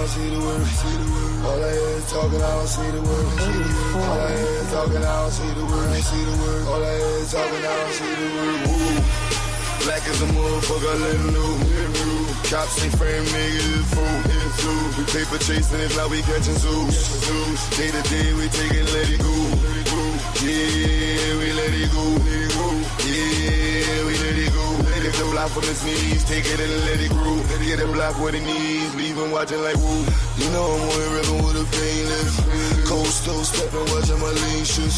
don't see the word. All I hear is talking, I don't see the word. All I hear is talking, I don't see the word. All I hear is talking, I don't see the word. Woo. Black as a motherfucker, let him know. Cops ain't frame niggas, fool. We paper chasing, if not we catching zoos. Day to day, we take it, let it go. Yeah, we let it go. Yeah, we let it go. Lift the block from his knees, take it and let it grow. Get the block where the knees, leave him watching like woo. You know I'm on the river with a painless. Cold stove stepping, watching my lean shit.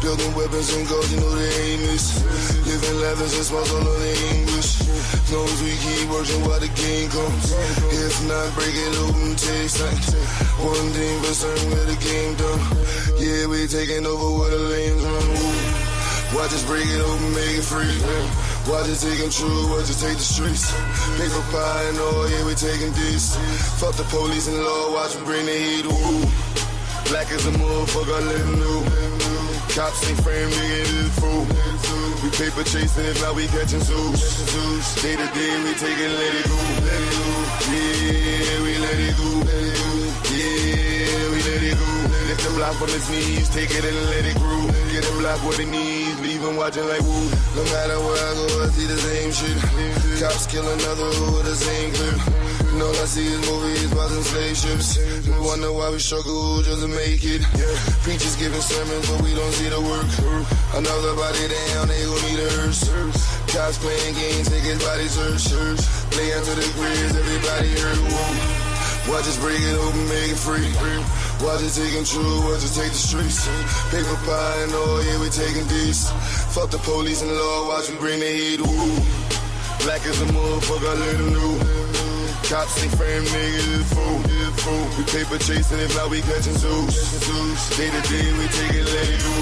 Building weapons and goals, you know they aim is. Living lavish and smiles all on the English. Long as we keep working while the game comes. If not, break it open, take something. One thing for certain, where the game done. Yeah, we taking over where the lanes run. Watch us break it open, make it free. Watch us take them true, watch us take the streets. Paper pie and all, yeah, we taking this. Fuck the police and law, watch me bring the heat. Woo. Black as a motherfucker, let him know. Cops ain't frame niggas, fool. We paper chasing, if not we catching zoos. Day to day, we take it, let it go. Yeah, we let it go. Yeah, we let it go. Lift the block from his knees, take it and let it grow. Get the block where the knees, leave him watching like woo. No matter where I go, I see the same shit. Cops kill another with the same clip. And all I see is movies about them slave ships. We wonder why we struggle just to make it. Preachers giving sermons, but we don't see the work. Another body down, they gon' need a hearse. Cops playing games, take his body search. Play into the grizz, everybody hurt. Whoa. Watch us break it open, make it free. Watch us take true, watch us take the streets. Paper pie and all, yeah, we taking this. Fuck the police and law, watch me bring the heat. Woo. Black as a motherfucker, let him know. Cops ain't frame niggas, fool. We paper chasing, if not we catching zoos. Day to day, we take it, let it go.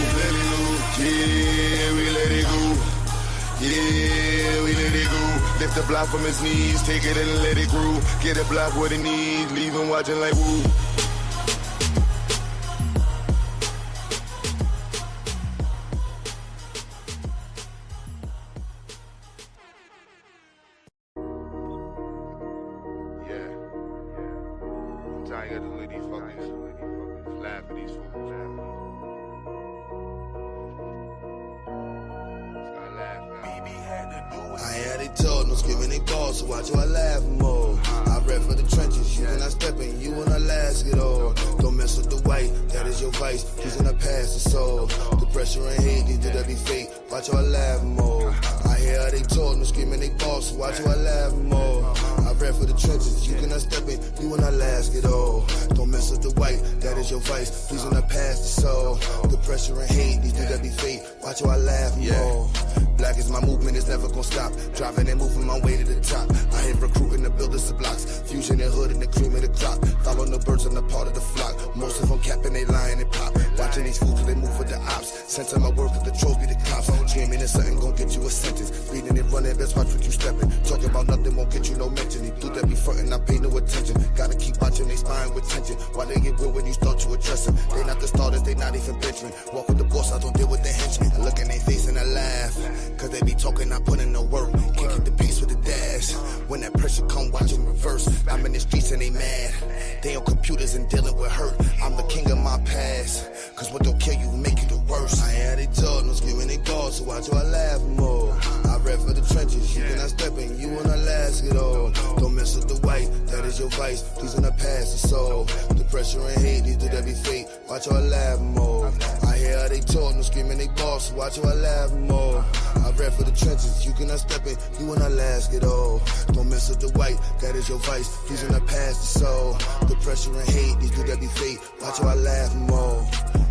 Yeah, we let it go. Yeah, we let it go. Lift the block from his knees, take it and let it grow. Get a block where the knees, leave him watching like woo. So watch how I laugh more. I rap for the trenches, you cannot step in, you wanna last it all. Don't mess with the white, that is your vice, he's in the past the soul. The pressure and hate, these do that be fake, watch how I laugh more. I hear how they talk, no screaming they boss, so watch how I laugh more. I rap for the trenches, you cannot step in, you wanna last it all. Don't mess with the white, that is your vice, he's in the past the soul. The pressure and hate, these do that be fake, watch how I laugh more. Black is my movement, it's never gonna stop. Driving and moving my way to the top. I ain't recruiting the builders of blocks. Fusion and hood and the cream of the crop. Following the birds on the part of the flock. Most of them capping, they lying and pop. Watching these fools till they move with the ops. Censor my work, the trolls be the cops. Dreaming of something gon' get you a sentence. Reading and running, best watch what you stepping. Talking about nothing won't get you no mention. He do that be frontin', I pay no attention. Gotta keep watching they spine with tension. Why they get real when you start to address them? They not the starters, they not even benchman. Walk with the boss, I don't deal with the henchmen. I look in their face and I laugh. Cause they be talking, I put in no work. Can't keep the pace with the dash. When that pressure come, watch them reverse. I'm in the streets and they mad. They on computers and dealing with hurt. I'm the king of my past. Cause what don't kill you make you the worst. I ain't how they talk, no screaming they call, so watch how I laugh more. I rap for the trenches, you cannot step in, you wanna last it all. Don't mess with the white, that is your vice, please in the past the soul. The pressure and hate, these do that be fake, watch how I laugh more. I hear how they talk, no screaming they boss, so watch how I laugh more. I rap for the trenches, you cannot step in, you wanna last it all. Don't mess with the white, that is your vice, please in the past the soul. The pressure and hate, these do that be fake, watch how I laugh more.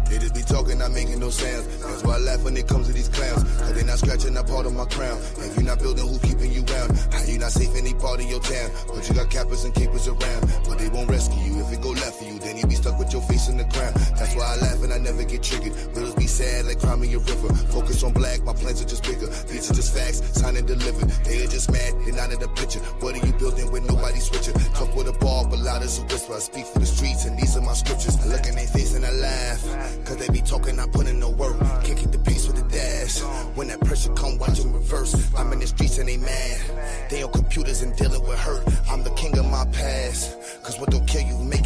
They just be talking, not making no sounds. That's why I laugh when it comes to these clowns. Cause they not scratching that part of my crown. If you not building, who keeping you round? How you not safe any part of your town? But you got cappers and keepers around. But they won't rescue you. If it go left for you, then you be stuck with your face in the ground. That's why I laugh and I never get triggered. Riddles be sad like crime in your river. Focus on black, my plans are just bigger. These are just facts, signed and delivered. They are just mad, they're not in the picture. What are you building with nobody switching? Talk with a ball, but loud as a whisper. I speak for the streets and these are my scriptures. I look in their face and I laugh. Cause they be talking, I put in no work. Can't keep the pace with the dash. When that pressure come, watch them reverse. I'm in the streets and they mad. They on computers and dealing with hurt. I'm the king of my past. Cause what don't kill you, make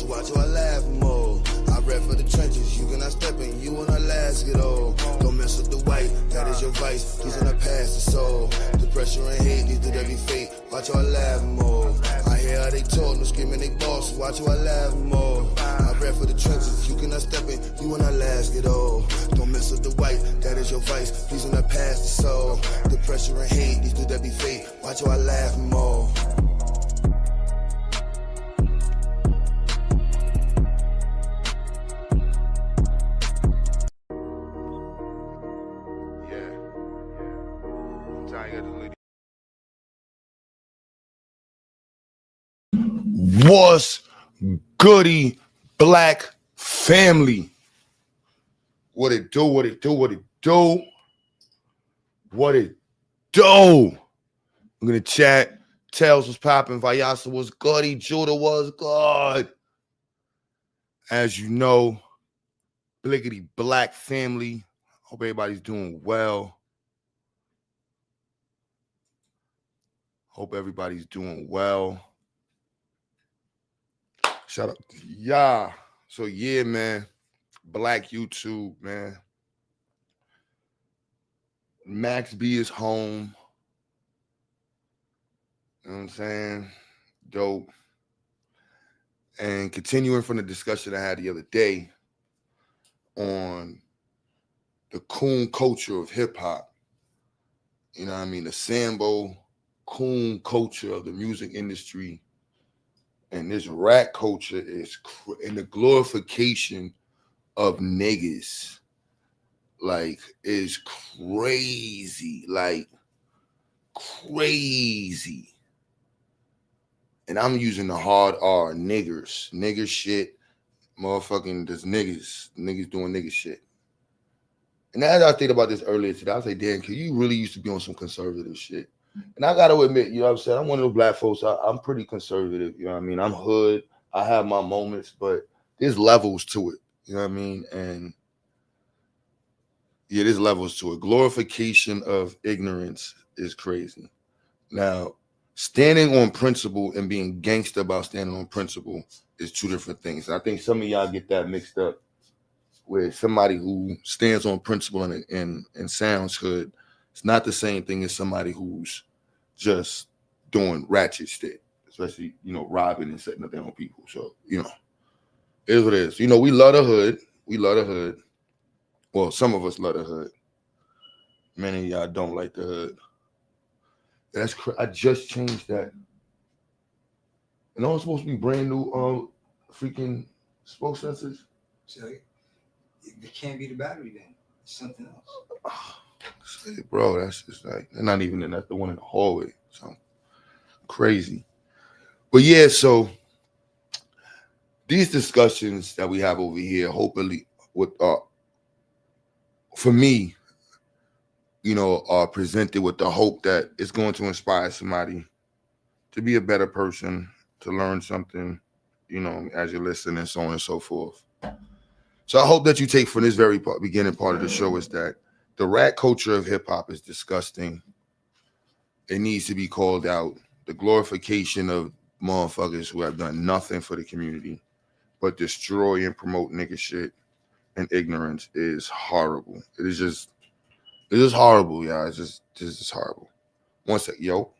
so watch how I laugh more. I rap for the trenches, you cannot step in, you wanna last it all. Don't mess with the white, that is your vice, he's gonna pass the soul. The pressure and hate leads to every fate, watch how I laugh more. I hear how they talk, no screaming they boss, so watch how I laugh more. I rap for the trenches, you cannot step in, you wanna last it all. Don't mess with the white, that is your vice, please gonna pass the soul. The pressure and hate leads to every fate, watch how I laugh more. What's goody, black family? What it do, what it do, what it do, what it do. I'm gonna chat. Tails was popping, Vayasa was goody, Judah was good. As you know, blickety black family. Hope everybody's doing well. Hope everybody's doing well. Shout out to y'all. So yeah, man. Black YouTube, man. Max B is home. You know what I'm saying? Dope. And continuing from the discussion I had the other day on the coon culture of hip hop. You know what I mean? The Sambo coon culture of the music industry. And this rat culture is and the glorification of niggas like is crazy, like crazy. And I'm using the hard R, niggers, nigger shit, motherfucking this niggas doing nigger shit. And as I think about this earlier today, I was like, damn, can you really used to be on some conservative shit? And I got to admit, you know what I'm saying? I'm one of those black folks. I'm pretty conservative. You know what I mean? I'm hood. I have my moments, but there's levels to it. You know what I mean? And yeah, there's levels to it. Glorification of ignorance is crazy. Now, standing on principle and being gangster about standing on principle is two different things. And I think some of y'all get that mixed up with somebody who stands on principle and sounds hood. It's not the same thing as somebody who's just doing ratchet shit, especially, you know, robbing and setting up their own people. So, you know, it is what it is. You know, we love the hood. We love the hood. Well, some of us love the hood. Many of y'all don't like the hood. That's I just changed that. And all supposed to be brand new freaking smoke sensors. So it can't be the battery then. It's something else. Bro, that's just like they're not even in that the one in the hallway. So crazy. But yeah, so these discussions that we have over here, hopefully with for me, you know, are presented with the hope that it's going to inspire somebody to be a better person, to learn something, you know, as you're listening, and so on and so forth. So I hope that you take from this very beginning part of the show is that the rat culture of hip hop is disgusting. It needs to be called out. The glorification of motherfuckers who have done nothing for the community but destroy and promote nigga shit and ignorance is horrible. It is just horrible, y'all. It's just horrible. One sec, yo.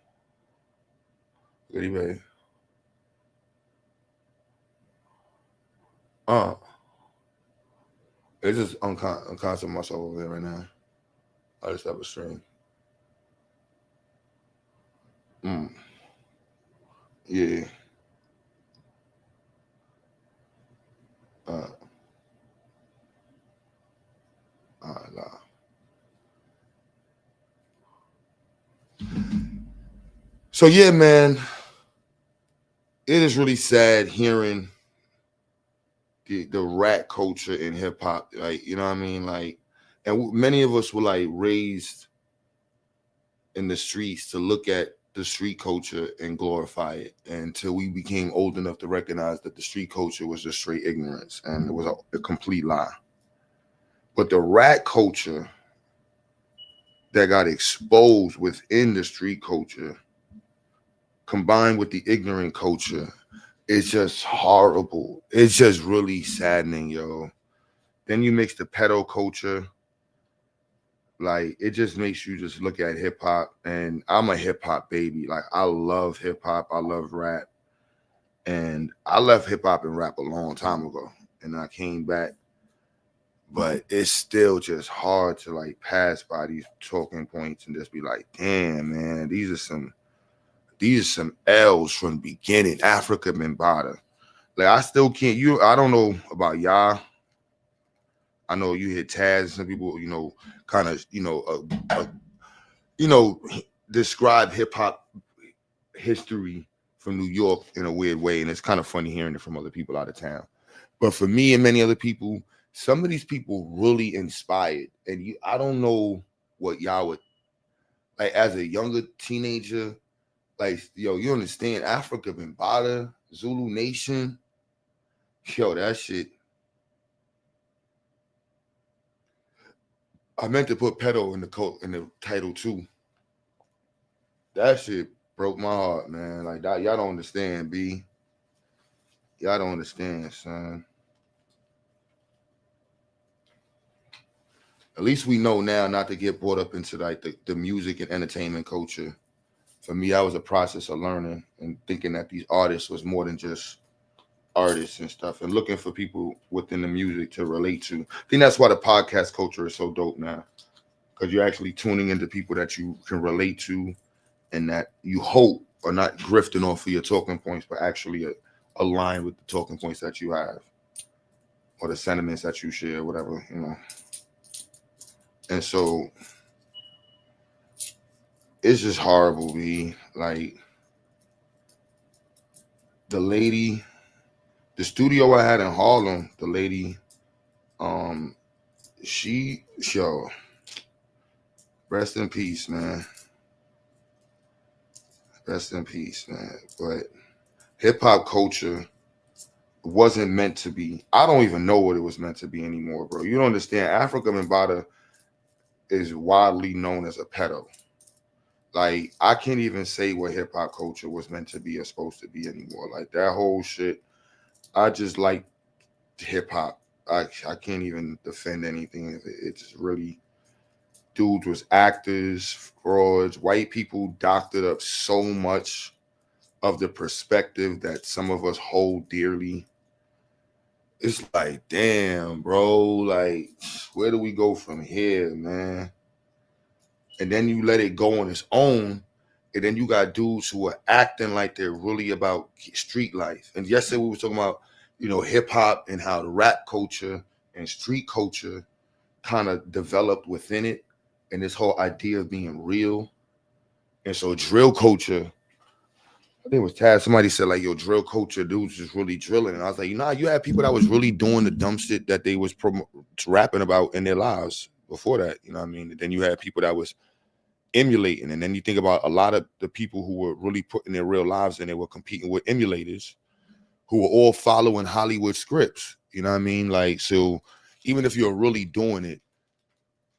Goody baby. It's just unconscious myself over there right now. I just have a stream. Yeah. Nah. So yeah, man, it is really sad hearing the rat culture in hip hop. Like, you know what I mean? Like, and many of us were like raised in the streets to look at the street culture and glorify it until we became old enough to recognize that the street culture was just straight ignorance and it was a complete lie. But the rat culture that got exposed within the street culture, combined with the ignorant culture, It's just horrible. It's just really saddening, yo. Then you mix the pedo culture. Like it just makes you just look at hip hop, and I'm a hip hop baby. Like I love hip hop. I love rap, and I left hip hop and rap a long time ago, and I came back. But it's still just hard to like pass by these talking points and just be like, damn, man, these are some L's from the beginning. Africa Bambaataa. Like I still can't. I don't know about y'all. I know you hit Taz. Some people, kind of, you know, describe hip hop history from New York in a weird way, and it's kind of funny hearing it from other people out of town. But for me and many other people, some of these people really inspired, and I don't know what y'all would like as a younger teenager. Like, yo, you understand Africa Bambaataa, Zulu Nation, yo, that shit. I meant to put pedo in the title too. That shit broke my heart, man. Like that, y'all don't understand, B. Y'all don't understand, son. At least we know now not to get brought up into like the music and entertainment culture. For me, that was a process of learning and thinking that these artists was more than just artists and stuff, and looking for people within the music to relate to. I think that's why the podcast culture is so dope now, because you're actually tuning into people that you can relate to, and that you hope are not grifting off of your talking points, but actually align with the talking points that you have or the sentiments that you share, whatever, And so it's just horrible, B. Like the studio I had in Harlem, the lady, yo, rest in peace, man. Rest in peace, man. But hip hop culture wasn't meant to be. I don't even know what it was meant to be anymore, bro. You don't understand. Africa Bambaataa is widely known as a pedo. Like, I can't even say what hip hop culture was meant to be or supposed to be anymore. Like that whole shit. I just like hip hop. I can't even defend anything of it. It's just really dudes was actors, frauds, white people doctored up so much of the perspective that some of us hold dearly. It's like, damn, bro, like, where do we go from here, man? And then you let it go on its own, and then you got dudes who are acting like they're really about street life. And yesterday we were talking about, hip hop and how the rap culture and street culture kind of developed within it, and this whole idea of being real. And so drill culture, I think it was Taz. Somebody said like, "Yo, drill culture dudes just really drilling," and I was like, you had people that was really doing the dumb shit that they was rapping about in their lives before that. You know what I mean? And then you had people that was emulating, and then you think about a lot of the people who were really putting their real lives in, they were competing with emulators who were all following Hollywood scripts. You know what I mean? Like, so even if you're really doing it,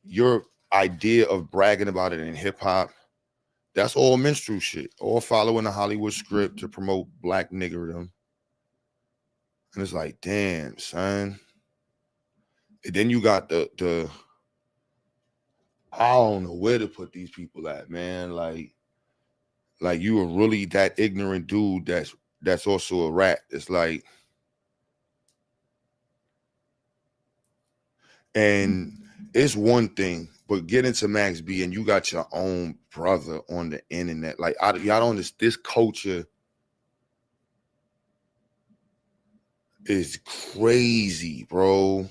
your idea of bragging about it in hip hop, that's all minstrel shit, all following the Hollywood script to promote black niggerdom. And it's like, damn, son. And then you got the I don't know where to put these people at, man. Like you are really that ignorant dude that's also a rat. It's like, and it's one thing, but get into Max B and you got your own brother on the internet. Like, y'all don't understand, this culture is crazy, bro.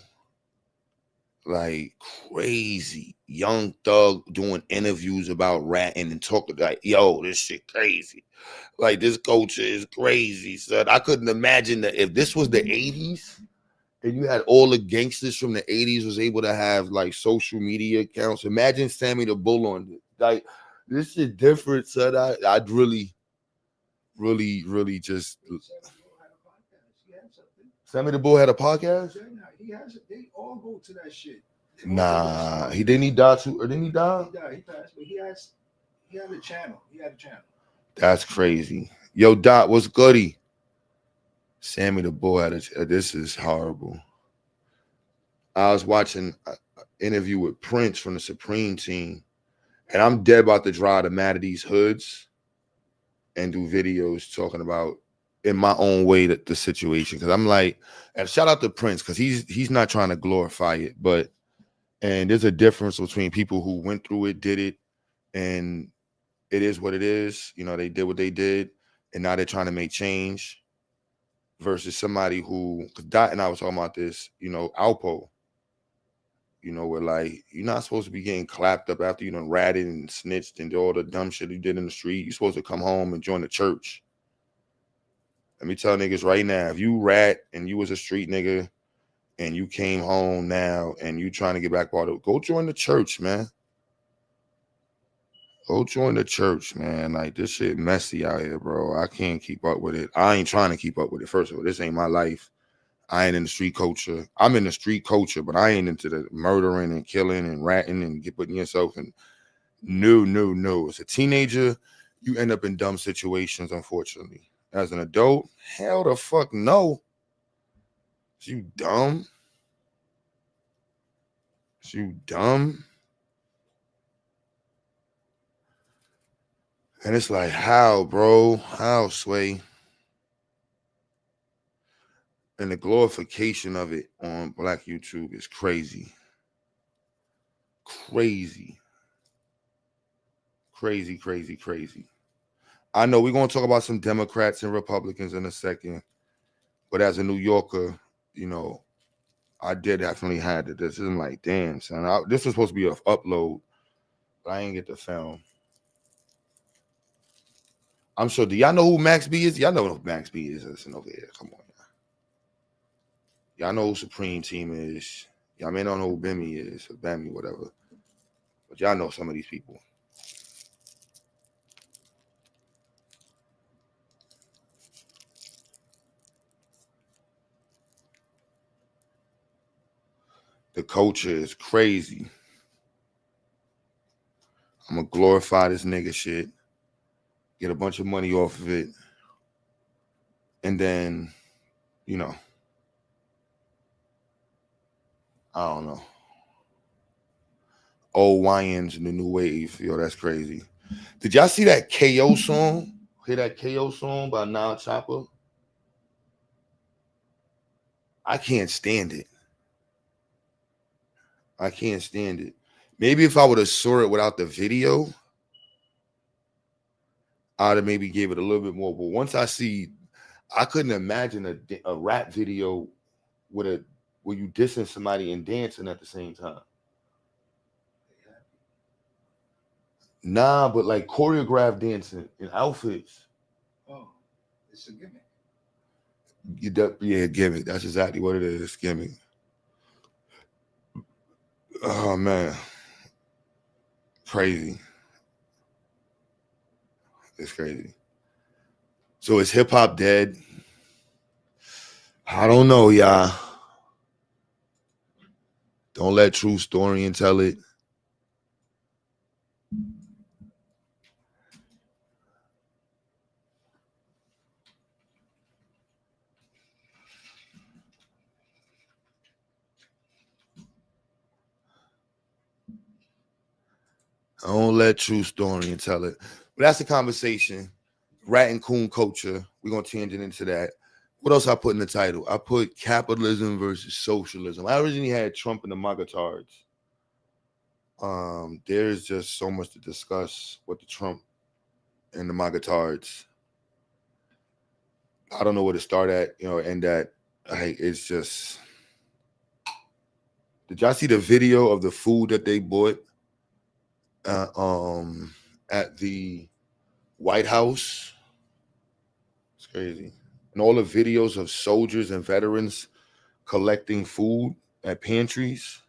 Like crazy. Young Thug doing interviews about ratting and talking like, yo, this shit crazy. Like, this culture is crazy, son. I couldn't imagine that if this was the 80s and you had all the gangsters from the 80s was able to have like social media accounts. Imagine Sammy the Bull on it. Like, this is different, son. I'd really just. Sammy the Bull had a podcast? They all go to that shit. Nah, didn't he die too, or didn't he die? He died, he passed, but he had a channel. He had a channel. That's crazy. Yo, Dot, what's goody? Sammy the Bull had this is horrible. I was watching an interview with Prince from the Supreme Team, and I'm dead about to drive them out of these hoods and do videos talking about in my own way that the situation. Because I'm like, and shout out to Prince because he's not trying to glorify it, but and there's a difference between people who went through it, did it, and it is what it is. You know, they did what they did, and now they're trying to make change. Versus somebody who, because Dot and I was talking about this, you know, Alpo. You know, where like you're not supposed to be getting clapped up after you done ratted and snitched and did all the dumb shit you did in the street. You're supposed to come home and join the church. Let me tell niggas right now, if you rat and you was a street nigga and you came home now and you trying to get back part of, go join the church, man. Go join the church, man. Like, this shit messy out here, bro. I can't keep up with it. I ain't trying to keep up with it. First of all, this ain't my life. I ain't in the street culture. I'm in the street culture, but I ain't into the murdering and killing and ratting and putting yourself in. No. As a teenager, you end up in dumb situations, unfortunately. As an adult, hell the fuck no. You dumb. You dumb. And it's like, how, bro? How, Sway? And the glorification of it on Black YouTube is crazy. Crazy. I know we're going to talk about some Democrats and Republicans in a second. But as a New Yorker, you know, I did definitely had to. This isn't like, damn, son. This was supposed to be an upload, but I ain't get the film. I'm sure. Do y'all know who Max B is? Y'all know who Max B is. Listen over here. Come on. Y'all know who Supreme Team is. Y'all may not know who Bimmy is, or Bammy, whatever. But y'all know some of these people. The culture is crazy. I'm going to glorify this nigga shit. Get a bunch of money off of it. And then, you know, I don't know. Old Wyans in the new wave. Yo, that's crazy. Did y'all see that KO song? Hear that KO song by Nile Chopper? I can't stand it. Maybe if I would have saw it without the video, I'd have maybe gave it a little bit more. But once I see, I couldn't imagine a rap video where you dissing somebody and dancing at the same time. Nah, but like choreographed dancing in outfits. Oh, it's a gimmick. Yeah, gimmick. That's exactly what it is. Gimmick. Oh man, crazy. It's crazy. So is hip hop dead? I don't know, y'all. Don't let True Storian tell it. Don't let True Storian tell it. But that's the conversation. Rat and Coon culture. We're going to tangent into that. What else I put in the title? I put capitalism versus socialism. I originally had Trump and the MagaTards. There's just so much to discuss with the Trump and the MagaTards. I don't know where to start at, you know, and that it's just. Did y'all see the video of the food that they bought at the White House? It's crazy. And all the videos of soldiers and veterans collecting food at pantries.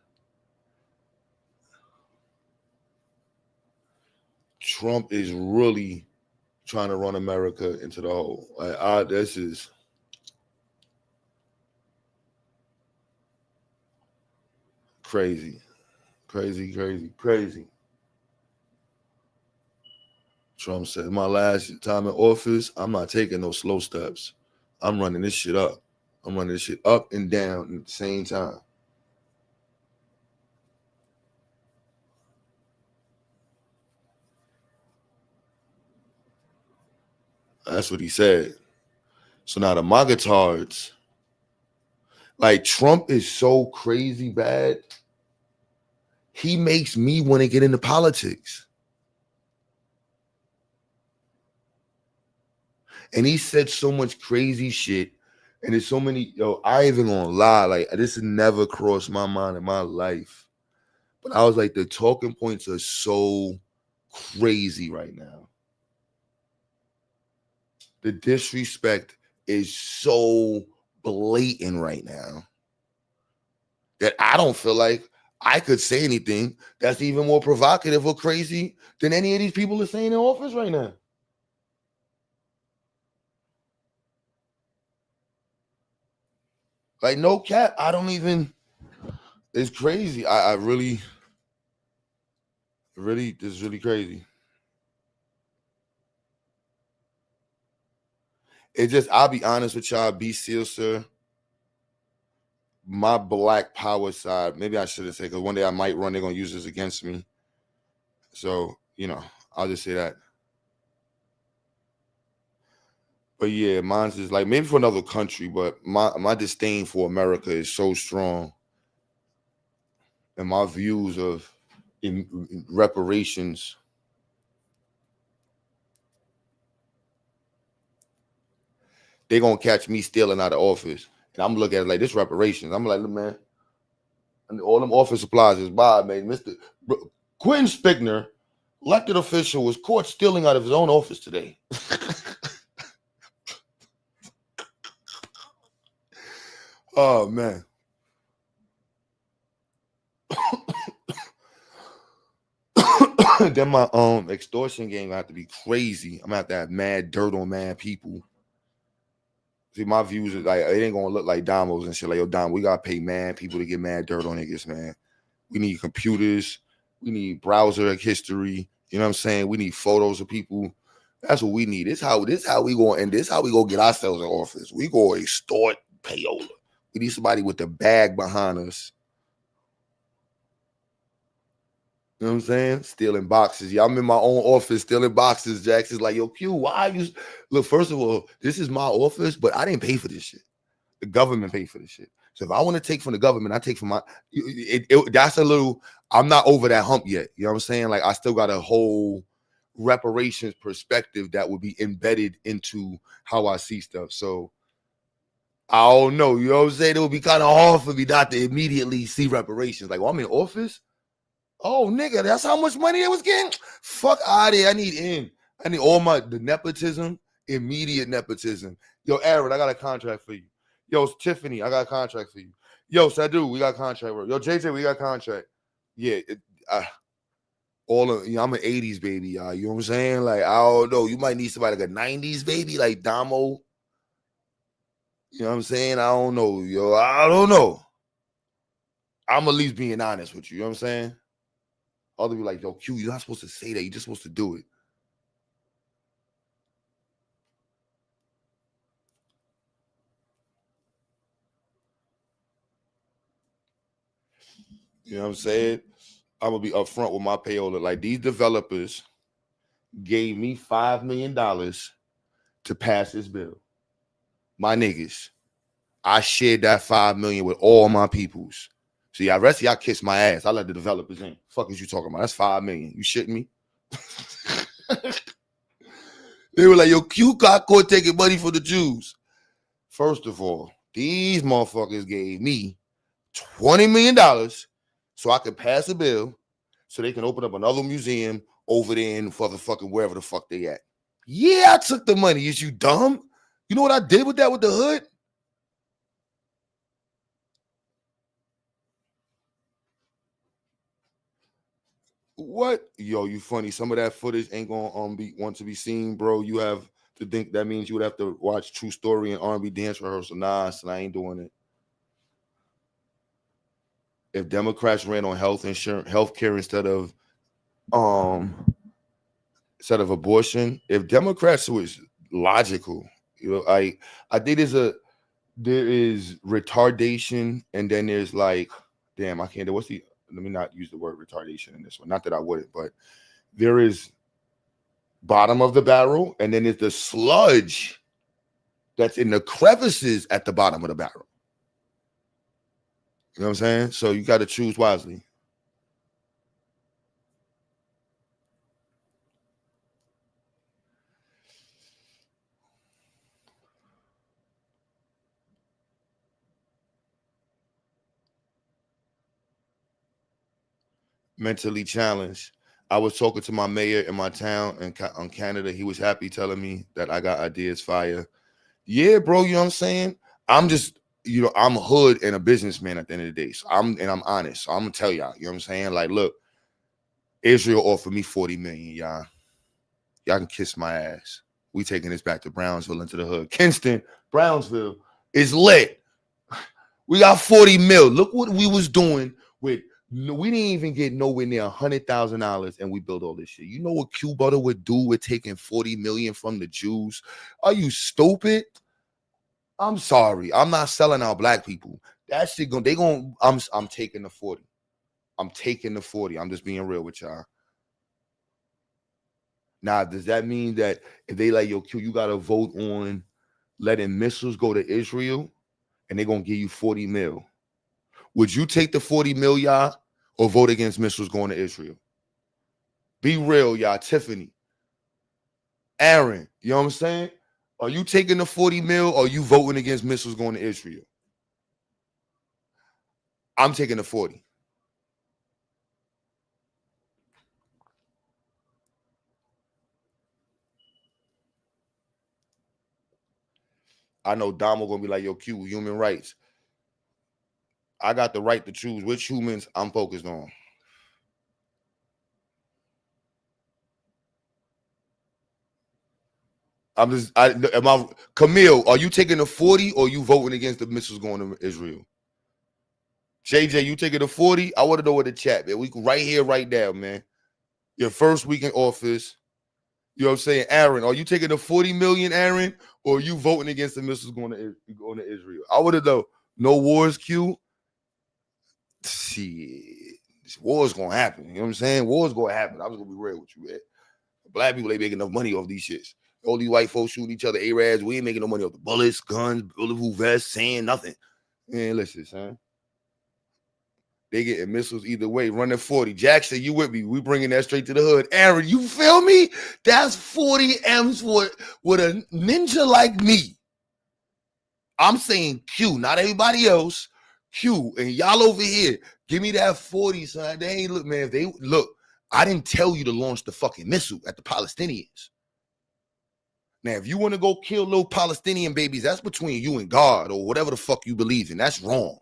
Trump is really trying to run America into the hole. This is crazy. Trump said, my last time in office, I'm not taking no slow steps. I'm running this shit up. I'm running this shit up and down at the same time. That's what he said. So now the MagaTards, like Trump is so crazy bad. He makes me want to get into politics. And he said so much crazy shit. And there's so many, I ain't even gonna lie, like this has never crossed my mind in my life. But I was like, the talking points are so crazy right now. The disrespect is so blatant right now that I don't feel like I could say anything that's even more provocative or crazy than any of these people are saying in office right now. Like, no cap, I don't even, it's crazy. I really, this is really crazy. It just, I'll be honest with y'all, be seal, sir. My black power side, maybe I shouldn't say, because one day I might run, they're going to use this against me. So, I'll just say that. But yeah, mine's is like, maybe for another country, but my disdain for America is so strong. And my views of reparations. They're going to catch me stealing out of office. And I'm looking at it like, this reparations. I'm like, look, man, all them office supplies is by, man. Mr. Quinn Spickner, elected official, was caught stealing out of his own office today. Oh, man. Then my extortion game gonna have to be crazy. I'm gonna have to have mad dirt on mad people. See, my views are like, it ain't gonna look like Domos and shit. Like, yo, Dom, we gotta pay mad people to get mad dirt on niggas, man. We need computers, we need browser history, you know what I'm saying? We need photos of people. That's what we need. This how we going, and this how we gonna get ourselves in office. We gonna extort payola. We need somebody with the bag behind us. You know what I'm saying? Stealing boxes. Yeah, I'm in my own office stealing boxes. Jackson's like, yo, Q, why you... Look, first of all, this is my office, but I didn't pay for this shit. The government paid for this shit. So if I want to take from the government, I take from my... that's a little... I'm not over that hump yet. You know what I'm saying? Like, I still got a whole reparations perspective that would be embedded into how I see stuff. So, I don't know. You know what I'm saying? It would be kind of hard for me not to immediately see reparations. Like, well, I'm in office? Oh, nigga, that's how much money they was getting? Fuck out of here. I need in. I need all the nepotism, immediate nepotism. Yo, Aaron, I got a contract for you. Yo, Tiffany, I got a contract for you. Yo, Sadu, we got contract work. Yo, JJ, we got contract. Yeah, I'm an 80s baby, y'all. You know what I'm saying? Like, I don't know. You might need somebody like a 90s baby, like Damo. You know what I'm saying? I don't know, yo. I don't know. I'm at least being honest with you. You know what I'm saying? Other people like, yo, Q, you're not supposed to say that. You're just supposed to do it. You know what I'm saying? I'm going to be upfront with my payola. Like, these developers gave me $5 million to pass this bill. My niggas. I shared that $5 million with all my peoples. See, the rest of y'all kiss my ass. I let the developers in. Fuck is you talking about? That's $5 million. You shitting me? They were like, yo, Q got caught taking money from the Jews. First of all, these motherfuckers gave me $20 million so I could pass a bill so they can open up another museum over there in fucking wherever the fuck they at. Yeah, I took the money. Is you dumb? You know what I did with that with the hood? What? Yo, you funny. Some of that footage ain't gonna want to be seen, bro. You have to think that means you would have to watch True Story and R&B dance rehearsal. Nah, son, I ain't doing it. If Democrats ran on healthcare instead of abortion, if Democrats was logical, You know, I think there is retardation, and then there's like, damn, I can't. What's the? Let me not use the word retardation in this one. Not that I wouldn't, but there is bottom of the barrel, and then there's the sludge that's in the crevices at the bottom of the barrel. You know what I'm saying? So you got to choose wisely. Mentally challenged. I was talking to my mayor in my town in Canada. He was happy telling me that I got ideas fire. Yeah, bro, you know what I'm saying? I'm just, I'm a hood and a businessman at the end of the day. So I'm honest. So I'm gonna tell y'all, you know what I'm saying? Like, look, Israel offered me 40 million, y'all. Y'all can kiss my ass. We taking this back to Brownsville, into the hood. Kinston, Brownsville is lit. We got 40 mil. Look what we was doing with, we didn't even get nowhere near $100,000 and we built all this shit. You know what Q Butter would do with taking 40 million from the Jews? Are you stupid? I'm sorry. I'm not selling out black people. That shit I'm taking the 40. I'm taking the 40. I'm just being real with y'all. Now, does that mean that if they like, yo, Q, you got to vote on letting missiles go to Israel and they're going to give you 40 mil? Would you take the 40 mil, y'all, or vote against missiles going to Israel? Be real, y'all. Tiffany, Aaron, you know what I'm saying? Are you taking the 40 mil or are you voting against missiles going to Israel? I'm taking the 40. I know Dom will gonna be like, yo, Q, human rights. I got the right to choose which humans I'm focused on. Camille, are you taking the 40 or you voting against the missiles going to Israel? JJ, you taking the 40? I want to know what the chat, man. We can right here, right now, man. Your first week in office. You know what I'm saying? Aaron, are you taking the 40 million, Aaron, or are you voting against the missiles going to Israel? I would have known. No wars, Q. Shit. This war's gonna happen. You know what I'm saying? War's gonna happen. I was gonna be real with you, man. Black people ain't making enough money off these shits. All these white folks shooting each other, Arabs. We ain't making no money off the bullets, guns, bulletproof vests, saying nothing. Man, listen, son. They getting missiles either way. Running 40. Jackson, you with me? We bringing that straight to the hood. Aaron, you feel me? That's 40 M's with a ninja like me. I'm saying Q, not everybody else. Q, and y'all over here, give me that 40, son. They ain't look, man. If they look, I didn't tell you to launch the fucking missile at the Palestinians. Now, if you want to go kill little Palestinian babies, that's between you and God or whatever the fuck you believe in. That's wrong.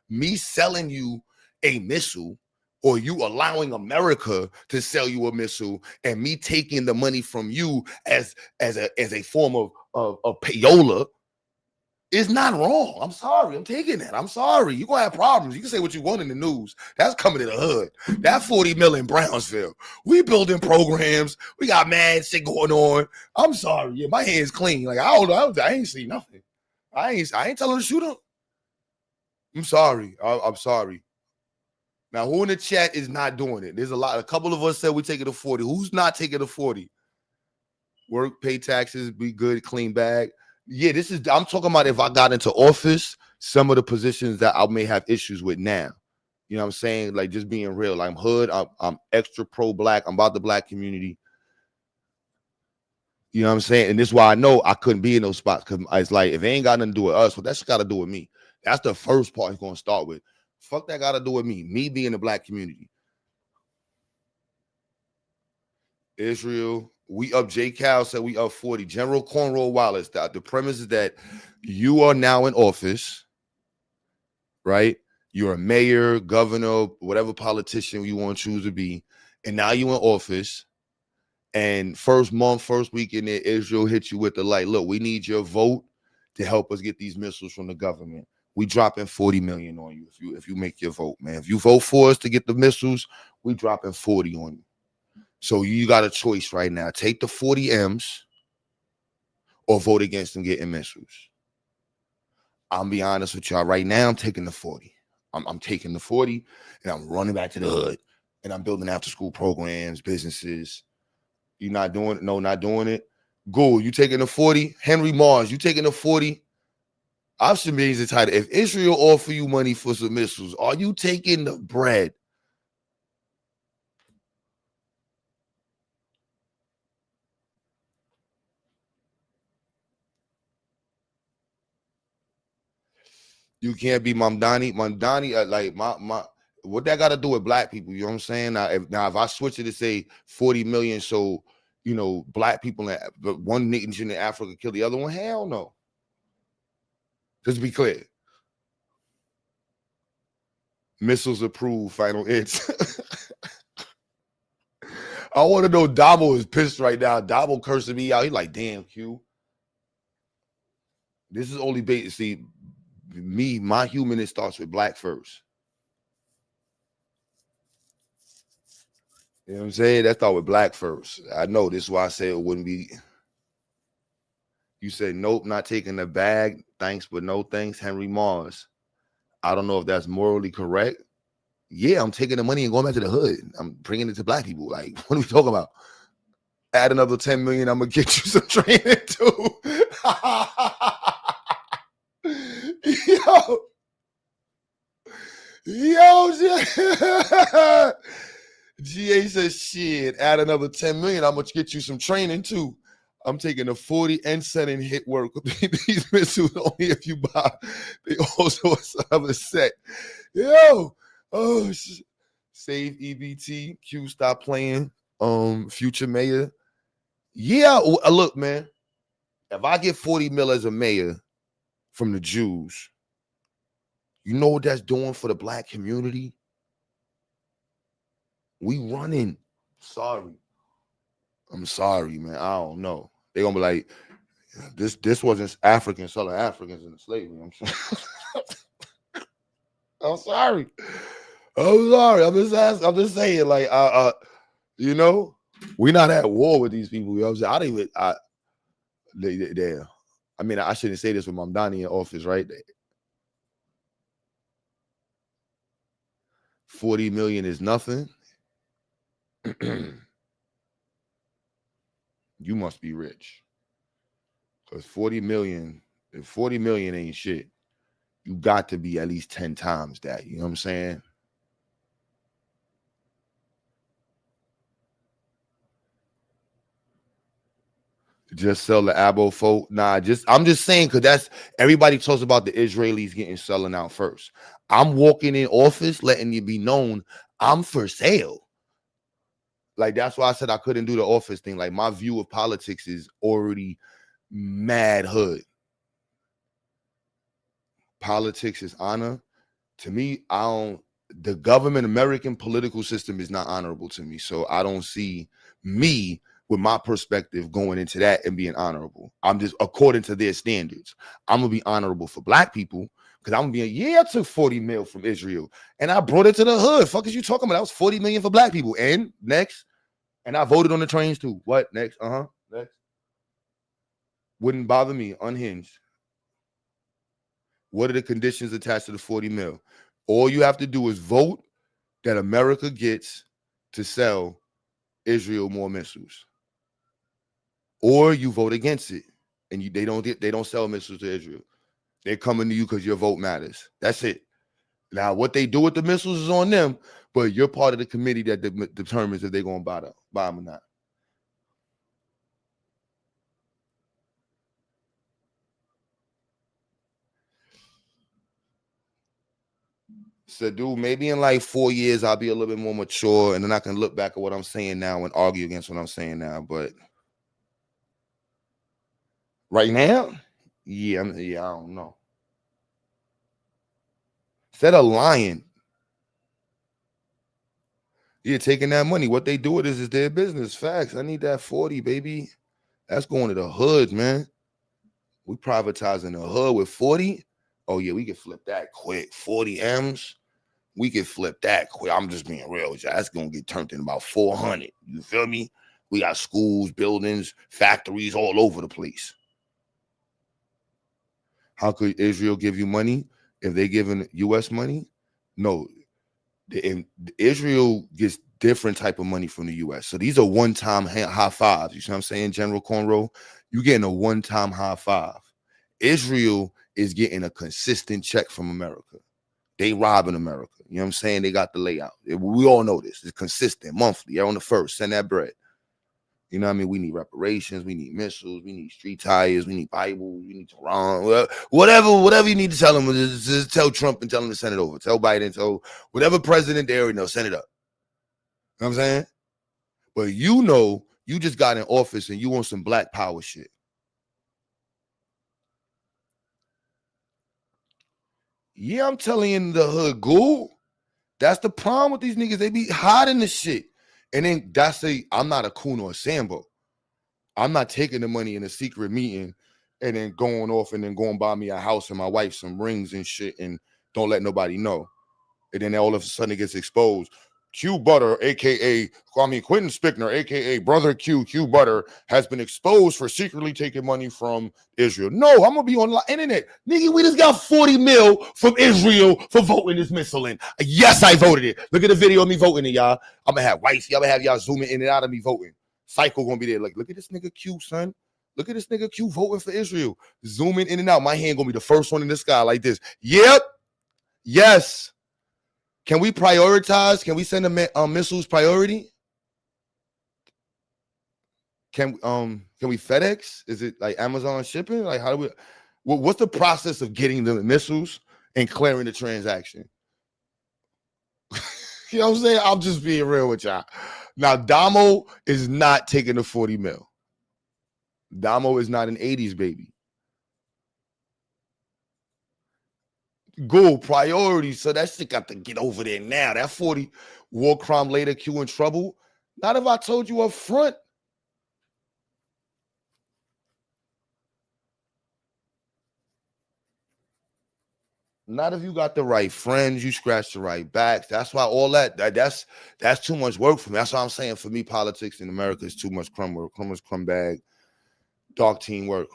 Me selling you a missile or you allowing America to sell you a missile and me taking the money from you as a form of payola is not wrong. I'm sorry. I'm taking that. I'm sorry. You're going to have problems. You can say what you want in the news. That's coming to the hood. That 40 million in Brownsville. We building programs. We got mad shit going on. I'm sorry. Yeah, my hands clean. Like, I don't know. I ain't seen nothing. I ain't telling her to shoot him. I'm sorry. I'm sorry. Now, who in the chat is not doing it? There's a couple of us said we taking the 40. Who's not taking the 40? Work, pay taxes, be good, clean bag. Yeah, I'm talking about if I got into office, some of the positions that I may have issues with now. You know what I'm saying? Like, just being real. I'm hood. I'm extra pro-black. I'm about the black community. You know what I'm saying? And this is why I know I couldn't be in those spots, because it's like, if it ain't got nothing to do with us, well, that's got to do with me. That's the first part he's going to start with. Fuck that got to do with me. Me being the black community. Israel, we up. J. Cal said we up 40. General Cornrow Wallace, the premise is that you are now in office, right? You're a mayor, governor, whatever politician you want to choose to be. And now you're in office. And first week in there, Israel hit you with the light. Look, we need your vote to help us get these missiles from the government. We dropping 40 million on you if you make your vote, man. If you vote for us to get the missiles, we dropping 40 on you. So you got a choice right now. Take the 40 M's or vote against them getting missiles. I'll be honest with y'all. Right now, I'm taking the 40. I'm taking the 40 and I'm running back to the hood and I'm building after school programs, businesses. You not doing it? No, not doing it. Go. You taking the 40? Henry Mars, you taking the 40? I'm amazed the title. If Israel offer you money for some missiles, are you taking the bread? You can't be Mamdani. Mamdani, like my what that got to do with black people? You know what I'm saying? Now, if I switch it to say 40 million, so you know, black people in one nation in Africa kill the other one, hell no. Just be clear. Missiles approved, final hits. I want to know Dabo is pissed right now. Dabo cursing me out. He's like, damn, Q. This is only bait. See, me, my humanist starts with black first. You know what I'm saying? That start with black first. I know this is why I said it wouldn't be. You said, nope, not taking the bag. Thanks, but no thanks. Henry Mars. I don't know if that's morally correct. Yeah, I'm taking the money and going back to the hood. I'm bringing it to black people. Like, what are we talking about? Add another 10 million. I'm going to get you some training too. Yo. GA says, shit, add another 10 million. I'm going to get you some training too. I'm taking the 40 and setting hit work. These missiles only if you buy. They also have a set. Yo. Oh, save EBT. Q, stop playing. Future mayor. Yeah, look, man. If I get 40 mil as a mayor from the Jews, you know what that's doing for the black community? We running. Sorry. I'm sorry, man. I don't know. They're gonna be like, this wasn't Africans selling Africans into slavery. I'm sorry. I'm sorry. I'm sorry. I'm just asking. I'm just saying, like, you know, we're not at war with these people. You know what I'm saying? I mean, I shouldn't say this with Mamdani in office, right? 40 million is nothing. You must be rich. Because 40 million, if 40 million ain't shit, you got to be at least 10 times that. You know what I'm saying? Just sell the Abo folk. Nah, I'm just saying, because that's everybody talks about the Israelis getting selling out first. I'm walking in office, letting you be known I'm for sale. Like, that's why I said I couldn't do the office thing. Like, my view of politics is already mad hood. Politics is honor. To me, the government, American political system is not honorable to me. So I don't see me with my perspective going into that and being honorable. I'm just, according to their standards, I'm going to be honorable for black people. Because I'm going to be I took 40 mil from Israel and I brought it to the hood. Fuck is you talking about? That was 40 million for black people. And next, and I voted on the trains too. What? Next? Next. Wouldn't bother me. Unhinged. What are the conditions attached to the 40 mil? All you have to do is vote that America gets to sell Israel more missiles. Or you vote against it and they don't sell missiles to Israel. They're coming to you because your vote matters. That's it. Now, what they do with the missiles is on them, but you're part of the committee that determines if they're going to buy them or not. So, dude, maybe in like 4 years, I'll be a little bit more mature, and then I can look back at what I'm saying now and argue against what I'm saying now. But right now, I don't know. Instead of lying, taking that money. What they do with is their business. Facts. I need that 40, baby. That's going to the hood, man. We privatizing the hood with 40. Oh, yeah, we can flip that quick. 40 M's. We can flip that quick. I'm just being real with you. That's going to get turned in about 400. You feel me? We got schools, buildings, factories all over the place. How could Israel give you money if they giving U.S. money? No, Israel gets different type of money from the U.S. So these are one-time high fives. You see what I'm saying, General Cornrow? You getting a one-time high five. Israel is getting a consistent check from America. They robbing America. You know what I'm saying? They got the layout. We all know this. It's consistent, monthly. You're on the first. Send that bread. You know what I mean? We need reparations. We need missiles. We need street tires. We need Bibles. We need Quran. Whatever you need to tell them. Just tell Trump and tell him to send it over. Tell Biden. Tell whatever president they already know. Send it up. You know what I'm saying? But you know, you just got in office and you want some black power shit. Yeah, I'm telling you in the hood, ghoul. That's the problem with these niggas. They be hiding the shit. And then I'm not a coon or a Sambo. I'm not taking the money in a secret meeting and then going off and then going buy me a house and my wife some rings and shit and don't let nobody know. And then all of a sudden it gets exposed. Q Butter, Quentin Spickner, aka Brother Q Butter, has been exposed for secretly taking money from Israel. No, I'm gonna be on the internet. Nigga, we just got 40 mil from Israel for voting this missile in. Yes, I voted it. Look at the video of me voting it, y'all. I'm gonna have whites. Y'all gonna have y'all zooming in and out of me voting. Cycle gonna be there. Like, look at this nigga Q, son. Look at this nigga Q voting for Israel. Zooming in and out. My hand gonna be the first one in the sky like this. Yep. Yes. Can we prioritize? Can we send the missiles priority? Can we FedEx? Is it like Amazon shipping? Like, how do we? What's the process of getting the missiles and clearing the transaction? You know what I'm saying? I'm just being real with y'all. Now, Damo is not taking the 40 mil. Damo is not an 80s baby. Go priority. So that shit got to get over there now. That 40 war crime later, Q in trouble. Not if I told you up front. Not if you got the right friends, you scratch the right backs. That's why all that's too much work for me. That's why I'm saying for me, politics in America is too much crumb work. Crumb bag, dark team work.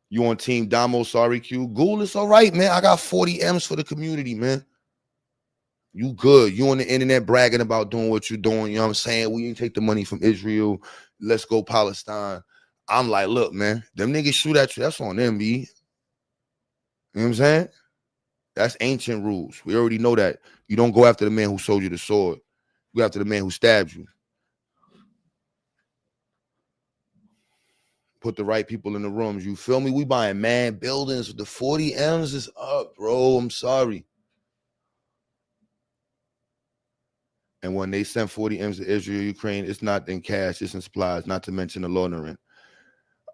You on team Damo, sorry, Q. Ghoul, it's all right, man. I got 40 M's for the community, man. You good. You on the internet bragging about doing what you're doing. You know what I'm saying? We didn't take the money from Israel. Let's go Palestine. I'm like, look, man, them niggas shoot at you. That's on them, B. You know what I'm saying? That's ancient rules. We already know that. You don't go after the man who sold you the sword. You go after the man who stabbed you. Put the right people in the rooms. You feel me? We buying mad buildings. The 40 M's is up, bro. I'm sorry. And when they send 40 M's to Israel, Ukraine, it's not in cash, it's in supplies, not to mention the laundering.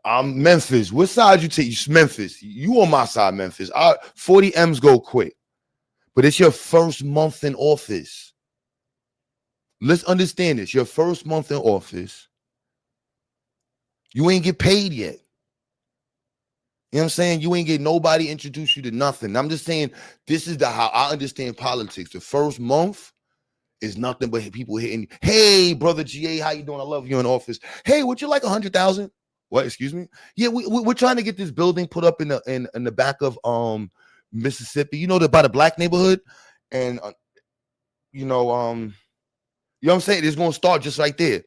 Memphis. What side you take? Memphis. You on my side, Memphis. 40 M's go quick. But it's your first month in office. Let's understand this. Your first month in office. You ain't get paid yet. You know what I'm saying? You ain't get nobody introduce you to nothing. I'm just saying this is how I understand politics. The first month is nothing but people hitting, hey, brother GA, how you doing? I love you in office. Hey, would you like 100,000? What? Excuse me? Yeah, we're trying to get this building put up in the back of Mississippi. You know, by the black neighborhood, and you know what I'm saying? It's gonna start just right there.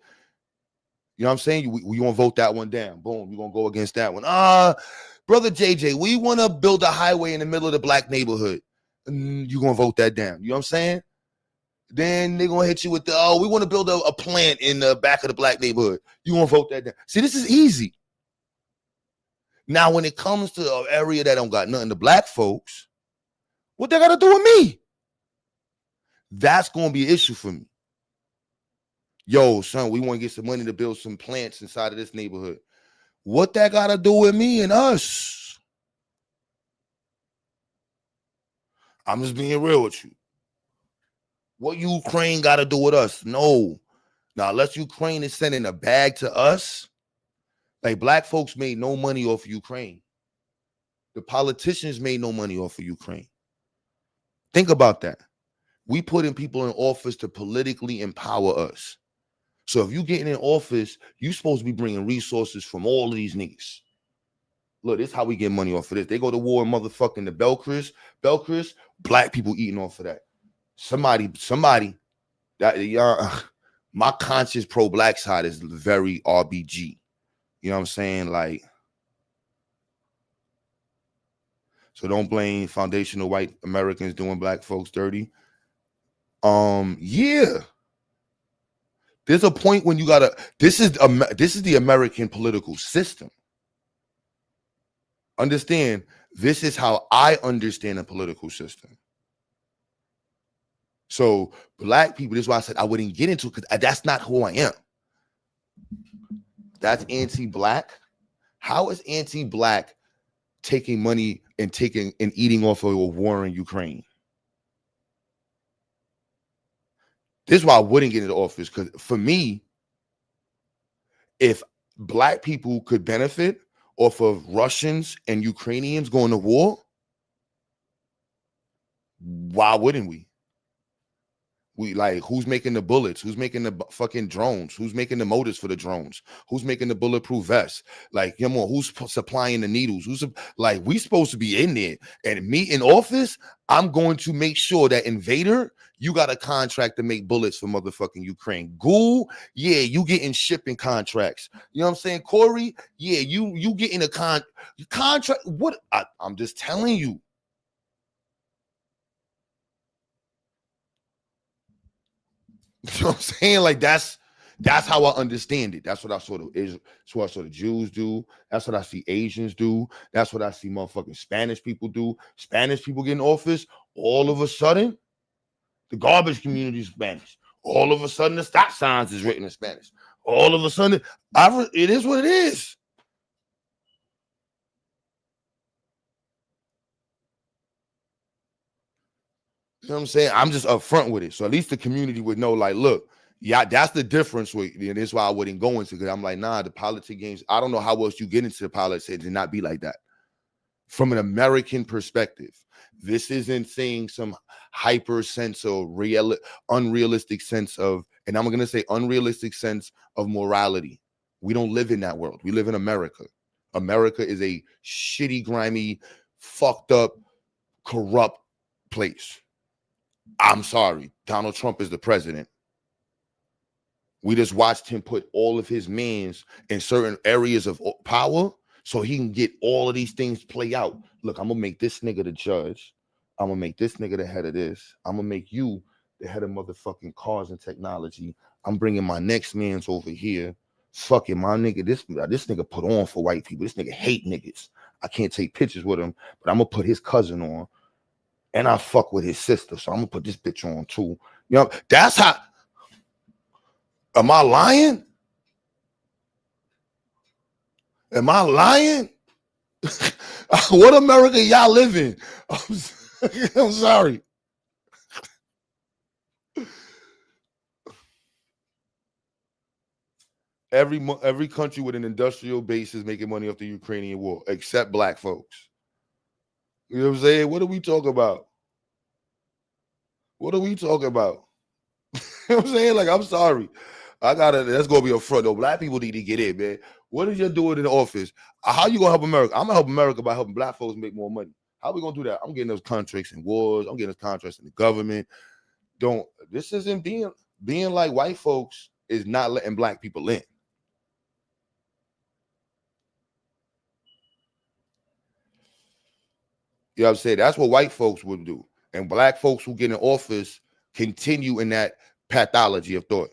You know what I'm saying? We gonna vote that one down. Boom, we're gonna go against that one. Brother JJ, we want to build a highway in the middle of the black neighborhood. You gonna vote that down. You know what I'm saying? Then they're gonna hit you with we want to build a plant in the back of the black neighborhood. You gonna vote that down. See, this is easy. Now, when it comes to an area that don't got nothing to black folks, what they gotta do with me? That's gonna be an issue for me. Yo, son, we want to get some money to build some plants inside of this neighborhood. What that got to do with me and us? I'm just being real with you. What Ukraine got to do with us? No. Now, unless Ukraine is sending a bag to us, like black folks made no money off of Ukraine. The politicians made no money off of Ukraine. Think about that. We putting people in office to politically empower us. So if you getting in office, you supposed to be bringing resources from all of these niggas. Look, this is how we get money off of this. They go to war in motherfucking the Belchris, black people eating off of that. Somebody, that my conscious pro-black side is very RBG. You know what I'm saying? Like, so don't blame foundational white Americans doing black folks dirty. Yeah. There's a point when you gotta. This is the American political system. Understand, this is how I understand the political system. So black people, this is why I said I wouldn't get into it, because that's not who I am. That's anti-black. How is anti-black taking money and eating off of a war in Ukraine? This is why I wouldn't get into office, because for me, if black people could benefit off of Russians and Ukrainians going to war, why wouldn't we? We like, who's making the bullets? Who's making the fucking drones? Who's making the motors for the drones? Who's making the bulletproof vests? Like, come on, who's supplying the needles? Who's like, we supposed to be in there. And me in office, I'm going to make sure that Invader, you got a contract to make bullets for motherfucking Ukraine. Ghoul, yeah, you getting shipping contracts. You know what I'm saying? Corey, yeah, you getting a contract. What? I'm just telling you. You know what I'm saying? Like, that's how I understand it. That's what I saw the Jews do. That's what I see Asians do. That's what I see motherfucking Spanish people do. Spanish people get in office, all of a sudden, the garbage community is Spanish. All of a sudden, the stop signs is written in Spanish. All of a sudden, it is what it is. You know what I'm saying? I'm just upfront with it. So at least the community would know, like, look, yeah, that's the difference with, and that's why I wouldn't go into, because I'm like, nah, the politic games, I don't know how else you get into the politics and not be like that. From an American perspective, this isn't saying some hyper sense of unrealistic sense of, and I'm going to say unrealistic sense of morality. We don't live in that world. We live in America. America is a shitty, grimy, fucked up, corrupt place. I'm sorry. Donald Trump is the president. We just watched him put all of his mans in certain areas of power so he can get all of these things play out. Look, I'm going to make this nigga the judge. I'm going to make this nigga the head of this. I'm going to make you the head of motherfucking cars and technology. I'm bringing my next man's over here. Fucking my nigga, this nigga put on for white people. This nigga hate niggas. I can't take pictures with him, but I'm going to put his cousin on. And I fuck with his sister, so I'm going to put this bitch on too. You know, that's how... Am I lying? Am I lying? What America y'all live in? I'm sorry. Every country with an industrial base is making money off the Ukrainian war, except black folks. You know what I'm saying? What are we talking about? What are we talking about? You know what I'm saying? Like, I'm sorry. That's gonna be a front though. Black people need to get in, man. What is you doing in the office? How you gonna help America? I'm gonna help America by helping black folks make more money. How we gonna do that? I'm getting those contracts in wars. I'm getting those contracts in the government. This isn't being like white folks is not letting black people in. You know what I'm saying? That's what white folks would do. And black folks who get in office continue in that pathology of thought.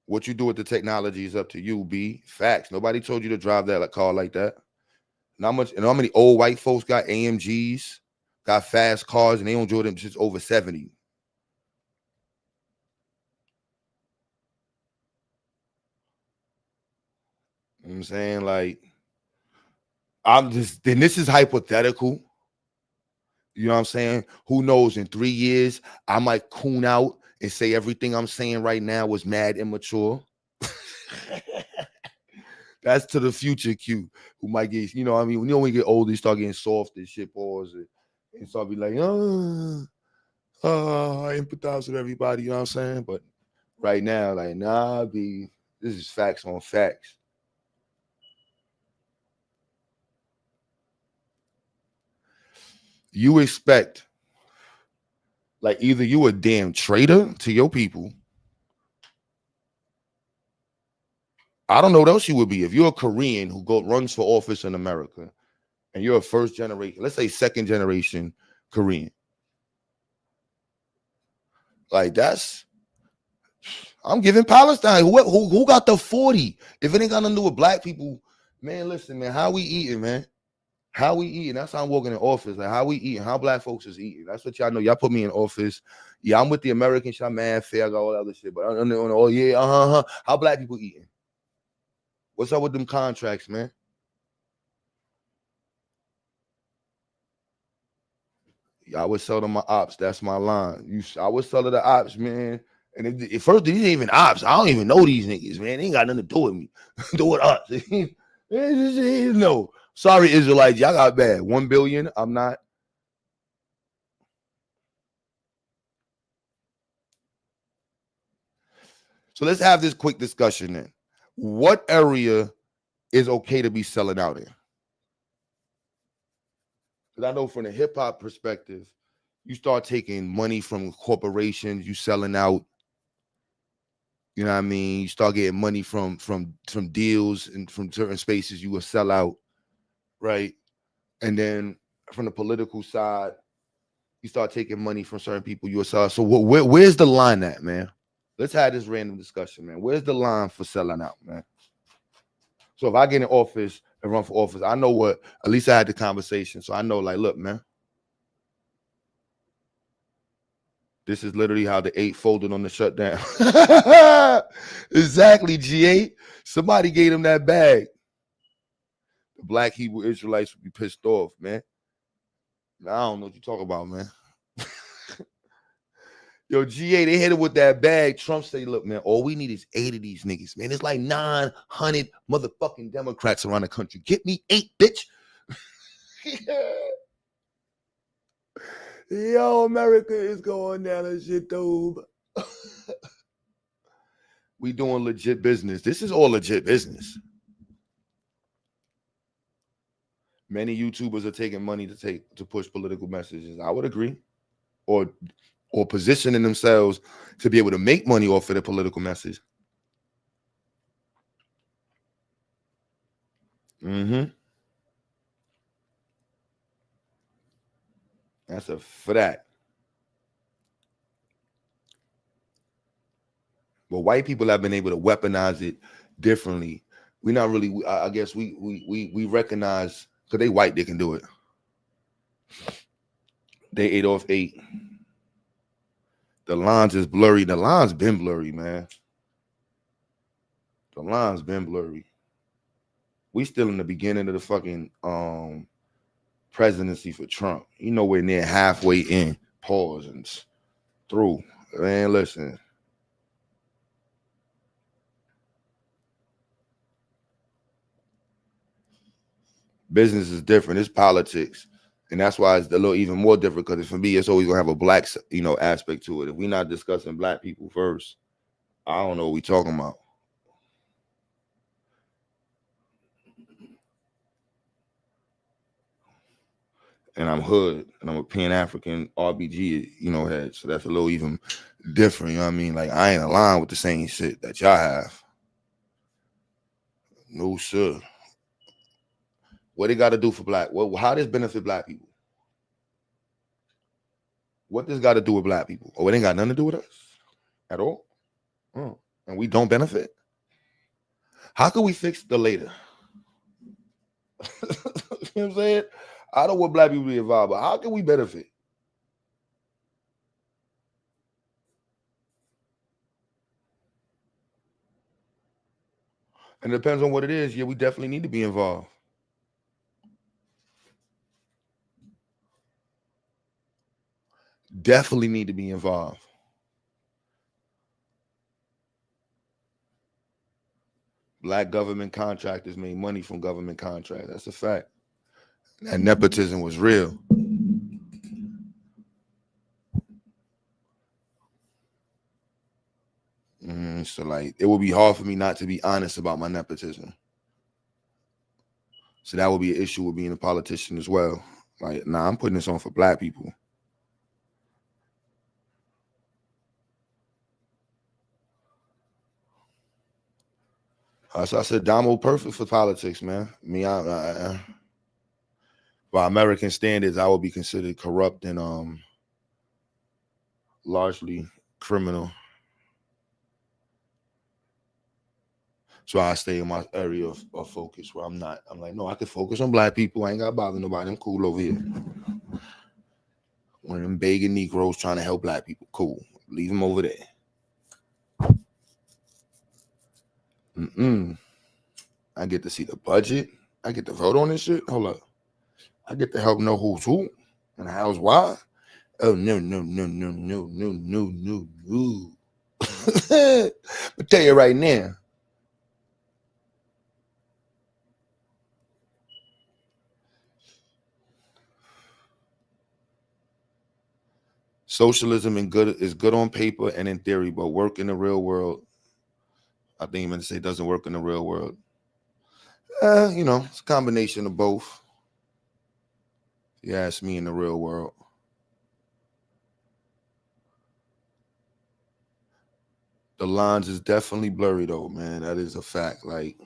What you do with the technology is up to you, B. Facts. Nobody told you to drive that car like that. Not much. And how many old white folks got AMGs, got fast cars, and they don't do them just over 70. You know what I'm saying? Like, then this is hypothetical. You know what I'm saying? Who knows? In 3 years, I might coon out and say everything I'm saying right now was mad immature. That's to the future Q, who might get, you know what I mean? When you get older, you start getting soft and shit, pause and start be like, I empathize with everybody, you know what I'm saying? But right now, like, nah, this is facts on facts. you expect, like, either you a damn traitor to your people. I don't know what else you would be if you're a Korean who runs for office in America and you're a first generation, let's say second generation Korean. Like, that's, I'm giving Palestine. Who got the 40? If it ain't got nothing to do with black people, man, listen, man, how we eating, man? How we eating? That's how I'm walking in office. Like, how we eating? How black folks is eating? That's what y'all know. Y'all put me in office. Yeah, I'm with the American shit. I'm mad fair. I got all that other shit. But oh yeah, how black people eating? What's up with them contracts, man? I would sell to my ops. That's my line. I would sell to the ops, man. And if first these ain't even ops. I don't even know these niggas, man. They ain't got nothing to do with me. Do with us. No. Sorry, Israelites. Y'all got bad. 1 billion. I'm not. So let's have this quick discussion then. What area is okay to be selling out in? Because I know from the hip hop perspective, you start taking money from corporations, you selling out. You know what I mean? You start getting money from deals and from certain spaces, you will sell out, right? And then from the political side, you start taking money from certain people, you will sell out. So where's the line at, man? Let's have this random discussion, man. Where's the line for selling out, man? So if I get in office and run for office, I know what, at least I had the conversation. So I know, like, look, man, this is literally how the 8 folded on the shutdown. Exactly, G8. Somebody gave him that bag. The black Hebrew Israelites would be pissed off, man. I don't know what you talk about, man. Yo, GA, they hit it with that bag. Trump say, look, man, all we need is 8 of these niggas, man. It's like 900 motherfucking Democrats around the country. Get me 8, bitch. Yo, America is going down a shit tube. We doing legit business. This is all legit business. Many YouTubers are taking money to push political messages. I would agree. Or positioning themselves to be able to make money off of the political message. That's a fact. But white people have been able to weaponize it differently. We not really. I guess we recognize because they white, they can do it. They 8 off 8. The lines is blurry. The lines been blurry, man. The lines been blurry. We still in the beginning of the fucking presidency for Trump. You know, we're near halfway in. Pause and through. Man, listen. Business is different. It's politics. And that's why it's a little even more different, because for me, it's always gonna have a black, aspect to it. If we're not discussing black people first, I don't know what we're talking about. And I'm hood, and I'm a Pan-African RBG, head. So that's a little even different, you know what I mean? Like, I ain't aligned with the same shit that y'all have. No, sir. What they got to do for black? How does benefit black people? What does got to do with black people? Oh, it ain't got nothing to do with us at all. And we don't benefit. How can we fix the later? You know what I'm saying? I don't want black people to be involved, but how can we benefit? And it depends on what it is. Yeah, we definitely need to be involved. Definitely need to be involved. Black government contractors made money from government contracts. That's a fact. That nepotism was real. So, like, it would be hard for me not to be honest about my nepotism. So that would be an issue with being a politician as well. Like, nah, I'm putting this on for black people. So I said, Damo perfect for politics, man. By American standards, I would be considered corrupt and largely criminal. So I stay in my area of focus where I'm like, no, I can focus on black people. I ain't got to bother nobody. I'm cool over here. One of them begging Negroes trying to help black people. Cool. Leave them over there. I get to see the budget. I get to vote on this shit. Hold up. I get to help know who's who and how's why. Oh, no. I'll tell you right now. Socialism is good on paper and in theory, but work in the real world, I think I'm going to say doesn't work in the real world. It's a combination of both. If you ask me, in the real world. The lines is definitely blurry though, man. That is a fact. Like,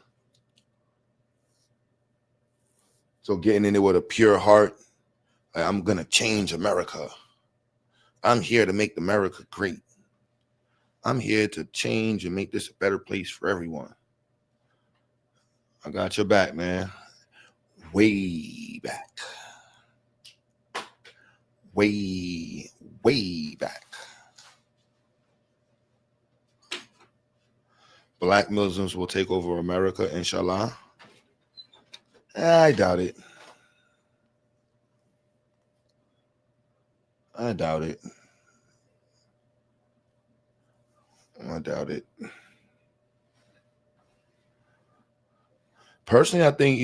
so getting in it with a pure heart, like, I'm going to change America. I'm here to make America great. I'm here to change and make this a better place for everyone. I got your back, man. Way back. Way back. Black Muslims will take over America, inshallah. I doubt it. I doubt it. Personally, I think,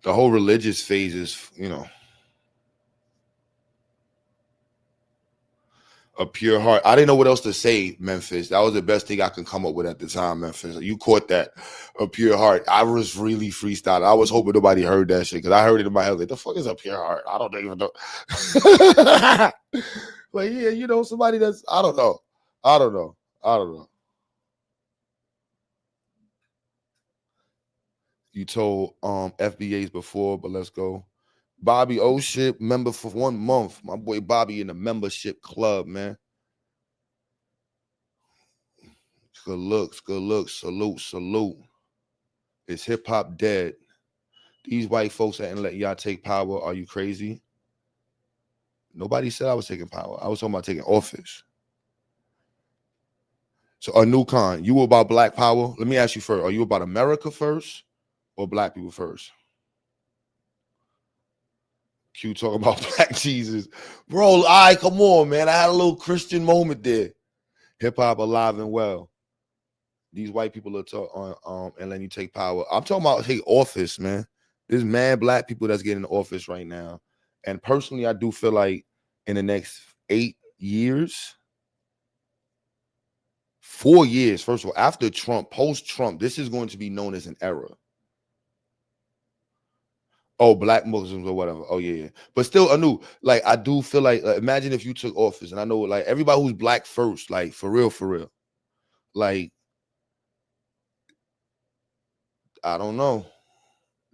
the whole religious phase is, a pure heart. I didn't know what else to say, Memphis. That was the best thing I could come up with at the time, Memphis. You caught that. A pure heart. I was really freestyling. I was hoping nobody heard that shit because I heard it in my head. Like, the fuck is a pure heart? I don't even know. But yeah, somebody that's, I don't know. You told FBAs before, but let's go. Bobby, oh shit, member for 1 month. My boy Bobby in the membership club, man. Good looks. Salute. Is hip hop dead? These white folks that ain't let y'all take power. Are you crazy? Nobody said I was taking power. I was talking about taking office. So, Anukan, you about black power? Let me ask you first. Are you about America first or black people first? Q talking about black Jesus. Bro, all right, come on, man. I had a little Christian moment there. Hip hop alive and well. These white people are talking and letting you take power. I'm talking about take office, man. There's mad black people that's getting in office right now. And personally, I do feel like in the next 8 years, 4 years, first of all, after Trump, post-Trump, this is going to be known as an era. Oh, black Muslims or whatever. Oh, yeah. But still, Anu, like, I do feel like, imagine if you took office, and I know, like, everybody who's black first, like, for real. Like, I don't know.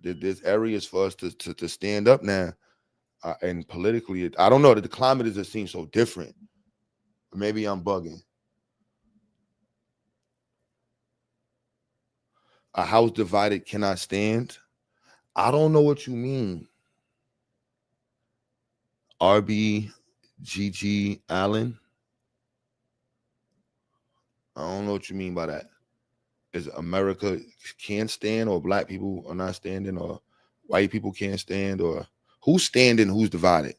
There's areas for us to stand up now. And politically, I don't know. The climate just seems so different. Maybe I'm bugging. A house divided cannot stand. I don't know what you mean. RBGG Allen. I don't know what you mean by that. Is America can't stand, or black people are not standing, or white people can't stand, or who's standing, who's divided?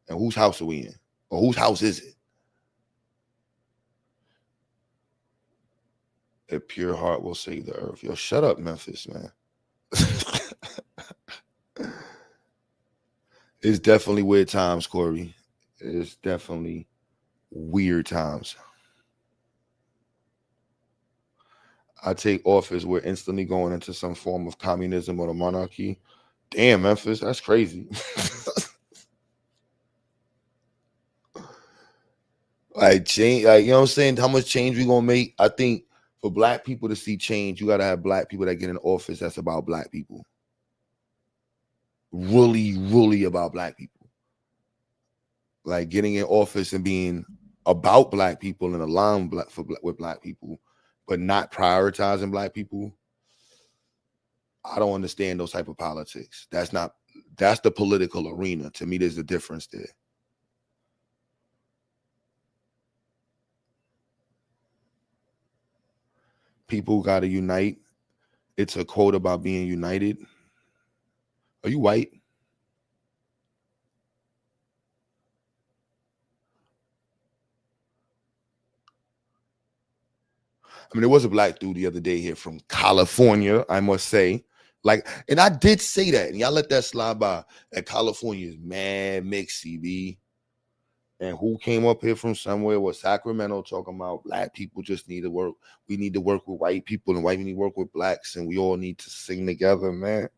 And whose house are we in? Or whose house is it? A pure heart will save the earth. Yo, shut up, Memphis, man. It's definitely weird times, Corey. It's definitely weird times. I take office, we're instantly going into some form of communism or the monarchy. Damn, Memphis, that's crazy. Like change, like you know what I'm saying? How much change we gonna make? I think for black people to see change, you gotta have black people that get in office that's about black people. Really, really about black people. Like getting in office and being about black people and aligned with black people, but not prioritizing black people. I don't understand those type of politics. That's the political arena. To me, there's a difference there. People got to unite. It's a quote about being united. Are you white? I mean, there was a black dude the other day here from California, I must say. Like, and I did say that, and y'all let that slide by. That California is mad mixy, B. And who came up here from somewhere was Sacramento talking about black people just need to work. We need to work with white people, and white people need to work with blacks, and we all need to sing together, man.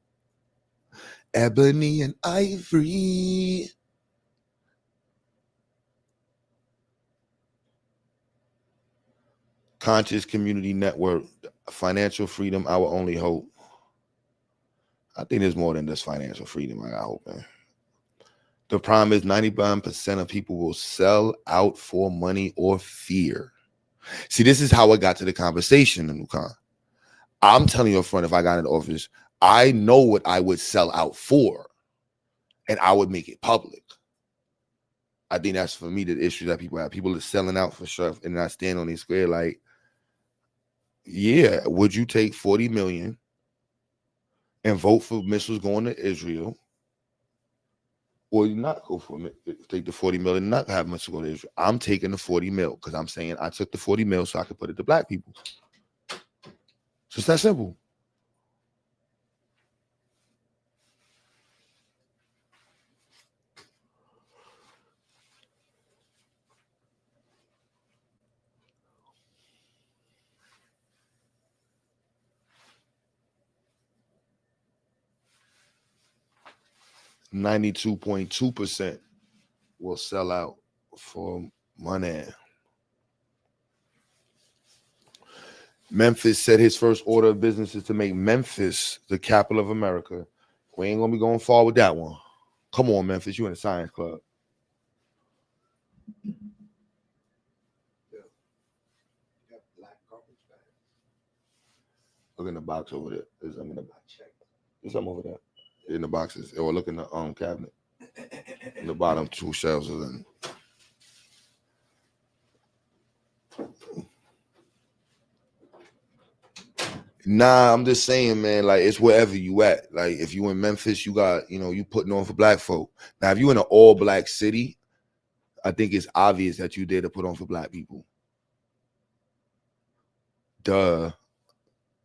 Ebony and Ivory. Conscious Community Network, financial freedom, our only hope. I think there's more than just financial freedom, I got hope, man. The problem is 99% of people will sell out for money or fear. See, this is how I got to the conversation, Nukan. I'm telling you up front, if I got in office, I know what I would sell out for, and I would make it public. I think that's, for me, the issue that people have. People are selling out for stuff and not stand on their square like, yeah, would you take 40 million and vote for missiles going to Israel? Or you not go for take the 40 million and not have missiles go to Israel? I'm taking the 40 mil because I'm saying I took the 40 mil so I could put it to black people. So it's that simple. %92.2% will sell out for money. Memphis said his first order of business is to make Memphis the capital of America. We ain't gonna be going far with that one. Come on, Memphis, you in the science club. Look in the box over there. There's something in the box. There's something over there. In the boxes. Or look in the cabinet. In the bottom 2 shelves are in. Nah, I'm just saying, man, like it's wherever you at. Like if you in Memphis, you got, you putting on for black folk. Now, if you in an all black city, I think it's obvious that you there to put on for black people. Duh.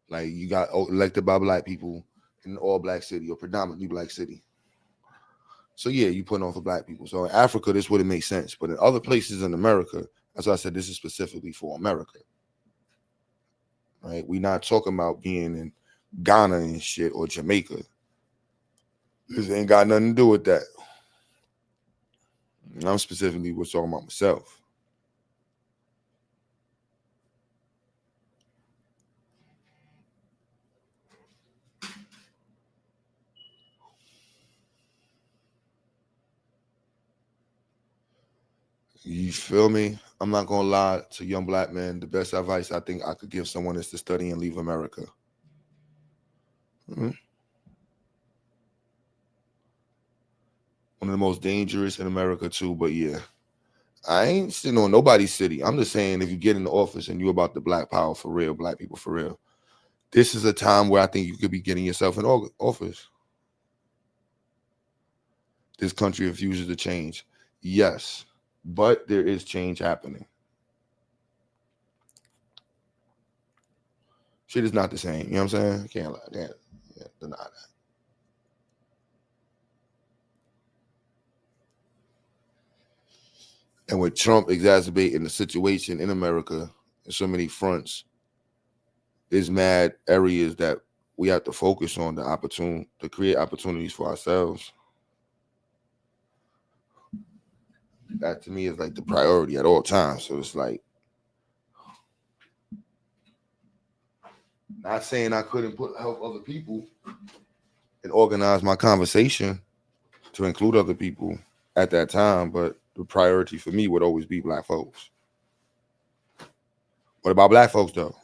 Like you got elected by black people in an all black city or predominantly black city. So yeah, you putting on for black people. So in Africa, this wouldn't make sense. But in other places in America, that's why I said this is specifically for America. Right? We're not talking about being in Ghana and shit or Jamaica. This ain't got nothing to do with that. I'm specifically was talking about myself. You feel me? I'm not gonna lie to young black men. The best advice I think I could give someone is to study and leave America. Mm-hmm. One of the most dangerous in America too, but yeah. I ain't sitting on nobody's city. I'm just saying if you get in the office and you about the black power for real, black people for real, this is a time where I think you could be getting yourself in office. This country refuses to change. Yes, but there is change happening. Shit is not the same. You know what I'm saying? Can't lie. Can't deny that. And with Trump exacerbating the situation in America in so many fronts, there's mad areas that we have to focus on to create opportunities for ourselves. That to me is like the priority at all times. So it's like, not saying I couldn't help other people and organize my conversation to include other people at that time, but the priority for me would always be Black folks. What about Black folks though?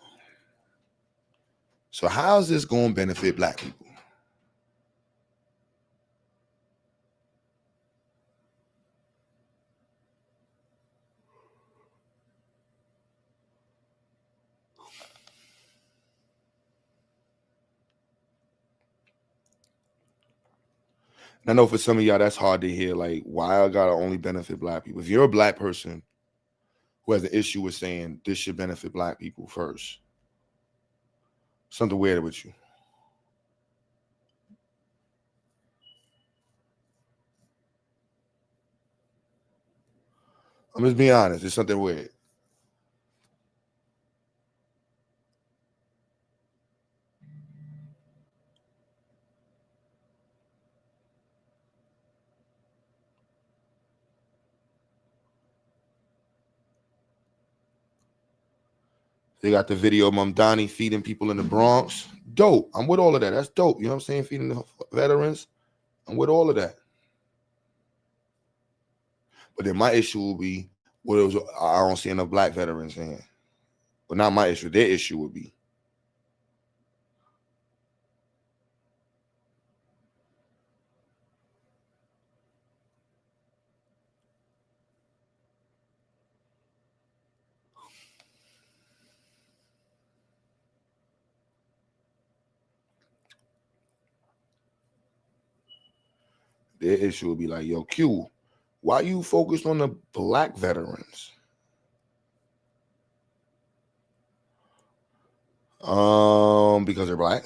So how is this going to benefit Black people? I know for some of y'all that's hard to hear. Like, why I gotta only benefit Black people? If you're a Black person who has an issue with saying this should benefit Black people first, something weird with you. I'm just being honest. There's something weird. They got the video of Mamdani feeding people in the Bronx. Dope. I'm with all of that. That's dope. You know what I'm saying? Feeding the veterans. I'm with all of that. But then my issue will be, I don't see enough Black veterans in here. But not my issue. Their issue would be. Their issue would be like, yo, Q, why you focused on the Black veterans? Because they're Black.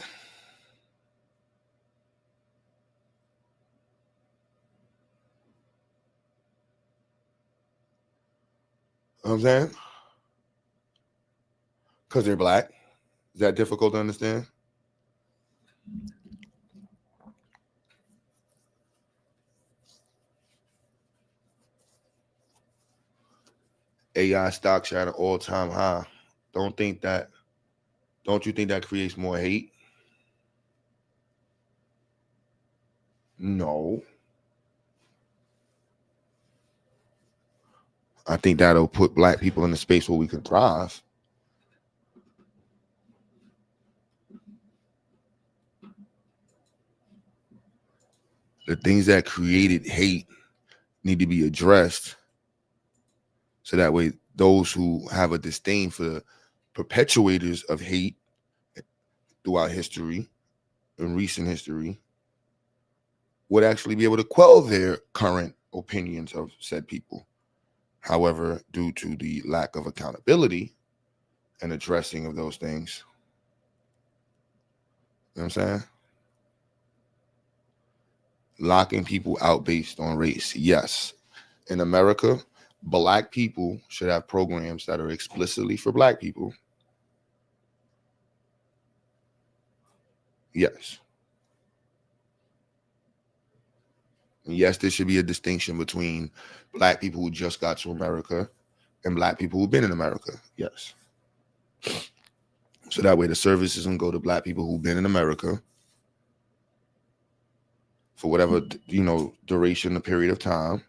You know what I'm saying? Because they're Black. Is that difficult to understand? AI stocks at an all-time high. Don't you think that creates more hate? No. I think that'll put Black people in a space where we can thrive. The things that created hate need to be addressed, so that way those who have a disdain for the perpetuators of hate throughout history and recent history would actually be able to quell their current opinions of said people. However, due to the lack of accountability and addressing of those things, you know what I'm saying? Locking people out based on race. Yes. In America, Black people should have programs that are explicitly for Black people. Yes. Yes, there should be a distinction between Black people who just got to America and Black people who've been in America. Yes. So that way the services can go to Black people who've been in America for whatever, duration, the period of time.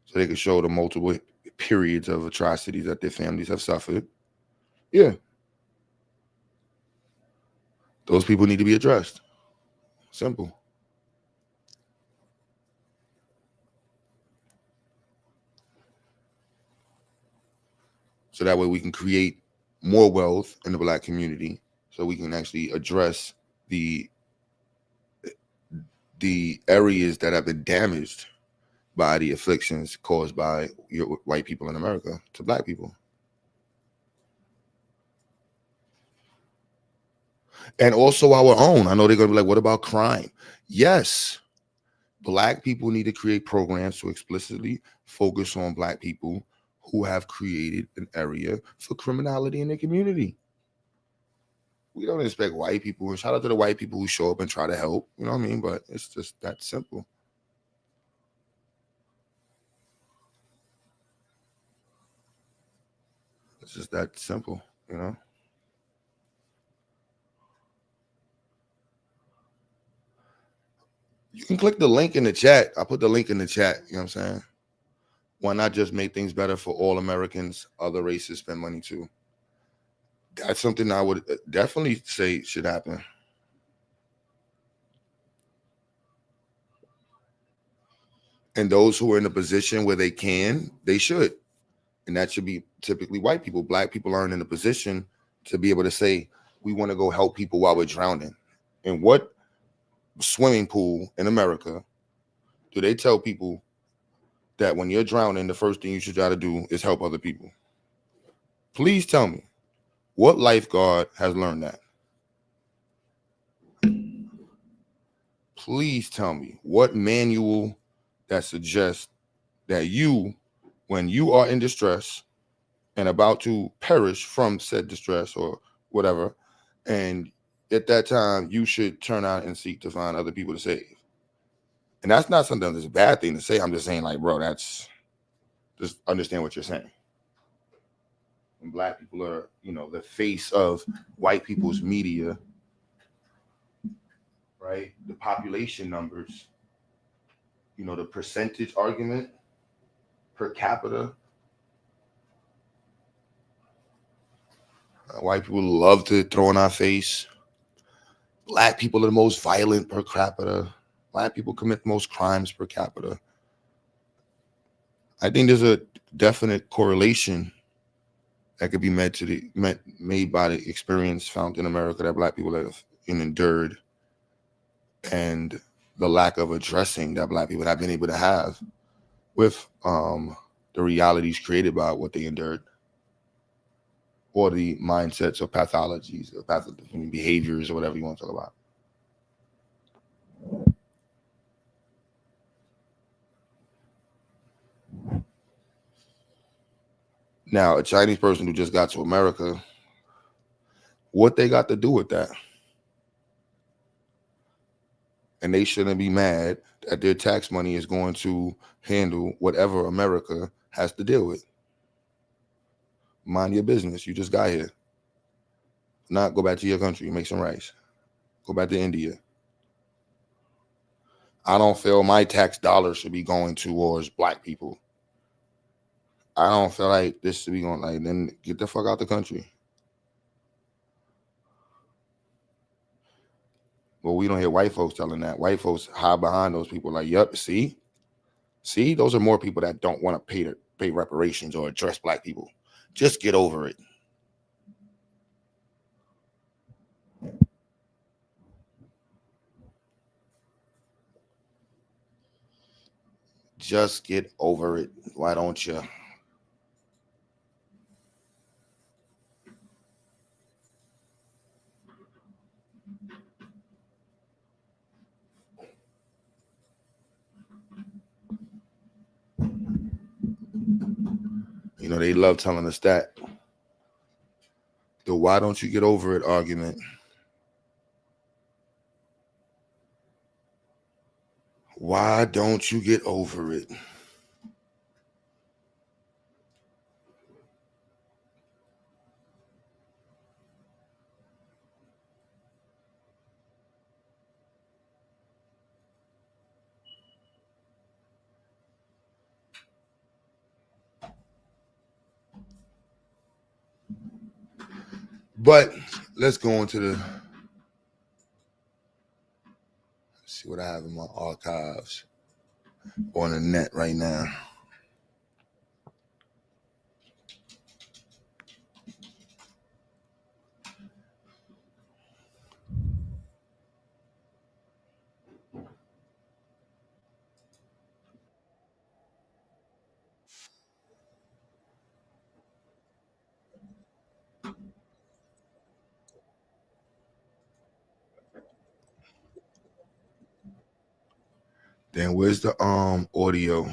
So they can show the multiple periods of atrocities that their families have suffered. Yeah. Those people need to be addressed. Simple. So that way we can create more wealth in the Black community, so we can actually address the areas that have been damaged by the afflictions caused by your white people in America to Black people. And also our own. I know they're going to be like, what about crime? Yes. Black people need to create programs to explicitly focus on Black people who have created an area for criminality in their community. We don't expect white people, and shout out to the white people who show up and try to help. You know what I mean? But it's just that simple. It's just that simple, you know? You can click the link in the chat. I put the link in the chat. You know what I'm saying? Why not just make things better for all Americans? Other races spend money too. That's something I would definitely say should happen. And those who are in a position where they can, they should. And that should be typically white people. Black people aren't in a position to be able to say, we want to go help people while we're drowning. And what swimming pool in America do they tell people that when you're drowning, the first thing you should try to do is help other people? Please tell me, what lifeguard has learned that? Please tell me what manual that suggests that you, when you are in distress and about to perish from said distress or whatever, and at that time you should turn out and seek to find other people to save. And that's not something that's a bad thing to say. I'm just saying, like, bro, that's just understand what you're saying. And black people are, you know, the face of white people's media, right? The population numbers, you know, the percentage argument per capita. White people love to throw in our face. Black people are the most violent per capita. Black people commit the most crimes per capita. I think there's a definite correlation that could be made by the experience found in America that black people have endured, and the lack of addressing that black people have been able to have with the realities created by what they endured, or the mindsets or pathologies or behaviors or whatever you want to talk about. Now, a Chinese person who just got to America, what they got to do with that? And they shouldn't be mad that their tax money is going to handle whatever America has to deal with. Mind your business. You just got here. Not go back to your country, make some rice. Go back to India. I don't feel my tax dollars should be going towards black people. I don't feel like this should be going, like, then get the fuck out the country. Well, we don't hear white folks telling that. White folks hide behind those people like, yep, see, those are more people that don't want to pay reparations or address black people. Just get over it. Just get over it. Why don't you? You know, they love telling us that. The why don't you get over it argument. Why don't you get over it? But let's go into let's see what I have in my archives on the net right now. Then where's the audio?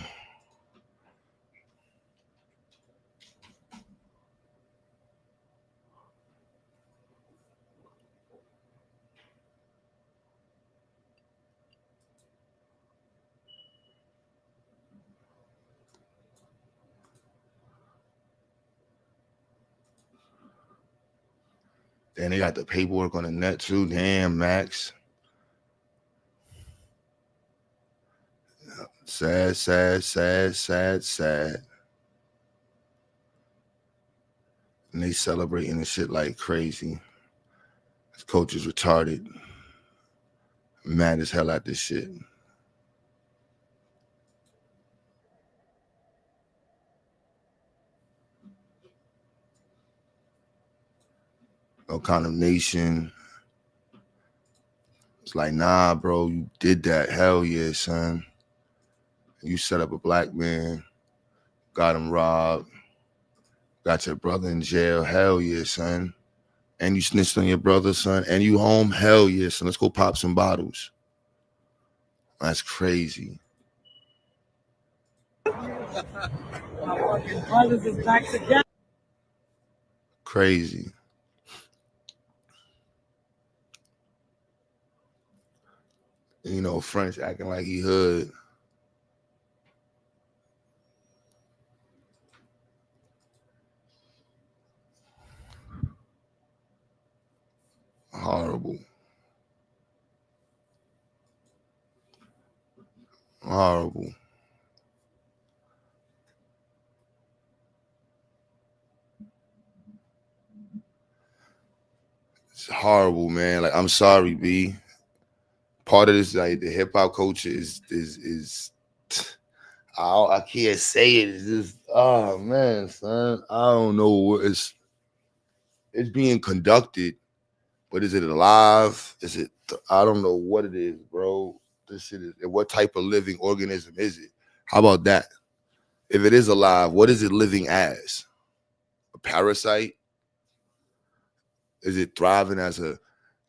Then they got the paperwork on the net too. Damn, Max. Sad, sad, sad, sad, sad. And they celebrating this shit like crazy. This coach is retarded. Mad as hell at this shit. No condemnation. It's like, nah, bro, you did that. Hell yeah, son. You set up a black man, got him robbed, got your brother in jail. Hell yeah, son. And you snitched on your brother, son. And you home. Hell yeah, son. Let's go pop some bottles. That's crazy. My fucking brothers is back together. Crazy. You know, French acting like he hood. Horrible. Horrible. It's horrible, man. Like, I'm sorry, B. Part of this, like, the hip hop culture is I can't say it. It's just, oh man, son. I don't know what it's being conducted, but is it alive? Is it? I don't know what it is, bro. This shit is. What type of living organism is it? How about that? If it is alive, what is it living as? A parasite? Is it thriving as a,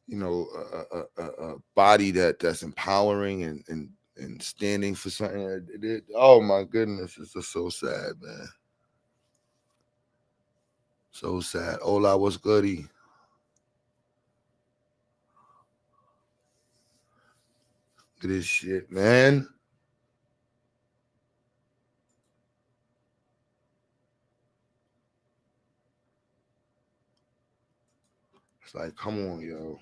you know, a body that's empowering and standing for something? Oh my goodness, it's just so sad, man. So sad. Hola, what's goody? Look at this shit, man. It's like, come on, yo.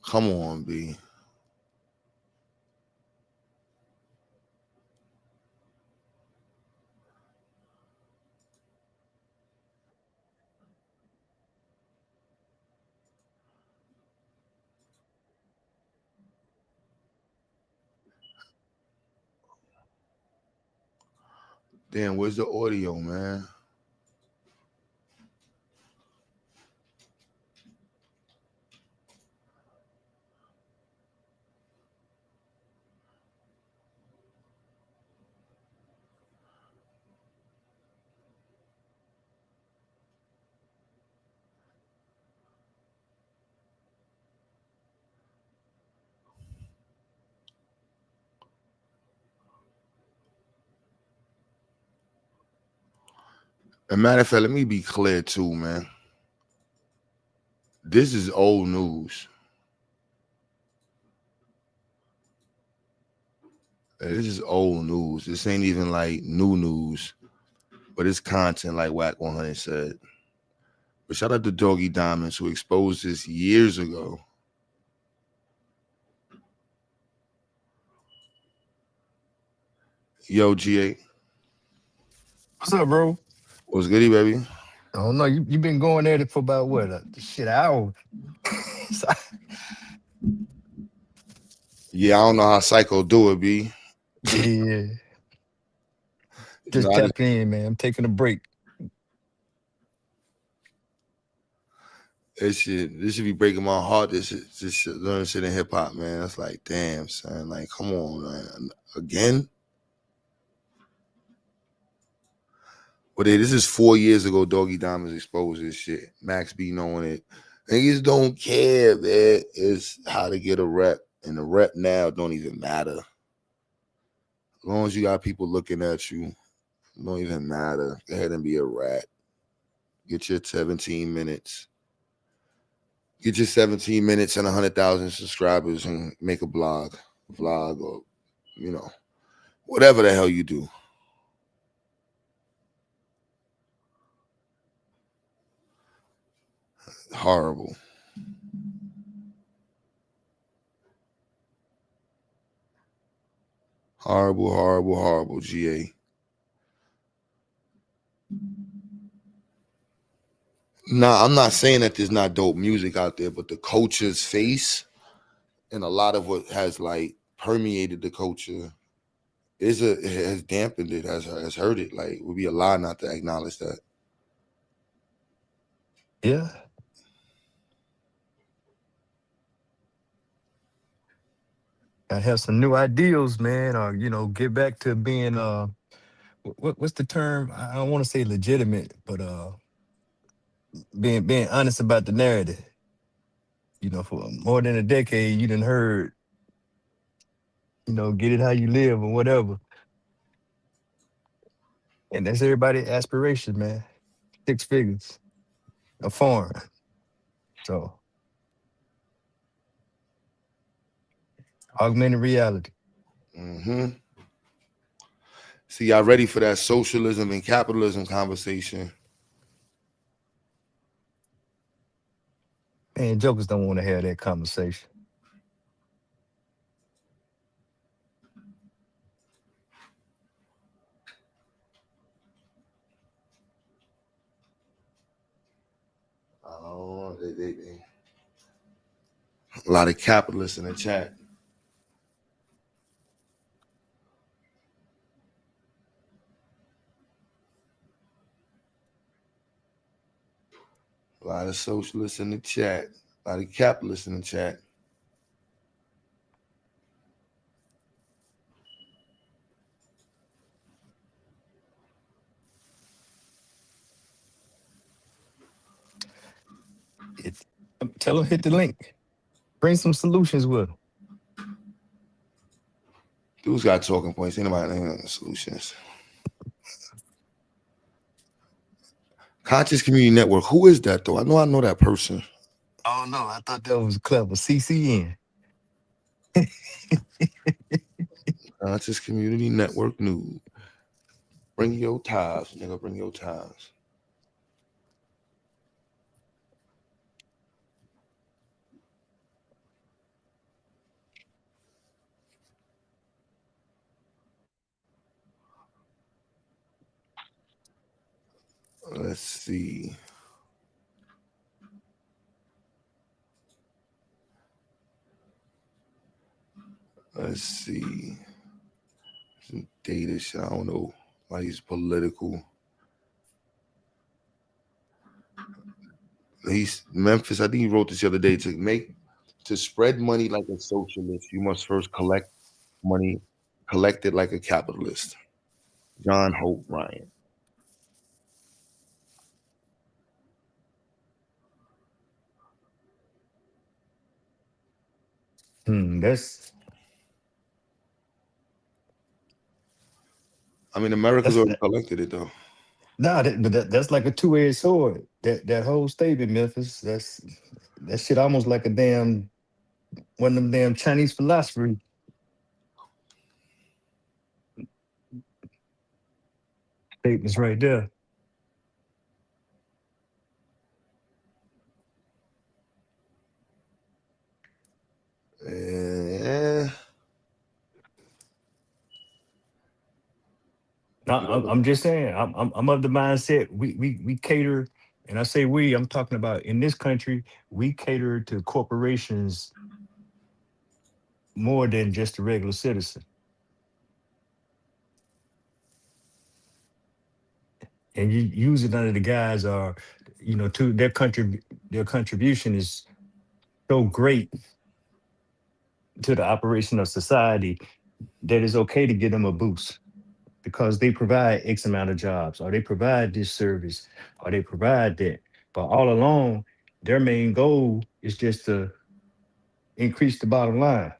Come on, B. Damn, where's the audio, man? And matter of fact, let me be clear too, man. This is old news. This is old news. This ain't even like new news, but it's content, like Wack 100 said. But shout out to Doggy Diamonds, who exposed this years ago. Yo, GA. What's up, bro? What's goody, baby? I don't know. You been going at it for about what? Shit, an hour. Yeah, I don't know how Psycho do it, B. Yeah. Just tapping in, man. I'm taking a break. This should be breaking my heart. This shit, learning shit in hip hop, man. It's like, damn, son. Like, come on, man. Again? But hey, this is 4 years ago. Doggy Diamonds exposed this shit. Max B knowing it. Niggas don't care, man. It's how to get a rep. And the rep now don't even matter. As long as you got people looking at you, it don't even matter. Go ahead and be a rat. Get your 17 minutes. Get your 17 minutes and 100,000 subscribers and make a vlog, or, you know, whatever the hell you do. Horrible. Horrible, horrible, horrible, GA. Nah, I'm not saying that there's not dope music out there, but the culture's face and a lot of what has like permeated the culture has dampened it, has hurt it. Like, it would be a lie not to acknowledge that. Yeah. I have some new ideals, man, or get back to being what's the term? I don't want to say legitimate, but being honest about the narrative. For more than a decade, you done heard, get it how you live or whatever. And that's everybody's aspiration, man. 6 figures, a farm. So augmented reality. Hmm. See, y'all ready for that socialism and capitalism conversation? Man, jokers don't want to have that conversation. Oh, a lot of capitalists in the chat. A lot of socialists in the chat. A lot of capitalists in the chat. It, tell them hit the link. Bring some solutions with them. Dudes got talking points. Anybody solutions? Conscious Community Network. Who is that though? I know that person. Oh no, I thought that was clever. CCN. Conscious Community Network News. Bring your ties, nigga. Bring your ties. Let's see. Let's see. Some data shit. I don't know. Why he's political. He's Memphis. I think he wrote this the other day. To spread money like a socialist, you must first collect money, collect it like a capitalist. John Hope Ryan. That's I mean, America's that's already collected it though. nah, that's like a two-edged sword. That whole statement, Memphis. That shit almost like a damn one of them damn Chinese philosophy statements right there. Yeah. No, I'm just saying. I'm of the mindset we cater, and I say we. I'm talking about in this country. We cater to corporations more than just the regular citizen, and you use it under the guise or, to their contribution is so great to the operation of society that it's okay to give them a boost because they provide X amount of jobs or they provide this service or they provide that. But all along, their main goal is just to increase the bottom line.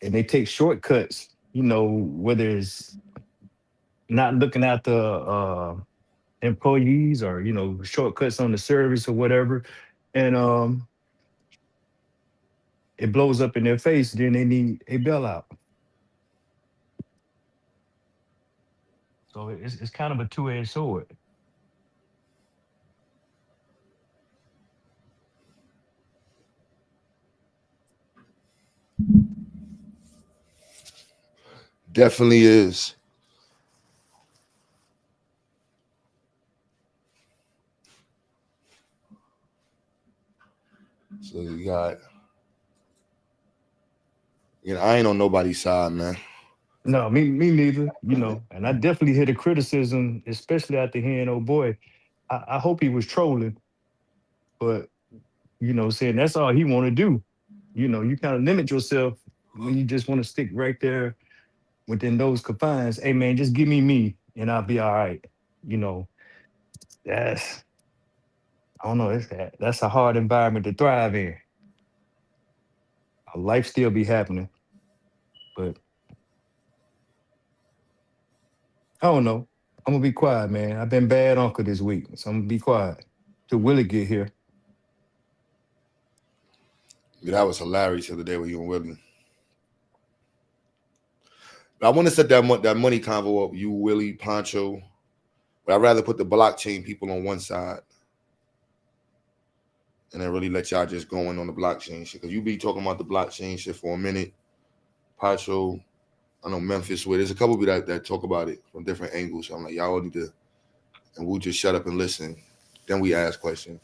And they take shortcuts, whether it's not looking at the employees or, shortcuts on the service or whatever. And it blows up in their face. Then they need a bailout. So it's kind of a two-edged sword. Definitely is. So you got, I ain't on nobody's side, man. No, me neither. And I definitely hear the criticism, especially after hearing old boy. I hope he was trolling, but saying that's all he want to do. You kind of limit yourself when you just want to stick right there within those confines. Hey man, just give me and I'll be all right. You know, that's I don't know, that's a hard environment to thrive in. Life still be happening, but I don't know. I'm gonna be quiet, man. I've been bad uncle this week, so I'm gonna be quiet till Willie get here. Yeah, that was hilarious the other day with you and Willie. But I want to set that money convo up, you, Willie, Poncho. But I'd rather put the blockchain people on one side and then really let y'all just go in on the blockchain shit. Because you be talking about the blockchain shit for a minute. Poncho, I know Memphis with. There's a couple of you that talk about it from different angles. So I'm like, y'all need to, and we'll just shut up and listen. Then we ask questions.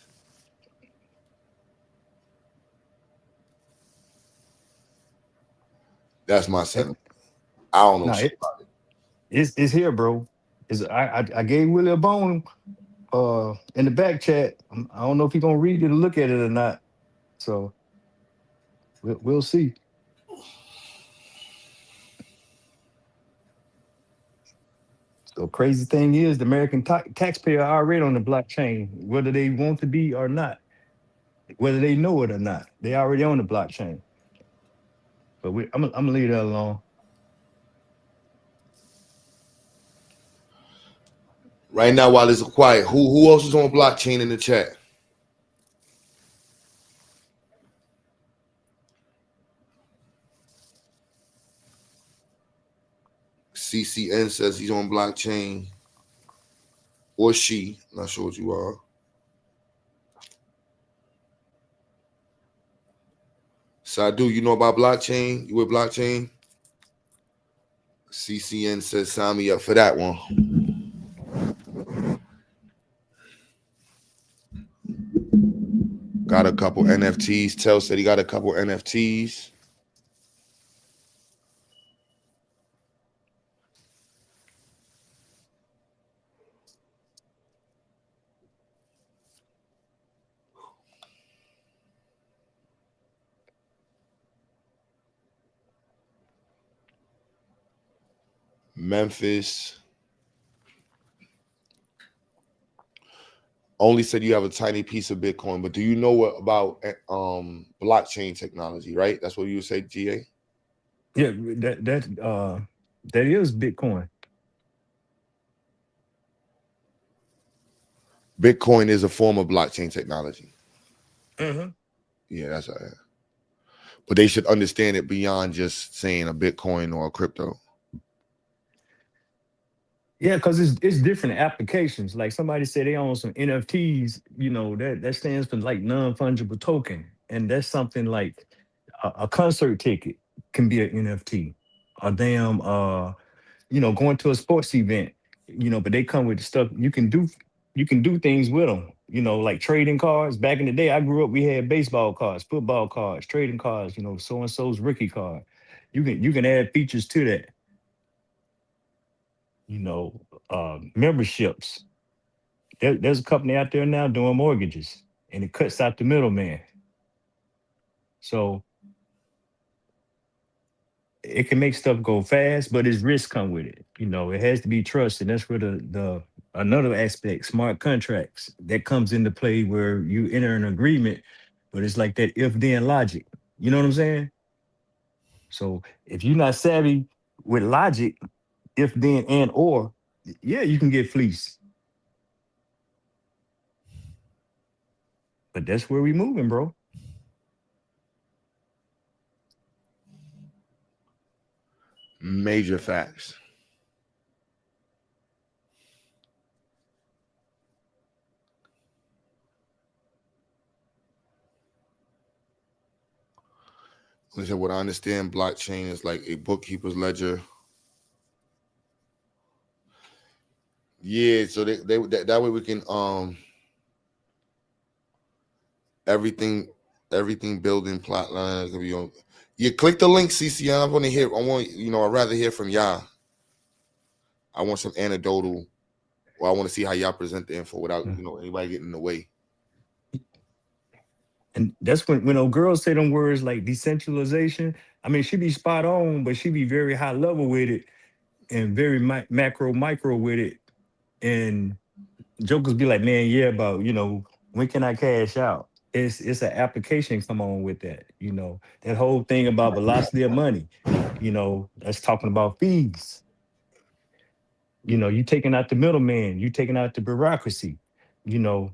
That's my sentiment. I don't know Nah, shit about it. it's here, bro. I gave Willie a bone in the back chat. I don't know if he gonna read it or look at it or not. So we'll see. So crazy thing is, the American taxpayer are already on the blockchain, whether they want to be or not, whether they know it or not. They already on the blockchain. But I'm gonna leave that alone. Right now, while it's quiet, who else is on blockchain in the chat? CCN says he's on blockchain. Or she. Not sure what you are. Sadu, you know about blockchain? You with blockchain? CCN says sign me up for that one. Got a couple NFTs. Tell said he got a couple NFTs. Memphis. Only said you have a tiny piece of Bitcoin, but do you know what about blockchain technology, right? That's what you say, GA? Yeah, that is Bitcoin. Bitcoin is a form of blockchain technology. Mm-hmm. Yeah, that's right. But they should understand it beyond just saying a Bitcoin or a crypto. Yeah, because it's different applications. Like somebody said they own some NFTs, that stands for like non-fungible token. And that's something like a concert ticket can be an NFT. A damn going to a sports event, but they come with the stuff you can do things with them, like trading cards. Back in the day, I grew up, we had baseball cards, football cards, trading cards, so and so's rookie card. You can add features to that, memberships. There's a company out there now doing mortgages, and it cuts out the middleman. So it can make stuff go fast, but it's risk come with it. It has to be trusted. That's where the another aspect, smart contracts, that comes into play, where you enter an agreement, but it's like that if then logic. You know what I'm saying? So if you're not savvy with logic, if then and or, yeah, you can get fleeced. But that's where we moving, bro. Major facts. Listen, what I understand, blockchain is like a bookkeeper's ledger Yeah, so that way we can everything everything building plot lines can be on. You click the link, CC. I want to hear. I want I'd rather hear from y'all. I want some anecdotal. Well, I want to see how y'all present the info without Yeah. anybody getting in the way. And that's when old girls say them words like decentralization. I mean, she be spot on, but she be very high level with it and very macro micro with it. And jokers be like, man, yeah, about when can I cash out? It's an application. Come on with that. That whole thing about velocity of money. That's talking about fees. You taking out the middleman. You taking out the bureaucracy. You know,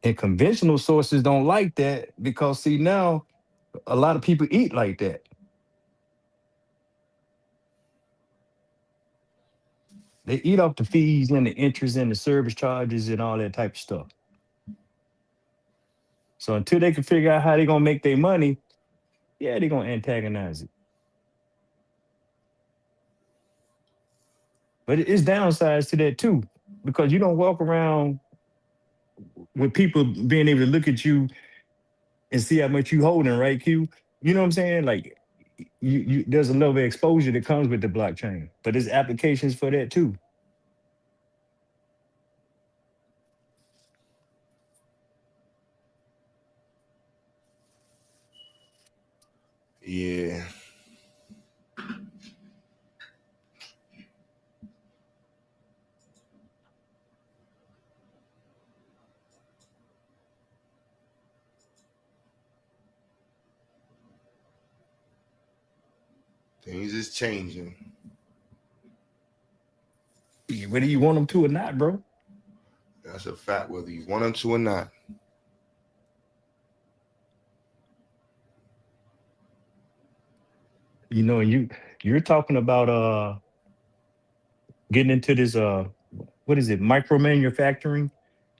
and conventional sources don't like that because see now a lot of people eat like that. They eat off the fees and the interest and the service charges and all that type of stuff. So until they can figure out how they're gonna make their money, yeah, they're gonna antagonize it. But it's downsides to that too, because you don't walk around with people being able to look at you and see how much you holding, right, Q? You know what I'm saying? Like you there's a level of exposure that comes with the blockchain, but there's applications for that too. Yeah, things is changing. Yeah, whether you want them to or not, bro. That's a fact, whether you want them to or not. And you're talking about getting into this what is it, micro manufacturing?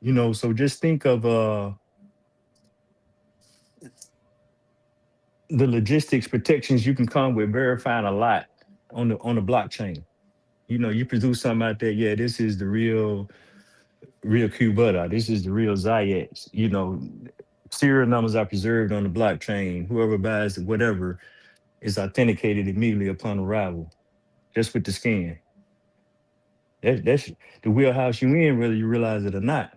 So just think of the logistics protections you can come with verifying a lot on the blockchain. You produce something out there, yeah, this is the real Q butter. This is the real Zayex. Serial numbers are preserved on the blockchain. Whoever buys whatever is authenticated immediately upon arrival, just with the scan. That's the wheelhouse you in, whether you realize it or not.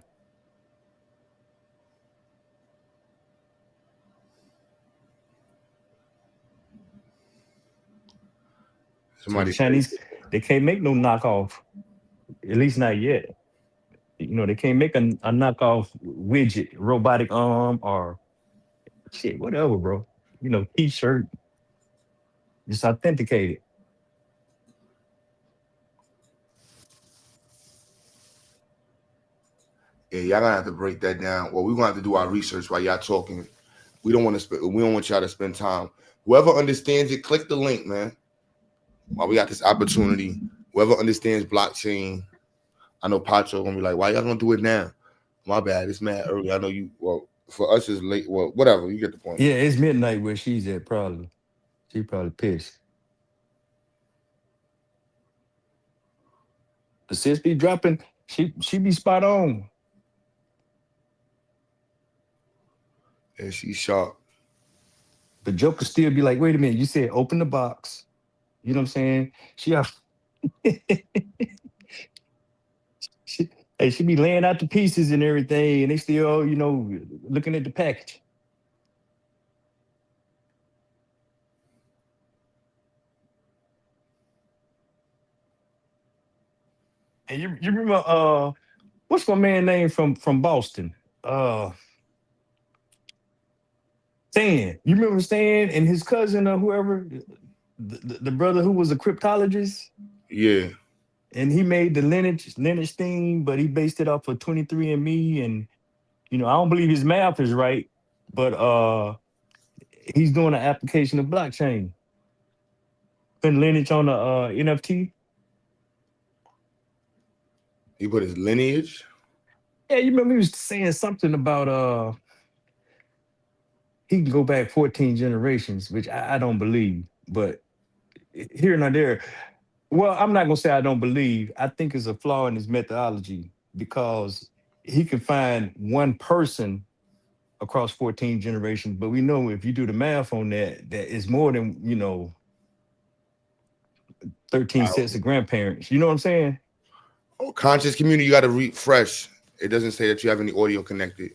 So the Somebody say, Chinese, they can't make no knockoff, at least not yet. They can't make a knockoff widget, robotic arm or shit, whatever, bro. T-shirt, just authenticated. yeah, y'all gonna have to break that down. Well, we're gonna have to do our research while y'all talking. We don't want y'all to spend time. Whoever understands it, click the link, man. While we got this opportunity, whoever understands blockchain, I know Pacho gonna be like, why y'all gonna do it now? My bad, it's mad early. I know you. Well, for us it's late. Well, whatever. You get the point. Yeah, it's midnight where she's at. Probably she probably pissed. The sis be dropping. She be spot on. And she's sharp. But Joker still be like, wait a minute, you said open the box. You know what I'm saying? She, hey, she be laying out the pieces and everything, and they still, looking at the package. And you remember what's my man name from Boston? Uh Stan. You remember Stan and his cousin or whoever, the brother who was a cryptologist? Yeah. And he made the lineage thing, but he based it off of 23andMe. And I don't believe his math is right, but he's doing an application of blockchain. Putting lineage on the NFT. He put his lineage. Yeah, you remember he was saying something about he can go back 14 generations, which I don't believe, but here and there. Well, I'm not gonna say I don't believe. I think it's a flaw in his methodology because he can find one person across 14 generations, but we know if you do the math on that, that is more than 13 sets of grandparents. You know what I'm saying? Oh, conscious community, you got to refresh. It doesn't say that you have any audio connected.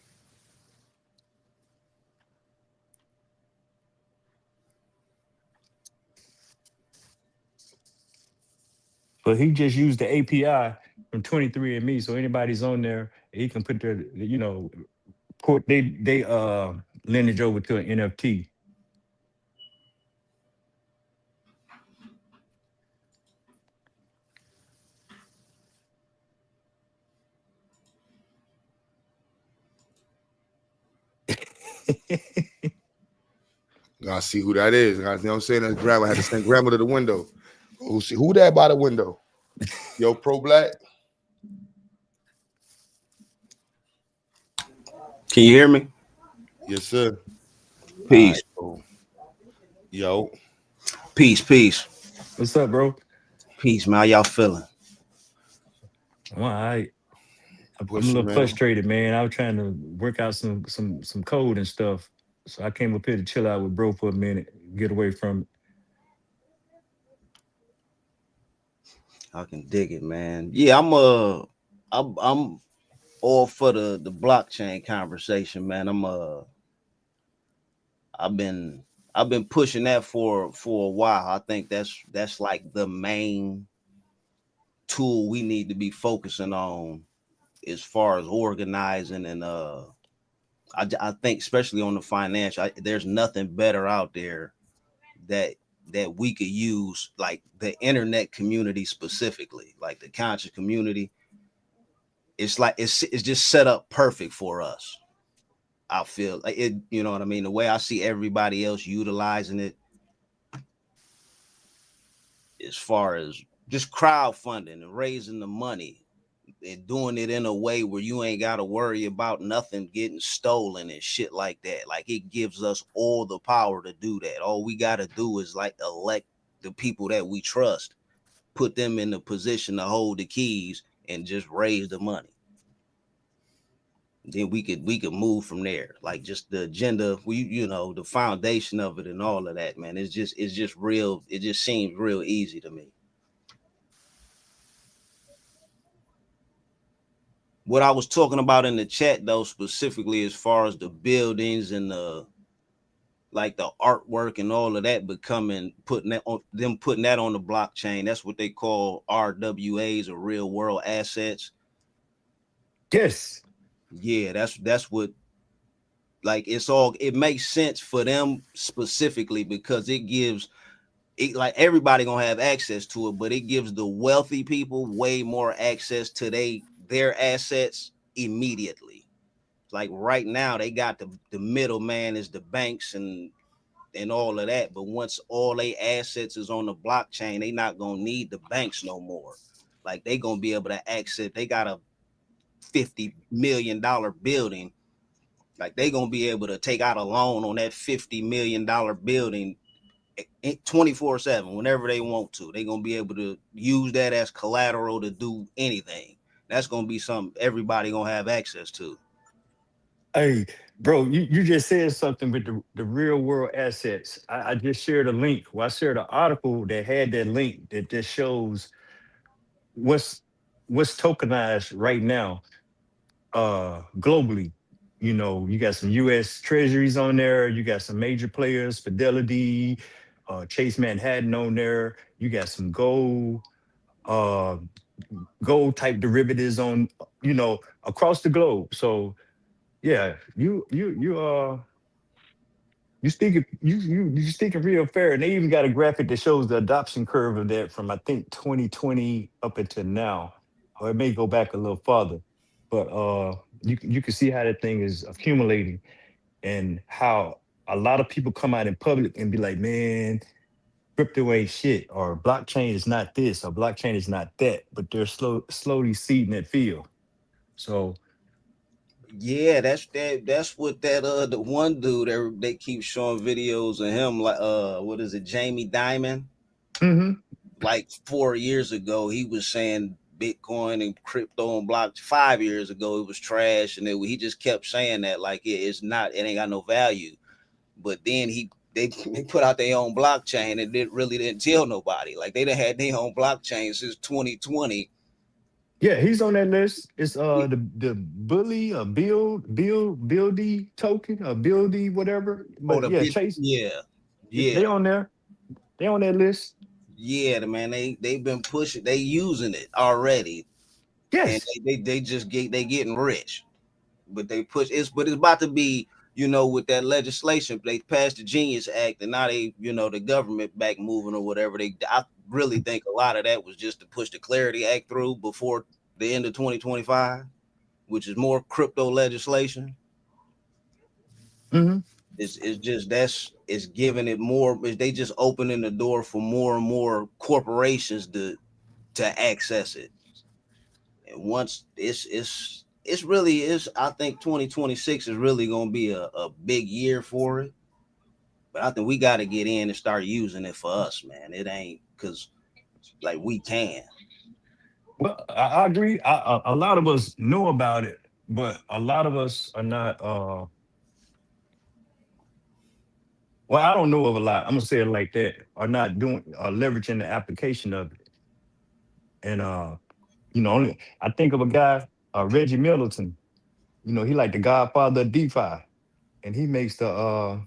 But he just used the API from 23andMe, so anybody's on there, he can put their, put they lineage over to an NFT. Gotta see who that is. You know what I'm saying? That grandma had to send grandma to the window. Who that by the window? Yo, pro black. Can you hear me? Yes, sir. Peace. Right, yo. Peace. What's up, bro? Peace, man. How y'all feeling? Well, I'm a Pushing, little man. frustrated, man. I was trying to work out some code and stuff. So I came up here to chill out with bro for a minute, get away from it. I can dig it, man. Yeah, I'm all for the blockchain conversation, man. I've been pushing that for a while. I think that's like the main tool we need to be focusing on as far as organizing and I think especially on the financial, there's nothing better out there that we could use, like the internet community specifically, like the conscious community. It's like it's just set up perfect for us. I feel like it, you know what I mean? The way I see everybody else utilizing it as far as just crowdfunding and raising the money and doing it in a way where you ain't got to worry about nothing getting stolen and shit like that. Like it gives us all the power to do that. All we got to do is like elect the people that we trust, put them in the position to hold the keys and just raise the money. Then we could move from there. Like just the agenda, the foundation of it and all of that, man. It's just real. It just seems real easy to me. What I was talking about in the chat, though, specifically as far as the buildings and the artwork and all of that putting that on the blockchain. That's what they call RWAs, or real world assets. Yes. Yeah, that's what, like, it makes sense for them specifically because it gives it, like, everybody gonna have access to it, but it gives the wealthy people way more access to their assets immediately. Like right now, they got the middleman is the banks and all of that. But once all their assets is on the blockchain, they not gonna need the banks no more. Like they gonna be able to access. They got a $50 million building. Like they gonna be able to take out a loan on that $50 million building 24/7 whenever they want to. They gonna be able to use that as collateral to do anything. That's gonna be something everybody gonna have access to. Hey, bro, you just said something with the real world assets. I just shared a link. Well, I shared an article that had that link that just shows what's tokenized right now globally. You got some US treasuries on there, you got some major players, Fidelity, Chase Manhattan on there, you got some uh gold type derivatives on, across the globe. So yeah, you speaking real fair, and they even got a graphic that shows the adoption curve of that from I think 2020 up until now, or it may go back a little farther. But you can see how that thing is accumulating, and how a lot of people come out in public and be like, "Man, crypto ain't shit," or "Blockchain is not this," or "Blockchain is not that," but they're slowly seeding that field. So Yeah, that's what that the one dude they keep showing videos of him, like what is it, Jamie Dimon? Mm-hmm. Like 4 years ago, he was saying Bitcoin and crypto and block. 5 years ago, it was trash, and he just kept saying that like it's not, it ain't got no value. But then they put out their own blockchain and it really didn't tell nobody. Like they done had their own blockchain since 2020. Yeah, he's on that list. It's the bully buildy token buildy whatever. Oh, But the yeah, bit, Chase, yeah, they yeah, on there. They on that list. yeah. Man, they've been pushing, they using it already, and Yes. they just they getting rich. But they push it's about to be, with that legislation. They passed the Genius Act, and now they, the government back moving or whatever. I really think a lot of that was just to push the Clarity Act through before the end of 2025, which is more crypto legislation. Mm-hmm. It's just it's giving it more. They just opening the door for more and more corporations to access it. And once it's really is, I think 2026 is really gonna be a big year for it. But I think we got to get in and start using it for us, man. It ain't because like we can. Well, I agree. A lot of us know about it, but a lot of us are not. Well, I don't know of a lot. I'm gonna say it like that. Are not doing leveraging the application of it. And only I think of a guy, Reggie Middleton. He like the godfather of DeFi, and he makes the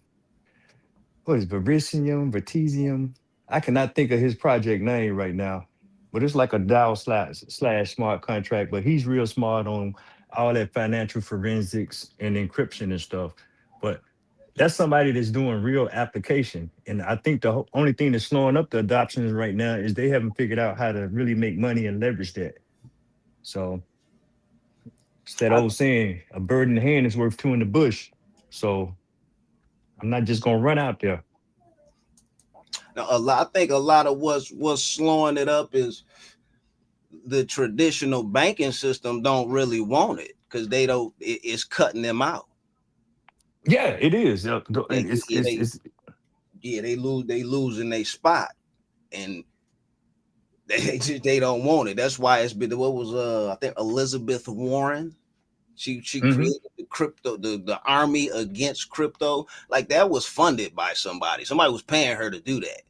what is Vertisium. I cannot think of his project name right now, but it's like a DAO slash smart contract. But he's real smart on all that financial forensics and encryption and stuff. But that's somebody that's doing real application. And I think the only thing that's slowing up the adoption right now is they haven't figured out how to really make money and leverage that. So it's that I, old saying, a bird in the hand is worth two in the bush. So I'm not just gonna run out there. I think a lot of what's slowing it up is the traditional banking system don't really want it because they don't. It's cutting them out. Yeah, it is. They, And yeah, they it's yeah they losing their spot, and they don't want it. That's why it's been what was I think Elizabeth Warren. She mhm. created the crypto, the army against crypto. Like that was funded by somebody. Somebody was paying her to do that.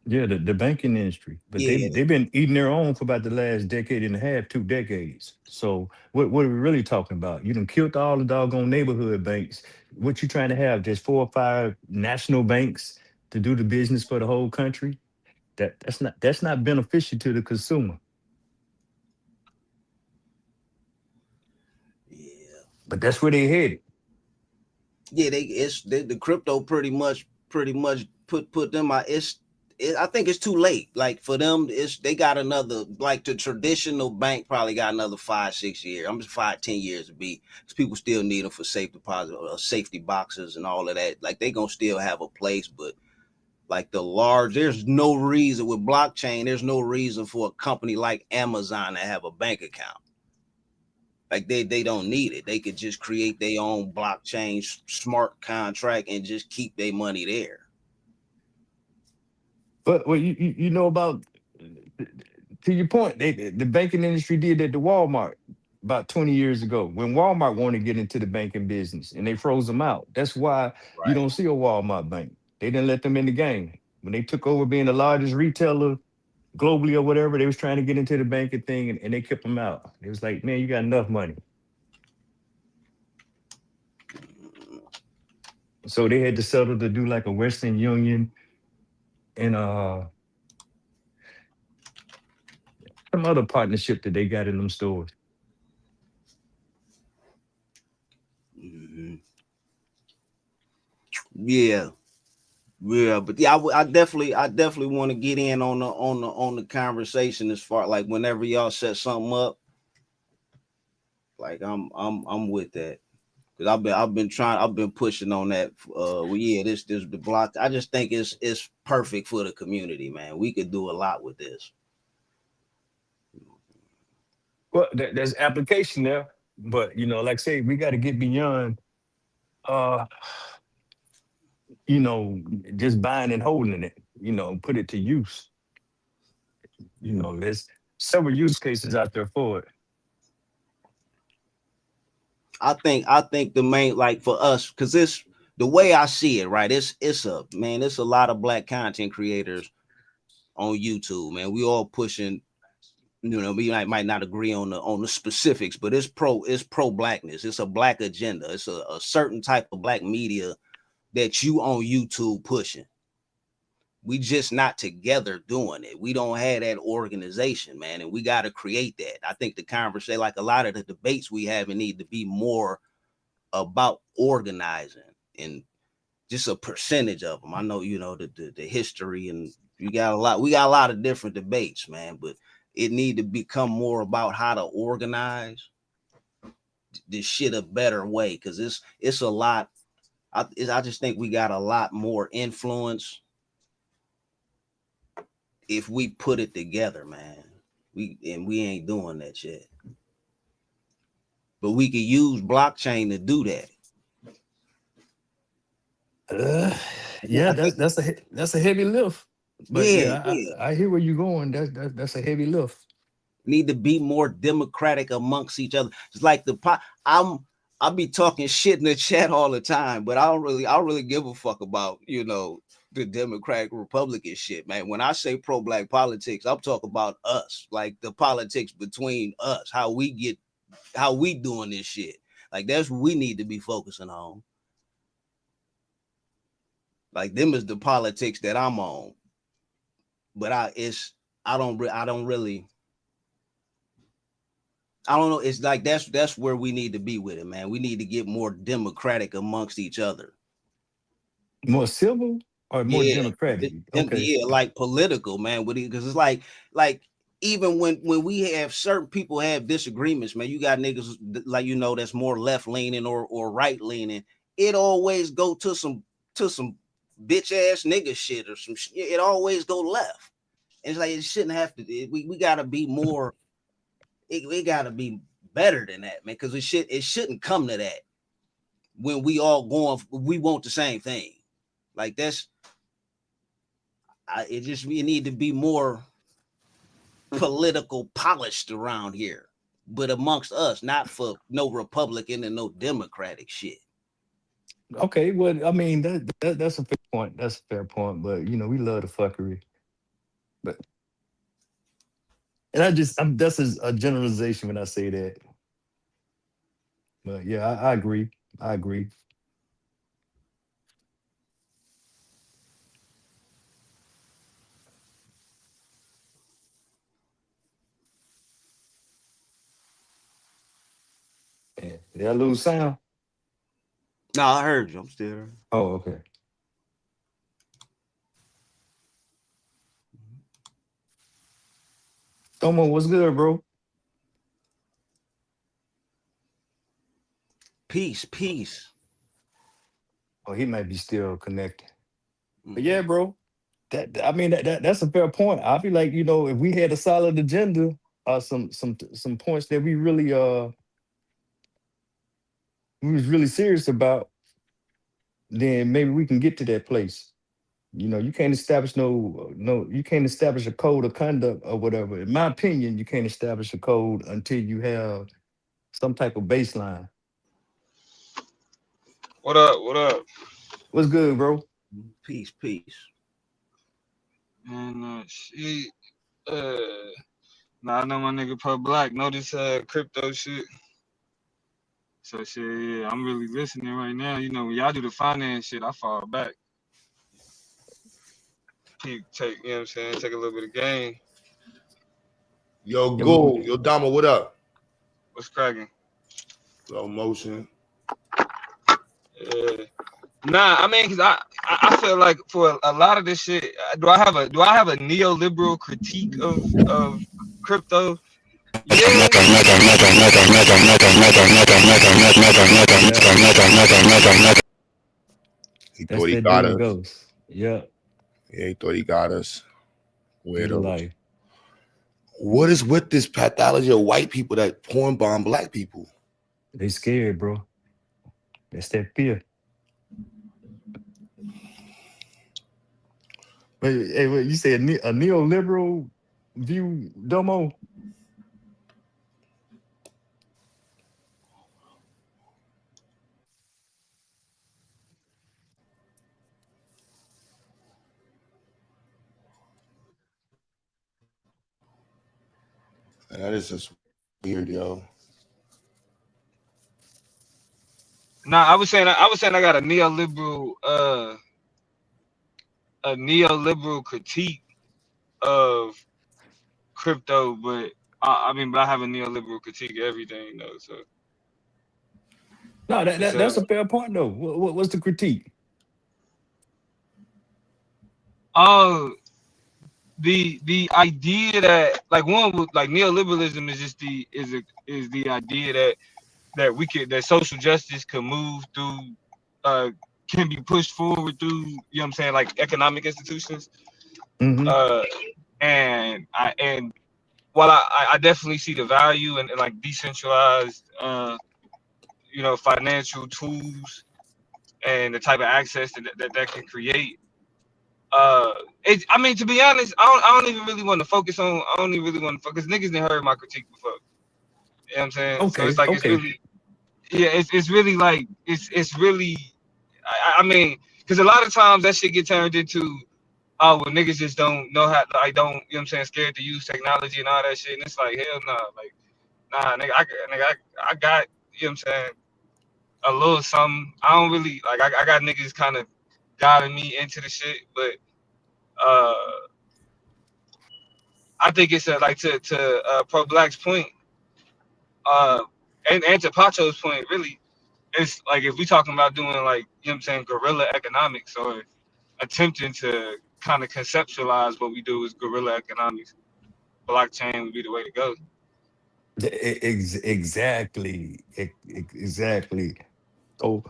Yeah, the banking industry, but Yeah, they've been eating their own for about the last decade and a half, 2 decades. So what are we really talking about? You done killed all the doggone neighborhood banks. What you trying to have? Just 4 or 5 national banks to do the business for the whole country? That's not beneficial to the consumer. yeah, But that's where they headed. yeah. The crypto pretty much put them out. I think it's too late. Like for them, they got another, like the traditional bank probably got another 5-6 years. I'm just 5-10 years to be because people still need them for safe deposit or safety boxes and all of that. Like they gonna still have a place, but like there's no reason with blockchain. There's no reason for a company like Amazon to have a bank account. Like they don't need it. They could just create their own blockchain smart contract and just keep their money there. But well, you know about to your point, the banking industry did that to Walmart about 20 years ago when Walmart wanted to get into the banking business and they froze them out. That's why you Right. don't see a Walmart bank. They didn't let them in the game. When they took over being the largest retailer globally or whatever, they was trying to get into the banking thing and they kept them out. It was like, man, you got enough money. So they had to settle to do like a Western Union and some other partnership that they got in them stores. Mhm. Yeah. Yeah, but yeah, I definitely want to get in on the conversation as far like whenever y'all set something up, like I'm with that because I've been pushing on that. Well, yeah, this the block. I just think it's perfect for the community, man. We could do a lot with this. Well, there's application there, but like I say, we got to get beyond, uh, you know, just buying and holding it. Put it to use. There's several use cases out there for it. I think the main, like for us, because it's the way I see it, right? It's a lot of black content creators on YouTube, man. We all pushing, we might not agree on the specifics, but it's pro blackness. It's a black agenda. It's a certain type of black media that you on YouTube pushing. We just not together doing it. We don't have that organization, man, and we got to create that. I think the conversation, like a lot of the debates we have, need to be more about organizing and just a percentage of them. I know, the history, and we got a lot of different debates, man, but it need to become more about how to organize this shit a better way, because it's a lot. I just think we got a lot more influence if we put it together, man. We ain't doing that shit. But we could use blockchain to do that. Yeah, that's a heavy lift. But Yeah. I hear where you're going. That's a heavy lift. Need to be more democratic amongst each other. It's like I'll be talking shit in the chat all the time, but I don't really give a fuck about, the Democratic Republican shit, man. When I say pro-black politics, I'm talking about us, like the politics between us, how we doing this shit. Like that's what we need to be focusing on. Like them is the politics that I'm on. But I don't know. It's like that's where we need to be with it, man. We need to get more democratic amongst each other. More civil or more democratic? Okay. Yeah, like political, man. Because it's like even when we have certain people have disagreements, man. You got niggas like that's more left leaning or right leaning. It always go to some bitch ass nigga shit or some shit. It always go left. And it's like it shouldn't have to. We gotta be more. It gotta be better than that, man. Because it shouldn't come to that when we all we want the same thing. Like it need to be more political polished around here, but amongst us, not for no Republican and no Democratic shit. Okay, well, I mean that's a fair point. That's a fair point, but we love the fuckery. But that's a generalization when I say that. But yeah, I agree. I agree. Yeah. Did I lose sound? No, I heard you. I'm still there. Oh, okay. Tomo, what's good, bro? Peace. Oh, he might be still connected. But yeah, bro. That's a fair point. I feel like, if we had a solid agenda, some points that we was really serious about, then maybe we can get to that place. You can't establish you can't establish a code of conduct or whatever. In my opinion, you can't establish a code until you have some type of baseline. What up? What up? What's good, bro? Peace. Man, shit. Nah, I know my nigga Pro Black know this crypto shit. So shit, yeah, I'm really listening right now. When y'all do the finance shit, I fall back. Take, what I'm saying? Take a little bit of game. Yo, go. Yo, Dama, what up? What's cracking? Slow motion. Yeah. Nah, I mean, cause I feel like for a lot of this shit, do I have a neoliberal critique of crypto? Yeah. He thought he got us. Goes. Yeah. Yeah, he thought he got us. Weirdo. Life. What is with this pathology of white people that porn bomb black people? They scared, bro. That's that fear. But hey, what you say a neoliberal view, Domo? That is just weird, yo. Nah, I got a neoliberal critique of crypto, but but I have a neoliberal critique of everything though. So No, it's that's a fair point though. What's the critique? oh the idea that like one with like neoliberalism is just is the idea that social justice can move through uh can be pushed forward through, you know what I'm saying, like economic institutions. Mm-hmm. Uh and while I definitely see the value in like decentralized financial tools and the type of access that can create. I mean, to be honest, I don't even really want to focus on. I don't even really want to focus. Niggas didn't heard my critique before. You know what I'm saying? So it's Okay, like it's okay. really, yeah, it's really like it's really. I mean, because a lot of times that shit get turned into, oh well, niggas just don't know how. Like don't, you know what I'm saying? Scared to use technology and all that shit. And it's like hell no, like nah, I got, you know what I'm saying, a little something. I don't really like. I got niggas kind of guiding me into the shit, but uh. I think it's like to Pro Black's point, uh, and to Pacho's point, really, it's like if we talking about doing like, you know what I'm saying, guerrilla economics or attempting to kind of conceptualize what we do as guerrilla economics, blockchain would be the way to go. Exactly. Exactly. So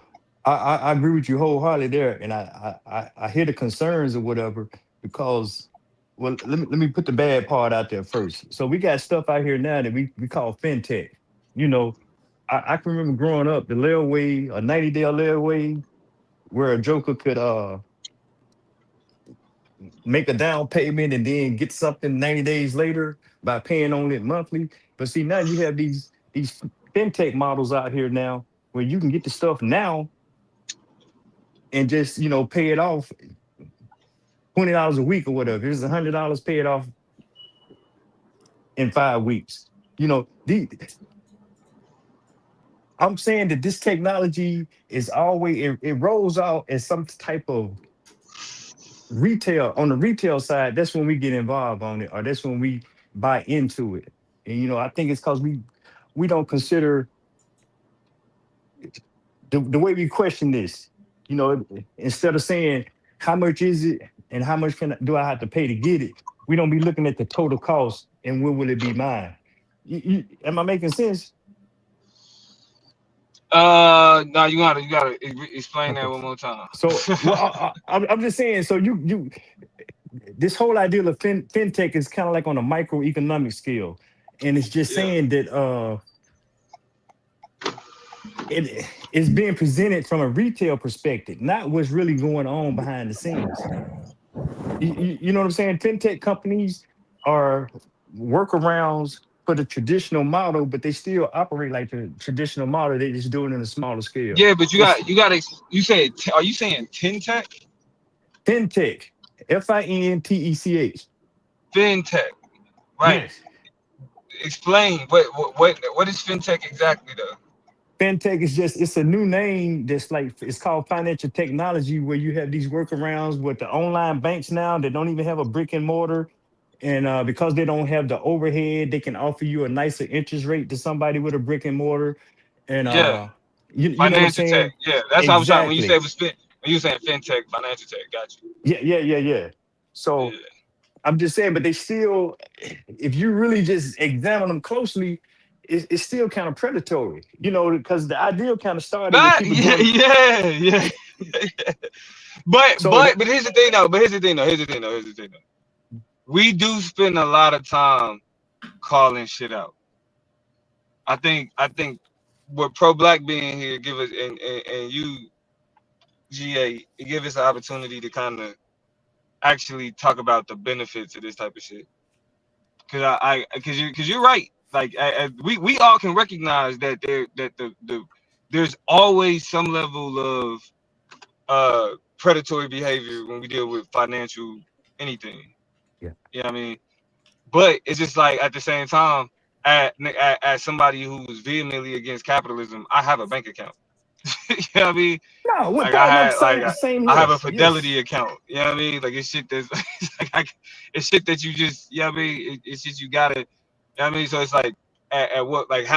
I agree with you wholeheartedly there, and I hear the concerns or whatever because, well, let me put the bad part out there first. So we got stuff out here now that we call fintech. You know, I can remember growing up the layaway, a 90-day layaway, where a joker could make a down payment and then get something 90 days later by paying on it monthly. But see, now you have these fintech models out here now where you can get the stuff now and just pay it off $20 a week or whatever. It's $100, pay it off in 5 weeks. You know, I'm saying that this technology is always it rolls out as some type of retail on the retail side. That's when we get involved on it, or that's when we buy into it. And I think it's because we don't consider the way we question this. Instead of saying how much is it and how much do I have to pay to get it, we don't be looking at the total cost and when will it be mine. Am I making sense? No, you gotta explain that Okay. one more time. So, well, I'm just saying. So this whole idea of fintech is kind of like on a microeconomic scale, and it's just Yeah. saying that it's being presented from a retail perspective, not what's really going on behind the scenes. You know what I'm saying? Fintech companies are workarounds for the traditional model, but they still operate like the traditional model. They just do it in a smaller scale. Yeah, but It's you said, are you saying Tintech? fintech, FINTECH. Fintech, right? Yes. Explain what is fintech exactly though? Fintech is just it's a new name that's like it's called financial technology where you have these workarounds with the online banks now that don't even have a brick and mortar. And because they don't have the overhead, they can offer you a nicer interest rate to somebody with a brick and mortar. And Yeah, you know what I'm financial tech. saying? Yeah, that's what I was trying. When you Exactly. said when you saying fintech, financial tech, got you. Yeah. So Yeah. I'm just saying, but they still, if you really just examine them closely, it's still kind of predatory, because the idea kind of started with But people doing. yeah. But So but but here's the thing though. We do spend a lot of time calling shit out. I think with Pro Black being here, give us and you GA, it give us an opportunity to kind of actually talk about the benefits of this type of shit. because you're right. Like we all can recognize that there's always some level of predatory behavior when we deal with financial anything. Yeah. You know what I mean? But it's just like at the same time, as somebody who was vehemently against capitalism, I have a bank account. You know what I mean? No, what Like I part? No, had like same I here. have a Yes. Fidelity account. You know what I mean? Like it's shit that's it's like it's shit that you just you know what I mean? It's just you gotta you know what I mean? So it's like at what like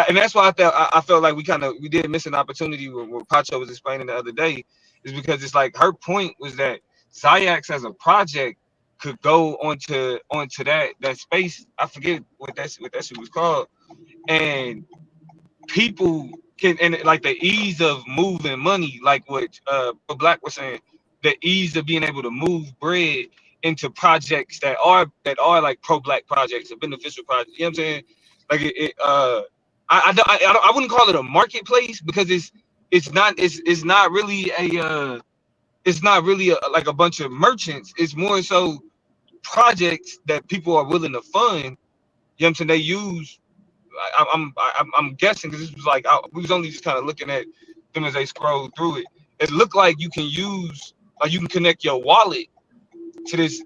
and that's why I felt like we did miss an opportunity what Pacho was explaining the other day, is because it's like her point was that Zayax as a project could go onto that space. I forget what that shit was called. And people can, and like the ease of moving money, like what Black was saying, the ease of being able to move bread into projects that are like pro-Black projects or beneficial projects. You know what I'm saying? Like I wouldn't call it a marketplace because it's not really like a bunch of merchants. It's more so projects that people are willing to fund. You know what I'm saying? They use. I'm guessing because this was like we was only just kind of looking at them as they scroll through it. It looked like you can use like you can connect your wallet to this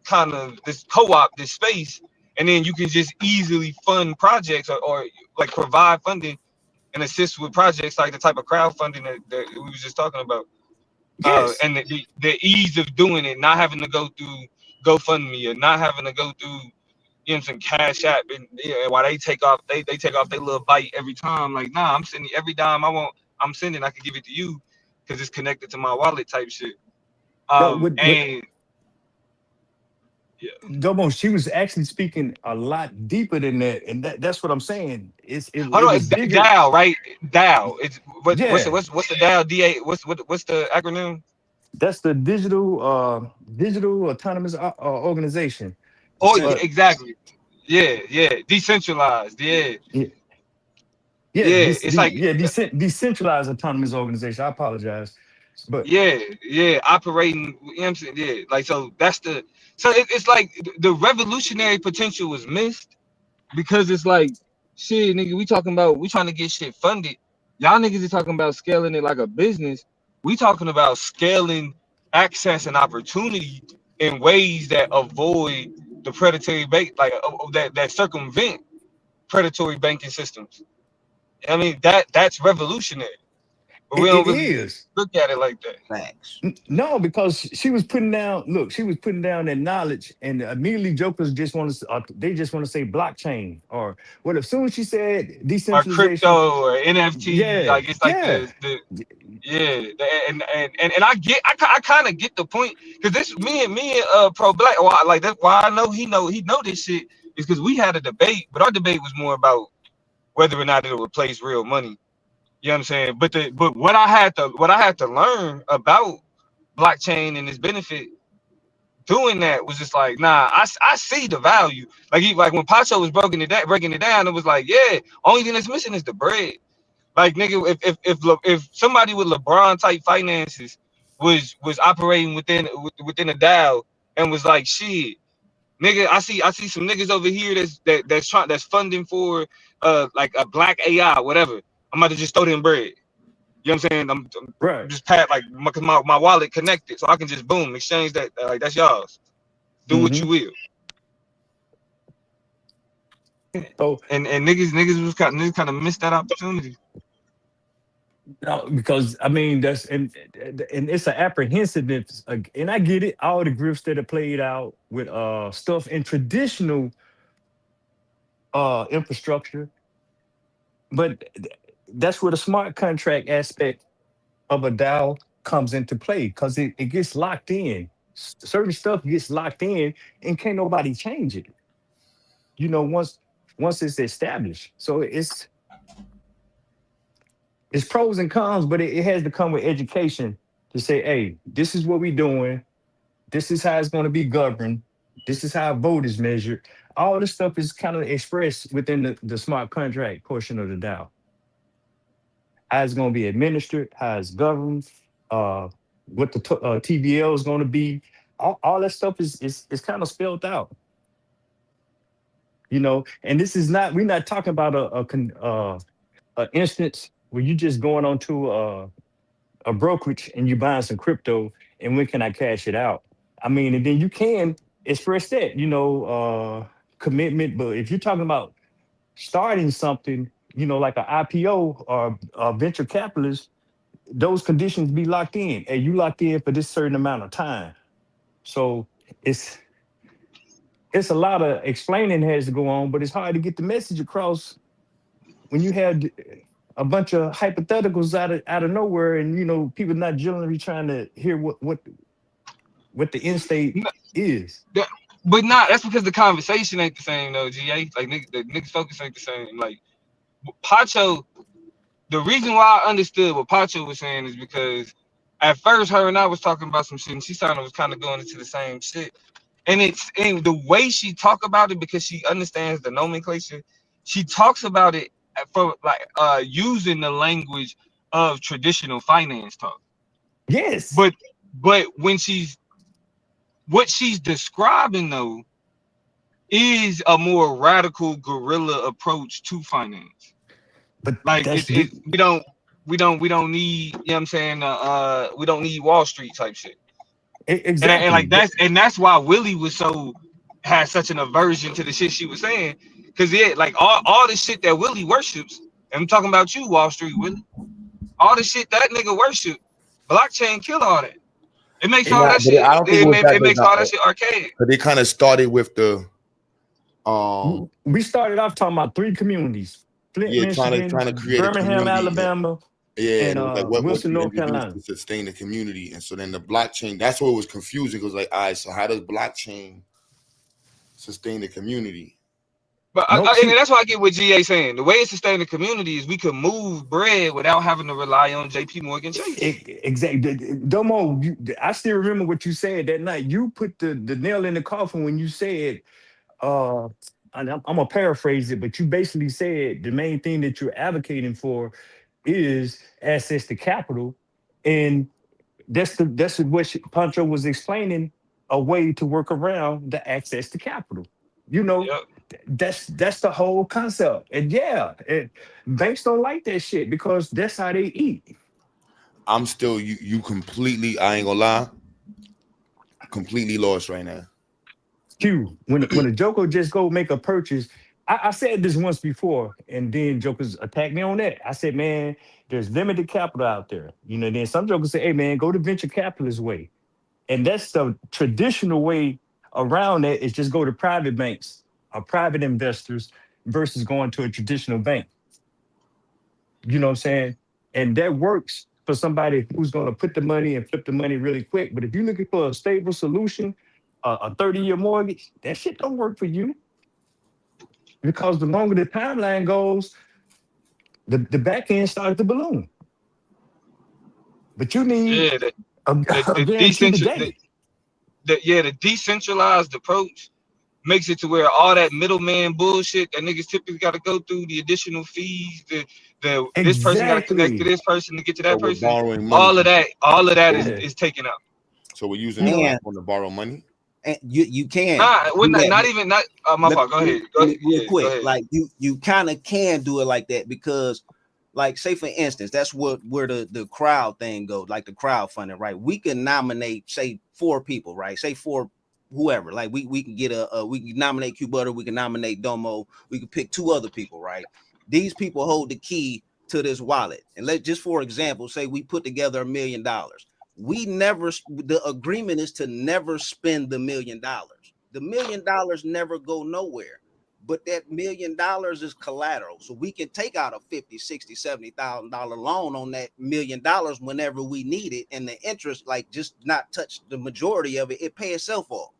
kind of this co-op, this space, and then you can just easily fund projects or like provide funding and assist with projects like the type of crowdfunding that we was just talking about. Yes. And the ease of doing it, not having to go through GoFundMe or not having to go through you know what I'm saying, Cash App, and yeah, while they take off their little bite every time. Like, nah, I'm sending every dime I'm sending, I can give it to you because it's connected to my wallet type shit. No, with And yeah, Domo, she was actually speaking a lot deeper than that, and that's what I'm saying. hold It on, was it's bigger. DAO, right? DAO. It's Yeah, what's the DAO? DA. What's the acronym? that's the digital autonomous organization. Oh, yeah, But exactly. Yeah, yeah, decentralized. Yeah, yeah, yeah, yeah. It's like decentralized autonomous organization. I apologize, but yeah, yeah, operating. You know what I'm saying? Yeah, like so. It's like the revolutionary potential was missed because it's like shit, nigga. We trying to get shit funded. Y'all niggas is talking about scaling it like a business. We talking about scaling access and opportunity in ways that avoid the predatory bank, like that circumvent predatory banking systems. I mean that's revolutionary, but we it don't really is. look at it like that. Facts. No, because she was putting down. Look, she was putting down that knowledge, and immediately jokers just want to. They just want to say blockchain or what. As soon as she said Or decentralization, crypto or NFT, yeah, like it's like yeah, yeah, and I kind of get the point because this me and pro black like that's why I know he know this shit is because we had a debate, but our debate was more about whether or not it'll replace real money. You know what I'm saying? But what I had to learn about blockchain and its benefit doing that was just like nah, I see the value. Like when Pacho was breaking it down, it was like yeah, only thing that's missing is the bread. Like nigga, if somebody with LeBron type finances was operating within a DAO and was like shit, nigga, I see some niggas over here that's funding for like a black AI whatever. I'm about to just throw them bread. You know what I'm saying? I'm right. just pat like my wallet connected, so I can just boom exchange that like that's y'all's. Do what Hmm. you will. So And niggas kind of missed that opportunity. no, because I mean that's and it's an apprehensiveness, and I get it. All the grips that are played out with stuff in traditional infrastructure, but that's where the smart contract aspect of a DAO comes into play because it gets locked in. Certain stuff gets locked in and can't nobody change it. Once it's established. So it's pros and cons, but it has to come with education to say, hey, this is what we're doing. This is how it's going to be governed. This is how a vote is measured. All this stuff is kind of expressed within the smart contract portion of the DAO. How it's going to be administered, how it's governed, what the TVL is going to be, all that stuff is kind of spelled out, you know. And this is not, we're not talking about a instance where you just going on to a brokerage and you buying some crypto and when can I cash it out? I mean, and then you can express that, you know, commitment. But if you're talking about starting something, you know, like an IPO or a venture capitalist, those conditions be locked in. And you locked in for this certain amount of time. So it's it's a lot of explaining has to go on, but it's hard to get the message across when you have a bunch of hypotheticals out of nowhere, and you know people not generally trying to hear what the end state is. That- but not that's because the conversation ain't the same though, GA. Like the niggas focus ain't the same. Like Pacho, the reason why I understood what Pacho was saying is because at first her and I was talking about some shit and she sounded was kind of going into the same shit. And it's in the way she talk about it because she understands the nomenclature. She talks about it for like using the language of traditional finance talk. Yes, But when what she's describing though is a more radical guerrilla approach to finance. but Like that's it we don't need, you know what I'm saying, we don't need Wall Street type shit. And exactly. like that's why Willie was had such an aversion to the shit she was saying. Cause yeah, like all the shit that Willie worships, and I'm talking about you, Wall Street Willie, all the shit that nigga worship, blockchain kill all that. It makes all Nah, that but shit, I don't think it was that. it makes all that shit archaic. But they kind of started with the um We started off talking about three communities: Flint, yeah, Michigan; trying to create a Birmingham, community. Alabama; Yeah, and and it was like what Wilson, do you North introduce Carolina. to sustain the community? And so then the blockchain, that's what was confusing. It was like, all right, so how does blockchain sustain the community? But Nope. and See, that's why I get what GA saying. The way it sustains the community is we could move bread without having to rely on JP Morgan Chase. exactly. Domo, I still remember what you said that night. You put the nail in the coffin when you said, uh, and I'm gonna paraphrase it, but you basically said the main thing that you're advocating for is access to capital, and that's what Pancho was explaining, a way to work around the access to capital. You know, Yep. that's the whole concept. And yeah, banks don't like that shit because that's how they eat. I'm still you completely, I ain't gonna lie, completely lost right now. Q, when a Joker just go make a purchase, I said this once before, and then Jokers attacked me on that. I said, man, there's limited capital out there. You know, then some Jokers say, hey man, go the venture capitalist way. And that's the traditional way around that, is just go to private banks or private investors versus going to a traditional bank. You know what I'm saying? And that works for somebody who's going to put the money and flip the money really quick. But if you're looking for a stable solution, a 30-year mortgage, that shit don't work for you, because the longer the timeline goes, the back end starts to balloon. But you need Yeah, a, a the guarantee decentral today. the decentralized approach makes it to where all that middleman bullshit that niggas typically got to go through, the additional fees, the this person got to connect to Exactly. this person to get to So that we're person, borrowing money. all of that Yeah. is taken out. So we're using the And platform to borrow money. and you can Nah, we're do that. not even not. My Let fault. Go me ahead. Go ahead. real Yeah, go quick. ahead. Like you kind of can do it like that because, like, say for instance, that's where the crowd thing goes, like the crowdfunding, right? We can nominate, say, 4 people, right? Say 4 whoever. Like we can get we can nominate Q Butter, we can nominate Domo, we can pick 2 other people, right? These people hold the key to this wallet. And let's just, for example, say we put together $1 million. We never, the agreement is to never spend the $1 million. The $1 million never go nowhere, but that $1 million is collateral. So we can take out a $50,000, $60,000, $70,000 loan on that $1 million whenever we need it. And the interest, like, just not touch the majority of it, it pay itself off.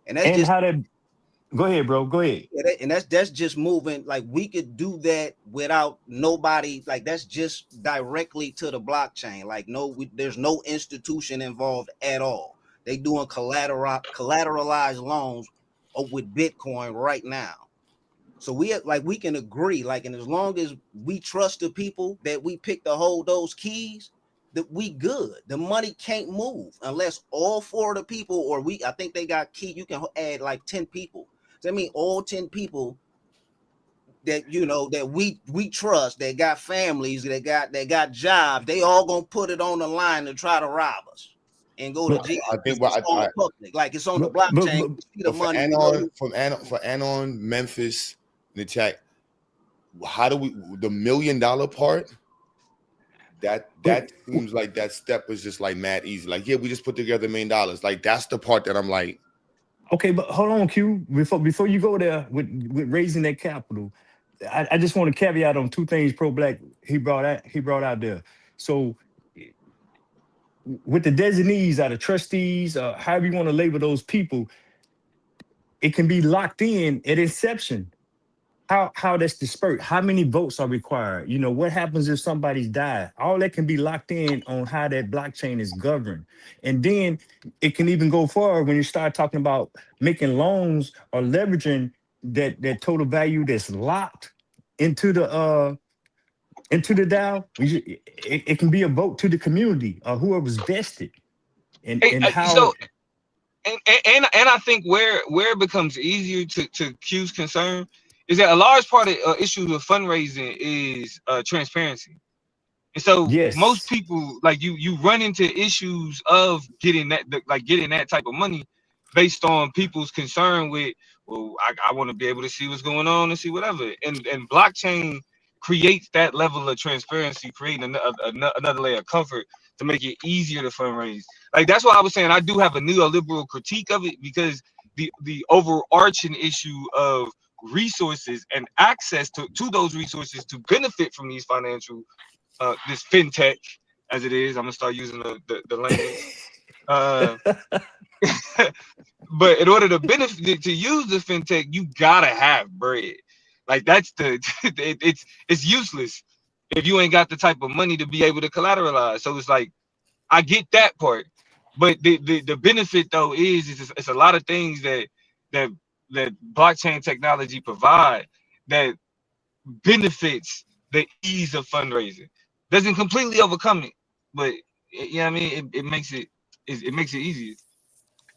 And that's And just, how that, go ahead, bro. Go ahead. and that's just moving. Like, we could do that without nobody. Like, that's just directly to the blockchain. Like, there's no institution involved at all. They doing collateralized loans with Bitcoin right now. So we can agree, like, and as long as we trust the people that we pick to hold those keys, that we good. The money can't move unless all 4 of the people, or I think they got key. You can add like 10 people. So I mean, all 10 people that that we trust, that got families, that got jobs, they all gonna put it on the line to try to rob us and go to jail. I think It's on the public, like it's on the blockchain. You see the for money. Anon, Memphis in the chat, how do we the $1 million part? That seems like that step was just like mad easy. Like, yeah, we just put together $1 million. Like, that's the part that I'm like, okay, but hold on, Q. Before you go there with raising that capital, I just want to caveat on 2 things pro black he brought out there. So with the designees or the trustees, however you want to label those people, it can be locked in at inception. How that's dispersed, how many votes are required, what happens if somebody's died, all that can be locked in on how that blockchain is governed. And then it can even go forward when you start talking about making loans or leveraging that total value that's locked into the DAO. It can be a vote to the community or whoever's vested. And how so and I think where it becomes easier to Q's concern is that a large part of issues with fundraising is transparency. And so most people, like you run into issues of getting that type of money based on people's concern with, well, I want to be able to see what's going on and see whatever. And blockchain creates that level of transparency, creating another layer of comfort to make it easier to fundraise. Like, that's why I was saying I do have a neoliberal critique of it, because the overarching issue of resources and access to those resources to benefit from these financial this fintech, as it is, I'm gonna start using the language, but in order to benefit, to use the fintech, you gotta have bread. Like, that's it's useless if you ain't got the type of money to be able to collateralize. So it's like, I get that part, but the benefit though is it's a lot of things that blockchain technology provide that benefits the ease of fundraising. Doesn't completely overcome it, but I mean, it makes it easier.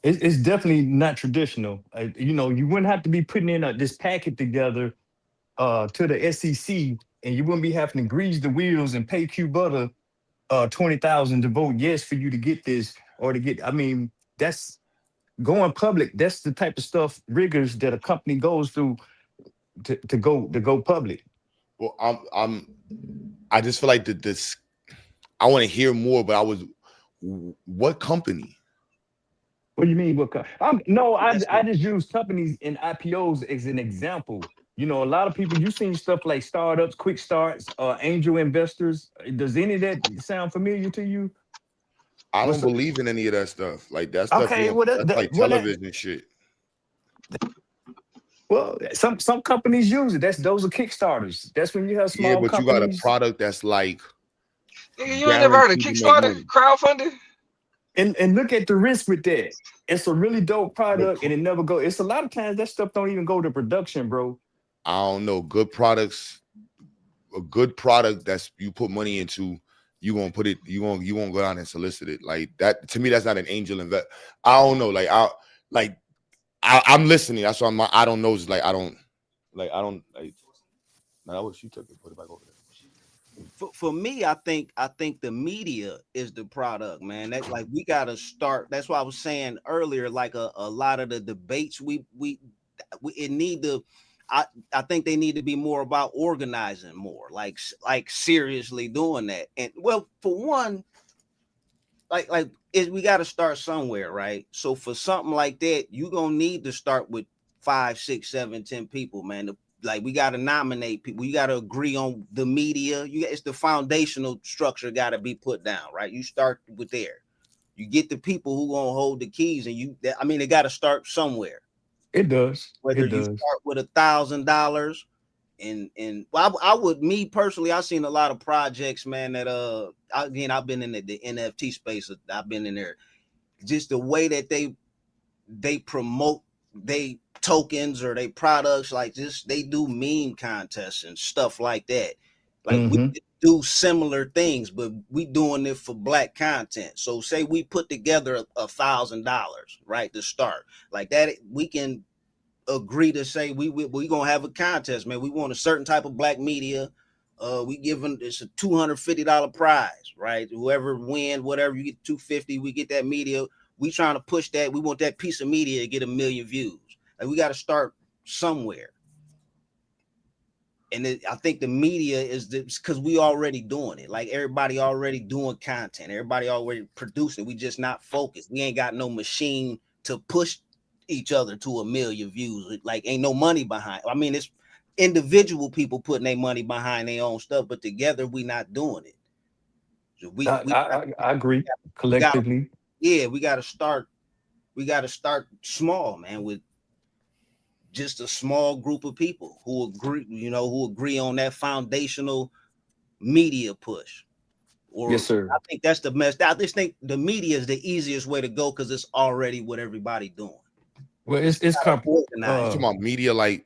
It's definitely not traditional. You wouldn't have to be putting in this packet together to the SEC, and you wouldn't be having to grease the wheels and pay Q Butter $20,000 to vote yes for you to get this or to get. I mean, that's going public. That's the type of stuff, rigors that a company goes through to go public. Well, I just feel like this. I want to hear more, but what company? What do you mean? I just use companies and IPOs as an example. A lot of people, you've seen stuff like startups, quick starts, angel investors. Does any of that sound familiar to you? I don't believe in any of that stuff. Like, that stuff, okay, that's like television shit. Well, some companies use it. Those are Kickstarters. That's when you have small companies. Yeah, but you got a product that's like, you ain't never heard of Kickstarter crowdfunding? And look at the risk with that. It's a really dope product, and it never go. It's a lot of times that stuff don't even go to production, bro. I don't know. Good products, a good product that's you put money into, you won't go down and solicit it. Like, that to me, that's not an angel invest. I don't know. I'm listening. That's why I don't know. It's like I don't. Now that was she took it. Put it back over there. For me, I think the media is the product, man. That's like, we gotta start. That's why I was saying earlier, like a lot of the debates I think they need to be more about organizing more, like seriously doing that. And well, for one, we got to start somewhere, right? So for something like that, you're gonna need to start with 5, 6, 7, 10 people, man. We got to nominate people. You got to agree on the media. It's the foundational structure got to be put down, right? You start with there. You get the people who gonna hold the keys, and they got to start somewhere. It does. Whether you start with $1,000, and I would, me personally, I've seen a lot of projects, man. That again, I've been in the NFT space. I've been in there. Just the way that they promote they tokens or they products, like this, they do meme contests and stuff like that. Like we do similar things, but we doing it for Black content. So say we put together $1,000, right, to start like that. We can agree to say we gonna have a contest, man. We want a certain type of Black media. We giving it's a $250 prize, right? Whoever win, whatever you get $250, we get that media. We trying to push that. We want that piece of media to get 1 million views. Like we got to start somewhere. And I think the media is because we already doing it. Like everybody already doing content. Everybody already producing. We just not focused. We ain't got no machine to push each other to 1 million views. Like ain't no money behind. I mean, it's individual people putting their money behind their own stuff, but together we not doing it. So I agree. Collectively, we got to start. We got to start small, man, with just a small group of people who agree on that foundational media push. Or yes, sir. I think that's the best. I just think the media is the easiest way to go because it's already what everybody doing. Well, it's talking about media like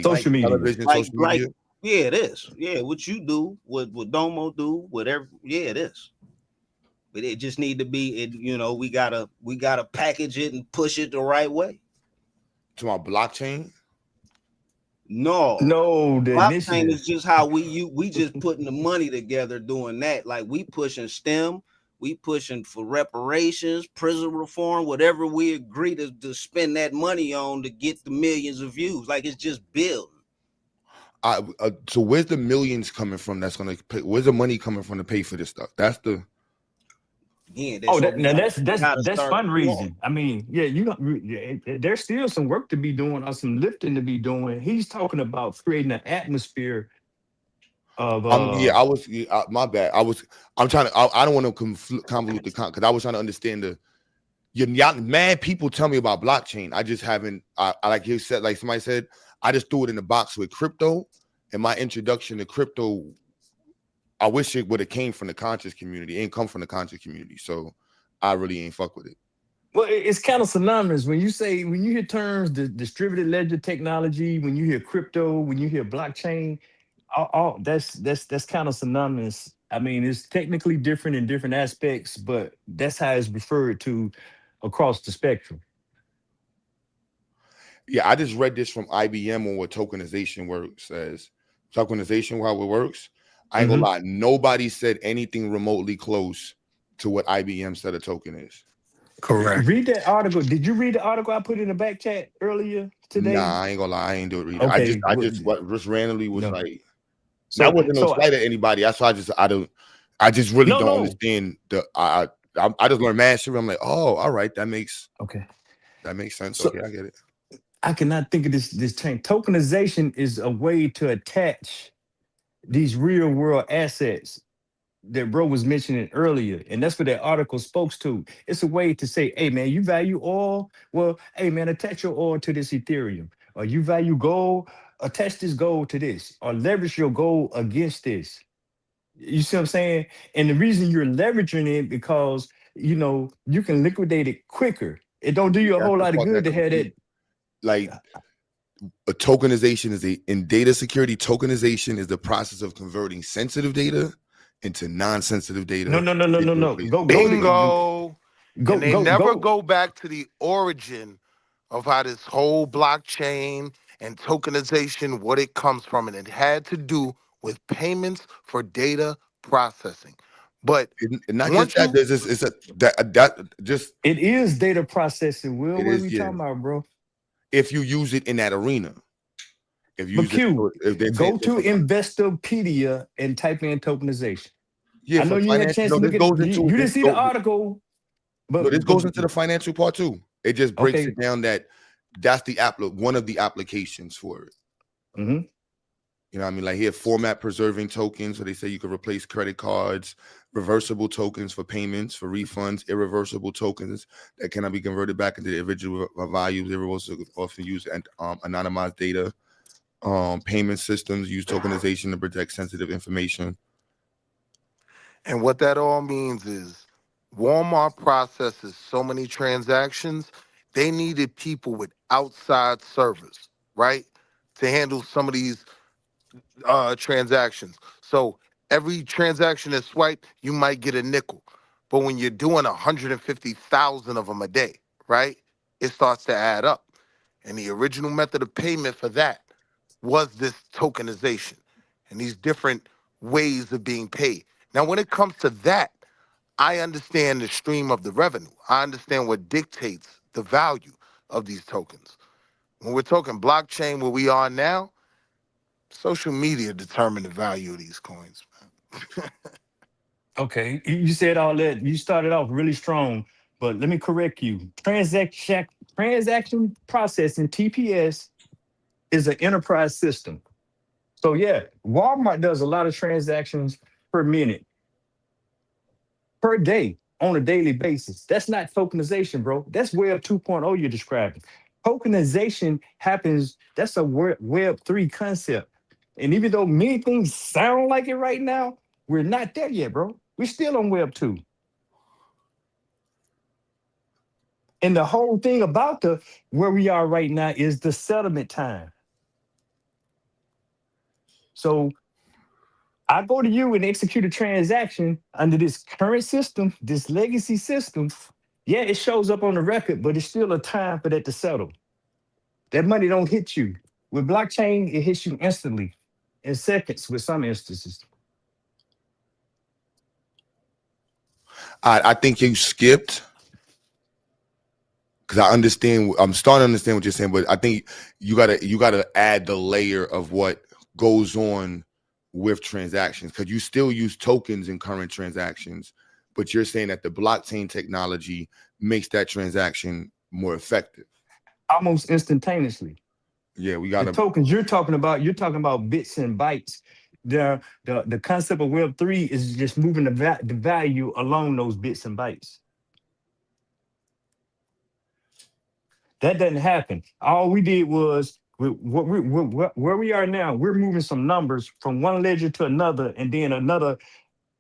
social media, television, social media. Yeah, it is. Yeah, what you do, what Domo do, whatever. Yeah, it is. But it just need to be. We gotta package it and push it the right way. To my blockchain. No, the blockchain initiative is just how we just putting the money together doing that. Like we pushing STEM, we pushing for reparations, prison reform, whatever we agree to spend that money on to get the millions of views. Like it's just building. So where's the millions coming from? That's gonna pay, where's the money coming from to pay for this stuff? That's the. Yeah, that's fundraising. I mean, there's still some work to be doing or some lifting to be doing. He's talking about creating an atmosphere of. My bad. I'm trying to. I don't want to convolute the because I was trying to understand mad people tell me about blockchain. I just haven't. I like you said, like somebody said, I just threw it in the box with crypto, and my introduction to crypto. I wish it would have came from the conscious community. It ain't come from the conscious community. So I really ain't fuck with it. Well, it's kind of synonymous. When you hear terms, the distributed ledger technology, when you hear crypto, when you hear blockchain, all that's kind of synonymous. I mean, it's technically different in different aspects, but that's how it's referred to across the spectrum. Yeah, I just read this from IBM on what tokenization works says. Tokenization, how it works. I ain't gonna lie, nobody said anything remotely close to what IBM said a token is. Correct. Read that article. Did you read the article I put in the back chat earlier today? Nah, I ain't gonna lie, I ain't do it read it. Okay. I just randomly was like, that wasn't no slight at anybody. That's why I just really don't understand I just learned mad shit. I'm like, oh, all right, that makes sense. So, okay, I get it. I cannot think of this term. Tokenization is a way to attach these real world assets that bro was mentioning earlier, and that's what that article spoke to. It's a way to say, hey man, you value oil? Well, hey man, attach your oil to this Ethereum. Or you value gold? Attach this gold to this, or leverage your gold against this. You see what I'm saying? And the reason you're leveraging it because you can liquidate it quicker. It don't do you a whole lot of good to have that. Like a tokenization in data security, tokenization is the process of converting sensitive data into non-sensitive data. No. Bingo. And they never go back to the origin of how this whole blockchain and tokenization, what it comes from. And it had to do with payments for data processing. But not just that, it is data processing. Will, what are we talking about, bro? If you use it in that arena. Go to Investopedia and type in tokenization. Yeah, I know you had a chance to look at it. You didn't see the article, but this goes into the financial part too. It just breaks it down that's one of the applications for it. Mm-hmm. You know what I mean? Like here, format preserving tokens. So they say you can replace credit cards, reversible tokens for payments, for refunds, irreversible tokens that cannot be converted back into the individual values. Irreversible often use anonymized data. Payment systems use tokenization to protect sensitive information. And what that all means is Walmart processes so many transactions, they needed people with outside servers, right? To handle some of these transactions. So every transaction that's swiped, you might get a nickel. But when you're doing 150,000 of them a day, right, it starts to add up. And the original method of payment for that was this tokenization and these different ways of being paid. Now, when it comes to that, I understand the stream of the revenue. I understand what dictates the value of these tokens. When we're talking blockchain where we are now, social media determine the value of these coins. Okay, you said all that. You started off really strong, but let me correct you. Transaction processing (TPS) is an enterprise system. So yeah, Walmart does a lot of transactions per minute, per day, on a daily basis. That's not tokenization, bro. That's Web 2.0 you're describing. Tokenization happens, that's a Web 3 concept. And even though many things sound like it right now, we're not there yet, bro. We're still on Web 2. And the whole thing about the where we are right now is the settlement time. So I go to you and execute a transaction under this current system, this legacy system. Yeah, it shows up on the record, but it's still a time for that to settle. That money don't hit you. With blockchain, it hits you instantly, in seconds with some instances. I think you skipped, because I understand. I'm starting to understand what you're saying, but I think you gotta add the layer of what goes on with transactions, because you still use tokens in current transactions, but you're saying that the blockchain technology makes that transaction more effective, Almost instantaneously. Yeah, we The gotta. tokens you're talking about bits and bytes. The concept of Web3 is just moving the value along those bits and bytes. That doesn't happen. All we did was where we are now. We're moving some numbers from one ledger to another, and then another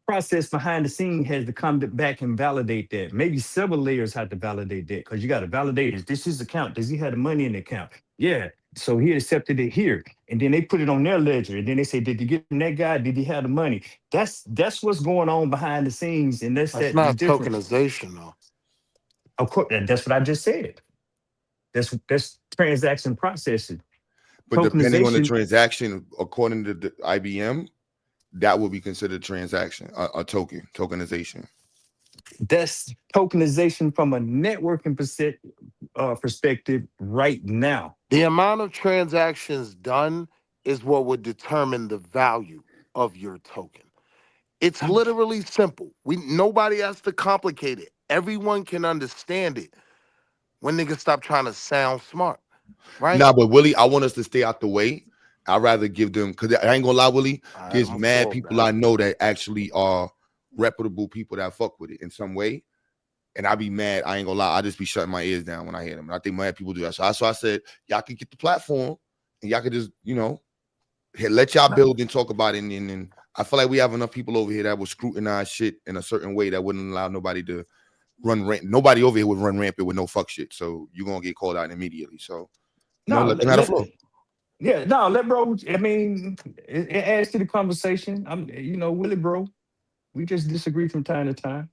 process behind the scene has to come back and validate that. Maybe several layers have to validate that, because you got to validate, is this his account? Does he have the money in the account? Yeah. So he accepted it here, and then they put it on their ledger, and then they say, did you get from that guy? Did he have the money? That's what's going on behind the scenes, and that's That's the not difference. tokenization, though. Of course, that's what I just said. That's transaction processing. But depending on the Tokenization, transaction, according to the IBM, that will be considered transaction, a tokenization. that's tokenization from a networking perspective right now. The amount of transactions done is what would determine the value of your token. It's literally simple. Nobody has to complicate it. Everyone can understand it. When niggas stop trying to sound smart, right? Nah, but Willie, I want us to stay out the way. I'd rather give them, because I ain't gonna lie, Willie, there's mad people I know that actually are reputable people that fuck with it in some way. And I be mad. I ain't gonna lie. I just be shutting my ears down when I hear them. And I think mad people do that. So I said, y'all can get the platform and y'all can just, let y'all build and talk about it. And I feel like we have enough people over here that will scrutinize shit in a certain way that wouldn't allow nobody to run rant. Nobody over here would run rampant with no fuck shit. So you're gonna get called out immediately. So let them have the floor. Yeah, no, let bro. I mean, it adds to the conversation. Willie, bro, we just disagree from time to time.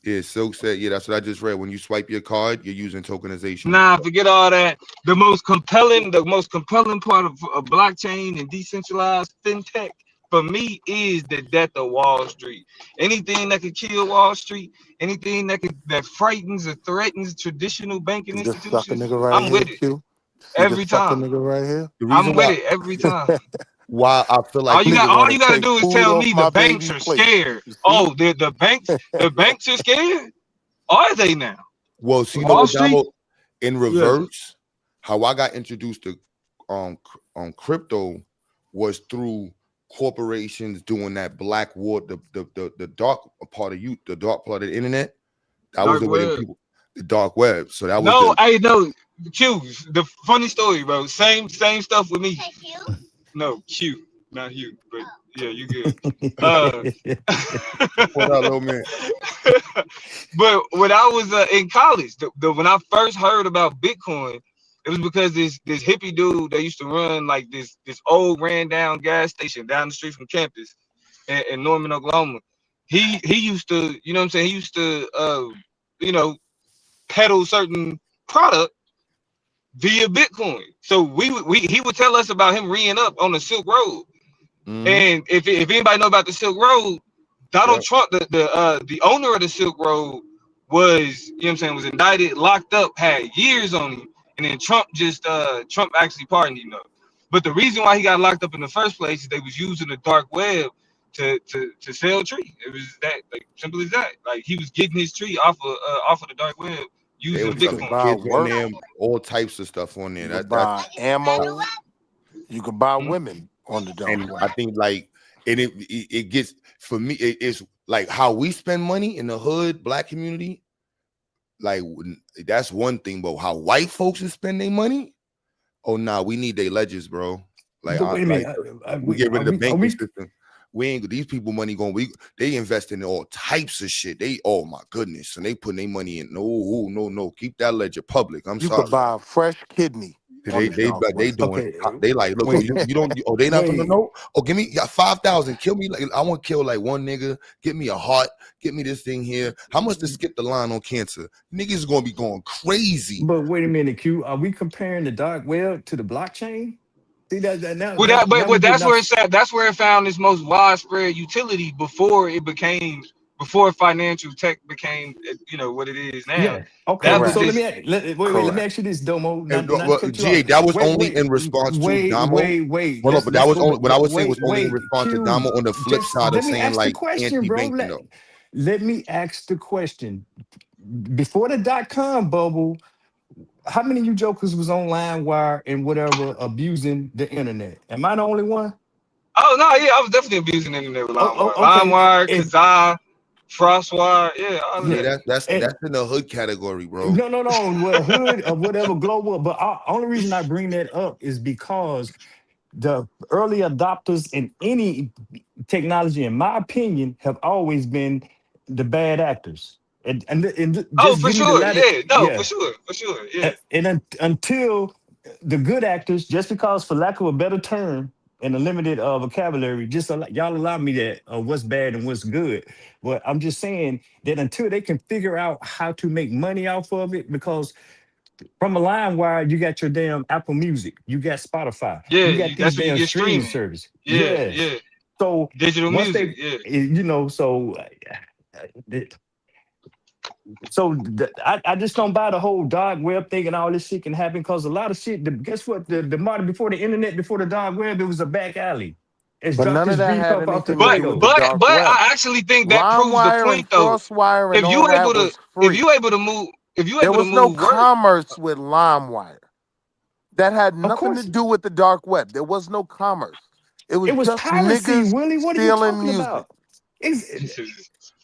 Yeah, Silk said, yeah, that's what I just read. When you swipe your card, you're using tokenization. Nah, forget all that. The most compelling part of blockchain and decentralized fintech for me is the death of Wall Street. Anything that could kill Wall Street, anything that frightens or threatens traditional banking institutions, I'm with it every time. Nigga right here. I'm with it every time. Why I feel like all you gotta do is tell me the banks are scared. Oh, the banks are scared. Are they now? Well, see, in reverse, how I got introduced to crypto was through corporations doing that black war, the dark part of the dark part of the internet. That was the way people, the dark web. So that was I know. Q, the funny story, bro. Same stuff with me. No, Q, not Hugh, but yeah, you good. What up, little man? But when I was in college, when I first heard about Bitcoin, It was because this hippie dude that used to run like this old ran down gas station down the street from campus in Norman, Oklahoma. He used to, you know what I'm saying? He used to you know, peddle certain product via Bitcoin. So he would tell us about him reeing up on the Silk Road. And if anybody know about the Silk Road, Donald Trump, the owner of the Silk Road, was, you know what I'm saying, was indicted, locked up, had years on him, and then Trump actually pardoned him. But the reason why he got locked up in the first place is they was using the dark web to sell tree. It was that, like, simple as that. Like, he was getting his tree off of the dark web using Bitcoin. Kids on there, all types of stuff on there. You could buy ammo. You could buy women on the dark web. I think like, and it gets, for me, it's like how we spend money in the hood, black community. Like, that's one thing, but how white folks is spending money, oh nah, we need their ledgers, bro. Like, wait a minute, we get rid of the banking system. We ain't, these people money going, they invest in all types of shit. They, oh my goodness, and they putting their money in. No, keep that ledger public. You could buy a fresh kidney. They doing, they like, look, you don't, oh, they not gonna know. Oh, give me 5,000, kill me. Like, I want to kill like one nigga. Get me a heart. Get me this thing here. How much to skip the line on cancer? Niggas is gonna be going crazy. But wait a minute, Q. Are we comparing the dark web to the blockchain? See that now. Well, but that's where it's at. That's where it found its most widespread utility before financial tech became, you know, what it is now. Yeah. Okay. So let me ask you this, Domo. GA, that was only in response to Damo. Hold on, but that was only what I was saying was only in response to Damo on the flip side of saying like anti-banking. Let me ask the question. Before the .com bubble, how many of you jokers was on LimeWire and whatever abusing the internet? Am I the only one? Oh no, yeah, I was definitely abusing the internet with LimeWire. LimeWire, Kazaa, Frostwire, yeah. That's in the hood category, bro. No, well, hood or whatever, global. But only reason I bring that up is because the early adopters in any technology, in my opinion, have always been the bad actors. And for sure, for sure, yeah. And until the good actors, just because, for lack of a better term, and a limited vocabulary, just y'all allow me that what's bad and what's good. But I'm just saying that until they can figure out how to make money off of it, because from a LimeWire, you got your damn Apple Music, you got Spotify, you got these damn streaming service. Yeah. So digital music, you know, I just don't buy the whole dark web thing and all this shit can happen, because a lot of shit. Guess what? The modern, before the internet, before the dark web, it was a back alley. But none of that had anything to do with the dark but web. I actually think that proves the point, though. If you able to move, there was no commerce with LimeWire. That had nothing to do with the dark web. There was no commerce. It was just piracy, niggas Willie. What stealing are you music. About?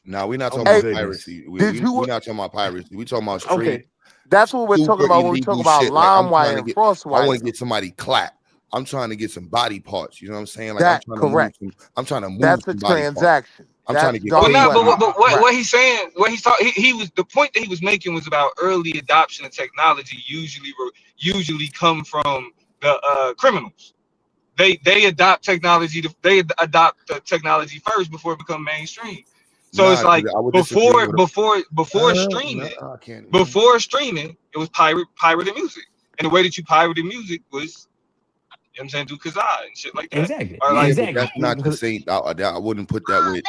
No, we're not talking about piracy. We're not talking about piracy. We're talking about straight. Okay. That's what we're talking about when we talk about LimeWire and Frostwire. I want to get somebody clapped. I'm trying to get some body parts. You know what I'm saying? Like, I'm trying to move. That's a transaction. I'm trying to get. But what he's saying, he was, the point that he was making was about early adoption of technology. Usually come from the criminals. They adopt technology. They adopt the technology first before it become mainstream. So it's like before streaming, it was pirated music, and the way that you pirated music was, you know what I'm saying, do Kazaa and shit like that. Exactly. But that's not the same. I wouldn't put that with.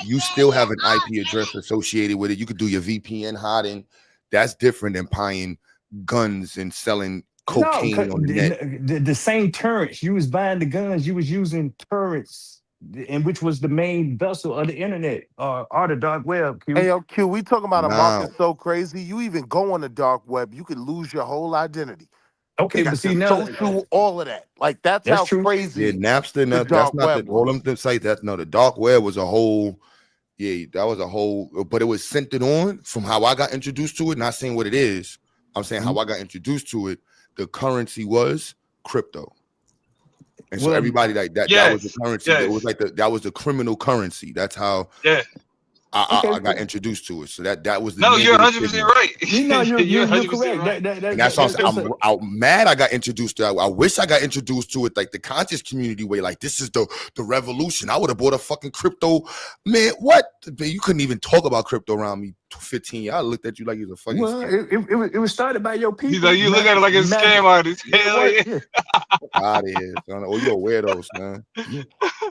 You still have an IP address associated with it. You could do your VPN hiding. That's different than buying guns and selling cocaine on the net. The same turrets. You was buying the guns. You was using turrets, and which was the main vessel of the internet or the dark web. Q. Hey, yo, Q, we talking about a market so crazy. You even go on the dark web, you could lose your whole identity. Okay, but see now, social, all of that. Like that's how true. Crazy. Yeah, Napster. That's not the all them site. That no, the dark web was a whole. Yeah, that was a whole. But it was centered on, from how I got introduced to it. Not saying what it is. I'm saying how I got introduced to it. The currency was crypto. And so everybody like that, that was the currency. It was like that was the criminal currency. That's how. Yeah. I got introduced to it, so that was the No, you're negative 100% stigma. right. You're 100% correct. right. And that's I'm mad I got introduced to it. I wish I got introduced to it like the conscious community way. Like, this is the revolution. I would have bought a fucking crypto. Man, what? You couldn't even talk about crypto around me 15 years. I looked at you like you was a fucking scam. It was started by your people. He's like, you look at it like a scam artist. Hell yeah. Out of here, son. Oh, you're weirdos, man.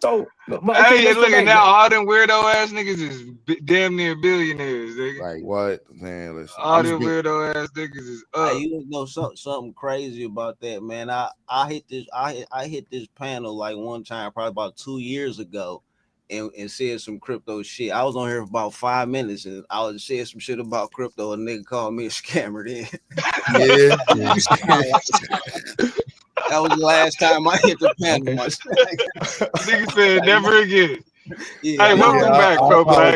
So, hey, look at now, all them weirdo ass niggas is damn near billionaires, nigga. Like what, man? Listen, all them weirdo ass niggas is up. You know something crazy about that, man. I hit this panel like one time, probably about 2 years ago, and said some crypto shit. I was on here for about 5 minutes, and I was saying some shit about crypto, and a nigga called me a scammer. Then, that was the last time I hit the panel. Nigga said never again. Yeah, hey, welcome back,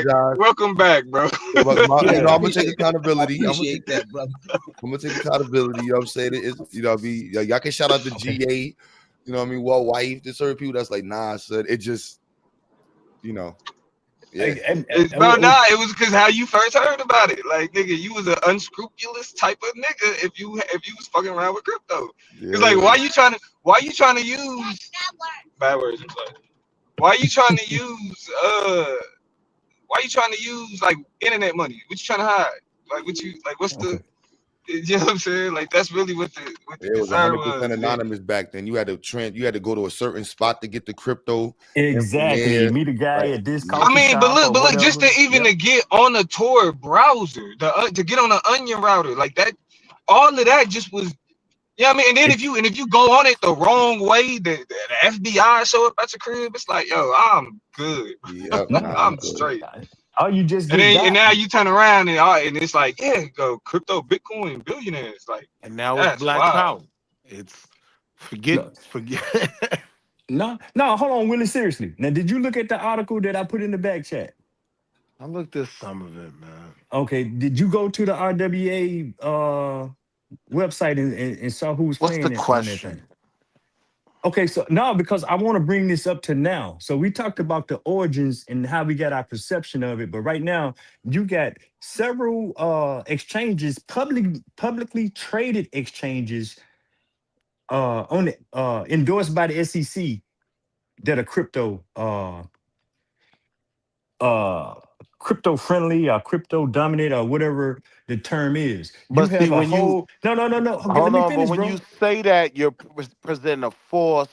bro. Welcome back, bro. You know, I'm gonna take accountability. Appreciate that, brother. I'm gonna take accountability. You know what I'm saying? It's, you know, y'all can shout out to GA. You know what I mean? Well, wife. There's certain people that's like, nah, son. It just, you know. Yeah. Bro, nah, it was because how you first heard about it. Like, nigga, you was an unscrupulous type of nigga if you was fucking around with crypto. It's like, why you trying to use bad words? I'm sorry. Why you trying to use like internet money? What you trying to hide? Like, what's the you know what I'm saying? Like, that's really what the it was 100% anonymous back then. You had to go to a certain spot to get the crypto. Exactly. Meet a guy at this coffee I mean, shop but look, just to even to get on a Tor browser, to get on an Onion router, like that, all of that just was. Yeah, I mean, and then if you go on it the wrong way, the FBI show up at your crib, it's like, yo, I'm good. Yep, I'm straight. Oh, you just and now you turn around and it's like, yeah, go crypto, Bitcoin, billionaires, like, and now it's black power. It's forget. No, hold on, Willie. Seriously, now did you look at the article that I put in the back chat? I looked at some of it, man. Okay, did you go to the RWA website and saw who was playing? What's the question? Okay, so no, because I want to bring this up to now. So we talked about the origins and how we got our perception of it, but right now you got several exchanges, publicly traded exchanges, on it, endorsed by the SEC, that are crypto friendly or crypto dominant or whatever the term is. But see, when no. Hold on, but when you say that, you're presenting a false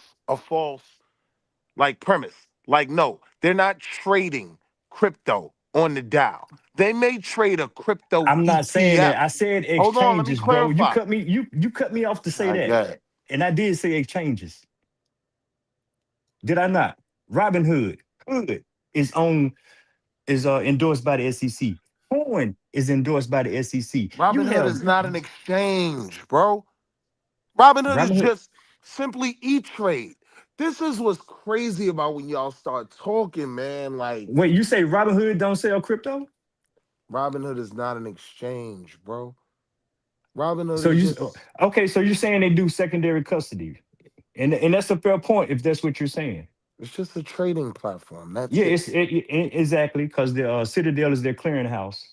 like premise. Like, no, they're not trading crypto on the Dow. They may trade a crypto. I'm not saying that. I said exchanges. Hold on, let me clarify. Bro. You cut me off to say that. And I did say exchanges. Did I not? Robinhood is endorsed by the SEC. Coin is endorsed by the SEC. Robinhood is not an exchange, bro. Robinhood is just simply E-Trade. This is what's crazy about when y'all start talking, man. Like, wait, you say Robinhood don't sell crypto? Robinhood is not an exchange, bro. Robinhood. So you're saying they do secondary custody, and that's a fair point if that's what you're saying. It's just a trading platform. That's exactly, because the Citadel is their clearinghouse.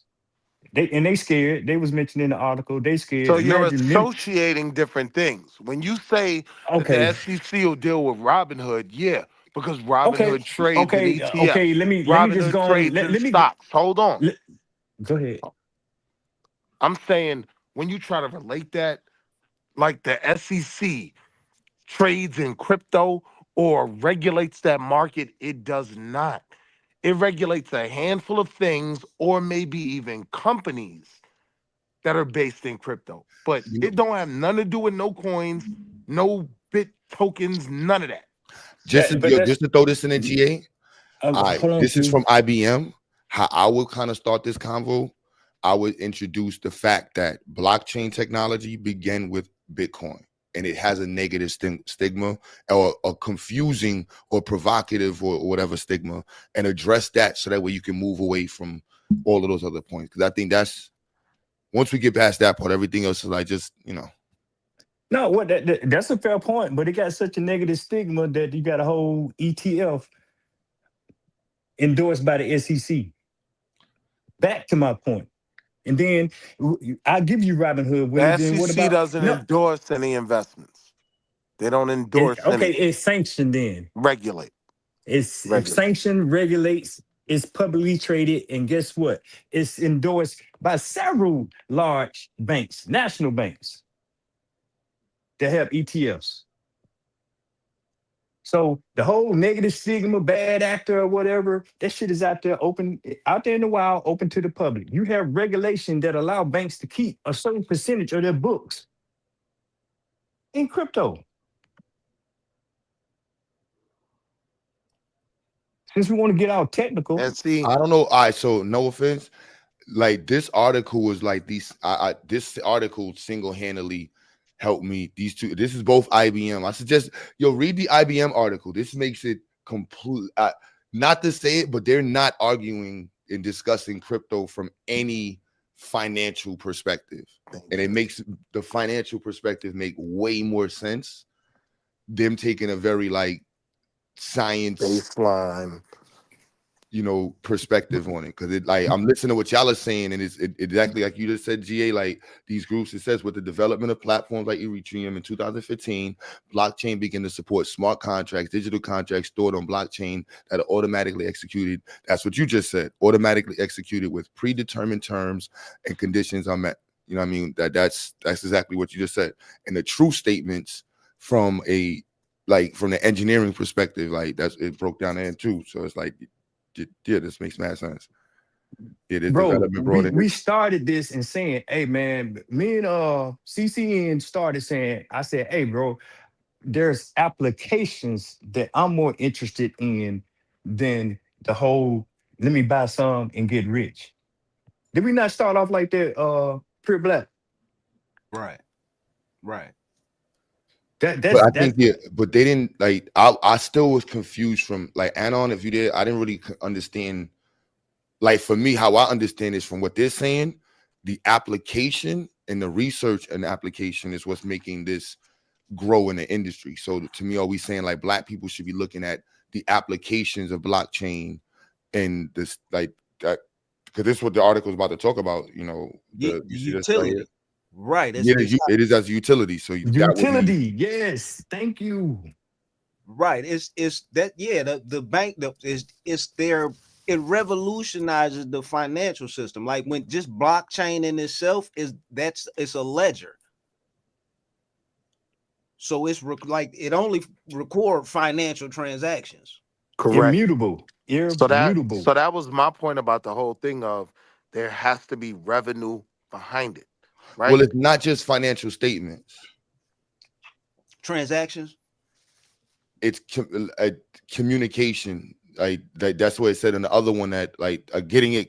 They scared. They was mentioned in the article. They scared. So you're associating different things when you say that the SEC will deal with Robinhood. Yeah, because Robinhood trades in ETF. Okay, let me just go on. Let me stocks. Hold on. Go ahead. I'm saying when you try to relate that, like the SEC trades in crypto or regulates that market, it does not. It regulates a handful of things, or maybe even companies that are based in crypto. But it don't have nothing to do with no coins, no bit tokens, none of that. Just to throw this in the GA, this is from IBM. How I would kind of start this convo, I would introduce the fact that blockchain technology began with Bitcoin. And it has a negative stigma or a confusing or provocative or whatever stigma, and address that so that way you can move away from all of those other points. Because I think that's, once we get past that part, everything else is like just, you know. No, that's a fair point, but it got such a negative stigma that you got a whole ETF endorsed by the SEC. Back to my point. And then I'll give you Robin Hood, Willie. The Then what SEC about doesn't no? endorse any investments. They don't endorse Okay, anything. it's sanctioned then. Regulate. It's Regulate. sanctioned, regulates, it's publicly traded, and guess what? It's endorsed by several large banks, national banks that have ETFs. So the whole negative stigma, bad actor or whatever, that shit is out there open, out there in the wild, open to the public. You have regulation that allow banks to keep a certain percentage of their books in crypto. Since we want to get all technical, And see, I don't know. All right, so no offense. Like this article was like these. This article single-handedly helped me. These two. This is both IBM. I suggest read the IBM article. This makes it complete. Not to say it, but they're not arguing and discussing crypto from any financial perspective, and it makes the financial perspective make way more sense. Them taking a very like science baseline, perspective on it, because it like I'm listening to what y'all are saying, and it's exactly like you just said, GA. Like these groups, it says with the development of platforms like Ethereum in 2015, blockchain began to support smart contracts, digital contracts stored on blockchain that are automatically executed. That's what you just said, automatically executed with predetermined terms and conditions are met. You know what I mean? That's exactly what you just said. And the true statements from the engineering perspective, like it broke down there too. So it's like, yeah, this makes mad sense. It is development brought in. We started this and saying, hey man, me and CCN started saying, I said, hey bro, there's applications that I'm more interested in than the whole let me buy some and get rich. Did we not start off like that, Pure Black? Right. But they didn't like. I still was confused from like Anon. If you did, I didn't really understand. Like for me, how I understand is from what they're saying, the application and the research and the application is what's making this grow in the industry. So to me, are we saying like Black people should be looking at the applications of blockchain and this like that? Because this is what the article is about to talk about. The utility. Right. It is as a utility. So utility, yes. Thank you. Right. It's that, yeah, the bank it revolutionizes the financial system. Like when just blockchain in itself it's a ledger. So it's like it only record financial transactions. correct. Immutable. So that was my point about the whole thing of there has to be revenue behind it. Right. Well, it's not just financial statements. Transactions. It's communication. Like that's what it said in the other one, that like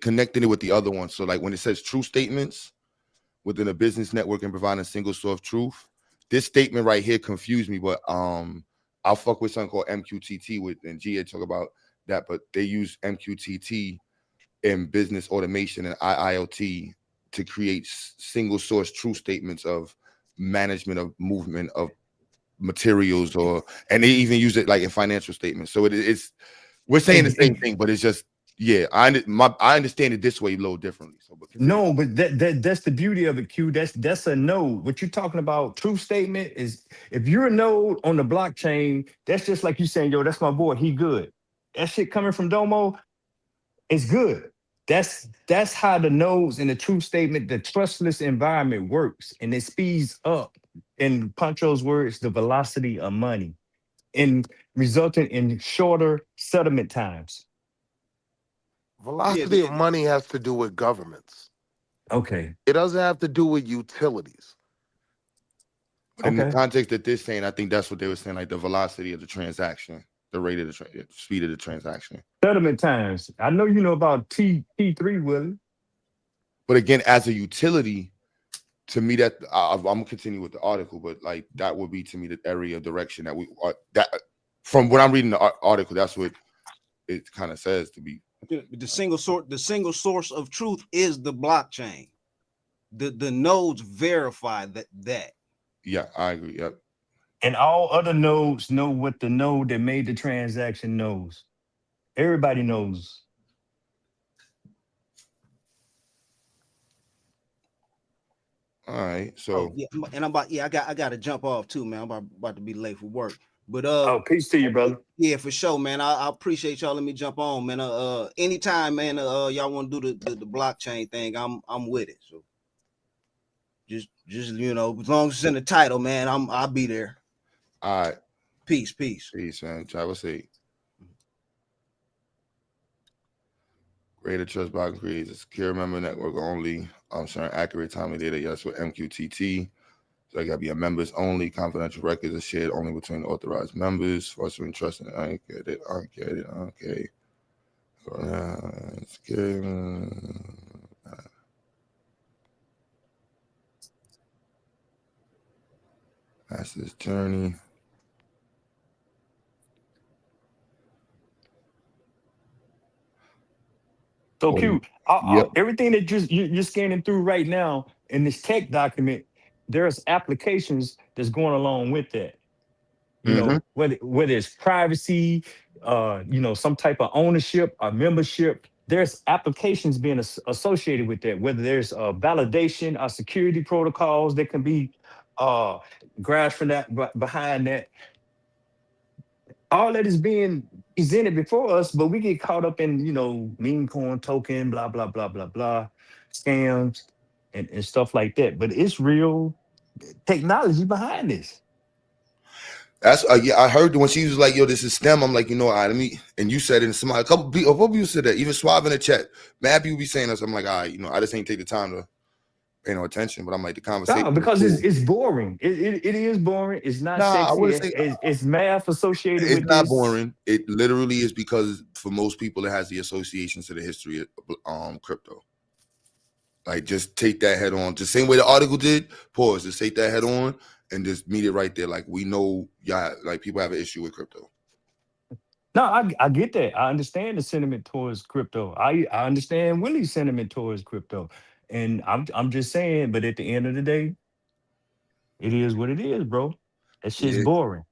connecting it with the other one. So like when it says true statements within a business network and providing a single source of truth, this statement right here confused me. But I'll fuck with something called MQTT and GA talk about that, but they use MQTT in business automation and IoT to create single source true statements of management of movement of materials, and they even use it like in financial statements. So it's we're saying the same thing, but it's just I understand it this way a little differently. So but that's the beauty of it, Q. That's a node. What you're talking about, true statement, is if you're a node on the blockchain, that's just like you saying, yo, that's my boy, he good. That shit coming from Domo, it's good. That's how the nodes in the true statement, the trustless environment works, and it speeds up, in Pancho's words, the velocity of money, and resulting in shorter settlement times. Velocity of money has to do with governments. Okay. It doesn't have to do with utilities. In the context that they're saying, I think that's what they were saying, like the velocity of the transaction, the rate of the speed of the transaction. Settlement times. I know you know about T3, Willie. But again, as a utility, to me, that I'm gonna continue with the article, but like that would be to me the area of direction that we are. That from what I'm reading the article, that's what it kind of says to be. The single source of truth is the blockchain. The nodes verify that. Yeah, I agree. Yep. And all other nodes know what the node that made the transaction knows. Everybody knows. All right. Oh So yeah, and I got to jump off too, man. I'm about to be late for work. But Oh, peace to you, brother. yeah, for sure, man. I appreciate y'all. Let me jump on, man. Anytime, man. Y'all want to do the blockchain thing, I'm with it. So just as long as it's in the title, man, I'll be there. all right. Peace. Peace, man. Travis say greater trust block creates a secure member network only. I'm sharing accurate timely data, yes, with MQTT. So I gotta be a members only. Confidential records are shared only between authorized members. Fostering trust and I get it. Okay. It's good. That's this journey. So cute. Yep. Everything that you're scanning through right now in this tech document, there's applications that's going along with that. Mm-hmm. Whether it's privacy, some type of ownership or membership, there's applications being associated with that. Whether there's validation or security protocols that can be uh, grasped from that behind that. All that is being presented before us, but we get caught up in meme coin token, blah blah blah blah blah, scams and stuff like that. But it's real technology behind this. That's yeah. I heard when she was like, "Yo, this is STEM." I'm like, all right, let me. And you said it, and somebody, a couple people said that. Even Suave in the chat, mad people be saying this. I'm like, all right, I just ain't take the time to pay no attention. But I'm like, the conversation. No, because cool. it's boring. It is boring. It's not I sexy. wouldn't say It's math associated it's with not this. boring. It literally is because for most people, it has the associations to the history of crypto. Like, just take that head on. The same way the article did. Pause. Just take that head on and just meet it right there. Like, we know, y'all, like, people have an issue with crypto. No, I get that. I understand the sentiment towards crypto. I understand Willie's sentiment towards crypto, and I'm just saying. But at the end of the day, it is what it is, bro. That shit's boring.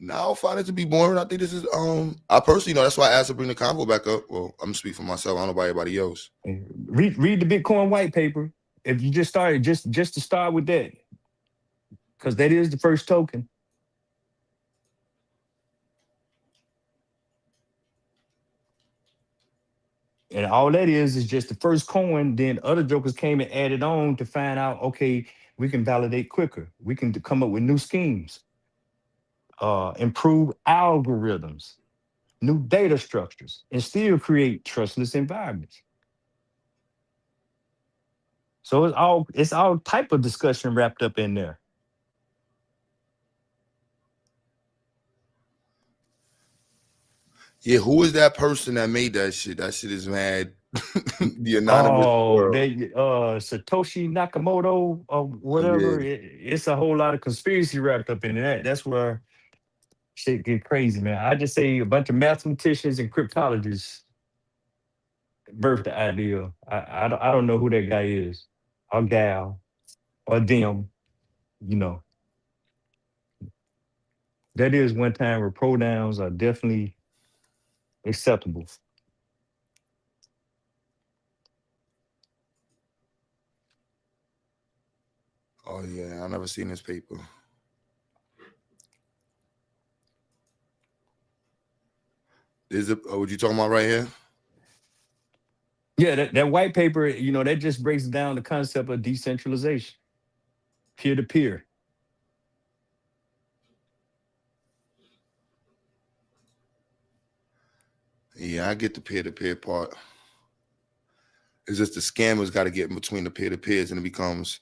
No, I don't find it to be boring. I think this is I personally that's why I asked to bring the convo back up. Well, I'm speaking for myself. I don't know about anybody else. Read the Bitcoin white paper. If you just started just to start with that, because that is the first token. And all that is just the first coin. Then other jokers came and added on to find out, okay, we can validate quicker. We can come up with new schemes, improve algorithms, new data structures, and still create trustless environments. So it's all type of discussion wrapped up in there. Yeah, who is that person that made that shit? That shit is mad. The anonymous world. Satoshi Nakamoto or whatever. Yeah. It's a whole lot of conspiracy wrapped up in that. That's where shit get crazy, man. I just say a bunch of mathematicians and cryptologists birthed the idea. I don't know who that guy is, or gal, or them. You know, that is one time where pronouns are definitely acceptable. Oh yeah, I never seen this paper. Is it what you talking about right here? Yeah, that white paper, that just breaks down the concept of decentralization, peer to peer. Yeah, I get the peer-to-peer part. It's just the scammers got to get in between the peer-to-peers, and it becomes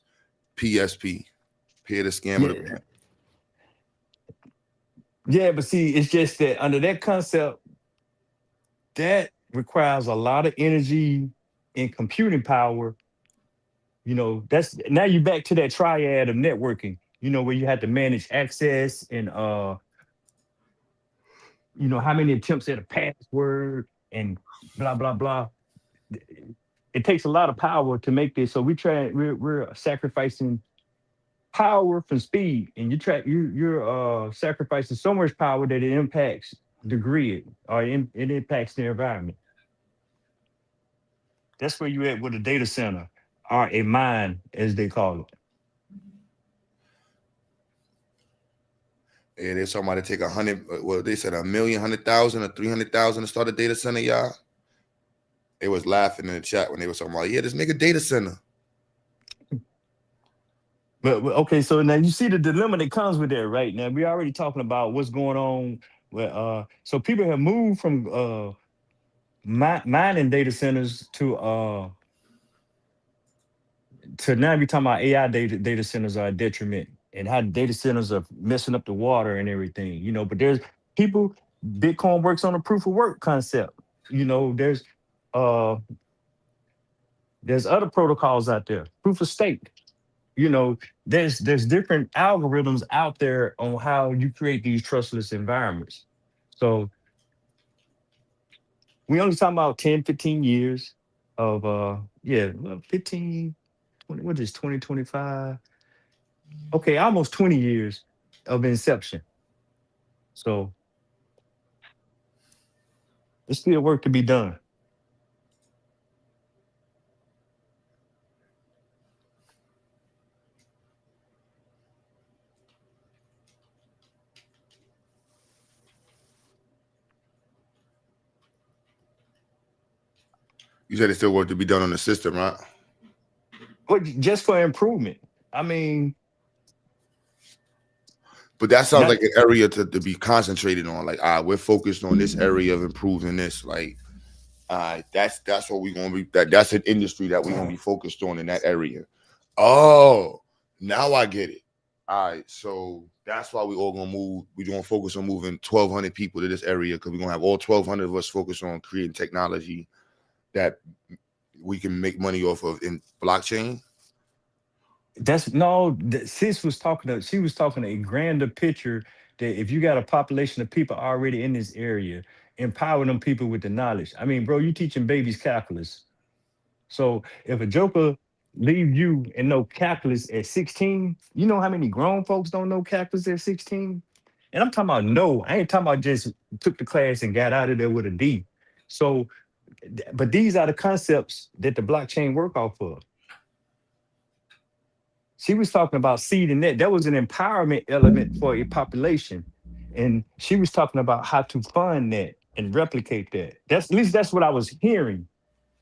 PSP, peer to scammer. Yeah. Yeah, but see, it's just that under that concept, that requires a lot of energy and computing power. That's now you're back to that triad of networking, where you had to manage access and how many attempts at a password and blah blah blah. It takes a lot of power to make this. So we're sacrificing power from speed, and you're sacrificing so much power that it impacts the grid or it impacts the environment. That's where you at with a data center. are a mine, as they call it. Yeah, they're talking about to take 100. Well, they said 1,000,000, 100,000, or 300,000 to start a data center, y'all. They was laughing in the chat when they were talking about, yeah, just make a data center. But okay, so now you see the dilemma that comes with that, right? Now we're already talking about what's going on with so people have moved from mining data centers to now we're talking about AI data centers are a detriment and how data centers are messing up the water and everything, but there's people, Bitcoin works on a proof of work concept. Uh there's other protocols out there, proof of stake. you know there's different algorithms out there on how you create these trustless environments. So we only talking about 10, 15 years of 15, 20, what is 2025? Okay, almost 20 years of inception. So there's still work to be done. You said there's still work to be done on the system, right? But just for improvement. I mean, But that sounds not like an area to be concentrated on. Like, we're focused on this area of improving this. Like, that's what we're gonna be. That's an industry that we're gonna be focused on in that area. Oh, now I get it. All right, so that's why we all gonna move. We're gonna focus on moving 1,200 people to this area because we're gonna have all 1,200 of us focused on creating technology that we can make money off of in blockchain. That's no. Sis was talking to. She was talking a grander picture that if you got a population of people already in this area, empower them people with the knowledge. I mean, bro, you teaching babies calculus. So if a joker leave you and know calculus at 16, you know how many grown folks don't know calculus at 16? And I'm talking about no. I ain't talking about just took the class and got out of there with a D. So, but these are the concepts that the blockchain work off of. She was talking about seeding that. That was an empowerment element for a population. And she was talking about how to fund that and replicate that. That's at least that's what I was hearing.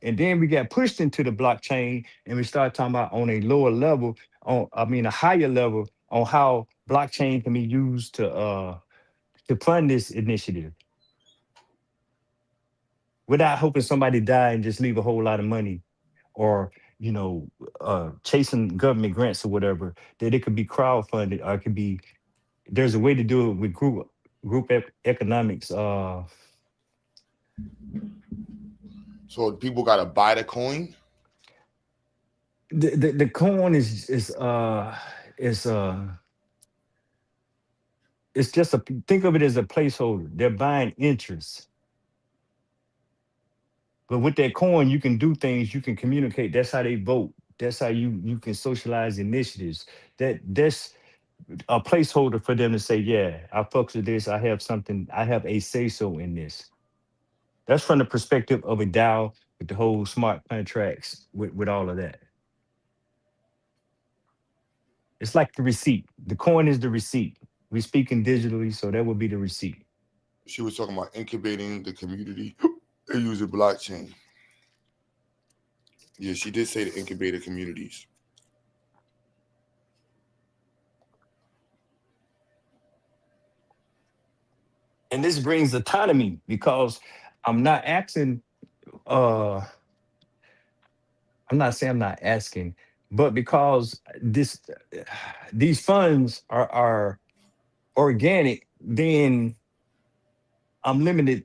And then we got pushed into the blockchain and we started talking about on a lower level, a higher level on how blockchain can be used to fund this initiative without hoping somebody die and just leave a whole lot of money or chasing government grants or whatever, that it could be crowdfunded or it could be there's a way to do it with economics. So people gotta buy the coin. The coin is it's just think of it as a placeholder. They're buying interest. But with that coin, you can do things, you can communicate. That's how they vote. That's how you can socialize initiatives. That's a placeholder for them to say, yeah, I fucks with this. I have something, I have a say-so in this. That's from the perspective of a DAO with the whole smart contracts, with all of that. It's like the receipt. The coin is the receipt. We speaking digitally, so that would be the receipt. She was talking about incubating the community and using blockchain. Yeah, she did say to incubator communities. And this brings autonomy because I'm not asking, uh, I'm not saying I'm not asking, but because these funds are organic, then I'm limited.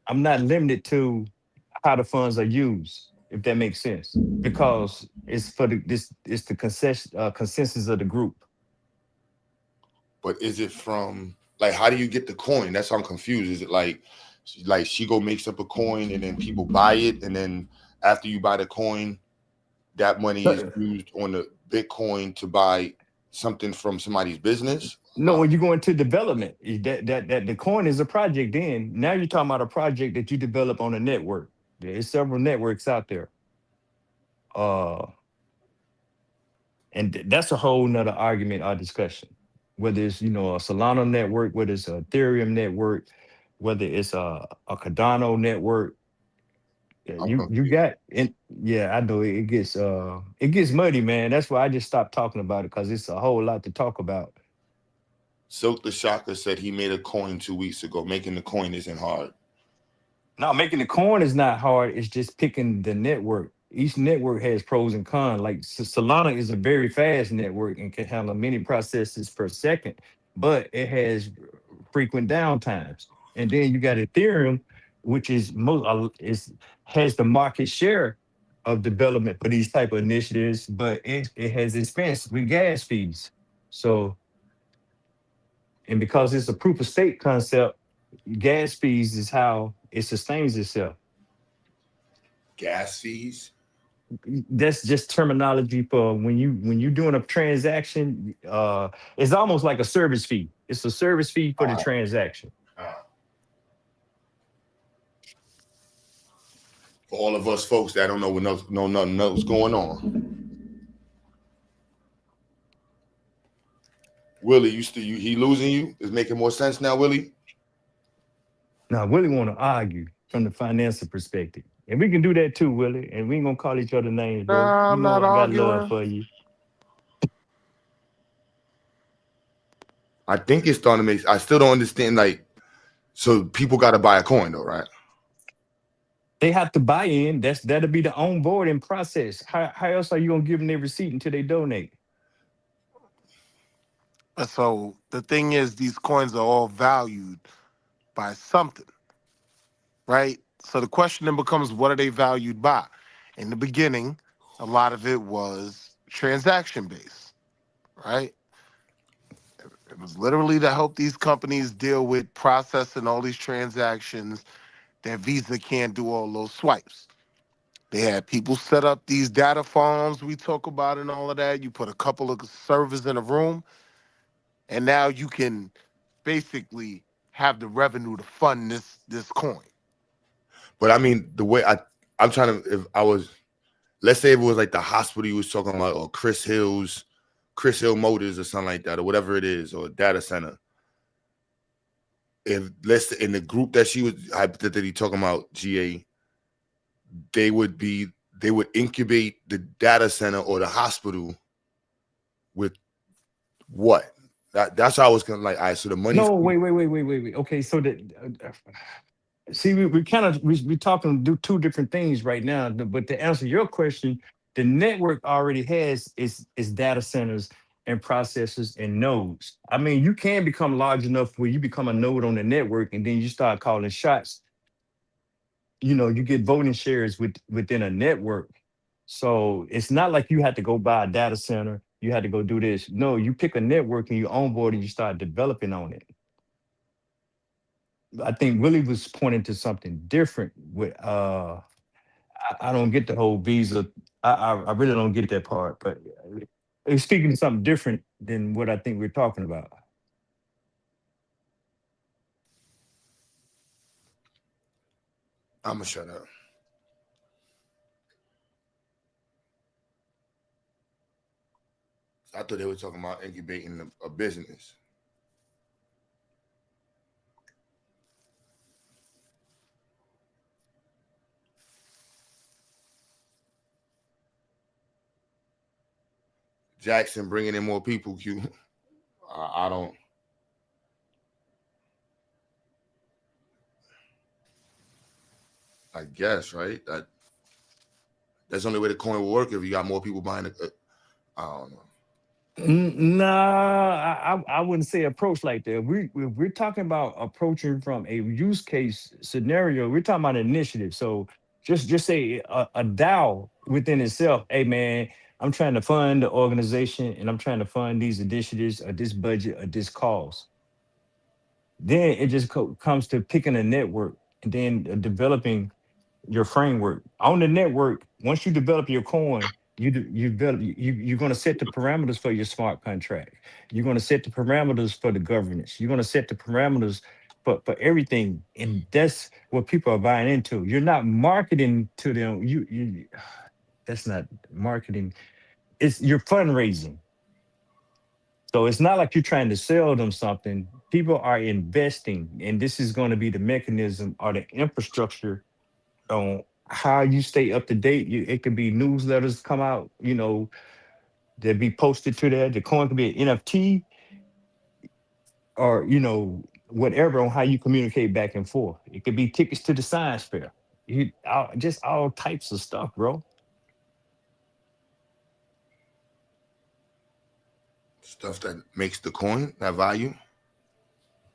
I'm not limited to how the funds are used, if that makes sense, because it's for it's the consensus of the group. But is it from like how do you get the coin? That's how I'm confused. Is it like she go makes up a coin and then people buy it, and then after you buy the coin, that money is used on the Bitcoin to buy something from somebody's business? No, when you go into development, that the coin is a project. Then now you're talking about a project that you develop on a network. There's several networks out there. And that's a whole nother argument or discussion. Whether it's a Solana network, whether it's a Ethereum network, whether it's a Cardano network, I'm you confused. got and yeah, I know it gets muddy, man. That's why I just stopped talking about it because it's a whole lot to talk about. Silk the Shocker said he made a coin 2 weeks ago. Making the coin isn't hard. Now, making the coin is not hard. It's just picking the network. Each network has pros and cons. Like Solana is a very fast network and can handle many processes per second, but it has frequent downtimes. And then you got Ethereum, which is has the market share of development for these type of initiatives, but it has expense with gas fees. So, and because it's a proof of stake concept, gas fees is how it sustains itself. Gas fees. That's just terminology for when you're doing a transaction. It's almost like a service fee. It's a service fee for the transaction. Uh, for all of us folks that don't know nothing else going on. Willie, he losing you? Is making more sense now, Willie? Now, Willie want to argue from the financial perspective, and we can do that too, Willie. And we ain't gonna call each other names, bro. Nah, You I'm know not I got love arguing. for you. I think it's starting to make. I still don't understand. Like, so people got to buy a coin though, right? They have to buy in. That'll be the onboarding process. How else are you gonna give them their receipt until they donate? So the thing is, these coins are all valued by something, right? So the question then becomes, what are they valued by? In the beginning, a lot of it was transaction based, right? It was literally to help these companies deal with processing all these transactions that Visa can't do all those swipes. They had people set up these data farms we talk about and all of that. You put a couple of servers in a room, and now you can basically have the revenue to fund this coin. But I mean, the way I'm trying to, if I was, let's say it was like the hospital you was talking about, or Chris Hill Motors or something like that, or whatever it is, or a data center. If let's in the group that she was hypothetically talking about, GA, they would incubate the data center or the hospital with what? That's how I was kind of like, all right, so the money's No, wait. Okay, so see, we talking do two different things right now. But to answer your question, the network already has its data centers and processors and nodes. I mean, you can become large enough where you become a node on the network, and then you start calling shots. You get voting shares within a network. So it's not like you had to go buy a data center. You had to go do this. No, you pick a network and you onboard and you start developing on it. I think Willie was pointing to something different with I don't get the whole visa. I really don't get that part, but it's speaking to something different than what I think we're talking about. I'm gonna shut up. I thought they were talking about incubating a business. Jackson bringing in more people. Q. I don't. I guess right. That's the only way the coin will work if you got more people buying it. I don't know. Nah, I wouldn't say approach like that. We're talking about approaching from a use case scenario. We're talking about an initiative. So just say a DAO within itself. Hey man, I'm trying to fund the organization and I'm trying to fund these initiatives or this budget or this cause. Then it just comes to picking a network and then developing your framework on the network. Once you develop your coin, you develop you're going to set the parameters for your smart contract. You're going to set the parameters for the governance. You're going to set the parameters for everything, and that's what people are buying into. You're not marketing to them. You that's not marketing. it's you're fundraising. So it's not like you're trying to sell them something. People are investing, and this is going to be the mechanism or the infrastructure on how you stay up to date. It could be newsletters come out, that be posted to there. The coin could be an NFT or whatever on how you communicate back and forth. It could be tickets to the science fair. Just all types of stuff, bro. Stuff that makes the coin that value.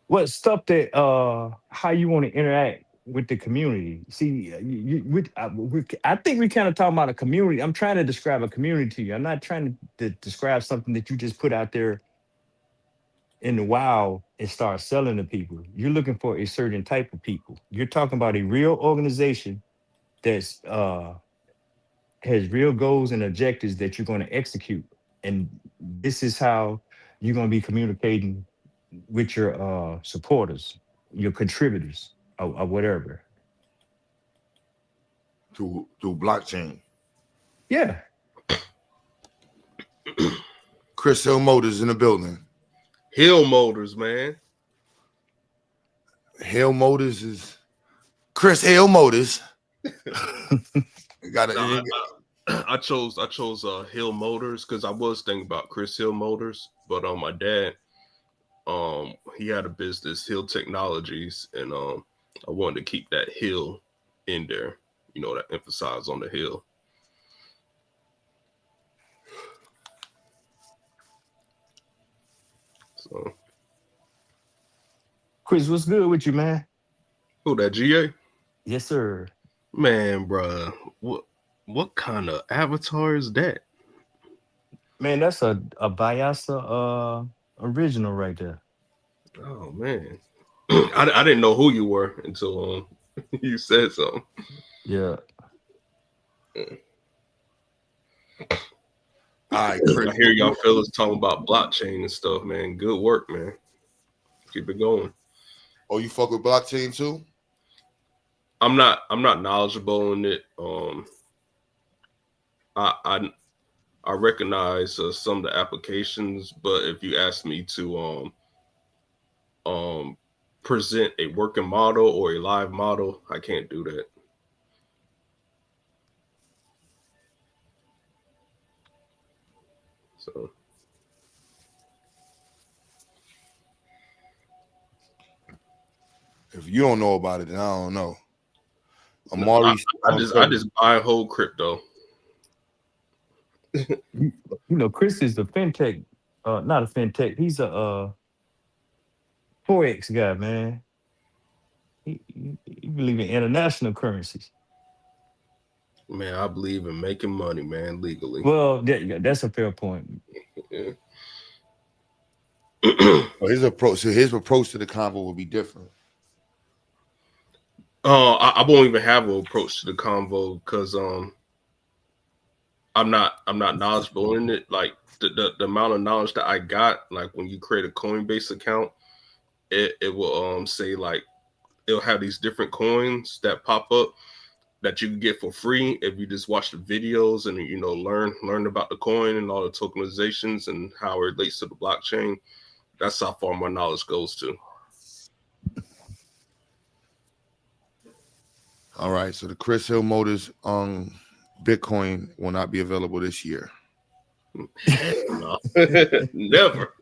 What stuff that how you want to interact with the community? See, I think we kind of talking about a community. I'm trying to describe a community to you. I'm not trying to describe something that you just put out there in the wild and start selling to people. You're looking for a certain type of people. You're talking about a real organization that's has real goals and objectives that you're going to execute. And this is how you're going to be communicating with your supporters, your contributors, or whatever. Through blockchain. Yeah. Chris Hill Motors in the building. Hill Motors, man. Hill Motors is Chris Hill Motors. I chose Hill Motors because I was thinking about Chris Hill Motors, but my dad, he had a business, Hill Technologies, and I wanted to keep that Hill in there, that emphasize on the Hill. So, Chris, what's good with you, man? Who, that GA? Yes, sir. Man, bruh, what kind of avatar is that? Man, that's a Vyasa original right there. Oh man, I didn't know who you were until you said something. Yeah. All right, Chris. I hear y'all fellas talking about blockchain and stuff, man. Good work, man. Keep it going. Oh, you fuck with blockchain too? I'm not knowledgeable in it. I recognize some of the applications, but if you ask me to present a working model or a live model, I can't do that. So if you don't know about it, then I don't know. Amari, I just buy whole crypto. Chris is a fintech, not a fintech. He's a Forex guy, man. He believe in international currencies. Man, I believe in making money, man, legally. Well, that's a fair point. Yeah. his approach to the convo will be different. I won't even have an approach to the convo because I'm not knowledgeable in it. Like the amount of knowledge that I got, like when you create a Coinbase account, it will say like it'll have these different coins that pop up that you can get for free if you just watch the videos and learn about the coin and all the tokenizations and how it relates to the blockchain. That's how far my knowledge goes to. All right, so the Chris Hill Motors Bitcoin will not be available this year. No. Never.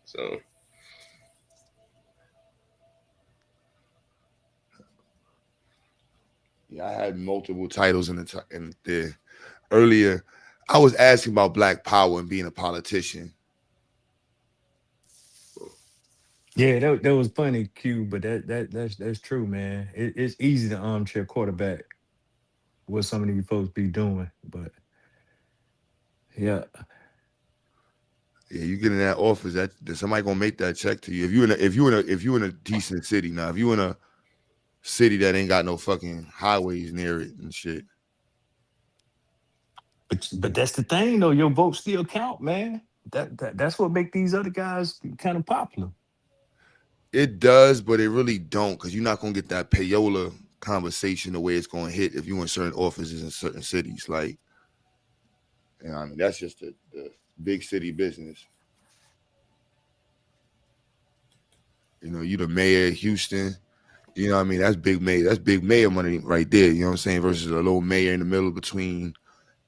So yeah, I had multiple titles in the earlier. I was asking about Black Power and being a politician. Yeah, that was funny, Q, but that's true, man. It's easy to armchair quarterback what some of these folks be doing, but yeah. Yeah, you get in that office, that somebody gonna make that check to you. If you in a decent city now, if you in a city that ain't got no fucking highways near it and shit. But that's the thing though, your vote still count, man. That's what make these other guys kind of popular. It does, but it really don't, because you're not gonna get that payola conversation the way it's going to hit if you in certain offices in certain cities. Like, you know, I mean, that's just the big city business. You know, you the mayor of Houston. You know what I mean? That's big mayor. That's big mayor money right there. You know what I'm saying? Versus a little mayor in the middle between,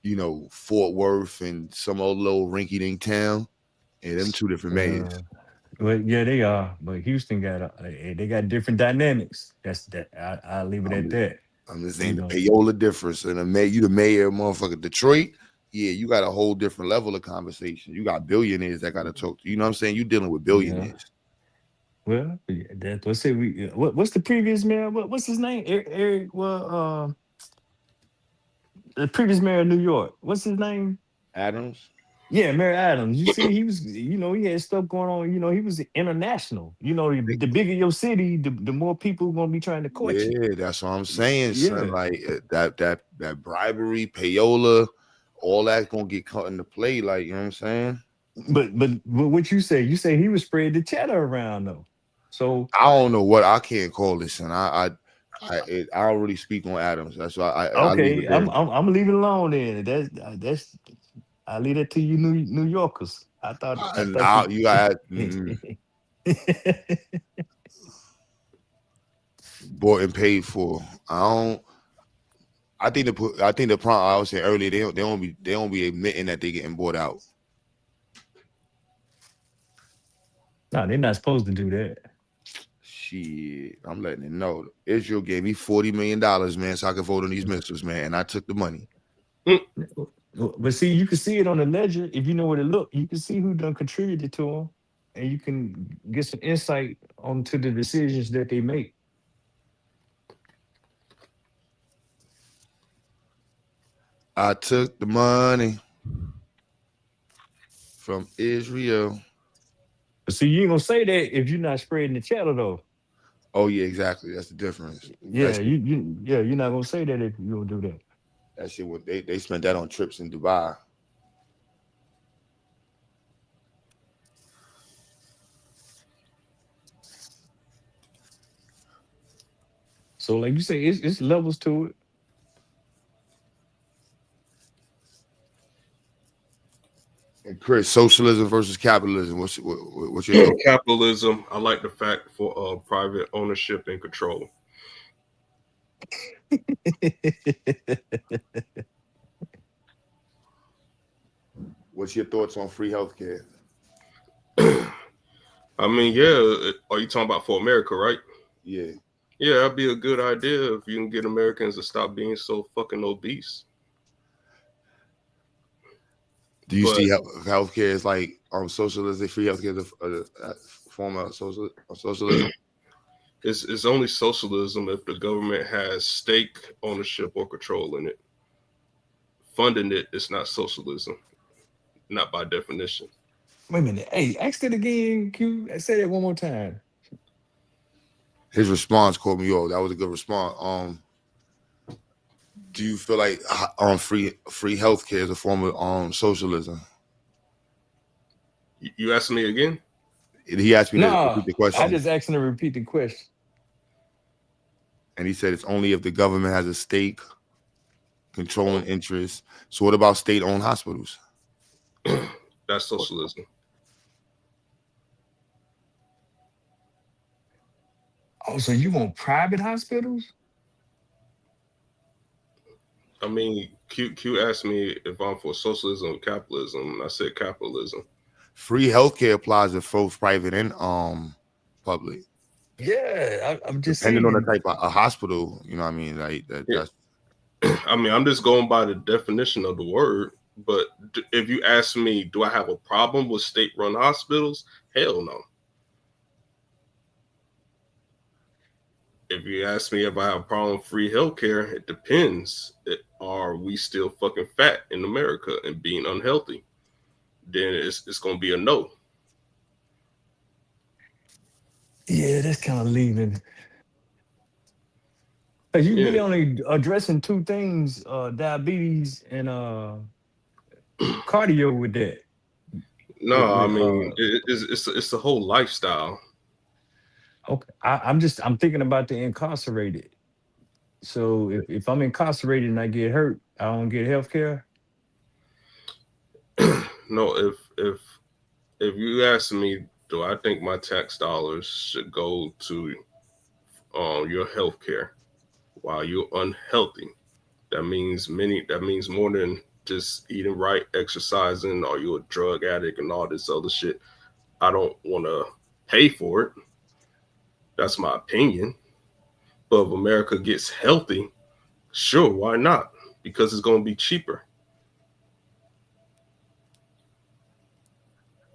you know, Fort Worth and some old little rinky-dink town. And them two different mayors. Well, yeah, they are. But Houston got they got different dynamics. That's that. I'll leave it at that. I'm just You saying the know. payola difference. And you the mayor of motherfucker Detroit. Yeah, you got a whole different level of conversation. You got billionaires that got to talk to you. You know what I'm saying? You dealing with Yeah. billionaires. Well, let's say what's the previous mayor? What's his name? Eric. Well, the previous mayor of New York. What's his name? Adams. Yeah, Mayor Adams. You see, he was, you know, he had stuff going on. You know, he was international. You know, the bigger your city, the more people gonna be trying to court you. Yeah, that's what I'm saying, son. Yeah. Like that bribery, payola, all that's gonna get cut into play. Like, you know what I'm saying? But what you say he was spread the cheddar around though. So I don't know what I can't call this, and I don't really speak on Adams. That's why I leave it okay, there. I'm leaving it alone then. That's I leave that to you New Yorkers. I And thought you. you got bought and paid for. I think the problem I was saying earlier, they don't be admitting that they getting bought out. No, they're not supposed to do that. Shit, I'm letting it know. Israel gave me $40 million, man, so I could vote on these missiles, man, and I took the money. But see, you can see it on the ledger if you know what it look. You can see who done contributed to them, and you can get some insight onto the decisions that they make. I took the money from Israel. But see, you ain't gonna say that if you're not spreading the cheddar, though. Oh yeah, exactly. That's the difference. Yeah, you're not gonna say that if you don't do that. That shit, what they spent that on trips in Dubai. So, like you say, it's levels to it. And Chris, socialism versus capitalism. What's your thought? Capitalism. I like the fact for private ownership and control. What's your thoughts on free healthcare? I mean, yeah. Are you talking about for America, right? Yeah. Yeah, that'd be a good idea if you can get Americans to stop being so fucking obese. Do you see healthcare is like socialism? Free healthcare is a form of socialism? It's only socialism if the government has stake ownership or control in it. Funding it is not socialism, not by definition. Wait a minute. Hey, ask that again, Q. Say that one more time. His response caught me off. That was a good response. Do you feel like free healthcare is a form of socialism? You asked me again? He asked me to repeat the question. I just asked him to repeat the question. And he said it's only if the government has a stake, controlling interest. So what about state-owned hospitals? That's socialism. Oh, so you want private hospitals? I mean, Q asked me if I'm for socialism or capitalism, and I said capitalism. Free healthcare applies to both private and public. Yeah, I'm just depending saying. on the type of a hospital. You know what I mean? Like that's. I mean, I'm just going by the definition of the word. But if you ask me, do I have a problem with state-run hospitals? Hell no. If you ask me if I have a problem with free healthcare, it depends. Are we still fucking fat in America and being unhealthy? Then it's going to be a no. Yeah, that's kind of leaving. You really only addressing two things, diabetes and cardio with that. No, I mean, it's the whole lifestyle. Okay, I'm thinking about the incarcerated. So if I'm incarcerated and I get hurt, I don't get health care. No, if you ask me, do I think my tax dollars should go to your health care while you're unhealthy? That means more than just eating right, exercising, or you're a drug addict and all this other shit. I don't want to pay for it. That's my opinion. But if America gets healthy, sure, why not? Because it's going to be cheaper.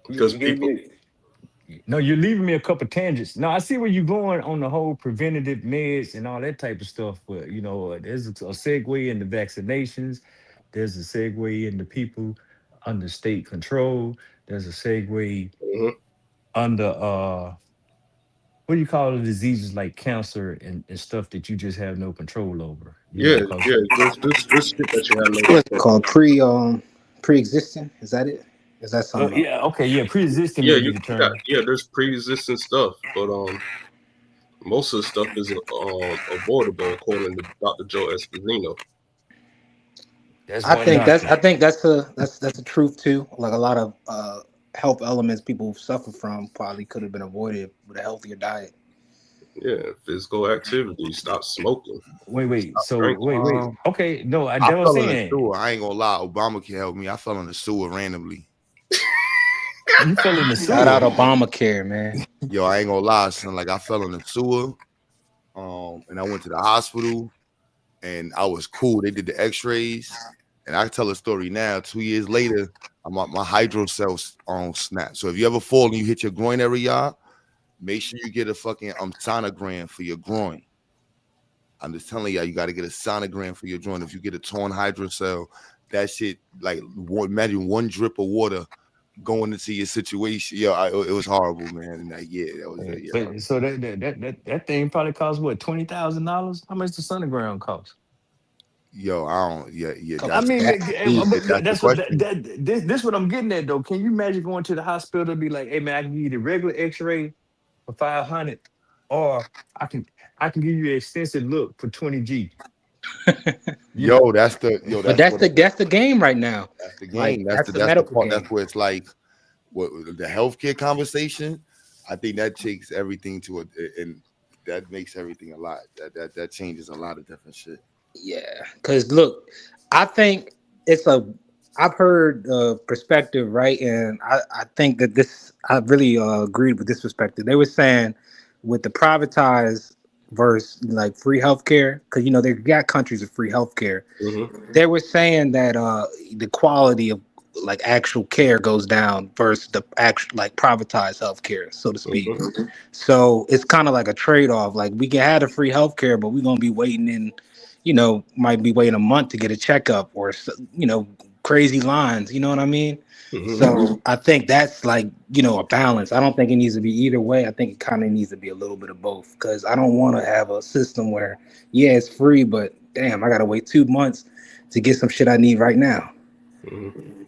Because people. No, you're leaving me a couple tangents. No, I see where you're going on the whole preventative meds and all that type of stuff. But there's a segue into vaccinations. There's a segue into people under state control. There's a segue under what do you call the diseases like cancer and stuff that you just have no control over. Yeah. This shit that you have no What's it control. called? Pre-existing? Is that it? Is that something? Yeah, okay, yeah, pre-existing Yeah, may be the term. there's pre-existing stuff, but most of the stuff is avoidable according to Dr. Joe Esposito. I think that's the truth too. Like a lot of health elements people suffer from probably could have been avoided with a healthier diet. Yeah, physical activity. Stop smoking. Wait. Stop So drinking. wait. Okay, no, I I was fell in the saying sewer. I ain't gonna lie. Obama can help me. I fell in the sewer randomly. you fell in the Shout out sewer. Obamacare, man. Yo, I ain't gonna lie, son. Like I fell in the sewer, and I went to the hospital, and I was cool. They did the X-rays, and I can tell a story now. 2 years later, my hydrocell snap. So if you ever fall and you hit your groin area, make sure you get a fucking sonogram for your groin. I'm just telling y'all, you got to get a sonogram for your joint. If you get a torn hydrocell, that shit, like, imagine one drip of water going into your situation. Yo, it was horrible, man. And that was it. Yeah. But so that thing probably cost what, $20,000? How much the sonogram cost? Yo, I don't. Yeah. I mean, That's the that's what question. this what I'm getting at though. Can you imagine going to the hospital and be like, "Hey man, I can give you the regular X-ray for 500, or I can give you an extensive look for 20G." Yo, that's the That's the game right now. That's the game. Like, that's the medical part. game. That's where it's like what the healthcare conversation. I think that takes everything to it, and that makes everything a lot. That changes a lot of different shit. Yeah, because look, I think I've heard perspective, right? And I think that I really agreed with this perspective. They were saying with the privatized versus like free healthcare, because they got countries with free healthcare. Mm-hmm. They were saying that the quality of like actual care goes down versus the actual like privatized healthcare, so to speak. Mm-hmm. So it's kind of like a trade-off. Like we can have the free healthcare, but we're gonna be waiting might be waiting a month to get a checkup or crazy lines. You know what I mean? Mm-hmm. So I think that's like a balance. I don't think it needs to be either way. I think it kind of needs to be a little bit of both, because I don't want to have a system where it's free, but damn, I gotta wait 2 months to get some shit I need right now. Mm-hmm.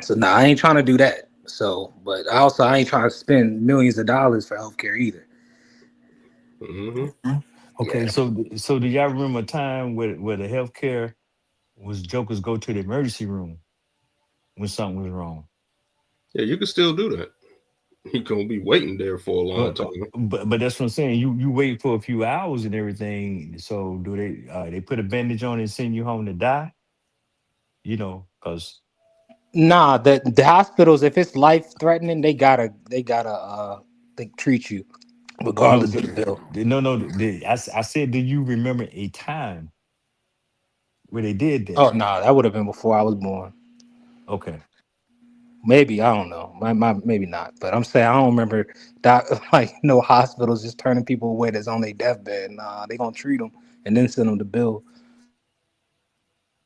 So I ain't trying to do that. So, but I ain't trying to spend millions of dollars for healthcare either. Mm-hmm. Okay, Yeah. so do y'all remember a time where the healthcare was jokers go to the emergency room when something was wrong? Yeah, you can still do that. You're gonna be waiting there for a long time. But that's what I'm saying. You wait for a few hours and everything. So do they put a bandage on and send you home to die? Because Nah, the hospitals, if it's life threatening, they gotta they treat you regardless of the bill. I said, do you remember a time where they did that? Oh no, that would have been before I was born. Okay. Maybe, I don't know. Maybe not. But I'm saying I don't remember that like no hospitals just turning people away that's on their deathbed. Nah, they gonna treat them and then send them the bill.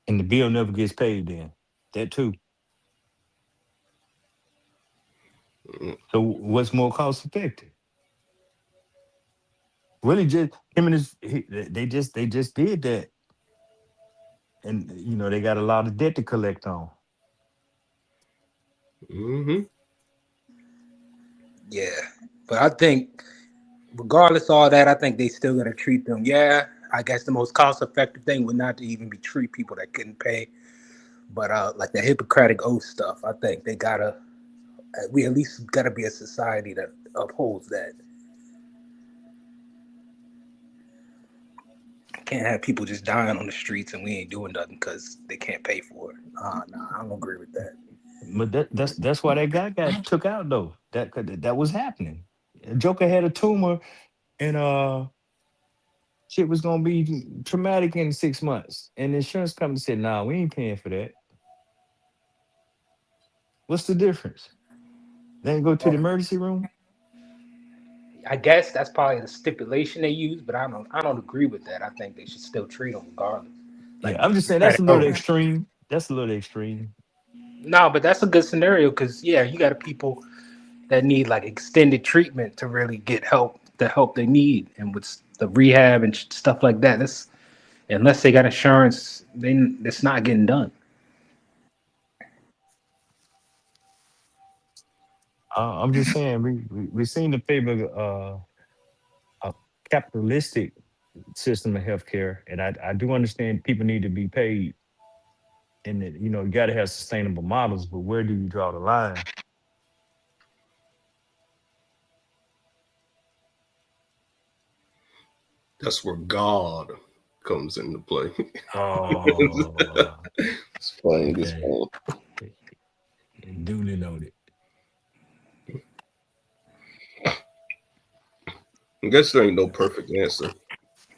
And the bill never gets paid then. That too. Mm-hmm. So what's more cost effective? Really, just him and they just did that, and they got a lot of debt to collect on. Mm-hmm. Yeah. But I think regardless of all that, I think they still gotta treat them. Yeah, I guess the most cost effective thing would not to even be treat people that couldn't pay, but like the Hippocratic oath stuff. I think they gotta we at least gotta be a society that upholds that. Can't have people just dying on the streets and we ain't doing nothing because they can't pay for it. Nah, I don't agree with that. But that's why that guy got took out though. That was happening. Joker had a tumor, and shit was gonna be traumatic in 6 months. And the insurance company said, "Nah, we ain't paying for that." What's the difference? Then go to the emergency room. I guess that's probably the stipulation they use, but I don't agree with that. I think they should still treat them regardless. Yeah, Like the I'm just saying that's Hippocratic a little oath. extreme. That's a little extreme. No, but that's a good scenario because yeah, you got people that need like extended treatment to really get help, the help they need, and with the rehab and stuff like that. That's unless they got insurance, then it's not getting done. I'm just saying we seen the favor a capitalistic system of healthcare, and I do understand people need to be paid, and that, you got to have sustainable models. But where do you draw the line? That's where God comes into play. Oh, It's plain. It's okay. plain. Duly noted. I guess there ain't no perfect answer.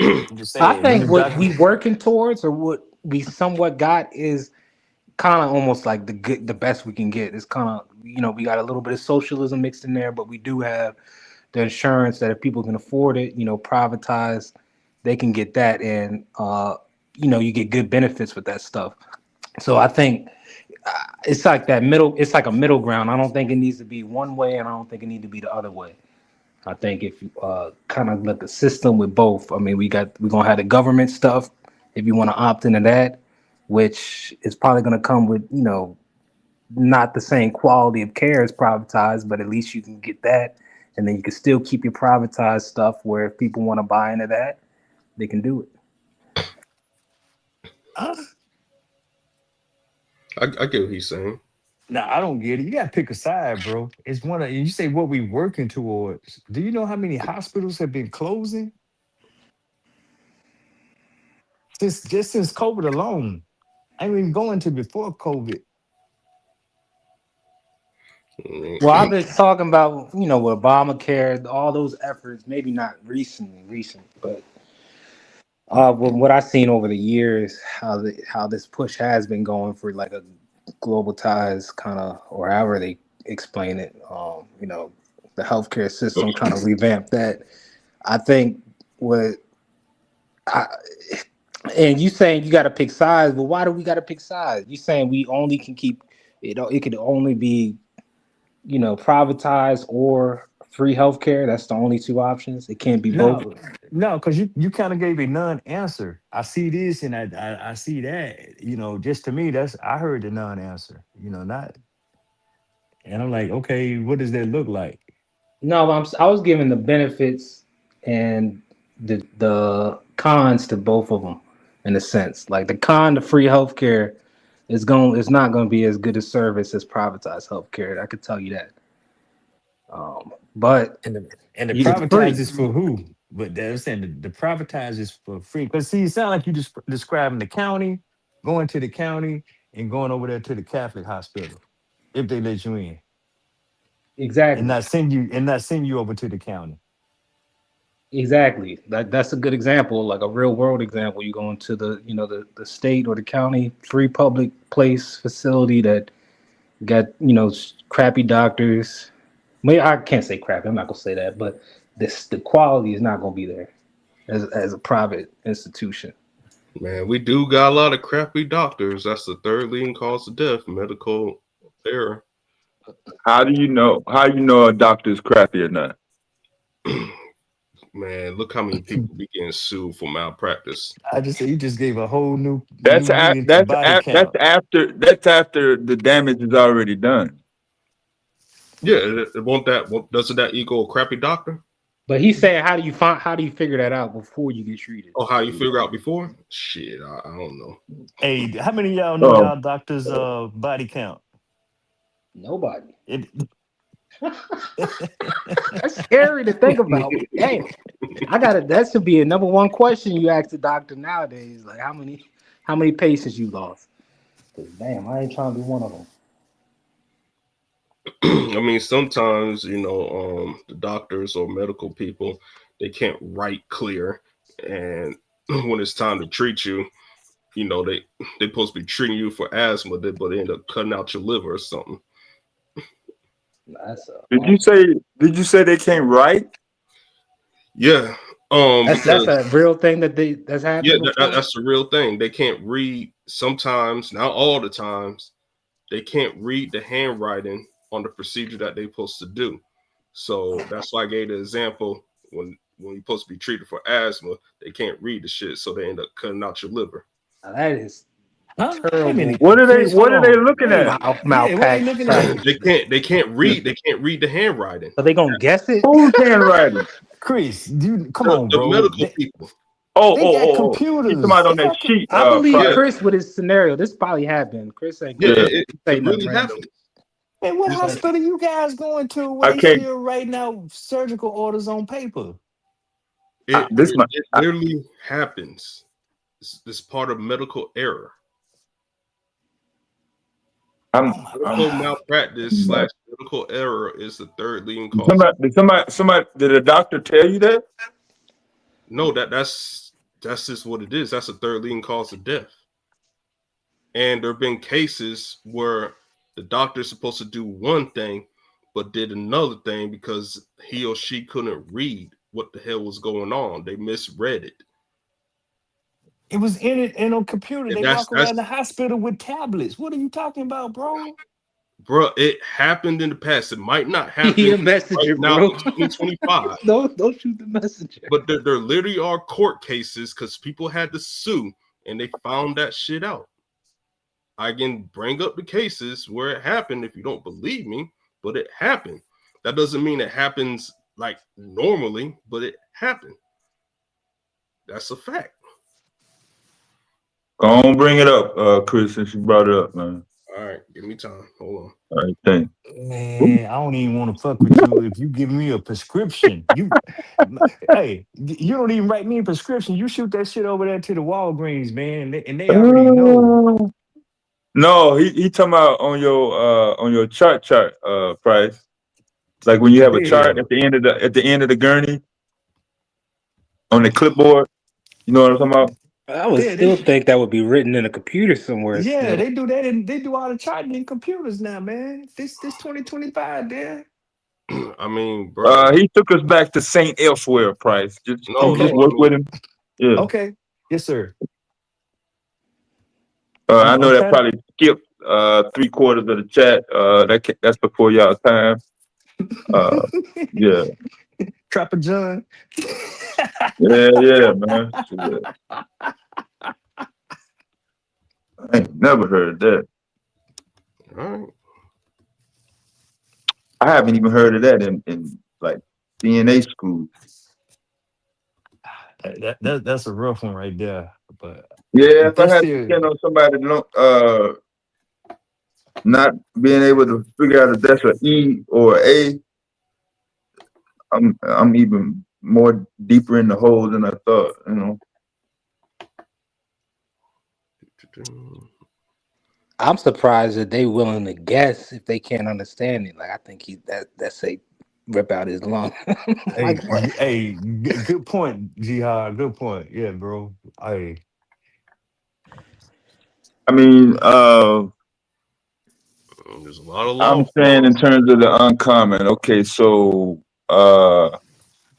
I'm just I saying when think the what doctor. we working towards, or what we somewhat got, is kind of almost like the best we can get. It's kind of we got a little bit of socialism mixed in there, but we do have the insurance that if people can afford it, privatize, they can get that, and you get good benefits with that stuff. So I think it's like that middle. It's like a middle ground. I don't think it needs to be one way, and I don't think it need to be the other way. I think if you kind of let the system with both. I mean, we're gonna have the government stuff if you want to opt into that, which is probably gonna come with not the same quality of care as privatized, but at least you can get that, and then you can still keep your privatized stuff where if people want to buy into that, they can do it. uh, I get what he's saying. Nah, I don't get it. You gotta pick a side, bro. It's one of you say what we working towards. Do you know how many hospitals have been closing since COVID alone? I ain't even going to before COVID. Well, I've been talking about with Obamacare, all those efforts. Maybe not recent, but with what I've seen over the years, how this push has been going for like a global ties kind of, or however they explain it. The healthcare system trying to revamp that. I think what I and you saying you got to pick sides. Well, why do we got to pick sides? You saying we only can keep it? It could only be privatized or free healthcare. That's the only two options. It can't be both. No, no, because you kind of gave a non-answer. I see this and I see that. Just to me, that's I heard the non-answer. Not, and I'm like, okay, what does that look like? No, I was giving the benefits and the cons to both of them in a sense. Like the con to free healthcare is not going to be as good a service as privatized healthcare. I could tell you that. But And the it's free. privatize is for who? But they're saying the privatize is for free. Because see, it sounds like you just describing the county, going to the county and going over there to the Catholic hospital if they let you in, and Exactly. not send you over to the county. Exactly. That's a good example, like a real world example. You go into the state or the county free public place facility that got crappy doctors. Maybe I can't say crappy. I'm not gonna say that, but the quality is not gonna be there as a private institution. Man, we do got a lot of crappy doctors. That's the third leading cause of death, medical error. How do you know? How you know a doctor's crappy or not? Man, look how many people be getting sued for malpractice. I just say you just gave a whole new That's meaning to body that's count. after the damage is already done. Yeah, doesn't that equal a crappy doctor? But he's saying, how do you figure that out before you get treated? Oh, how you figure out before? Shit, I don't know. Hey, how many of y'all know y'all doctors body count? Nobody. It, That's scary to think about. Damn. That should be a number one question you ask the doctor nowadays. Like how many patients you lost? 'Cause damn, I ain't trying to be one of them. I mean, sometimes the doctors or medical people, they can't write clear, and when it's time to treat you, they supposed to be treating you for asthma, but they end up cutting out your liver or something. Did you say they can't write? Yeah. That's a real thing that's happened. Yeah, that's a real thing. They can't read sometimes, not all the times. They can't read the handwriting on the procedure that they're supposed to do. So that's why I gave the example when you're supposed to be treated for asthma, they can't read the shit, so they end up cutting out your liver. Now that is terrible. What are they looking at? They can't read the handwriting. Are they gonna guess it? Who's handwriting? Chris, dude, come on, bro. The medical people. They got computers. He's talking about on that sheet. I believe Chris with his scenario. This probably happened. Chris ain't it really happened. Man, what hospital you guys going to where they still writing out surgical orders on paper? It literally happens. It's part of medical error. Medical malpractice / medical error is the third leading cause. Did a doctor tell you that? No, that's just what it is. That's the third leading cause of death. And there have been cases where the doctor's supposed to do one thing, but did another thing because he or she couldn't read what the hell was going on. They misread it. It was in a computer. They walk around the hospital with tablets. What are you talking about, bro? Bro, it happened in the past. It might not happen messenger, right now in 2025. Don't shoot the messenger. But there literally are court cases because people had to sue and they found that shit out. I can bring up the cases where it happened if you don't believe me, but it happened. That doesn't mean it happens like normally, but it happened. That's a fact. Go on, bring it up, Chris, since you brought it up, man. All right, give me time. Hold on. All right, thanks. Man, I don't even want to fuck with you if you give me a prescription. Hey, you don't even write me a prescription. You shoot that shit over there to the Walgreens, man, and they already know. No, he talking about on your chart price. Like when you have a chart at the end of the gurney on the clipboard. You know what I'm talking about? I would still think that would be written in a computer somewhere. Yeah, they do that, and they do all the charting in computers now, man. This 2025, there. I mean, bro. He took us back to Saint Elsewhere price. Just work with him. Yeah. Okay. Yes, sir. I know that probably skipped 3/4 of the chat. That's before y'all time. Yeah. Trapper John. Yeah, man. I ain't never heard that. All right. I haven't even heard of that in like DNA school. That's a rough one right there. But yeah, if I had to depend on somebody not being able to figure out if that's an E or A, I'm even more deeper in the hole than I thought, you know. I'm surprised that they willing to guess if they can't understand it. Like I think that's a rip out his lung. Hey, good point, Jihad. Good point. Yeah, bro. I mean, there's a lot of I'm saying in terms of the uncommon. Okay, so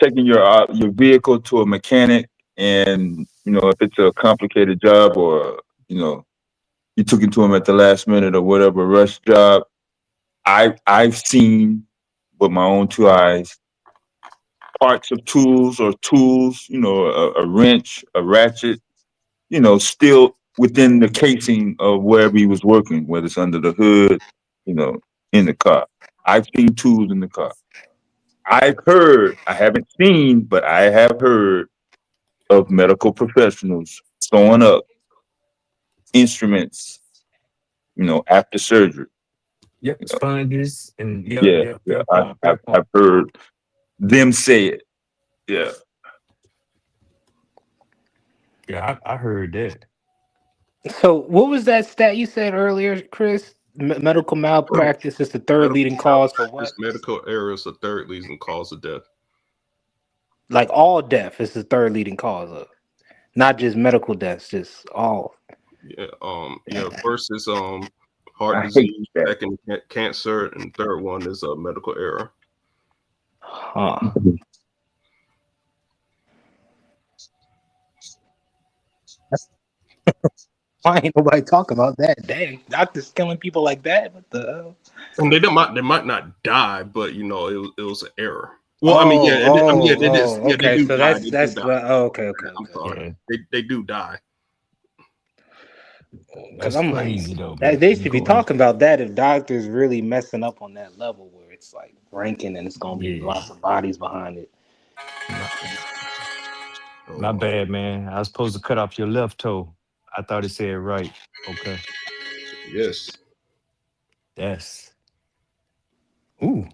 taking your vehicle to a mechanic, and if it's a complicated job or you took it to him at the last minute or whatever rush job, I've seen with my own two eyes parts of tools, a wrench, a ratchet, still within the casing of wherever he was working, whether it's under the hood, in the car. I've seen tools in the car. I've heard, I haven't seen, but I have heard of medical professionals throwing up instruments, after surgery. Yep, sponges and yep, Yeah, yep, yeah. fair point, fair I've point. heard them say it. Yeah. Yeah, I heard that. So, what was that stat you said earlier, Chris? Medical malpractice is the third Medical leading cause for what? malpractice, medical error is the third leading cause of death. Like all death is the third leading cause of, not just medical deaths, just all. Yeah. First is heart I hate disease, that. second cancer, and third one is medical error. Huh. Why ain't nobody talking about that? Dang, doctors killing people like that? What the hell? And they might not die, but it was an error. Well, I mean, yeah, Oh, I mean, yeah, oh, they did. oh. Yeah, they Okay, do so die. that's They do that's die. well. Oh, okay, okay, I'm okay. sorry. Yeah, They do die. Because that's I'm like, crazy though. that But they you should be go, talking about that if doctors really messing up on that level where it's like ranking and it's gonna be yeah, lots of bodies behind it. my, my So bad, man. I was supposed to cut off your left toe. I thought it said right. Okay, yes. that's ooh.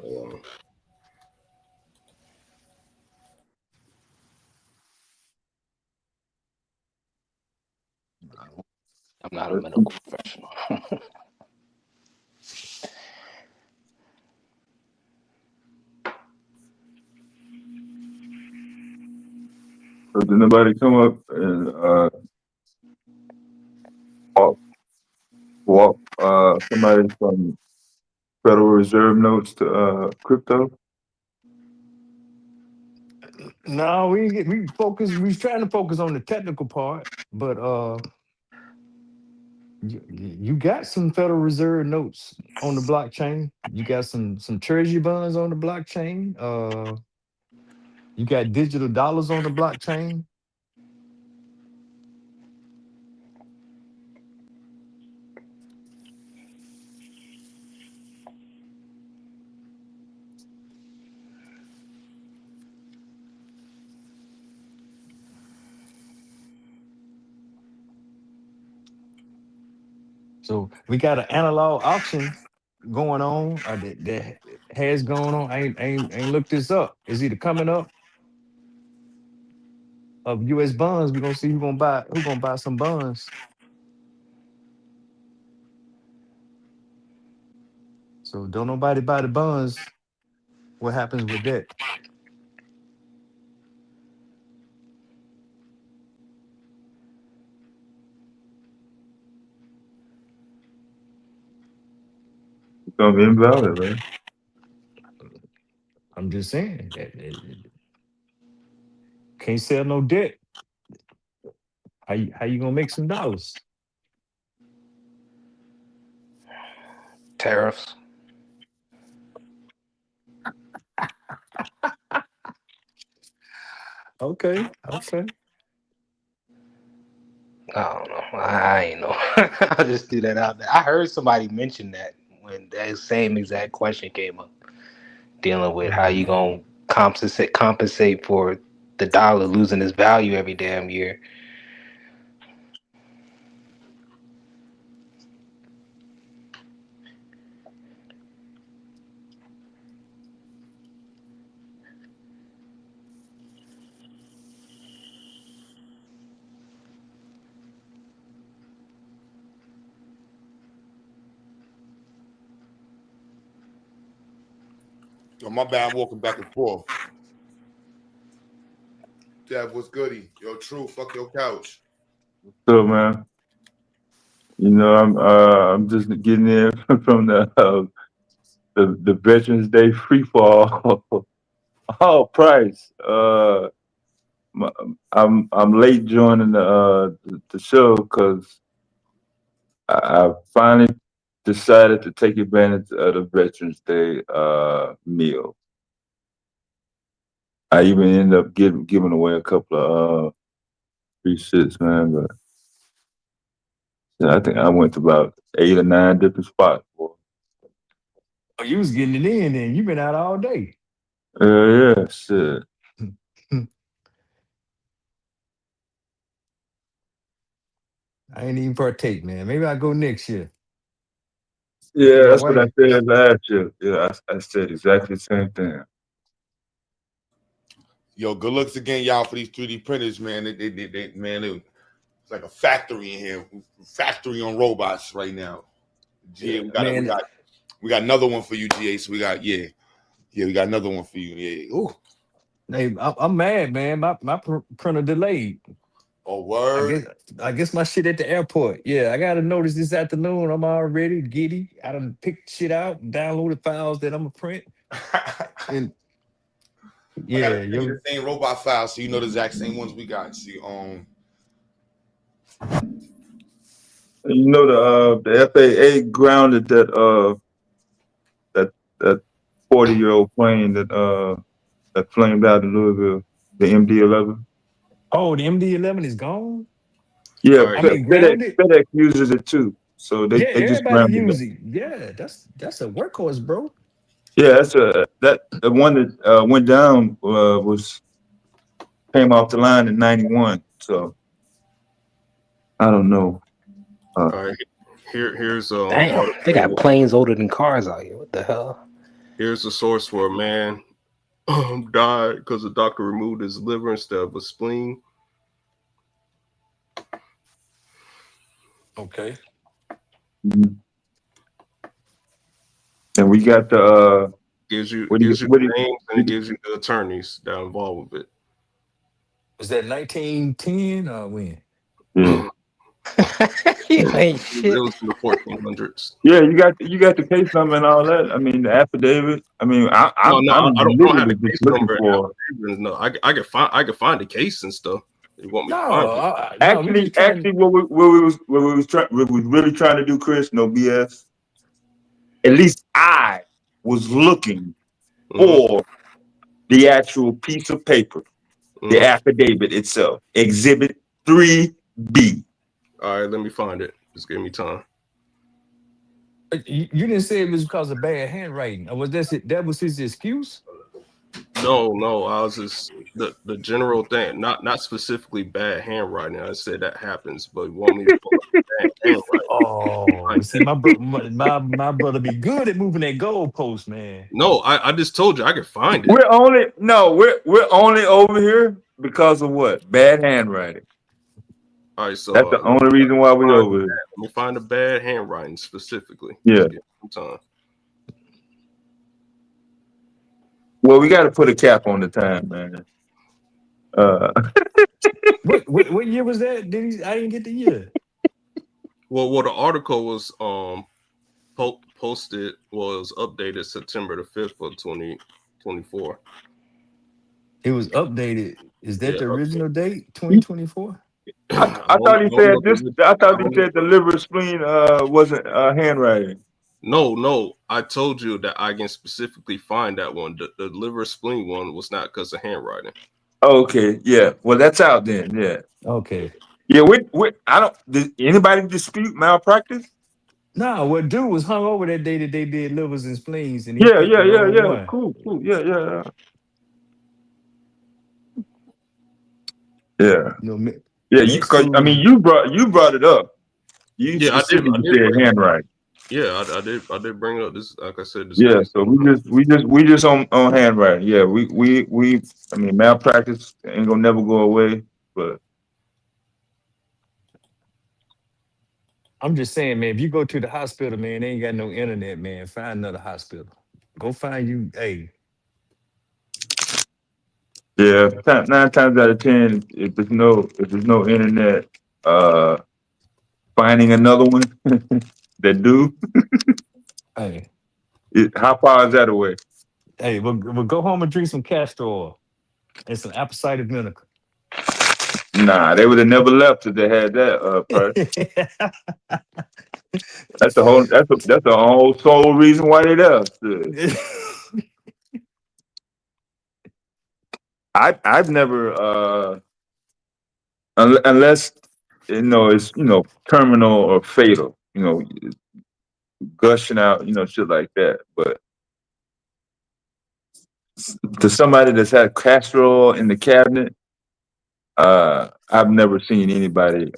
Um, I'm not a medical professional. So did nobody come up and walk, somebody from Federal Reserve notes to crypto? No, we focus. We was trying to focus on the technical part, but you got some Federal Reserve notes on the blockchain. You got some treasury bonds on the blockchain. You got digital dollars on the blockchain. So we got an analog auction going on that has gone on. I ain't looked this up. It's either coming up of U.S. bonds. We're gonna see who gonna buy some bonds. So don't nobody buy the bonds. What happens with that? It's gonna be invalid, right? I'm just saying can't sell no debt. How you gonna make some dollars? Tariffs. Okay, okay. I don't know. I ain't know. I'll just do that out there. I heard somebody mention that when that same exact question came up, dealing with how you Mm, gonna compensate for the dollar losing its value every damn year. Oh, my bad. I'm walking back and forth. Dev, what's goody? Yo, true. Fuck your couch. So man, I'm just getting in from the Veterans Day free fall. Oh, Price. My, I'm late joining the show because I finally decided to take advantage of the Veterans Day meal. I even ended up giving away a couple of free shits, man. But Yeah, I think I went to about 8 or 9 different spots. Boy. Oh, you was getting it in, and you been out all day. Yeah, shit. I ain't even partake, man. Maybe I'll go next year. Yeah, My that's what I wife. said last year. Yeah, I said exactly the same thing. Yo, good looks again, y'all, for these 3D printers, man. It's like a factory in here, factory on robots right now. GA, Man, we got another one for you, GA. So we got we got another one for you. Yeah. Ooh. hey, I'm mad, man. My printer delayed. Oh, I word. guess I guess my shit at the airport. Yeah, I got a notice this afternoon. I'm already giddy. I done picked shit out, downloaded files that I'm gonna print, and I gotta yeah, send you yo, the same robot file so you know the exact same ones we got. See, You know the FAA grounded that 40-year-old plane that flamed out in Louisville, the MD-11. oh, the MD-11 is gone. Yeah, All right. I mean, FedEx grounded. FedEx uses it too, so Yeah, they just everybody grounded it. use it. Yeah, that's a workhorse, bro. Yeah, that the one that went down was came off the line in '91. So I don't know. All right. Here's Damn, they got article. planes older than cars out here. What the hell? Here's a source where a man died because the doctor removed his liver instead of a spleen. Okay. Mhm. And we got the Gives you what do you what do the names and it you, gives you the attorneys that are involved with Was that 1910 or when? yeah. it. You ain't It shit. was in the 1400s. Yeah, you got the case number and all that. I mean, the affidavit. I mean, No, no, I I'm don't have literally the just case looking number. for. No, I can find the case and stuff. You want me No, to find it? no, we just trying. Actually, what we was really trying to do, Chris. No BS. At least I was looking Mm-hmm. for the actual piece of paper, the Mm-hmm. affidavit itself, Exhibit 3B. All right, let me find it. Just give me time. You didn't say it was because of bad handwriting, or was that was his excuse? No, I was just the general thing, not specifically bad handwriting. I said that happens, but you want me to pull up bad handwriting? Oh, Like see, that. my brother be good at moving that goalpost, man. No, I just told you I could find it. We're only over here because of what? Bad handwriting. All right, so That's the only reason why we over here. let me find the bad handwriting specifically. Yeah. Just give me some time. Well, we got to put a cap on the time, man. Uh, What year was that? I didn't get the year. Well, the article was posted was updated September the 5th of 2024. It was updated. Is that Yeah, the updated. original date? 2024. I thought he said this. I I thought he don't know. said the liver spleen wasn't handwriting. No, I told you that I can specifically find that one. The liver spleen one was not because of handwriting. Oh, okay, yeah. Well, that's out then. Yeah, Okay. yeah. I don't. Did anybody dispute malpractice? Nah, what dude was hung over that day that they did livers and spleens, and he Yeah, picked the yeah, yeah, wrong yeah. one. Cool, cool. Yeah, yeah, yeah, You know, yeah. next to I mean, you brought it up. You Yeah, I specifically did said bring. handwriting. Yeah, I did bring up this. Like I said, this Yeah, case. so we just on handwriting. Yeah, we. I mean, malpractice ain't gonna never go away. But I'm just saying, man, if you go to the hospital, man, they ain't got no internet, man. Find another hospital. Go find you. Hey, yeah, 9 times out of 10, if there's no internet, finding another one that do. hey, How far is that away? hey, we'll go home and drink some castor oil and some apple cider vinegar. Nah, they would have never left if they had that price. That's the whole sole reason why they left. I've never unless it's terminal or fatal. Gushing out, shit like that. But to somebody that's had castor oil in the cabinet, I've never seen anybody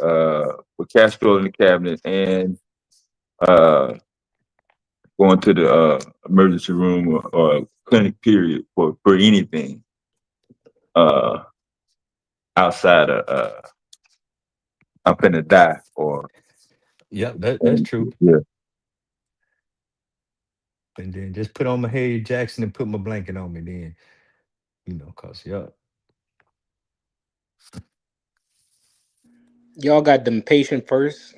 with castor oil in the cabinet and going to the emergency room or clinic period for anything outside of I'm finna die or that's true. yeah. And then just put on my Harry Jackson and put my blanket on me. Then cause Y'all got them patient first.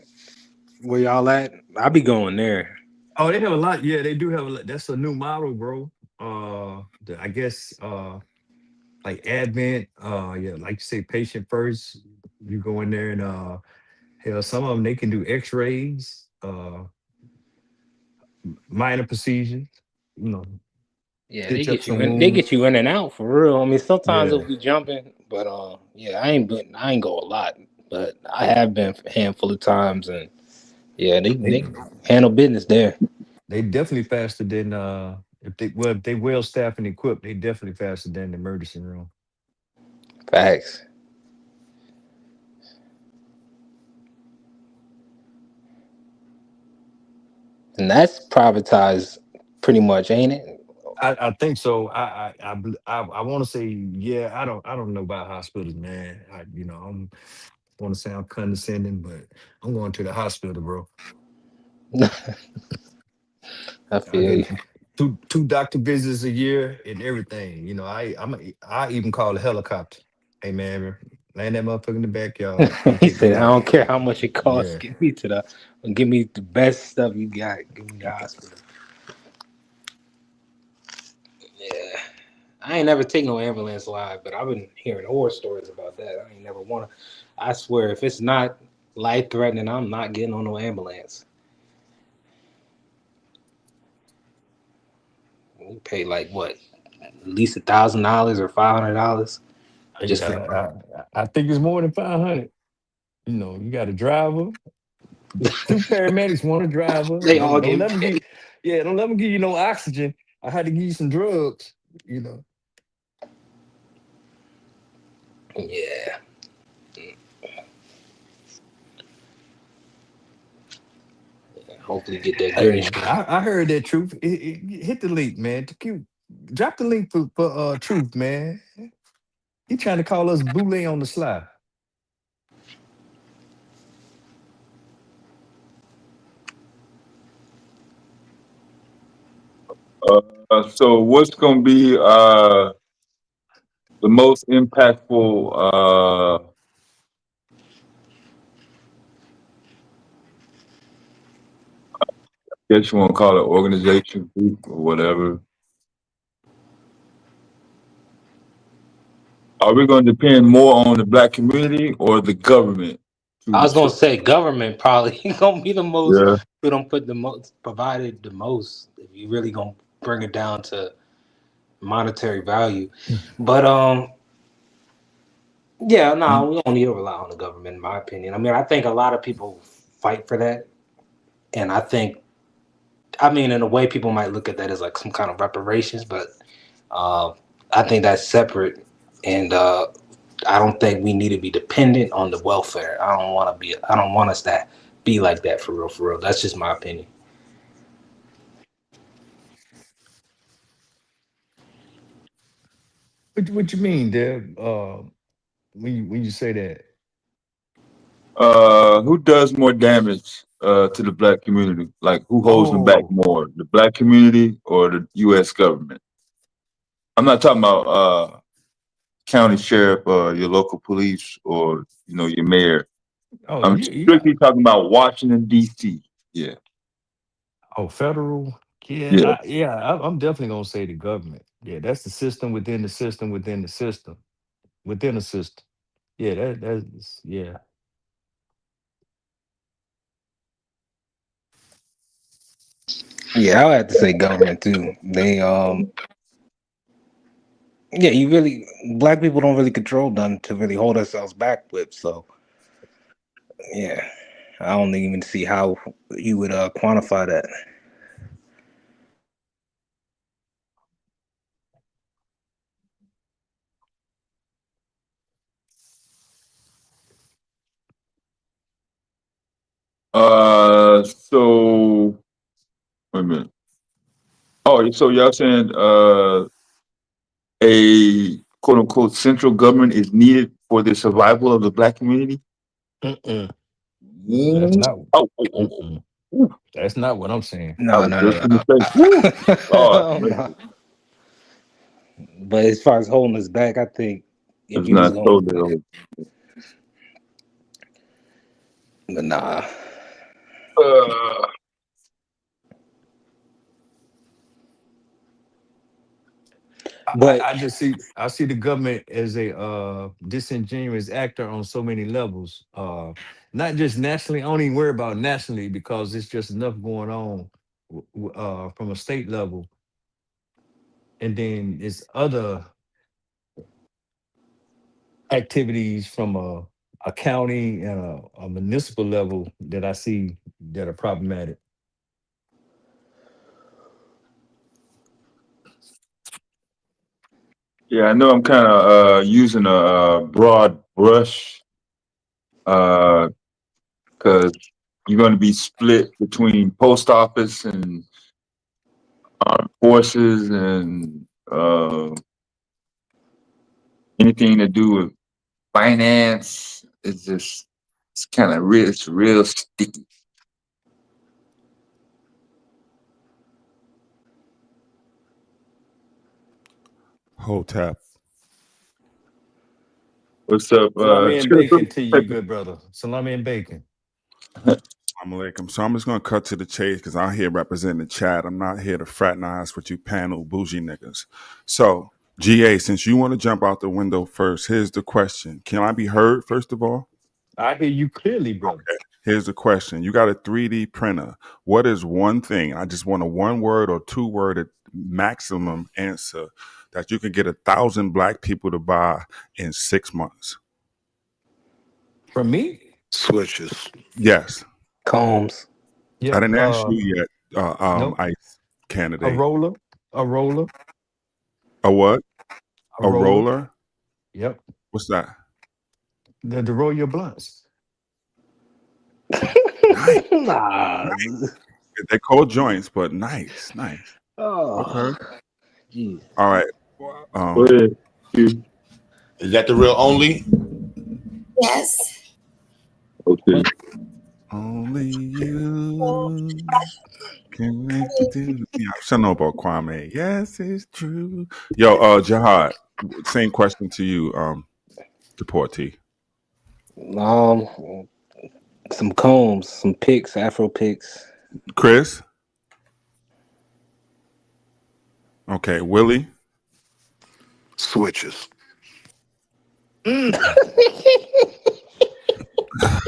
Where y'all at? I be going there. Oh, they have a lot. Yeah, they do have a lot. That's a new model, bro. I guess like Advent. Yeah, like you say, patient first. You go in there and hell, some of them they can do X-rays, minor procedures. You know, Yeah, they stitch up get some you in. They wounds. get you in and out for real. I mean, sometimes Yeah, it'll be jumping, but yeah, I ain't go a lot, but I have been a handful of times, and yeah, they they handle business there. they definitely faster than if they well staffed and equipped, they definitely faster than the emergency room. Facts, and that's privatized pretty much, ain't it? I think so. I want to say yeah. I don't know about hospitals, man. I'm want to sound condescending, but I'm going to the hospital, bro. I I feel get you. two doctor visits a year and everything. I even call a helicopter. Hey man, land that motherfucker in the backyard. Come He pick said, me "I up. don't care how much it costs. Yeah. Give me the best stuff you got. Give me the hospital." Yeah, I ain't never take no ambulance live, but I've been hearing horror stories about that. I ain't never want to. I swear, if it's not life threatening, I'm not getting on no ambulance. We pay like what, at least $1,000 or $500 just for I think it's more than 500. You got a driver. Two paramedics, one a driver. they all Don't getting let them paid. don't let them give you no oxygen. I had to give you some drugs. You know. Yeah, hopefully get that good Hey, insurance. I heard that truth. Hit the link, man. Drop the link for truth, man. He trying to call us boule on the sly. So what's gonna be the most impactful guess you want to call it organization group or whatever. Are we going to depend more on the black community or the government I to, was gonna to say government probably gonna be the most. yeah. We don't put the most provided the most if you really gonna bring it down to monetary value. But yeah, no, we don't need to rely on the government, in my opinion. I mean, I think a lot of people fight for that, and I mean, in a way, people might look at that as like some kind of reparations, but uh, I think that's separate, and I don't think we need to be dependent on the welfare. I don't want to be. I don't want us to be like that for real. For real, that's just my opinion. What you mean, Deb? When you say that? Who does more damage to the black community? Like who holds them back Oh, more, the black community or the U.S. government? I'm not talking about county sheriff or your local police or your mayor. oh, I'm you got strictly talking about Washington D.C. Yeah, federal. Yeah, yeah. I'm definitely gonna say the government. Yeah, that's the system within the system within the system within the system. Yeah, that's yeah. Yeah, I would have to say government too. Yeah, you really black people don't really control none to really hold ourselves back with. So Yeah, I don't even see how you would quantify that. So wait a minute. Oh, so y'all saying a quote unquote central government is needed for the survival of the black community? Mm-mm. That's Mm. not. Oh, Mm-mm. ooh. That's not what I'm saying. I No, was no, just no, gonna no. say, woo, Lord, No. But as far as holding us back, I think if it's you was not going, totally old. but nah. Uh, But I see the government as a disingenuous actor on so many levels. Not just nationally. I don't even worry about nationally because it's just enough going on from a state level, and then it's other activities from a county and a municipal level that I see that are problematic. yeah, I know I'm kind of using a broad brush because you're going to be split between post office and forces and anything to do with finance. It's kind of real. It's real sticky. Hotep. What's up? Salami and bacon to you, good brother. Salami and bacon. I'm alaikum. So I'm just gonna cut to the chase because I'm here representing the chat. I'm not here to fraternize with you panel bougie niggas. So GA, since you want to jump out the window first, here's the question. Can I be heard first of all? I hear you clearly, brother. Okay. Here's the question. You got a 3D printer. What is one thing? I just want a one word or two word maximum answer that you can get 1,000 black people to buy in 6 months. From me? Switches. Yes. Combs. I Yep. didn't ask you yet, Nope. ICE A candidate. roller. A roller. A what? A A roller. roller? Yep. What's that? To roll your blunts. Nice. Nah. They call joints, but nice. Oh, Okay. jeez. All right. Go ahead. Q. Is that the real only? Yes. Okay. Only you can make the do. Yeah, I should know about Kwame. Yes, it's true. Yo, Jihad, same question to you, deportee. Some combs, some picks, Afro picks. Chris? Okay, Willie? Switches.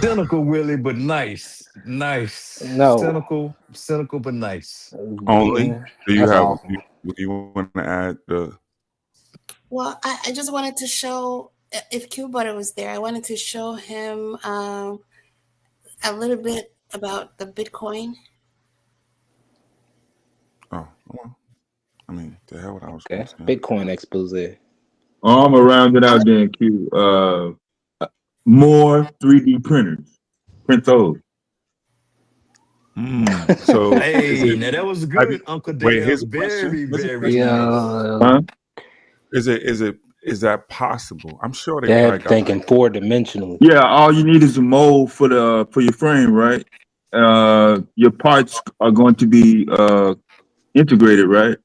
Cynical Willie, but nice. Nice. No, Cynical, but nice. Only? Do you that's have, awful. do you want to add the... Well, I just wanted to show, if Q Butter was there, I wanted to show him a little bit about the Bitcoin. Oh, well, I mean, the hell what I was going Okay, to say. Bitcoin expose. I'm gonna round it out then, Q. More 3D printers. Print those. So is Hey, it... now that was Have you, good, Uncle wait, Dale. here's a question. Very, Here's a very question. nice. Huh? Is that possible? I'm sure they They're probably got thinking 4-dimensionally. Yeah, all you need is a mold for your frame, right? Your parts are going to be integrated, right?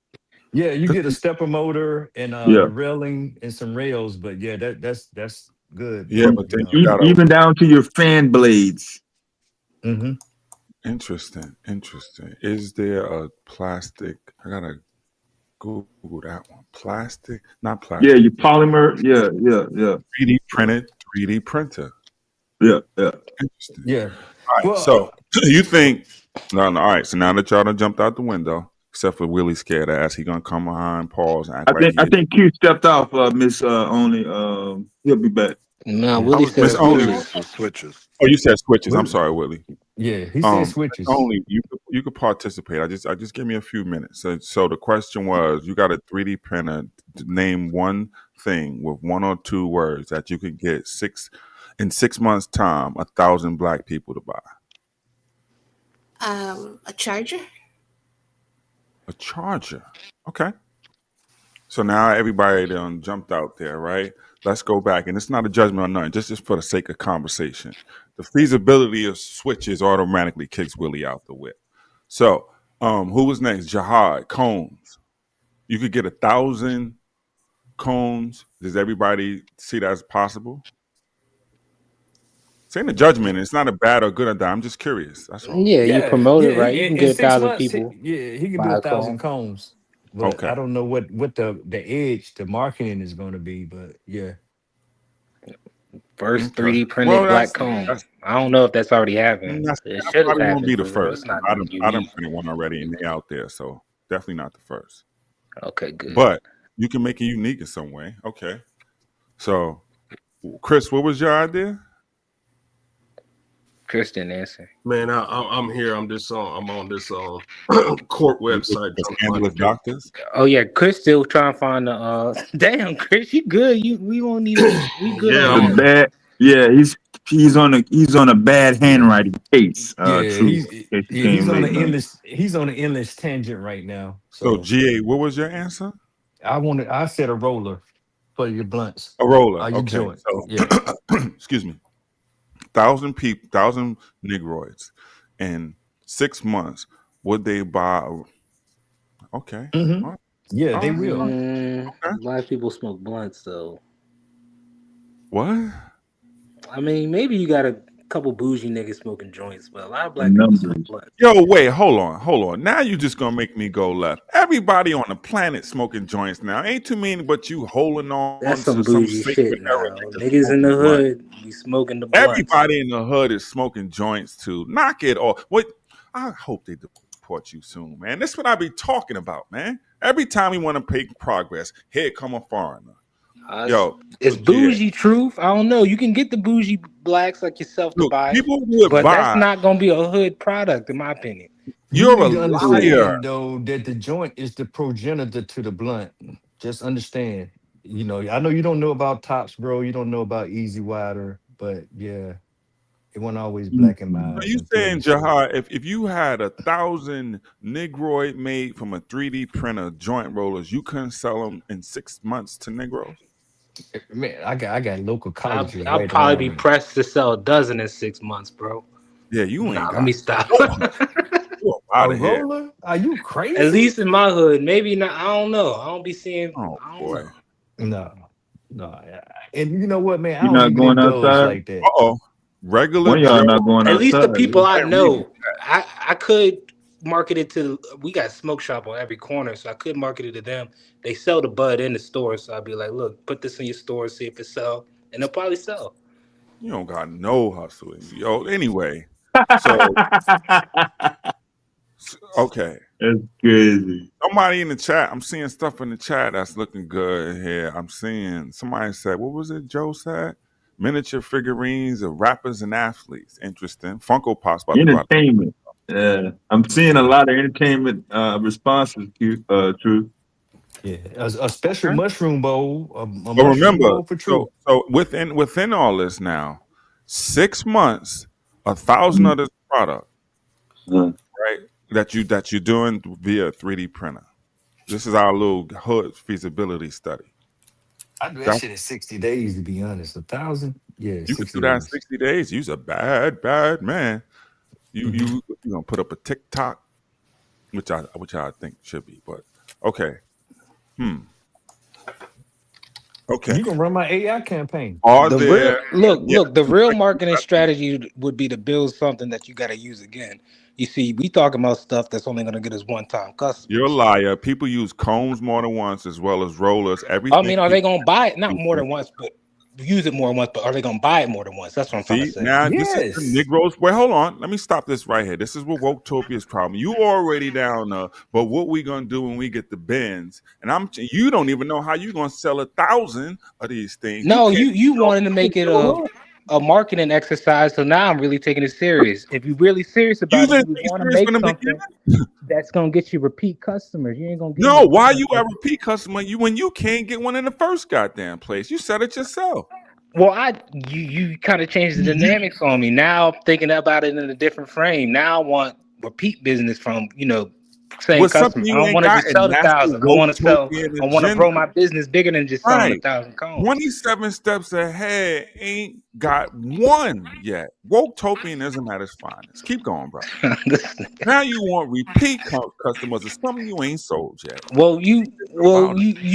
Yeah, you get a stepper motor and Yeah. the railing and some rails, but yeah, that's good. Yeah, but then you Even, got to... even down to your fan blades. Mm-hmm. Interesting. Is there a plastic? I gotta Google that one. Plastic, not Yeah, plastic. your polymer. Yeah. 3D printed 3D printer. Yeah. Interesting. Yeah. All right. Well, So you think? No. All right. So now that y'all done jumped out the window, except for Willie scared ass, he gonna come behind, pause, and act I like think he I is. think Q stepped off, Miss Only. He'll be back. No, Yeah. Willie said Miss Only. Switches. Oh, you said switches. I'm Willie, sorry, Willie. yeah, he said switches. Only you could participate. I just give me a few minutes. So the question was, you got a 3D printer. Name one thing with one or two words that you could get in 6 months' time, 1,000 black people to buy. A charger. A charger. Okay. So now everybody done jumped out there, right? Let's go back, and it's not a judgment on nothing, just for the sake of conversation. The feasibility of switches automatically kicks Willie out the whip. So, who was next? Jihad, cones. You could get 1,000 cones. Does everybody see that as possible? It's ain't a judgment. It's not a bad or good or bad. I'm just curious. That's all. Yeah, you Yeah, promote it yeah. right. You can In get 6 1,000 months, people he can do buy a 1,000 cone. combs. But Okay. I don't know what the edge, the marketing is going to be. But yeah, First Okay. 3D printed Well, black cone. I don't know if that's already happened. that's It should have probably won't happened. be the You know, first. it's not I done unique. printed one already, and they out there, so definitely not the first. Okay, good. But you can make it unique in some way. Okay. So, Chris, what was your idea? Chris didn't answer. Man, I'm here. I'm on this court website. The scandalous doctors. Oh yeah, Chris still trying to find the. Damn, Chris, you good? We won't need. We good Yeah, on The that. bad, yeah, he's on a bad handwriting case. yeah. True. In case you He's came on late an night. endless. He's on an endless tangent right now. So, So GA, what was your answer? I said a roller for your blunts. A roller. Your Okay. joint. So, Yeah. excuse me. 1,000 people, 1,000 Negroids in 6 months. Would they buy? Okay. Mm-hmm. All right. Yeah, they All right. will. Okay. Black people smoke blunts though. What? I mean, maybe you got a couple bougie niggas smoking joints, but a lot of The black people smoke numbers. blunts. Yo, wait, hold on. Now you just gonna make me go left. Everybody on the planet smoking joints now. Ain't too many, but you holding on That's to some some bougie sacred shit now. era niggas Niggas in the smoking blunts. hood be smoking the blunts. Everybody in the hood is smoking joints too. Knock it off. What? I hope they deport you soon, man. This is what I be talking about, man. Every time we want to make progress, here come a foreigner. Yo, it's bougie truth. I don't know. You can get the bougie blacks like yourself to Look, buy, people would but buy. that's not gonna be a hood product, in my opinion. You're You a need to liar. understand though that the joint is the progenitor to the blunt. Just understand. You know, I know you don't know about tops, bro. You don't know about Easy Wider, but yeah, it wasn't always black and Are mild. you saying, Jahar, if you had 1,000 Negroid made from a 3D printer joint rollers, you couldn't sell them in 6 months to Negroes? Man, I got local colleges I'll right probably around be me. pressed to sell a dozen in 6 months, bro. Yeah, you ain't Nah, got let me stop. you out A of here. roller? Are you crazy? At least in my hood, maybe not. I don't know. I don't be seeing. Oh I don't boy. know. No. And you know what, man? I You're don't not even going indulge outside. like that. Uh-oh. Regular One of y'all Joe. not going At least the outside. people I That know, reading I could market it to. We got smoke shop on every corner, so I could market it to them. They sell the bud in the store, so I'd be like, "Look, put this in your store, see if it sell," and they'll probably sell. You don't got no hustle in you. Yo, anyway. So okay. That's crazy. Somebody in the chat, I'm seeing stuff in the chat that's looking good here. I'm seeing somebody said, what was it Joe said? Miniature figurines of rappers and athletes. Interesting. Funko Pop's about to go out. Entertainment. I'm seeing a lot of entertainment responses. True. Yeah, a special Okay. mushroom bowl, a But mushroom remember, bowl for true. so within all this now, 6 months, 1,000 of this product, right? That you're doing via 3D printer. This is our little hood feasibility study. I do that shit in 60 days, to be honest. 1,000? Yeah, You could 60 do that in days. 60 days. You's a bad man. You gonna put up a TikTok, which I think should be, but okay. Okay. You can run my AI campaign. Are The there look, the real marketing strategy would be to build something that you got to use again. You see, we talking about stuff that's only going to get us one-time customers. You're a liar. People use combs more than once as well as rollers. Everything. I mean, are they going to buy it? Not more than once, but use it more than once, but are they gonna buy it more than once? That's what I'm trying to say. Now this is the Negroes. Well, hold on. Let me stop this right here. This is what Woketopia's problem. You already down there, but what we gonna do when we get the bins? And you don't even know how you gonna sell 1,000 of these things. No, you wanted to make it a marketing exercise, so now I'm really taking it serious. If you're really serious about it, you want to make something that's gonna get you repeat customers. You ain't gonna get why you a repeat customer when you can't get one in the first goddamn place? You said it yourself. Well, you kind of changed the dynamics on me. Now I'm thinking about it in a different frame. Now I want repeat business from same customers. I don't want to just sell 1,000. I want to grow my business bigger than just selling 1,000 cones. 27 steps ahead ain't got one yet. Woketopianism at its finest. Keep going, bro. Now you want repeat customers of something you ain't sold yet. Well, you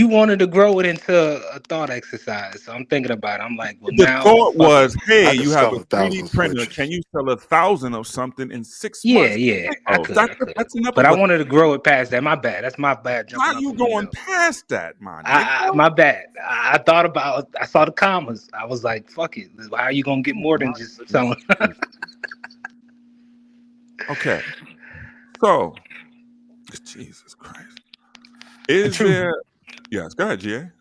wanted to grow it into a thought exercise. So I'm thinking about it. I'm like, well, the now thought was, hey, you have a 3D printer. Can you sell 1,000 of something in 6 months? Yeah. That's enough. But I wanted to grow it past that. My bad. That's my bad. How you going past that, man? My bad. I saw the commas. I was like, fuck it. How are you gonna get more than just selling? Okay. So, Jesus Christ. Is there? Yes, go ahead, GA.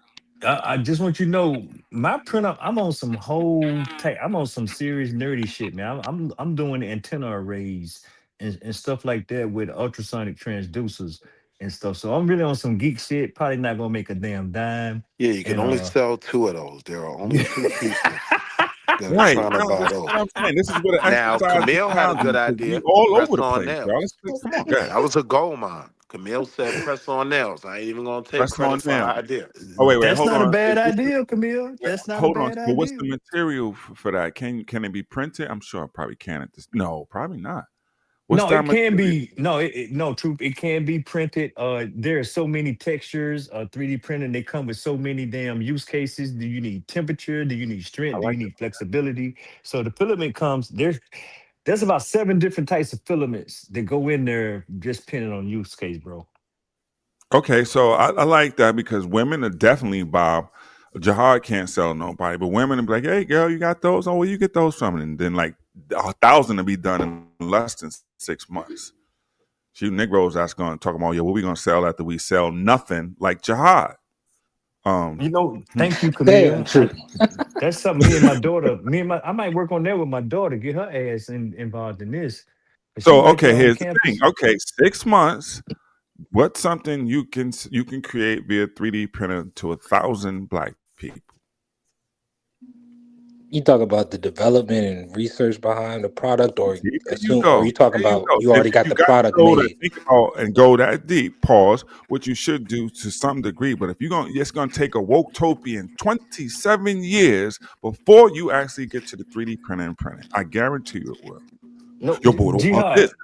I just want you to know my printer. I'm on some I'm on some serious nerdy shit, man. I'm doing antenna arrays and stuff like that with ultrasonic transducers and stuff. So I'm really on some geek shit. Probably not gonna make a damn dime. Yeah, you can only sell 2 of those. There are only 2 people that are trying to buy those. This is what now Camille had a good idea. All press over the on place, nails. Come on, that was a gold mine. Camille said press on nails. I ain't even gonna take credit for her idea. Oh wait, that's hold not on. a bad idea, Camille. That's not a bad idea. But what's the material for that? Can it be printed? I'm sure it probably can. No, probably not. It can be. It can be printed. There are so many textures. 3D printing, they come with so many damn use cases. Do you need temperature? Do you need strength? Do you need flexibility? So the filament comes. There's about 7 different types of filaments that go in there, just depending on use case, bro. Okay, so I like that because women are definitely Bob. Jihad can't sell nobody, but women are like, hey girl, you got those? Oh, where you get those from? And then like 1,000 to be done in less than 6 months. You Negroes that's going to talk about, what we going to sell after we sell nothing like Jihad. Thank you, Camille. That's something me and my daughter, I might work on that with my daughter, get her ass involved in this. So, okay, here's the thing. Okay, 6 months. What's something you can create via 3D printer to 1,000 black people? You talk about the development and research behind the product, or you talking about you already got the product made? Think about and go that deep. Pause. What you should do to some degree, but if it's going to take a Woketopian 27 years before you actually get to the 3D printer and print it. I guarantee you it will. Your boy don't want this.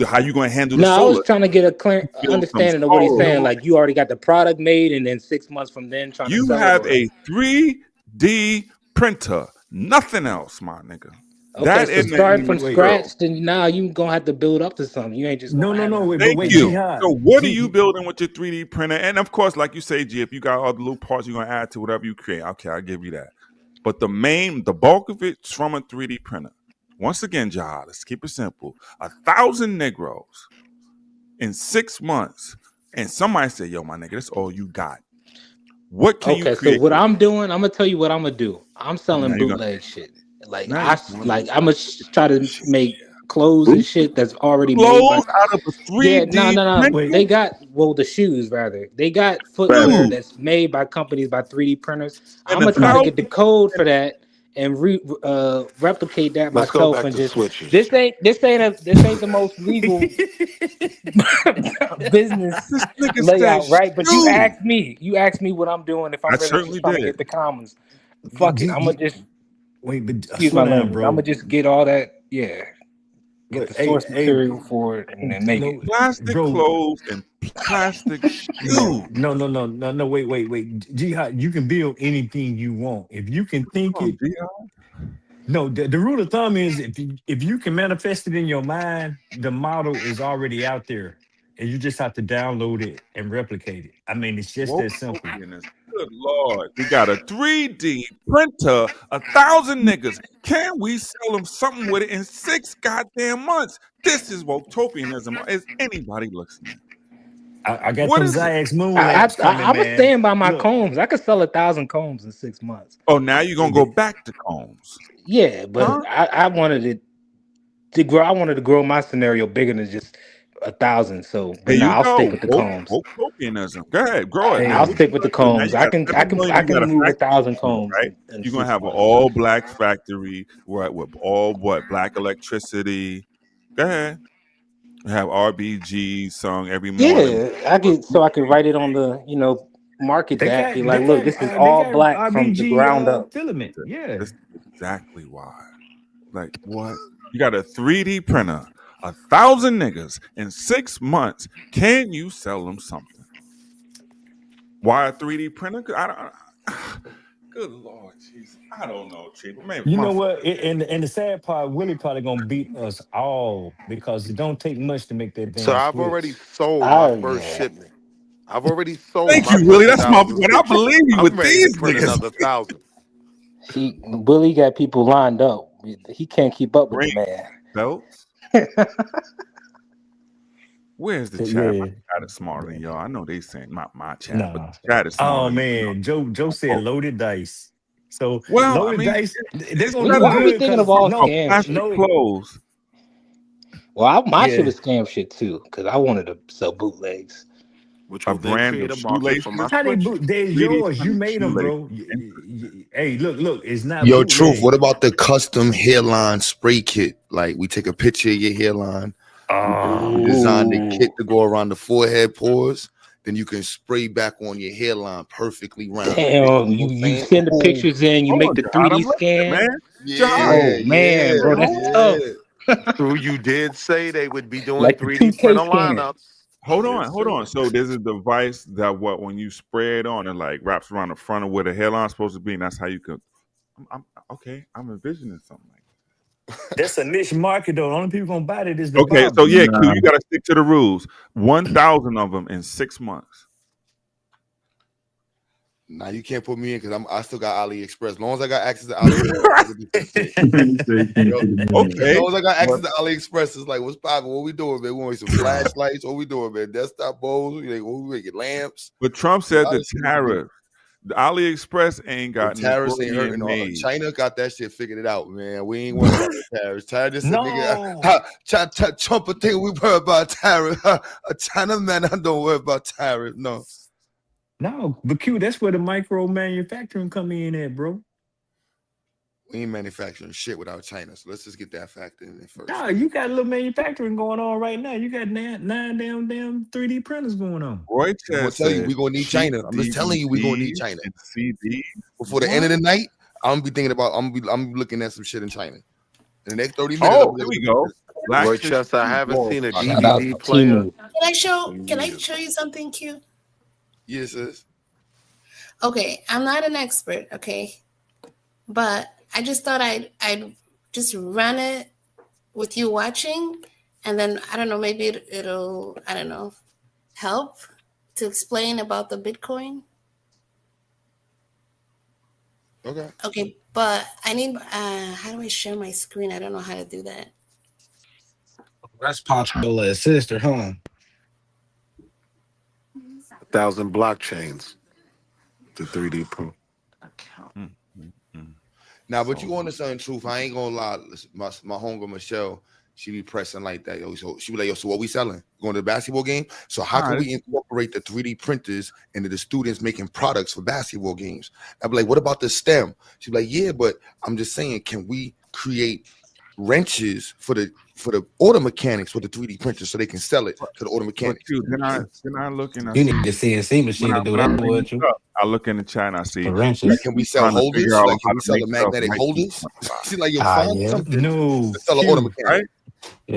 How you going to handle the solar? I was trying to get a clear understanding of what he's saying. Like you already got the product made, and then 6 months from then trying to sell it. You have a 3D printer. Nothing else, my nigga. Okay, so start from scratch, then now you gonna have to build up to something. You ain't just wait. So what are you building with your 3D printer? And of course, like you say, G, if you got all the little parts you're gonna add to whatever you create, okay, I'll give you that. But the bulk of it's from a 3D printer. Once again, Jihad, let's keep it simple. 1,000 Negroes in 6 months, and somebody say, "Yo, my nigga, that's all you got." What can you create? So what I'm doing, I'm gonna tell you what I'm gonna do. I'm selling bootleg shit. Like I'm gonna try to make clothes and shit that's already made out of a 3D. No. They got the shoes rather. They got footwear that's made by companies by 3D printers. I'm gonna try to get the code for that and replicate that myself and just this ain't the most legal business layout, right? But you asked me what I'm doing if I'm really just trying to get the commons. Fuck it, I'm gonna just excuse my language, bro. I'm gonna just get all that, get the source material for it and then make it. Plastic clothes and plastic shoes. No, wait. Jihad, you can build anything you want. If you can think it. No, the rule of thumb is if you can manifest it in your mind, the model is already out there. And you just have to download it and replicate it. I mean, it's just that simple. Good Lord. We got a 3D printer, 1,000 niggas. Can we sell them something with it in 6 goddamn months? This is wotopianism. Is anybody listening? I got What them is it? Zyx moon lamps coming, I'm man. staying by my Look, combs. I could sell 1,000 combs in 6 months. Oh, now you're gonna go back to combs. Yeah, but Huh? I wanted it to grow. I wanted to grow my scenario bigger than just 1,000. So, but There now you I'll stick go. with the combs. Wotopianism. Go ahead, grow it. I'll Now, hey, what stick you with the gonna do? Now combs. you got 7 million. I You got can a move factory, 1,000 combs right? in You're gonna 6 have an months. all black factory, right? With all black electricity. Go ahead. Have RBG sung every morning. Yeah, I could write it on the market they that got be they like, look, got this is they all got black from the RBG ground up. filament. Yeah. This is exactly why. Like what? You got a 3D printer, 1,000 niggas in 6 months. Can you sell them something? Why a 3D printer? I don't. Good Lord, Jesus. I don't know, Chief. Maybe You my know what? And the sad part, Willie probably gonna beat us all because it don't take much to make that So damn I've already switch. sold my Oh first yeah. shipment. I've already sold thank my you, Willie. first That's my 1,000 point. I pictures. believe you I'm with ready to these print niggas. another 1,000. Willie got people lined up. He can't keep up with the Ring man. belts. Where's the chat? My Yeah. chat is smarter than y'all. I know they saying not my chat, but Nah. the chat is Oh smarter than man, Joe said y'all. loaded dice. So Well, I loaded mean, dice, they're it's gonna do better Why are than we good thinking of because all scam shit? plastic no, clothes. Well, my shit yeah. was scam shit too, because I wanted to sell bootlegs. Which A will then brand create of a market for my shoelaces, How they sweatshirt. boot? They're 3D yours. You printed made them, shoelaces. bro. Interesting. Hey, look, it's not Yo, Truth, bootleg. what about the custom hairline spray kit? Like we take a picture of your hairline, we design the kit Oh to go around the forehead pores, then you can spray back on your hairline perfectly round. You damn! know what I'm You saying? send the Ooh. pictures in, you Hold make on, the Jihad. I'm 3D listening, scan. man. Jihad, Yeah, Oh man, yeah, bro, that's tough. yeah. True, you did say they would be doing Like the 3D printer toothpaste scan. lineups. hold Did on, hold say on. that. So there's a device that when you spray it on, it like wraps around the front of where the hairline's supposed to be, and that's how you could. Okay. I'm envisioning something like That's a niche market though. The only people gonna buy it is the that. Okay, so barbers. yeah, Q, Nah. you got to stick to the rules. 1,000 of them in 6 months. Nah, you can't put me in because I still got AliExpress. As long as I got access to AliExpress, I can do some shit. Yo, as Okay, long as I got access but to AliExpress, it's like, what's poppin'? What we doing, man? We want some flashlights. What we doing, man? Desktop bowls. Like, what we making? Lamps. Trump There's a said lot the of shit we can do. tariff. The AliExpress ain't The got tariffs ain't Nigerian hurting. made. China got that shit figured it out, man. We ain't worried about the tariffs. China just said, No, nigga, Trump a thing we worry about tariff. A China man, I don't worry about tariff. No. no, but Q, that's where the micro manufacturing come in at, bro. We ain't manufacturing shit without China. So let's just get that factor in there first. No, you got a little manufacturing going on right now. You got nine damn 3D printers going on. Roy I'm gonna Chess tell you, said we're gonna need cheap China. I'm just telling you, we're gonna need DVDs China. and CDs. Before the end of the night, I'm gonna be thinking about I'm looking at some shit in China. In the next 30 minutes, I'm Oh, here looking we at go. Black Roy Tissue Chester, I haven't Wall seen a Sock. Shout out to DVD player Timu. in Can I years. show you something, Q? yes, sis. Okay, I'm not an expert, okay, but I just thought I'd just run it with you watching, and then I don't know, maybe it'll I don't know help to explain about the Bitcoin. Okay. Okay, but I need how do I share my screen? I don't know how to do that. That's Poncho's sister, huh? 1,000 blockchains to 3D print. Mm, mm, mm. Now, but you understand the truth. I ain't gonna lie. My homegirl Michelle, she be pressing like that, yo. So she be like, yo, so what we selling? Going to the basketball game? So how can we incorporate the 3D printers into the students making products for basketball games? I'd be like, what about the STEM? She'd be like, yeah, but I'm just saying, can we create wrenches for the auto mechanics with the 3D printer so they can sell it to the auto But mechanics? Q, then I look and I You see need a CNC machine to do when I that, bring would this you? up, I look in the chat and I see The you Like, wrenches. can we sell trying to holders? figure out Like, how can we to sell make the stuff magnetic right. holders? She's like, yo, Ah, find yeah. something No, to sell an auto Q. mechanic. Right?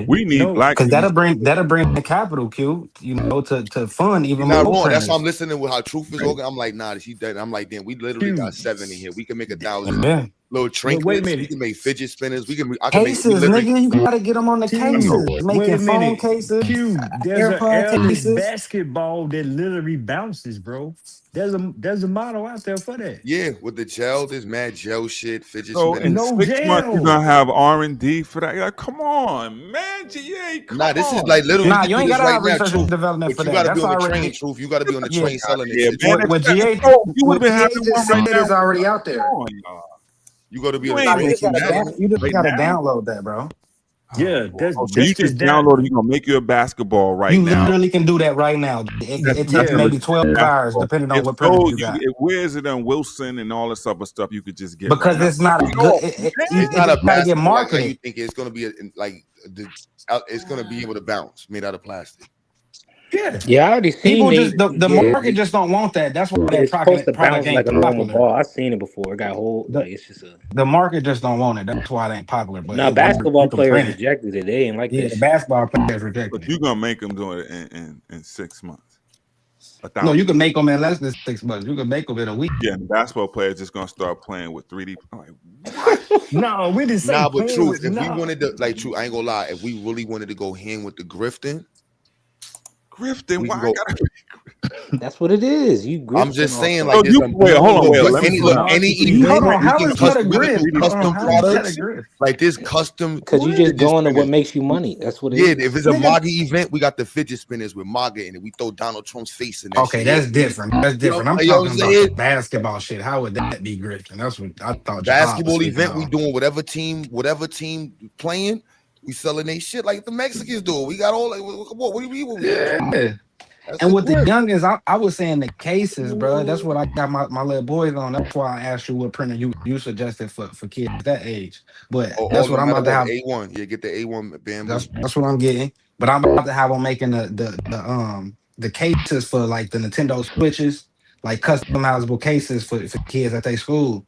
We need black because that'll niggas. bring the capital, Q. To fund You're even not more wrong. That's why I'm printers. listening with how Truth is organized. I'm like, nah, she dead. I'm like, damn, we literally got 7 in here. We can make 1,000 Yeah. little But wait a trinkets. We minute. can make fidget spinners. I can make. We Cases, literally. nigga, you gotta get them on the Q, cases. wait Making a phone minute. cases, Q, there's an AirPod airless cases. basketball that literally bounces, bro. There's a model out there for that. Yeah, with the gel, there's mad gel shit, fidget So in spinners. No 6 months, you're jail. gonna have R&D for that. Like, come on, man, GA, Nah, come this is on. like literally you Nah, can you do ain't this gotta right have now, research and Truth. development But for you that. got to be That's on the train, already Truth. You got to be on the yeah. train selling this Yeah, shit. man. Truth. What GA You would have what been GA having just one right said now. is already out Come there. on, y'all. You got to be on You the ain't Nah, train you just making keep gotta that selling it. you just right gotta now. download that, bro. Oh, Yeah, boy. that's Oh, so that's you just just that. downloaded. You're gonna make you a basketball right You now. literally can do that right now. That's It takes nothing Yeah. to maybe do with 12 hours, basketball. depending on If what printer so, you got. where's it on Wilson and all this other stuff you could just get right Because now? it's not a Show good. 'em, It's It not man. a just gotta get basketball like how you marketed. think it's gonna be. It's gonna be able to bounce, made out of plastic. Yeah. Yeah, I already seen People they. just the Yeah, market just don't want that. That's why that it's supposed to product bounce like ain't a normal popular. ball. I seen it before. It got whole The like it's just a. the market just don't want it. That's why it ain't popular. But Now it works. basketball You can players print it. rejected it. They ain't like Yeah, that the shit. basketball players But rejected it. you're gonna make them do it in 6 months, No, you 1,000. can make them in less than 6 months. You can make them in a week. Yeah, and the basketball players just gonna start playing with 3D. I'm like, what? No, we didn't say Nah, but playing Truth, with if we no. wanted to like Truth, I ain't gonna lie. If we really wanted to go hand with the grifting, Grifting? we Why can I go. gotta? That's what it is. You I'm grifting just off saying, something. like, So there's you wait. Hold on. look, Wait. look, Let me any slow look, down. any Marketing, Hold event on. we How can is that a custom. We can grift? do 3D Hold on. custom How is that a products. grift? Like this custom Cause you just fidget going to what spinners. makes you money. That's what it Yeah, is. if it's a Nigga. MAGA event, we got the fidget spinners with MAGA in it. We throw Donald Trump's face in that Okay, shit. Yeah, that's different. That's you know, different. I'm you know what talking I'm about the saying? basketball shit. How would that be grifting? That's what I thought Jahad was Basketball speaking event, we on. doing whatever team playing. We selling they shit like the Mexicans do. We got all like, what do you mean? What we doing? Yeah. That's And the with the grip. youngest, I was saying the cases, bro. That's what I got my little boys on. That's why I asked you what printer you suggested for kids that age. But Oh, that's all what no I'm matter about to what, have. A1. Yeah, get the A1 bamboo. That's what I'm getting. But I'm about to have them making the cases for like the Nintendo Switches, like customizable cases for kids at their school,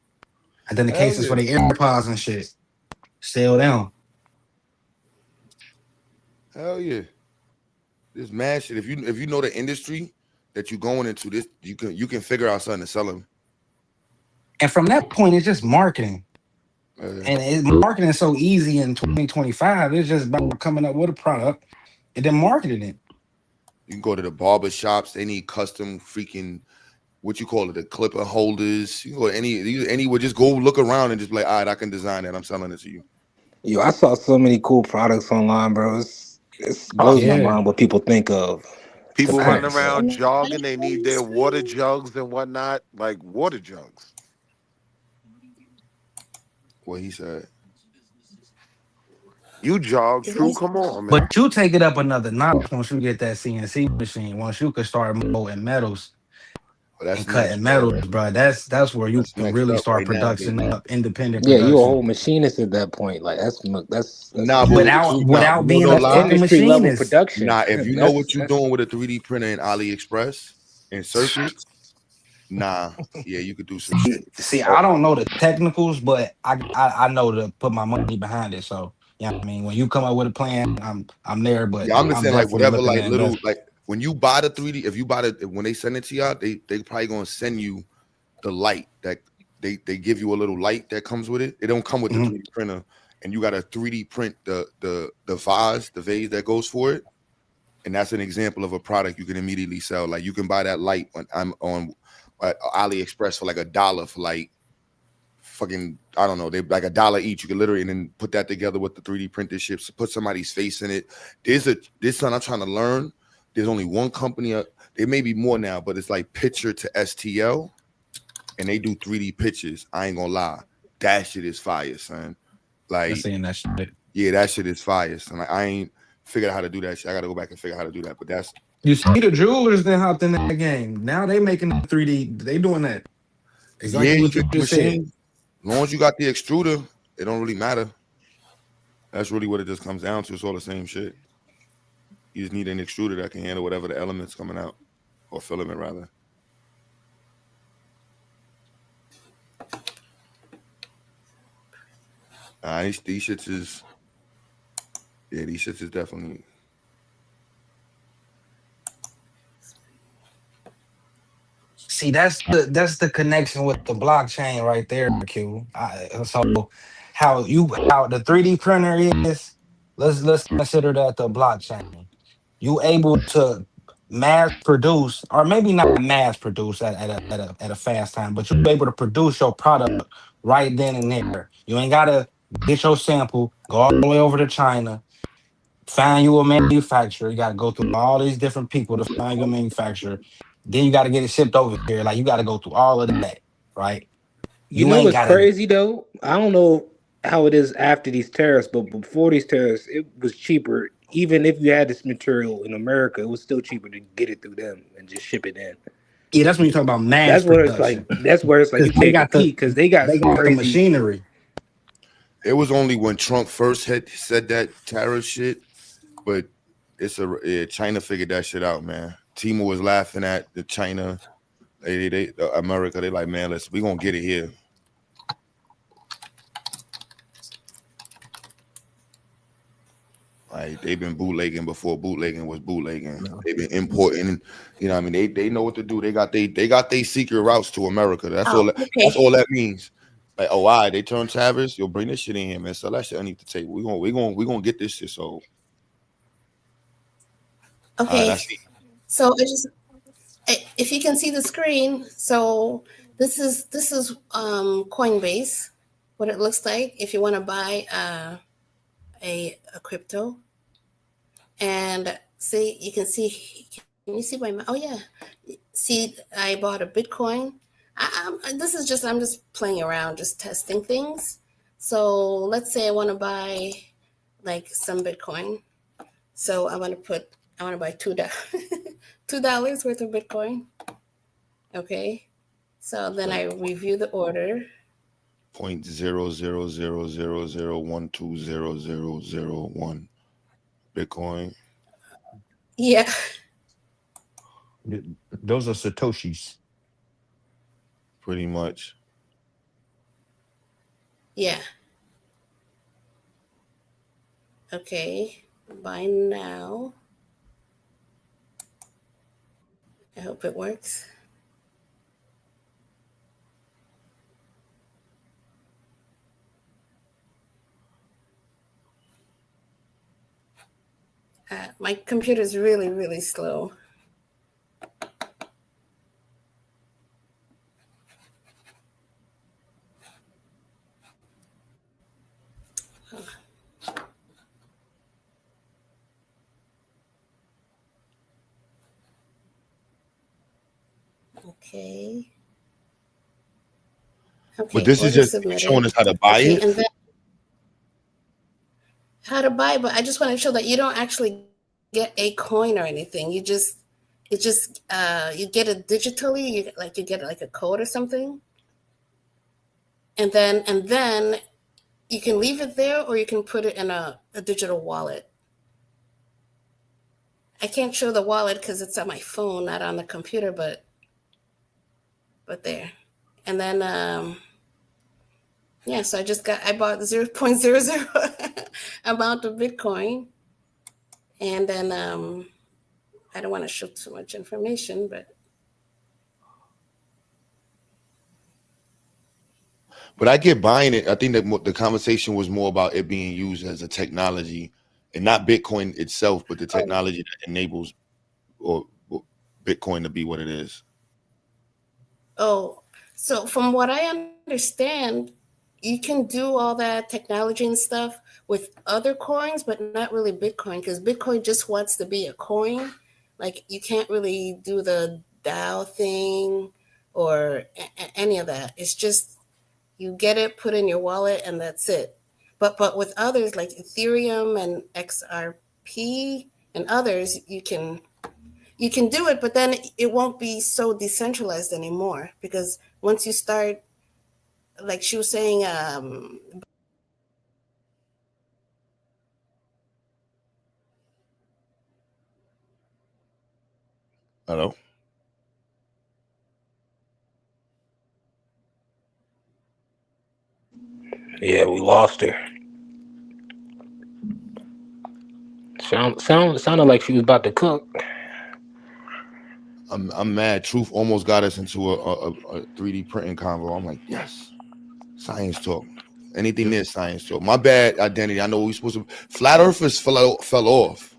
and then the Hell cases for yeah. the AirPods and shit. Sell them. Hell yeah. This mad shit. If you know the industry that you're going into, this you can figure out something to sell them. And from that point, it's just marketing. Marketing is so easy in 2025. It's just about coming up with a product and then marketing it. You can go to the barber shops. They need custom freaking what you call it, the clipper holders. You can go to anywhere. Just go look around and just be like, all right, I can design that. I'm selling it to you. Yo, I saw so many cool products online, bro. It Oh blows my yeah, mind what people think of. To People print, running facts. bro. around jogging, they need their water jugs and whatnot, like water jugs. What he said. You jog, true. Come on, But man. you take it up another notch once you get that CNC machine. Once you can start molding metals But and that's cutting next metals, up. bro. That's where you That's can next really up start right now, production baby. up, independent Yeah, you a production whole machinist at that point. Like that's Nah, but without truth, nah, you without know being no a that's lie. fucking industry level machinist. production. Nah, if you know what you're That's doing with a 3D printer in AliExpress and circuits, nah, yeah, you could do some shit. See, Oh, I don't know the technicals, but I know to put my money behind it. So yeah, I mean, when you come up with a plan, I'm there, but yeah, I'm just I'm saying like definitely whatever, looking like to little invest. like when you buy the 3D, if you buy it when they send it to y'all, they probably gonna send you the light that they give you a little light that comes with it. It don't come with the Mhm. 3D printer, and you got to 3D print the vase that goes for it. And that's an example of a product you can immediately sell. Like you can buy that light when I'm on AliExpress for like $1 for like fucking, I don't know, they like $1 each. You can literally and then put that together with the 3D printed shit, so put somebody's face in it. This one I'm trying to learn. There's only one company, there may be more now, but it's like Picture to STL, and they do 3D pictures. I ain't gonna lie, that shit is fire, son. I'm Like, saying that shit. yeah, that shit is fire. Son. Like, I ain't figured out how to do that shit. I gotta go back and figure out how to do that. But that's You see the jewelers then hopped in that game. Now they making 3D. They doing that. yeah, Exactly you what you can just said. machine. As long as you got the extruder, it don't really matter. That's really what it just comes down to. It's all the same shit. You just need an extruder that can handle whatever the elements coming out, or filament rather. These shits is Yeah, these shits is definitely. See, that's the connection with the blockchain right there, Q. So how the 3D printer is, let's consider that the blockchain. You able to mass produce, or maybe not mass produce at a fast time, but you're able to produce your product right then and there. You ain't gotta get your sample, go all the way over to China, find you a manufacturer. You got to go through all these different people to find your manufacturer. Then you got to get it shipped over here. Like you got to go through all of that, right? You You know ain't what's got to. crazy though? I don't know how it is after these tariffs, but before these tariffs, it was cheaper. Even if you had this material in America, it was still cheaper to get it through them and just ship it in. Yeah, that's when you talk about mass That's where it's like. production That's where it's like because you can't compete because they got they some got the crazy. machinery. It was only when Trump first had said that tariff shit, but China figured that shit out, man. Timo was laughing at the China, America. They like, man, we gonna get it here. Like they've been bootlegging before bootlegging was bootlegging. No. They've been importing, you know what I mean? They know what to do. They got they secret routes to America. That's Oh, all that's okay. all that means. Like, oh, all right, they turn tariffs, you'll bring this shit in here, man. Sell that shit underneath the table. We gonna get this shit sold. Okay. That's it. So if you can see the screen, so this is Coinbase, what it looks like if you want to buy a crypto. And see, you can see. Can you see my? Oh yeah. See, I bought a Bitcoin. I'm just playing around, just testing things. So let's say I want to buy like some Bitcoin. So I want to buy $2 worth of Bitcoin. Okay. So then I review the order. 0.000001200001 Bitcoin. Yeah. Those are Satoshis. Pretty much. Yeah. Okay. Buy now. I hope it works. My computer is really, really slow. Okay. But Okay. this is Order just showing submitted. us how to buy Okay. it. And then how to buy, but I just want to show that you don't actually get a coin or anything. You just you get it digitally. You get like a code or something, and then you can leave it there or you can put it in a digital wallet. I can't show the wallet because it's on my phone, not on the computer, but there. And then yeah, so I bought 0.00 amount of Bitcoin, and then I don't want to show too much information, but But I get buying it. I think that the conversation was more about it being used as a technology and not Bitcoin itself, but the technology that enables or Bitcoin to be what it is. oh, so from what I understand, you can do all that technology and stuff with other coins, but not really Bitcoin, because Bitcoin just wants to be a coin. Like you can't really do the DAO thing or any of that. It's just you get it, put in your wallet, and that's it. But with others like Ethereum and XRP and others, you can do it, but then it won't be so decentralized anymore because once you start, like she was saying, Hello. Yeah, we lost her. Sounded like she was about to cook. I'm mad. Truth almost got us into a 3D printing convo. I'm like, yes, science talk. Anything near science talk. My bad, identity. I know we supposed to. Flat Earthers fell off.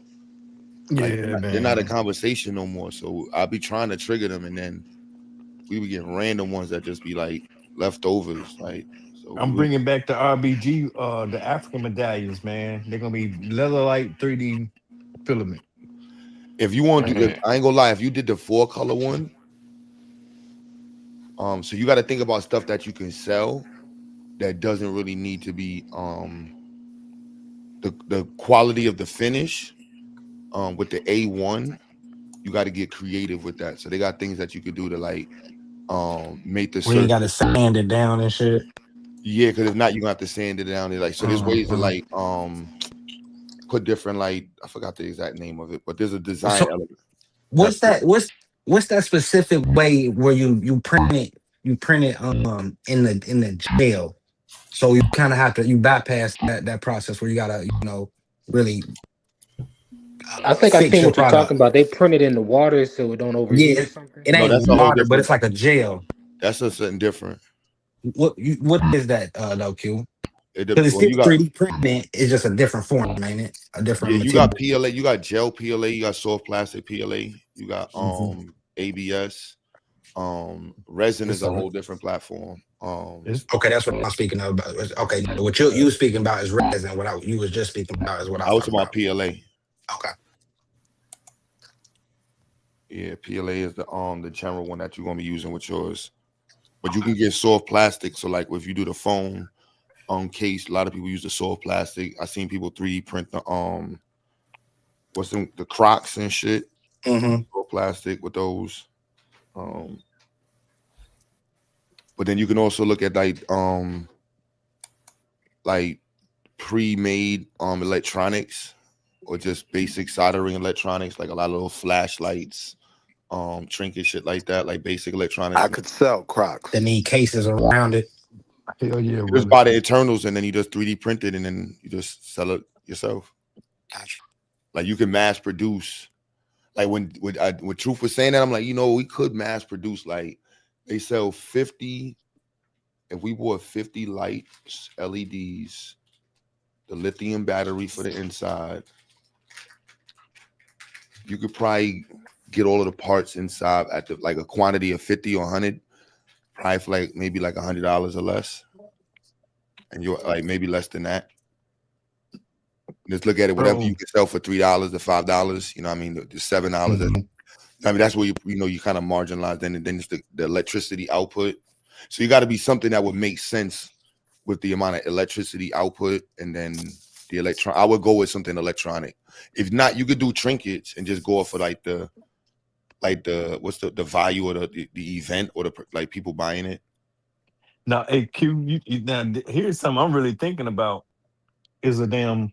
Like they're not a conversation no more. So I'll be trying to trigger them, and then we be getting random ones that just be like leftovers. Like, so I'm bringing back the RBG, the African medallions, man. They're gonna be leatherite 3D filament. If you want to do, I ain't gonna lie. If you did the 4-color one, so you got to think about stuff that you can sell that doesn't really need to be the quality of the finish. With the A1, you got to get creative with that. So they got things that you could do to like make the surface. You got to sand it down and shit. Yeah, because if not, you gonna have to sand it down. Like, so there's ways to like put different, like, I forgot the exact name of it, but there's a design element. What's that? What's that specific way where you print it in the jail? So you kind of have to bypass that process where you gotta really. I think I seen what you're talking about. They print it in the water so it don't overheat or something. It ain't water, but it's like a gel. That's something different. What is that though, Q? Because it's still 3D printing. It's just a different form, ain't it? A different. Yeah, you got PLA, you got gel PLA, you got soft plastic PLA, you got ABS. Resin is a whole different platform. Okay, that's what I'm speaking of. Okay, what you speaking about is resin. What you was just speaking about is what I was talking about. PLA. Okay. Yeah, PLA is the general one that you're gonna be using with yours. But you can get soft plastic. So like if you do the phone case, a lot of people use the soft plastic. I seen people 3D print the the Crocs and shit. Soft plastic with those. But then you can also look at like pre-made electronics or just basic soldering electronics, like a lot of little flashlights, trinket shit like that, like basic electronics. I could sell Crocs. They need cases around it. Hell yeah. You just buy the internals and then you just 3D print it and then you just sell it yourself. Gotcha. Like you can mass produce. Like when Truth was saying that, I'm like, we could mass produce. Like they sell 50. If we bought 50 lights, LEDs, the lithium battery for the inside, you could probably get all of the parts inside at like a quantity of 50 or 100, probably for like maybe like $100 or less, and you're like maybe less than that. Just look at it, whatever you can sell for $3 to $5. You know what I mean? The $7. I mean, that's where you kind of marginalize. Then it's the electricity output. So you got to be something that would make sense with the amount of electricity output, and then the electron. I would go with something electronic. If not, you could do trinkets and just go off for like the what's the value of the event or the like people buying it. Now, hey Q, now here's something I'm really thinking about is a damn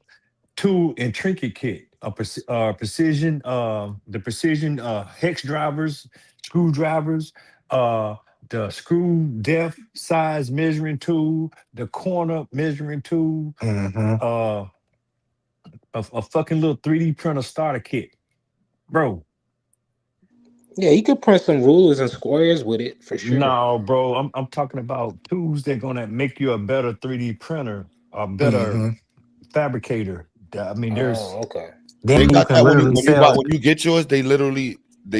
tool and trinket kit, precision, the precision hex drivers, screwdrivers, the screw depth size measuring tool, the corner measuring tool, a fucking little 3D printer starter kit, bro. Yeah, you could print some rulers and squares with it for sure. No, bro, I'm talking about tools that gonna make you a better 3D printer, a better fabricator. I mean, there's okay. They got that when you get yours, they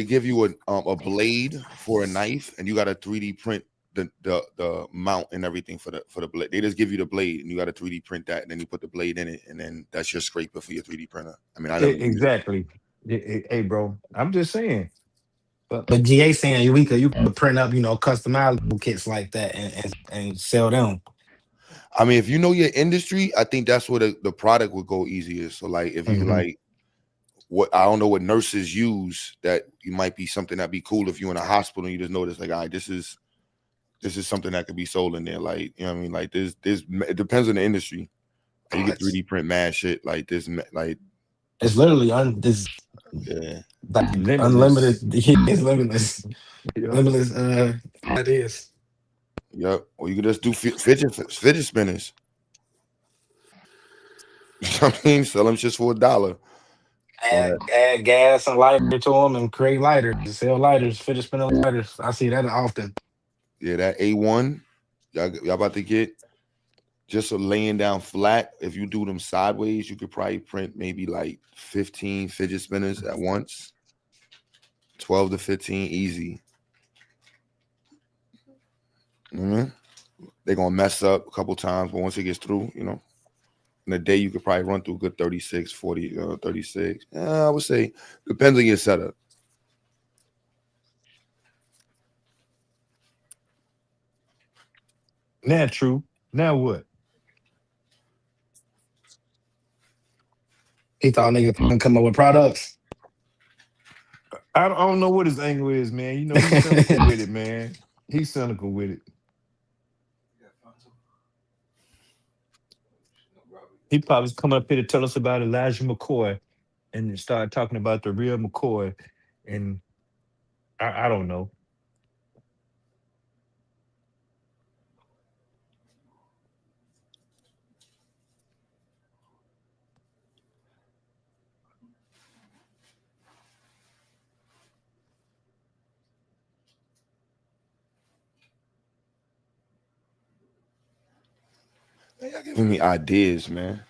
give you a blade for a knife, and you got to 3D print the mount and everything for the blade. They just give you the blade, and you got to 3D print that, and then you put the blade in it, and then that's your scraper for your 3D printer. I mean, exactly. Hey, bro, I'm just saying. But GA saying you could print up, customizable kits like that and sell them. I mean, if you know your industry, I think that's where the product would go easier. So like if you like what I don't know what nurses use, that you might be something that'd be cool if you're in a hospital and you just notice like, all right, this is something that could be sold in there. Like, you know what I mean? Like this it depends on the industry. Like, you can 3D print mad shit like this, like it's literally like unlimited. It's limitless. Limitless ideas. Yep. Or you can just do fidget spinners. You know what I mean? Sell them just for $1. Add gas and lighter to them and create lighters. Sell lighters, fidget spinner lighters. I see that often. Yeah, that A1, y'all about to get just a laying down flat. If you do them sideways, you could probably print maybe like 15 fidget spinners at once. 12 to 15, easy. Mm-hmm. They're gonna mess up a couple times, but once it gets through, you know, in a day you could probably run through a good 36, 40, 36. I would say depends on your setup. Now, true. Now what? He thought niggas gonna come up with products. I don't know what his angle is, man. You know, he's cynical with it, man. He's cynical with it. He probably coming up here to tell us about Elijah McCoy and start talking about the real McCoy. And I don't know. Y'all giving me ideas, man.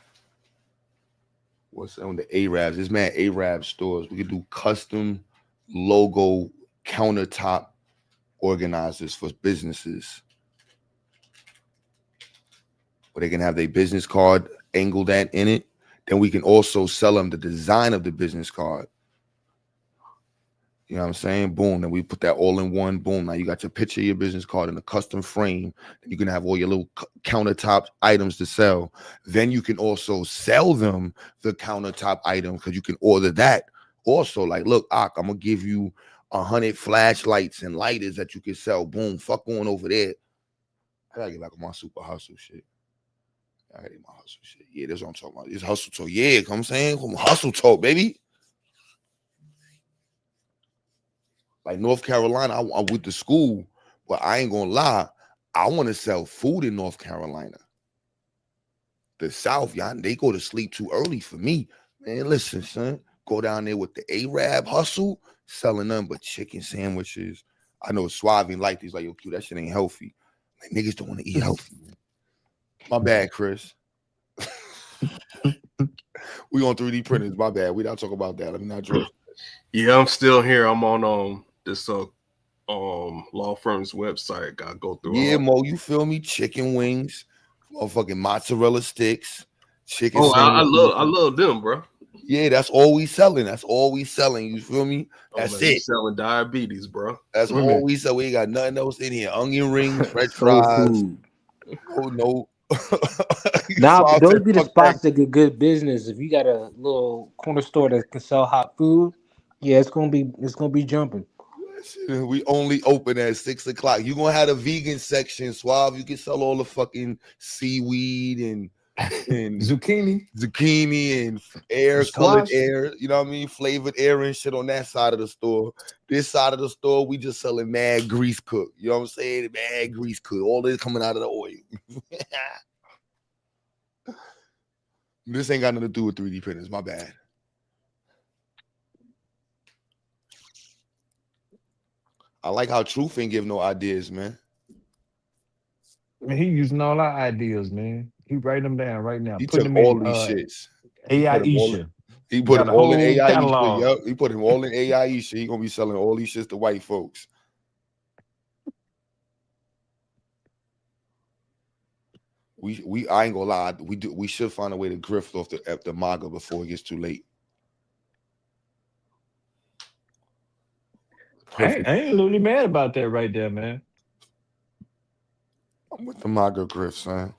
What's on the Arabs? This man Arab stores. We could do custom logo countertop organizers for businesses, where they can have their business card angled at in it. Then we can also sell them the design of the business card. You know what I'm saying? Boom. Then we put that all in one. Boom. Now you got your picture of your business card in a custom frame. Then you can have all your little countertop items to sell. Then you can also sell them the countertop items because you can order that. Also, like, look, Ak, I'm going to give you 100 flashlights and lighters that you can sell. Boom. Fuck going over there. I got to get back on my super hustle shit. I got to get my hustle shit. Yeah, that's what I'm talking about. It's hustle talk. Yeah, you know what I'm saying? Hustle talk, baby. Like North Carolina, I went to school, but I ain't gonna lie, I want to sell food in North Carolina. The South, y'all, they go to sleep too early for me. Man, listen, son, go down there with the Arab hustle, selling nothing but chicken sandwiches. I know Suave like these, like, yo, Q, that shit ain't healthy. Like, niggas don't want to eat healthy. My bad, Chris. We on 3D printers, my bad. We not talking about that. Let me not joke. Yeah, I'm still here. I'm on this law firm's website. Gotta go through. Yeah, Mo, you feel me? Chicken wings, motherfucking mozzarella sticks, chicken. Oh, I love them, bro. Yeah, that's all we selling. That's all we selling. You feel me? That's it. Selling diabetes, bro. That's all we sell. We ain't got nothing else in here. Onion rings, French fries. Oh no. Now those be the spots that get good business. If you got a little corner store that can sell hot food, yeah, it's gonna be jumping. We only open at 6 o'clock. You gonna have a vegan section, Suave. You can sell all the fucking seaweed and zucchini and colored air. You know what I mean? Flavored air and shit on that side of the store. This side of the store, we just selling mad grease cook. You know what I'm saying? Mad grease cook. All this coming out of the oil. This ain't got nothing to do with 3D printers. My bad. I like how Truth ain't give no ideas, man. Man, he using all our ideas, man. He writing them down right now. He took all these shits. AI Isha. He put him all in AI Isha. Yep. He put him all in AI Isha. He gonna be selling all these shits to white folks. I ain't gonna lie. We should find a way to grift off the MAGA before it gets too late. I ain't really mad about that right there, man. I'm with the MAGA grift, son.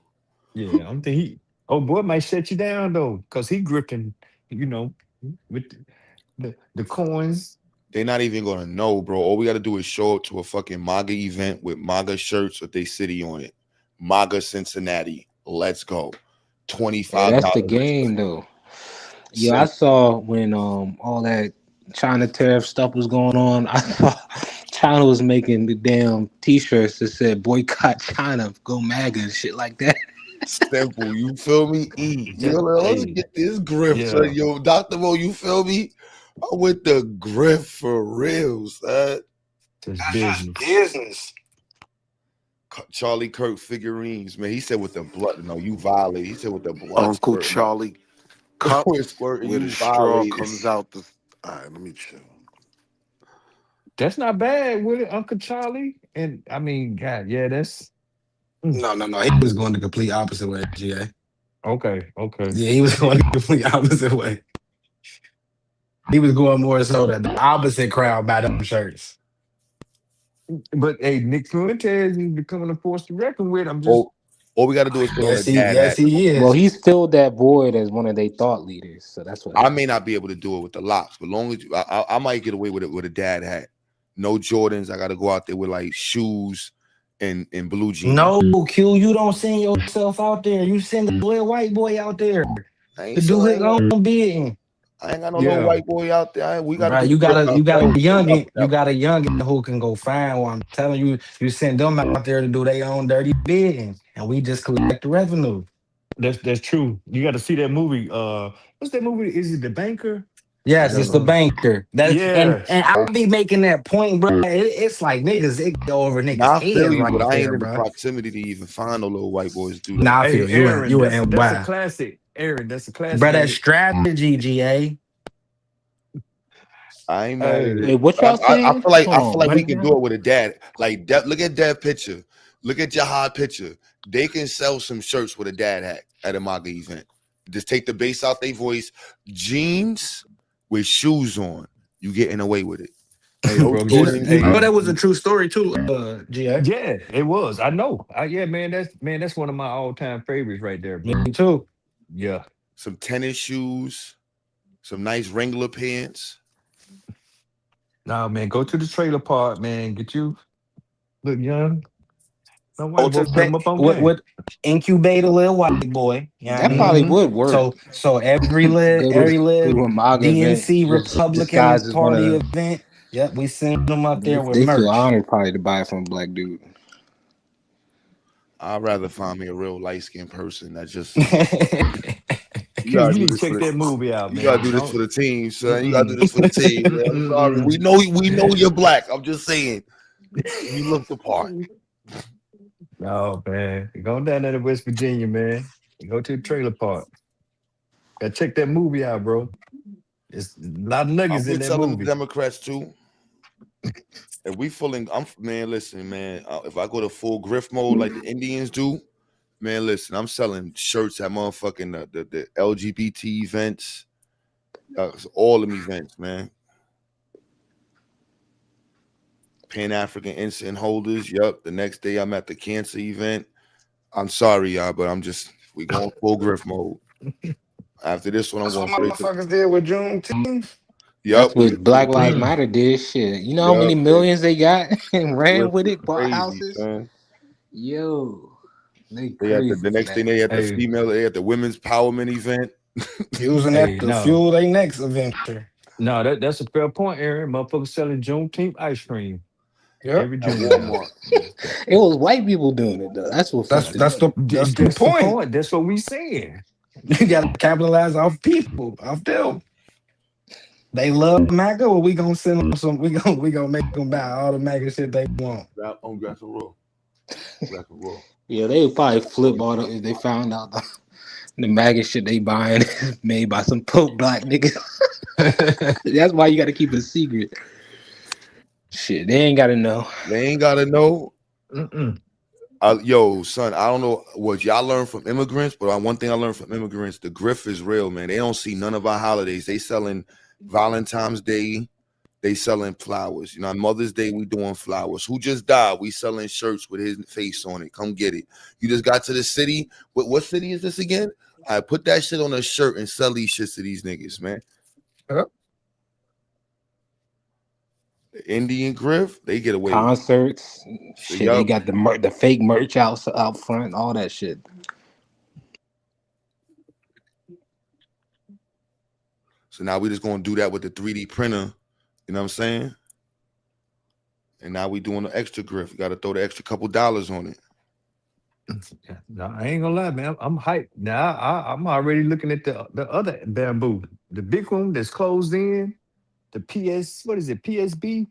Yeah, I'm thinking boy might shut you down though, because he grifting, you know, with the coins. They're not even gonna know, bro. All we gotta do is show up to a fucking MAGA event with MAGA shirts with their city on it. MAGA Cincinnati. Let's go. $25. Yeah, that's the game though. Yeah, I saw when all that China tariff stuff was going on. I saw China was making the damn t-shirts that said boycott China, go MAGA and shit like that. Simple, you feel me? Eat. You know, let's Hey, get this griff, son. yeah, Yo, Dr. Mo, you feel me? I'm with the griff for real, son. just That's just business. business. Charlie Kirk figurines, man. He said with the blood. No, you violate. He said with the blood Uncle squirting out. Charlie cup With squirting, where the you straw violated. comes out the. All right, let me chill. That's not bad with it, Uncle Charlie. And I mean, God, yeah, that's No. He was going the complete opposite way, GA. okay. Okay. Yeah, he was going the complete opposite way. He was going more so that the opposite crowd buy them shirts. But hey, Nick Fuentes is becoming a force to reckon with. I'm just All we got to do is put on a dad Yes, hat. he Well, is. he filled that void as one of their thought leaders, so that's what I happened. may not be able to do it with the locks, but long as I might get away with it with a dad hat. No Jordans. I got to go out there with like shoes and blue jeans. No, Q, you don't send yourself out there. You send the little white boy out there I to ain't do so I his ain't, got, own bidding. I ain't got no little yeah. white boy out there. We got to Right, do you got script a ourselves. you got a youngin who can go find one. I'm telling you, you send them out there to do their own dirty bidding, and we just collect the revenue. That's true. You got to see that movie. What's that movie? Is it The Banker? Yes, it's the The banker. That yes. and I'll be making that point, bro. It's like niggas, it go over niggas' Now I feel heads you, but right I ain't there, in the bro. proximity to even find no little white boys to do that. Nah, I Hey, feel you Aaron, you that's in that's a NY. classic. Aaron, that's a classic, Bro, that ain't it? strategy, GA. I ain't mad at Hey, Hey, it. what But y'all saying? Hold I feel on, like run we it can do down. it with a dad. Like look at that picture. Look at your hot picture. They can sell some shirts with a dad hat at a MAGA event. Just take the bass out their voice. Jeans with shoes on. You getting away with it. hey, No bro, just Jordans. You know hey, that was a true story too, GA. yeah, it was. I know. Yeah, man, that's one of my all-time favorites right there, Me bro. too. Yeah. Some tennis shoes. Some nice Wrangler pants. Nah, man, go to the trailer park, man. Get you look young. No white boy, put Cultivate him up on game. what incubate a little white boy. You know what I That probably mean? Mm-hmm. would work. So Go every to little a MAGA event, DNC just Republican disguised as one Party of. event. Yep, we send them up there with They feel merch. honored probably to buy it from a black dude. I'd rather find me a real light-skinned person that just you Q, gotta you do need to this for check the that movie out, you gotta man. do this Don't. for the team, son. You gotta do Mm-mm. this for the team, man. I'm sorry. Mm-mm-mm. We know you're black. I'm just saying. You look the part. No, man. Go down there to West Virginia, man. Go to the trailer park. Gotta check that movie out, bro. It's a lot of I'm nuggets in with that telling the movie. Democrats too. If we feeling, man. Listen, man. If I go to full grift mode like the Indians do, man. Listen, I'm selling shirts at motherfucking the LGBT events, all them events, man. Pan African Instant holders. Yup. The next day I'm at the cancer event. I'm sorry, y'all, but we going full grift mode. After this one, I'm That's going what straight to. motherfuckers did with Juneteenth. Yup. That's We what Black Lives Mm. Matter did. Shit, you know how many yup. millions they got and ran Grift with is it, bought crazy, houses. son. Yo, they They had crazy the for next thing that. they had the Hey, female, they had the women's empowerment event. Using that hey, to no. fuel their next adventure. No, that's a fair point, Aaron. Motherfuckers selling Juneteenth ice cream Yep. every At June now. Walmart. It was white people doing it though. That's what That's fucked it that's up. the that's the That's the point. point. That's what we saying. You gotta capitalize off people, off them. They love MAGA, or we gonna send them some. We gonna make them buy all the MAGA shit they want. Grab some roll. Grab some roll. Yeah, they would probably flip all the if they found out the maggot shit they buying is made by some poor black niggas. That's why you got to keep it secret. Shit, they ain't got to know. They ain't gotta know. Mm-mm. Yo, son, I don't know what y'all learned from immigrants, but one thing I learned from immigrants, the grift is real, man. They don't see none of our holidays. They selling Valentine's Day, they selling flowers. You know, on Mother's Day, we doing flowers. Who just died? We selling shirts with his face on it. Come get it. You just got to the city. What city is this again? I put that shit on a shirt and sell these shits to these niggas, man. Yep. The Indian grift, they get away with it. Concerts, So, shit. They yup. got the fake merch out front, all that shit. So now we just gonna do that with the 3D printer. You know what I'm saying? And now we doing the extra grift. You got to throw the extra couple dollars on it. No, I ain't gonna lie, man. I'm hyped. Now I'm already looking at the other bamboo, the big one that's closed in. The PS, what is it? PSB?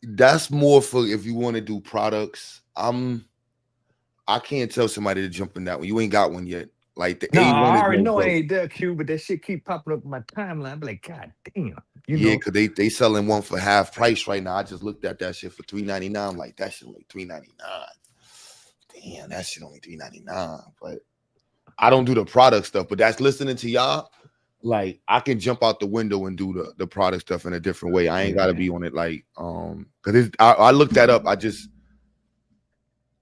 That's more for if you want to do products. I can't tell somebody to jump in that one. You ain't got one yet. Like the No, A1 I is already no know I joke. ain't there, Q, but that shit keep popping up in my timeline. I be like, God damn, Yeah, because they selling one for half price right now. I just looked at that shit for $3.99. I'm like, that shit only $3.99. Damn, that shit only $3.99. But I don't do the product stuff. But that's listening to y'all. Like I can jump out the window and do the product stuff in a different way. I ain't gotta be on it like because I looked that up. I just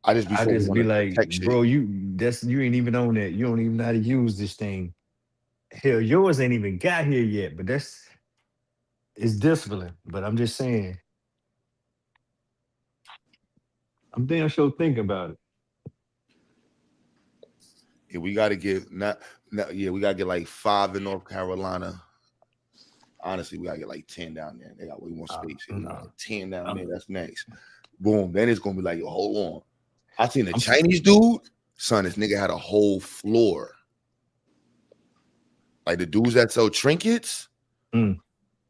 I be focused just on be the like, tech shit. bro, you ain't even on that. You don't even know how to use this thing. Hell, yours ain't even got here yet, but it's discipline. But I'm just saying, I'm damn sure thinking about it. Yeah, we gotta get we gotta get like 5 in North Carolina. Honestly, we gotta get like 10 down there. They got way more space. We got 10 down there. That's next. Boom. Then it's gonna be like, yo, hold on. I seen a Chinese dude, son. This nigga had a whole floor. Like the dudes that sell trinkets,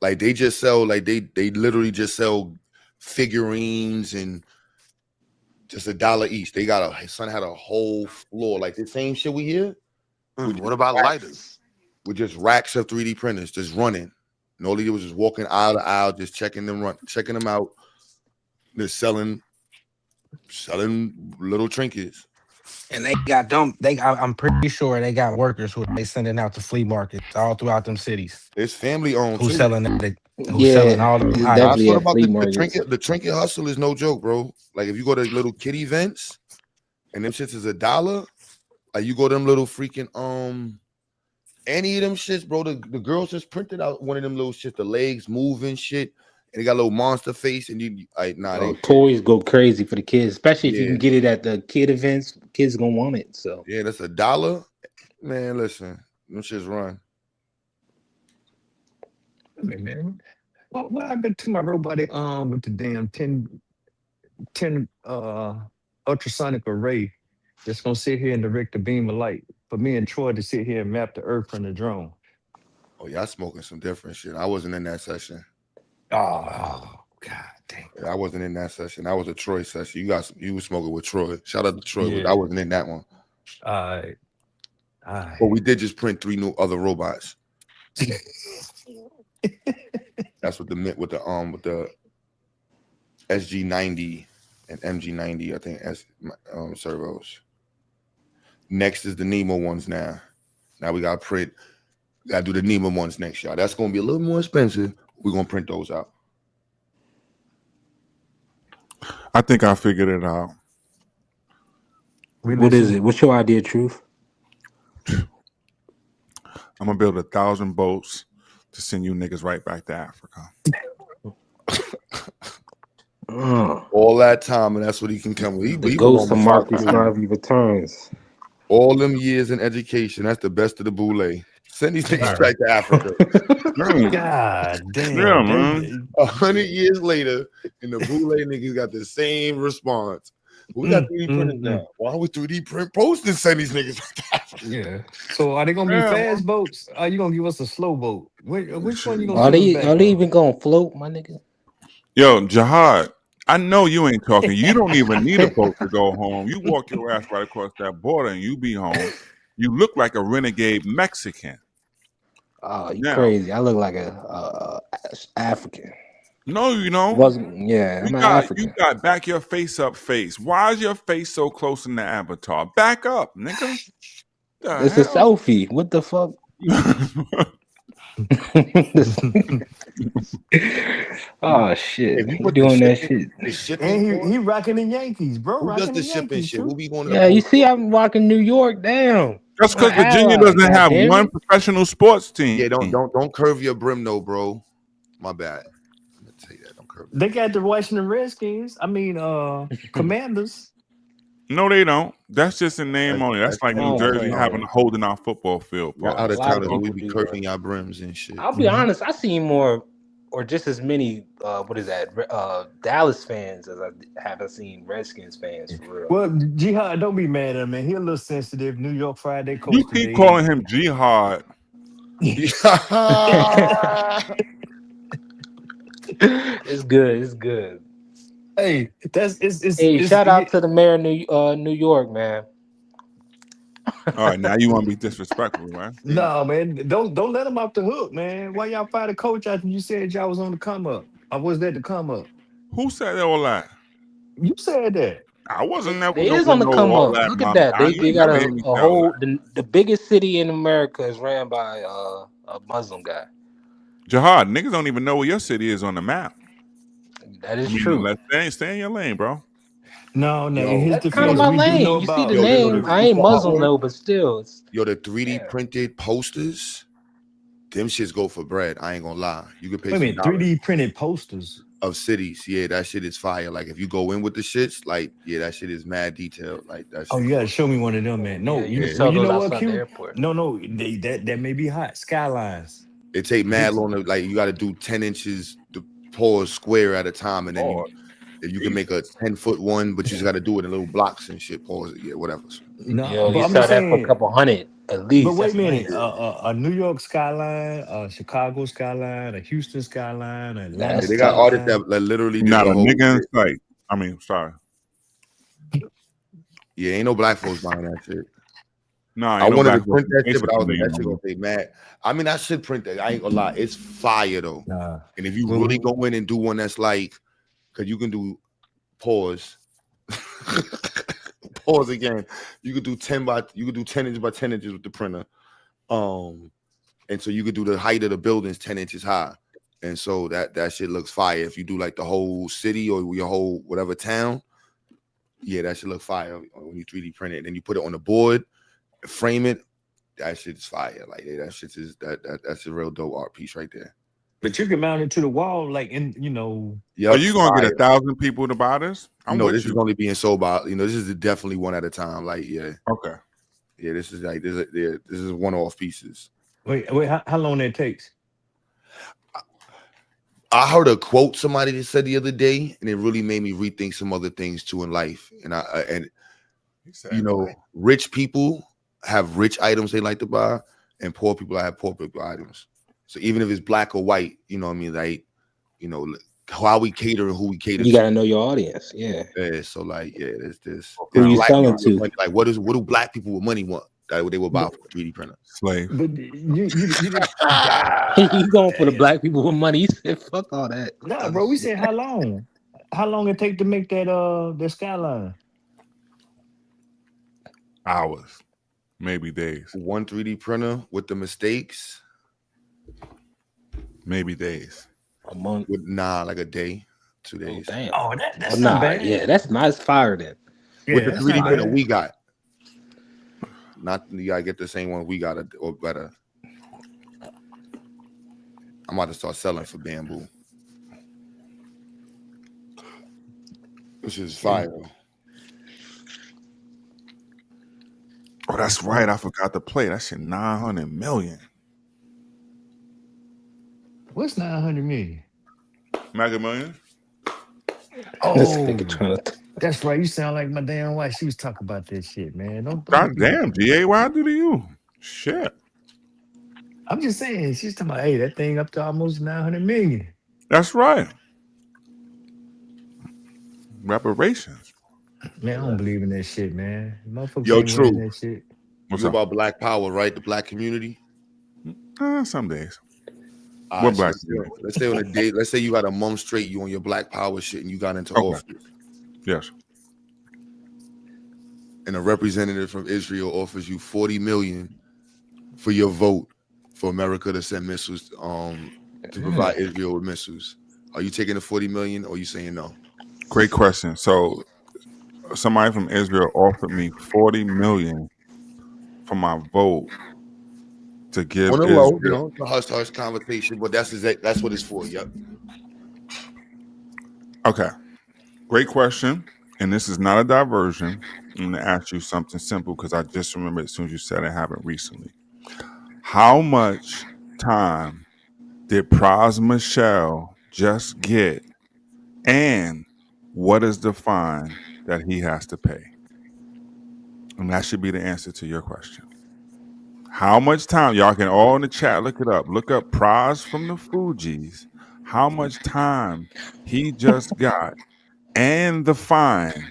like they just sell, like they literally just sell figurines and just $1 each. His son had a whole floor, like the same shit we hear. What about lighters? With just racks of 3D printers just running. And all he did was just walking aisle to aisle, just checking them out. They're selling little trinkets. And they got them. I'm pretty sure they got workers who they sending out to flea markets all throughout them cities. It's family owned Who's too. selling that? Who's selling all the it's items? I definitely thought at about flea the markets. trinket. The trinket hustle is no joke, bro. Like if you go to little kid events and them shits is $1, like you go to them little freaking any of them shits, bro. The girls just printed out one of them little shits, the legs moving shit, and they got a little monster face, and Toys go crazy for the kids, especially if you Yeah. can get it at the kid events. Kids gonna want it. So Yeah, that's $1. Man, listen, them shits run. Hey, man, what happened to my robotic arm with the damn 10 ultrasonic array that's gonna sit here and direct the beam of light for me and Troy to sit here and map the Earth from the drone? Oh, y'all smoking some different shit. I wasn't in that session. Oh, God damn. I wasn't in that session. That was a Troy session. You were smoking with Troy. Shout out to Troy. Yeah. I wasn't in that one. But we did just print 3 new other robots. That's what with the SG90 and MG90, I think, servos. Next is the Nemo ones now. Now we got to do the Nemo ones next, y'all. That's gonna be a little more expensive. We're gonna print those out. I think I figured it out. what is it? What's your idea, Truth? I'm gonna build 1,000 boats to send you niggas right back to Africa. All that time, and that's what he can come with. The ghost of Marcus Garvey returns. All them years in education, that's the best of the boule. Send these niggas back to Africa. God damn. Yeah, man. 100 years later, and the boule niggas got the same response. We got 3D printers now. Why would 3D print posts and send these niggas back to Africa? Yeah. So are they gonna be fast boats? Or are you gonna give us a slow boat? Which one you gonna Are send us back they on? even gonna float, my nigga? Yo, Jihad, I know you ain't talking. You don't even need a boat to go home. You walk your ass right across that border and you be home. You look like a renegade Mexican. Oh, you crazy. I look like a African. No, you don't. I'm an African. You got back your face up face. Why is your face so close in the avatar? Back up, nigga. It's a selfie. What the fuck? Oh shit! You doing that shit? And he rocking the Yankees, bro. Who rocking does the shipping shit? Who be going to Yeah, you see, I'm rocking New York down. That's because Virginia doesn't have one professional sports team. Yeah, don't curve your brim, though, bro. My bad. I'm gonna tell you that. Don't curve. They got the Washington Redskins. I mean, Commanders. No, they don't. That's just a name on it. That's like New Jersey having a holding our football field. Y'all out of town, we be curving y'all brims and shit. I'll be honest. I seen more or just as many what is that Dallas fans as I haven't seen Redskins fans for real. Well, Jihad, don't be mad at him, man. He a little sensitive. New York Friday You coach keep today. calling him Jihad. It's good. It's good. Hey, that's Hey, shout out to the mayor of New York, man. All right, now you want to be disrespectful, right? no, man. Don't let him off the hook, man. Why y'all fired the coach after you said y'all was on the come up? Or was that the come up? Who said all that? You said that. I wasn't never They no is on the come all up. that. Look at that. You They ain't got never hear me a say all whole that. the biggest city in America is ran by a Muslim guy. Jihad, niggas don't even know where your city is on the map. That I is mean, true. let's stay in your lane, bro. No, in Yo, his That's kind of defense, my we do know lane. You see the about. yo, name. the I ain't Muslim before, though, but still, it's yo, the 3D yeah. printed posters, them shits go for bread. I ain't gonna lie. You could pay Wait a some minute, dollars 3D printed posters. of cities. Yeah, that shit is fire. Like if you go in with the shits, like yeah, that shit is mad detailed. Like that Oh, shit. you gotta show me one of them, man. Yeah, No, you can Yeah, well, sell you those know what, outside the Q? airport. No, that may be hot. Skylines. it take mad long. Like you got to do 10 inches to pour a square at a time, and then Oh, you can make a 10-foot one, but you just got to do it in little blocks and shit. Pause it. Yeah, whatever. no, Yo, but you I'm sell just that for a saying. couple hundred at But least. wait a That's minute, nice. a New York skyline, a Chicago skyline, a Houston skyline, an Nah, Atlanta Yeah, that's they got tough. artists skyline. that literally did Not the a whole nigga in shit. sight. I mean, sorry. Yeah, ain't no black folks buying that shit. No, I ain't no wanted to black print person that shit, but I was basically like, that no shit gonna more. say mad. I mean, I should print that. I ain't gonna lie, it's fire though. Nah, And if you really well, go in and do one that's like, cause you can do pause, pause again. You could do 10 inches by 10 inches with the printer. And so you could do the height of the buildings 10 inches high. And so that shit looks fire. If you do like the whole city or your whole whatever town, yeah, that should look fire when you 3D print it. And then you put it on the board, frame it. That shit is fire. Like yeah, that shit is that's a real dope art piece right there. but you can mount it to the wall, like in Are Yep, you gonna get fire. 1,000 people to buy this? I'm No, with this is you. only being sold by this is definitely one at a time. Like yeah, Okay. yeah, this is like this is one-off pieces. wait, how long that takes? I heard a quote somebody that said the other day, and it really made me rethink some other things too in life. And rich people have rich items they like to buy, and poor people have poor people items. So even if it's black or white, you know what I mean, like how we cater and who we cater You to. gotta know your audience. Yeah. Yeah, so like there's this. Who It's you black selling people with to? money. Like what do black people with money want that they will buy But for a 3D printer? Slave. you did. You God going for the damn. black people with money? He said, "Fuck all that Nah, other bro. We shit." said how long? How long it take to make that skyline? Hours. Maybe days. One 3D printer with the mistakes. Maybe days. A month. Like a day, 2 Oh days. damn. Oh, Oh that's not nah, bad. yeah, that's nice fire then. With Yeah, the that's 3D not printer bad. we got. Not you gotta get the same one we got or better. I'm about to start selling for bamboo. This is fire. Oh, that's right. I forgot to play. That shit 900 million. What's 900 million? Mega Millions? This nigga Oh, trying to. that's right. You sound like my damn wife. She was talking about that shit, man. Don't God be. damn, GA, why I do to you? Shit. I'm just saying. She's talking about, hey, that thing up to almost 900 million. That's right. Reparations. Man, I don't believe in that shit, man. Motherfuckers Yo, ain't winning true. that shit. What's You up? about black power, right? The black community. Some days. All What right, so black community? let's say on a date, let's say you got a month straight, you on your black power shit, and you got into Okay. office, Yes. and a representative from Israel offers you 40 million for your vote for America to send missiles, to provide Israel with missiles. Are you taking the 40 million or are you saying no? Great question. So somebody from Israel offered me 40 million for my vote to give On the low, Israel. it's a hush conversation, but that's what it's for. Yep. Okay. Great question. And this is not a diversion. I'm going to ask you something simple because I just remembered as soon as you said it happened recently. How much time did Pras Michelle just get, and what is the fine that he has to pay? And that should be the answer to your question. How much time? Y'all can all in the chat look it up. Look up Pras from the Fugees. How much time he just got and the fine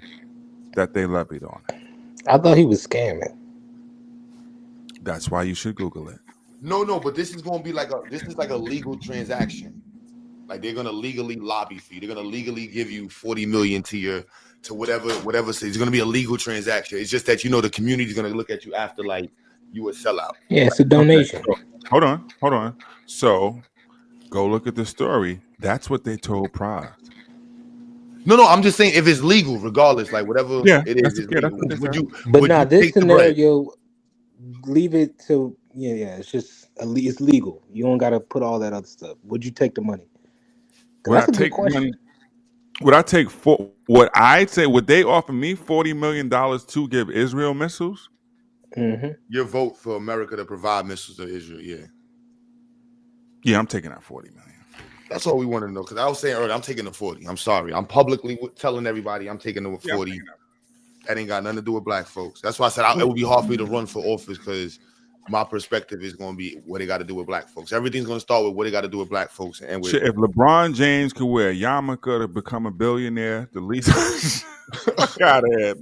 that they levied on him. I thought he was scamming. That's why you should Google it. No, but this is gonna be like a legal transaction. Like they're gonna legally lobby for you. They're gonna legally give you 40 million to whatever. So it's gonna be a legal transaction. It's just that the community's gonna look at you after like you a sellout. Yeah, it's a donation. Okay, so, hold on. So go look at the story. That's what they told Pras. No, I'm just saying if it's legal, regardless, like whatever it is, it's legal. But now this scenario, leave it to it's just it's legal. You don't got to put all that other stuff. Would you take the money? That's a good question. Would I take what I'd say? Would they offer me $40 million to give Israel missiles? Mm-hmm. Your vote for America to provide missiles to Israel, yeah, I'm taking that 40 million. That's all we want to know. Because I was saying earlier, I'm taking the 40. I'm sorry. I'm publicly telling everybody I'm taking the 40. That ain't got nothing to do with black folks. That's why I said it would be hard for me to run for office because my perspective is going to be what they got to do with black folks. Everything's going to start with what they got to do with black folks. And with if LeBron James could wear a yarmulke to become a billionaire, the least fuck out of here.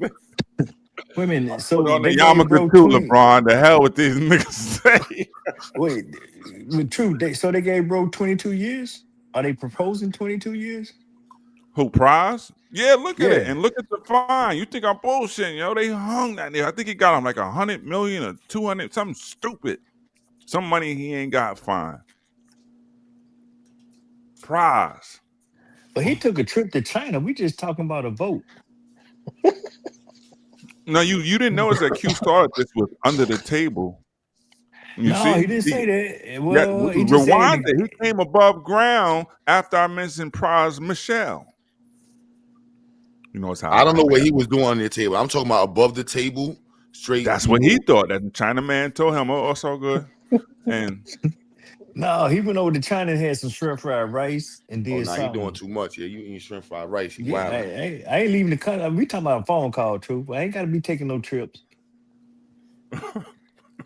Wait a minute. So on the yarmulke too, LeBron. The hell with these niggas say. Wait, true. So they gave bro 22 years? Are they proposing 22 years? Who, Pras? Yeah, look at it and look at the fine. You think I'm bullshitting, yo? They hung that nigga. I think he got him like 100 million or 200, something stupid. Some money he ain't got fine. Pras. But he took a trip to China. We just talking about a vote. No, you didn't notice that Q started this with under the table. He didn't say that. Well, he just rewind it. He came above ground after I mentioned Pras Michelle. You know how I don't know what he was doing on the table. I'm talking about above the table, straight. That's what he thought. That China man told him, "Oh, so good." And no, he went over to China and had some shrimp fried rice and did something. You doing too much. Yeah, you eating shrimp fried rice. I ain't leaving the country. We talking about a phone call, Truth. I ain't got to be taking no trips.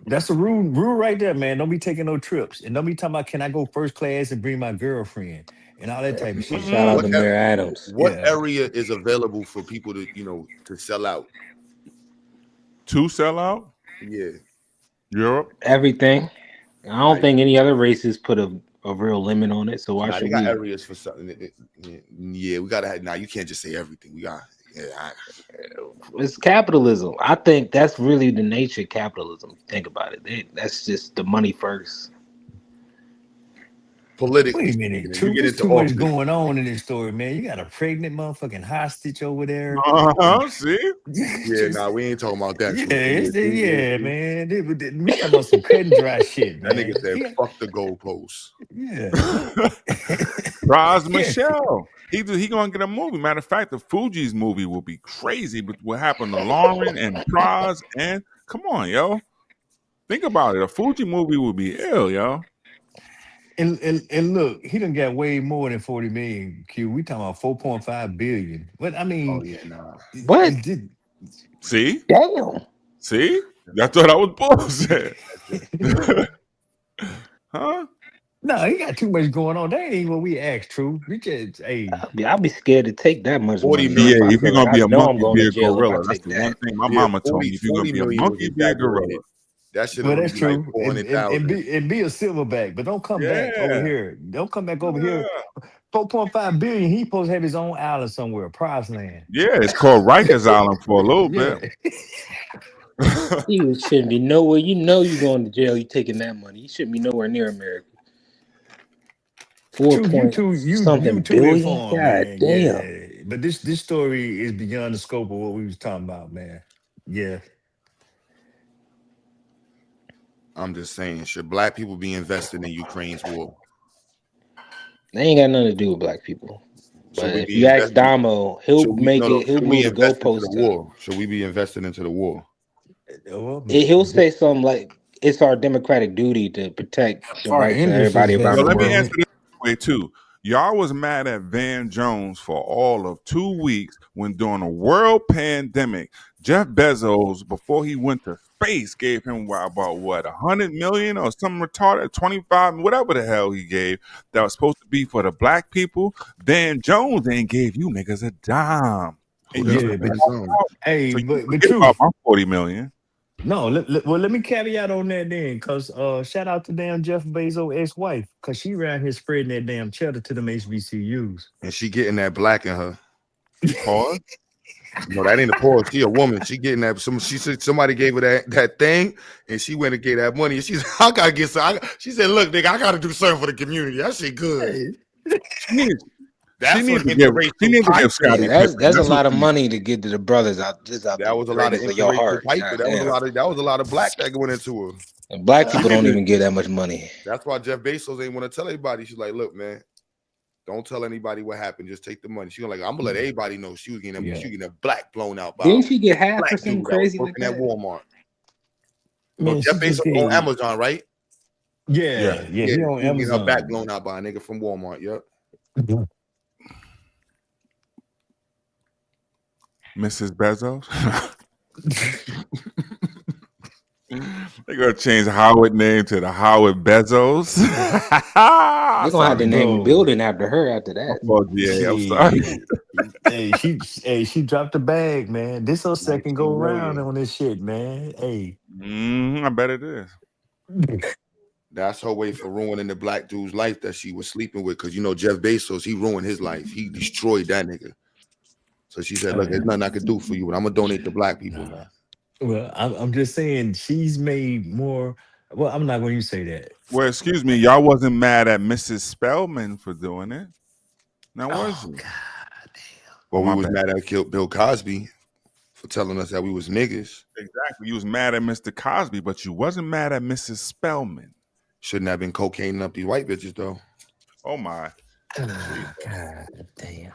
That's a rule right there, man. Don't be taking no trips. And don't be talking about, can I go first class and bring my girlfriend and all that type of shit. Shout out to Mayor Adams. What area is available for people to, to sell out? To sell out? Yeah. Europe? Everything. I don't think any other races put a real limit on it. So why should we? Got areas for something. Yeah, we got to have, you can't just say everything. We got, it's capitalism. I think that's really the nature of capitalism. Think about it. That's just the money first. Politically. Wait a minute. There's too much going on in this story, man. You got a pregnant motherfucking hostage over there. See? Yeah, we ain't talking about that. Man. We talking about some cut and dry shit, man. That nigga said, fuck the goalposts. Yeah. Pras Michelle. He gonna get a movie. Matter of fact, the Fugees movie will be crazy. But what happened to Lauren and Pras and come on, yo. Think about it. A Fuji movie would be ill, yo. And look, he done got way more than 40 million. Q. We talking about 4.5 billion. But I mean, what? See? Damn. See? I thought I was bullshit. Huh? No, he got too much going on. That ain't even what we asked, True. We just, I'll be scared to take that much. 40 million. Yeah, if you're gonna be a monkey, be a gorilla. That's the one thing my mama told me. If you're gonna be a monkey, be a gorilla. That should that's true. Like and be a silverback, but don't come back over here. Don't come back over here. 4.5 billion. He supposed to have his own island somewhere, prize land. Yeah, it's called Rikers Island for a little bit. You shouldn't be nowhere. You're going to jail. You taking that money. You shouldn't be nowhere near America. 4 point something billion. God damn. Yeah. But this story is beyond the scope of what we was talking about, man. Yeah. I'm just saying, should black people be invested in Ukraine's war? They ain't got nothing to do with black people. But if you ask Damo, he'll move the goalposts. War. Should we be invested into the war? He'll say something like, it's our democratic duty to protect the Our rights of interests everybody is around Yo, the let me world. answer this way too. Y'all was mad at Van Jones for all of 2 weeks when during a world pandemic, Jeff Bezos, before he went to space, gave him about what 100 million or something retarded, 25, whatever the hell he gave that was supposed to be for the black people. Van Jones ain't gave you niggas a dime. Who And the you hell Yeah, is but Ben Jones? hey, so you but forget about truth. my 40 million. No, let me caveat on that then, cause shout out to damn Jeff Bezos' ex-wife, cause she around here spreading that damn cheddar to them HBCUs. And she getting that black in her. Pause. No, that ain't a pause. She a woman. She getting that. She said somebody gave her that thing, and she went and gave that money. And she's, I gotta get some. She said, "Look, nigga, I gotta do something for the community. That shit good." Hey, She needs That's to an give interracial pipe Yeah, Scottie there. Pippen. that's a That's what lot of she needs. money to get to the brothers out That the was a lot of greatness of your interracial heart. pipe. God That was a damn. lot of black that went into her. And black She people don't need to even get that much money. That's why Jeff Bezos ain't want to tell anybody. She's like, "Look, man, don't tell anybody what happened. Just take the money." She was like, "I'm gonna let everybody know she was getting a black blown out by Didn't a she get half or black something dude that was crazy like working at that? Walmart." No, man, Jeff she Bezos just on gave. Amazon, right? Yeah. Yeah, Yeah, he on she was getting her back Amazon. blown out by a nigga from Walmart. Yep. Mrs. Bezos. They're gonna change Howard name to the Howard Bezos. They're gonna have to Sorry, name a Bro, building after her after my that. fault, GA. I'm sorry. shit. She dropped the bag, man. This her second 19 go round million. on this shit, man. Hey. I bet it is. That's her way for ruining the black dude's life that she was sleeping with. Because you know Jeff Bezos, he ruined his life. He destroyed that nigga. So she said, "Look, there's nothing I could do for you, but I'm gonna donate to black people, man." Well, I'm just saying she's made more. Well, I'm not going to say that. Well, excuse me, y'all wasn't mad at Mrs. Spellman for doing it. Now was Oh you? God damn. Oh, Well, we my was bad. mad at Bill Cosby for telling us that we was niggas. Exactly. You was mad at Mr. Cosby, but you wasn't mad at Mrs. Spellman. Shouldn't have been cocaining up these white bitches though. Oh my. God damn.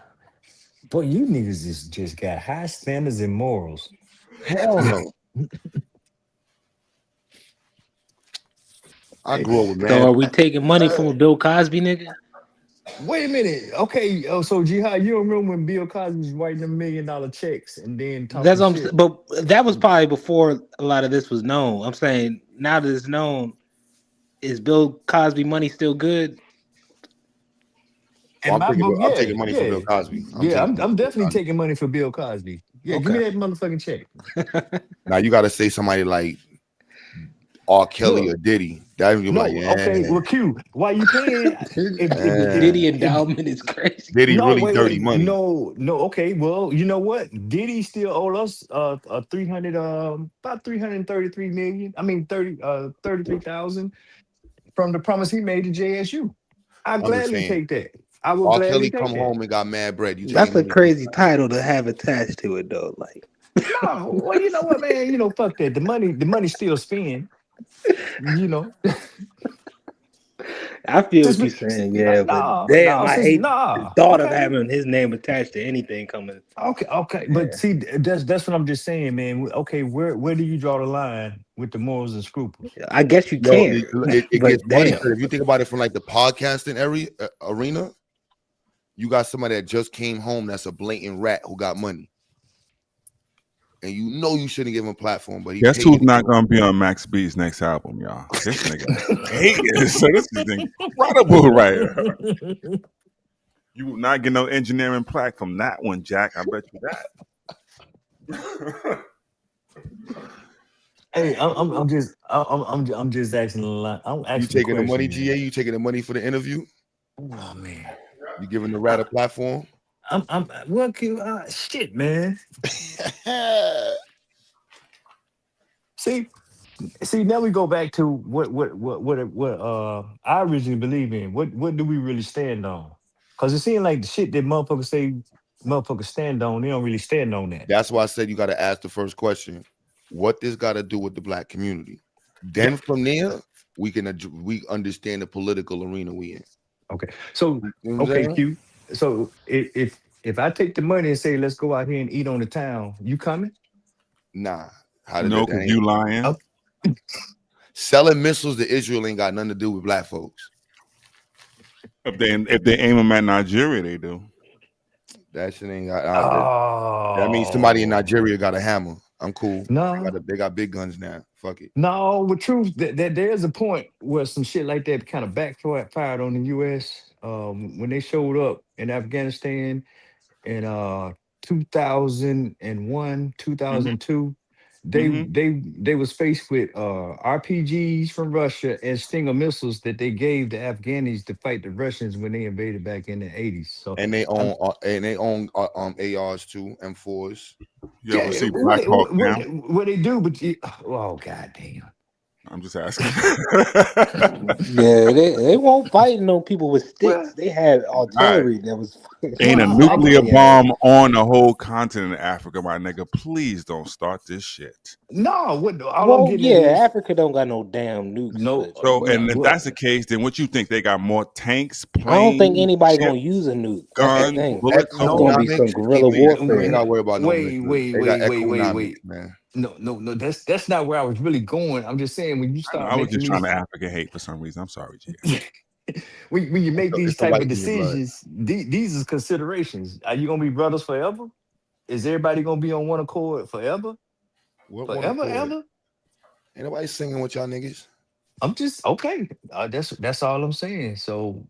Boy, you niggas just got high standards and morals. Hell no. I grew up with So mad. are we taking money from a Bill Cosby nigga? Wait a minute. Okay. Oh, so Jihad, you don't remember when Bill Cosby was writing them $1 million checks and then That's talking what shit? but that was probably before a lot of this was known. I'm saying now that it's known, is Bill Cosby money still good? In my book, I'm yeah, taking money from yeah, Bill Cosby. I'm yeah. taking I'm money from Bill definitely Cosby. taking money for Bill Cosby. Yeah, give me Okay. that motherfucking check. Now you gotta say somebody like R. Kelly Look, or Diddy. That you're like, no, okay. Well, Q, why you paying? The Diddy If endowment is crazy. Diddy no, really wait, dirty money. no. Okay, well, you know what? Diddy still owe us 300 about 333 million. I mean 33,000 from the promise he made to JSU. I I'm just gladly saying. take that. I will R. gladly Kelly take come that. home and got mad bread. You taking That's a money from crazy title to have attached to it though. Like No, well, you know what, man? You know, fuck that. The money still spin. You know, I feel since what we, you're saying, yeah, but damn, no, I since hate the thought of okay, having his name attached to anything coming. okay. But Yeah. see, that's what I'm just saying, man. Okay, where do you draw the line with the morals and scruples? I guess you Yo, can, it but gets worse damn. because if you think about it from like the podcasting arena, you got somebody that just came home that's a blatant rat who got money. And you know you shouldn't give him a platform, but he Guess paid who's it. not gonna be on Max B's next album, y'all? This nigga hating. So this is incredible right here. You will not get no engineering plaque from that one, Jack. I bet you that. Hey, I'm just asking a lot. I'm You asking a taking the money, question, GA? man. You taking the money for the interview? Oh man, You giving the rat a platform? I'm well, shit, man. See, now we go back to what I originally believe in. What do we really stand on? Because it seems like the shit that motherfuckers say motherfuckers stand on, they don't really stand on that. That's why I said you got to ask the first question: what this got to do with the black community? Then from there, we understand the political arena we in. Okay. So You know what I'm okay, saying? Q. So if I take the money and say let's go out here and eat on the town, you coming? Nah, how did No, that? because That ain't. you lying. Oh, Selling missiles to Israel ain't got nothing to do with black folks. If they aim them at Nigeria, they do. That shit ain't got. That means somebody in Nigeria got a hammer. I'm cool. No, they got big guns now. Fuck it. no. With truth, that there's a point where some shit like that kind of backfired on the U.S. When they showed up in Afghanistan in 2001, 2002. They was faced with RPGs from Russia and Stinger missiles that they gave the Afghanis to fight the Russians when they invaded back in the 80s. So and they own ARs too, M4s. You ever see Black Hawk now? What they do, but oh goddamn. I'm just asking. Yeah, they won't fight no people with sticks. They had artillery that was ain't a nuclear bomb on the whole continent of Africa, my nigga. Please don't start this shit. No, what? Well, yeah, Africa don't got no damn nukes. No. So, and if that's the case, then what you think? They got more tanks, planes? I don't think anybody gonna use a nuke. Guns, bullets. It's gonna be some guerrilla warfare. Ain't not worry about no wait, man. No, that's not where I was really going. I'm just saying when you start. I was just trying to Africa hate for some reason. I'm sorry, G. when you make these type of decisions, these is considerations. Are you gonna be brothers forever? Is everybody gonna be on one accord forever? Forever? Ain't nobody singing with y'all niggas. I'm just okay. That's all I'm saying. So,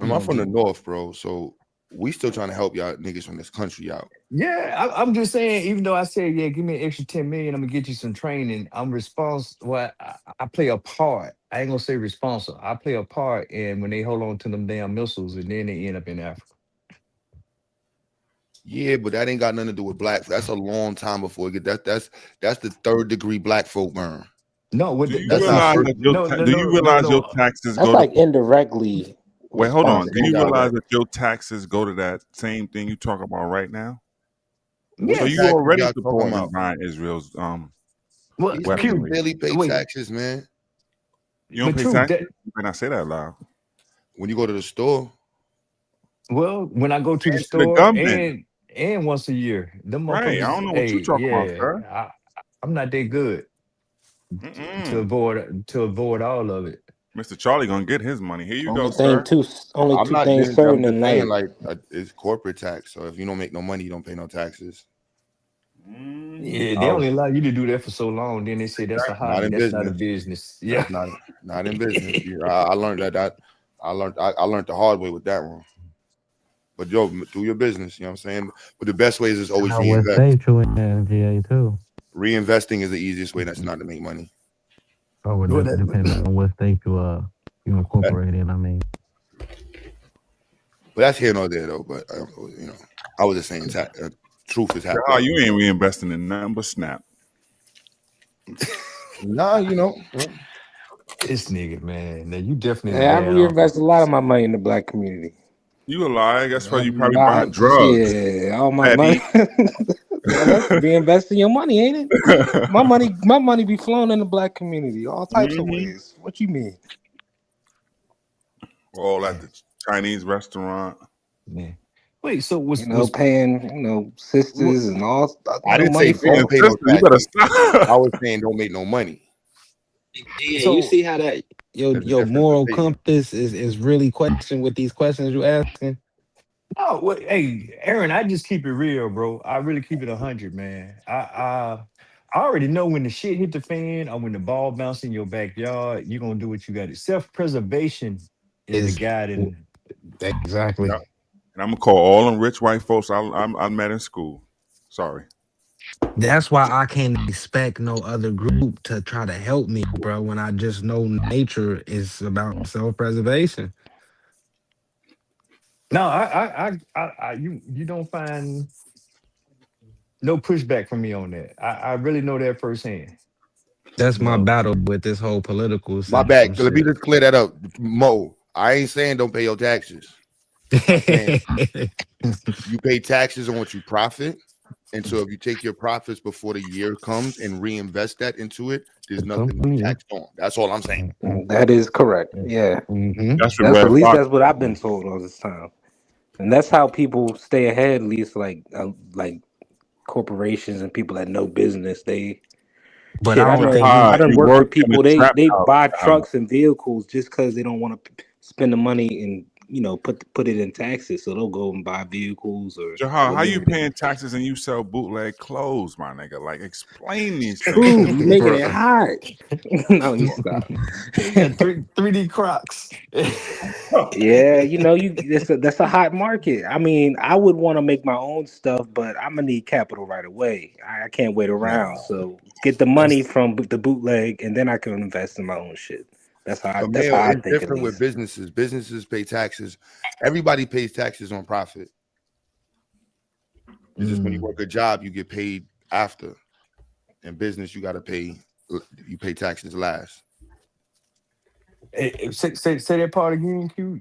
I'm from the north, bro. So we still trying to help y'all niggas from this country out. Yeah, I'm just saying. Even though I said, yeah, give me an extra 10 million, I'm gonna get you some training. I'm responsible. Well, I play a part. I ain't gonna say responsible. I play a part in when they hold on to them damn missiles and then they end up in Africa. Yeah, but that ain't got nothing to do with black. That's a long time before it get that's the 3rd degree black folk burn. No, do you realize your taxes that's go like to, indirectly? Wait, hold on. Do you realize that your taxes go to that same thing you talk about right now? Yeah, so you already supporting buying Israel's weaponry. Barely pay taxes, man. You don't pay taxes? You better not say that loud. When you go to the store. Well, when I go to the store and once a year, them right. I don't know what you're talking about, sir. I'm not that good to avoid all of it. Mr. Charlie gonna get his money. Here you only go, thing sir. Only two things certain in life. Like it's corporate tax. So if you don't make no money, you don't pay no taxes. Yeah, they only allow you to do that for so long. Then they say that's a hobby. That's not a business. Yeah, not in business. I learned that. I learned the hard way with that one. But yo, do your business. You know what I'm saying? But the best way is always reinvest. Reinvesting is the easiest way. That's not to make money. Oh, well, that depends on what state you incorporate in. I mean, but that's here nor there though. But I was just saying, truth is happening. Oh, you ain't reinvesting in nothing but Snap. Nah, this nigga, man. Now you definitely. I reinvest a lot of my money in the black community. You a lie? That's why you probably buying drugs. Yeah, all my money. That's reinvesting your money, ain't it? My money be flowing in the black community, all types of ways. What you mean? All at the Chinese restaurant. Yeah. Wait, so was paying sisters and all? I didn't say don't pay no taxes. You better stop. I was saying don't make no money. Yeah, so, you see how that your moral compass is really questioned with these questions you asking? No, hey, Aaron, I just keep it real, bro. I really keep it 100, man. I already know when the shit hit the fan or when the ball bounce in your backyard, you're gonna do what you got to. Self-preservation is the guiding. Exactly. Yeah. And I'm gonna call all them rich white folks I met in school. Sorry. That's why I can't expect no other group to try to help me, bro, when I just know nature is about self-preservation. No, you don't find no pushback from me on that. I really know that firsthand. That's my battle with this whole political system. My bad. Let me just clear that up. Mo, I ain't saying don't pay your taxes. I'm saying you pay taxes on what you profit. And so if you take your profits before the year comes and reinvest that into it, there's nothing taxed on. That's all I'm saying. That is correct. Yeah. Mm-hmm. That's at least that's what I've been told all this time. And that's how people stay ahead, at least like corporations and people that know business. They But Shit, I I don't know. think you. I done He worked with worked in a people. trap They house. buy trucks and vehicles just because they don't want to spend the money and put it in taxes. So they'll go and buy vehicles or Jahar, how you whatever it is. paying taxes and you sell bootleg clothes, my nigga? Like, explain these things to True, me. you making it Bruh. hot. No, let me stop. You got 3D Crocs. Yeah, that's a hot market. I mean, I would want to make my own stuff, but I'm gonna need capital right away. I can't wait around. Nah. So get the money from the bootleg, and then I can invest in my own shit. But That's Mayo, how I it's think at different with least. businesses. Businesses pay taxes. Everybody pays taxes on profit. It's just when you work a job, you get paid after. In business, you pay taxes last. Say that part again, Q.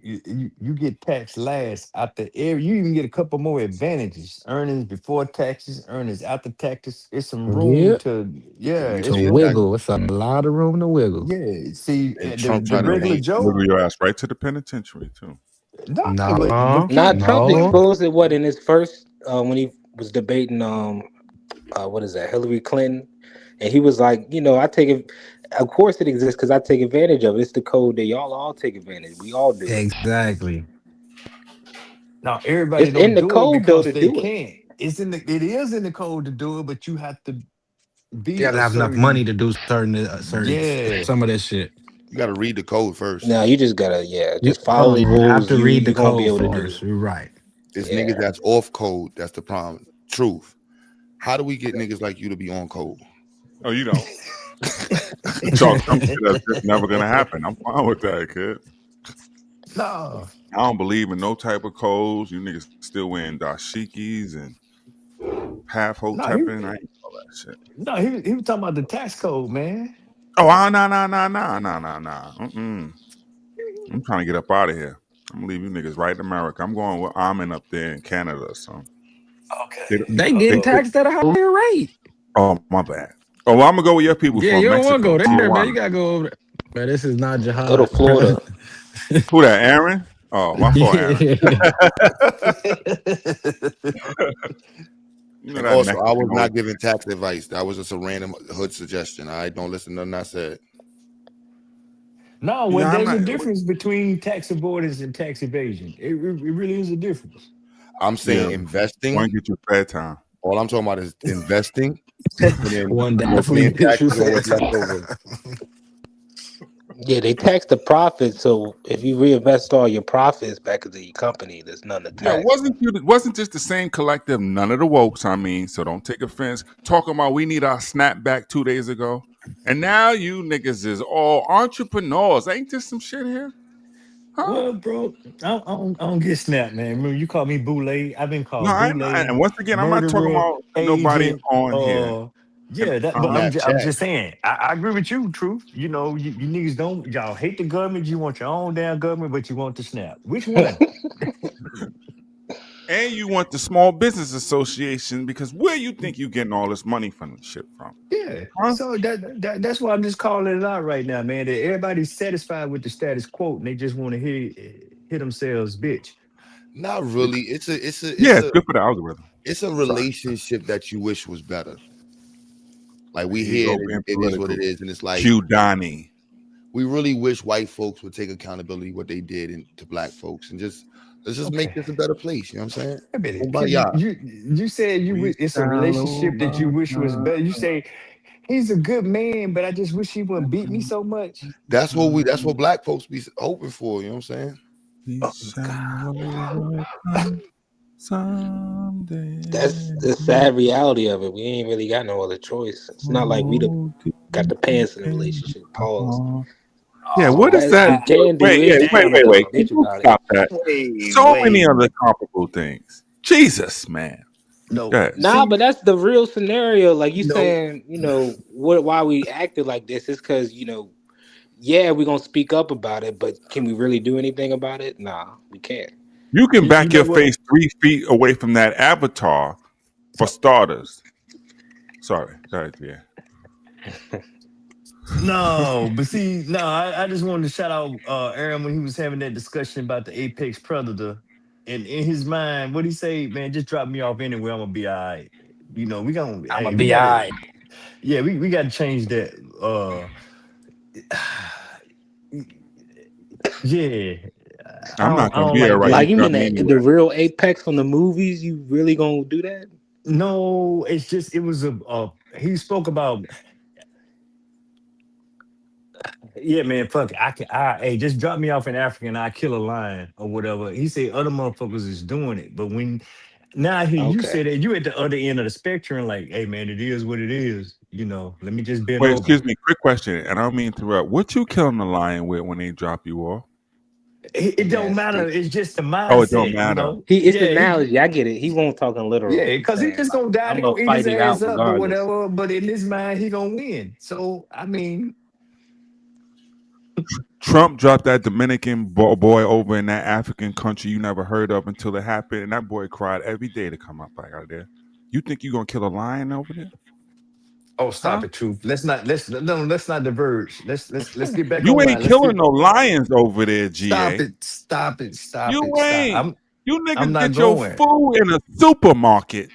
You get taxed last after every. You even get a couple more advantages: earnings before taxes, earnings after taxes. It's some room Yep. to You To it's pay your room. taxes. wiggle. It's a lot of room to wiggle. Yeah. See, And Trump the trying to regular change. Joe. Wiggle your ass right to the penitentiary too. No, but No, Nah, Q. Trump But no. exposed it. What in his first when he was debating what is that, Hillary Clinton, and he was like, I take it. Of course, it exists because I take advantage of it. It's the code that y'all all take advantage. We all do it. Exactly. now everybody It's in don't the do it code though because to they do it. can't. It is in the code to do it, but you have to You be gotta a have enough money certain. to do certain Yeah. some of that shit. You got to read the code first. Now you just gotta, You just follow the you have rules. to You read the you gonna be code able to do first. it. You're right. It's niggas Yeah. that's off code. That's the problem. Truth. How do we get niggas like you to be on code? Oh, you don't. Talk some shit that's just never gonna happen. I'm fine with that, kid. No. I don't believe in no type of codes. You niggas still wearing dashikis and half No, hotepping. I ain't all that shit. he was talking about the tax code, man. Oh, nah. I'm trying to get up out of here. I'm gonna leave you niggas right in America. I'm going with Armin up there in Canada or something. They, Okay. They they getting Uh, take, taxed at a higher rate. oh, my bad. Oh, well, I'm gonna go with your people Yeah, from you don't want to Mexico, go there, man. Tijuana. You gotta go over there. Man, this is not Go to jihad, bro. Florida. Who that, Aaron? Oh, my fault, Aaron. Yeah. You know And that also, I was Mexican old. not giving tax advice. That was just a random hood suggestion. I don't listen to nothing I said. no, well, Yeah, I'm there's a not. difference between tax avoidance and tax evasion. It really is a difference. I'm saying Yeah, investing. one get your fair time. All I'm talking about is investing, and then One paying definitely gives you taxes on fair what's left time. over. Yeah, they tax the profit. So if you reinvest all your profits back into your company, there's none to Yeah, tax. wasn't this the same collective? None of the wokes, I mean, so don't take offense. Talking about we need our snapback 2 days ago, and now you niggas is all entrepreneurs. Ain't this some shit here? Huh? Well, bro, I don't get snapped, man. Remember, you called me boule. I've been No, called I'm boule, not, and once again, I'm not talking murderer, about nobody agent. on here. And Yeah, that. But I'm Snapchat. just saying. I agree with you, truth. You know, you niggas don't y'all hate the government. You want your own damn government, but you want the snap. Which one? and you want the small business association because where you think you getting all this money from and shit from? Yeah. Huh? So that's why I'm just calling it out right now, man. That everybody's satisfied with the status quo and they just want to hit themselves, bitch. Not really. It's Yeah, it's good for the algorithm. a Sorry. relationship that you wish was better. Like we Here you hear go it, being it is what it political. is, and it's like Q Donnie. we really wish white folks would take accountability what they did to black folks and let's just make Okay. this a better place. You know what I'm saying? I bet it. Kumbaya. You said it's a relationship that you wish was better. You say he's a good man, but I just wish he wouldn't beat me so much. That's what black folks be hoping for. You know what I'm saying? We Oh shall God. overcome someday. That's the sad reality of it. We ain't really got no other choice. It's not like Oh, got the pants in the relationship. Pause. yeah, So the what is best that? we can do Wait, yeah, is wait. Can bitch you about it. stop that? So many other comparable things. Jesus, man. Go No. ahead. Nah, See, but that's the real scenario. Like you no. saying, why we acted like this is because, yeah, we're gonna speak up about it, but can we really do anything about it? Nah, we can't. You can You back know your what? face 3 feet away from that avatar for starters. Sorry. Go ahead, yeah. No, but see, no, I just wanted to shout out Aaron when he was having that discussion about the apex predator. And in his mind, what he say, man, just drop me off anywhere, I'm gonna be all right. You know, I'm gonna we be all gotta right. Yeah, we got to change that. Yeah, I'm not I gonna don't be here, like right? that. You Like you cut mean me the anyway. real Apex from the movies? You really gonna do that? No, it's just it was a he spoke about yeah, man, fuck it. Hey, just drop me off in Africa and I kill a lion or whatever. He said other motherfuckers is doing it, but when now I hear you Okay. say that you at the other end of the spectrum, like, hey man, it is what it is. Let me just bend Wait, over. excuse me. Quick question, and I don't mean to interrupt. What you killing the lion with when they drop you off? It don't matter. Nasty. It's just the Oh, it don't mindset, matter. It's Yeah, analogy. I get it. He won't talking literal. yeah, He's because he saying just like gonna die. I'm They gonna gonna eat his fight it ass out up or regardless. whatever. But in his mind, he gonna win. So I mean, Trump dropped that Dominican boy over in that African country you never heard of until it happened, and that boy cried every day to come up back out of there. You think you gonna kill a lion over there? oh, Huh? stop it, truth. Let's not diverge. Let's get back You online. ain't Let's killing get no lions over there, stop GA. it, stop it, stop You it, stop. ain't. You I'm niggas not get your going. food in a supermarket.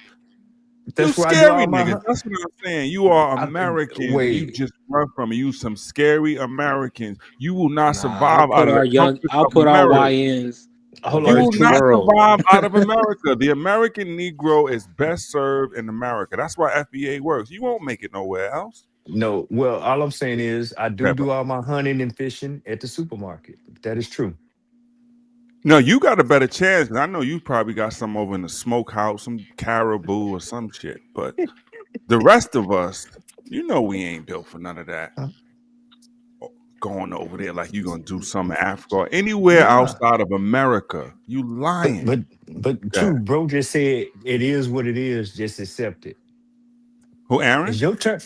You That's where I do scary all my. niggas. That's what I'm saying. You are I, Americans and you wait, just run from it. You some scary Americans. You will not Nah, I'll survive out put of the our comforts I'll of put our America. YNs hold You on. will versus the not world. survive out of America. The American Negro is best served in America. That's why FBA works. You won't make it nowhere else. No, well, all I'm saying is I Pepper. do all my hunting and fishing at the supermarket. That is true. No, you got a better chance. 'Cause I know you probably got some over in the smokehouse, some caribou or some shit. But the rest of us, we ain't built for none of that. Going over there like you gonna do something in Africa or anywhere Nah, outside of America. You but lying. but but Yeah. true, bro. Just said it is what it is. Just accept it. Who, It's Aaron? your turn.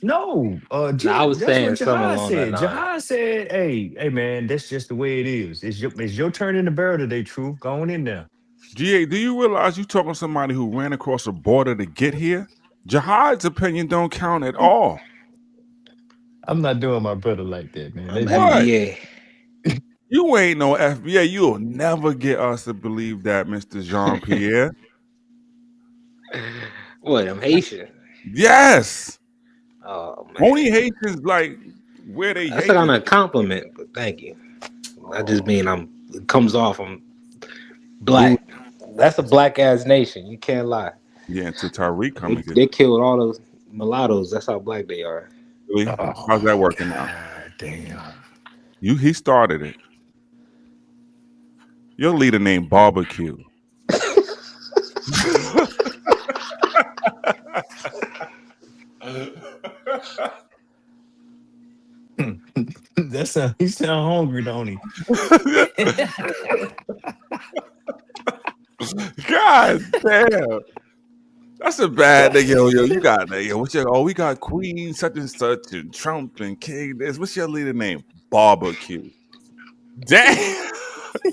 No, Nah, I was that's what saying something Jahad along that said. line. Jahad said, "Hey, man, that's just the way it is. It's your turn in the barrel today. True, go on in there." GA, do you realize you talking to somebody who ran across a border to get here? Jihad's opinion don't count at all. I'm not doing my brother like that, man. I'm That's you. What? FBA. You ain't no FBA. You'll never get us to believe that, Mr. Jean Pierre. What? I'm Haitian. Yes. Oh Only man, Haitians like where they that's kind Haitians. of a compliment, but thank you. I just Oh, mean It comes off. I'm Louis. black. That's a black ass nation. You can't lie. Yeah, until Tariq come and get They killed all those mulattoes. That's how black they are. Louis. Oh, How's that working out? God damn. He started it. Your leader named Barbecue. He sound hungry, don't he? God damn. That's a bad nigga. Yo, you got that. Yo, we got Queen such and such and Trump and King this. What's your leader name? Barbecue. Damn.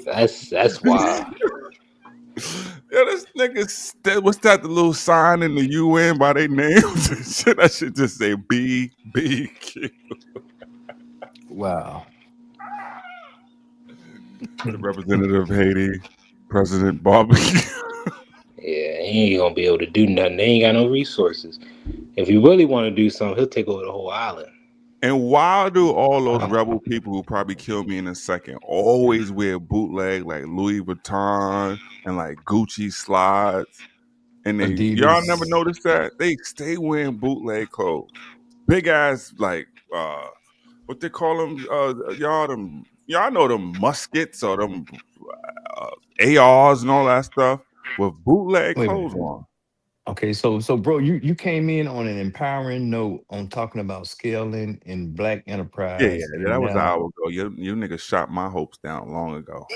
That's wild. Yo, this nigga, what's that? The little sign in the UN by their names and shit. That should just say BBQ. Wow. The representative of Haiti, President Barbecue. Yeah, he ain't gonna be able to do nothing. They ain't got no resources. If he really want to do something, he'll take over the whole island. And why do all those Oh, rebel people who probably kill me in a second always wear bootleg like Louis Vuitton and like Gucci slides? And y'all never Adidas. noticed that? They stay wearing bootleg clothes. Big ass like what they call them y'all know them muskets or them ARs and all that stuff with bootleg Wait a clothes minute. on. Okay, so bro, you came in on an empowering note on talking about scaling and black Yeah, enterprise, that and was an now hour ago. You niggas shot my hopes down long ago.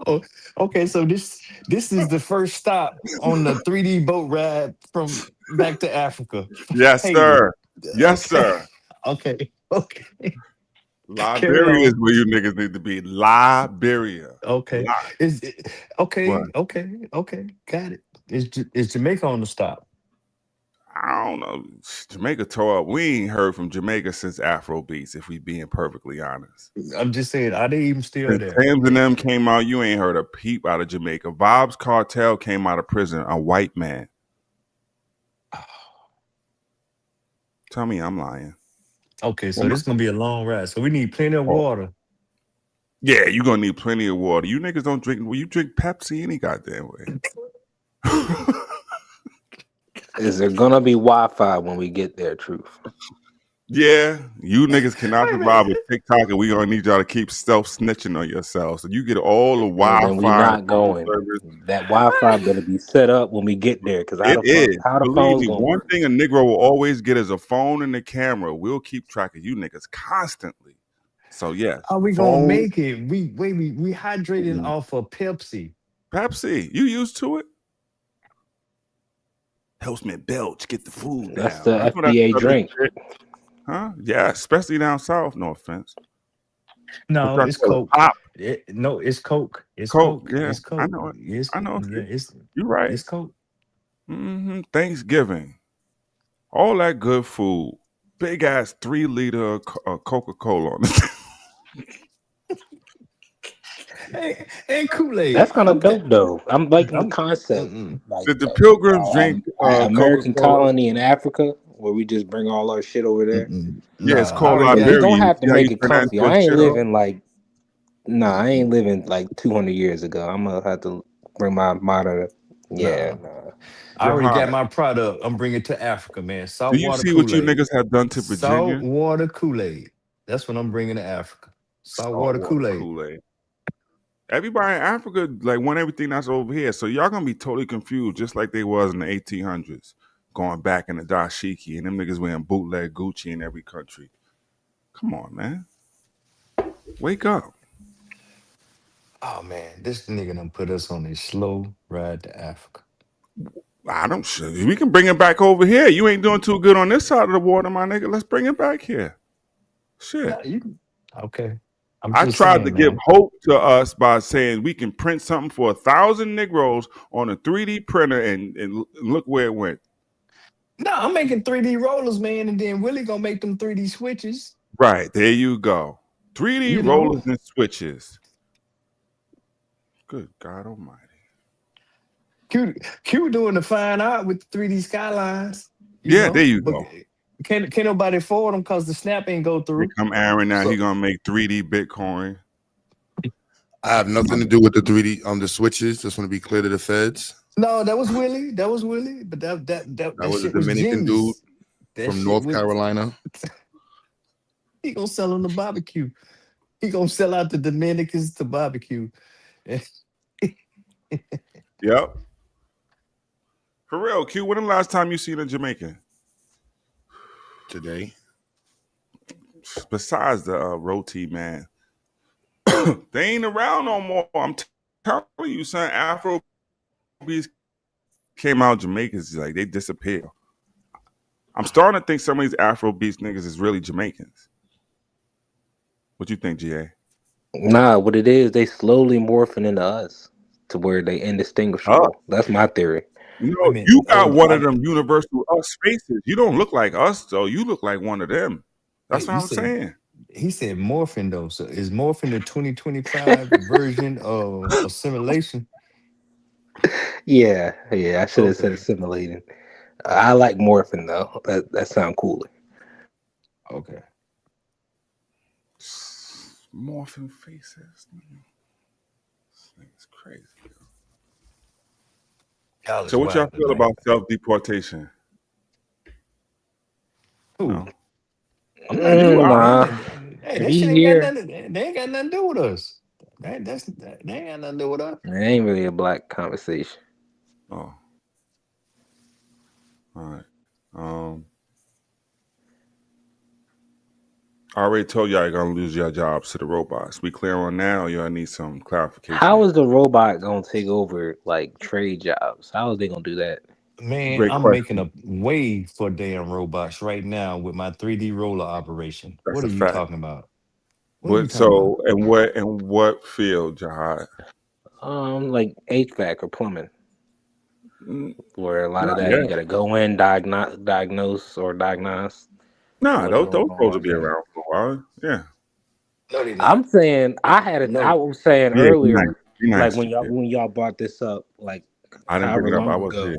oh, okay, so this is the first stop on the 3D boat ride from back to Africa, Yes, Haiti. sir. Yes, Okay, sir. okay. Carry Liberia is on. where you niggas need to be. Liberia. Okay, Li- is it, what? okay, got it. Is Jamaica on the stop? I don't know. Jamaica tore up. We ain't heard from Jamaica since Afro Beats, if we being perfectly honest. I'm just saying, are they even still Since there? Tams and them came out, you ain't heard a peep out of Jamaica. Vibes Cartel came out of prison, a white man. Tell me I'm lying. Okay, so this is gonna be a long ride. So we need plenty of water. Yeah, you're gonna need plenty of water. You niggas don't drink. Well, you drink Pepsi any goddamn way. Is there gonna be Wi-Fi when we get there? Truth. Yeah, you niggas cannot survive with TikTok, and we gonna need y'all to keep self snitching on yourselves. So you get all the Well, then we Wi-Fi. not going. That Wi-Fi gonna be set up when we get there. Cause It is. how the Believe phone's me, gonna one work? thing a Negro will always get is a phone and a camera. We'll keep track of you niggas constantly. So yes, Are we gonna make it? We hydrating off of Pepsi. Pepsi, you used to it? Helps me belch, get the food That's down. the I know FDA that's drink. shit. Huh? Yeah, especially down south. No offense. No, it's Coke. Pop. No, it's Coke. It's Coke. Coke. Yeah, It's Coke. I know it. I know it. Yeah, You're right. It's Coke. Thanksgiving, all that good food, big ass 3-liter Coca-Cola on it. And Kool-Aid. That's kind of dope though. I'm liking the concept. Like Did the Pilgrims drink American Coca-Cola? colony in Africa, where we just bring all our shit over there. Yeah, it's called Yeah, Liberia. we gonna have to See how make you it turn that comfy. into a I ain't churro? living like, I ain't living like 200 years ago. I'm gonna have to bring my modern. Yeah, nah. I already got Jihad, my product. I'm bringing it to Africa, man. do you Saltwater see what you Kool-Aid. niggas have done to Virginia? Saltwater Kool-Aid. That's what I'm bringing to Africa. Saltwater Saltwater Kool-Aid. Kool-Aid. Everybody in Africa like want everything that's over here, so y'all gonna be totally confused, just like they was in the 1800s, going back in the dashiki, and them niggas wearing bootleg Gucci in every country. Come on, man, wake up. Oh man, this nigga done put us on a slow ride to Africa. I don't. We can bring it back over here. You ain't doing too good on this side of the water, my nigga. Let's bring it back here. Shit. Okay. I'm I just tried to saying, give man. hope to us by saying we can print something for 1,000 Negroes on a 3D printer, and look where it went. No, I'm making 3D rollers, man, and then Willie gonna make them 3D switches. Right, there you go. 3D You rollers know. and switches. Good God Almighty. Q doing the fine art with the 3D skylines. Yeah, there you but go. Can't nobody afford them because the snap ain't go Here through. come Aaron now. He gonna make 3D Bitcoin. I have nothing to do with the 3D the switches. Just want to be clear to the feds. No, that was Willie. That was Willie. But that was a shit was Dominican genius. dude from North Carolina. He gonna sell them to barbecue. He gonna sell out the Dominicans to barbecue. Yep. For real, Q, when the last time you seen a Jamaican? Today. Besides the roti, man. They ain't around no more. I'm telling you, son, Afro beats came out Jamaicans, like they disappear. I'm starting to think some of these Afro beats niggas is really Jamaicans. What you think, GA? Nah, what it is, they slowly morphing into us to where they indistinguishable. That's my theory. You know, you got one of them universal us faces. You don't look like us, though. You look like one of them. That's what I'm saying. He said morphing, though. So is morphing the 2025 version of assimilation? Yeah. I should have said assimilating. I like morphing though. That sound cooler. Okay. Morphing faces. It's crazy. So what y'all feel about self-deportation? Who? No. I'm not doing Nah. Hey, that shit ain't got nothing. They ain't got nothing to do with us. They ain't got nothing to do with us. It ain't really a black conversation. Oh. All right. I already told y'all you're gonna lose your jobs to the robots. We clear on now, or y'all need some clarification? How is the robot gonna take over like trade jobs? How is they gonna do that? Man, Great I'm question. making a way for damn robots right now with my 3D roller operation. That's What a are you fact. talking about? In what field, Jihad? Like HVAC or plumbing. where a lot of Not that yet. you got to go in, diagnose or diagnose Nah, what's those going supposed to on. be around for a while. Yeah. No, they not. I'm saying I No. was saying Yeah, be nice. earlier, Be like nice to you. when y'all brought this up, like I didn't bring however it up. I long was ago. here.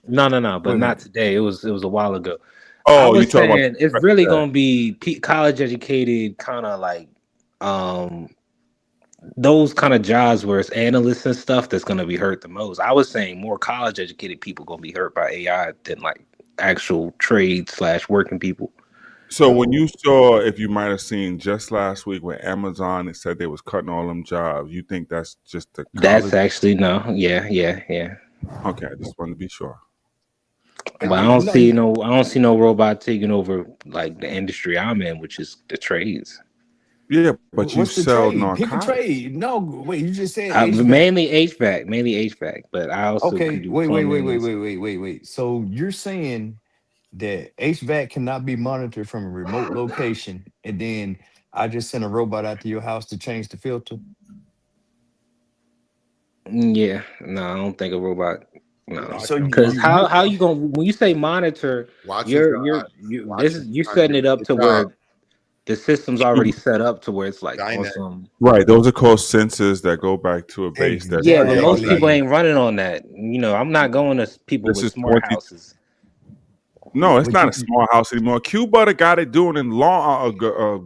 No, but Wait a not minute. today. It was a while ago. I Oh, you was talking about saying it's really gonna be college educated, kind of like um those kind of jobs where it's analysts and stuff that's gonna be hurt the most. I was saying more college educated people gonna be hurt by AI than like actual trade / working people. So when you saw, if you might have seen just last week when Amazon it said they was cutting all them jobs, you think that's just the That's college? actually no, yeah. Okay, I just wanted to be sure. But No, I don't see no robot taking over like the industry I'm in, which is the trades. Yeah, but you what's the sell trade? Pick a narcotics. trade. No, wait, you just said HVAC. Mainly HVAC, but I also can Okay, do wait, plumbing. wait. So you're saying that HVAC cannot be monitored from a remote location, and then I just send a robot out to your house to change the filter? Yeah, no, I don't think a robot. No, So Watching, because watching, how you gonna when you say monitor, watching God, this watching is you God setting doing it up their to job. where the system's already set up to where it's like Dynamic. awesome. Right, those are called sensors that go back to a base that's Yeah, but most automatic. people Exactly. ain't running on that. I'm not going to people This with is smart 20. houses. No, it's But not a small house anymore. Cuba got it doing in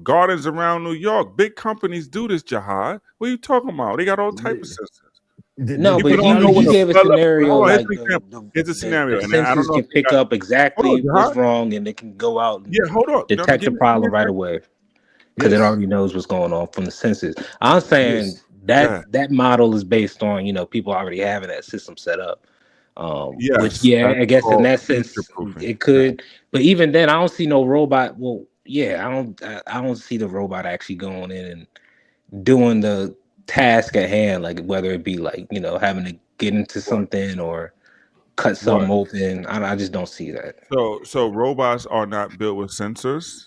gardens around New York. Big companies do this, Jihad. What are you talking about? They got all type of the, sensors. No, the but People don't know you when technology. a gave a flood level. scenario Hold on, here's like an example. Here's a the scenario, and I don't sensors know if can you pick got. up Hold on, exactly what's Jihad. wrong and it can go out and Yeah, hold on. No, detect the give me problem a right second. away because it Yes. already knows what's going on from the sensors. I'm saying Yes. Yeah. that model is based on people already having that system set up. Which Yes, yeah, that's I guess in called that future sense proofing. it Yeah. could, but even then I don't see no robot. Well, yeah, I don't see the robot actually going in and doing the task at hand, like whether it be like having to get into What? something or cut What? something open. I just don't see that. So robots are not built with sensors.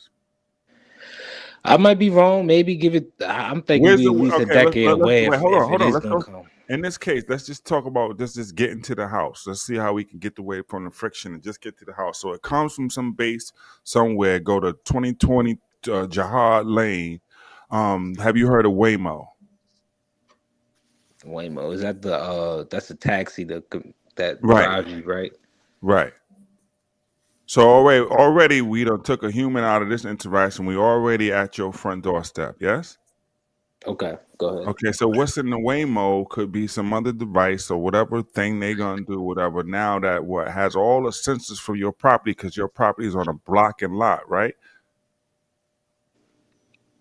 I might be wrong. Maybe give it. I'm thinking Where's we the at least a okay? decade Let's away wait. if Hold it on. is Let's gonna go. come. In this case, let's just talk about just getting to the house. Let's see how we can get away from the friction and just get to the house. So it comes from some base somewhere. Go to 2020 Jihad Lane. Have you heard of Waymo? Waymo, is that that's a taxi that Right. drives you, right? Right. So already we done took a human out of this interaction. We already at your front doorstep. Yes. Okay, go ahead. Okay, so what's in the Waymo could be some other device or whatever thing they gonna do, whatever. Now that what has all the sensors for your property because your property is on a block and lot, right?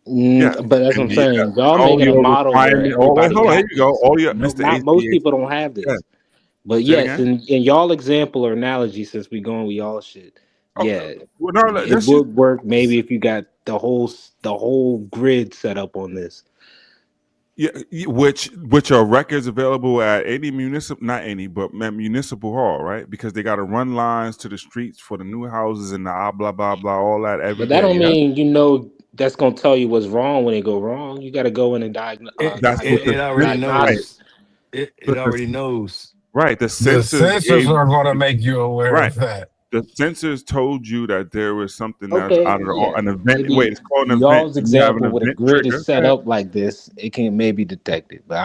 Yeah, But that's what I'm and saying. Y'all all making a your model where requirement. Oh wait, everybody hold on. Here got you go. this. All your No, Mr. not most ACH. people don't have Yeah. this. But Say it yes, again. in y'all example or analogy, since we going with y'all shit, Okay. yeah, Well, no, it let's just would work maybe if you got the whole grid set up on this. yeah, which are records available at any municipal, not any, but municipal hall, right? Because they got to run lines to the streets for the new houses and the blah blah blah, all that every But that day. don't Yeah, mean that's gonna tell you what's wrong when it go wrong. You got to go in and that's what the It already right, knows. diagnosis. It but already knows. right, the The sensors sensors gave are going to make you aware right. of that. The sensors told you that there was something that's Okay, out of yeah, an event. Wait, maybe it's called an event. y'all's So you have an example with a event grid is trigger. set up like this, it can maybe detect it. But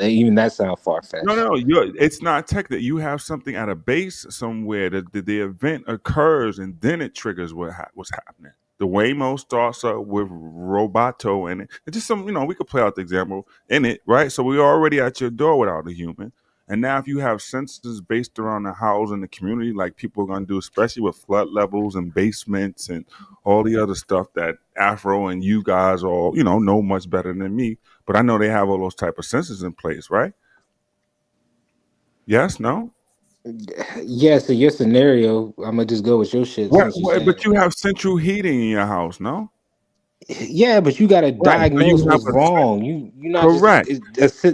even that sounds far No, fetched. no, it's not tech that you have something at a base somewhere that the event occurs and then it triggers what's happening. The Waymo starts up with Roboto in it. It's just we could play out the example in it, right? So we're already at your door without a human. And now if you have sensors based around the house and the community, like people are going to do, especially with flood levels and basements and all the other stuff that Afro and you guys all, know much better than me. But I know they have all those type of sensors in place, right? Yes, no? Yeah, so your scenario, I'm gonna just go with your shit What, since you're what? saying But you it. have central heating in your house, no? Yeah, but you got to Right. So you diagnose have what's wrong. You're not just correct,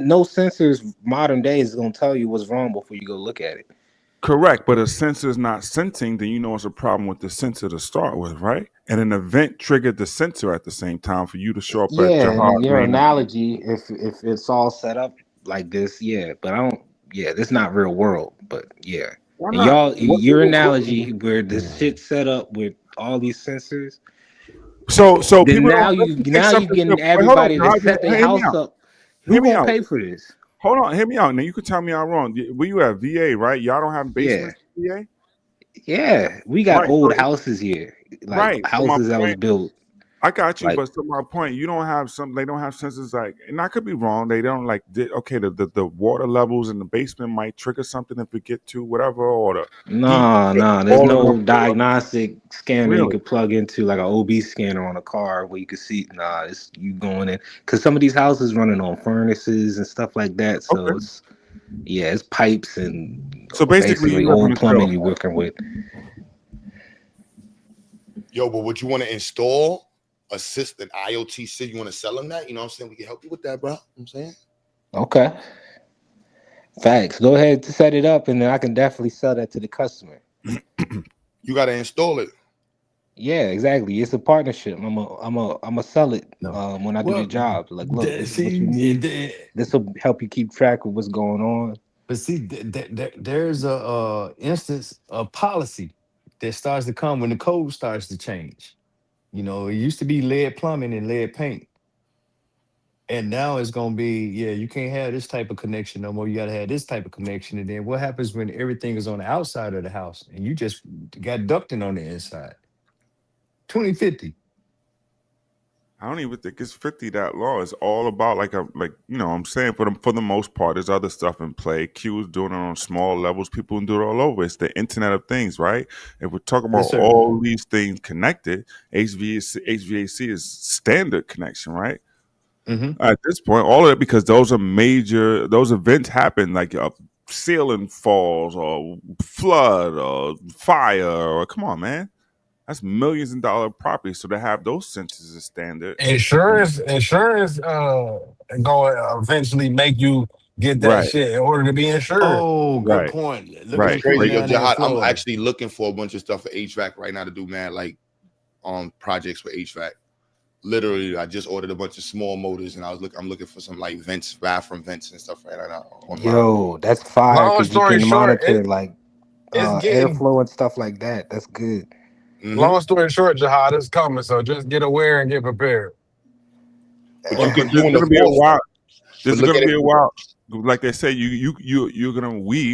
no sensors modern day is gonna tell you what's wrong before you go look at it. correct. But a sensor is not sensing, then it's a problem with the sensor to start with, right? And an event triggered the sensor at the same time for you to show up at Yeah, Jihad and your Lane. analogy, if it's all set up like this, yeah, but I don't. yeah, this not real world, but yeah. Why And not? y'all, What your people? analogy where this shit set up with all these sensors, So then people don't. Let's just take now you something getting simple. Wait, hold on, everybody to Jahad, set their hear me house out. up. Hear Who me gonna out. pay for this? Hold on, hear me out. Now you can tell me I'm wrong. Where you at? VA, right? Y'all don't have Yeah, basements in VA, yeah. We got right? old houses here, like Right. So my houses that was point, built I got you, like but to my point, you don't have some. They don't have sensors like, and I could be wrong. They don't like. Okay, the water levels in the basement might trigger something if it get to whatever, or the heat. no. There's All of them. no diagnostic scanner you Really? could plug into like an OB scanner on a car where you could see. Nah, it's you going in because some of these houses running on furnaces and stuff like that. So Okay. it's yeah, it's pipes and So basically, basically you live in old a trailer plumbing you park. working with. Yo, but would you want to install an IoT system? You want to sell them that? You know what I'm saying? We can help you with that, bro. You know what I'm saying? Okay, facts. Go ahead to set it up, and then I can definitely sell that to the customer. You got to install it. Yeah, exactly. It's a partnership. I'm a sell it No. when I do the Well, job. Like, look, this is what you see, need. This will help you keep track of what's going on. but see, there's a instance of policy that starts to come when the code starts to change. You know, it used to be lead plumbing and lead paint. And now it's gonna be, yeah, you can't have this type of connection no more. You gotta have this type of connection. And then what happens when everything is on the outside of the house and you just got ducting on the inside? 2050. I don't even think it's 50 that long. It's all about like I'm saying for the most part, there's other stuff in play. Q is doing it on small levels. People can do it all over. It's the Internet of Things, right? If we're talking about Yes, sir. all these things connected, HVAC is standard connection, right? Hmm. At this point, all of it because those events happen like a ceiling falls or flood or fire or come on, man. That's millions of dollar property. So to have those sensors as standard. Insurance, going eventually make you get that Right, shit in order to be insured. Oh, good right, point. Look at It's the right. people crazy, Like yo, down there in Jihad. I'm Florida. actually looking for a bunch of stuff for HVAC right now to do, man. Like projects for HVAC. Literally, I just ordered a bunch of small motors, and I'm looking for some like vents, bathroom vents, and stuff right now on my. Yo, that's fire Long because you story can short, monitor like it's getting. airflow and stuff like that. That's good. Mm-hmm. Long story short, Jihad is coming. So just get aware and get prepared. But you Well, can there's do in the gonna be a course. while. But There's look gonna at be it. a while. Like they say, we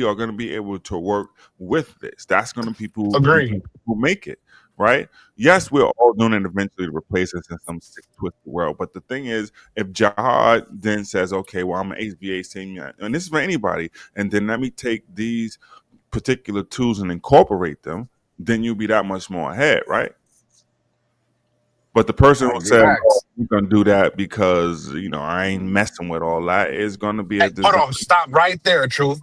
are gonna be able to work with this. That's gonna Agreed. who make it, right? Yes, we're all doing it eventually to replace us in some sick twisted world. But the thing is, if Jihad then says, okay, well, I'm an HVAC, and this is for anybody, and then let me take these particular tools and incorporate them, then you'll be that much more ahead, right? But the person I who agree. says, oh, Facts. we're going to do that because, I ain't messing with all that is going to be Hey, a hold design. on. Stop right there. Truth.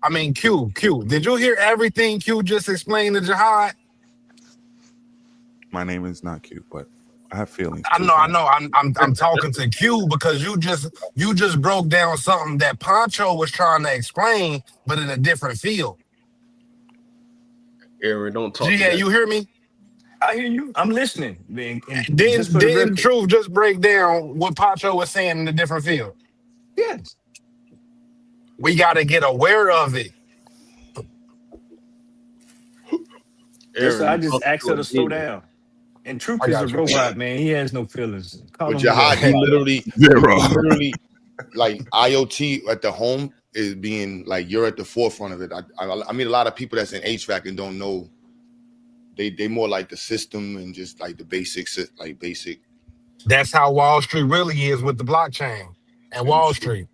I mean, Q. Did you hear everything Q just explained to Jihad? My name is not cute, but I have feelings I too, know. man. I'm talking to Q because you just broke down something that Poncho was trying to explain, but in a different field. Aaron, don't talk to GA, that. you hear me? I hear you. I'm listening. And just Didn't for the didn't record, Truth just break down what Poncho was saying in a different field? yes. We got to get aware of it. That's Aaron, I you just talking asked to her a to slow demon. down. And Truth I is a got you. robot, man. He has no feelings. Call But him Jihad, whatever. you literally, Zero. like IoT at the home is being like you're at the forefront of it. I mean, a lot of people that's in HVAC and don't know. They more like the system and just like the basics, like basic. That's how Wall Street really is with the blockchain and And Wall Street.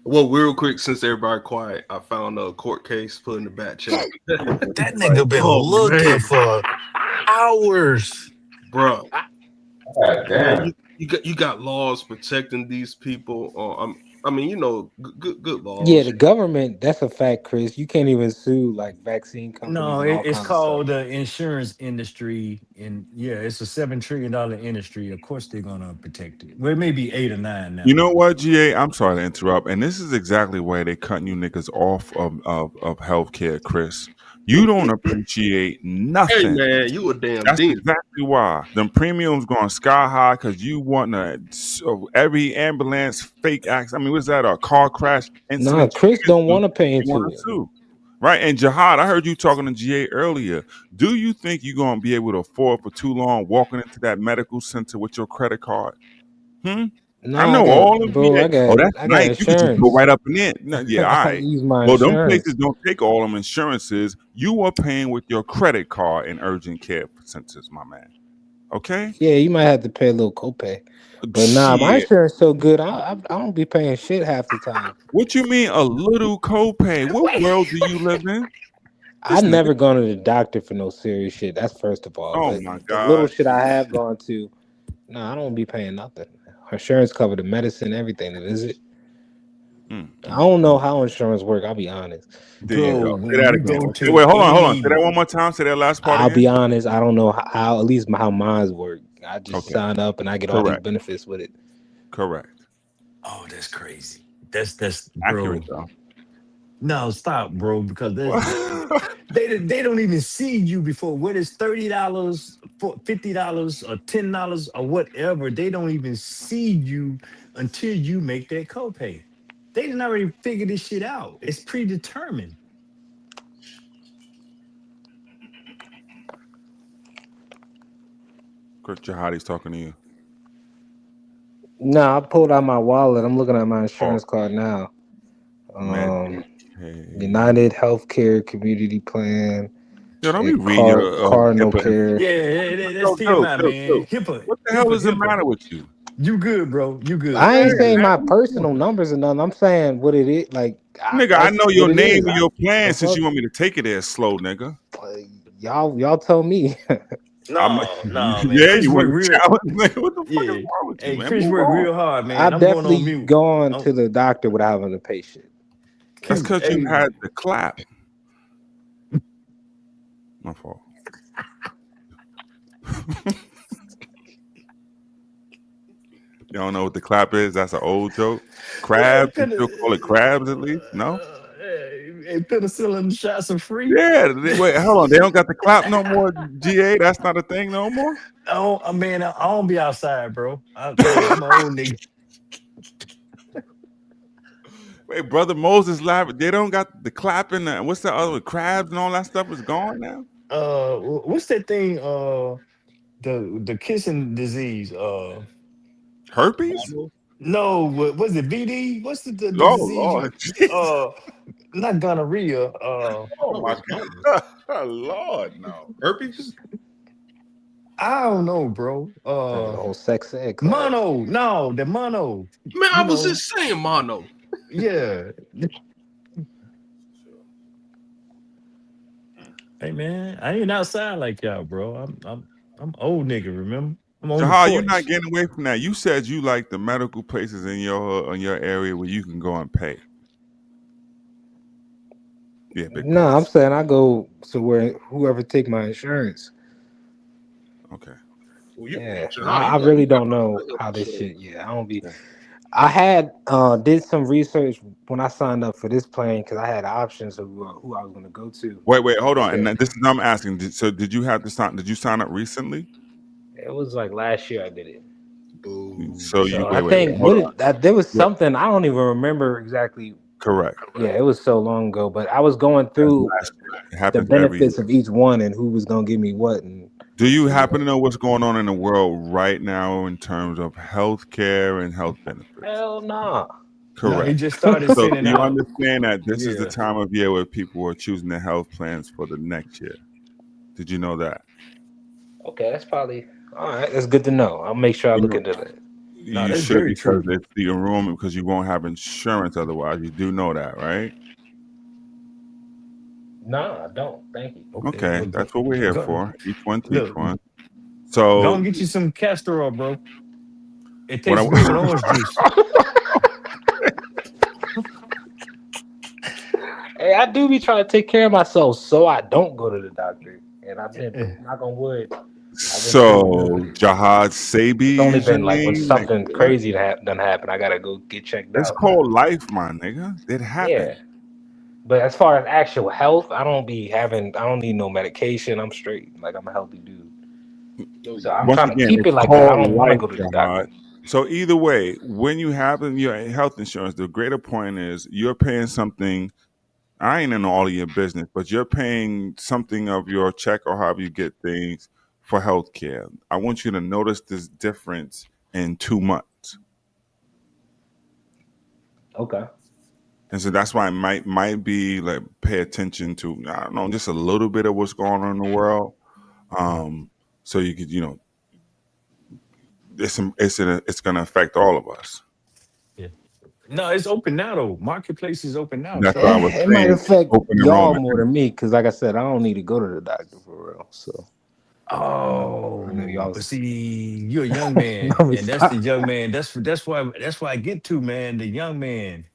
Well, real quick, since everybody quiet, I found a court case put in the back chat. That nigga been Oh looking man, for hours. bro, God man, damn. you got laws protecting these people. I mean, good Yeah, laws. the government, that's a fact, Chris. You can't even sue like vaccine companies No, and all it's kinds of stuff. called the insurance industry, and yeah, it's a $7 trillion industry. Of course, they're gonna protect it. Well, it may be 8 or 9 You now. know what, GA? I'm sorry to interrupt. And this is exactly why they cutting you niggas off of healthcare, Chris. You don't appreciate Hey nothing. man, you a damn That's demon. exactly why. Them premiums going sky high because you want to. So every ambulance fake accident. I mean, what's that? A car crash Nah, incident? Chris don't You want to pay want into to it. sue, right? And Jihad, I heard you talking to GA earlier. Do you think you're gonna be able to afford for too long walking into that medical center with your credit card? No, I I know got, all of bro. GA. Oh, that's I got nice. You could just go insurance. right up and in. No, yeah, all I right. use my Well, them insurance. places don't take all them insurances. You are paying with your credit card in urgent care centers, my man. Okay. Yeah, you might have to pay a little copay, but nah, my Shit. insurance so good. I don't be paying shit half the time. What you mean a little copay? What Wait. world do you live in? I've This nigga. never gone to the doctor for no serious shit. That's first of all. Oh But my the little God. shit I have gone to, nah, I don't be paying nothing. Insurance cover the medicine, everything, the visit. I don't know how insurance work. I'll be honest. There you Bro, go. Say when that you again. go Okay, to wait, hold on, hold on. Say that any, one more time. Say that last part I'll again. be honest. I don't know how at least how mine's work. I just Okay. sign up and I get all these Correct. benefits with it. Correct. oh, that's crazy. That's bro. Accurate though. No, stop, bro, because What? they don't even see you before. Whether it's $30, $50, or $10 or whatever, they don't even see you until you make that copay. They didn't already figure this shit out. It's predetermined. Chris Jihadi's talking to you. No, I pulled out my wallet. I'm looking at my insurance Oh, card now. Medicaid. United Healthcare Community Plan, Yo, don't be reading your Cardinal HIPAA Care. Yeah, that's Yo, Joe, TMI, Joe, man. Joe. HIPAA, What the hell is the HIPAA. matter with you? You good, bro? You good? I Yeah, ain't saying my man. personal numbers or nothing. I'm saying what it is. Like Nigga, I that's know your what it name is. and your plan The since fuck, you want me to take it there slow, nigga. y'all tell me. I'm No, man. yeah, Chris you want worked to real. challenge nigga? What the fuck is Yeah. wrong with you, Hey, man? Chris Move worked on. real hard, man. I've I'm going on definitely mute. gone Oh, to the doctor without having to pay shit. That's because you hey, had the clap. My fault. You don't know what the clap is? That's an old joke. Crabs? You still call it crabs at least? No? hey, penicillin shots are free. Yeah. Wait, hold on. They don't got the clap no more, GA? That's not a thing no more? Oh, man, I don't be outside, bro. I'm an old nigga. Wait, Brother Moses live. They don't got the clapping. What's the other crabs and all that stuff is gone now? What's that thing? The kissing disease. Herpes? No, was it VD? What's the Oh disease? Lord, Jesus. Not gonorrhea. Oh my God, Lord, no. Herpes? I don't know, bro. The whole sex ed class. Mono. No, the mono. Man, I was just saying mono. Yeah. Hey man, I ain't outside like y'all, bro. I'm old nigga. Remember, I'm on the Jahal, porch. you're not getting away from that. You said you like the medical places in your area where you can go and pay. Yeah, big No, I'm pause. saying I go to where whoever take my insurance. Okay. Well, Yeah, Jahal, I you really got don't know the how this shit. shit. Yeah, I don't be. I had did some research when I signed up for this plan because I had options of who I was going to go to. Wait, hold on. Yeah. And this is I'm asking. So did you have to sign? Did you sign up recently? It was like last year I did it. Boo. So you I wait. think Hold on. there was something I don't even remember exactly. Correct. Yeah, it was so long ago, but I was going through It the happens every year. benefits of each one and who was going to give me what. And do you happen to know what's going on in the world right now in terms of health care and health benefits? Hell nah. No, he Correct. just started So sending you out. understand that this is the Yeah. time of year where people are choosing their health plans for the next year. Did you know that? Okay, that's probably all right. That's good to know. I'll make sure I You look know, into that. No, you that's should very because true. it's the enrollment because you won't have insurance otherwise. You do know that, right? No, I don't. Thank you. Okay, well, that's what we're here go, for. Each one teach look, one. go So and get you some castor oil, bro. It what tastes good with orange juice. Hey, I do be trying to take care of myself so I don't go to the doctor. And I've been knock on wood. So Jihad Sabi It's only is your been like when name. Like, something what? crazy done happen, I gotta go get checked It's out. called life, my nigga. It happened. Yeah. But as far as actual health, I don't need no medication. I'm straight. Like I'm a healthy dude. So I'm Once trying to again, keep it's it like that. I called don't want to life, go to the Jihad. doctor. So either way, when you have your health insurance, the greater point is you're paying something. I ain't in all of your business, but you're paying something of your check or however you get things for health care. I want you to notice this difference in 2 months. Okay. And so that's why it might be like pay attention to, I don't know, just a little bit of what's going on in the world. So you could, it's going to affect all of us. Yeah. No, it's open now though. Marketplace is open now. That's what I was It might saying. affect Open y'all enrollment. more than me, because like I said, I don't need to go to the doctor for real. So I know Oh, y'all. but see, you're a young man, Let me and that's the stop. young man. That's why I get to, man, the young man.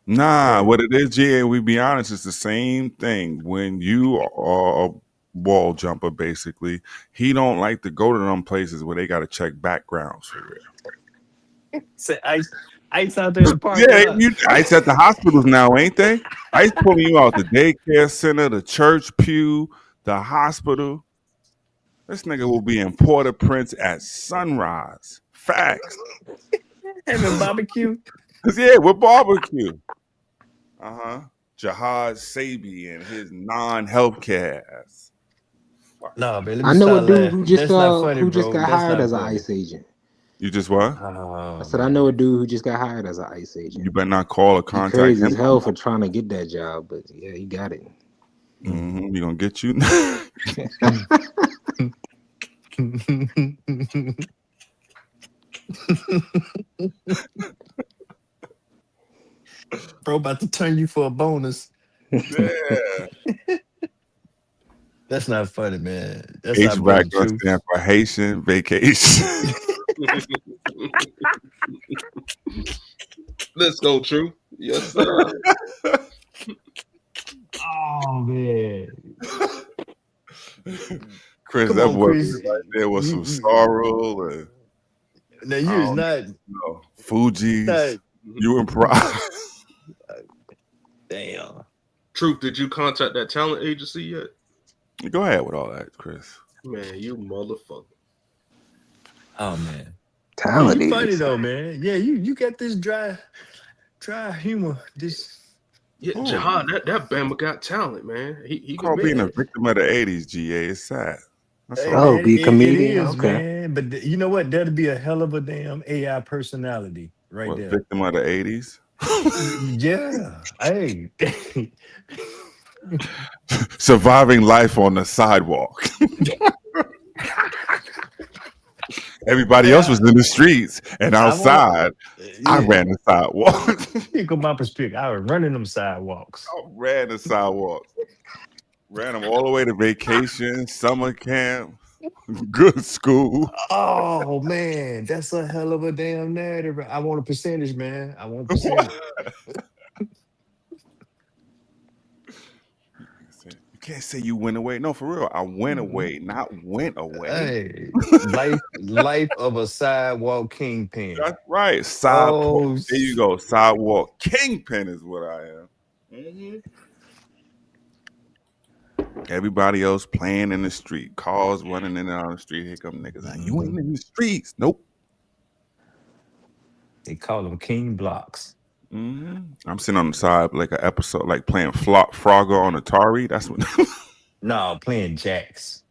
Nah, Yeah. what it is, GA, we be honest, it's the same thing. When you are a wall jumper, basically, he don't like to go to them places where they got to check backgrounds for real. Say ice out there in the parking Yeah, lot. ICE at the hospitals now, ain't they? ICE pulling you out the daycare center, the church pew, the hospital. This nigga will be in Port-au-Prince at sunrise. Facts. Having barbecue. Yeah, with barbecue. Jihad Sabi and his non-healthcare ass. No, man, let me I know a stop dude laughing. That's not funny, who just bro. got That's hired not as an funny. ICE agent. You just what? I Oh said I know a man. dude who just got hired as an ICE agent. You better not call or He contact crazy as him. hell for trying to get that job, but yeah, he got it. Mm-hmm. He gonna get you. Bro, about to turn you for a bonus. Yeah. That's not funny, man. That's not HVAC brother gonna truth. stand for Haitian vacation. Let's go, True. Yes, sir. Oh man. Chris, Come that on, boy Chris. right there with some You, sorrow and now I you is don't not know, Fuji's. not You and Pride. damn. Truth, did you contact that talent agency yet? Go ahead with all that, Chris. Man, you motherfucker. Oh man. Hey, Talent you funny agency. though, man. Yeah, you got this dry humor. This Yeah, Oh, Jihad, that Bama got talent, man. He can called make being a it. man. victim of the '80s. GA, it's sad. That's Hey all. Oh, man, be a it comedian. is, Okay. man. But you know what? That'd be a hell of a damn AI personality right What, there. victim of the '80s? Yeah. Hey. Surviving life on the sidewalk. Everybody else Man, was in the streets and I wanna outside. I yeah. ran the sidewalk. Here go my perspective. I was running them sidewalks. I ran the sidewalk. Ran them all the way to vacation, summer camp, good school. Oh man, that's a hell of a damn narrative. I want a percentage, man. I want a percentage. You can't say you went away. No, for real. I went away, not went away. Hey, life of a sidewalk kingpin. That's right. Oh, There you go. Sidewalk kingpin is what I am. Mm-hmm. Everybody else playing in the street, cars running in and out of the street. Here come niggas. You ain't in the streets. Nope. they call them king blocks. Mm-hmm. I'm sitting on the side like an episode, like playing Frogger on Atari. That's what. No, playing jacks.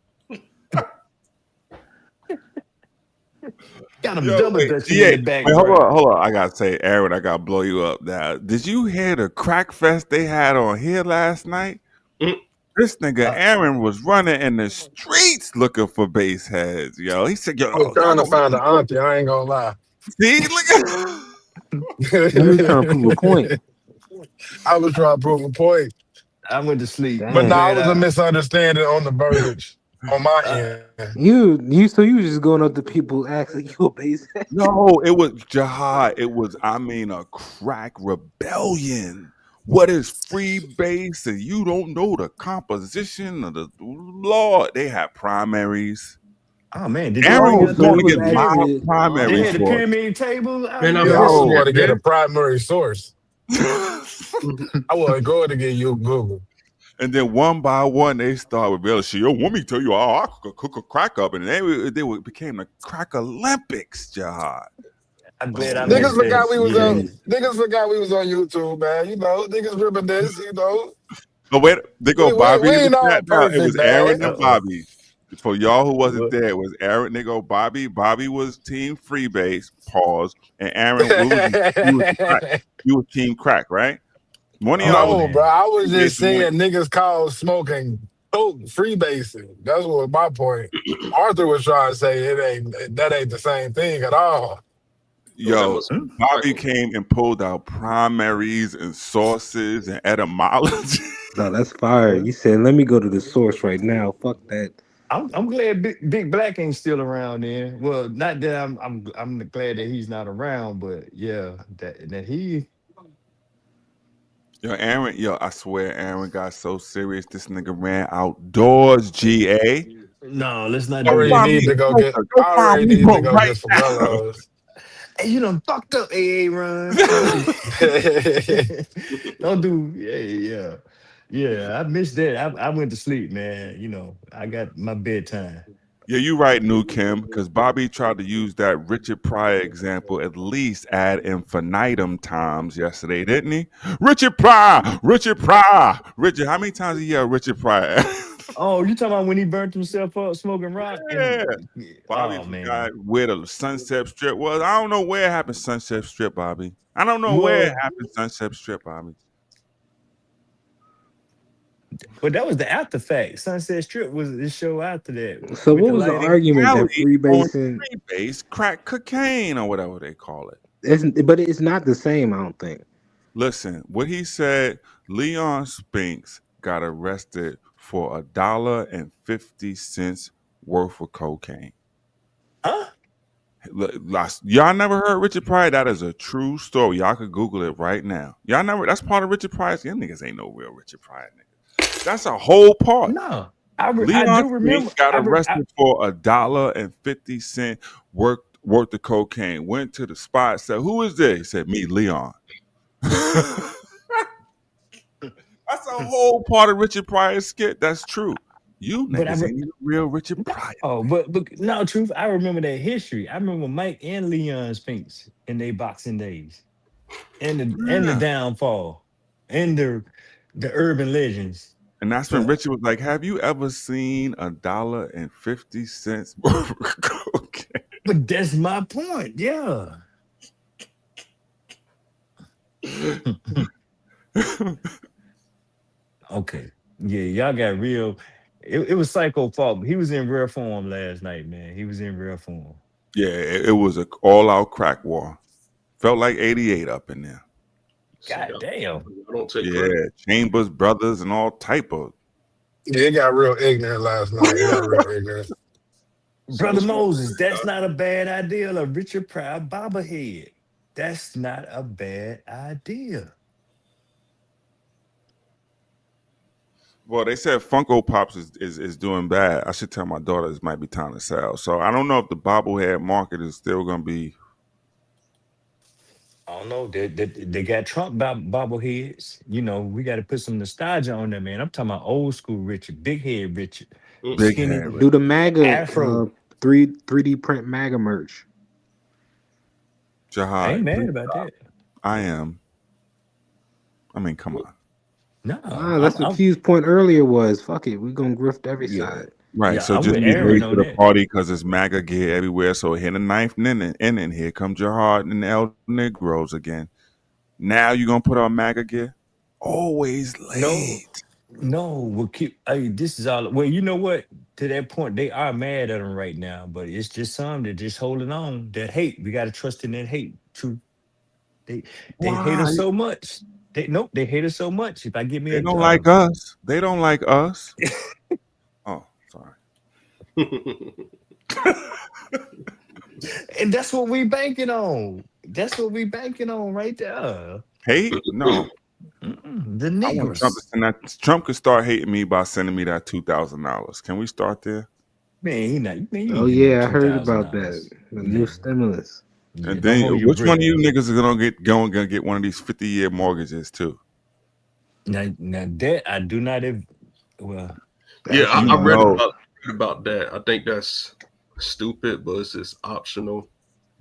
Got them Yo, double wait, dutching in GA, the wait, background. hold on. I gotta say, Aaron, I gotta blow you up now. Did you hear the crack fest they had on here last night? Mm. This nigga Uh, Aaron was running in the streets looking for bass heads, yo. He said, I was yo, y'all trying to know find an auntie. I ain't gonna lie. see, look at Let me try to prove a point. I was trying to prove a point, I went to sleep, but Dang. now it man. was a misunderstanding on the verbiage on my I, end. So you just going up to people asking you a base. no, it was Jihad. It was, I mean, a crack rebellion. What is free base? And you don't know the composition of the Lord. They had primaries. oh man, did they bring Aaron Oh, was out so going it to was get the live actually they primaries had the for pyramid table out Man, I there? Yeah, I been just on yo. want that, to get a man. primary source. I wasn't going to get you Google. And then one by one, they start with real shit. Yo, want me to tell you, I could cook a crack up, and became the crack Olympics, Jihad. I'm glad I Niggas missed that. forgot we was Yeah. on. Niggas forgot we was on YouTube, man. You know, niggas reminisce. You know, Oh wait, they go we Bobby in ain't the all chat now. It perfect, was Aaron man. and Bobby. For y'all who wasn't there, it was Aaron. They go Bobby. Bobby was team freebase. Pause. And Aaron, he was crack. You was team crack, right? One of y'all was No, bro. I was freebase just and one. saying niggas call smoking coke freebasing. That's what my point. Arthur was trying to say that ain't the same thing at all. Yo, Bobby came and pulled out primaries and sources and etymology. No, that's fire. You said, let me go to the source right now. Fuck that. I'm glad Big Black ain't still around there. Well, not that I'm glad that he's not around, but yeah, that he. Yo, Aaron, I swear Aaron got so serious. This nigga ran outdoors, GA. No, let's not I do already that. need to go get. Go I find already me need to boat go right get some now. mellows. Hey, you done fucked up, AA Run. Don't do, yeah. I missed that. I went to sleep, man. You know, I got my bedtime. Yeah, you right, New Kim, because Bobby tried to use that Richard Pryor example at least ad infinitum times yesterday, didn't he? Richard Pryor, Richard Pryor, Richard. How many times did he yell Richard Pryor? Oh, you talking about when he burnt himself up smoking rock? Yeah. And Bobby oh forgot man. where the Sunset Strip was. I don't know where it happened, Sunset Strip, Bobby. I don't know where it Well, happened, Sunset Strip, Bobby. but that was the after fact. Sunset Strip was the show after that So with what the was the lighting. argument that Alley on freebasing? freebase crack cocaine or whatever they call it. But it's not the same. I don't think. Listen, what he said, Leon Spinks got arrested for $1.50 worth of cocaine. Huh? Y'all never heard Richard Pryor? That is a true story. Y'all could Google it right now. Y'all never. That's part of Richard Pryor's. Y'all niggas ain't no real Richard Pryor niggas. That's a whole part. No. I Leon do Spinks remember. got arrested for $1.50 worth of cocaine. Went to the spot, said, "Who is this?" He said, "Me, Leon." That's a whole part of Richard Pryor's skit. That's true. You But niggas ain't even real Richard Pryor. oh, but no, truth. I remember that history. I remember Mike and Leon Spinks in their boxing days, and the Yeah. downfall, and the urban legends. And that's when But Richard was like, "Have you ever seen $1.50 worth of cocaine?" but that's my point. Yeah. Okay. Yeah, y'all got real. It was Psycho fault. He was in rare form last night, man. He was in rare form. Yeah, it was an all-out crack war. Felt like '88 up in there. God damn. I don't take Yeah, credit. Chambers Brothers and all type of. Yeah, it got real ignorant last night. It got real ignorant. Brother Moses, that's not a bad idea. A Richard Pryor bobblehead. That's not a bad idea. Well, they said Funko Pops is doing bad. I should tell my daughter this might be time to sell. So I don't know if the bobblehead market is still going to be. I don't know. They got Trump bobbleheads. You know, we got to put some nostalgia on them, man. I'm talking about old school Richard, big head Richard, Big skinny head. Do the MAGA afro. 3D print MAGA merch. I Jihad, ain't mad please about stop. that. I am. I mean, come on. No, That's what Q's point earlier was. Fuck it, we gonna grift every yeah, side. Right. yeah. So I'm just with be Aaron late to on the that. party because it's MAGA gear everywhere. So hit a ninth inning, and here come Jihad and the El Negroes again. Now you gonna put on MAGA gear? Always No, late. no. We'll keep. Hey, this is all. Well, you know what? To that point, they are mad at him right now, but it's just some that just holding on. That hate, we got to trust in that hate. True. They hate Why? us so much. They hate us so much. If I give me They a don't like us. They don't like us. Oh, sorry. and that's what we banking on. That's what we banking on right there. Hate? No. The I want Trump to niggers. send that. Trump could start hating me by sending me that $2,000. Can we start there? Man, you Oh ain't getting no yeah, I heard about that. $2,000. The new Yeah, stimulus. yeah. And Don't then hold your which one breath. of you niggas is gonna get one of these 50-year mortgages too? Now that I do not have. Well, Yeah, That's I wild. read about that. I think that's stupid, but it's just optional.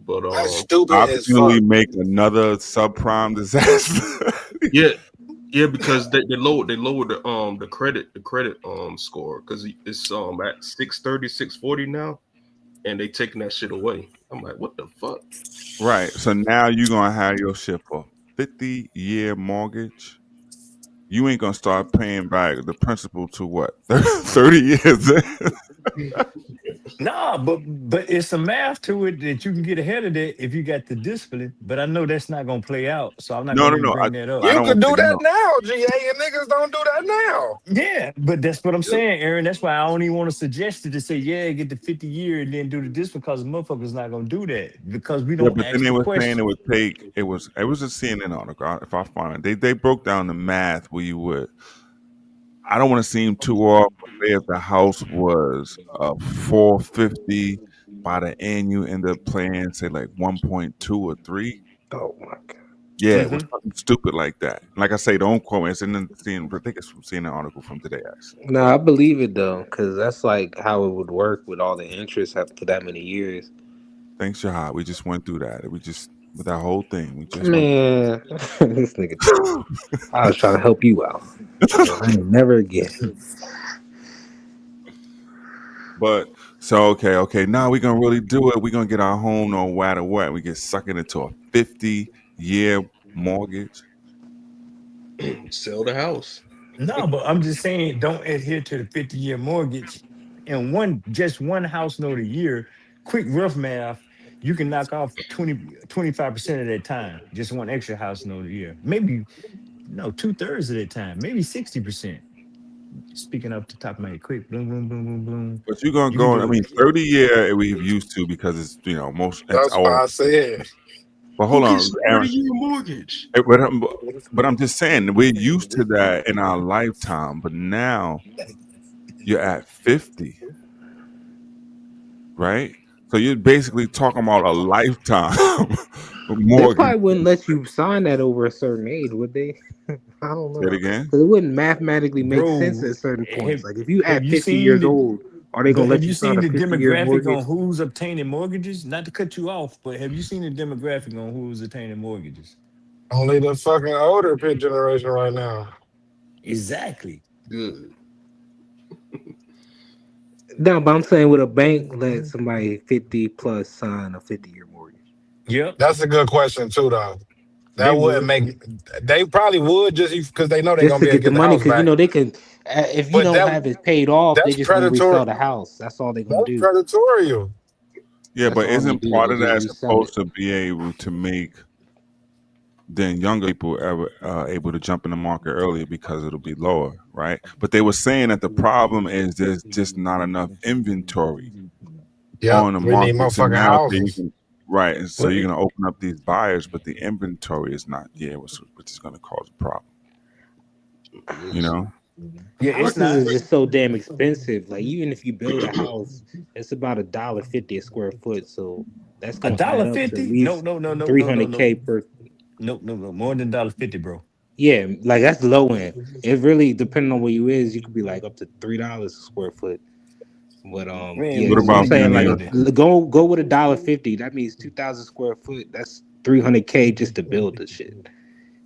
But That's stupid as Optionally fuck. make another subprime disaster. yeah, yeah, because they lowered the credit score because it's at 630, 640 now, and they taking that shit away. I'm like, what the fuck? Right. So now you're gonna have your shit for 50-year mortgage. You ain't gonna start paying back the principal to what? 30 years. nah, but it's some math to it that you can get ahead of that if you got the discipline. But I know that's not gonna play out, so I'm not No, gonna no, even no. bring that I up. You don't could want to do say that no. now, GA, and niggas don't do that now. Yeah, but that's what I'm Yep. saying, Aaron. That's why I don't even want to suggest it to say, yeah, get the 50-year and then do the discipline because motherfuckers not gonna do that because we Yeah, don't but then ask they the were saying it question. would take it was a CNN article. If I find it, they broke down the math where you would. I don't want to seem too off, but say if the house was 450, by the end you end up playing say like 1.2 or 3. Oh my god. Yeah, it was Hmm. something stupid like that. Like I say, don't quote me. It's in the CNN. I think it's from CNN article from today actually. No, I believe it though, because that's like how it would work with all the interest after that many years. Thanks, Shahad. We just went through that. We just with that whole thing. We just went Man, this nigga tripping. I was trying to help you out. I ain't never again. But so okay. Now we're gonna really do it. We're gonna get our home no matter what. We get suckered into a 50-year mortgage. Sell the house. No, but I'm just saying, don't adhere to the 50-year mortgage and just one house note a year. Quick rough math, you can knock off 25% of that time. Just one extra house note a year. Maybe no, 2/3 of that time, maybe 60%. Speaking up the top of my head, quick, bloom, bloom, bloom, bloom, bloom. But you're gonna You can go. do I it. mean, 30-year we've used to because it's most it's That's why all. I said. But Who hold on, gets Aaron. 30-year mortgage? But I'm just saying we're used to that in our lifetime. But now you're at 50, right? So you're basically talking about a lifetime They mortgage. probably wouldn't let you sign that over a certain age, would they? I don't Say it know, again. because it wouldn't mathematically make sense Bro, at certain points. have Like if you have at you 50 seen years the old, are they gonna but have let you you sign seen a the 50-year demographic mortgage? on who's obtaining mortgages? Not to cut you off, but have you seen the demographic on who's obtaining mortgages? Only the fucking older pit generation right now. Exactly. Good. No, but I'm saying with a bank let somebody 50 plus sign a 50-year mortgage. Yep, That's a good question too, though. they That wouldn't would. make. They probably would just because they know they're Just gonna to be able to get the get the money, house because back. they can. If you But don't have it paid off, they that's just gonna predatory. resell the house. That's all they gonna That's do. predatorial. Yeah, That's but all they isn't do. part They of just that resell it. supposed to be able to make then younger people ever able to jump in the market earlier because it'll be lower, right? But they were saying that the problem is there's just not enough inventory Yep. on the We need market. So motherfucking now so you houses. can right, and so Well, you're gonna open up these buyers, but the inventory is not there, which is gonna cause a problem. You Yes. know, yeah, it's Houses not is just so damn expensive. Like even if you build a house, it's about $1.50 a square foot. So that's a gonna dollar add up to at 50. No, least no, no, no, no, no, 300K no, per. no, no, no. More than $1.50, bro. Yeah, like that's low end. It really depending on where you is, you could be like up to $3 a square foot. But Man, yeah. what we So we I'm about ain't getting saying no like money. go with $1.50. That means 2,000 square foot. That's 300K just to build the shit.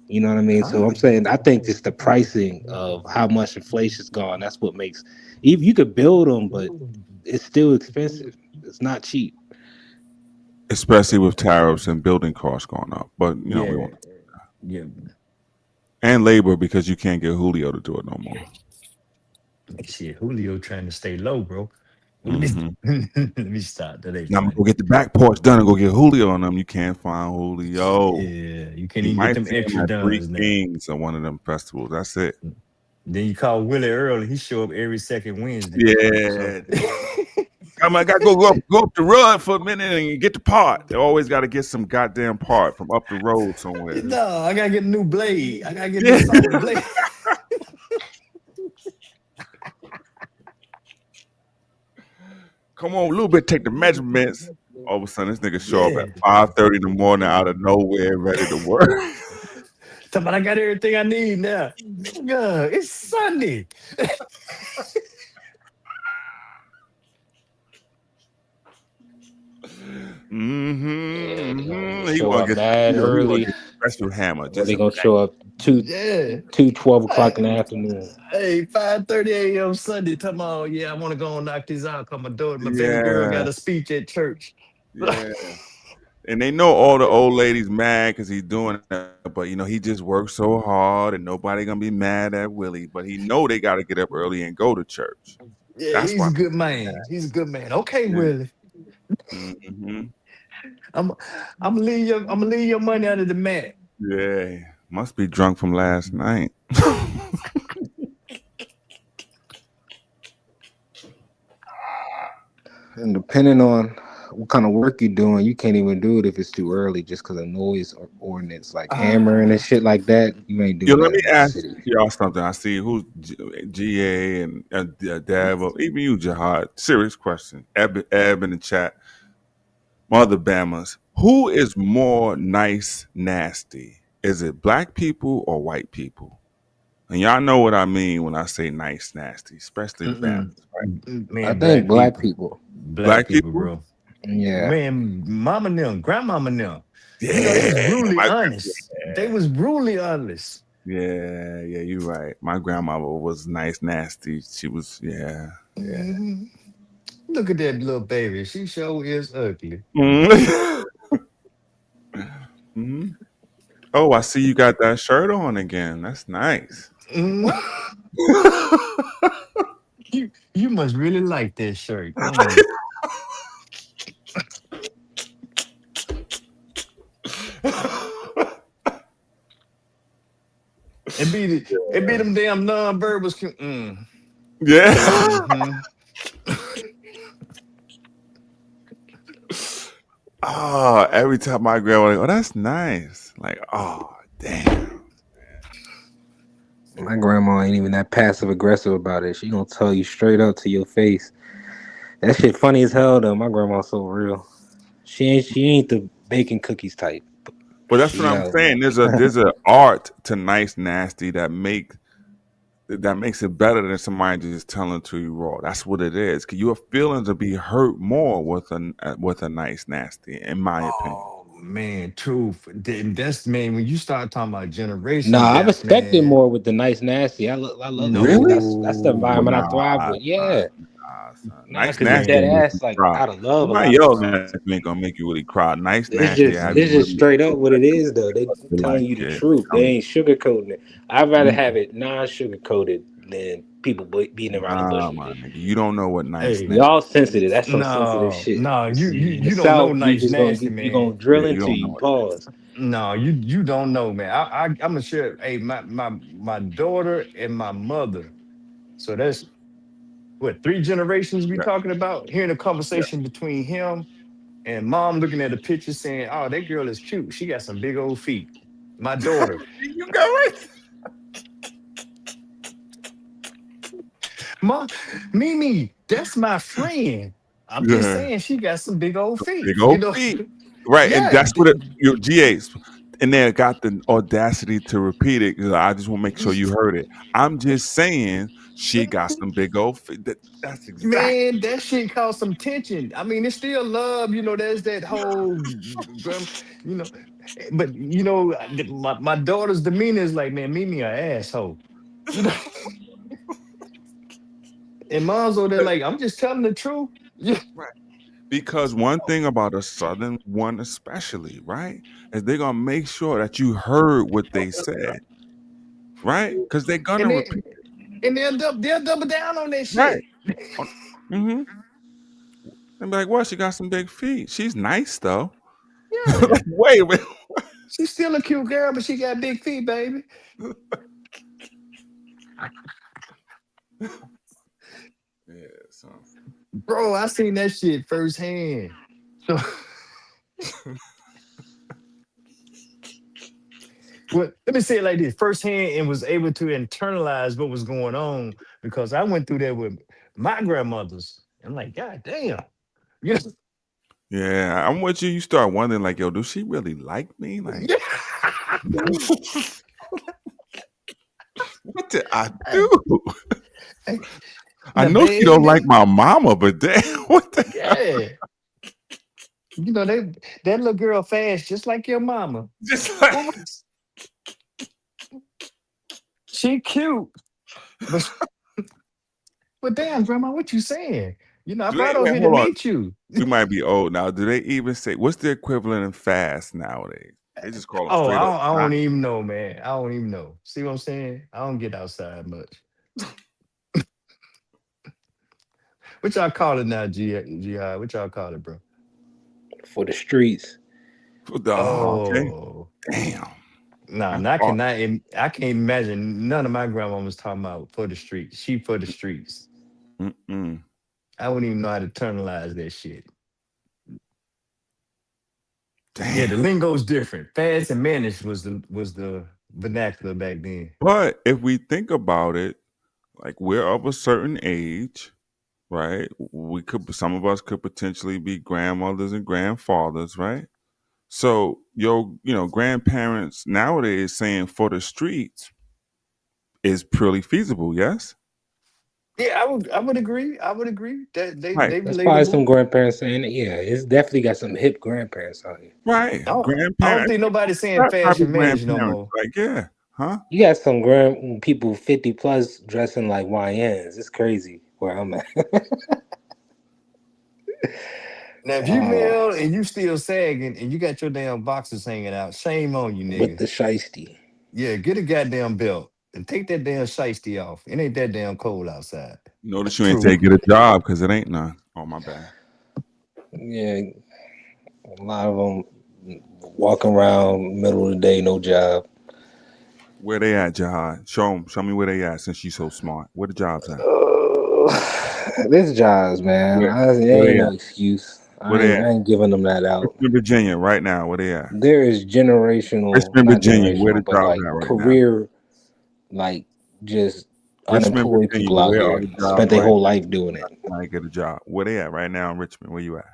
You know what I mean? So I'm saying I think it's the pricing of how much inflation's gone. That's what makes even you could build them, but it's still expensive. It's not cheap. especially with tariffs and building costs going up. But we Yeah, won't yeah. and labor because you can't get Julio to do it no more. Shit, Julio trying to stay low, bro. Let me Hmm let me stop. That ain't Now I'm gonna go funny. get the back porch done and go get Julio on them. You can't find Julio. Yeah, you can't You even get might them see him extra at Three duns now. Kings or one of them festivals. That's it. Then you call Willie early. He show up every second Wednesday. So Yeah. I gotta go up the road for a minute and get the part. They always gotta get some goddamn part from up the road somewhere. no, I gotta get a new blade. I gotta get a new Yeah. soft blade. Come on, a little bit, take the measurements. All of a sudden, this nigga show up at yeah. 5:30 in the morning out of nowhere, ready to work. I got everything I need now. Nigga, it's Sunday. They gonna He show gonna up get, mad he gonna early, get a special hammer, or just they a gonna bang. show up Yeah. 12 o'clock in the Hey, afternoon. hey, 5:30 a.m. Sunday. Come on, yeah, I want to go and knock this out. Cause my baby girl Yeah, got a speech at church. yeah. And they know all the old ladies mad because he's doing it, but he just works so hard, and nobody gonna be mad at Willie. But he know they got to get up early and go to church. Yeah, That's he's why. a good man. He's a good man. Okay, Yeah. Willie. hmm I'm I'm gonna leave your money under the mat. Yeah. Must be drunk from last night. And depending on what kind of work you're doing, you can't even do it if it's too early just because of noise or ordinance, like hammering and shit like that. You ain't Yo, doing let that me in the ask city. y'all something. I see who's GA and Dab, or even you, Jihad. Serious question. Eb in the chat. Mother Bammers. Who is more nice nasty? Is it black people or white people? And y'all know what I mean when I say nice nasty, especially the Bammers, Mm-mm. right? I Man, think black black people. people. Black Black people, people? bro. Yeah. Man, mama and them, grandmama and them. They was Yeah. brutally My, honest. They was brutally honest. yeah, you're right. My grandmother was nice nasty. She was, yeah. Mhm. Look at that little baby. She sure is ugly. Mhm. Mhm. Oh, I see you got that shirt on again. That's nice. Mm. You must really like that shirt. It be them damn non-verbals. Yeah. Mm-hmm. Oh, every time my grandma, like, oh, that's nice. Like, oh, damn. My grandma ain't even that passive aggressive about it. She gonna tell you straight up to your face. That shit funny as hell though. My grandma's so real. She ain't the baking cookies type. But that's what She I'm saying. There's a art to nice nasty that makes it better than somebody just telling to you raw. That's what it is. 'Cause your feelings will be hurt more with a nice nasty, in my opinion. Oh man, truth. That's man. When you start talking about generation Nah, I gaps, respect it man. more with the nice nasty. I love that shit. Really? That's the Oh, environment I No, thrive nah, with. Yeah. son. Nah, Nice cause it's nasty dead will man. make you ass like cry. out of love a Somebody lot of yelling times. at you ain't gonna make you really cry. Nice It's nasty just have it's you just really straight up what it is though. They telling like you the it. truth. They I'm, ain't sugarcoating it. I'd rather you, have it non-sugar coated than people beating around the bush nah, with my it. nigga. You don't know what nice Hey, nasty Y'all is. sensitive. That's some sensitive no, shit. no. You You see, you in the you don't know South, you nice just gonna nasty, get you gonna man. drill Yeah, you into don't know you. what it is. Pause. No, you don't know, man. I'm gonna share. Hey, my daughter and my mother. So that's what, 3 generations we Yeah, talking about. Hearing a yeah. conversation between him and mom, looking at the picture, saying, "Oh, that girl is cute. She got some big old feet." My daughter, You got it. Mom, Mimi, that's my friend. I'm just Yeah. saying she got some big old feet. Big old feet. Right, and Yeah. that's what your GAs and they got the audacity to repeat it because I just want to make sure you heard it. I'm just saying she got some big old feet. That's exact. Man, that shit caused some tension. I mean, it's still love, there's that whole, you know, but my daughter's demeanor is like, man, Mimi an asshole. You know, and mom's over there like, I'm just telling the truth. Yeah. Right. Because one thing about a southern one, especially, right, is they're gonna make sure that you heard what they said, right? Because they're And gonna they repeat. and they'll double down on that Right. shit. Mm-hmm. And be like, well, she got some big feet. She's nice though. Yeah. Wait a minute. She's still a cute girl, but she got big feet, baby. Yeah, so Bro, I seen that shit firsthand. So well, let me say it like this: firsthand, and was able to internalize what was going on because I went through that with my grandmothers. I'm like, God damn, you know? yeah, I'm with you. You start wondering, like, yo, does she really like me? Like, Yeah. What did I Hey, do? hey, I the know she don't like baby. my mama, but damn, what the hell? Yeah. You know, that little girl fast just like your mama. Just like What she cute. But but damn, grandma, what you saying? You know, I do they brought over wait, here to hold on. meet you. We might be old now. Do they even say what's the equivalent of fast nowadays? They just call them Oh, straight up I fat. don't even know, man. I don't even know. See what I'm saying? I don't get outside much. What y'all call it now, GI? What y'all call it, bro? For the streets. Oh, okay. Oh, Damn. nah, That's and I hard. cannot. I can't imagine none of my grandma was talking about for the streets. She for the streets. Mm-mm. I wouldn't even know how to internalize that shit. Yeah, the Damn. lingo's different. Fast and managed was the vernacular back then. But if we think about it, like we're of a certain age, right? Some of us could potentially be grandmothers and grandfathers, right? So grandparents nowadays saying for the streets is purely feasible, yes? Yeah, I would agree. I would agree that Right. they That's probably some relatable. grandparents saying it. Yeah, it's definitely got some hip grandparents out here. Right. I don't Grandparents, think nobody's saying that type fast of and managed no grandparents. more. Like, yeah. Huh? You got some grand people 50 plus dressing like YNs. It's crazy where I'm at. Now, if you uh, male and you still sagging and you got your damn boxes hanging out, shame on you, with nigga. the shiesty. Yeah, get a goddamn belt and take that damn shiesty off. It ain't that damn cold outside. Notice you ain't say True. get a job because it ain't none. Oh, my bad. Yeah, a lot of them walking around middle of the day, no job. Where they at, Jihad? Show me where they at since you so smart. Where the jobs at? This jobs, man. Where, There where ain't they no at? excuse. Where I they ain't, at? I ain't giving them that out. Richmond, Virginia, right now. Where they at? There is generational, Richmond, not Virginia. Where the generational, but jobs like at right now? career, like just Richmond, unemployed Virginia. people out Where are here the jobs spent their right whole now? life doing it. I get a job. Where they at right now in Richmond? Where you at?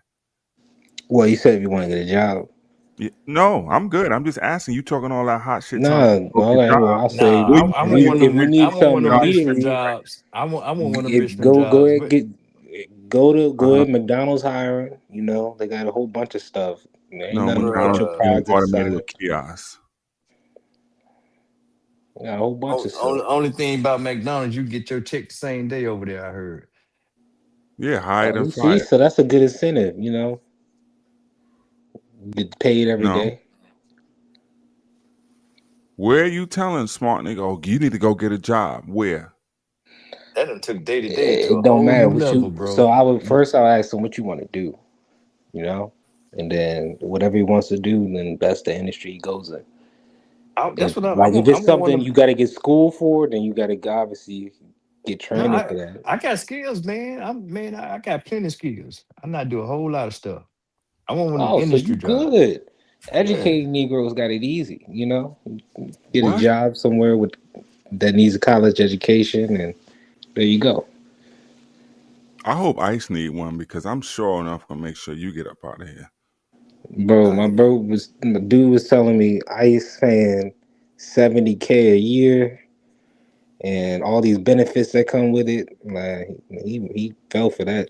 Well, you said if you want to get a job. Yeah, no, I'm good. I'm just asking. You talking all that hot shit, telling Nah, people go get okay. Well, jobs. I'll say Nah, Where you I trying want to get one of if them. you jobs? I need want one something of them Jobs Richmond immediately, jobs. I want one of them Richmond go jobs. ahead But go Uh-huh. ahead. McDonald's hiring. You know they got a whole bunch of stuff. There ain't No, nothing. Get McDonald's your bruh, doing product automated inside. with kiosks. They got a whole bunch of stuff. only thing about McDonald's, you get your check the same day over there. I heard. Yeah, hired Oh, and you see, fired. so that's a good incentive. You get paid every No. day. Where are you telling smart nigga, oh, you need to go get a job? Where? That done took day to day to It a don't whole matter new what level, you. So bro. I would first I'll ask him what you want to do. You know, and then whatever he wants to do, then that's the industry he goes in. That's If what I like if want. I it's want one something of you got to get school for, then you got to obviously get no. training for that. I got skills, man. I got plenty of skills. I not do a whole lot of stuff. I want one of them Oh, so industry you jobs. good? Yeah. Educated Negroes got it easy. Get a What? job somewhere with that needs a college education, and there you go. I hope Ice need one because I'm sure enough gonna make sure you get up out of here. Bro, my dude was telling me Ice paying 70K a year and all these benefits that come with it. Like he fell for that.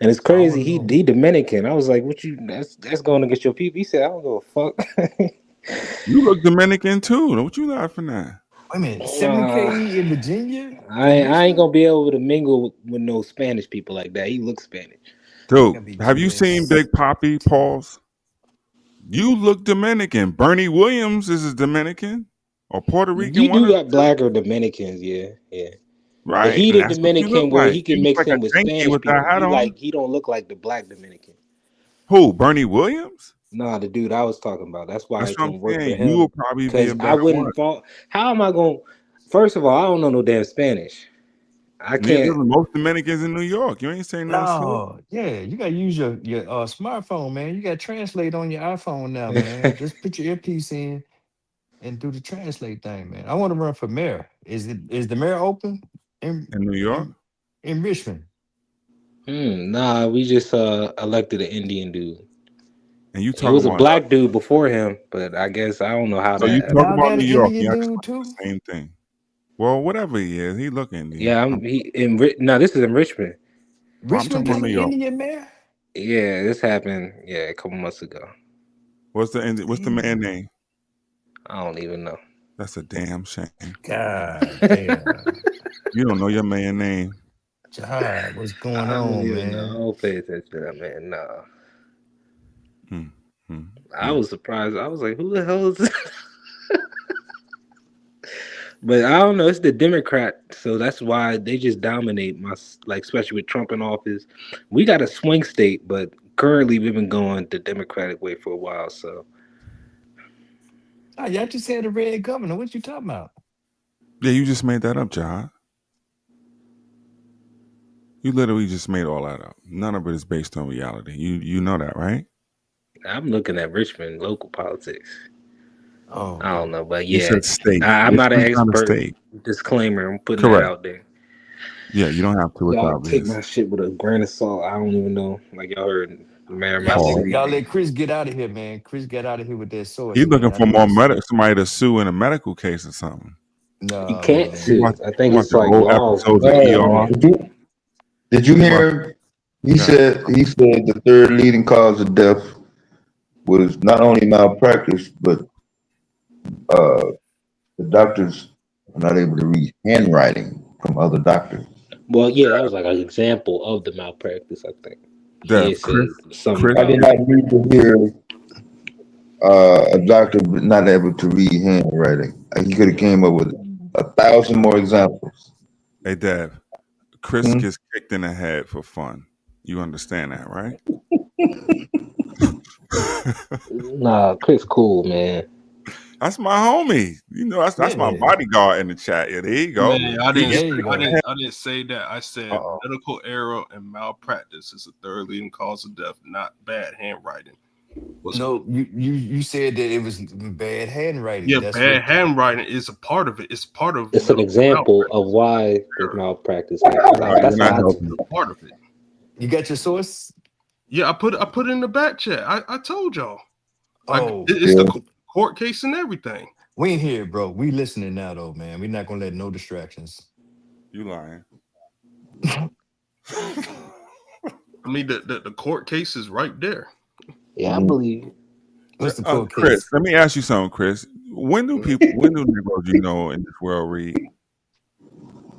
And it's I crazy, don't know. he Dominican. I was like, what you that's going to get your people. He said, I don't give a fuck. You look Dominican too. What you laughing at? Wait a minute, uh, 70K in Virginia, in I ain't Richmond? gonna be able to mingle with no Spanish people like that. He looks Spanish. I Dude, gotta be have you seen Big Poppy, Pauls? You look Dominican. Bernie Williams is a Dominican or Puerto Rican, You one do of the got two. black or Dominicans, yeah, yeah. But Right. he And the that's what you look Dominican where like. he You can look mix like a in with dinky Spanish with that people. hat on. He don't look like the black Dominican. Who? Bernie Williams? Nah, the dude I was talking about. That's why That's I what I'm can work for saying. You will him. probably be a Cause I better one. wouldn't fall. How am I going? First of all, I don't know no damn Spanish. I Neither can't. do most Dominicans in New York. You ain't saying nothing slick. No, yeah, you gotta use your smartphone, man. You gotta translate on your iPhone now, man. Just put your earpiece in and do the translate thing, man. I want to run for mayor. Is the mayor open in In New York? in, in Richmond? Nah, we just elected an Indian dude. And you It talking was a about black dude before him, but I guess I don't know how so you that talk Y'all happened. about got New an York and Indian y'all dude explain too? the same thing. Well, whatever he is, he look Indian. Yeah, no, this is in Richmond. I'm Richmond got talking an New York. Indian mayor? Yeah, this happened. Yeah, a couple months ago. What's the man name? I don't even know. That's a damn shame. God damn. You don't know your man name. God, what's going I don't on, even know. I man? don't pay attention to that, man. No. I Hmm. was surprised. I was like, who the hell is this? But I don't know. It's the Democrat, so that's why they just dominate especially with Trump in office. We got a swing state, but currently we've been going the Democratic way for a while. So Oh, y'all just had a red governor. What you talking about? Yeah, you just made that up, John. You literally just made all that up. None of it is based on reality. You know that, right? I'm looking at Richmond local politics. Oh, I don't know, but You yeah, said state. I'm not an Richmond's not a expert. state. Disclaimer: I'm putting that Correct. out there. Yeah, you don't have to. It's Y'all take obvious. my shit with a grain of salt. I don't even know. Like y'all heard, the mayor of my y'all city. let Chris get out of here, man. Chris get out of here with that source, He's looking man. for more somebody to sue in a medical case or something. He No, can't man. sue. I think watch it's the like old laws. episodes of ER. Did you hear? He said the third leading cause of death was not only malpractice, but the doctors are not able to read handwriting from other doctors. Well, yeah, that was like an example of the malpractice. I think he had said something I about did not need to hear a doctor not able to read handwriting. He could have came up with 1,000 more examples. Hey, Dad, Chris gets kicked in the head for fun. You understand that, right? Nah, Chris, cool man. That's my homie. You know, that's my bodyguard in the chat. Yeah, there you go. Man, I didn't say that. I said medical error and malpractice is the third leading cause of death, not bad handwriting. No, you said that it was bad handwriting. Yeah, That's bad what handwriting is a part of it. It's part of It's an example of why the malpractice happens. That's how I took it. Part of it. You got your source? Yeah, I put it in the back chat. I told y'all. Oh, It's the court case and everything. We ain't here, bro. We listening now, though, man. We're not gonna let no distractions. You lying? I mean, the court case is right there. Yeah, I believe. What's the court Chris, case? let me ask you something, Chris. When do Negroes you know in this world read?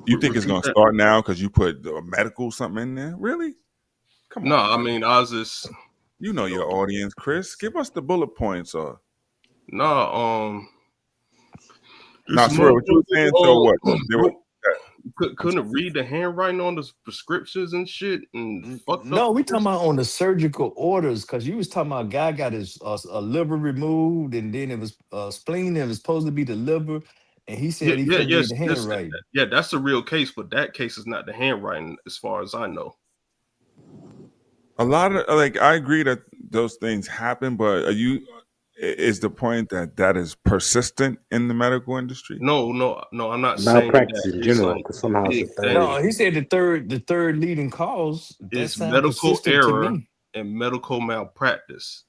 You think it's gonna start now because you put medical something in there? Really? Come on. No, I mean, Oz is. You know your audience, Chris. Give us the bullet points, or no. Nah, for what you were saying. So what? Couldn't read the handwriting on the prescriptions and shit, and No, we talking about on the surgical orders because you was talking about a guy got his a liver removed and then it was spleen. It was supposed to be the liver, and he said he couldn't read the handwriting. Yeah, that's a real case, but that case is not the handwriting, as far as I know. A lot of I agree that those things happen, but is the point that is persistent in the medical industry? No, I'm not saying malpractice that. in general, because somehow it's a third. No, he said the third leading cause is that medical error to me. and medical malpractice.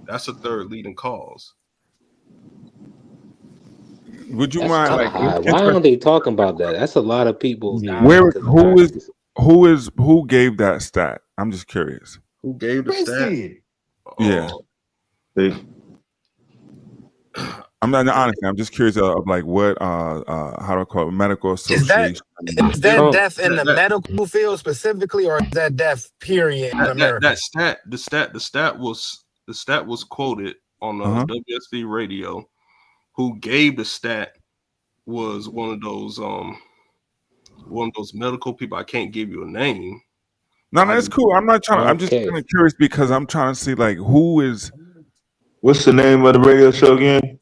That's a third leading cause. Would you mind? Why aren't they talking about that? That's a lot of people. Who gave that stat? I'm just curious. Who gave the stat? Yeah. I'm not honestly. I'm just curious of like what how do I call it? Medical association. Is that death in the medical field specifically, or is that death period in America? The stat was quoted on WSB radio. Who gave the stat was one of those medical people. I can't give you a name. No, that's cool. I'm not trying. I'm just kind of curious because I'm trying to see like who is. What's the name of the radio show again?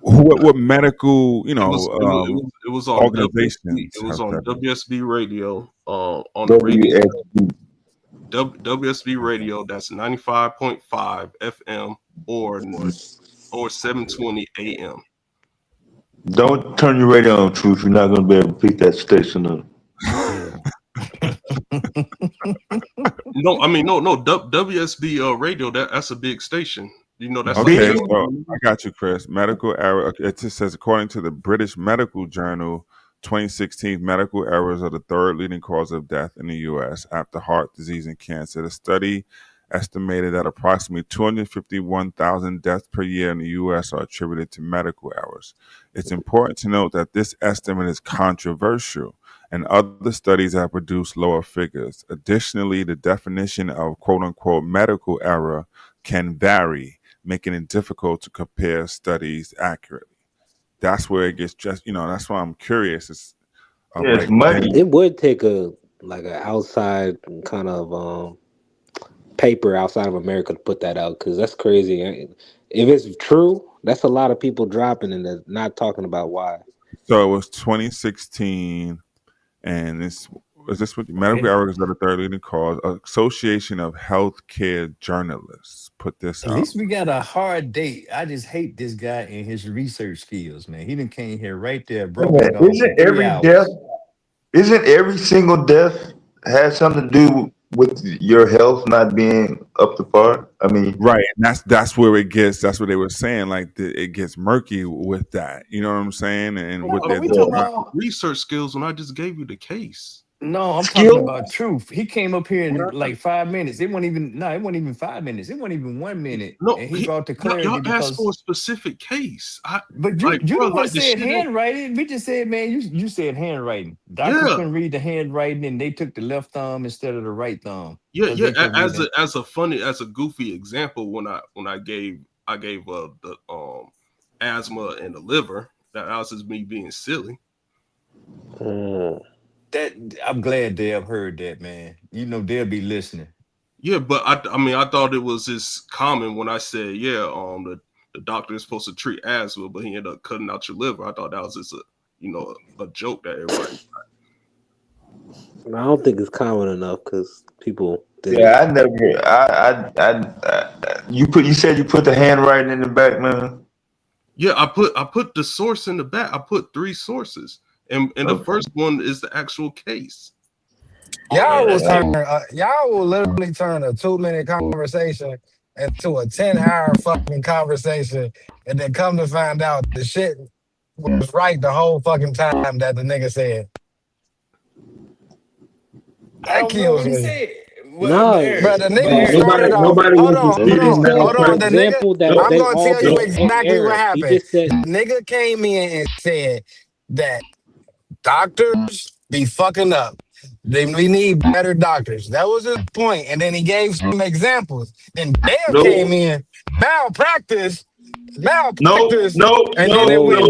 What medical, it was on organizations? It was on WSB radio. On the radio. WSB radio. That's 95.5 FM or 720 AM. Don't turn your radio on, Truth. You're not going to be able to pick that station up. No. WSB radio. That's a big station. You know that's okay. So I got you, Chris. Medical error. It just says according to the British Medical Journal, 2016, medical errors are the third leading cause of death in the U.S. after heart disease and cancer. The study estimated that approximately 251,000 deaths per year in the U.S. are attributed to medical errors. It's important to note that this estimate is controversial, and other studies have produced lower figures. Additionally, the definition of quote-unquote medical error can vary, making it difficult to compare studies accurately. That's where it gets just, that's why I'm curious. It's money. It would take an outside kind of paper outside of America to put that out, because that's crazy. If it's true, that's a lot of people dropping and they're not talking about why. So it was 2016, and is this what medical errors are the third leading cause? Association of Healthcare Journalists put this At out. least we got a hard date. I just hate this guy and his research skills, man. He done came here right there, broke it down for 3 hours. Isn't every single death has something to do with your health not being up to par? I mean, right, and that's where it gets. That's what they were saying. Like it gets murky with that. You know what I'm saying? And what with are we talking about research skills when I just gave you the case? No, I'm talking about truth. He came up here in like 5 minutes. It wasn't even 5 minutes. It wasn't even 1 minute. No, and he brought the clarity y'all because asked for a specific case. But you the one said handwriting. We just said, man, you said handwriting. Doctors couldn't read the handwriting, and they took the left thumb instead of the right thumb. Yeah. As a goofy example, when I gave the asthma and the liver, that was just me being silly. That I'm glad Deb heard that, man. They'll be listening. Yeah, but I thought it was just common when I said, the doctor is supposed to treat asthma, but he ended up cutting out your liver. I thought that was just a joke that everybody got. I don't think it's common enough because people. Yeah, I never. You said you put the handwriting in the back, man. Yeah, I put the source in the back. I put 3 sources. And the first one is the actual case. Y'all will literally turn a 2-minute conversation into a 10-hour fucking conversation, and then come to find out the shit was right the whole fucking time that the nigga said. That kills me. No, bro, the nigga started off. Hold on. The nigga, I'm gonna tell you exactly what happened. The nigga came in and said that doctors be fucking up. We need better doctors. That was his point. And then he gave some examples. Then Dale came in, malpractice. And then it went.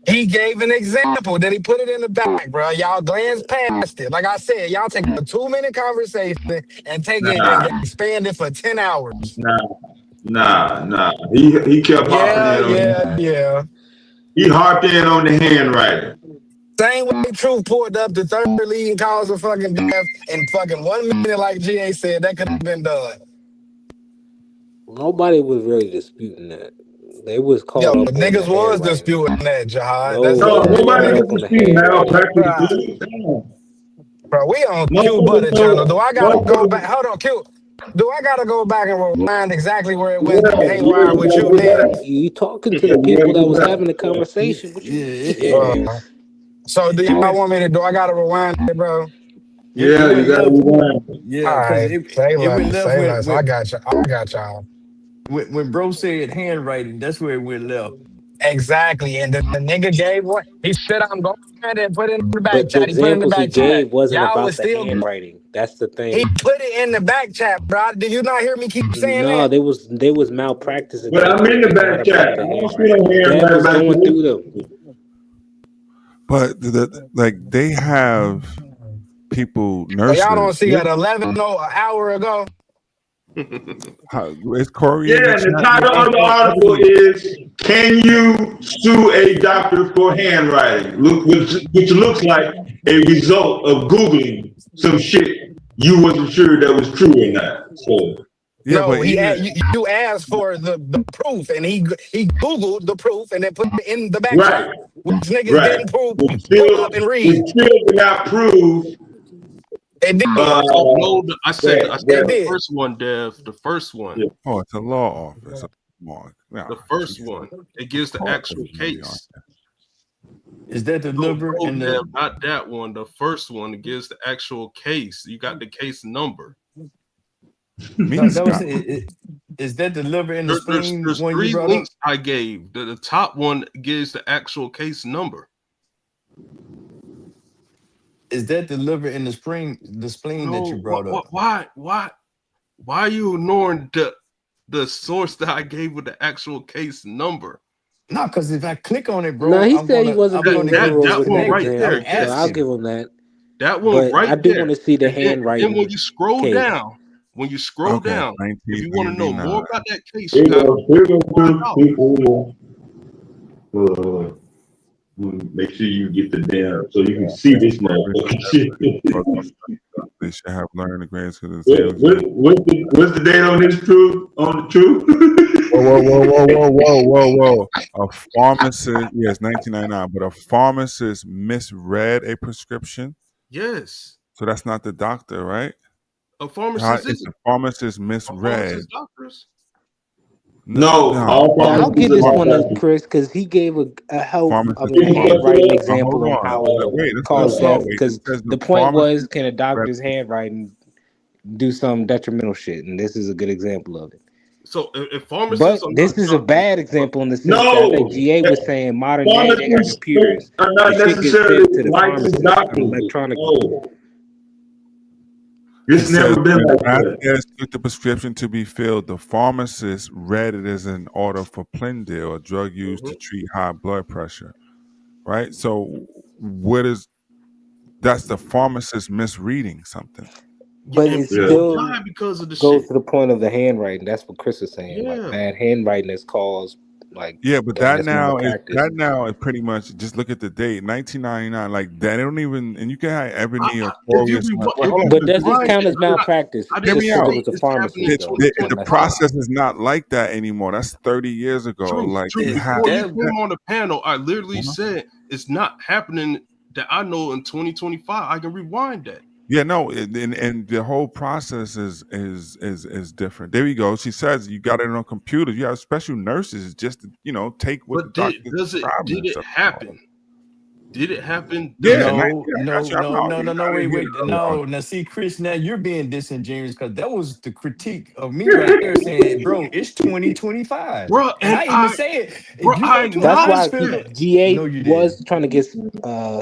He gave an example. Then he put it in the back, bro. Y'all glance past it. Like I said, y'all take a 2-minute conversation and take it and expand it for 10 hours. Nah. He kept hopping in. Yeah. He harped in on the handwriting. Same way Truth pulled up the third leading cause of fucking death in fucking 1 minute, like GA said, that could have been done. Nobody was really disputing that. They was called up. But niggas was disputing that, Jihad. Nobody was disputing that. Bro, we on Q Butter channel. Do I gotta go back? Hold on, Q. Do I gotta go back and rewind exactly where it went haywire with you, man? You talking to the people that was having the conversation with you. So do y'all want me to do I gotta rewind it, bro? Yeah, you gotta rewind. Yeah, all right. Say less. I got y'all. When bro said handwriting, that's where it went left. Exactly. And the nigga gave what? He said, I'm going and put it in the back chat. The examples he gave wasn't about the handwriting. That's the thing. He put it in the back chat, bro. Did you not hear me keep saying that? No, they was malpracticing. But I'm in the back chat. Dad was going through them. But they have people nurses. Y'all don't see at 11 an hour ago. It's Corey. Yeah, the title of the article is "Can you sue a doctor for handwriting?" Which looks like a result of Googling some shit you wasn't sure that was true or not. So yeah, no, you asked for the proof, and he Googled the proof and then put it in the back chat, which niggas didn't prove. Pull up and read. Still did not prove. It did. I said the first one, Dev. The first one. Oh, it's a law office. Mark. Nah, The first geez. one, it gives the actual case. Is that the liver and the? Not that one. The first one, it gives the actual case. You got the case number. No, that was is that the liver and the spleen There's one you three brought links up? I gave. The top one gives the actual case number. Is that the liver and the spleen that you brought up? Why are you ignoring the source that I gave with the actual case number? No, because if I click on it, bro, No, he said he wasn't being literal that with one that right example, there. so I'll give him that. That one But right I do there. want to see the And handwriting. when you scroll case. down, if you want to know more about that case, Here you got to make sure you get the damn so you can see this motherfucking shit. They should have learned the grades because What's the date on this truth? On the truth? Whoa. A pharmacist, yes, 1999, but a pharmacist misread a prescription. Yes. So that's not the doctor, right? A pharmacist is a pharmacist misread. Doctors. No. I'll give this one to Chris because he gave a handwriting example on how it caused death. Because the point was, can a doctor's handwriting do some detrimental shit? And this is a good example of it. So if pharmacists, but this is a bad example in the sense that I think GA was saying modern day they got computers. Are not the shit gets necessarily sent to the licensed pharmacist doctors. electronically. It's never been like that. Took the prescription to be filled. The pharmacist read it as an order for Plendil, a drug used to treat high blood pressure. Right? So that's the pharmacist misreading something. But it still because of the goes to the point of the handwriting. That's what Chris is saying. Yeah. Like bad handwriting is caused like but that now is pretty much just look at the date 1999. Like that, they don't even, and you can have Ebony or Claudius. But does this count as malpractice? The process is not like that anymore. That's 30 years ago. Before you came on the panel, I literally said it's not happening that I know in 2025. I can rewind that. Yeah, no, and the whole process is different. There you go. She says you got it on computers. You have special nurses just to, take what the doctor did it happen? Did it happen? Yeah, no. Wait. No. Now, see, Chris, now you're being disingenuous because that was the critique of me right there saying, bro, it's 2025. Bro, and I even said, that's why GA was trying to get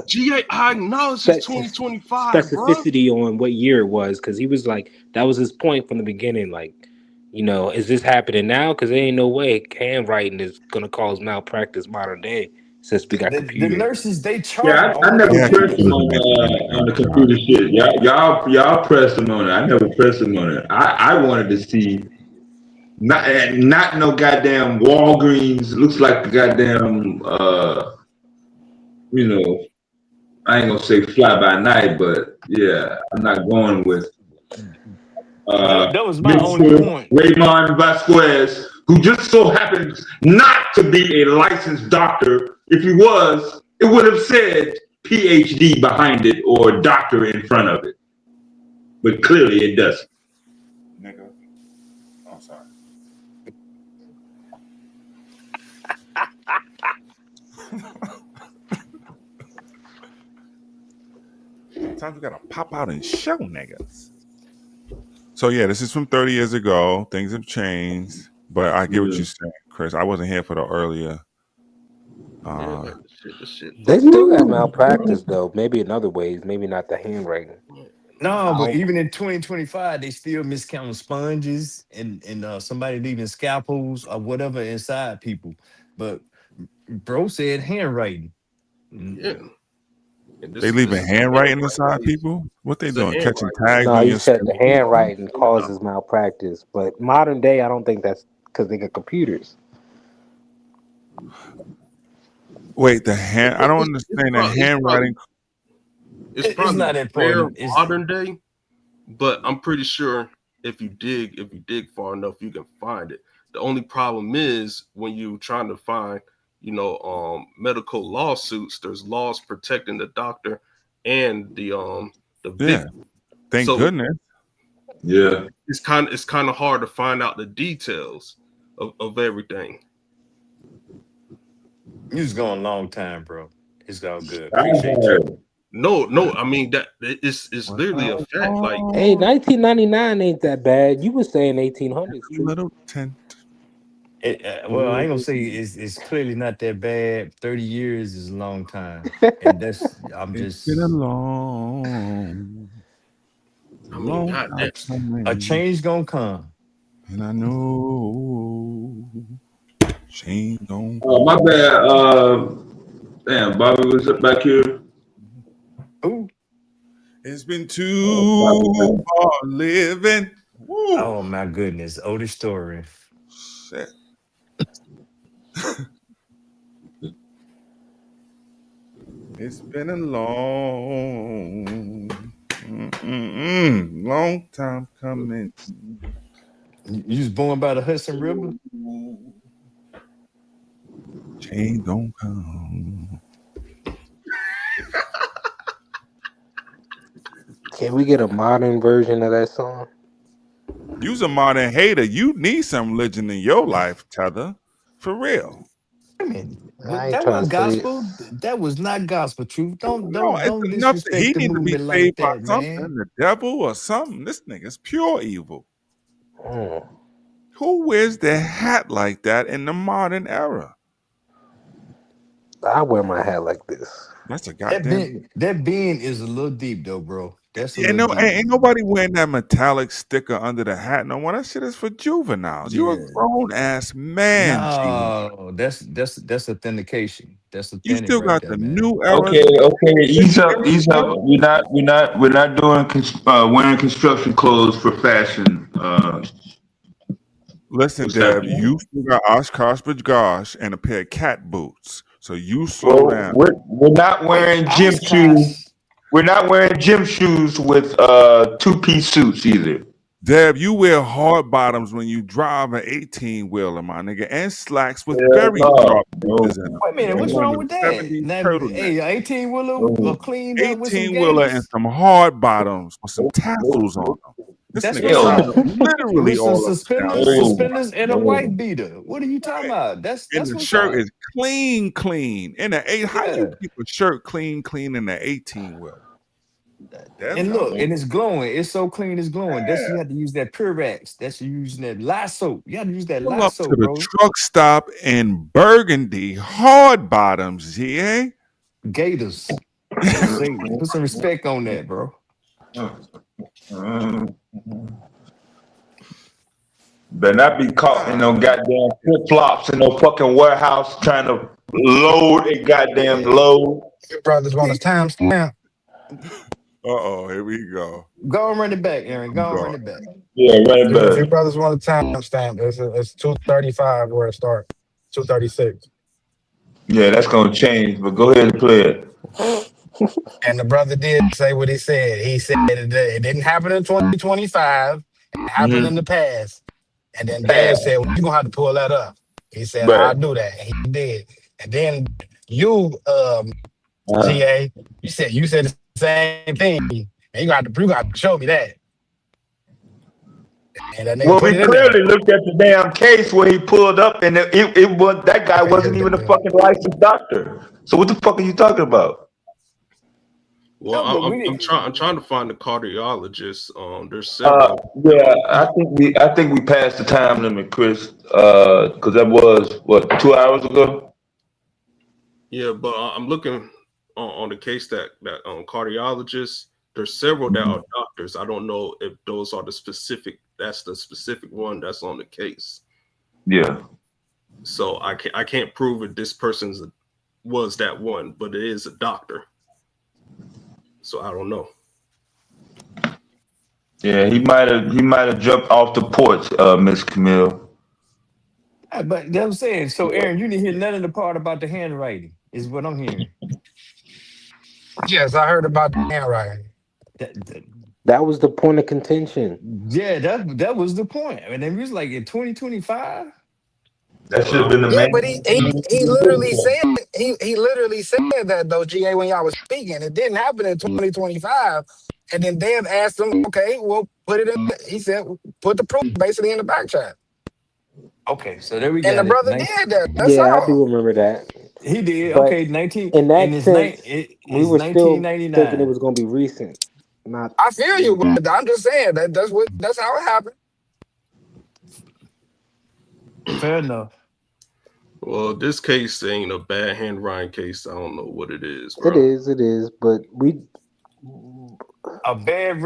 GA. I acknowledge it's 2025 specificity on what year it was because he was like, that was his point from the beginning. Like, is this happening now? Because there ain't no way handwriting is gonna cause malpractice modern day. Since we got computers. The nurses, they charge. Yeah, I never pressed him on the computer shit. Y'all pressed him on it. I never pressed him on it. I wanted to see not no goddamn Walgreens. Looks like a goddamn I ain't gonna say fly by night, but yeah, I'm not going with that was my only point. Raymond Vasquez, who just so happens not to be a licensed doctor. If he was, it would have said PhD behind it or doctor in front of it. But clearly it doesn't. Nigga. Oh, sorry. Sometimes we gotta pop out and show niggas. So yeah, this is from 30 years ago. Things have changed, but I get what you're saying, Chris. I wasn't here for the earlier. They still got malpractice though. Maybe in other ways. Maybe not the handwriting. No, but even in 2025, they still miscounting sponges and somebody leaving scalpels or whatever inside people. But bro said handwriting. Yeah. They leaving handwriting inside people? What they doing? Catching tags? No, you said the handwriting causes malpractice, but modern day, I don't think that's because they got computers. Wait, I don't understand the handwriting. It's probably not important. Modern day, but I'm pretty sure if you dig far enough, you can find it. The only problem is when you're trying to find, medical lawsuits. There's laws protecting the doctor and the victim. Thank goodness. Yeah, it's kind of hard to find out the details. of everything. You was going a long time, bro. It's all good. Appreciate you. No, I mean that it's literally a fact. Like, hey, 1999 ain't that bad. You were saying 1800s, true? Little tent. Well, I ain't gonna say it's clearly not that bad. 30 years is a long time, and I'm It's just been a long God damn. time. a change gonna come. And I know change gonna Oh, my bad. Damn, Bobby was up back here. Ooh. It's been too hard living. Woo. Oh my goodness, older story. Shit. It's been a long time coming. You was born by the Hudson River? Change don't come. Can we get a modern version of that song? You's a modern hater. You need some religion in your life, Tether. For real. I mean, I ain't that trying was to say gospel. That was not gospel truth. Don't No, don't it's don't enough that he disrespect the need to be movement like saved by that, something, man. the devil or something. This nigga's pure evil. Mm. Who wears their hat like that in the modern era? I wear my hat like this. That's a goddamn. That being is a little deep though, bro. That's a Yeah, little no, deep. ain't nobody wearing that metallic sticker under the hat no more. That shit is for juveniles. You a Yeah. grown ass man, G. No, that's authentication. That's You authentic still right got there, the man. new era. Okay. Ease up. We're not doing wearing construction clothes for fashion. Listen, What's Deb, happening? you still got Oshkosh gosh and a pair of cat boots. So you slow Well, down. we're not wearing gym shoes. We're not wearing gym shoes with 2-piece suits either. Deb, you wear hard bottoms when you drive an 18-wheeler, my nigga, and slacks with Hell very no, sharp edges in them. Wait a minute, And what's one of wrong them with that? 70s Now, turtlenecks. hey, 18 wheeler cleaned up with some 18-wheeler and gators. some hard bottoms with some tassels on them. This That's nigga what's showing up up. literally With some all up and down the ankle. suspenders, and a white beater. What are you talking about? That's And the what's shirt up. is clean. In the eight, how Yeah. you keep a shirt clean in the 18-wheeler? And look, and it's glowing. It's so clean, it's glowing. That's you have to use that Purex. That's you using that Lysol. You have to use that Pull up to Lysol, the bro. truck stop in Burgundy, hard bottoms, GA. Gators. Put some respect on that, bro. Better not be caught in no goddamn flip flops in no fucking warehouse trying to load a goddamn load. Your brothers want a timestamp. Here we go. Go and run it back, Aaron. Go and run it back. Yeah, right If your back. brothers want a timestamp, it's 2:35 where it starts. 2:36. Yeah, that's gonna change, but go ahead and play it. And the brother did say what he said. He said it didn't happen in 2025. It happened in the past. And then Dad said, well, you're gonna have to pull that up. He said, Right. I'll do that. And he did. And then you, GA, you said the same thing. And you got to show me that. And that nigga Well, put we it in there. clearly looked at the damn case where he pulled up, and it was that guy wasn't even a fucking licensed doctor. So what the fuck are you talking about? Well, No, I'm trying to find the cardiologist. There's several. Yeah, I think we passed the time limit, Chris. Because that was what 2 hours ago. Yeah, but I'm looking on the case that cardiologists. There's several that are doctors. I don't know if those are the specific. That's the specific one that's on the case. Yeah. So I can't prove if this person's was that one, but it is a doctor. So I don't know. Yeah, he might have jumped off the porch, Miss Camille. But that's what I'm saying. So Aaron, you didn't hear none of the part about the handwriting, is what I'm hearing. Yes, I heard about the handwriting. That was the point of contention. Yeah, that was the point. And then we was like in 2025. That should have been the main. But he literally said that though, GA, when y'all was speaking. It didn't happen in 2025. And then Dev asked him, okay, well, put it in. He said, put the proof basically in the back chat. Okay, so there we And the got it. brother did that. That's Yeah, I all. do remember that. He did. But Okay, 19 in and that it's nine sense, we it's were still thinking it 1999. was going to be recent, not. I feel you, but I'm just saying that's how it happened. Fair enough. Well, this case ain't a bad handwriting case. I don't know what it is, It bro. is, it is, but we. A bad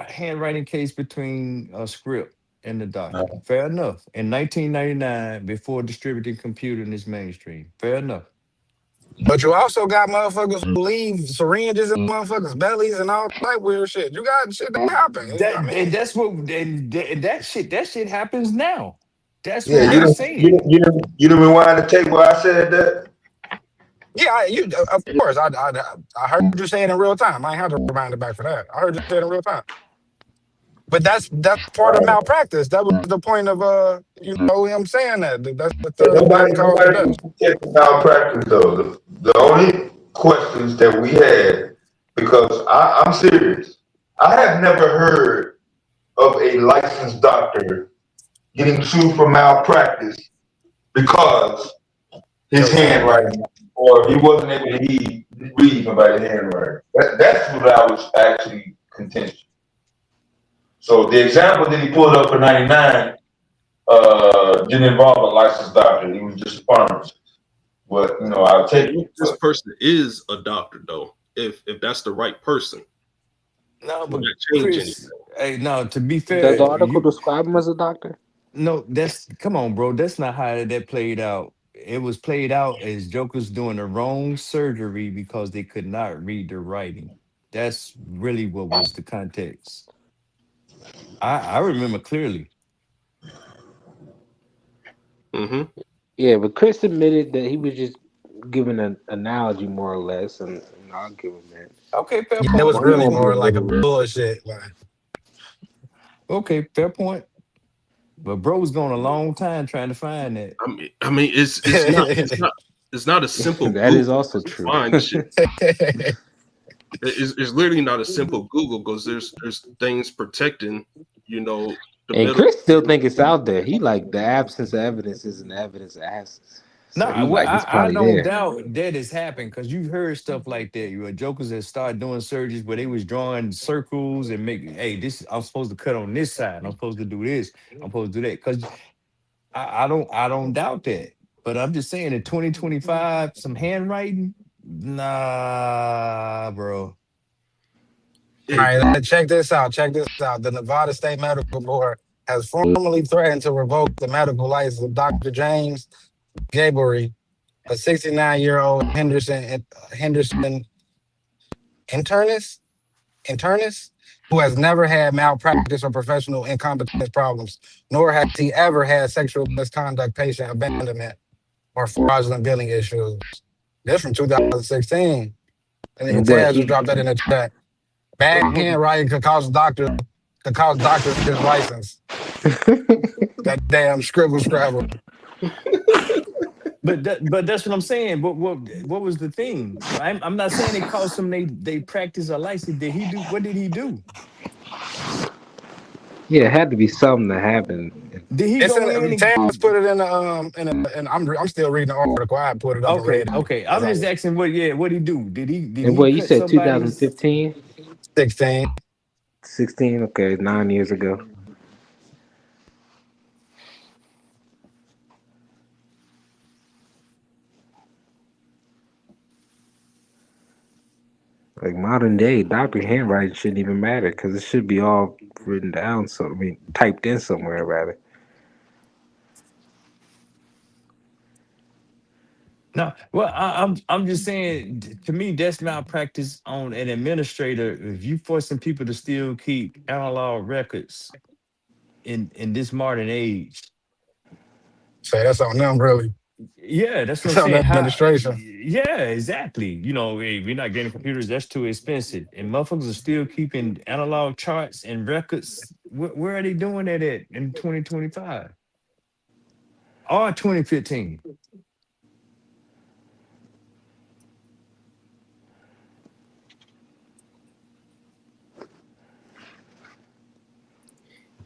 handwriting case between a script and the doctor. Fair enough. In 1999, before distributed computing is mainstream. Fair enough. But you also got motherfuckers who leave syringes in motherfuckers' bellies and all that weird shit. You got shit that happen. I That and mean, that's what and that shit happens now. That's Yeah, what you we're don't saying. you don't rewind the tape where I said that. yeah, of course. I heard you say it in real time. I ain't had to remind it back for that. I heard you say it in real time. But that's part of malpractice. That was the point of him saying that. That's the third Nobody leading cause of nobody death. was protecting malpractice though. The only questions that we had, because I'm serious. I have never heard of a licensed doctor getting sued for malpractice because his Jokes on you. handwriting or he wasn't able to read nobody's handwriting. That's what I was actually contentious. So the example that he pulled up for 99 didn't involve a licensed doctor. He was just a pharmacist. But I'll And take if it. this person is a doctor, though, if that's the right person, No, would but that change anything? Chris, hey, no, to be Does the fair, article describe him as a doctor? no, that's come on, bro. That's not how that played out. It was played out as jokers doing the wrong surgery because they could not read the writing. That's really what was the context. I remember clearly. Mm-hmm. Yeah, but Chris admitted that he was just giving an analogy, more or less, and I'll give him that. Okay, fair Yeah, it point. was But he really won't be more like a literal. bullshit. Like, Okay, fair point. But bro's gone a long time trying to find that. I mean, it's not a simple That is Google also to true. find shit. It's literally not a simple Google because there's things protecting, the And middle. Chris still think it's out there. He like the absence of evidence isn't evidence of absence. No, So he well, like it's I probably don't there. doubt that has happened because you've heard stuff like that. You had jokers that started doing surgeries where they was drawing circles and making, hey, this I'm supposed to cut on this side. I'm supposed to do this. I'm supposed to do that. Because I don't doubt that. But I'm just saying in 2025, some handwriting, nah, bro. all Hey, right, check this out. Check this out. The Nevada State Medical Board has formally threatened to revoke the medical license of Dr. James Gaboury, a 69-year-old Henderson internist, internist who has never had malpractice or professional incompetence problems, nor has he ever had sexual misconduct, patient abandonment, or fraudulent billing issues. This from 2016. And then And what Taz just he dropped that in the chat. Bad handwriting could cost doctors his license. That damn scribble scrabble. But that's what I'm saying. What was the thing? I'm not saying it cost him they practice a license. Did he do what did he do? Yeah, it had to be something that happened. Did he It's in go in Taz and put it in and I'm still reading the article. I put it up and okay, read it okay. as I'm I just was asking what he do? Did And he what you cut said, somebody's 2015, 16. 16. Okay, 9 years ago. Like modern day, doctor handwriting shouldn't even matter because it should be all written down. So I mean, typed in somewhere rather. no, well, I'm just saying. To me, that's malpractice on an administrator. If you forcing people to still keep analog records in this modern age, So that's on them really. yeah, that's what I'm That's on the saying. administration. Yeah, exactly. Hey, we're not getting computers. That's too expensive. And motherfuckers are still keeping analog charts and records. Where are they doing that at in 2025 or 2015?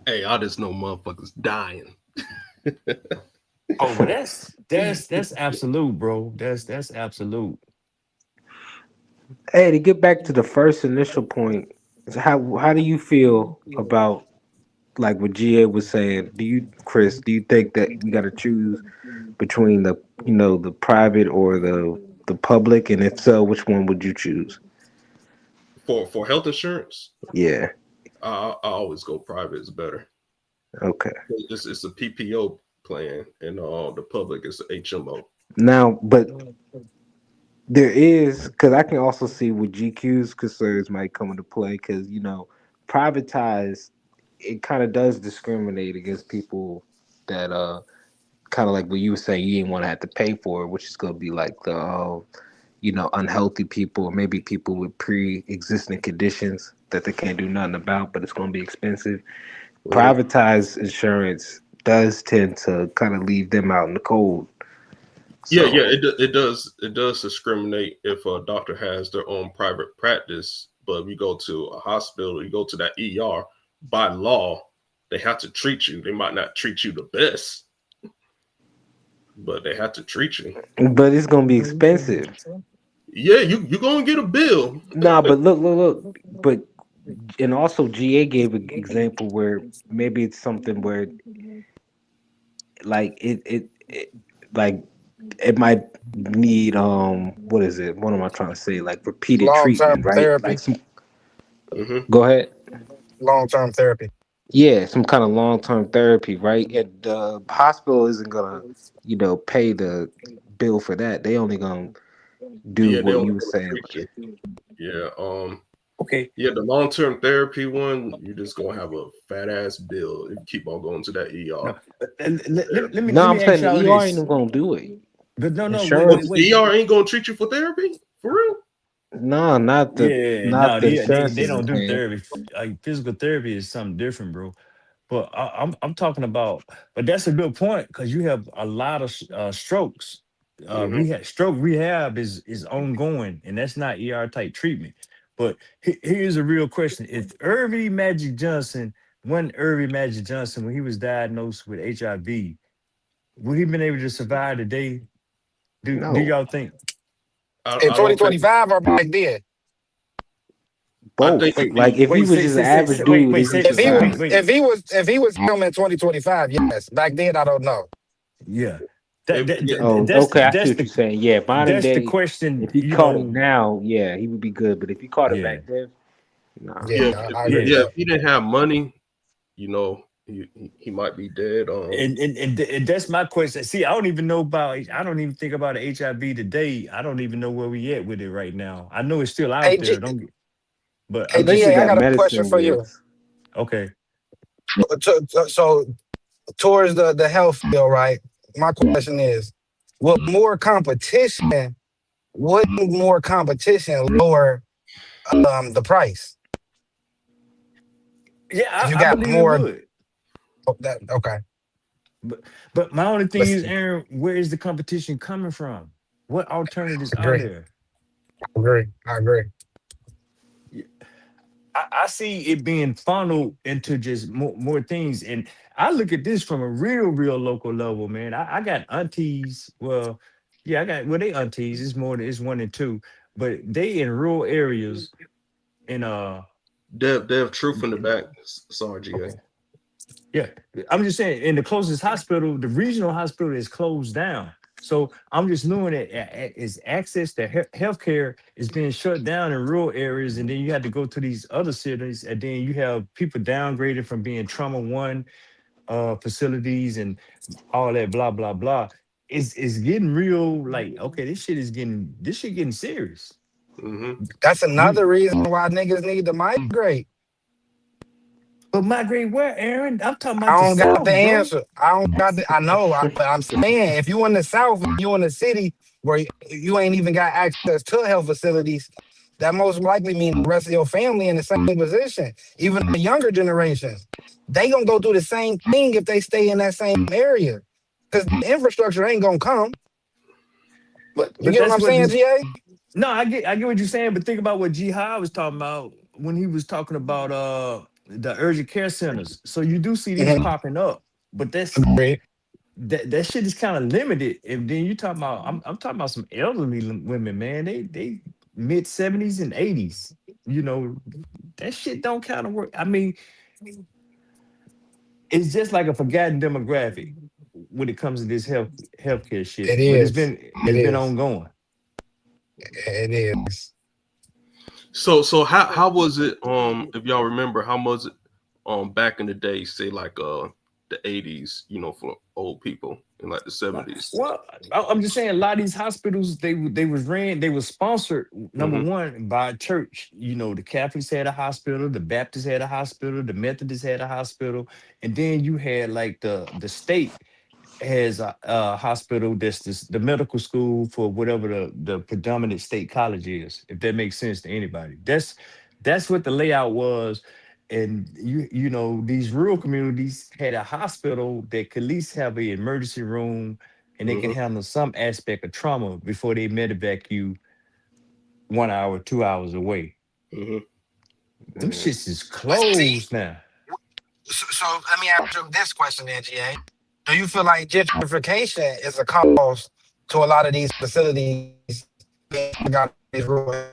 I just know motherfuckers dying. Oh, but that's absolute, bro. That's absolute. Hey, to get back to the first initial point, how do you feel about like what GA was saying? Chris, do you think that we got to choose between the the private or the public, and if so, which one would you choose? For health insurance, Yeah. I always go private is better. Okay. It's a PPO plan, and the public is HMO. Now, but there is, because I can also see with GQ's concerns might come into play, because privatized, it kind of does discriminate against people that kind of like what you were saying, you didn't want to have to pay for it, which is going to be like the unhealthy people, or maybe people with pre-existing conditions that they can't do nothing about, but it's going to be expensive. Privatized insurance does tend to kind of leave them out in the cold. Yeah, it does discriminate if a doctor has their own private practice, but if you go to a hospital, you go to that ER, by law, they have to treat you. They might not treat you the best, but they have to treat you. But it's gonna be expensive. Yeah, you're gonna get a bill. Nah, but look. But and also GA gave an example where maybe it's something where like it like it might need what is it? What am I trying to say? Like repeated Long-term treatment, right? therapy. Like some. Go ahead. Long-term therapy. Yeah, some kind of long-term therapy, right? And the hospital isn't gonna, pay the bill for that. They only gonna do Yeah, they what only you were gonna saying. treat you. Yeah. Okay. Yeah, the long-term therapy one, you're just gonna have a fat ass bill if you keep on going to that ER. No, Let I'm me ask saying y'all the ER ain't this. even gonna do it. But no, Insurance. wait. ER ain't gonna treat you for therapy? For real? No, not the Yeah, not no, the they insurance they don't isn't do paying. therapy. Like physical therapy is something different, bro. But I'm talking about, but that's a good point because you have a lot of strokes. Stroke rehab is ongoing, and that's not ER type treatment. But here's a real question: if Irving Magic Johnson, when he was diagnosed with HIV, would he been able to survive today? Do No, y'all think? In I don't think. 2025 or back then? I think both. he'd Like be. if he Wait, was say, just an say, say, average say wait, dude, wait, he would say, If he say, was, survive. wait, wait. if he was him in 2025, yes. Back then, I don't know. Yeah, Yeah, Okay, I see what you're saying. Yeah, modern that's the day, question. if he caught it now, yeah, he would be good. But if he caught it Yeah, back then, nah. yeah, Yeah, I agree with yeah. if that. he didn't have money, he might be dead. And that's my question. See, I don't even know about. I don't even think about HIV today. I don't even know where we at with it right now. I know it's still out Hey, there. Don't get, but Hey, I'm Unless just you GA, I got got a question medicine for you. wheels. okay. So towards the health field, right? My question is, will wouldn't more competition lower the price? Yeah, If you I got believe it more, would. okay, But my only thing let's is, see. Aaron, where is the competition coming from? What alternatives I are agree. there? I agree. I see it being funneled into just more things. And I look at this from a real local level, man. I got aunties. Well, yeah, they aunties. It's one and two, but they in rural areas in They have truth in the back. Sorry, GA. yeah. I'm just saying in the closest hospital, the regional hospital is closed down. So I'm just knowing that is access to healthcare is being shut down in rural areas, and then you have to go to these other cities, and then you have people downgraded from being trauma one facilities and all that blah blah blah. It's getting real. Like okay, this shit getting serious. Mm-hmm. That's We another reason why niggas need to migrate. but migrate where, Aaron? I'm talking about I the don't got the South, bro. answer. I don't got the. I know, but I'm saying if you in the South, you in a city where you ain't even got access to health facilities, that most likely means the rest of your family in the same position. Even the younger generations, they gonna go through the same thing if they stay in that same area, because the infrastructure ain't gonna come. You But get what that's I'm what saying, this. GA? No, I get what you're saying, but think about what Jihad was talking about when he was talking about the urgent care centers. So you do see these Mhm. popping up, but that's Agreed. that shit is kind of limited. And then you talking about I'm talking about some elderly women, man. They mid 70s and 80s. You know, that shit don't kind of work. I mean, it's just like a forgotten demographic when it comes to this healthcare shit. It But is. It it's been is. ongoing. It is. So how was it? If y'all remember, how was it? Back in the day, say like the 80s, for old people in like the 70s. Well, I'm just saying a lot of these hospitals they was sponsored number Mm-hmm. one by a church. You know, the Catholics had a hospital, the Baptists had a hospital, the Methodists had a hospital, and then you had like the state has a hospital that's the medical school for whatever the predominant state college is, if that makes sense to anybody. That's what the layout was. And you know, these rural communities had a hospital that could at least have an emergency room and they can Mm-hmm. handle some aspect of trauma before they medevac you 1 hour, 2 hours away. Mm-hmm. Them Mm. shits is But see, closed now. so let me ask you this question, then, GA. Do you feel like gentrification is a cause to a lot of these facilities being taken out of these rural areas?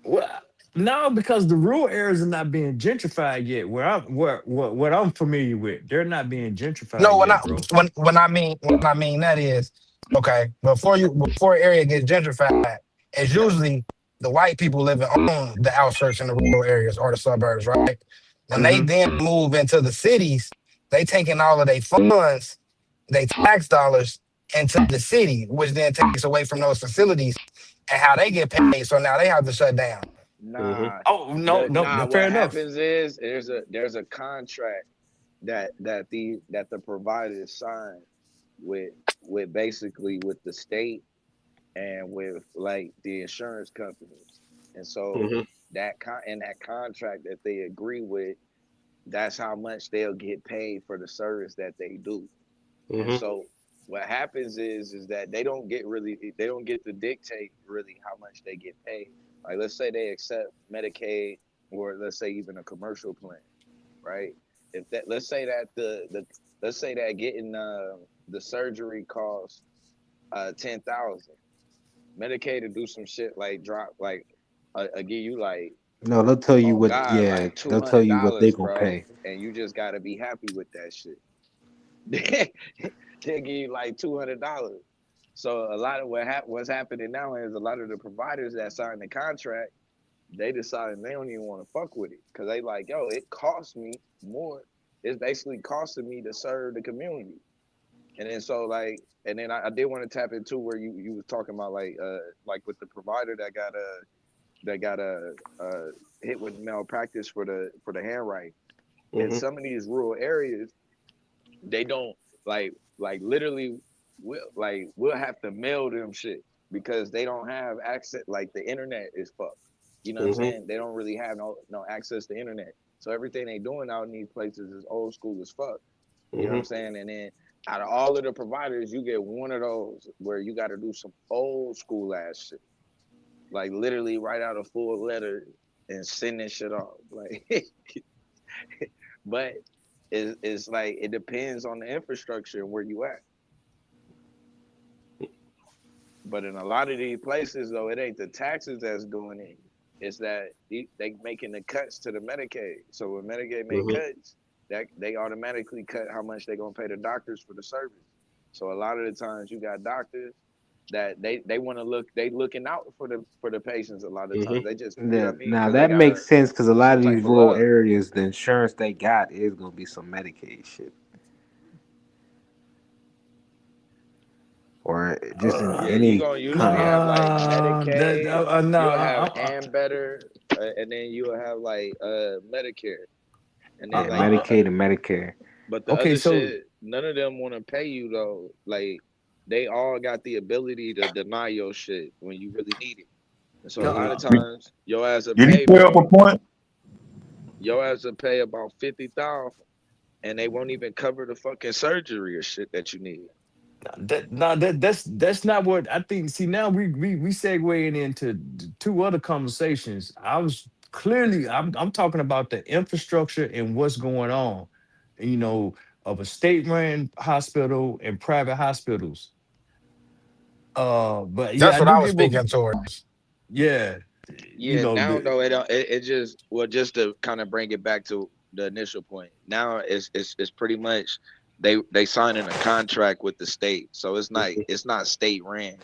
Well, no, because the rural areas are not being gentrified yet. What I'm familiar with, they're not being gentrified No, yet, bro. when I mean that is okay. Before an area gets gentrified, it's usually the white people living on the outskirts in the rural areas or the suburbs, right? When they Hmm. then move into the cities, they taking all of their funds, they tax dollars into the city, which then takes away from those facilities and how they get paid. So now they have to shut down. Mm-hmm. Nah, Oh no, no, what fair enough. happens is there's a contract that the providers sign with basically with the state and with like the insurance companies, and so Mm-hmm. in that contract that they agree with, that's how much they'll get paid for the service that they do. And Mm-hmm. so what happens is that they don't get to dictate really how much they get paid. Like let's say they accept Medicaid or let's say even a commercial plan, right? If that let's say that the let's say that getting the surgery costs 10,000. Medicaid to do some shit like drop like give you like No, they'll tell you on what. God Yeah, like two they'll tell hundred you what they dollars, gonna bro, pay. and you just gotta be happy with that shit. They give you like $200. So a lot of what's happening now is a lot of the providers that sign the contract, they deciding they don't even want to fuck with it because they like, yo, it costs me more. It's basically costing me to serve the community. And then so like, and then I did want to tap into where you was talking about like with the provider that got hit with malpractice for the handwriting. In Mm-hmm. some of these rural areas, they don't literally we'll have to mail them shit because they don't have access. Like the internet is fucked. You know what I'm Mm-hmm. saying? They don't really have no access to internet. So everything they doing out in these places is old school as fuck. You know what I'm Mm-hmm. saying? And then out of all of the providers, you get one of those where you got to do some old school ass shit, like literally write out a full letter and send this shit off. Like, but it's like it depends on the infrastructure and where you at. But in a lot of these places, though, it ain't the taxes that's doing it. It's that they making the cuts to the Medicaid. So when Medicaid make Mm-hmm. cuts, that they automatically cut how much they gonna pay the doctors for the service. So a lot of the times you got doctors that they want to they looking out for the patients. A lot of times Mm-hmm. they just you know Yeah, what I mean now because they that got makes sense because a lot some of these type of rural love. areas, the insurance they got is gonna be some Medicaid shit, or just in Yeah, you any gonna usually have like Nah, Medicaid. no. You'll have Ambetter, and then you'll have like Medicare, and then like the Medicaid and Medicare. but the okay, other so shit, none of them want to pay you though. Like they all got the ability to deny your shit when you really need it. And so a lot no, of times your ass will Did he pay clear up a point? your ass will pay about 50,000, and they won't even cover the fucking surgery or shit that you need. that's not what I think. See, now we segueing into two other conversations. I was clearly I'm talking about the infrastructure and what's going on. You know, of a state-run hospital and private hospitals. But yeah, That's I what do I was get what. speaking towards. Yeah, Yeah, now though it just well just to kind of bring it back to the initial point. Now it's pretty much they signing a contract with the state, so it's not state ran.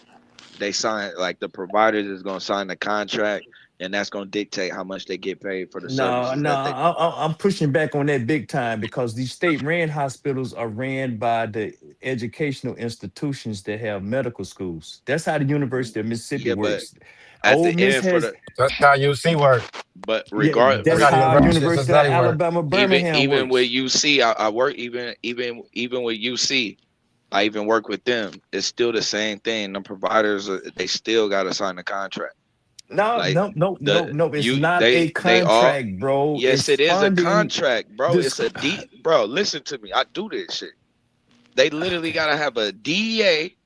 They sign like the providers is gonna sign the contract, and that's gonna dictate how much they get paid for the No, services no, that they provide. I'm pushing back on that big time because these state-ran hospitals are ran by the educational institutions that have medical schools. That's how the University of Mississippi Yeah, but works. at Ole the Miss end for has, the That's how UC work. but yeah, that's That's how how University of University of Cincinnati work. Alabama even Birmingham even with works. UC, I work even with UC. I even work with them. It's still the same thing. The providers, they still got to sign the contract. No, Like no, no, no, no. It's not a they all. contract, bro. Yes, It's it is a funding. contract, bro. This, It's a D, bro. Listen to me. I do this shit. They literally gotta have a DEA.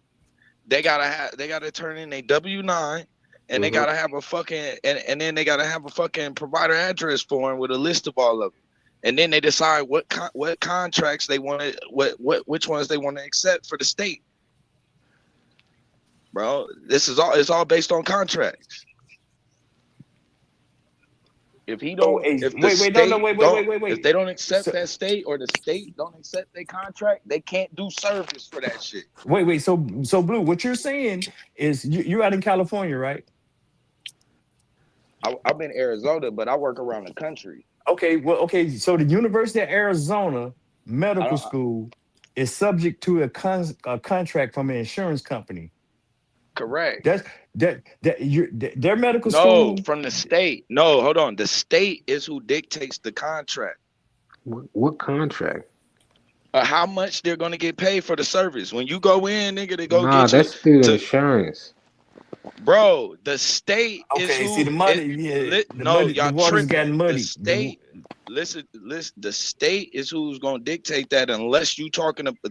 They gotta turn in a W-9, and they gotta have a fucking and then they gotta have a fucking provider address form with a list of all of them. And then they decide what contracts they want to which ones they want to accept for the state, bro. It's all based on contracts. If he so don't, a if the wait, no, no, state don't, if wait. they don't accept So, that state or the state don't accept their contract, they can't do service for that shit. wait. So Blue, what you're saying is you're out in California, right? I'm in Arizona, but I work around the country. Okay, well, okay. So the University of Arizona I Medical don't School is subject to a contract from an insurance company. correct. That's their medical No, school. from the state. No, hold on. The state is who dictates the contract. What contract? How much they're gonna get paid for the service. When you go in, nigga, they go Nah, get you that's through to insurance. bro. The state is Okay, see who the money, yeah, no, the y'all water's tripping. gotten The muddy. state listen, the state is who's gonna dictate that unless you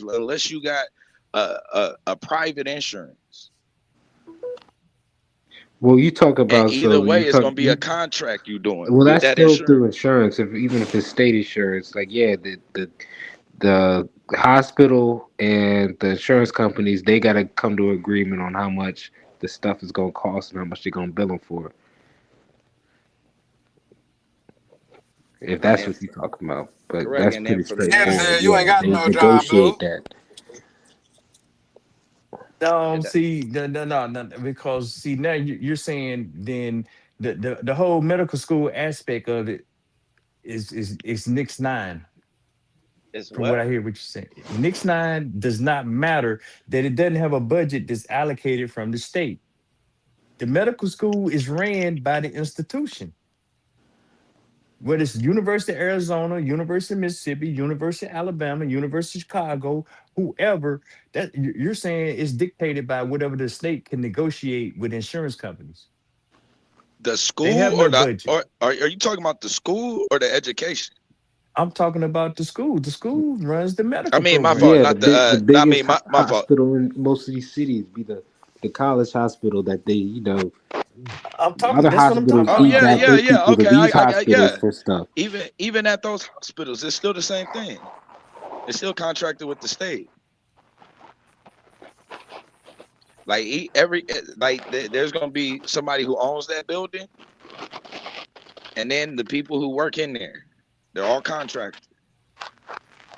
unless you got a private insurance. Well, you talk And about either so way, you it's talk gonna be a you contract you doing well with that's that still insurance. through insurance. If even if it's state insurance, like yeah, the hospital and the insurance companies they gotta come to an agreement on how much the stuff is gonna cost and how much they're gonna bill them for. If that's And what you're talking about, but correct. that's And then pretty from there, straightforward. You ain't Yeah, got they no job, Blue. negotiate that. yeah, See, no, because see now you're saying then the whole medical school aspect of it is Nix 9. it's From what I what? hear, what you're saying, Nix 9 does not matter that it doesn't have a budget that's allocated from the state. The medical school is ran by the institution. Whether it's University of Arizona, University of Mississippi, University of Alabama, University of Chicago, whoever, that you're saying is dictated by whatever the state can negotiate with insurance companies. The They have school or no the budget. or are you talking about the school or the education? I'm talking about the school. The school runs the I medical mean, my fault. program. Yeah, Not the I biggest mean, my fault. hospital in most of these cities be the college hospital that they I'm talking. other That's what I'm hospitals talking Oh feed yeah, about. back yeah, their yeah. people to Okay, these yeah. hospitals for stuff. Even at those hospitals, it's still the same thing. It's still contracted with the state. Like there's gonna be somebody who owns that building, and then the people who work in there, they're all contracted,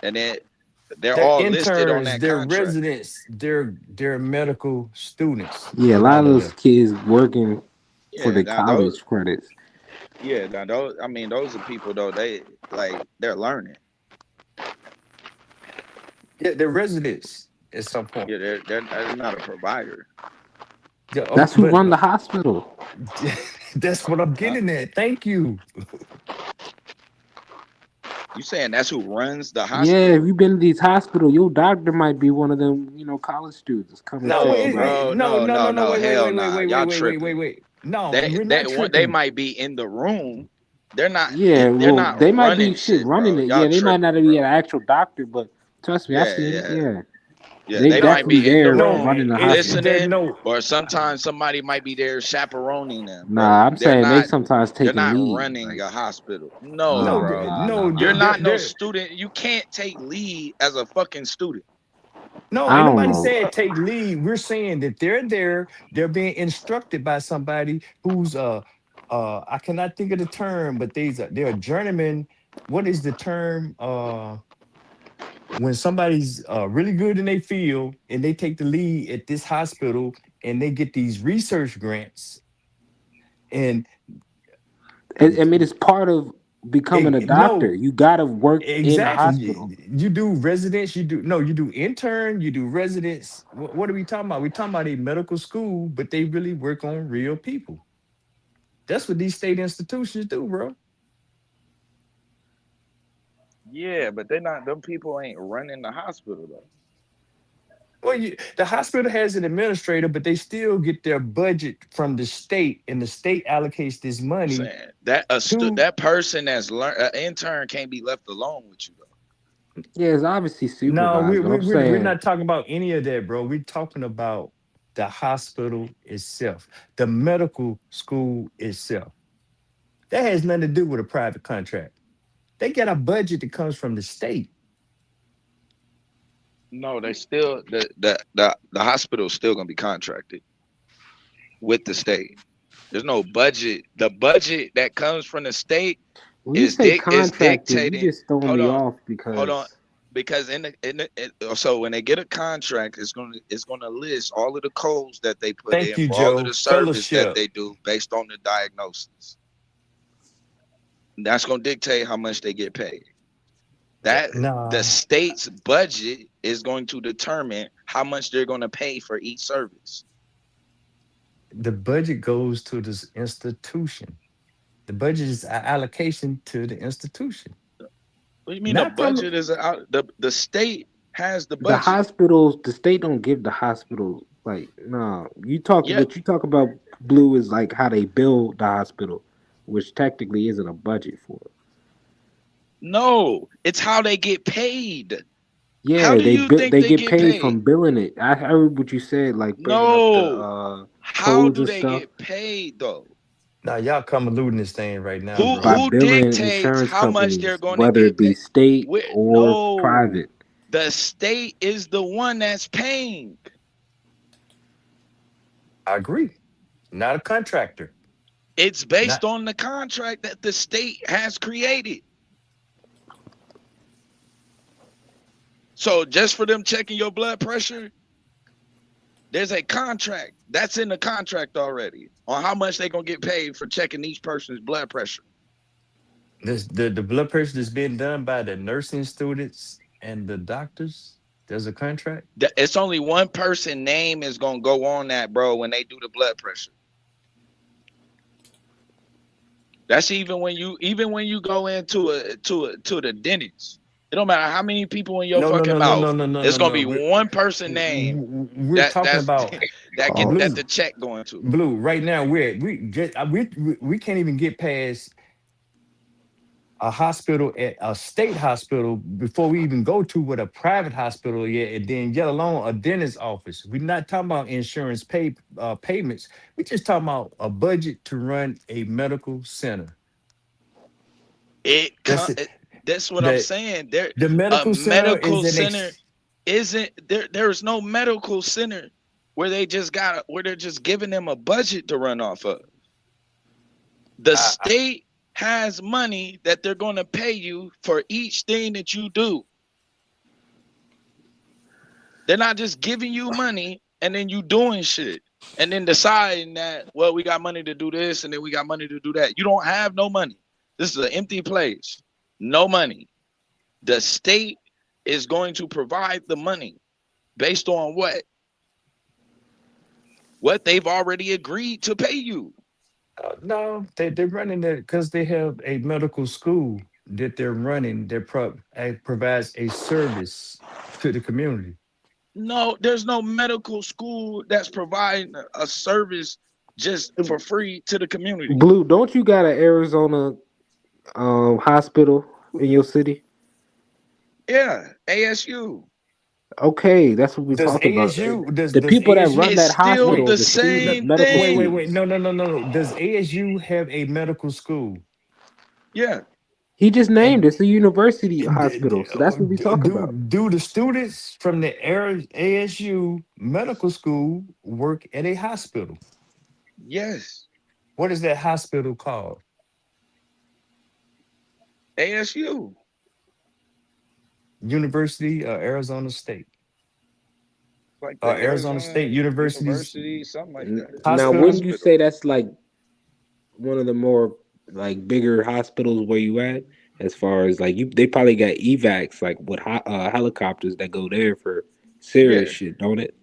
and then they're They're all listed on interns, that they're contract. residents, they're medical students. Yeah, A a lot lot of of those them. kids working for Yeah, the now those. college credits. Yeah, now those. I mean, those are people though. They're learning. Yeah, they're residents at some point. Yeah, they're not a provider. Yeah, That's who but run the hospital. that's what I'm Huh? getting at. Thank you. You saying that's who runs the Yeah, if hospital? you've been to these hospitals, your doctor might be one of them, college students coming No, to No, you like, bro. no, No, no, no, no, no. no. Hell nah. Y'all tripping. Wait. No, They we're they not they tripping. might be in the room. They're not. yeah, They're well, not they might be running shit shit, running bro. it. Y'all Yeah, they might not tripping, be an bro. actual doctor, but trust me, I Yeah, seen it. yeah, Yeah, Yeah, they might be in the room listening, no. or sometimes somebody might be there chaperoning them, bro. Nah, I'm saying they sometimes They're taking not lead. running Like, a hospital. No, no, bro. You're not no student. You can't take lead as a fucking student. No, I ain't don't nobody know. said take lead. We're saying that they're there. They're being instructed by somebody who's I cannot think of the term, but they're a journeyman. What is the term? When somebody's really good in their field and they take the lead at this hospital and they get these research grants and I mean, it's part of becoming a doctor. no, You gotta work in the exactly. hospital. You do residence, you do intern, you do residence. What are we talking about? We're talking about a medical school, but they really work on real people. That's what these state institutions do, bro. Yeah, but they're not. Them people ain't running the hospital though. Well, the hospital has an administrator, but they still get their budget from the state, and the state allocates this I'm money saying that to. that person that's an intern can't be left alone with you though. Yeah, it's obviously No, supervised, but I'm we're saying not talking about any of that, bro. We're talking about the hospital itself, the medical school itself. That has nothing to do with a private contract. They get a budget that comes from the state. No, they still the hospital's still gonna be contracted with the state. There's no budget. The budget that comes from the state when you say is contracted, you dictating. just throwing Hold me on, off hold on. because Because so when they get a contract, it's gonna list all of the codes that they put Thank in you, for all of Joe. the service that Fellowship. they do based on the diagnosis. That's gonna dictate how much they get paid. That the Nah, state's budget is going to determine how much they're going to pay for each service. the budget goes to this institution. The budget is an allocation to the institution. What do you mean the Not from budget is out? The state has the the budget. hospitals, the state don't give the hospitals like no. You talk Yeah, what you talk about blue is like how they build the hospital, which technically isn't a budget for it. no, it's how they get paid. How Yeah, do you think they they get get paid paid? from billing it. I heard what you said, like bringing up the No. How codes do and they stuff get paid though? Now y'all convoluting this thing right now, by bro. Who billing dictates insurance how much they're companies, going to whether it get be paid? state or No, private. the state is the one that's paying. I agree. Not a contractor. It's based Not on the contract that the state has created. So just for them checking your blood pressure, there's a contract that's in the contract already on how much they're gonna get paid for checking each person's blood pressure. this the blood pressure that's being done by the nursing students and the doctors. There's a contract. It's only one person name is gonna go on that, bro, when they do the blood pressure. That's even when you go into the dentist. It don't matter how many people in your No, no, fucking no, no, mouth. no, no, no, It's no, gonna no. be one person name We're talking that's about that get that blue. the check going to. Blue. Right now, we can't even get past a hospital at a state hospital before we even go to what a private hospital yet, and then yet alone a dentist office. We're not talking about insurance payments. We just talking about a budget to run a medical center. That's it. That's what I'm The saying. There the a medical center medical is center isn't there. There's no medical center where they're just giving them a budget to run off of. The state has money that they're going to pay you for each thing that you do. They're not just giving you money and then you doing shit and then deciding that, well, we got money to do this and then we got money to do that. You don't have no money. This is an empty place. No money. The state is going to provide the money based on what? What they've already agreed to pay you. no, they're running it because they have a medical school that they're running that provides a service to the community. No, there's no medical school that's providing a service just for free to the community. Blue, don't you got an Arizona hospital in your city? Yeah, ASU. Okay, that's what we're Does talking about. ASU The does people that ASU run It's that still hospital, wait the the student same medical wait thing. students. no. Does ASU have a medical school? Yeah. He just named And it. It's a university hospital, so that's what we talk about. do the students from the ASU medical school work at a hospital? Yes. What is that hospital called? ASU. University of Arizona State. Like the Arizona Arizona State University's University, something like that. It's Now, a hospital. wouldn't you hospital. say that's like one of the more like bigger hospitals where you at? As far as like they probably got evacs like with helicopters that go there for serious Yeah. shit, don't it?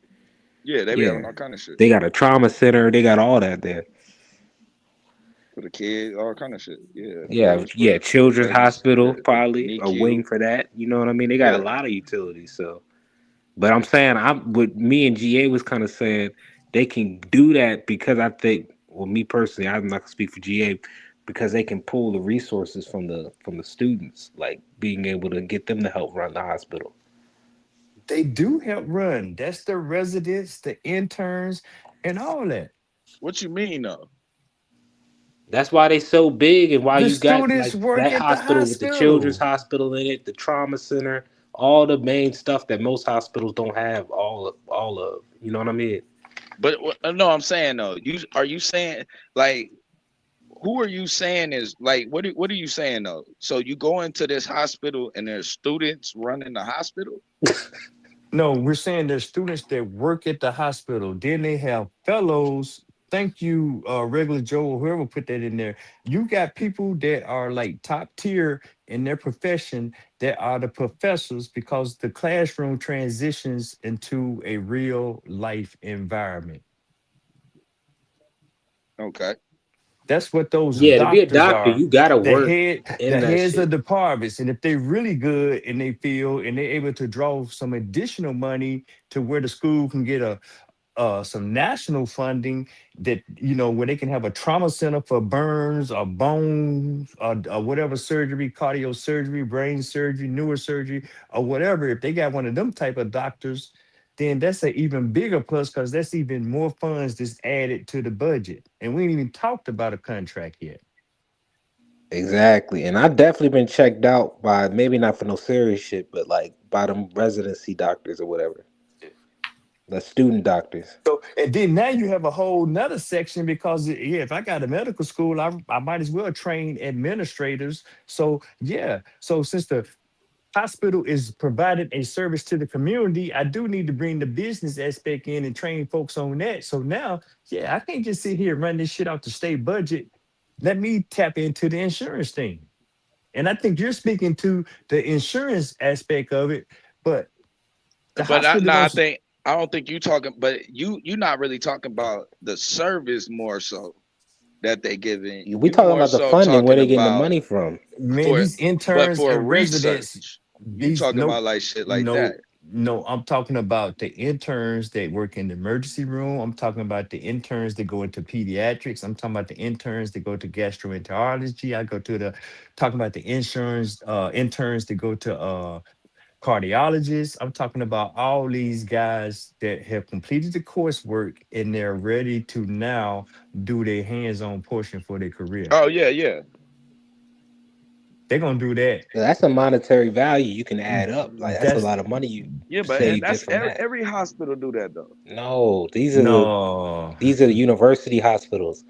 Yeah, they be Yeah, having all kind of shit. they got a trauma center. They got all that there. For the kids, all kind of shit. Yeah, Yeah, yeah. for the Children's pregnancy, hospital the probably a wing NICU. for that. You know what I mean? They got a Yeah. lot of utilities. So, but I'm saying I'm with me and GA was kind of saying they can do that because I think, well, me personally, I'm not gonna speak for GA because they can pull the resources from the students, like being able to get them to help run the hospital. They do help run. That's the residents, the interns, and all that. What you mean though? That's why they so big, and why The you got students like work that at the hospital with the children's hospital. hospital in it, the trauma center, all the main stuff that most hospitals don't have all of. You know what I mean? But no, I'm saying though. You saying like who are you saying is like what are you saying though? So you go into this hospital and there's students running the hospital? No, we're saying there's students that work at the hospital. Then they have fellows. Thank you, regular Joe, or whoever put that in there. You got people that are like top tier in their profession that are the professors because the classroom transitions into a real life environment. Okay. That's what those Yeah, to be a doctors doctor, are. you gotta The work head, in the that heads of shit. departments. And if they're really good and they feel and they're able to draw some additional money to where the school can get a some national funding that where they can have a trauma center for burns or bones or whatever surgery, cardio surgery, brain surgery, neurosurgery, or whatever. If they got one of them type of doctors, then that's an even bigger plus because that's even more funds that's added to the budget. And we ain't even talked about a contract yet. Exactly, and I definitely been checked out by maybe not for no serious shit, but like by them residency doctors or whatever, the student doctors. So and then now you have a whole nother section because yeah, if I got a medical school, I might as well train administrators. So yeah, so since the hospital is providing a service to the community, I do need to bring the business aspect in and train folks on that. So now, yeah, I can't just sit here and run this shit out the state budget. Let me tap into the insurance thing. And I think you're speaking to the insurance aspect of it, but the But hospital don't. I don't think you talking but you're not really talking about the service more so that they giving. We You talking more about the so funding, where talking they getting the about money from? Man, for these but interns for and residents, research. You these talking about like shit like that. no, I'm talking about the interns that work in the emergency room. I'm talking about the interns that go into pediatrics. I'm talking about the interns that go to gastroenterology. I go to the talking about the insurance interns that go to cardiologists. I'm talking about all these guys that have completed the coursework and they're ready to now do their hands-on portion for their career. Oh yeah, yeah. They're gonna do that. That's a monetary value you can add up. Like that's a That's lot of money you Yeah, but save that's just from that. every hospital do that though. No, no. these are the university hospitals.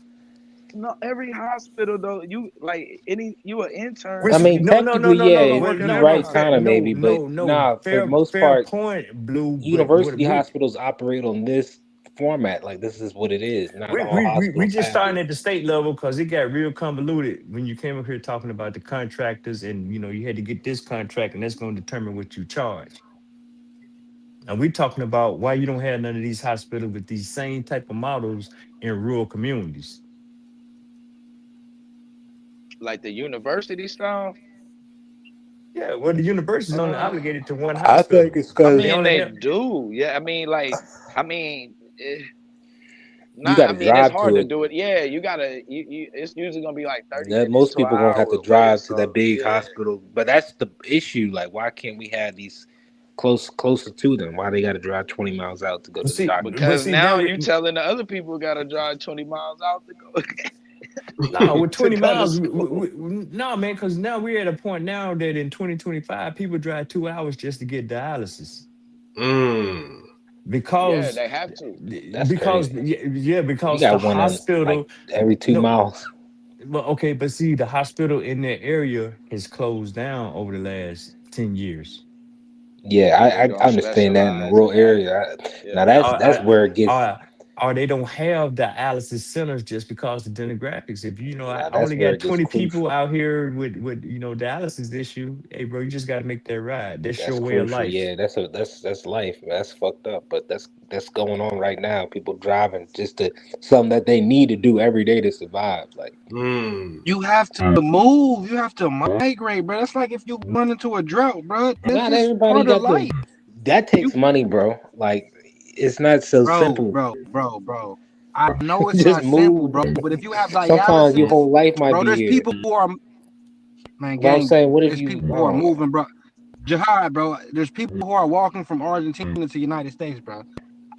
No, every hospital though. You like any you an intern. I Which mean, technically, You yeah, gonna Well, work at you're every no, right, fair, kind of hospital. maybe, but no. nah, for the Fair, most fair part, point, Blue. But university hospitals operate on this format. Like this is what it is. Not all we hospitals just have starting this. at the state level because it got real convoluted when you came up here talking about the contractors and you had to get this contract and that's going to determine what you charge. And we talking about why you don't have none of these hospitals with these same type of models in rural communities. Like the university style. Yeah, well, the university is only Uh, obligated to one I think hospital. it's I because They mean only they have. do. Yeah, I mean like I mean. you Not, got I to mean, it's drive hard to to it. do it. Yeah, you gotta. It's usually gonna be like 30 That minutes most to an people gonna have to hour away or drive to that so. big Yeah. hospital. But that's the issue. Like, why can't we have these? closer to them. Why they got to drive 20 miles out to go to the doctor? Because now you telling the other people got to drive 20 miles out to go. No, with 20 miles, school. no, man, because now we're at a point now that in 2025, people drive 2 hours just to get dialysis. Because they have to. That's because crazy. yeah, because You the got one hospital every 2 miles. Well, okay, but see, the hospital in that area has closed down over the last 10 years. Yeah, I understand that in the rural area. Now that's where it gets. Or they don't have dialysis centers just because of demographics. If I That's only where got it gets 20 people crucial. out here with dialysis issue, hey bro, you just got to make that ride. That's your That's way of crucial. life. Yeah, that's life. That's fucked up, but that's going on right now. People driving just to something that they need to do every day to survive. Like you have to move. You have to migrate, bro. That's like if you run into a drought, bro. This not is everybody part of got life. that takes money, bro. Like it's not so simple. Bro. I know it's Just not simple, move. bro. But if you have Sometimes your dialysis, whole life might bro, be there's here. people who are But I'm saying, what if there's you? people who are moving, bro. Jihad, bro. There's people who are walking from Argentina to the United States, bro.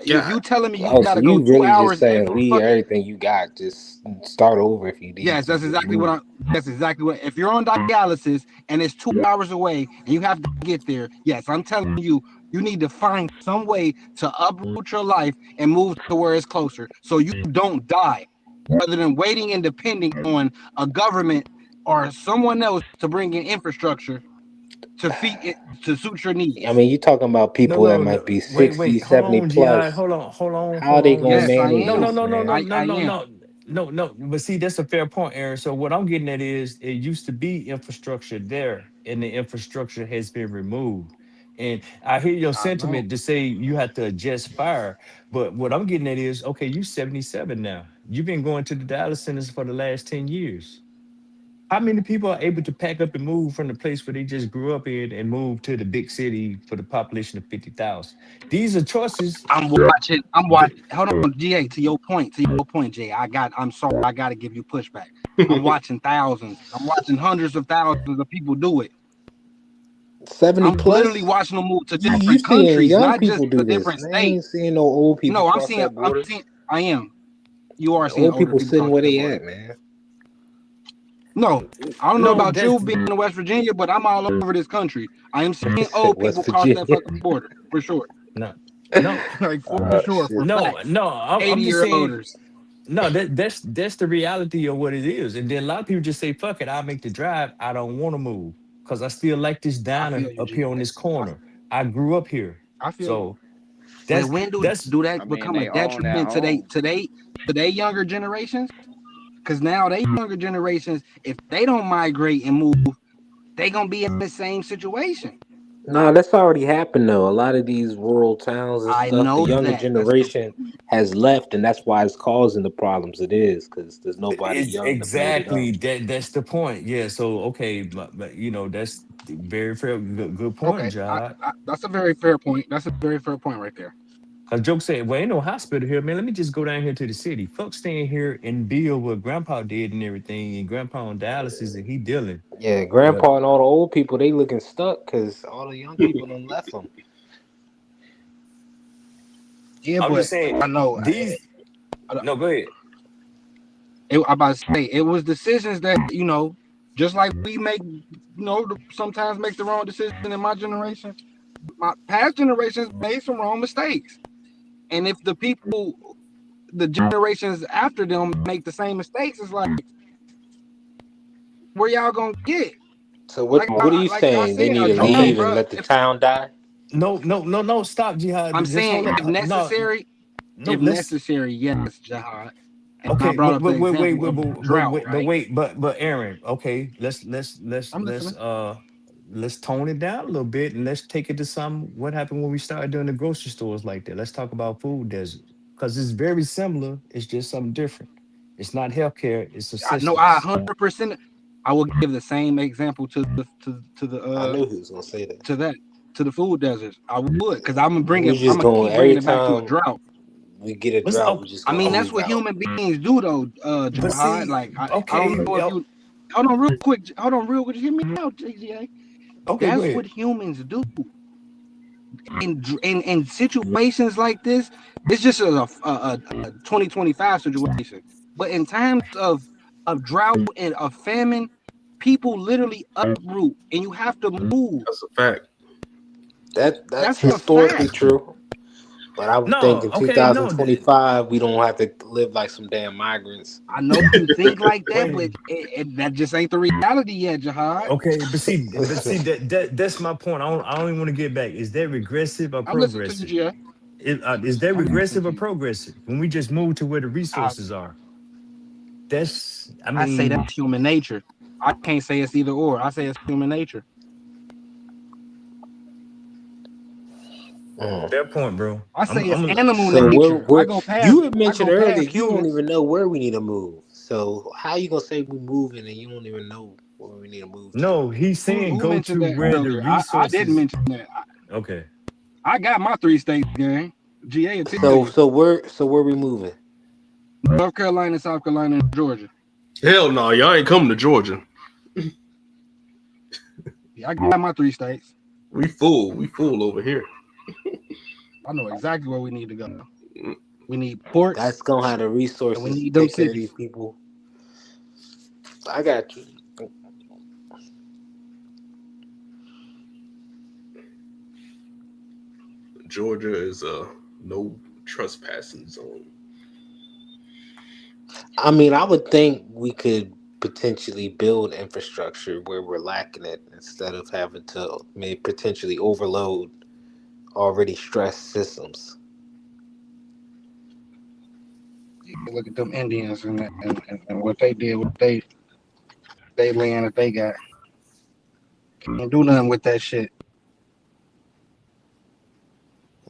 If you telling me you So gotta go you 2 really just hours saying every leave fucking everything you got, just start over if you need yes, to. that's exactly what that's exactly what. If you're on dialysis and it's 2 hours away and you have to get there, yes, I'm telling you, you need to find some way to uproot your life and move to where it's closer, so you don't die, rather than waiting and depending on a government or someone else to bring in infrastructure to feed it to suit your needs. I mean, you're talking about people that might be 60, Wait, hold 70 on, Gi, plus. hold on, How are they gonna Yes, I manage am. this, man? I am. no. But see, that's a fair point, Aaron. So what I'm getting at is, it used to be infrastructure there, and the infrastructure has been removed. And I hear your I know. sentiment to say you have to adjust fire, but what I'm getting at is, okay, you 77 now. You've been going to the dialysis centers for the last 10 years. How many people are able to pack up and move from the place where they just grew up in and move to the big city for the population of 50,000? These are choices. I'm watching. Hold on, GA. To your point, Jay. I'm sorry. I got to give you pushback. I'm watching thousands. I'm watching hundreds of thousands of people do it. 70 I'm plus. literally watching them move to You different seeing countries, young not just people do a this? different Man, state. ain't seeing no old people No, cross that border. I am. You are The seeing old older people people sitting cross where that they border. at, man. No, I don't know No, about that's you being in West Virginia, but I'm all over this country. I am seeing old West people cross that Virginia. fucking border for sure. no, no, Like for sure, for facts. I'm just 80-year saying. olders. No, that's the reality of what it is. And then a lot of people just say, "Fuck it, I'll make the drive. I don't want to move because I still like this I diner feel you, up G. here on this corner. I grew up here, I feel you. so But that's when do that's that I mean, become a they own that detriment home. to they younger generations? Because now they younger generations, if they don't migrate and move, they gonna be in the same situation. No, that's already happened though. A lot of these rural towns and I stuff, the know younger that. generation has left, and that's why it's causing the problems it is, because there's nobody it's young to build it up. exactly that's the point. Yeah. So okay, but that's very fair. Good point, Okay, Jod. that's a very fair point. That's a very fair point right there. Cause Joke said, "Well, ain't no hospital here, man. Let me just go down here to the city. Folks staying here and deal what Grandpa did and everything, and Grandpa on dialysis and he dealing." Yeah, But grandpa and all the old people, they looking stuck because all the young people done left them. Yeah, I'm but just saying I know. these. No, go ahead. I'm about to say it was decisions that just like we make, sometimes make the wrong decision in my generation. My past generations made some wrong mistakes, and if the generations after them make the same mistakes, it's like, where y'all gonna get? So what are you Like I saying? They said, need a to drought, leave Okay. and bro. let the town die? No. Stop, I'm Jihad. Just saying hold if up. No, necessary, no. Let's. yes, Jihad. And I Okay, brought up the example of drought, right? but Aaron. Okay, I'm listening. let's tone it down a little bit and let's take it to some. What happened when we started doing the grocery stores like that? Let's talk about food deserts because it's very similar. It's just something different. It's not healthcare. It's I know I assistance. 100%. I will give the same example I knew he was gonna say that. to that to the food deserts. I would, because I'm We just gonna going keep bringing every it back to a time drought. we get a What's drought, up? we just I gonna mean, that's move what out. human beings do, though, But Jihad. see, Like I don't okay, know if you hold on real quick. Hold on real quick. Hear me out, JGA. okay, go That's ahead. what humans do. in situations like this, it's just a 2025 situation. But in times of drought and of famine, people literally uproot, and you have to move. That's a fact. That's That's a historically fact. true. But I would think No, in okay, no. 2025 we don't have to live like some damn migrants. I know you think like that, but Wait. that just ain't the reality yet, Jihad. Okay, but see that's my point. I don't even want to get back. Is that regressive or I'm listening to you, progressive? Gia. Is that I'm listening regressive to or you. progressive? When we just move to where the I, resources are, that's. I I say mean, that's human nature. I can't say it's either or. I say it's human nature. fair point, bro. I say it's I'm. animal So nature. we're you had I mentioned go earlier past you don't humans. even know where we need to move. So how you gonna say we moving and you don't even know where we need to move to? No, he's saying Who go mentioned to that where the earlier? I didn't resources. mention that. Okay. I got my 3 states gang. GA will tell So you. where we moving? North Carolina, South Carolina, and Georgia. Hell no, y'all ain't coming to Georgia. Yeah, I got my 3 states. We full over here. I know exactly where we need to go. We need ports, That's gonna have the and we resources to need them take care of these cities. people. I got you. Georgia is a no trespassing zone. I mean, I would think we could potentially build infrastructure where we're lacking it instead of having to maybe potentially overload already stressed systems. You look at them Indians and what they did with they land that they got. Can't do nothing with that shit.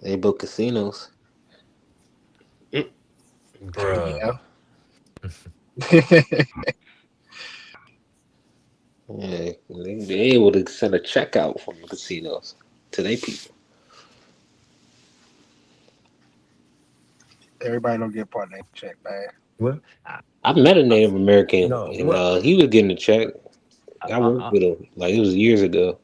They built casinos. Bruh. Yeah. Yeah, they able to send a check out from the casinos to their people. Everybody don't get part of that check, man. What? I met a Native American No. and What? he was getting a check. I, I I, worked I, with him like it was years ago.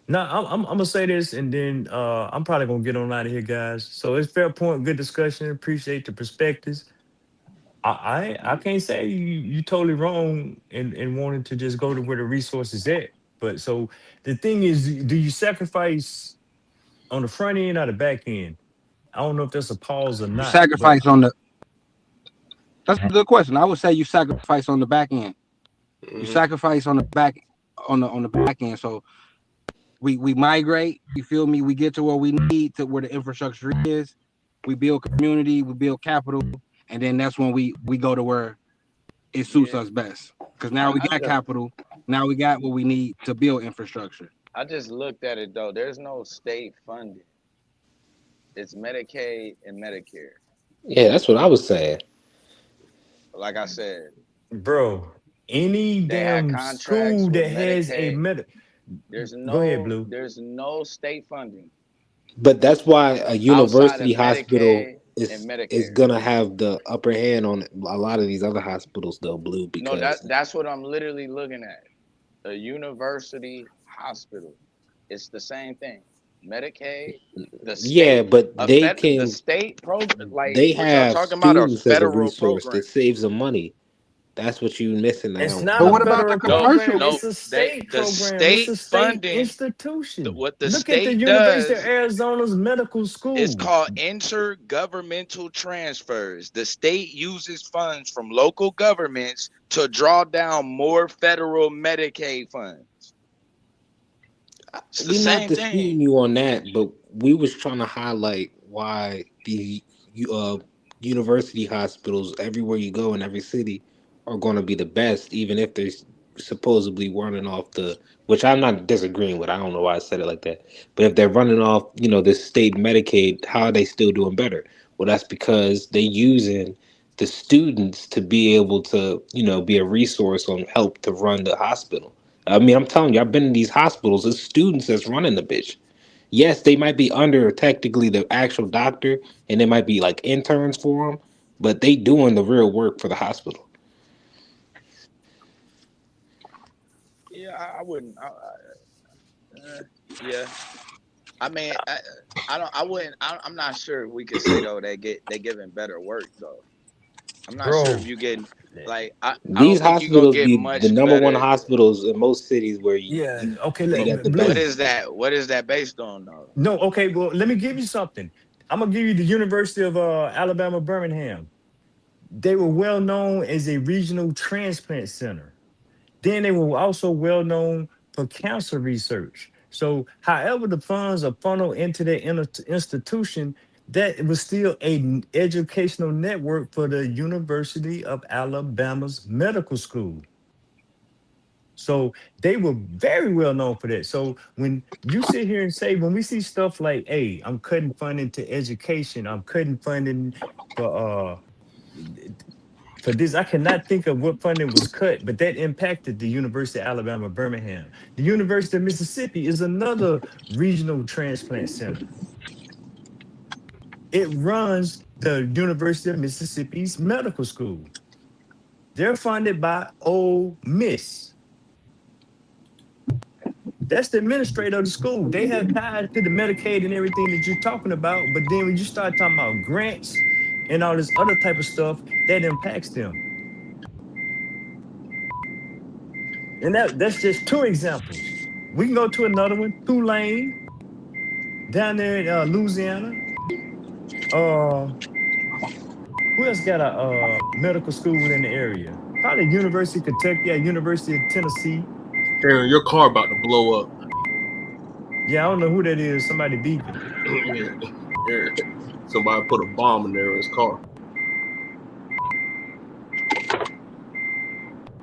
no, I'm gonna say this, and then I'm probably gonna get on out of here, guys. So it's fair point, good discussion. Appreciate the perspectives. I can't say you totally wrong in wanting to just go to where the resources at. But so the thing is, do you sacrifice on the front end or the back end? I don't know if that's a pause or You not, but sacrifice on the. That's a good question. I would say you sacrifice on the back end. You Mm-hmm. sacrifice on the back on the back end. So we migrate. You feel me? We get to where we need to where the infrastructure is. We build community. We build capital, and then that's when we go to where it suits Yeah, us best. Because now we I got just capital. Now we got what we need to build infrastructure. I just looked at it though. There's no state funding. It's Medicaid and Medicare. Yeah, that's what I was saying. Like I said, bro, any they had damn contracts school with that has a Medicaid. med. There's Go ahead, no Blue. there's no state funding But that's why a outside of university hospital Medicaid and is Medicare. gonna have the upper hand on a lot of these other hospitals though, Blue, No, because that's what I'm literally looking at. A university hospital. It's the same thing. Medicaid, the yeah, state, but the state program, like they what y'all have talking about, a students as a federal resource program. that saves them money. That's what you missing It's out not But a what on. about the federal No, commercial? program. no, It's a they state the program. It's state a state funding. institution. What the Look at the state University of does Arizona's medical is school. called intergovernmental transfers. The state uses funds from local governments to draw down more federal Medicaid funds. It's the We're not same disputing thing. you on that, but we was trying to highlight why university hospitals everywhere you go in every city are going to be the best, even if they're supposedly running off the. Which I'm not disagreeing with. I don't know why I said it like that, but if they're running off, this state Medicaid, how are they still doing better? Well, that's because they using the students to be able to, be a resource on help to run the hospital. I mean, I'm telling you, I've been in these hospitals. It's students that's running the bitch. Yes, they might be under technically the actual doctor, and they might be like interns for them, but they doing the real work for the hospital. Yeah, I wouldn't. Yeah, I mean, I don't. I wouldn't. I'm not sure if we could say though they giving better work though. I'm not sure if bro. you getting like I These don't think you gonna hospitals get be the much number one better. hospitals in most cities where Yeah. you Okay. they got the What Blue. best. is that? What is that based on though? No. Okay. Well, let me give you something. I'm gonna give you the University of Alabama, Birmingham. They were well known as a regional transplant center. Then they were also well known for cancer research. So, however, the funds are funneled into their institution, that was still an educational network for the University of Alabama's medical school. So they were very well known for that. So when you sit here and say, when we see stuff like, hey, I'm cutting funding to education, I'm cutting funding for this, I cannot think of what funding was cut, but that impacted the University of Alabama, Birmingham. The University of Mississippi is another regional transplant center. It runs the University of Mississippi's medical school. They're funded by Ole Miss. That's the administrator of the school. They have ties to the Medicaid and everything that you're talking about. But then when you start talking about grants and all this other type of stuff, that impacts them. And that's just two examples. We can go to another one, Tulane, down there in Louisiana. Uh, who else got a medical school in the area? Probably University of Kentucky, yeah, University of Tennessee. Aaron, your car about to blow up. Yeah, I don't know who that is. Somebody beeping. Yeah, Aaron, somebody put a bomb in there in his car.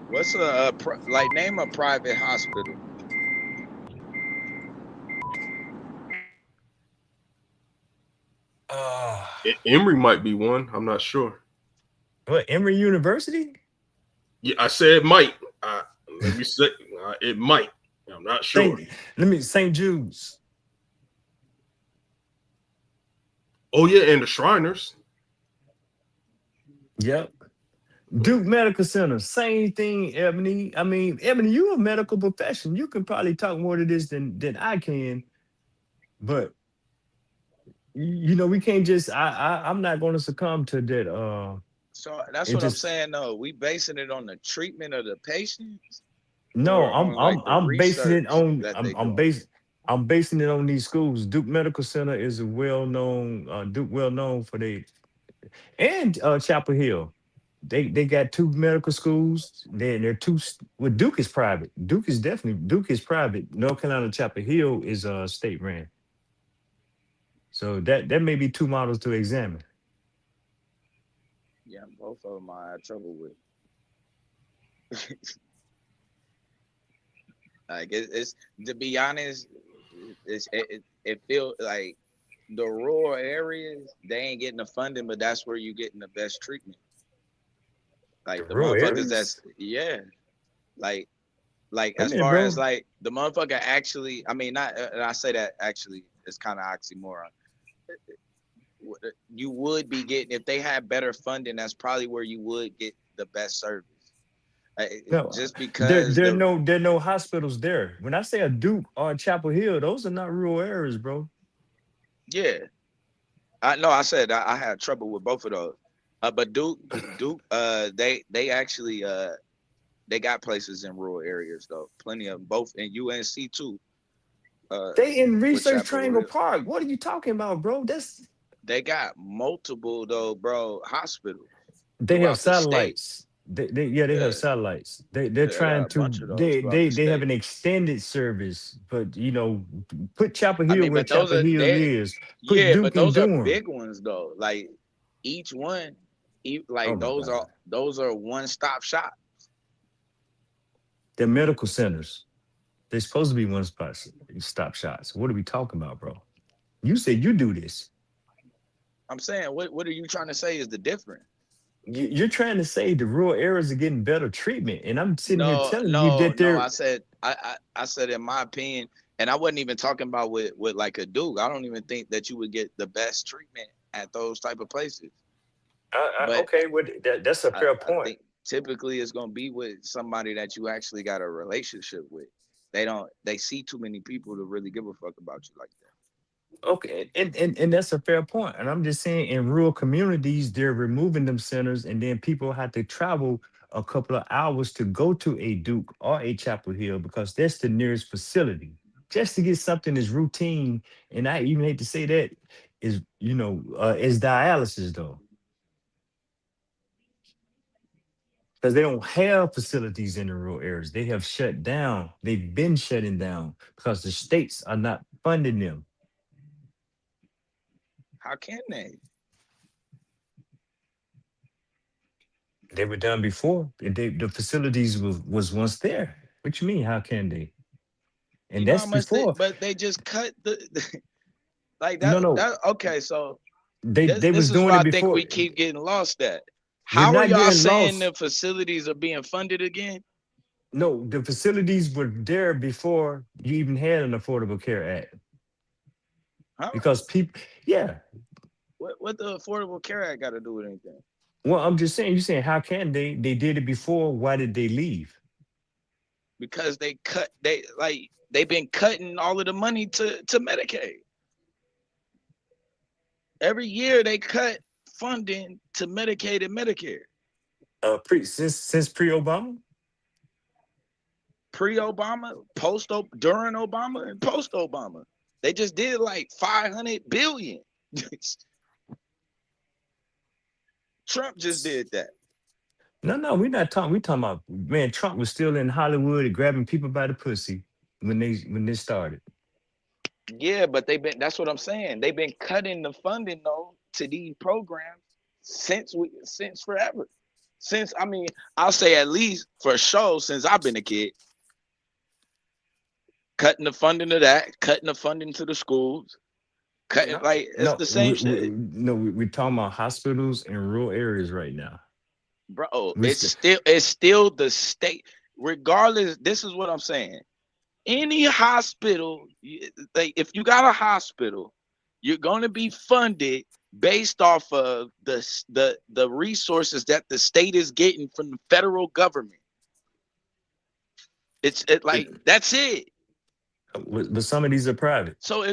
What's a like name a private hospital? Uh, Emory might be one. I'm not sure. what, Emory University? Yeah, I said might. Let me say it might. I'm not sure. St. Jude's. Oh yeah, and the Shriners. Yep. Duke Medical Center, same thing, Ebony. I mean, Ebony, you're a medical profession. You can probably talk more to this than I can, but you know, we can't just I'm not going to succumb to that. So that's It what I'm just saying though. We basing it on the treatment of the patients no, or on like the I'm basing it research on that they doing. I'm basing it on these schools. Duke Medical Center is a well-known Duke well known for they and Chapel Hill. They got two medical schools. They're two. Well, Duke is private. Duke is private. North Carolina Chapel Hill is state ran. So that may be two models to examine. Yeah, both of them I had trouble with. Like it's to be honest, it feels like the rural areas they ain't getting the funding, but that's where you getting the best treatment. The Like the rural motherfuckers areas. that's yeah, like Wait a as minute, far as bro. like the motherfucker actually, I mean not, and I say that actually it's kind of oxymoron. You would be getting if they had better funding. That's probably where you would get the best service. No, Just because there are no hospitals there. When I say a Duke or a Chapel Hill, those are not rural areas, bro. yeah, I know. I said I had trouble with both of those. But Duke, they actually they got places in rural areas though, plenty of them, both in UNC too. Uh, They in with Research Chapel Triangle Hill, Park. What are you talking about, bro? they got multiple though, bro, hospitals They have throughout the state. satellites. They have Yeah, satellites. They're yeah, they got trying a to bunch of those throughout the they have state. an extended service, but you know, put Chapel I Hill mean, where but those Chapel are Hill they, is. Put yeah, but Duke and those are Durham. big ones though. Like each one, Oh like my God. those are one stop shop. They're medical centers. They're supposed to be one spot stop shots. What are we talking about, bro? You said you do this. I'm saying, what are you trying to say is the difference? You're trying to say the rural areas are getting better treatment, and I'm sitting here No, telling you no, that no. they're I said I said in my opinion, and I wasn't even talking about with like a Duke. I don't even think that you would get the best treatment at those type of places. But okay. That's a fair I point. think typically it's gonna be with somebody that you actually got a relationship with. They see too many people to really give a fuck about you like that. Okay, and that's a fair point. And I'm just saying, in rural communities, they're removing them centers, and then people have to travel a couple of hours to go to a Duke or a Chapel Hill because that's the nearest facility, just to get something as routine. And I even hate to say that is, is dialysis though, because they don't have facilities in the rural areas. They have shut down. They've been shutting down because the states are not funding them. How can they? They were done before. The facilities was once there. What you mean? How can they? You And know how that's much they, before. but they just cut the like No, that. no. That okay. So They this was is doing where it I think before. we keep getting lost at. We're How are not y'all getting saying lost. the facilities are being funded again? No, the facilities were there before you even had an Affordable Care Act. Huh? Because people, yeah. What the Affordable Care Act got to do with anything? Well, I'm just saying. You saying how can they? They did it before. Why did they leave? Because they've been cutting all of the money to Medicaid. Every year they cut funding to Medicaid and Medicare. Since pre-Obama. Pre-Obama, during Obama, and post-Obama. They just did like 500 billion. Trump just did that. No, we're not talking. We talking about, man. Trump was still in Hollywood grabbing people by the pussy when they started. Yeah, but that's what I'm saying. They've been cutting the funding though to these programs since forever. I'll say at least for sure since I've been a kid. Cutting the funding to that, cutting the funding to the schools, cutting it's the same shit. We're talking about hospitals in rural areas right now. Bro, it's still the state. Regardless, this is what I'm saying. Any hospital, if you got a hospital, you're going to be funded based off of the resources that the state is getting from the federal government. That's it. But some of these are private. So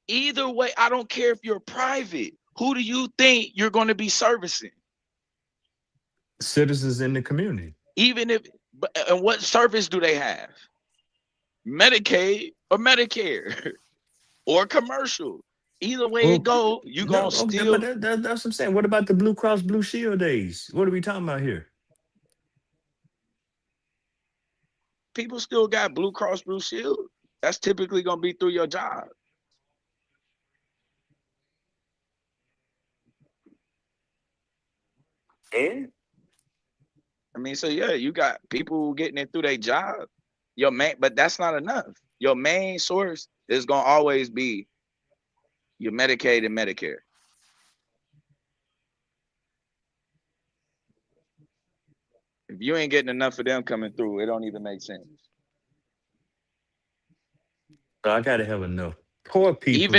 either way, I don't care if you're private. Who do you think you're going to be servicing? Citizens in the community. And what service do they have? Medicaid or Medicare or commercial. Either way it go, you're going to still. But that's what I'm saying. What about the Blue Cross Blue Shield days? What are we talking about here? People still got Blue Cross Blue Shield. That's typically going to be through your job. And? So yeah, you got people getting it through their job. But that's not enough. Your main source is going to always be your Medicaid and Medicare. If you ain't getting enough of them coming through, it don't even make sense. So I gotta have enough poor people.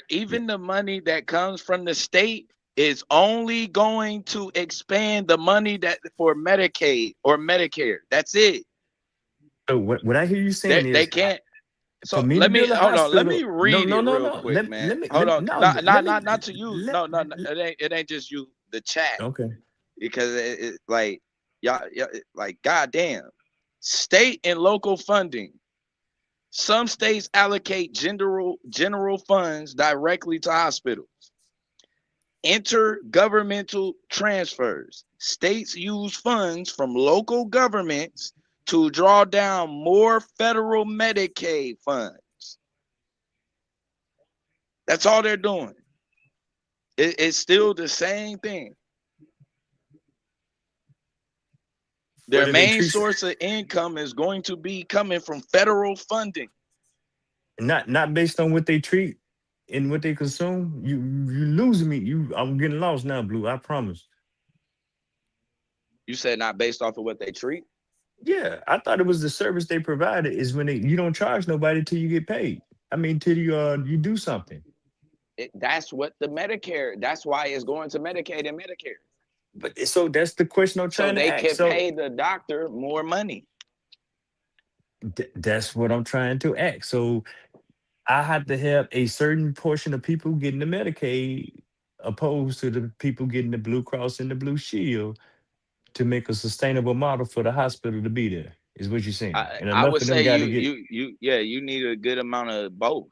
Even the money that comes from the state is only going to expand the money that for Medicaid or Medicare. That's it. So what I hear you saying they is can't. So let me hold on. Let me read it real quick, man. Hold on. Not to you. No. It ain't just you. The chat. Okay. Because it like y'all like goddamn. State and local funding. Some states allocate general funds directly to hospitals. Intergovernmental transfers. States use funds from local governments to draw down more federal Medicaid funds. That's all they're doing. It's still the same thing. Their main source of income is going to be coming from federal funding. Not based on what they treat and what they consume. You losing me. I'm getting lost now, Blue. I promise. You said not based off of what they treat? Yeah, I thought it was the service they provided is when you don't charge nobody till you get paid. Till you do something. That's what the Medicare. That's why it's going to Medicaid and Medicare. But so that's the question I'm trying to ask. So they can pay the doctor more money. That's what I'm trying to ask. So I have to have a certain portion of people getting the Medicaid opposed to the people getting the Blue Cross and the Blue Shield to make a sustainable model for the hospital to be there, is what you're saying. And I enough would of them say got to get. you need a good amount of both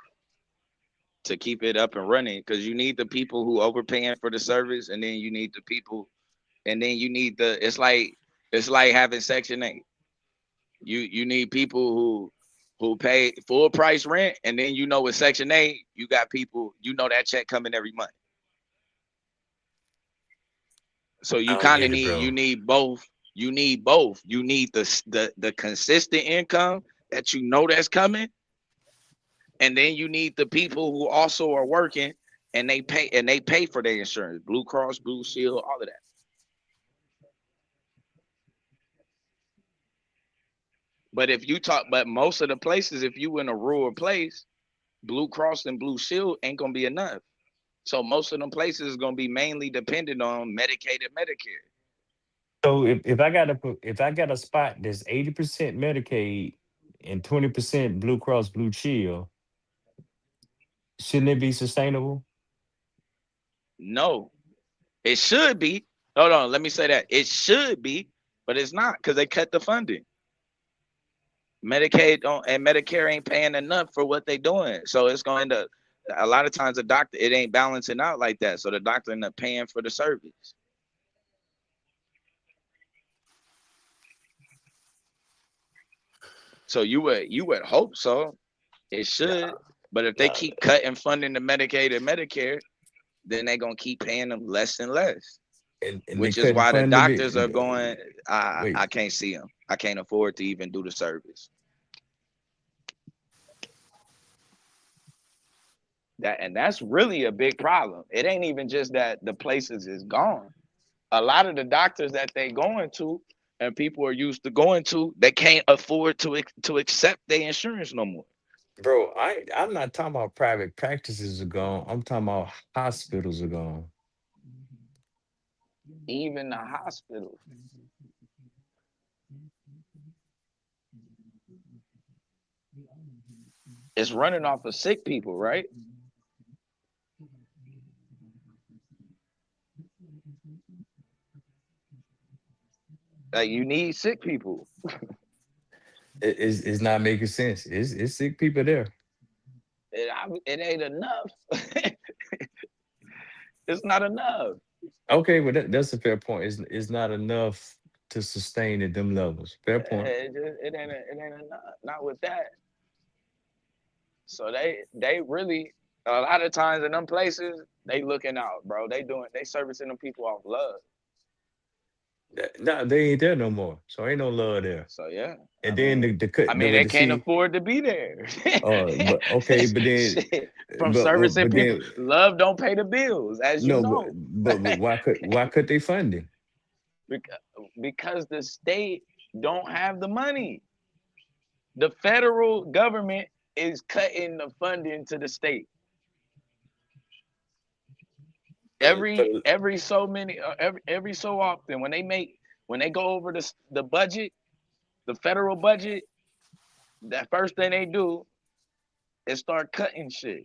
to keep it up and running, because you need the people who overpaying for the service, and then you need the people, and then you need the it's like having Section 8. You need people who pay full price rent, and then with Section 8, you got people, that check coming every month. So I you don't kind of get it, need bro. both. You need both. You need the consistent income that that's coming, and then you need the people who also are working and they pay for their insurance, Blue Cross, Blue Shield, all of that. But most of the places, if you in a rural place, Blue Cross and Blue Shield ain't gonna be enough. So most of them places is gonna be mainly dependent on Medicaid and Medicare. So if I got a spot that's 80% Medicaid and 20% Blue Cross Blue Shield, shouldn't it be sustainable? No, it should be. Hold on, let me say that. It should be, but it's not, because they cut the funding. Medicaid and Medicare ain't paying enough for what they doing. So it's going to, a lot of times the doctor, it ain't balancing out like that. So the doctor end up paying for the service. So you would hope so. It should. But if they keep cutting funding to Medicaid and Medicare, then they're gonna keep paying them less and less. And they Which is couldn't why the fund the doctors are going, wait. I can't see them. I can't afford to even do the service. That's really a big problem. It ain't even just that the places is gone. A lot of the doctors that they going to and people are used to going to, they can't afford to accept their insurance no more. Bro, I'm not talking about private practices are gone. I'm talking about hospitals are gone. Even the hospital. It's running off of sick people, right? Like, you need sick people. It's not making sense. It's sick people there. It ain't enough. It's not enough. Okay, well that's a fair point. It's not enough to sustain at them levels. Fair point. It ain't enough. Not with that. So they really, a lot of times in them places, they looking out, bro. They servicing them people off love. No, they ain't there no more. So ain't no love there. So yeah. And then They can't afford to be there. but okay, but then Shit. From servicing but people, then love don't pay the bills, as you no, know. but why could they fund it? Because the state don't have the money. The federal government is cutting the funding to the state. Every so many every so often, when they go over the budget, the federal budget, that first thing they do is start cutting shit.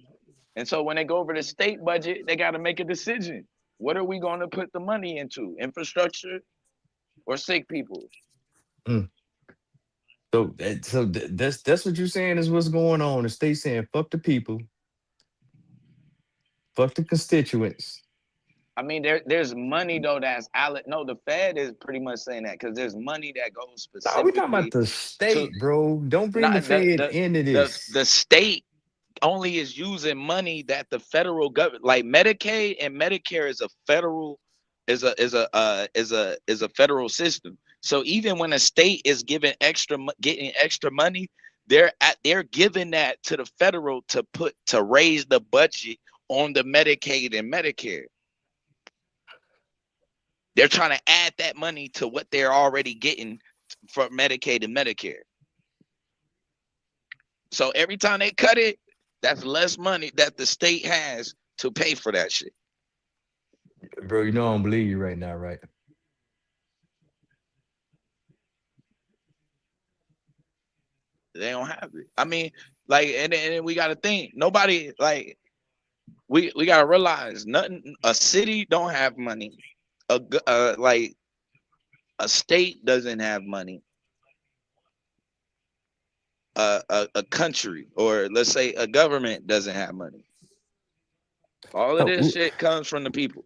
And so when they go over the state budget, they got to make a decision. What are we going to put the money into? Infrastructure or sick people? Mm. So that's what you're saying is what's going on. The state saying fuck the people, fuck the constituents. I mean, there's money though no, the Fed is pretty much saying that, because there's money that goes Nah, we talking about specifically the to state, bro. Don't bring the not Fed into this. the state only is using money that the federal government, like Medicaid and Medicare, is a federal is a federal system. So even when a state is getting extra money, they're giving that to the federal to raise the budget on the Medicaid and Medicare. They're trying to add that money to what they're already getting for Medicaid and Medicare. So every time they cut it, that's less money that the state has to pay for that shit. Bro, you know I don't believe you right now, right? They don't have it. I mean, Like, and we got to think. Nobody like we got to realize nothing. A city don't have money. Like a state doesn't have money. A country, or let's say a government, doesn't have money. All of this shit comes from the people.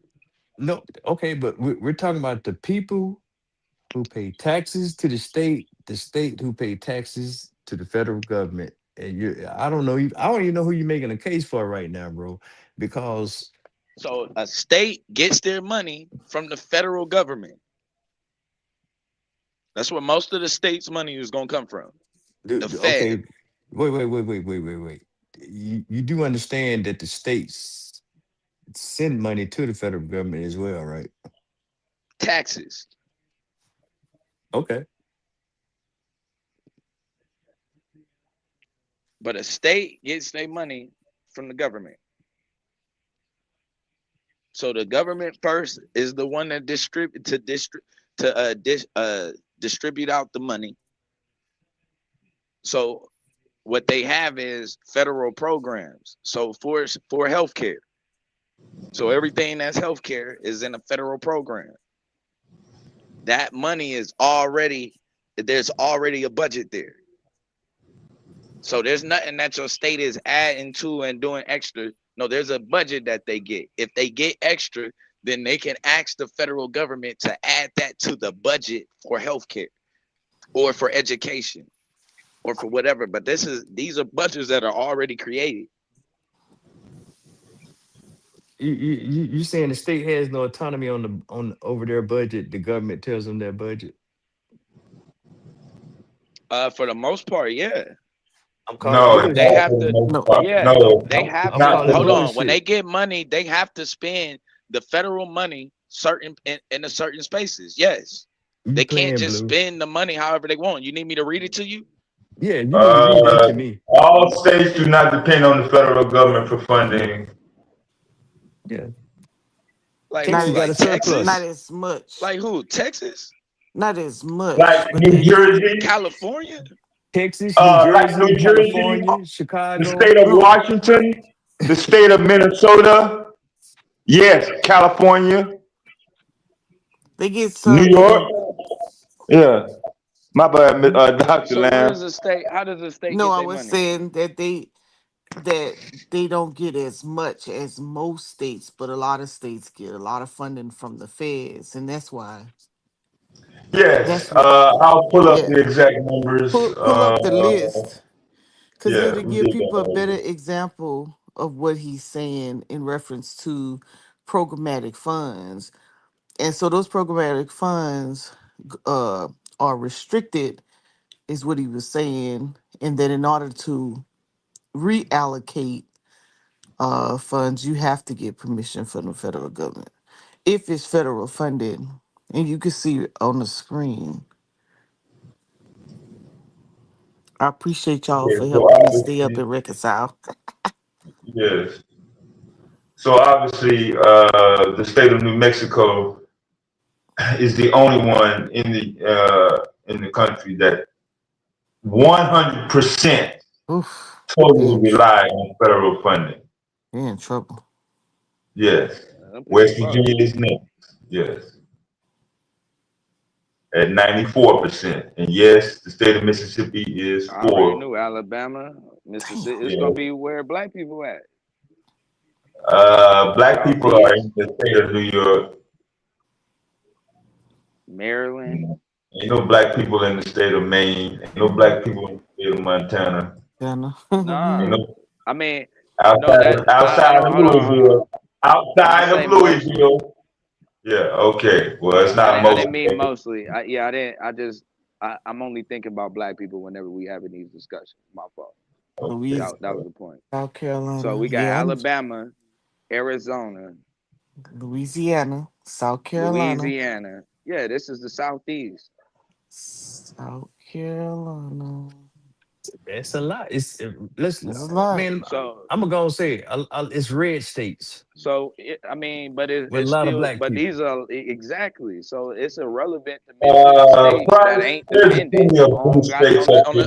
No, okay, but we're talking about the people who pay taxes to the state who pay taxes to the federal government. And I don't know, I don't even know who you're making a case for right now, bro, because so a state gets their money from the federal government. That's where most of the state's money is gonna come from. The Fed. Okay, wait. You do understand that the states send money to the federal government as well, right? Taxes. Okay. But a state gets their money from the government. So the government first is the one that distribute out the money. So what they have is federal programs. So for healthcare. So everything that's healthcare is in a federal program. That money is there's already a budget there. So there's nothing that your state is adding to and doing extra. No, there's a budget that they get. If they get extra, then they can ask the federal government to add that to the budget for healthcare or for education or for whatever. But these are budgets that are already created. You saying the state has no autonomy on over their budget? The government tells them their budget. For the most part, yeah. I'm calling they have to. They have to. Hold on. Bullshit. When they get money, they have to spend the federal money in a certain spaces. Yes, they can't just spend the money however they want. You need me to read it to you? Yeah, you need to read it to me. All states do not depend on the federal government for funding. Yeah. Like Texas got a surplus. Not as much. Like who? Texas? Not as much. Like New Jersey, California, Texas, New Jersey, like New Jersey, California, Chicago, the state of Washington, the state of Minnesota. Yes, California. They get some. New York. Yeah. My bad, Dr. So Lamb. how does the state get I their was money? saying that they don't get as much as most states, but a lot of states get a lot of funding from the feds, and that's why. Yes, I'll pull up the exact numbers. Pull up the list, because yeah, it'll give people a better example of what he's saying in reference to programmatic funds. And so those programmatic funds are restricted, is what he was saying, and that in order to reallocate funds, you have to get permission from the federal government if it's federal funded. And you can see it on the screen. I appreciate y'all for helping me stay up and reconcile. Yes. So obviously, the state of New Mexico is the only one in the country that 100% totally rely on federal funding. You're in trouble. Yes. West Virginia is next. Yes. At 94%. And yes, the state of Mississippi is I already knew Alabama, Mississippi. It's gonna be where black people at. Black people are in the state of New York. Maryland. Ain't no black people in the state of Maine. Ain't no black people in the state of Montana. Nah. I mean, outside of Louisville. Outside of Louisville. Yeah, okay. Well, it's not I didn't mean mostly. I'm only thinking about black people whenever we having these discussions. My fault. That was the point. South Carolina. So we got Alabama, Arizona, Louisiana, South Carolina. Louisiana. Yeah, this is the Southeast. South Carolina. That's a lot. It's a lot. Man, I'm gonna go and say it's red states. So but it's with a lot still, of black people. These are exactly. So it's irrelevant to me states that ain't dependent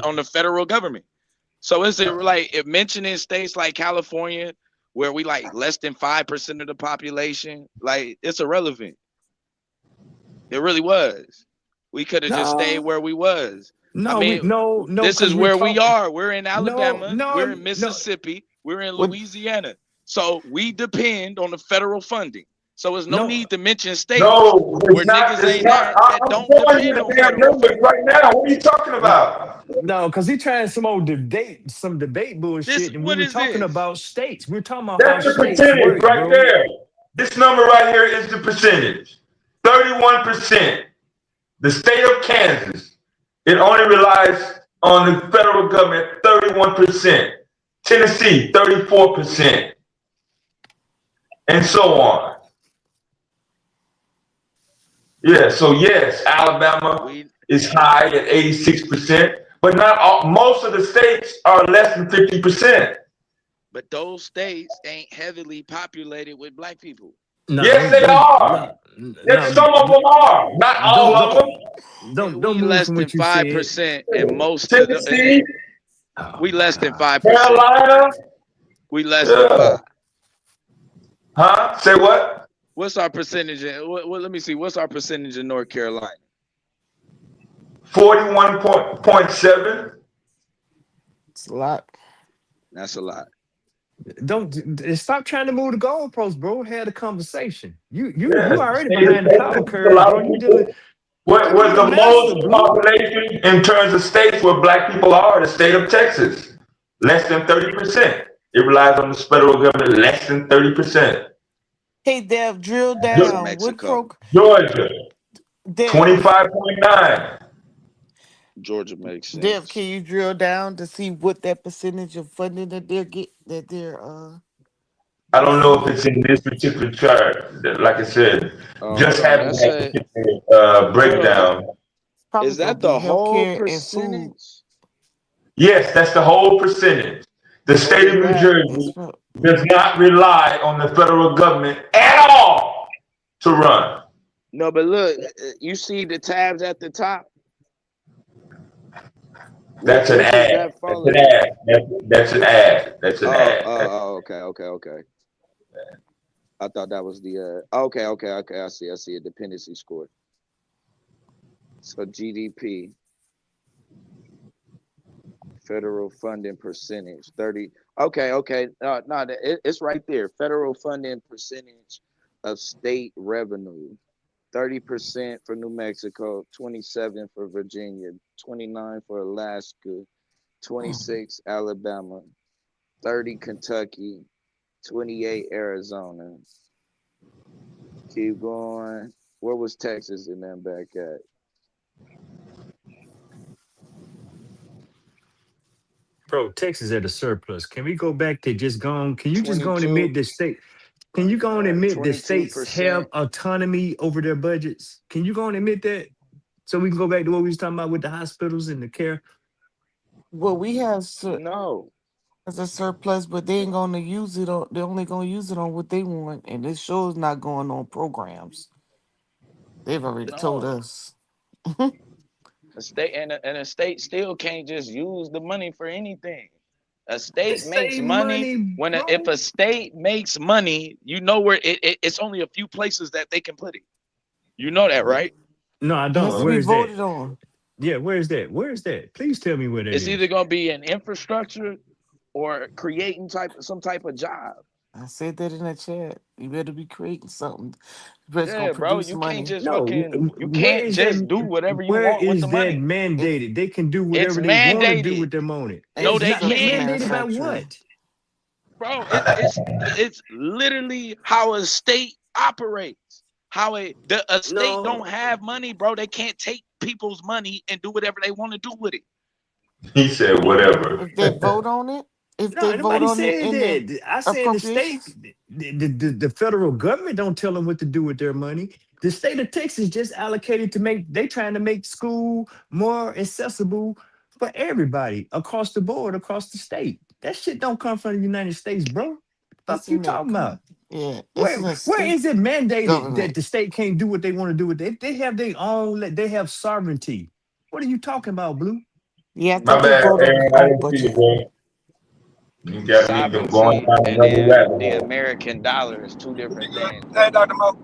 on the federal government. So is it like if mentioning states like California where we like less than 5% of the population, like it's irrelevant. It really was. We could have just stayed No, where we was. I no, mean, no, this is because we're where we talking. are. We're in No, Alabama. We're in no. Mississippi. We're in What Louisiana. So we depend on the federal funding. So there's no No, need to mention states No, where it's not. niggas It's ain't not. at that I'm don't showing you depend the on damn federal numbers funding. right now. What are you talking about? no, because he trying some old debate, some debate This bullshit, and we what were is talking this? about states. We're talking about how That's the states percentage work, right bro. there. This number right here is the percentage. 31%. The state of Kansas, it only relies on the federal government 31%. Tennessee, 34%, and so on. Yeah, so yes, Alabama We is high at 86%, but not all, most of the states are less than 50%. but those states ain't heavily populated with black people. No, Yes, don't they don't are. no Yes, no some of them are. Not all don't of don't them. don't We move less from than what you said. 5% and most of the Tennessee, Oh we my less than god. 5%. Carolina, We less than yeah. 5. Huh? Say what? What's our percentage let me see. What's our percentage in North Carolina? 41.7. it's a lot. That's a lot. Stop trying to move the goalposts, bro. Had a conversation. You Yeah. already State of behind the power Texas, a curve, lot bro. of You people. dealing. What You was need a the master, most Blue. population in terms of states where black people are? The state of Texas, less than 30%. It relies on the federal government, less than 30%. Hey, Dev, drill That's down. What Mexico. Georgia, Dev, 25.9. Georgia makes Dev, can sense. you drill down to see what that percentage of funding that they're I don't know if receiving? it's in this particular chart. Like I said, Hold just on. having That's that a particular hold on. breakdown. It's probably Is gonna that be the whole healthcare and food. percentage? Yes, that's the whole percentage. The What state is of New that? It's Jersey prob- does not rely on the federal government at all to run. No, but look, you see the tabs at the top. That's an Which is ad. that That's an falling in? ad. That's an ad. That's an ad. Okay. I thought that was the okay. I see a dependency score. So GDP, federal funding percentage, 30. Okay. No, it's right there. Federal funding percentage of state revenue. 30% for New Mexico, 27 for Virginia, 29 for Alaska, 26 Alabama, 30 Kentucky, 28 Arizona. Keep going. Where was Texas and then back at? Bro, Texas at a surplus. Can we go back to just gone? Can you just go and 22, admit the state? Can you go and admit that states have 22%. autonomy over their budgets? Can you go and admit that? So we can go back to what we was talking about with the hospitals and the care. Well, we have No. as a surplus, but they ain't gonna use it on. They're only gonna use it on what they want, and this show's not going on programs. They've already told No. us. A state still can't just use the money for anything. A They state makes save money money, if bro. a state makes money, you know where it's only a few places that they can put it. You know that, right? No, I It has don't. to Where be is that? voted on. Yeah, where is that? Where is that? Please tell me where that It's either is. gonna be an infrastructure or creating some type of job. I said that in the chat. You better be creating something. That's gonna Yeah, bro. produce You can't money. just No, you where can't is that? just do whatever you Where want with the is that money. It, mandated? They can do It's whatever they want to do mandated. with their money. No, it's they Not just a can't. mandated by manufacturer. what? Bro, it's literally how a state operates. How a state No, don't have money, bro. They can't take people's money and do whatever they want to do with it. He said whatever. If they vote on it, if they no, vote nobody on it said in the that. I said the state, appropriations, the federal government don't tell them what to do with their money. The state of Texas just allocated to make. They trying to make school more accessible for everybody across the board, across the state. That shit don't come from the United States, bro. Fuck you isn't it? talking about? Yeah, it's Where in a where state is it mandated that government. the state can't do what they want to do with it? They have their own. They have sovereignty. What are you talking about, Blue? Yeah, I My think they bad, vote on the Aaron. I whole didn't see it, budget. bro. You got me going Sovereignty down and another then rabbit the hole. American dollar is two different things, Hey, bro. Dr. Mo.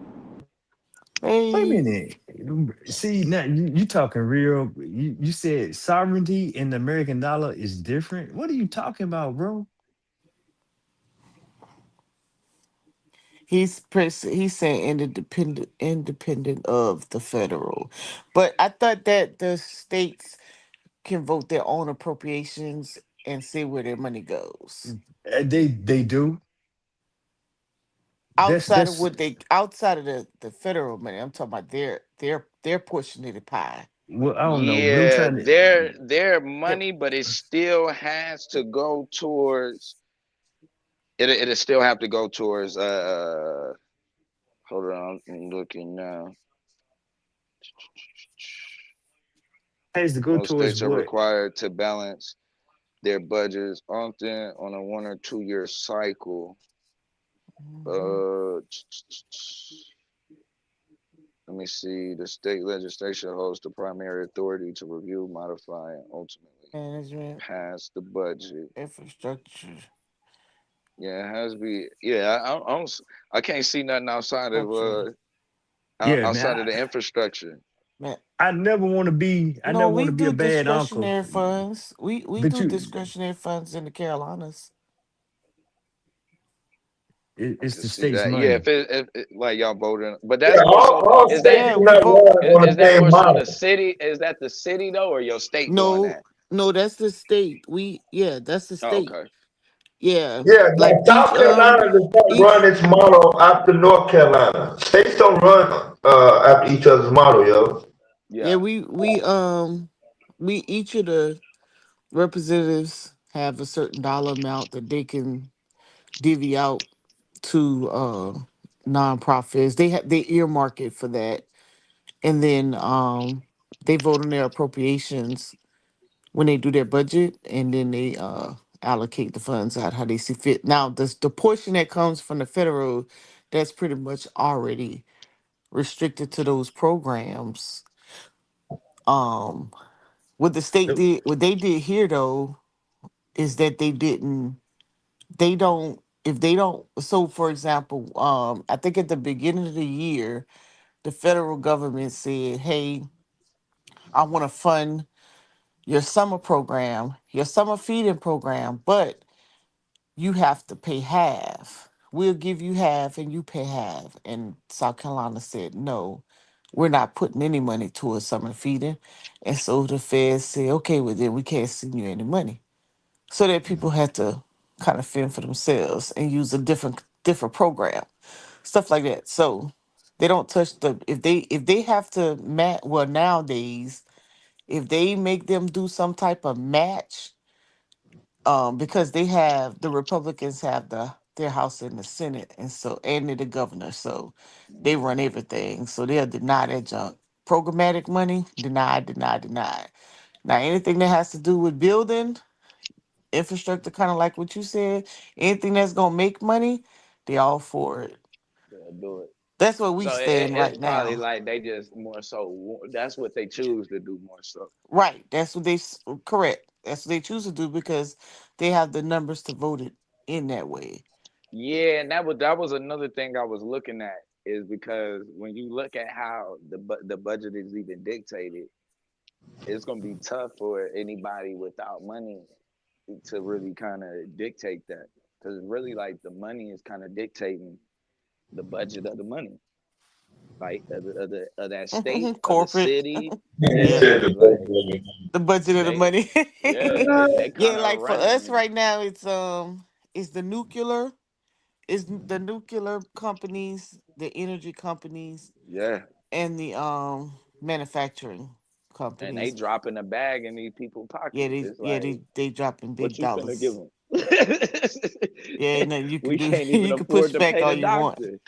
Wait a Hey, minute. See, now you talking real. You said sovereignty in the American dollar is different. What are you talking about, bro? he's saying independent of the federal, but I thought that the states can vote their own appropriations and see where their money goes They do. outside of That's what they outside of the federal money. I'm talking about their portion of the pie. well, I don't know. What I'm Yeah, trying their Yep. money, but it still has to go towards it'll still have to go towards hold on, I'm looking now. has to go Most towards states are what? required to balance their budgets often on a 1 or 2 year cycle. Mhm. Uh Let me see. The state legislature holds the primary authority to review, modify, and ultimately Management, pass the budget. infrastructure, Yeah, it has to be. Yeah, I can't see nothing culture. Yeah, outside of man. the infrastructure. Man, I never want to be. I no, never want we to be a do bad uncle. discretionary funds. We But do you, discretionary funds in the Carolinas. I it's can the see state's that. Yeah, money. if like y'all voting, but Yeah, that's more so. all Is states that Yeah, do we not vote. run on is the that same more so the model. city? Is that the city though, or your state doing No, that? no, that's the state. Yeah, that's the Oh, state. okay. Yeah, Yeah, like like South Carolina does not run each its model after North Carolina. States don't run after each other's model, yo. yeah, Yeah. we each of the representatives have a certain dollar amount that they can divvy out to nonprofits. They earmark it for that, and then they vote on their appropriations when they do their budget, and then they allocate the funds out how they see fit. Now, the portion that comes from the federal, that's pretty much already restricted to those programs. Um, what the state did, what they did here though, is that they don't, if they don't. So, for example, I think at the beginning of the year, the federal government said, "Hey, I want to fund your summer program, your summer feeding program, but you have to pay half. We'll give you half and you pay half." And South Carolina said, "No, we're not putting any money towards summer feeding." And so the feds said, "Okay, well, then we can't send you any money." So that people had to kind of fend for themselves and use a different program, stuff like that. So they don't touch the if they have to match. Well, nowadays, if they make them do some type of match, because they have the Republicans have their House in the Senate, and so and they're the governor, so they run everything. So they'll deny that junk. Programmatic money, denied, denied, denied. Now anything that has to do with building infrastructure, kind of like what you said, anything that's gonna make money, they all for it. They'll do it. That's where we So stand it's right probably now. like they just more so. That's what they choose to do more so. Right. That's what correct. That's what they choose to do because they have the numbers to vote it in that way. Yeah, and that was another thing I was looking at is because when you look at how the budget is even dictated, it's gonna be tough for anybody without money to really kind of dictate that because really like the money is kind of dictating the budget of the money, like of that state, of the Corporate. city. He Yep. said Yeah, the like budget. The budget of the they, money. yeah, they Yeah, kind of like for running us it. right now, it's the nuclear, it's the nuclear companies, the energy companies, Yeah, and the manufacturing and they companies. dropping a bag in these people's Yeah, pockets. they It's yeah, like, they dropping what big you finna give dollars. them? Yeah, and then you can We do can't even you can push afford to back pay all the you want. doctor.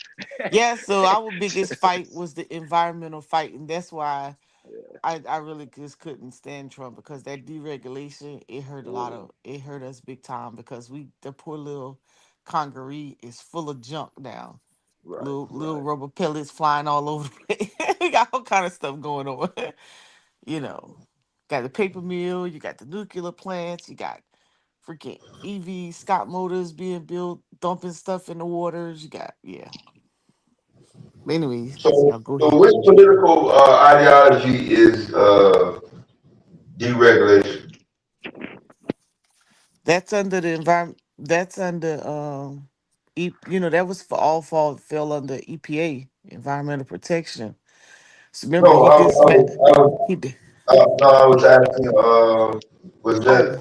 Yeah, so our biggest fight was the environmental fight, and that's why I really just couldn't stand Trump because that deregulation it hurt us big time because the poor little Congaree is full of junk now. Right, Little right. rubber pellets flying all over the place. We got all kind of stuff going on. you know. Got the paper mill, you got the nuclear plants, you got freaking EV Scott motors being built, dumping stuff in the waters. You got, yeah. Anyways, So, now go so ahead. which political ideology is deregulation? That's under the environment. That's under that was for all fall fell under EPA, environmental protection. So No, remember he did smack. He did. no, I was asking, was Oh,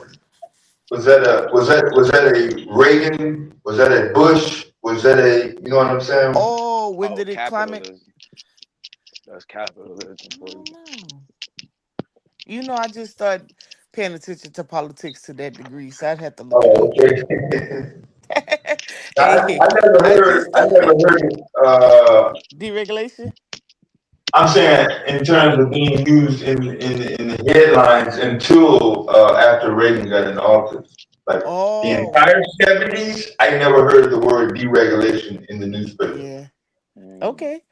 that was that a Reagan? Was that a Bush? Was that a, you know what I'm saying? oh, when Oh, did it climate? capitalism. That's capitalism I for you. don't know. I just started paying attention to politics to that degree, so I'd have to look it Oh, up. okay. Hey, I just I never heard it. deregulation. I'm saying in terms of being used in the headlines until after Reagan got in office. Like the Oh, entire 70s, I never heard the word deregulation in the newspaper. yeah. Mm. Okay.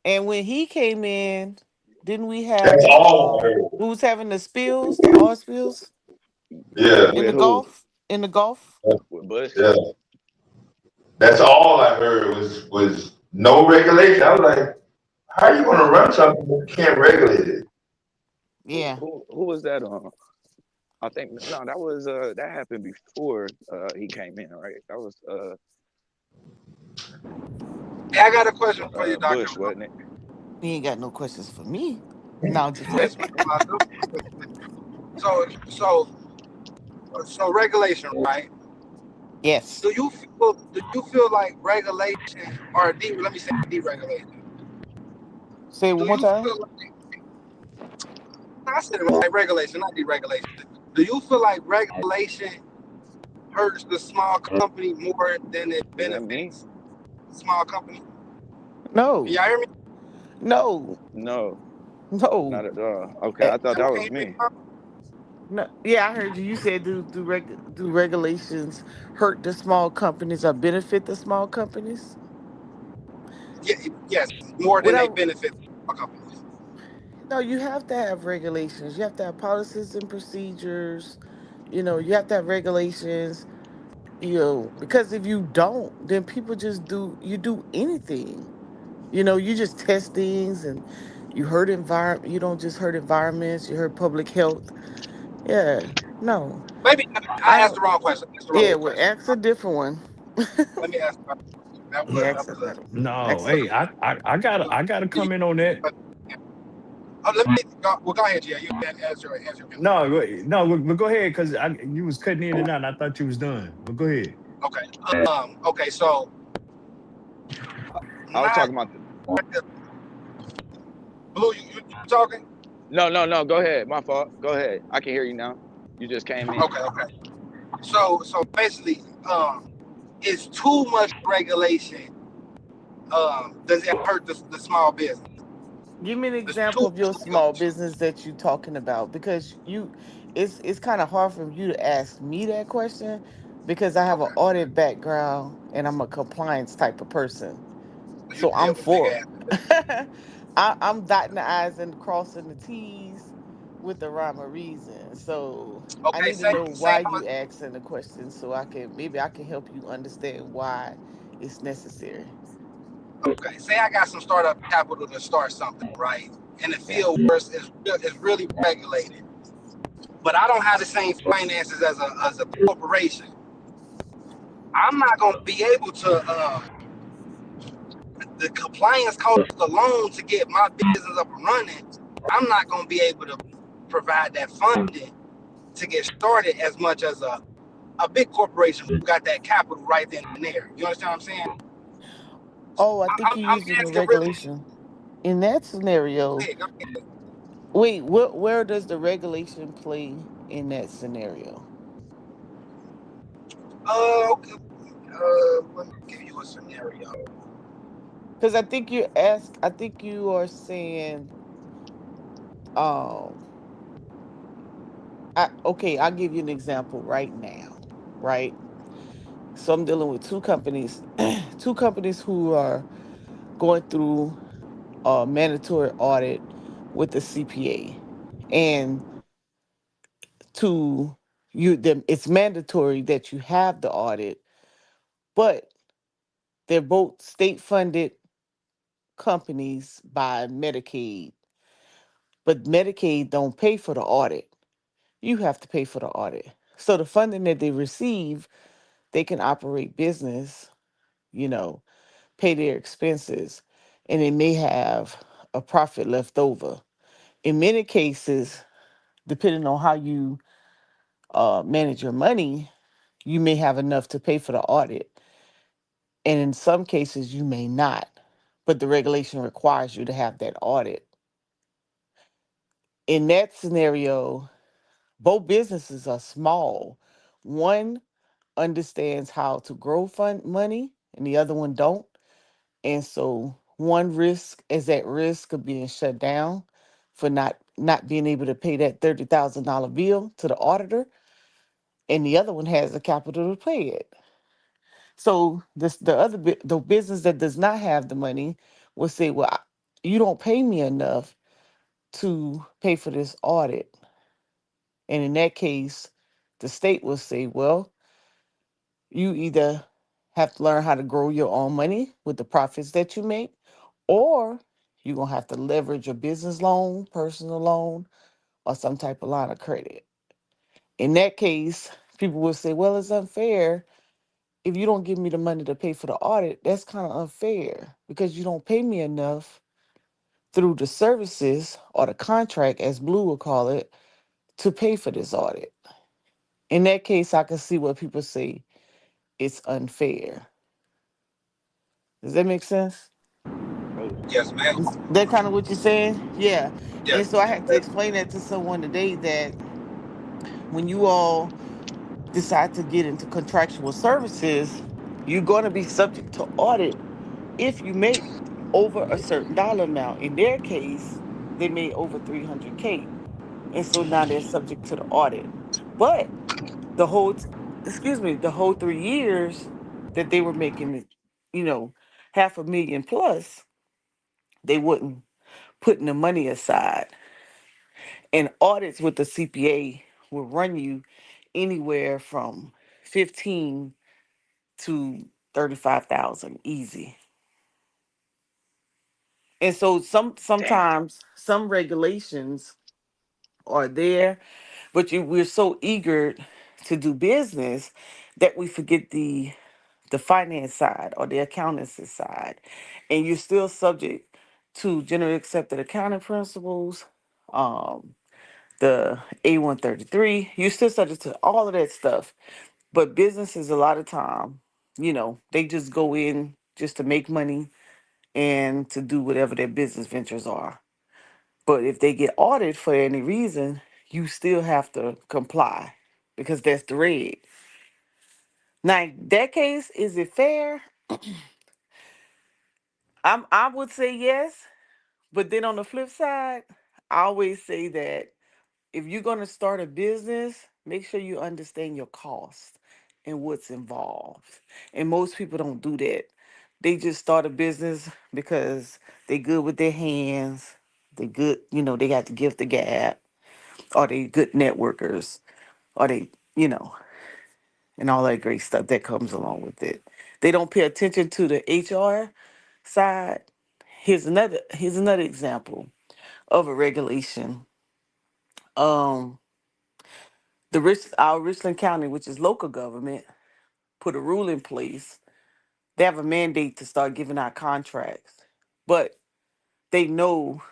And when he came in, didn't we have That's the all I heard. who was having the spills, the oil spills Yeah, in the With who? Gulf? In the Gulf? With Bush? yeah. That's all I heard was no regulation. I was like, how are you going to Yeah. run something that you can't regulate it? Yeah. Who was that on? I think no, that was that happened before he came in, right? That was Hey, I got a question for you, Doctor. Bush, wasn't it? He ain't got no questions for me. No, I'm just playing. Yes, ma'am, I do. So, so, so regulation, right? Yes. Do you feel like regulation let me say deregulation? Say it one Do more you time. feel like I said it right, regulation, not deregulation? Do you feel like regulation hurts the small company more than it Is that me? benefits the small company? Can No. y'all hear me? No. No, No. not at all. Okay, Eh, I thought Can that you was hear me? me. No. Yeah, I heard you. You said do regulations hurt the small companies or benefit the small companies? Yeah, yes, more than they Without benefit small companies. No, you have to have regulations. You have to have policies and procedures. You have to have regulations, because if you don't, then people just do anything. You just test things and you don't just hurt environments, you hurt public health. Yeah. No. Maybe I I asked don't the wrong question. That's the Yeah, wrong well, question. ask a different one. Let me ask. Yeah, That ask a was better one. No, Ask a hey, I gotta a. come in on that. Let me go. Well, go ahead, Jay. You can answer. No, no, but go ahead because you was cutting in and out. And I thought you was done, but go ahead. Okay. Okay. So I was not talking about the. blue. You talking? No. Go ahead. My fault. Go ahead. I can hear you now. You just came in. Okay. Okay. So basically, it's too much regulation. Does it hurt the small business? Give me an There's example too of much your small regulation. business that you're talking about, because it's kind of hard for you to ask me that question because I have an Okay. audit background and I'm a compliance type of person. So you So I'm deal with big for. ass. I'm dotting the I's and crossing the T's with the rhyme or reason. So I Okay. need to Say know say why I'm you asking the question so I can help you understand why it's necessary. okay. Say I got some startup capital to start something, right? In a Yeah. field where it's really regulated, but I don't have the same finances as a corporation. I'm not going to be able to. The compliance cost alone to get my business up and running, I'm not going to be able to provide that funding to get started as much as a big corporation who got that capital right then and there. You understand what I'm saying? Oh, I think you're I'm using the asking really. regulation. In that scenario, Go ahead. wait, where does the regulation play in that scenario? Okay. Let me give you a scenario. Because I think you are saying, um, okay, I'll give you an example right now, right? So I'm dealing with two companies, two companies who are going through a mandatory audit with the CPA. And to you, them, it's mandatory that you have the audit, but they're both state funded companies by Medicaid. But Medicaid don't pay for the audit. You have to pay for the audit. So the funding that they receive, they can operate business, you know, pay their expenses, and they may have a profit left over. In many cases, depending on how you manage your money, you may have enough to pay for the audit. And in some cases, you may not. But the regulation requires you to have that audit. In that scenario, both businesses are small. One understands how to grow fund money and the other one don't. And so one risk is at risk of being shut down for not being able to pay that $30,000 bill to the auditor, and the other one has the capital to pay it. So the business that does not have the money will say, "Well, you don't pay me enough to pay for this audit." And in that case, the state will say, "Well, you either have to learn how to grow your own money with the profits that you make, or you're going to have to leverage a business loan, personal loan, or some type of line of credit." In that case, people will say, "Well, it's unfair. If you don't give me the money to pay for the audit, that's kind of unfair because you don't pay me enough through the services or the contract, as Blue will call it, to pay for this audit." In that case, I can see what people say it's unfair. Does that make sense? Yes, ma'am. Is that kind of what you're saying? Yeah. Yeah. And so I had to explain that to someone today, that when you all decide to get into contractual services, you're going to be subject to audit if you make over a certain dollar amount. In their case, they made over 300K. And so now they're subject to the audit. But the whole, the whole 3 years that they were making, you know, half a million plus, they wouldn't putting the money aside. And audits with the CPA will run you anywhere from 15 to 35,000 easy. And so Damn. sometimes some regulations are there, but we're so eager to do business that we forget the finance side or the accountancy side. And you're still subject to generally accepted accounting principles, um, the A133. You're still subject to all of that stuff. But businesses, a lot of time, they just go in just to make money and to do whatever their business ventures are. But if they get audited for any reason, you still have to comply because that's the reg. Now, in that case, is it fair? I would say yes, but then on the flip side, I always say that if you're going to start a business, make sure you understand your cost and what's involved. And most people don't do that. They just start a business because they good with their hands. They good, they got the gift of gab, or they good networkers, or they, and all that great stuff that comes along with it. They don't pay attention to the HR side. Here's another example of a regulation. Um, our Richland County, which is local government, put a rule in place. They have a mandate to start giving out contracts, but they know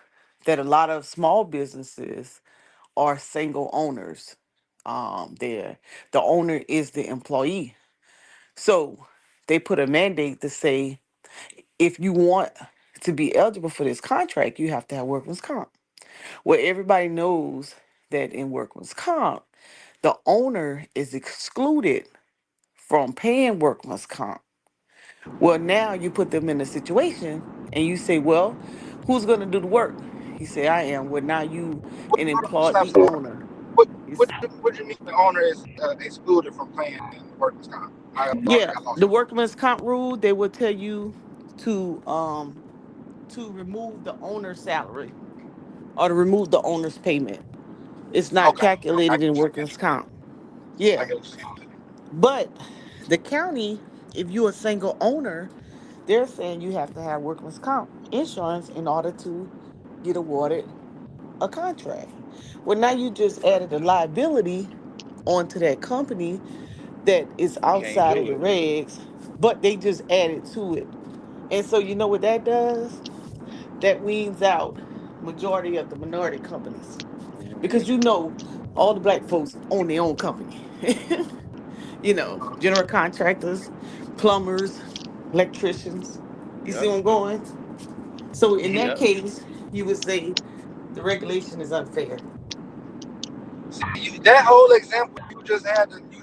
that a lot of small businesses are single owners. The owner is the employee, so they put a mandate to say, if you want to be eligible for this contract, you have to have workman's comp. Well, everybody knows that in workman's comp, the owner is excluded from paying workman's comp. Well, now you put them in a situation and you say, well, who's going to do the work? He say, I am. Well, now you an employee owner. What It's, what do you mean the owner is excluded from paying workers' comp? yeah, I lost the you. workman's comp rule, they will tell you to remove the owner's salary or to remove the owner's payment. It's not Okay, I calculated in workman's comp. Yeah. get what you're saying. But the county, if you're a single owner, they're saying you have to have workman's comp insurance in order to get awarded a contract. Well, now you just added a liability onto that company that is You can't outside of do the it. regs, but they just added to it. And so you know what that does? That weans out majority of the minority companies. Hmm. Because you know all the black folks own their own company. General contractors, plumbers, electricians. You see Yep. where I'm going? So in that Yep. case, you would say the regulation is unfair. See, that whole example you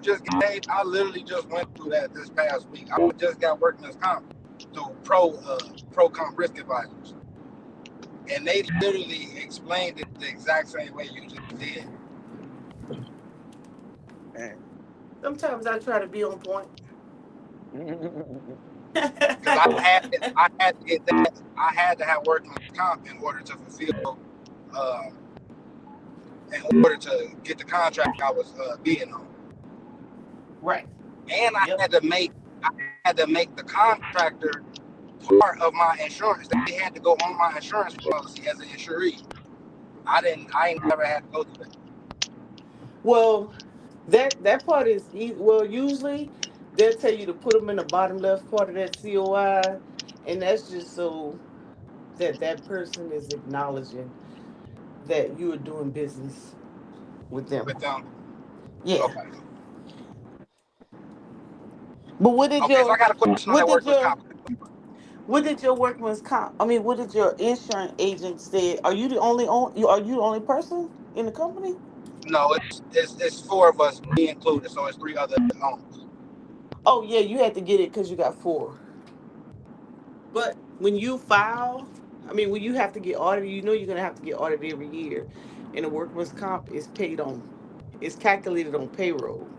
just gave, I literally just went through that this past week. I just got workman's comp through pro comp risk advisors, and they literally explained it the exact same way you just did. Man. Sometimes I try to be on point. Because I had to get that, I had to have workman's comp in order to fulfill, uh, in order to get the contract I was bidding on. Right. And Yep. I had to make the contractor part of my insurance. They had to go on my insurance policy as an insuree. I ain't never had to go through that. Well, that part is well. Usually, they'll tell you to put them in the bottom left part of that COI, and that's just so that person is acknowledging that you are doing business with them. With them. Yeah. Okay. But what did Okay, so I your got a question on what that did workman's your comp. what did your workman's comp? I mean, what did your insurance agent say? Are you the only are you the only person in the company? No, it's four of us, me included, so it's three other owners. Oh yeah, you had to get it because you got four. But when you file, I mean, when you have to get audited, you know you're gonna have to get audited every year, and the workman's comp is paid on, it's calculated on payroll.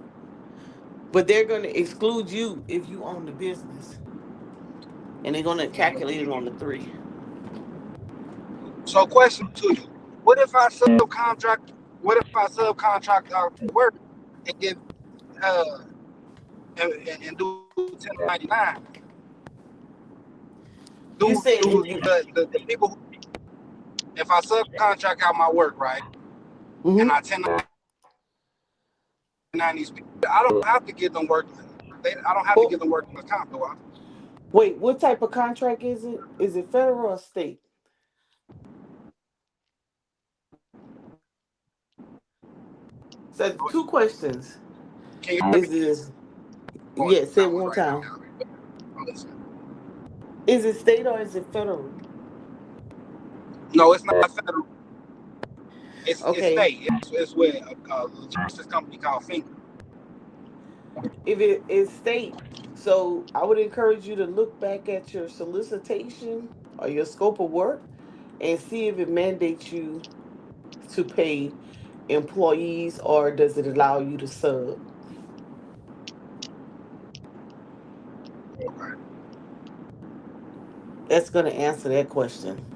But they're gonna exclude you if you own the business, and they're gonna calculate it on the three. So question to you. What if I subcontract out work and get uh and do 1099? You Do said if do you. the people if I subcontract out my work, right? And Hmm. I 1099 these people, I don't have to give them work. I don't have to Well, give them workman's comp, do I? wait, what type of contract is it? Is it federal or state? So two questions. Can you Is this yeah? Say it one right now? time. Oh, listen. Is it state or is it federal? No, it's not federal. It's Okay. state. It's with a logistics company called Finger. If it is state, so I would encourage you to look back at your solicitation or your scope of work and see if it mandates you to pay employees or does it allow you to sub. Okay. That's going to answer that question.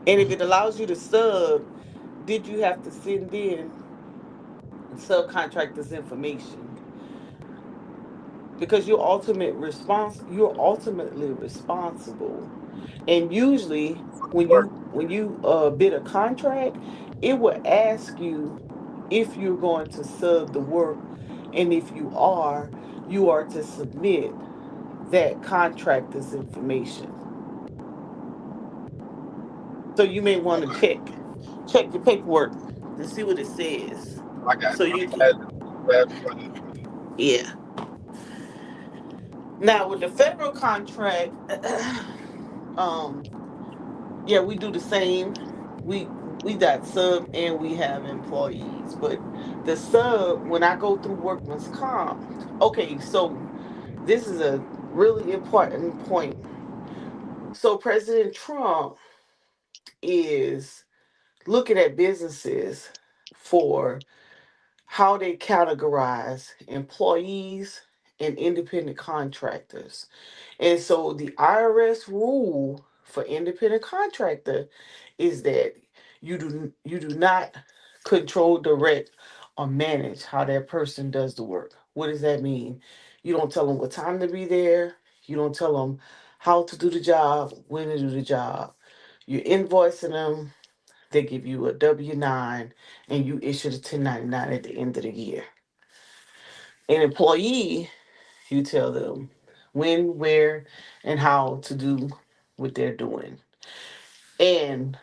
And if it allows you to sub, did you have to send in subcontractors information? Because you're ultimately responsible. And usually when you bid a contract, it will ask you if you're going to sub the work, and if you are to submit that contractor's information. So you may want to Okay. check your paperwork to see what it says. I got So you. you can yeah. Now with the federal contract, um yeah, we do the same. We got sub and we have employees. But the sub, when I go through workman's comp, okay, so this is a really important point. So President Trump is looking at businesses for how they categorize employees and independent contractors. And so the IRS rule for independent contractor is that you do not control, direct, or manage how that person does the work. What does that mean? You don't tell them what time to be there. You don't tell them how to do the job, when to do the job. You're invoicing them. They give you a W-9, and you issue the 1099 at the end of the year. An employee, you tell them when, where, and how to do what they're doing. And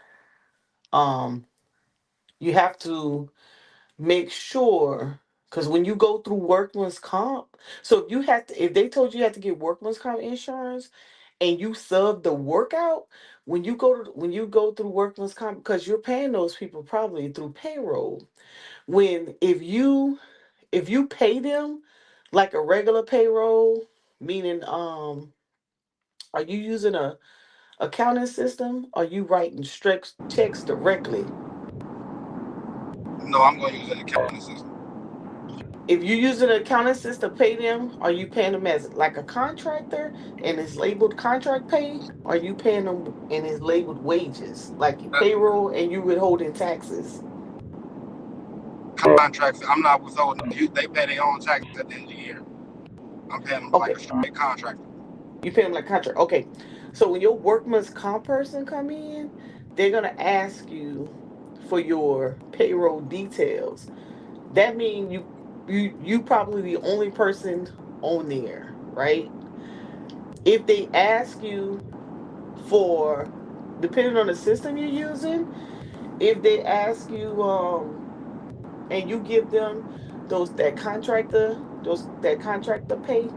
um, you have to make sure, because when you go through workman's comp, so if they told you had to get workman's comp insurance and you sub the workout, when you go through workman's comp, because you're paying those people probably through payroll. When if you pay them like a regular payroll, meaning are you using a accounting system? Or are you writing checks directly? No, I'm going to use an accounting system. If you use an accounting system to pay them, are you paying them as like a contractor and it's labeled contract pay? Or are you paying them and it's labeled wages, like your payroll and you withholding taxes? Contracts. I'm not withholding. They pay their own tax at the end of the year. I'm paying them like Okay, a straight contractor. you pay them like contract. Okay, so when your workman's comp person come in, they're gonna ask you for your payroll details. That means you probably the only person on there, right? If they ask you for, depending on the system you're using, if they ask you and you give them that contractor pay,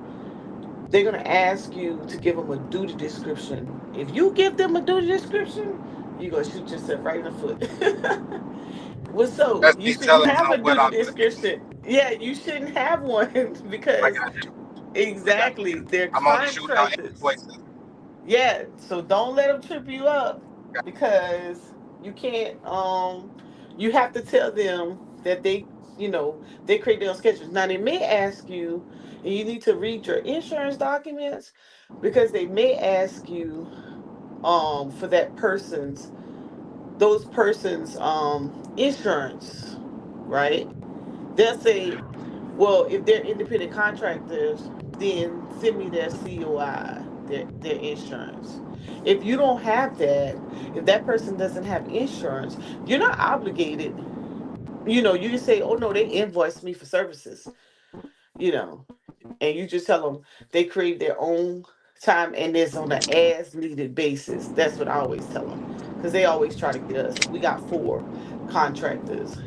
they're gonna ask you to give them a duty description. If you give them a duty description, you're gonna shoot yourself right in the foot. Well, so That's you me shouldn't telling have a them what duty I'm going to give description. Yeah, you shouldn't have one I because got you. I got exactly you. they're I'm only shooting out contractors. invoices. Yeah, so don't let them trip you up because you can't you have to tell them that they create their own schedules. Now they may ask you, and you need to read your insurance documents because they may ask you for those person's insurance, right? They'll say, well, if they're independent contractors, then send me their COI, their insurance. If you don't have that, if that person doesn't have insurance, you're not obligated. You can say, oh no, they invoiced me for services, you know, and you just tell them they create their own time and it's on an as needed basis. That's what I always tell them because they always try to get us. We got 4 contractors.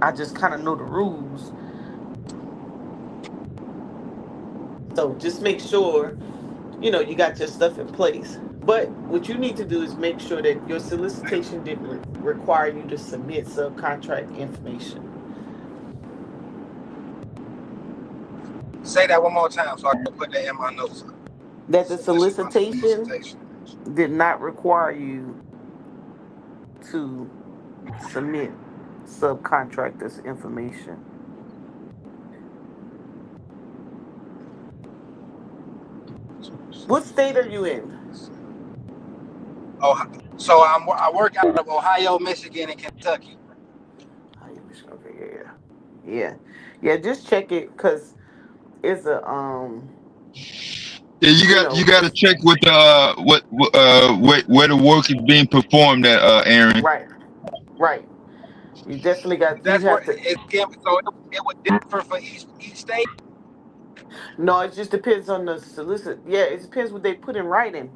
I just kind of know the rules. So just make sure, you got your stuff in place. But what you need to do is make sure that your solicitation didn't require you to submit subcontract information. Say that one more time so I can put that in my notes. That the So this is my solicitation solicitation. did not require you to submit subcontractors information. What state are you in? Oh, so I work out of Ohio, Michigan, and Kentucky. Okay, yeah. Yeah, just check it because it's a Yeah, you got to it's check with where the work is being performed at, Aaron. right, right. You definitely got. You That's where have to. so it would differ for each state. No, it just depends on the solicit. Yeah, it depends what they put in writing.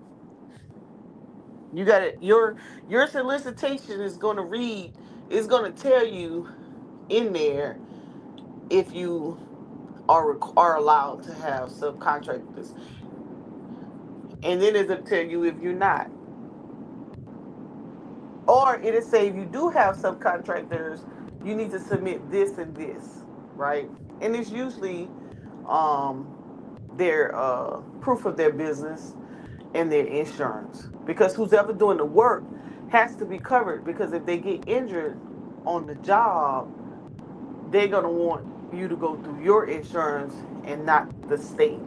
You got it. Your solicitation is going to read. Is going to tell you in there if you are allowed to have subcontractors, and then it'll tell you if you're not. Or it'll say if you do have subcontractors, you need to submit this and this, right? And it's usually um their proof of their business and their insurance. Because who's ever doing the work has to be covered because if they get injured on the job, they're gonna want you to go through your insurance and not the state.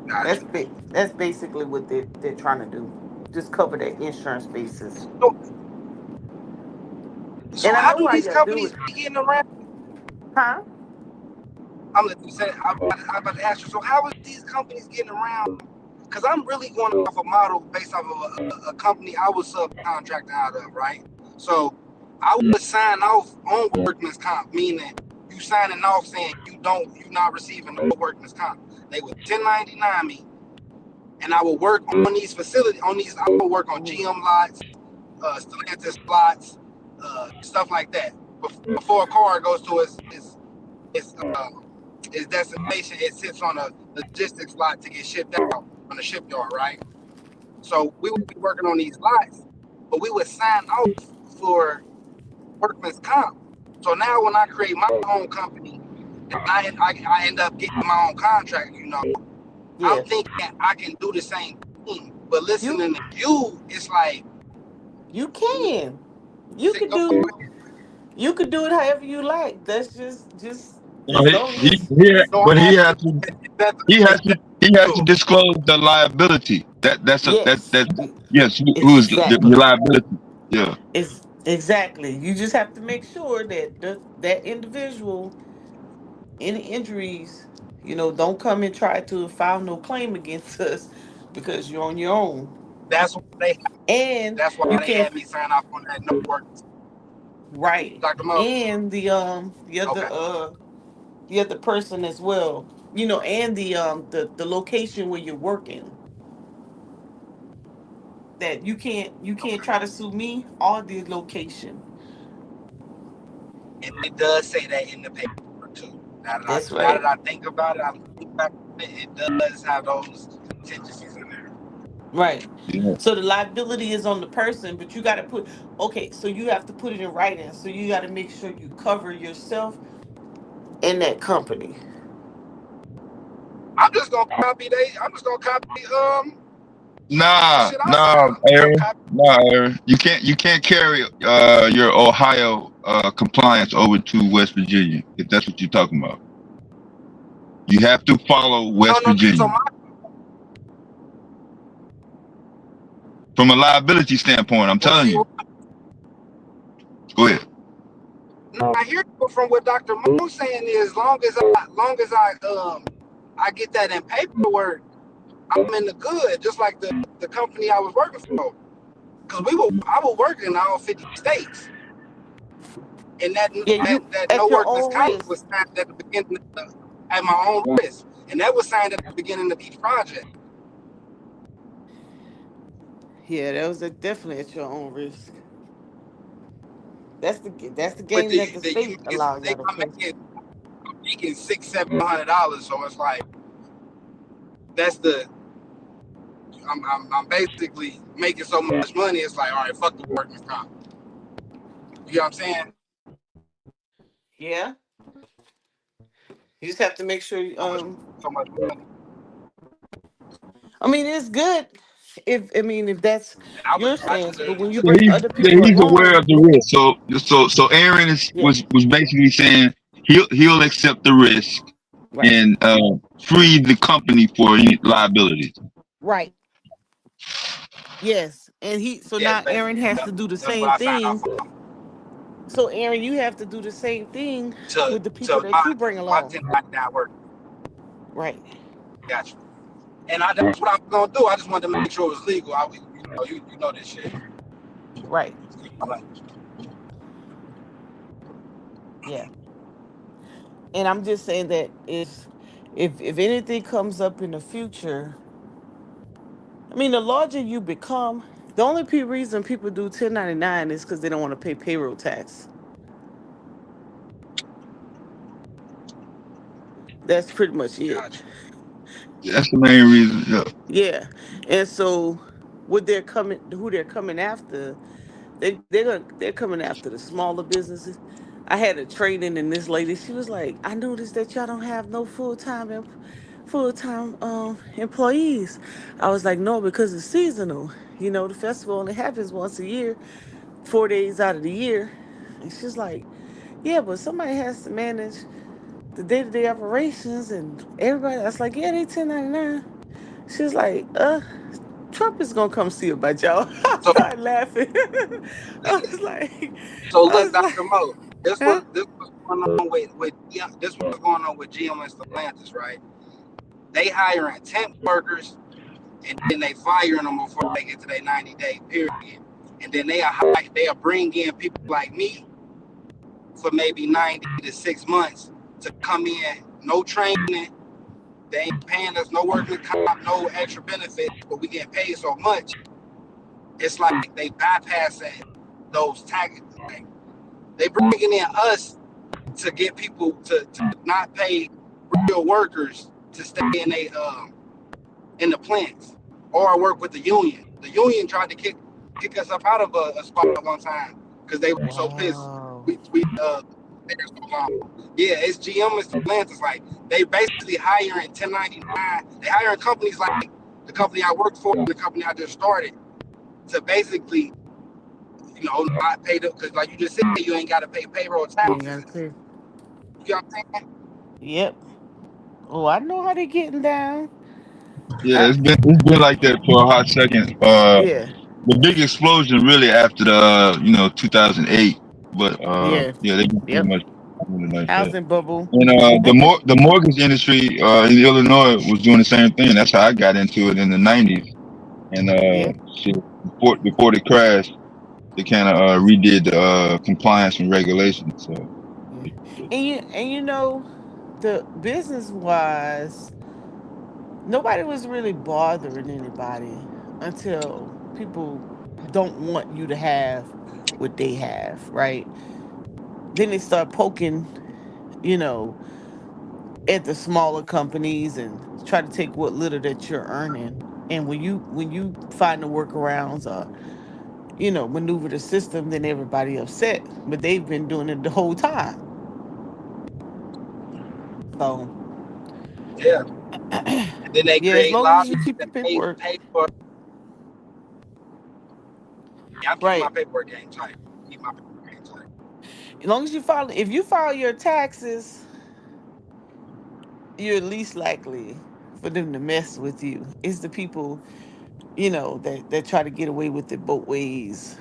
Gotcha. That's basically what they're trying to do. Just cover their insurance basis. So, so And I how know do why these y'all do companies it. be getting around? Huh? I'm about to ask you. So how is these companies getting around? Because I'm really going off a model based off of a company I was subcontracted out of, right? So I would sign off on workman's comp, meaning you signing off saying you're not receiving no workman's comp. They would 1099 me, and I would work on these facilities. I would work on GM lots, Stellantis lots, stuff like that. Before a car goes to its destination, it sits on a logistics lot to get shipped out on the shipyard, right? So we would be working on these lots, but we would sign off for workman's comp. So now when I create my own company and I end up getting my own contract, I'm thinking I can do the same thing. But listening to you, it's like You can. You could do it however you like. That's just No, as long as but he has to disclose the liability. yes. Yes, who's the Exactly. liability? Yeah. It's exactly. You just have to make sure that that individual, any injuries, don't come and try to file no claim against us because you're on your own. that's why they And that's why you they can't had me sign off on that no work. right. Dr. Mo. And Okay. the other person as well. And the location where you're working. That you can't try to sue me or the location. And it does say that in the paperwork too. That's Now that right. I think about it, it does have those contingencies in there. Right. Yeah. So the liability is on the person, but you got to okay, so you have to put it in writing. So you got to make sure you cover yourself in that company. I'm just gonna copy the Nah, shit I nah, signed. I'm Aaron. copy. Nah, Aaron. You can't carry your Ohio compliance over to West Virginia if that's what you're talking about. You have to follow No, West no. So Virginia from a liability standpoint. I'm well, telling see, you. Go ahead. I hear from what Dr. Moon's saying is I get that in paperwork, I'm in the good, just like the company I was working for. Because I was working in all 50 states. And Yeah, you that no at your workman's own comp risk. was signed at the beginning at my own risk. And that was signed at the beginning of each project. Yeah, that was definitely at your own risk. That's the But game that the state allow y'all to I'm play. making $600-700, so it's like that's the I'm basically making so much money. It's like, all right, fuck the workman's comp. You know what I'm saying? Yeah. You just have to make sure. So much money. I mean, it's good if that's And I was your I just stance, but when you Yeah, bring other people he's aware along, of the risk. So Aaron yeah, was basically saying he'll accept the risk right, and free the company for any liabilities. right, yes, and so yes, now basically. Aaron has to do the That's what same I signed off thing. on. So Aaron, you have to do the same thing To with the people to that my you bring my along, 1099 work. right? Gotcha. And that's what I was gonna do. I just wanted to make sure it was legal. You know this shit. Right. I'm like, Yeah. And I'm just saying that if anything comes up in the future, I mean, the larger you become, the only reason people do 1099 is because they don't want to pay payroll tax. That's pretty much it. gotcha. That's the main reason. Yeah. Yeah. And so who they're coming after, they're coming after the smaller businesses. I had a training and this lady, she was like, I noticed that y'all don't have no full-time employees. I was like, no, because it's seasonal. The festival only happens once a year, 4 days out of the year. And she's like, yeah, but somebody has to manage the day-to-day operations and everybody. I was like, yeah, they 1099. She's like, Trump is gonna come see about y'all. I So started laughing. I was like, so I look, was like, Dr. Mo, huh? this was going on with yeah, this was going on with GM and Stellantis, right? They hiring temp workers and then they firing them before they get to their 90-day period. And then they'll bring in people like me for maybe 90 to 6 months to come in, no training. They ain't paying us no working comp, no extra benefits, but we getting paid so much. It's like they bypassing those taxes. Like they bringing in us to get people to not pay real workers to stay in the plants or work with the union. The union tried to kick us up out of a spot one time because they were so pissed. Wow. We there so long. Yeah, it's GM and Stellantis. Like they basically hiring 1099. They hiring companies like the company I worked for and the company I just started to basically, not pay the, because like you just said, you ain't got to pay payroll You ain't taxes. gotta pay. You know what I'm saying? Yep. Oh, I know how they getting down. Yeah, I, it's been like that for a hot second. yeah. The big explosion really after the 2008, but Yeah. yeah, they been pretty Yep. much really like that. Housing bubble. And the mortgage industry in Illinois was doing the same thing. That's how I got into it in the '90s. And Yeah. shit, before the crash, they kind of redid the compliance and regulations. So Yeah. And the business wise, nobody was really bothering anybody until people don't want you to have what they have, right? Then they start poking, you know, at the smaller companies and try to take what little that you're earning. And when you find the workarounds or maneuver the system, then everybody upset. But they've been doing it the whole time. So Yeah. And then they yeah, as create long as you lobbies keep that your paperwork pay for. Yeah, I'm keeping my right, paperwork game tight. Keep my paperwork game tight. as long as if you file your taxes, you're least likely for them to mess with you. It's the people, that try to get away with it both ways.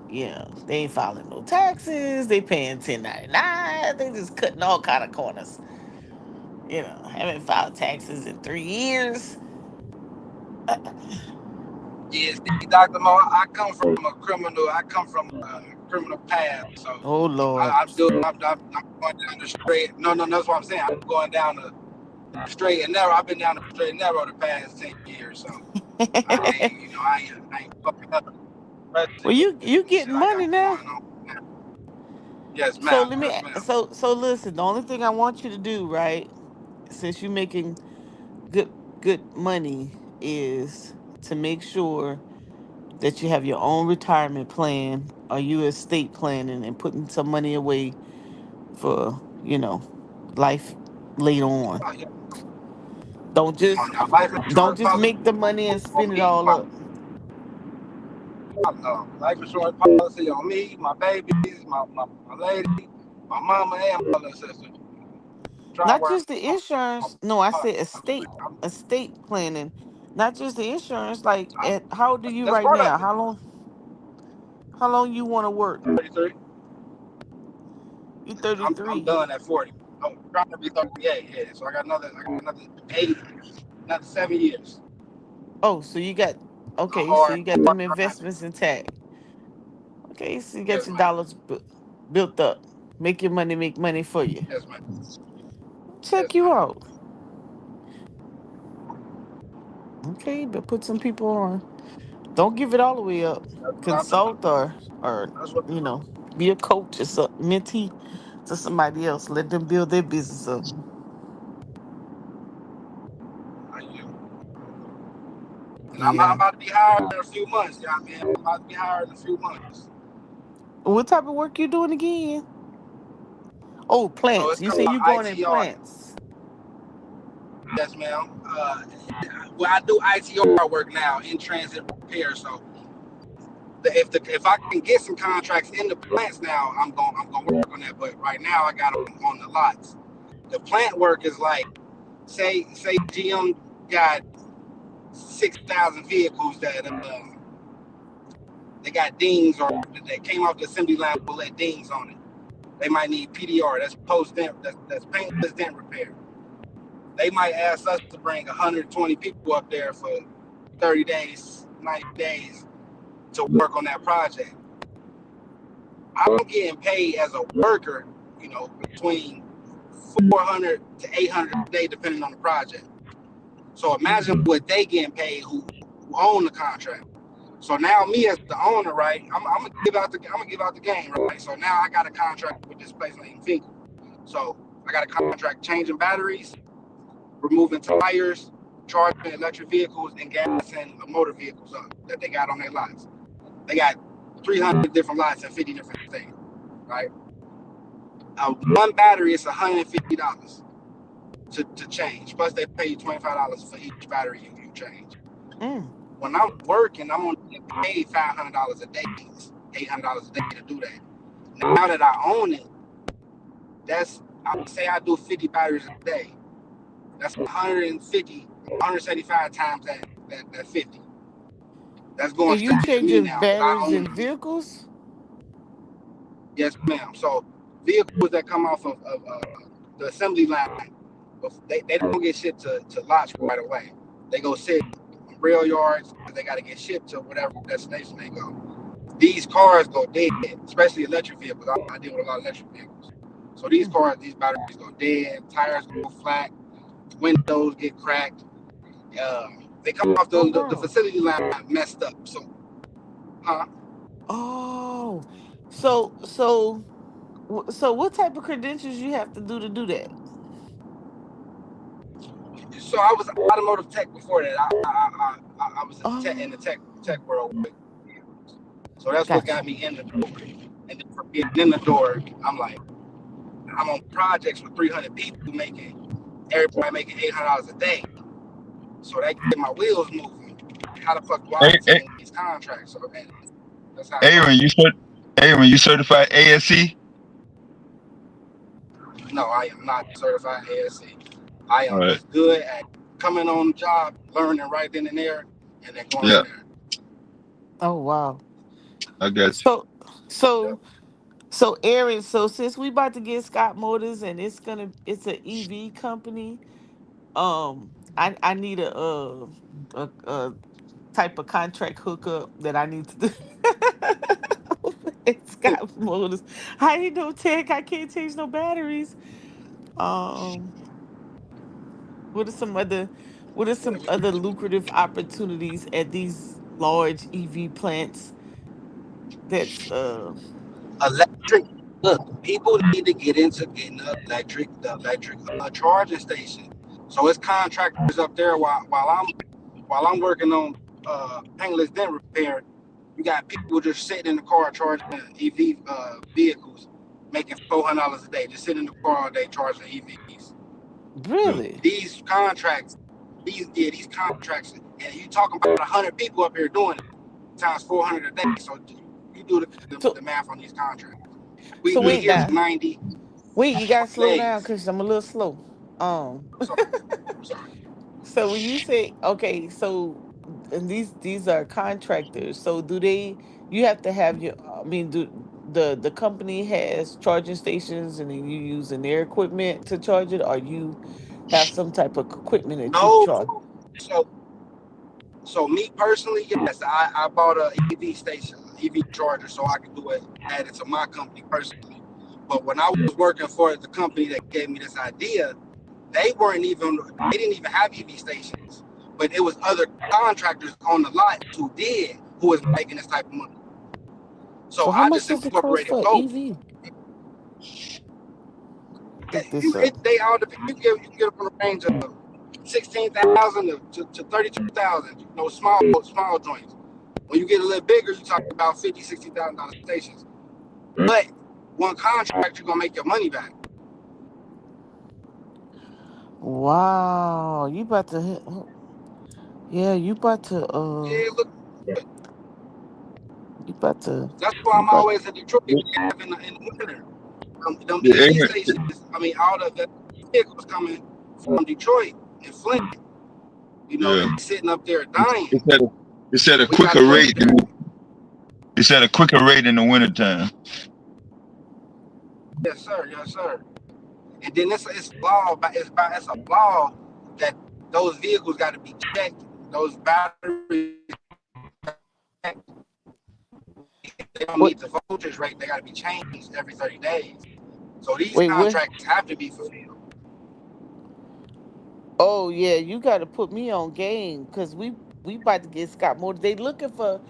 Yeah, they ain't filing no taxes. They paying 1099. They just cutting all kind of corners. Haven't filed taxes in 3 years. Yeah, see, Dr. Mo, I come from a criminal. I come from a criminal past, so Oh Lord. I'm doing. I'm going down the straight. No, that's what I'm saying. I'm going down the straight and narrow. I've been down the straight and narrow the past 10 years, so I ain't fucking up Well, president you and shit getting I money got now. going on now. Yes, So ma'am. let me. Yes, ma'am. So listen. The only thing I want you to do, right, since you're making good money, is to make sure that you have your own retirement plan or you estate planning and putting some money away for life later on. Oh, yeah. Don't Come on just now. Life don't insurance just policy make the money and on spend it me. all up. Life insurance policy on me, my babies, my lady, my mama, and my little sister. Try to Not work just the on insurance. No, I said I'm, estate planning. Not just the insurance. Like, how old are you that's right part of now? it. How long you want to work? 33. You I'm 33. done at 40. I'm trying to be 38. Yeah, so I got another 8, another 7 years. Oh, so you got okay. So Hard, you got them grind. investments intact. Okay, so you got Yes, your ma'am. dollars built up. Make your money make money for you. Yes, ma'am. Check Yes, you ma'am. out. Okay, but put some people on. Don't give it all the way up. That's what I'm doing. Consult or That's what you know, be a coach or mentee to somebody else. Let them build their business up. I do. And I'm Yeah. about to be hired in a few months. Yeah, man. I'm about to be hired in a few months. What type of work you doing again? Oh, So plants. it's You say called you going in ITR. plants. Yes, ma'am. Well, I do ITR work now, in transit repair. So if I can get some contracts in the plants now, I'm going to work on that. But right now, I got them on the lots. The plant work is like, say GM got 6,000 vehicles that they got dings or that came off the assembly line with let dings on it. They might need PDR, that's post-dent, that's paintless dent repair. They might ask us to bring 120 people up there for 30 days, 90 days to work on that project. I'm getting paid as a worker, you know, between 400 to 800 a day, depending on the project. So imagine what they getting paid who own the contract. So now me as the owner, right? I'm gonna give out the game, right? So now I got a contract with this place named Finkel. So I got a contract changing batteries, removing tires, charging electric vehicles, and gassing motor vehicles up that they got on their lots. They got 300 different lots and 50 different things, right? One battery is $150 to change. Plus they pay you $25 for each battery you change. When I'm working, I'm only getting paid $500 a day, $800 a day to do that. Now that I own it, I would say I do 50 batteries a day. That's 175 times that 50. That's going And you straight to me changing now because I batteries own in vehicles? Yes, ma'am. So vehicles that come off of the assembly line, they don't get shipped to lots right away. They go sit in rail yards because they got to get shipped to whatever destination they go. These cars go dead, especially electric vehicles. I deal with a lot of electric vehicles. So these batteries go dead, tires go flat, windows get cracked. They come off the facility line messed up. So, Oh, so what type of credentials you have to do that? So I was automotive tech before that. I was in the tech world. So that's what got me in the door. And then from getting in the door, I'm on projects with 300 people everybody making $800 a day. So that get my wheels moving. How the fuck do I obtain these contracts? So that's how. Aaron, you certified ASC? No, I am not certified ASC. I am All right. just good at coming on the job, learning right then and there, and then going from there. Oh wow. I got you. So Aaron, so since we about to get Scott Motors and it's an EV company, I need a type of contract hookup that I need to do. It's Scott Motors. I ain't no tech. I can't change no batteries. What are some other lucrative opportunities at these large EV plants? That's Electric. Look, people need to get into getting the electric charging station. So it's contractors up there while I'm working on paintless dent repair. You got people just sitting in the car charging EV vehicles, making $400 a day. Just sitting in the car all day charging EVs. Really? These contracts, and you talking about 100 people up here doing it times 400 a day. So you do the math on these contracts. We here for 90. Wait, you gotta slow days. down because I'm a little slow. Sorry. So when you say and these are contractors. So do they? You have to have your. I mean, do the company has charging stations and then you using their equipment to charge it, or you have some type of equipment that you charge? So me personally, yes, I bought a EV station, EV charger, so I could add it to my company personally. But when I was working for the company that gave me this idea, they didn't even have EV stations, but it was other contractors on the lot who was making this type of money. So how I much just does it cost incorporated for both. EV? They all depend. You can get up on the range of 16,000 to 32,000. You know, small joints. When you get a little bigger, you talk about $50,000-$60,000 stations. But one contract, you're gonna make your money back. Wow, you about to hit? You about to look. You about to. That's why I'm always in Detroit in the winter. Them EV stations. I mean, all the vehicles coming from Detroit and Flint. You know, Yeah. they sitting up there dying. It's at a We got quicker rate. military. It's at a quicker rate in the wintertime. Yes, sir. Yes, sir. And then it's law. It's a law that those vehicles got to be checked. Those batteries. They don't What? meet the voltage rate. They got to be changed every 30 days. So these Wait, what? contracts have to be fulfilled. Oh yeah, you got to put me on game because we about to get Scott Motors. They looking for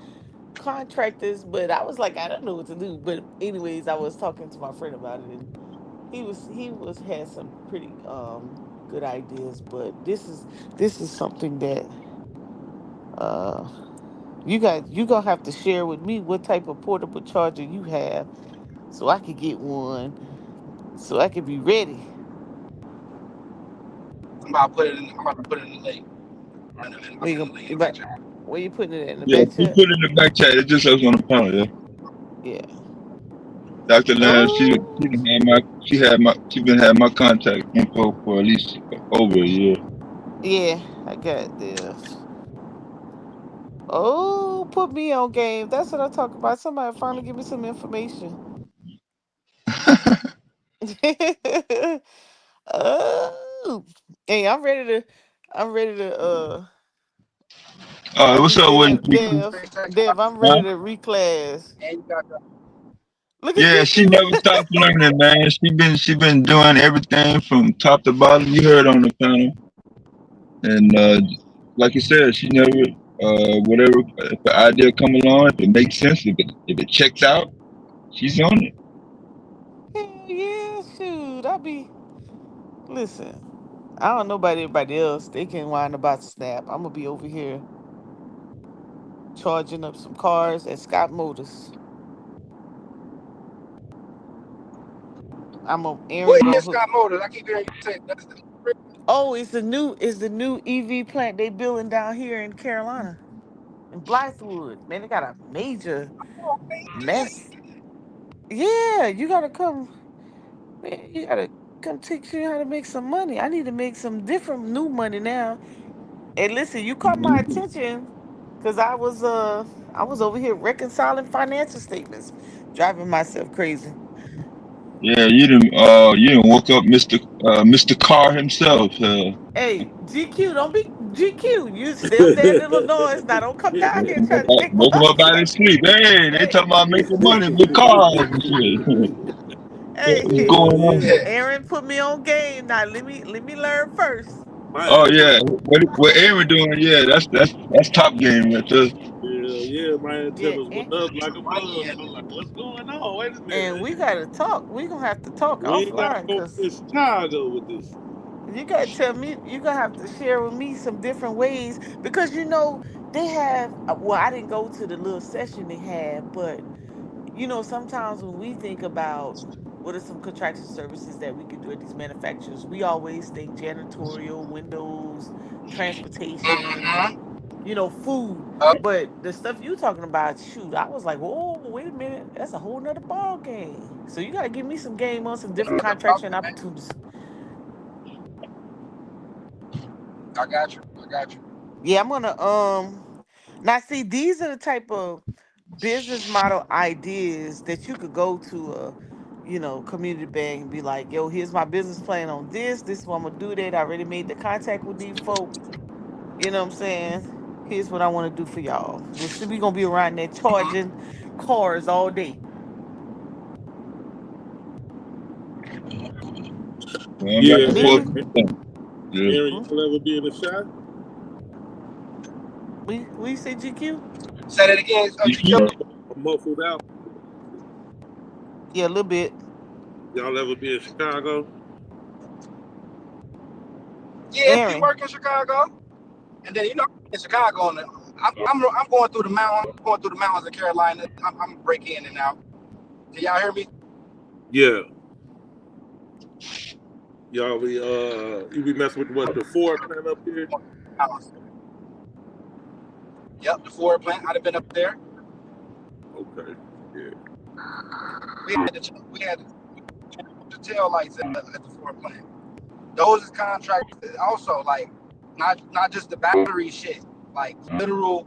contractors, but I was like, I don't know what to do. But anyways, I was talking to my friend about it, and he was had some pretty good ideas. But this is something that uh you gonna have to share with me what type of portable charger you have, so I could get one, so I could be ready. I'm about to put it in. I'm about to put it in the link. I'm Where you sending gonna the link in the you back back? channel. Where you putting it in the Yeah, back you chat? put it in the back chat. It just says on the panel. Yeah. Yeah. Dr. Lamb, Oh she been had my contact info for at least over a year. yeah, I got this. Oh, put me on game. That's what I talk about. Somebody finally give me some information. Oh, hey, I'm ready to how What's you up say with that, Dev? Dev, I'm ready huh? to reclass. And you got the Look at Yeah, she never GQ. stopped learning, man. She been doing everything from top to bottom. You heard on the panel, and like you said, she never whatever if the idea come along, if it makes sense, if it checks out, she's on it. Hell yeah, shoot. Listen, I don't know about everybody else. They can whine about Snap. I'm gonna be over here charging up some cars at Scott Motors. Aaron what gonna is hook. Scott Motors? I keep hearing you say that's the Oh, it's the new EV plant they building down here in Carolina, in Blythewood. Man, they got a major mess. Yeah, you gotta come. Man, you gotta come teach you how to make some money. I need to make some different new money now. And listen, you caught my attention because I was over here reconciling financial statements, driving myself crazy. Yeah, you didn't woke up Mr. Carr himself. Hey, GQ, don't be GQ. You stay up there in Illinois. Now don't come down here trying to take Woke him up my out his sleep. Hey, they hey. talking about making money with cars and shit. What's Hey, going on? Aaron put me on game. Now let me learn first. Oh yeah, what Aaron doing? Yeah, that's top game right there. Yeah, money in. and we gotta talk. We gonna have to talk offline because you gotta tell me. You gonna have to share with me some different ways because they have. Well, I didn't go to the little session they had, but sometimes when we think about what are some contractual services that we could do at these manufacturers, we always think janitorial, windows, transportation, food. But the stuff you talking about, shoot, I was like, whoa, wait a minute, that's a whole nother ball game. So you gotta give me some game on some different contractual opportunities. I got you. I got you. Yeah, I'm gonna now see these are the type of business model ideas that you could go to a community bank and be like, yo, here's my business plan on this is what I'm gonna do. That I already made the contact with these folk. You know what I'm saying? Here's what I want to do for y'all. We gonna be around there charging cars all day. Going back and Me, forth. you, Yeah. hmm? We say GQ? Say that again. GQ. Yeah, a little bit. Yeah, we Aaron. work in Chicago, and then in Chicago, and I'm going through the mountains. I'm going through the mountains of Carolina. I'm breaking in and out. Can y'all hear me? Yep, the Ford plant. I'd have been up there. We had the tail lights at the Ford plant. Those is contracts also like not just the battery shit, like literal,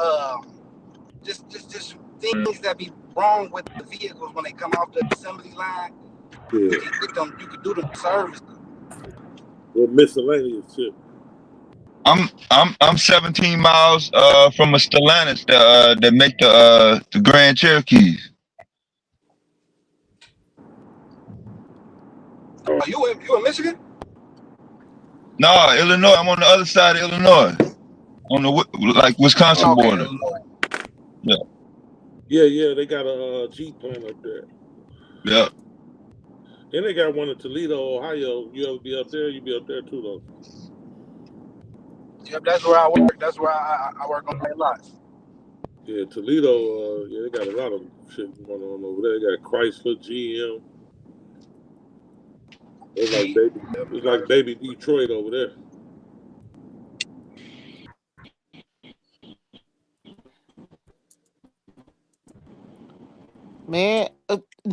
um, just things that be wrong with the vehicles when they come off the assembly line. Yeah. You can get them. You can do them service. Well, miscellaneous shit. I'm 17 miles from a Stellantis that make the Grand Cherokees. You in Michigan? No, Illinois. I'm on the other side of Illinois, on the like Wisconsin Okay, border. Illinois. Yeah, Yeah. They got a Jeep plant up there. yeah. And they got one in Toledo, Ohio. You ever be up there? You be up there too, though. Yep, that's where I work. That's where I work on their lots. Yeah, Toledo. Yeah, they got a lot of shit going on over there. They got Chrysler, GM. It's like baby Detroit over there. Man,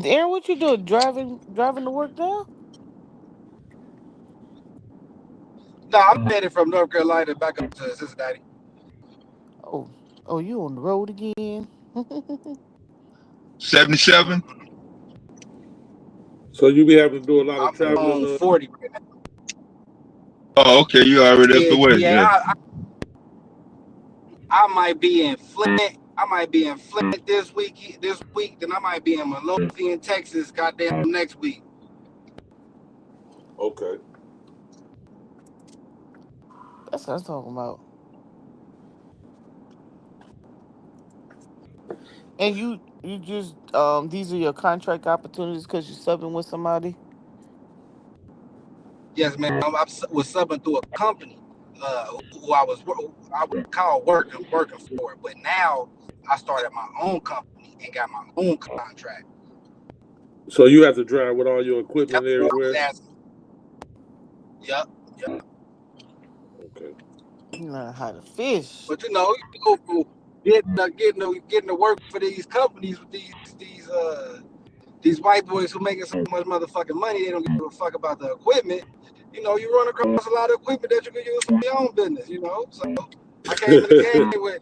Aaron, what you doing? Driving to work now? No, I'm headed from North Carolina back up to Cincinnati. Oh, you on the road again? 77. So you be having to do a lot of I'm traveling. on 40 right now. Oh, okay. You already up the way. Yeah, Yeah. I might be in Flint. I might be in Flint this week. Then I might be in Midlothian, Texas. Goddamn, next week. Okay. That's what I'm talking about. And you just these are your contract opportunities because you're subbing with somebody. Yes, man. I was subbing through a company who I would call working for it. But now I started my own company and got my own contract. So you have to drive with all your equipment everywhere? Yep. Okay. You learn how to fish. But you know, you go for getting to work for these companies with these white boys who making so much motherfucking money, they don't give a fuck about the equipment. You know, you run across a lot of equipment that you can use for your own business, you know? So I came to the game with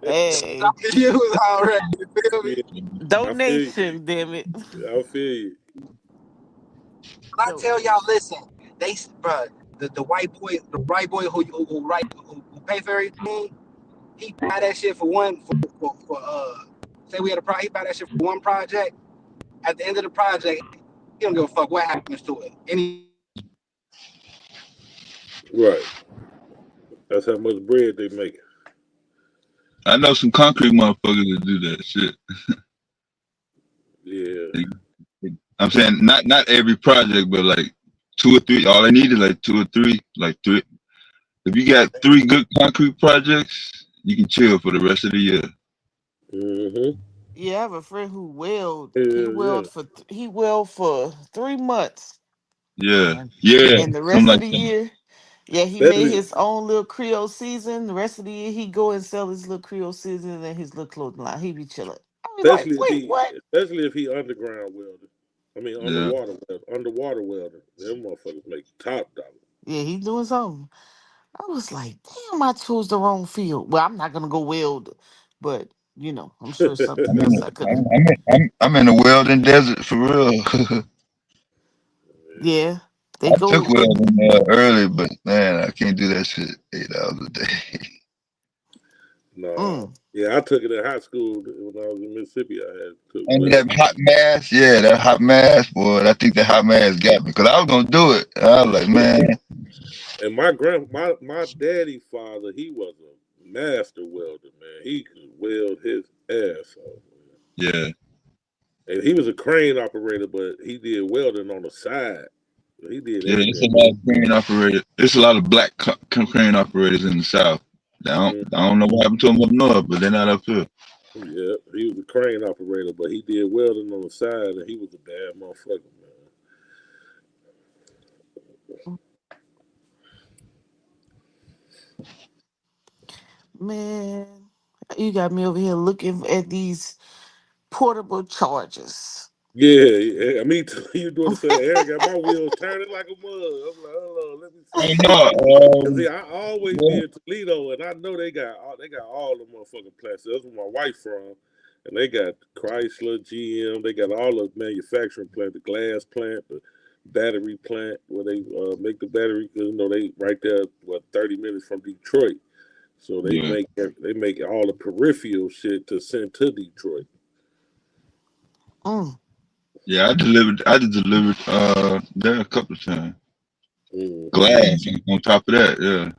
Hey, I can use already, you feel me? Yeah, donation, damn it. I feel you. I tell y'all, listen, the white boy who pay for everything, he buy that shit say we had he buy that shit for one project. At the end of the project, he don't give a fuck what happens to it. Right. That's how much bread they make. I know some concrete motherfuckers that do that shit. Yeah. I'm saying not every project, but like 2 or 3. All I need is like 2 or 3. Like 3. If you got 3 good concrete projects, you can chill for the rest of the year. Mm-hmm. Yeah, I have a friend who weld. Yeah. He weld for 3 months. Yeah. Yeah. And the Something rest of like the that. year, yeah, he made his own little Creole season. The rest of the year, he go and sell his little Creole season and his little clothing line. He be chilling. I was like, wait, what? Especially if he underground welder. I mean Yeah. underwater welder. Them motherfuckers make top dollar. Yeah, he's doing something. I was like, damn, I chose the wrong field. Well, I'm not gonna go weld, but I'm sure something else I could have. I'm in the welding desert for real. Yeah, they I took go. welding early, but man, I can't do that shit 8 hours a day. No. Yeah, I took it in high school when I was in Mississippi. I had to And weld. that hot mask, yeah, that hot mask, boy. I think that hot mask got me because I was gonna do it. I was like, man. And my daddy's father, he was a master welder, man. He could weld his ass off. Yeah. And he was a crane operator, but he did welding on the side. He did Yeah, it's a everything. lot of crane operators. It's a lot of black crane operators in the South. I don't know what happened to them up north, but they're not up here. Yeah, he was a crane operator, but he did welding on the side, and he was a bad motherfucker, Man, you got me over here looking at these portable chargers. Yeah, I mean, you doing the same. Eric got my wheels turning like a mug. I'm like, hold on, let me see. Hey, no, Cause I always yeah, be in Toledo, and I know they got all the motherfucking plants. That's where my wife from, and they got Chrysler, GM. They got all the manufacturing plant, the glass plant, the battery plant where they make the battery. Cause they right there, 30 minutes from Detroit. So they yeah, make all the peripheral shit to send to Detroit. yeah. I just delivered there a couple of times. Mm-hmm. Glass on top of that, yeah.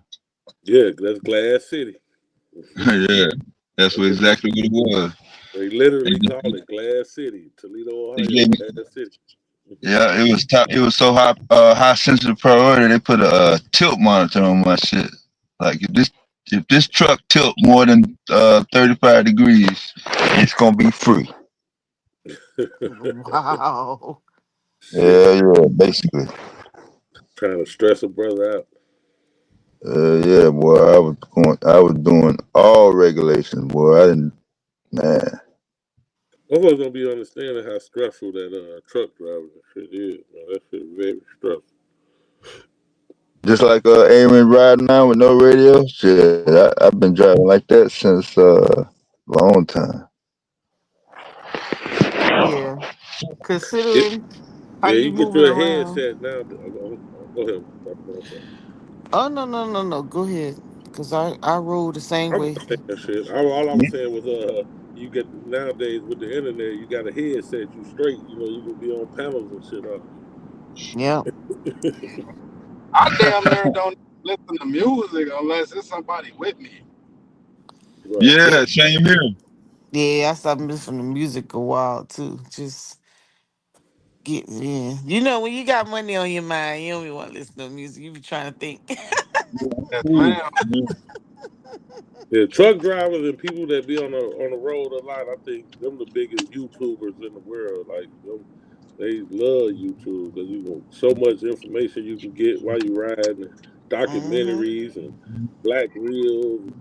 Yeah, that's Glass City. Yeah, that's what exactly what it was. They They literally just, call it Glass City, Toledo, they Ohio, gave me, Glass City. yeah, it was top. It was so high sensitive priority. They put a tilt monitor on my shit. Like if this truck tilt more than 35 degrees, it's gonna be free. Wow. Shit, Yeah, yeah, basically. trying to stress a brother out. Yeah, boy. I was doing all regulations, boy. I didn't, man. Motherfuckers don't be understanding how stressful that truck driving shit is. Man. That shit very stressful. Just like Aaron riding now with no radio. Shit, I've been driving like that since long time. Yeah. It, Considering how yeah, you you get moving your around. headset now. Go ahead. Oh no. Go ahead. Cause I roll the same I'm way. not saying that shit. All I was saying was, you get nowadays with the internet, you got a headset, you straight. You can be on panels and shit all Yeah. day. I damn near don't listen to music unless it's somebody with me. Right. Yeah, Yeah. same here. Yeah, I stopped listening to music a while too. Just get in. You know, when you got money on your mind, you don't even want to listen to music. You be trying to think. Yes, Cool. ma'am. Yeah. Yeah, truck drivers and people that be on the road a lot. I think them the biggest YouTubers in the world. Like them, they love YouTube because so much information you can get while you riding, Mm-hmm. documentaries and black reels.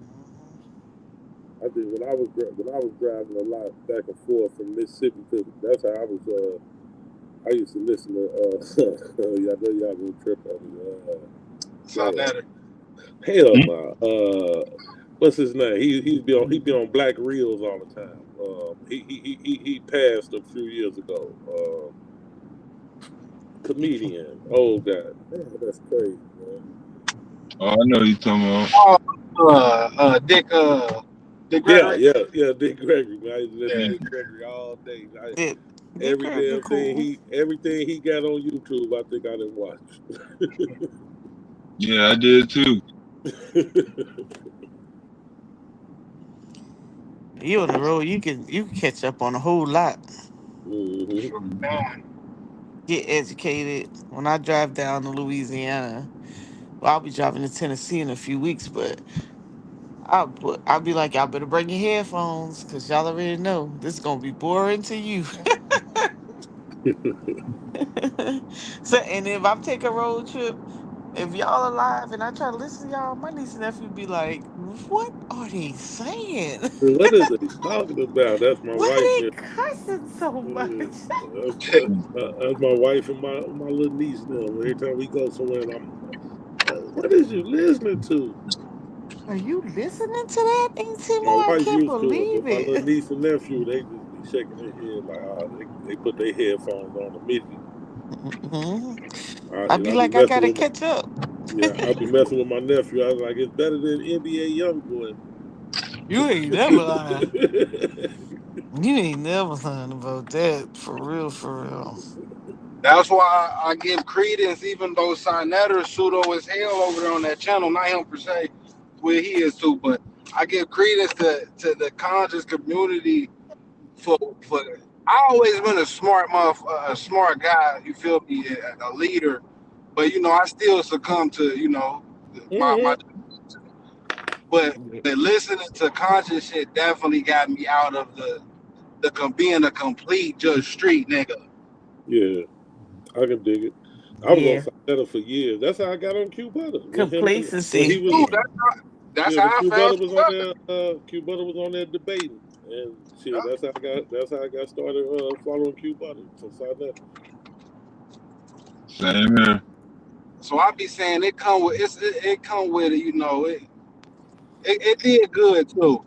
I think when I was driving a lot back and forth from Mississippi to that's how I was. I used to listen to. I know y'all gonna trip on me. Damn. Sonetta. Hell no. What's his name? He be on black reels all the time. He passed a few years ago. Comedian. Oh god, man, that's crazy, man. Oh, I know you talking about. Dick Yeah, Gregory. Dick Gregory. Man, I used to listen to Yeah. Dick Gregory all day. Dick Gregory cool. Everything he got on YouTube, I think I didn't watch. Yeah, I did too. You on the road, you can catch up on a whole lot. Mm-hmm. Get educated. When I drive down to Louisiana, well, I'll be driving to Tennessee in a few weeks, but I'll be like, y'all better bring your headphones, cause y'all already know this is gonna be boring to you. So, and if I take a road trip, if y'all alive and I try to listen to y'all, my niece and nephew be like, "What are they saying? What are they talking about? That's my Why wife. are they cussing so much?" That's my wife and my little niece now. Every time we go somewhere, and what is you listening to? Are you listening to that, Intimo? My I wife can't used to it, believe but my little it. niece and nephew, they just be shaking their head like, they put their headphones on immediately. Hmm. I'd And be I be like, I messing gotta with catch up. I be messing with my nephew. I was like, it's better than NBA YoungBoy. You ain't never lying. You ain't never lying about that. For real, for real. That's why I give credence, even though Sonetta pseudo as hell over there on that channel. Not him per se, where he is too, but I give credence to the conscious community for. I always been a smart a smart guy. You feel me, a leader, but I still succumb to my. Mm-hmm. But listening to conscious shit definitely got me out of being a complete Judge Street nigga. Yeah, I can dig it. I was Yeah. on Sacramento for years. That's how I got on Q Butter. When he Complacency. was Dude, that's yeah, how when I Q found Butter was you. on there, Q Butter was on there debating. And shit, that's how I got started following Q Butter from Side Net. Same here. So I be saying it come with it, it did good too.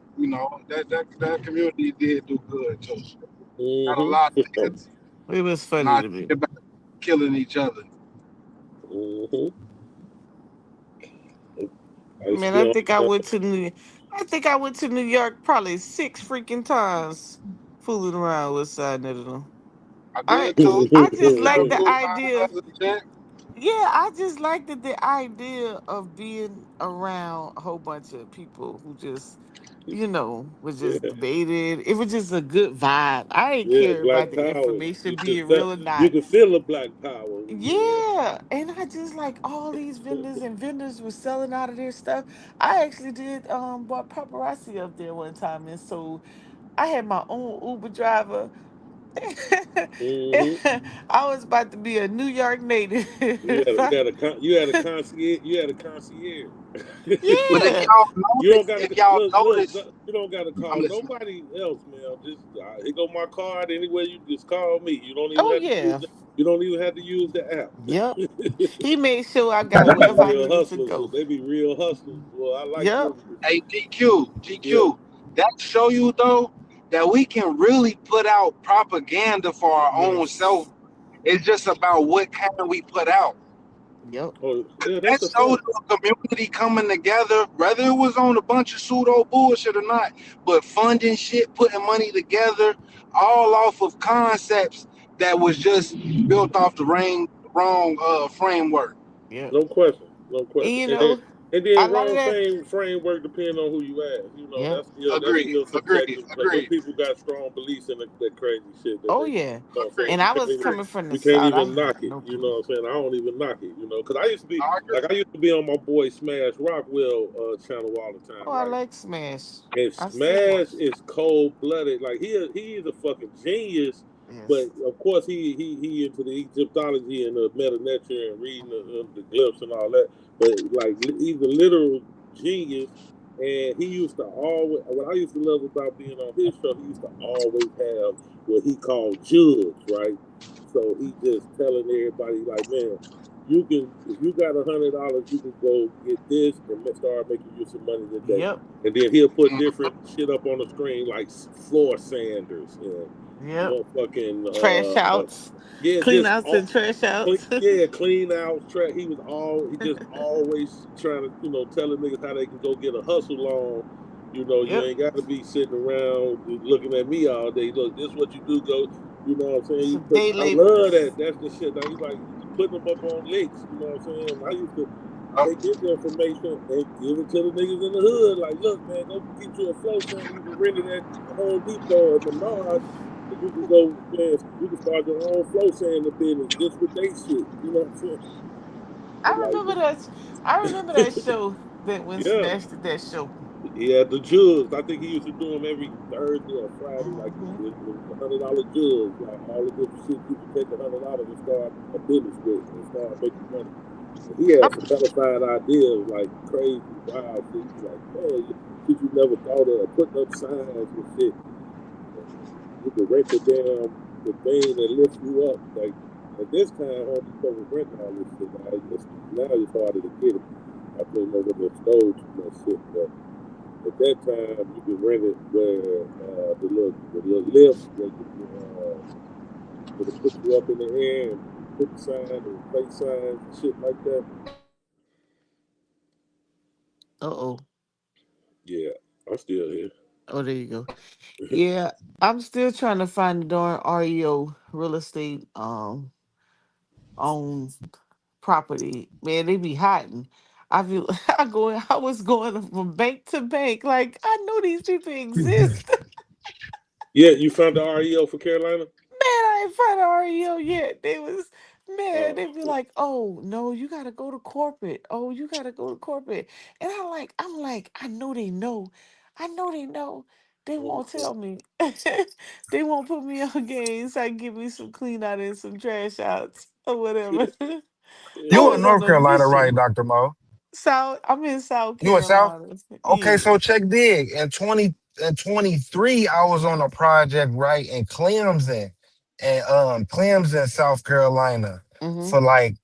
That community did do good too. Got a lot of Mm-hmm. niggas It was funny not to me. about killing each other. Mm-hmm. I used to Man, be on. I think I went to New York probably 6 freaking times fooling around with side note. I I did too. I just That like the was idea. my cousin, Yeah, I just liked the idea of being around a whole bunch of people who just, was just Yeah, debated. It was just a good vibe. I didn't yeah, care about Black the Power. information being real or You not. could feel the Black Power when you were there. Yeah, and I just like all these vendors were selling out of their stuff. I actually did bought paparazzi up there one time, and so I had my own Uber driver. Mm-hmm. I was about to be a New York native. You had a concierge. but Yeah. You don't gotta if y'all look. notice, You don't gotta I'm call listening. nobody else, man. Just here go my card. Anywhere you just call me. You don't even Oh have to use yeah. the. You don't even have to use the app. Yep. He made sure I They got be wherever I real needed to hustlers. go. They be real hustlers. Well, I like Yep. them. Hey, GQ, Yeah. GQ, that show you though that we can really put out propaganda for our own self. Yes. It's just about what kind we put out. Yep. Oh, yeah. That That's a showed fact. the community coming together, whether it was on a bunch of pseudo bullshit or not, but funding shit, putting money together, all off of concepts that was just built off the wrong framework. Yep. No question. No And question. you And then, know, and a then lot of wrong that. framework depending on who you ask. You know, Yep. that's Agreed, still agreed, subjective because them agreed, people got strong beliefs in that crazy shit that Oh they. yeah. You know what I'm saying? And You I can't was even coming from the you can't south. I even had knock it. no You know clue. what I'm saying? I don't even knock it. You know, because I agree. I used to be on my boy Smash Rockwell channel all the time, Oh, I right? like Smash. And I still watch. Smash is cold blooded. Like he is a fucking genius. But Yes. of course he into the Egyptology and the meta nature and reading the glyphs and all that. But like he's a literal genius. And he used to always what I used to love about being on his show, he used to always have what he called judge, right? So he just telling everybody like, man, you can if you got $100, you can go get this and start making you some money today. Yep. And then he'll put different shit up on the screen like floor sanders and Yep. motherfucking Trash outs. yeah, Clean just outs and trash outs. clean out track. He just always trying to telling niggas how they can go get a hustle on. You know, you Yep. ain't got to be sitting around looking at me all day. Look, this what you do. Go, you know what I'm saying? Some day I love laborers. that. That's the shit. Now he's like putting them up on licks. You know what I'm saying? I used to Oh, take his information and give it to the niggas in the hood. Like, look, man, go get you a flow center. You can rent it at Home Depot or Menards. And you can go, man, you can start your own flow sanding business just with they shit. You know what I'm saying? I Like, remember that. I remember that show that when yeah. Smash did that show. He had the jugs. I think he used to do them every Thursday or Friday. Like Hmm. it was $100 jugs, like all the different shit you could take $100 and start a business with and start making money. And he had some modified ideas, like crazy, wild shit. You be like, man, shit you never thought of, putting up signs and shit. And you could rent the thing that lifts you up. Like at this time, Home Depot was renting all this shit. Now it's harder to get it. I think over the stove too much shit, but at that time, you could rent it where the little lift where they put you up in the air and put the sign and place signs and shit like that. Uh-oh. Yeah, I'm still here. Oh, there you go. Yeah, I'm still trying to find the darn REO real estate on property. Man, they be hiding. I feel I was going from bank to bank. Like I know these people exist. Yeah, you found the REO for Carolina? Man, I ain't find REO yet. They was man, Oh they be shit. like, oh no, you gotta go to corporate. Oh, you gotta go to corporate. And I'm like, I know they know. I know they know. They won't tell me. They won't put me on games. I give me some clean out and some trash outs or whatever. I You Yeah. in was on North a Carolina, right, mission. Dr. Mo? I'm in South You in South? Carolina. Okay, Yeah. so check dig. In in 23, I was on a project right in Clemson, South Carolina, Mm-hmm. for like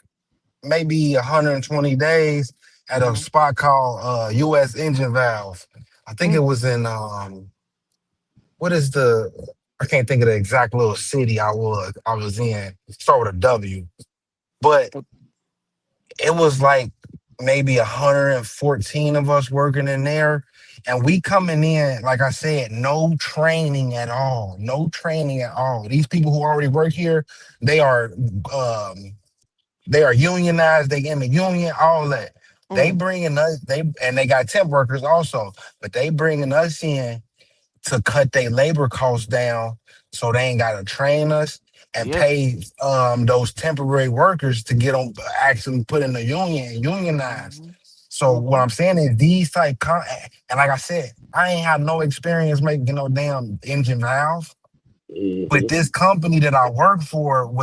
maybe 120 days at a spot called U.S. Engine Valve. I think it was in what is the I can't think of the exact little city I was in. Start with a W, but it was like maybe 114 of us working in there. And we coming in, like I said, no training at all. No training at all. These people who already work here, they are unionized, they in the union, all that. They bringing us, they got temp workers also, but they bringing us in to cut their labor costs down so they ain't gotta train us and pay those temporary workers to get them actually put in the union and unionize. So what I'm saying is these and like I said, I ain't have no experience making no damn engine valve. But this company that I work for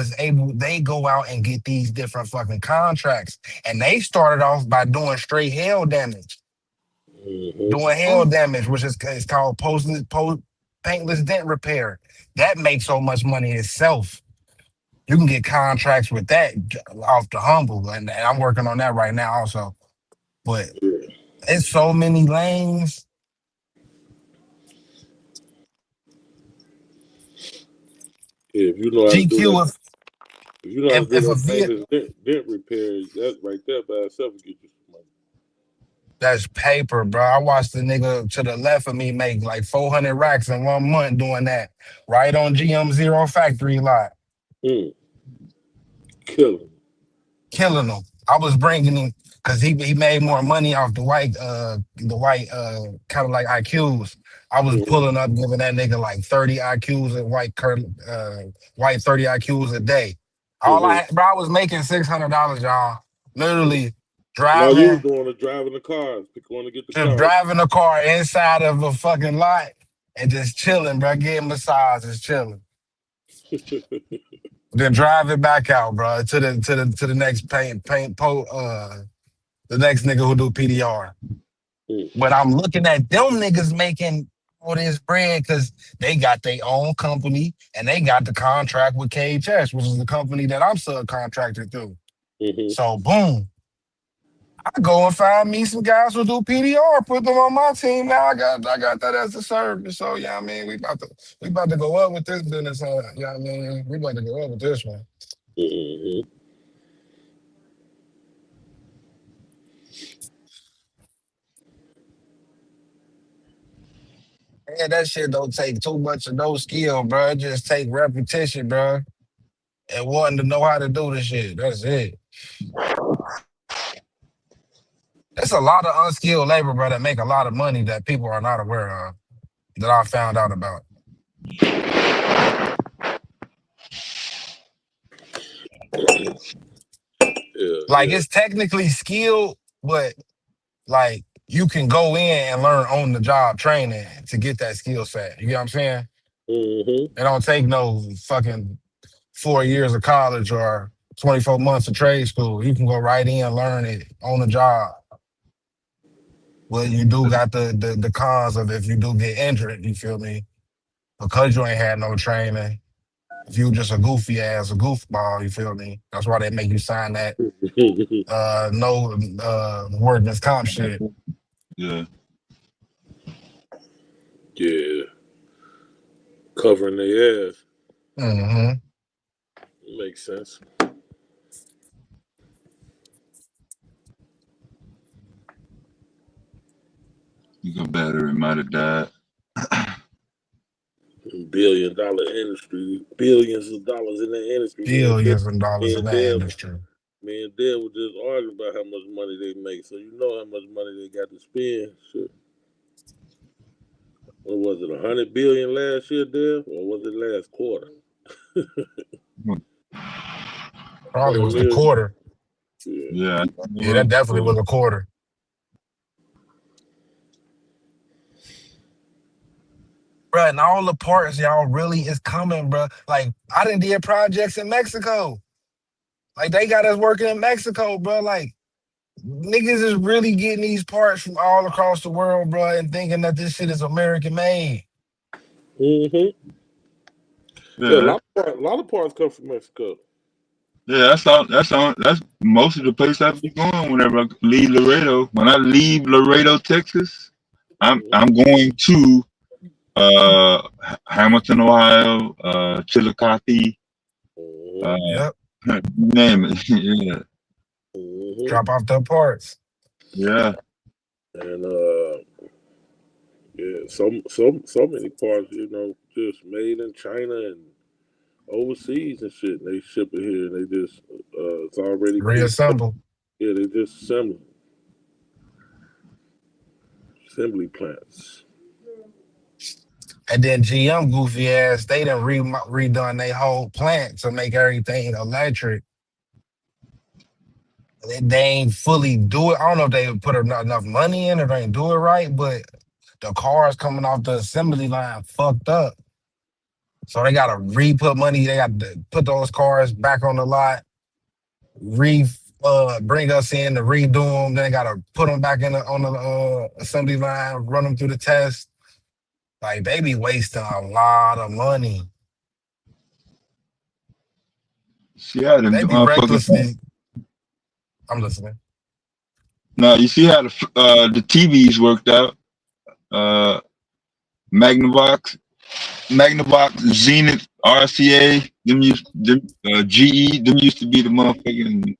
they go out and get these different fucking contracts. And they started off by doing straight hail damage. Doing hail damage, which is it's called paintless dent repair. That makes so much money itself. You can get contracts with that off the humble, and I'm working on that right now also. But it's so many lanes. Yeah, if you know how to do GQ, that, if you know how to do if a that vehicle, painless dent repair, that right there by itself will get you some money. that's paper, bro. I watched the nigga to the left of me make like 400 racks in 1 month doing that, right on GM0 factory lot. Killing them. I was bringing him because he made more money off the white kind of like IQs. I was pulling up giving that nigga like 30 IQs and white 30 IQs a day. All I had, bro, I was making $600, y'all. Literally All you was driving, doing is driving the cars, going to get the just cars. driving a car inside of a fucking lot and just chilling, bro, getting massages, chilling. Then drive it back out, bro, to the next the next nigga who do PDR. But I'm looking at them niggas making all this bread because they got their own company and they got the contract with KHS, which is the company that I'm subcontracted through. So boom. I go and find me some guys who do PDR, put them on my team. Now I got that as a service. So yeah, I mean, we about to go up with this business. You know what I mean? We about to go up with this one. And that shit don't take too much of no skill, bro. It just take repetition, bro. And wanting to know how to do the shit. That's it. It's a lot of unskilled labor, bro, that make a lot of money that people are not aware of, that I found out about. Like, it's technically skilled, but, like, you can go in and learn on the job training to get that skill set. You get what I'm saying? It don't take no fucking 4 years of college or 24 months of trade school. You can go right in and learn it on the job. Well, you do got the cons of if you do get injured, you feel me? Because you ain't had no training. If you just a goofball, you feel me? That's why they make you sign that no workman's comp shit. Yeah. Covering their ass. Makes sense. Your battery might have died. $billion industry, billions of dollars in that industry. Billions of dollars in that industry. Me and Dad were just arguing about how much money they make, so you know how much money they got to spend. Shit. What was it, 100 billion last year, Dad, or was it last quarter? Probably was the quarter. Yeah, that definitely was a quarter. Bro, and all the parts, y'all, really is coming, bro. Like, I done did projects in Mexico. Like, they got us working in Mexico, bro. Like, Niggas is really getting these parts from all across the world, bro, and thinking that this shit is American made. Mm-hmm. Yeah, Yeah, a lot of parts come from Mexico. yeah, that's all. That's most of the place I be going whenever I leave Laredo. When I leave Laredo, Texas, I'm going to Hamilton, Ohio, Chillicothe, uh, Yep. you name it. Yeah, Mm-hmm. Drop off the parts. yeah. And yeah, so many parts, just made in China and overseas and shit. And they ship it here, and they just it's already pre. Reassemble. Yeah, they just assembly plants. And then GM goofy ass, they done redone their whole plant to make everything electric. They ain't fully do it. I don't know if they put enough money in or they ain't do it right, but the cars coming off the assembly line fucked up. So they gotta re-put money. They got to put those cars back on the lot, bring us in to redo them. Then they gotta put them back on the assembly line, run them through the test. Like they be wasting a lot of money. See how the They be motherfucking. recklessly. I'm listening. Now you see how the TVs worked out. Uh, Magnavox, Zenith, RCA, GE, them used to be the motherfucking.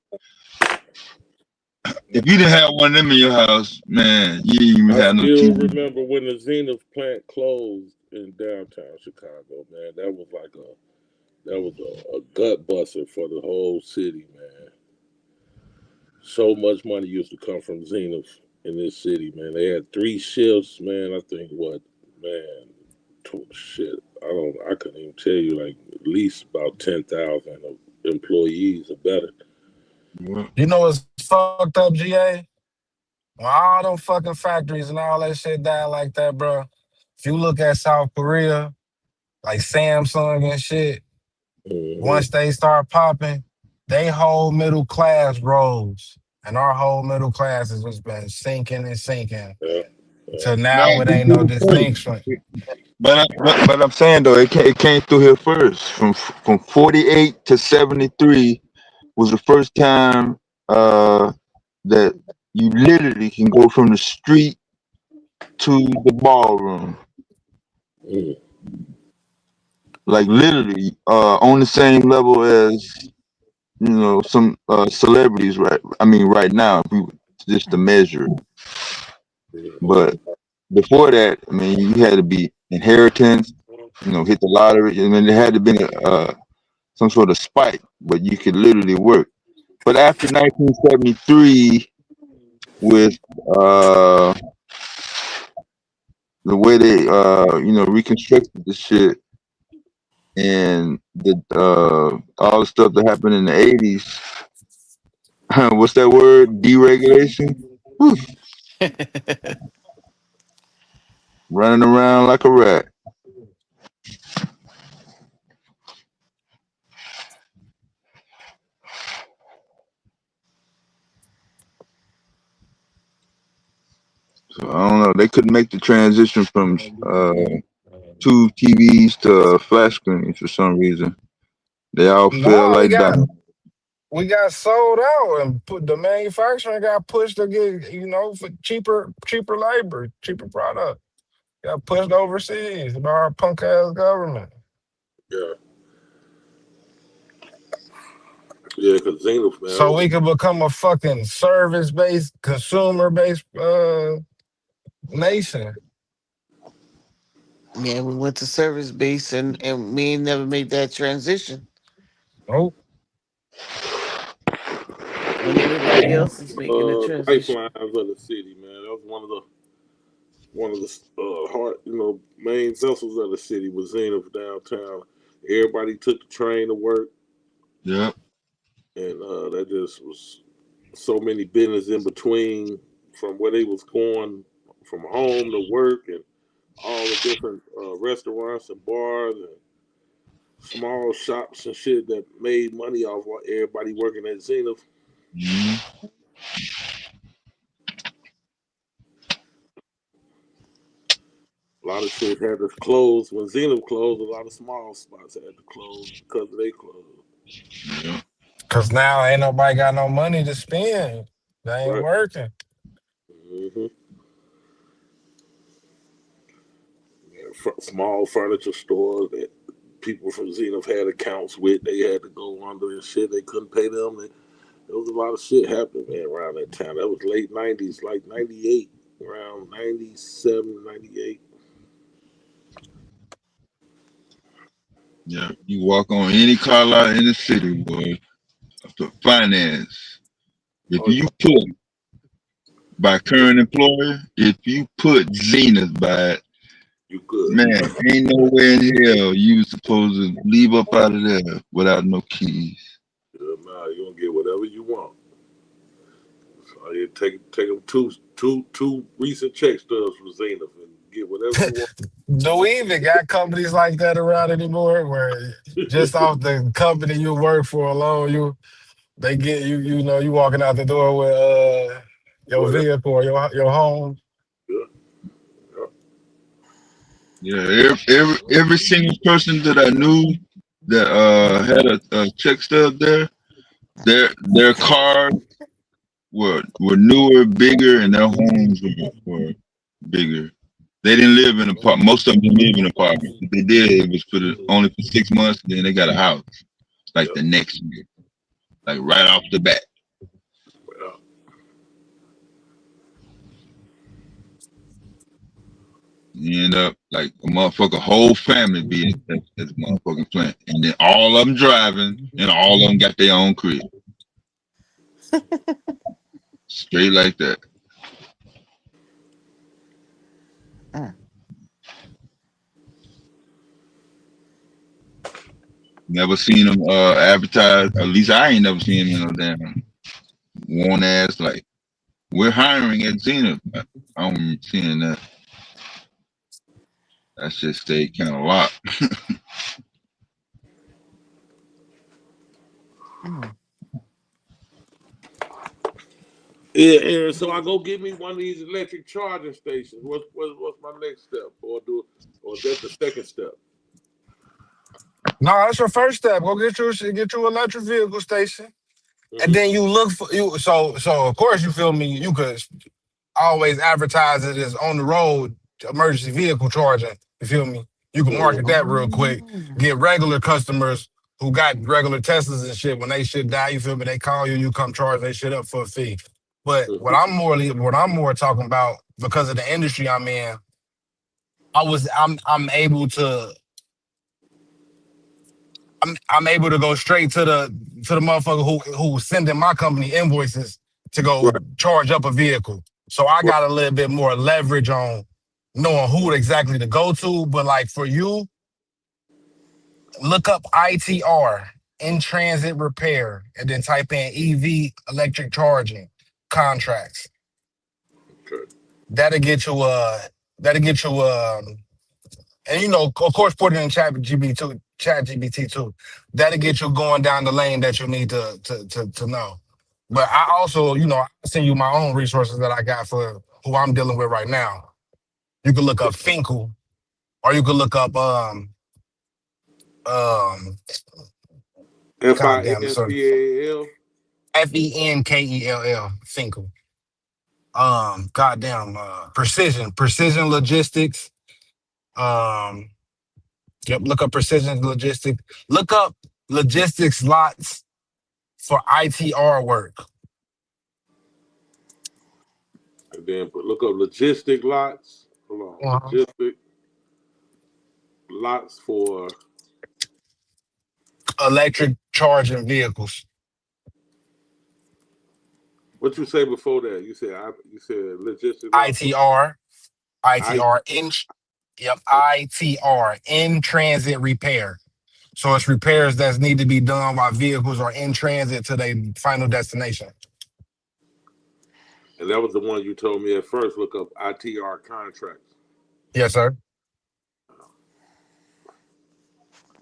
If you didn't have one of them in your house, man, you didn't even I have no still TV. remember when the Zenith plant closed in downtown Chicago, man. That was like a gut buster for the whole city, man. So much money used to come from Zenith in this city, man. They had 3 shifts, man. I think man, shit. I couldn't even tell you, like at least about 10,000 employees or better. You know what's fucked up, GA? When all them fucking factories and all that shit died like that, bro. If you look at South Korea, like Samsung and shit, once they start popping, they whole middle class rose. And our whole middle class has just been sinking and sinking. So No, now it ain't no distinction. but I'm saying though, it came through here first. From 48 to 73 was the first time that you literally can go from the street to the ballroom. Like literally on the same level as some celebrities, right? I mean right now, if we just to measure. But before that, I mean, you had to be inheritance, hit the lottery. I mean, there had to be some sort of spike, but you could literally work. But after 1973, with the way they reconstructed the shit and the all the stuff that happened in the 80s, what's that word? Deregulation. Whew. Running around like a rat. So I don't know. They couldn't make the transition from tube TVs to flat screens for some reason. They all fell No, like that. we got sold out and put the manufacturing got pushed to get, for cheaper labor, cheaper product. Got pushed overseas by our punk ass government. Yeah. Yeah, because Zenith, man. So we could become a fucking service-based, consumer-based nation. Yeah, we went to service base and we ain't never made that transition. Nope. When everybody else is making the transition. Lifelines of the city, man. That was one of the hard, main vessels of the city was Zenith downtown. Everybody took the train to work. Yeah. And that just was so many business in between from where they was going from home to work and all the different restaurants and bars and small shops and shit that made money off everybody working at Zenith. Mm-hmm. A lot of shit had to close. When Zenith closed, a lot of small spots had to close because they closed. Yeah. Cause now ain't nobody got no money to spend. They ain't Right. working. Mm-hmm. Yeah, small furniture stores that people from Zenith had accounts with, they had to go under and shit. They couldn't pay them. And there was a lot of shit happening, man, around that time. That was late 90s, like 98, around 97, 98. Yeah. You walk on any car lot in the city, boy, for finance. If Oh, you put by current employer, if you put Zenith by it, you good. man, ain't nowhere in hell you supposed to leave up out of there without no keys. Yeah, nah, you gonna get whatever you want. So you take them two recent check stubs from Zenith and get whatever you want. Do we even got companies like that around anymore? Where just off the company you work for alone, they get you. You know, you walking out the door with your Whatever. vehicle or your home. Yeah. Yeah, every single person that I knew that had a check stub there, their cars were newer, bigger, and their homes were bigger. They didn't live in apartments. Most of them didn't live in apartments. If they did, it was only for 6 months. Then they got a house like the next year, like right off the bat. Well, You end up like a motherfucker whole family being at the motherfucking plant, and then all of them driving, and all of them got their own crib, straight like that. Never seen them advertise. At least I ain't never seen them in no damn worn ass like we're hiring at Zenith. I don't remember seeing that. That shit stayed kind of locked. yeah, Aaron. So I go get me one of these electric charging stations. What's my next step, or that's the second step? No, that's your first step. Go get you an electric vehicle station, and Mm-hmm. then you look for you. So of course you feel me. You could always advertise it as on the road emergency vehicle charging. You feel me? You can market that real quick. Get regular customers who got regular Teslas and shit. When they shit die, you feel me? They call you, you come charge they shit up for a fee. But what I'm more talking about, because of the industry I'm in, I'm able to go straight to the motherfucker who's sending my company invoices to go Right. charge up a vehicle. So I got a little bit more leverage on knowing who exactly to go to. But like for you, look up ITR, in transit repair, and then type in EV electric charging contracts. Okay. That'll get you and you know, of course, put it in chat GBT too. That'll get you going down the lane that you need to know. But I also, you know, I send you my own resources that I got for who I'm dealing with right now. You can look up Finkel, or you can look up goddamn, so FINCAL. FENKELL Finkel. Goddamn, precision logistics. Yep, look up precision logistics. Look up logistics lots for ITR work. And then look up logistic lots. Hold on. Logistic lots for Electric charging vehicles. what you say before that? You said logistic lots for ITR ITR, in transit repair. So it's repairs that need to be done while vehicles are in transit to their final destination. And that was the one you told me at first. Look up ITR contracts. Yes, sir.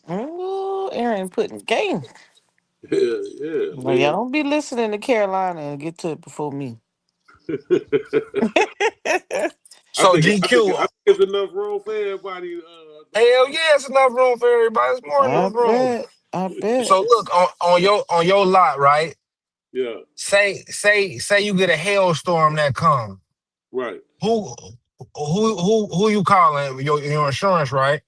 Oh, Aaron putting game. Yeah, Well, y'all man. don't be listening to Carolina and get to it before me. So GQ, There's enough room for everybody. Hell yeah, it's enough room for everybody. It's more than I enough room. bet. I bet. So look on your lot, right? Yeah. Say you get a hailstorm that come. Right. Who you calling? Your insurance, right?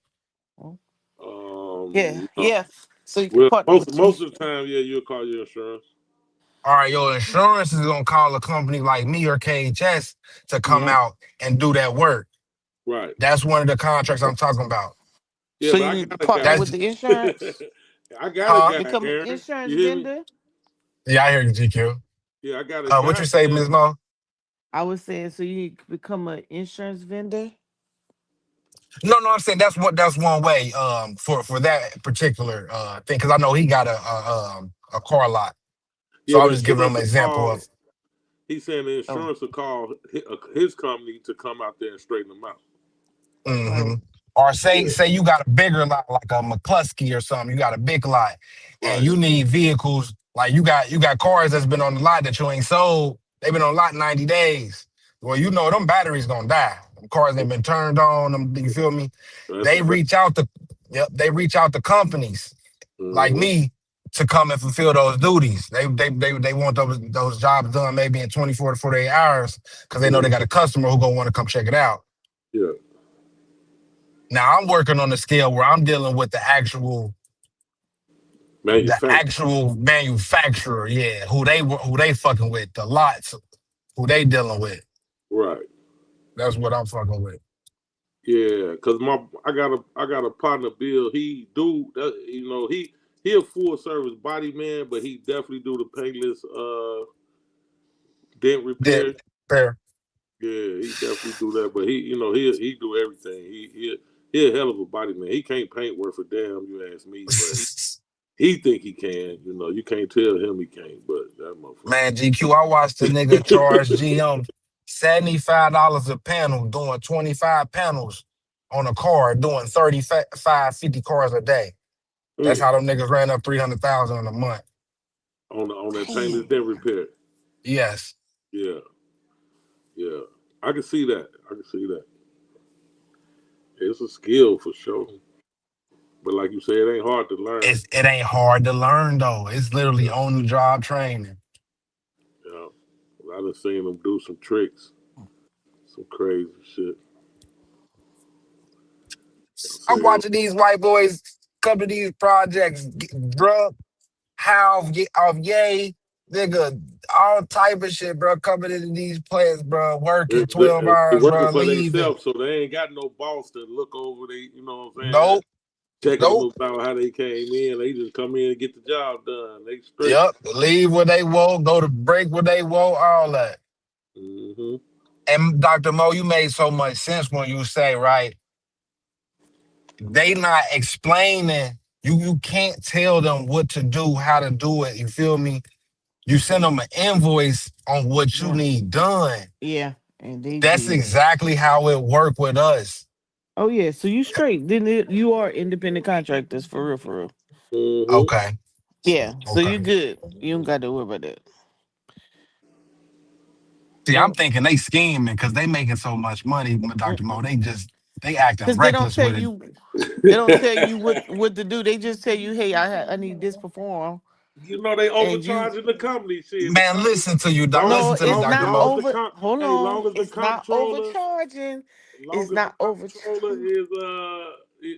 Yeah. So you can Well, partner with most of the time, yeah, you'll call your insurance. All right, your insurance is gonna call a company like me or KHS to come out and do that work. Right. That's one of the contracts I'm talking about. Yeah, So but you I need to got a partner guy. with the insurance. I got a Huh? guy, Become an Aaron. insurance You hear me? vendor. Yeah, I hear you, GQ. Yeah, I got a What guy, you say, man. Ms. Mo? I was saying, so you need to become an insurance vendor. No, I'm saying that's one way for that particular thing because I know he got a car lot. So Yeah, I the was just giving him insurance an will example call. of He's saying the Oh, insurance will call his company to come out there and straighten them out. hmm Or say Yeah. you got a bigger lot like a McCluskey or something. You got a big lot, and Right. you need vehicles. Like you got cars that's been on the lot that you ain't sold. They've been on the lot 90 days. Well, you know them batteries gonna die. Them cars ain't been turned on. Them, you feel me? That's a They fact. reach out to they reach out to companies like Mm-hmm. me to come and fulfill those duties. They want those jobs done maybe in 24 to 48 hours because they know they got a customer who gonna want to come check it out. Yeah. Now I'm working on a scale where I'm dealing with the Manufacturer. actual manufacturer, yeah, who they fucking with, the lots, who they dealing with. Right. That's what I'm fucking with. Yeah, cause I got a partner, Bill. He do that, he a full service body man, but he definitely do the paintless dent Yeah, repair. fair. Yeah, he definitely do that. But he do everything. He a hell of a body man. He can't paint worth a damn, you ask me, but he think he can. You can't tell him he can't, but that Man, GQ, I watched the nigga charge GM $75 a panel doing 25 panels on a car, doing 35, 50 cars a day. That's how them niggas ran up 300,000 in a month. on that painless dent repair. Yes. Yeah, yeah. I can see that. I can see that. It's a skill for sure. But like you said, it ain't hard to learn. It ain't hard to learn though. It's literally on the job training. Yeah. I done seen them do some tricks, some crazy shit. I'm watching these white boys come to these projects, get drug, off yay, nigga, all type of shit, bro, coming into these plants, bro, working 12 They hours, working bro, for leaving. themselves, so they ain't got no boss to look over. They, you know what I'm saying? Nope. Checking them Nope. about how they came in. They just come in and get the job done. They straight. Yep. Leave when they want, go to break when they want, all that. Mm-hmm. And Dr. Mo, you made so much sense when you say, right, they not explaining. You can't tell them what to do, how to do it. You feel me? You send them an invoice on what you yeah, need done. yeah, and they That's do. exactly how it worked with us. Oh yeah, so you straight? Then you are independent contractors for real, for real. Mm-hmm. Okay. Yeah, so you Okay. good. You don't got to worry about that. See, I'm Nope. thinking they scheming because they making so much money, Dr. Mo. They acting Because they don't reckless tell with it. you. They don't tell you what to do. They just tell you, hey, I need this perform, They and you. overcharging the company. Shit, the Man, company. listen to you, No, listen to me, it's Dr. not Mo. over. Hold on, Long as the it's not comptroller, overcharging. long It's as the not over. comptroller is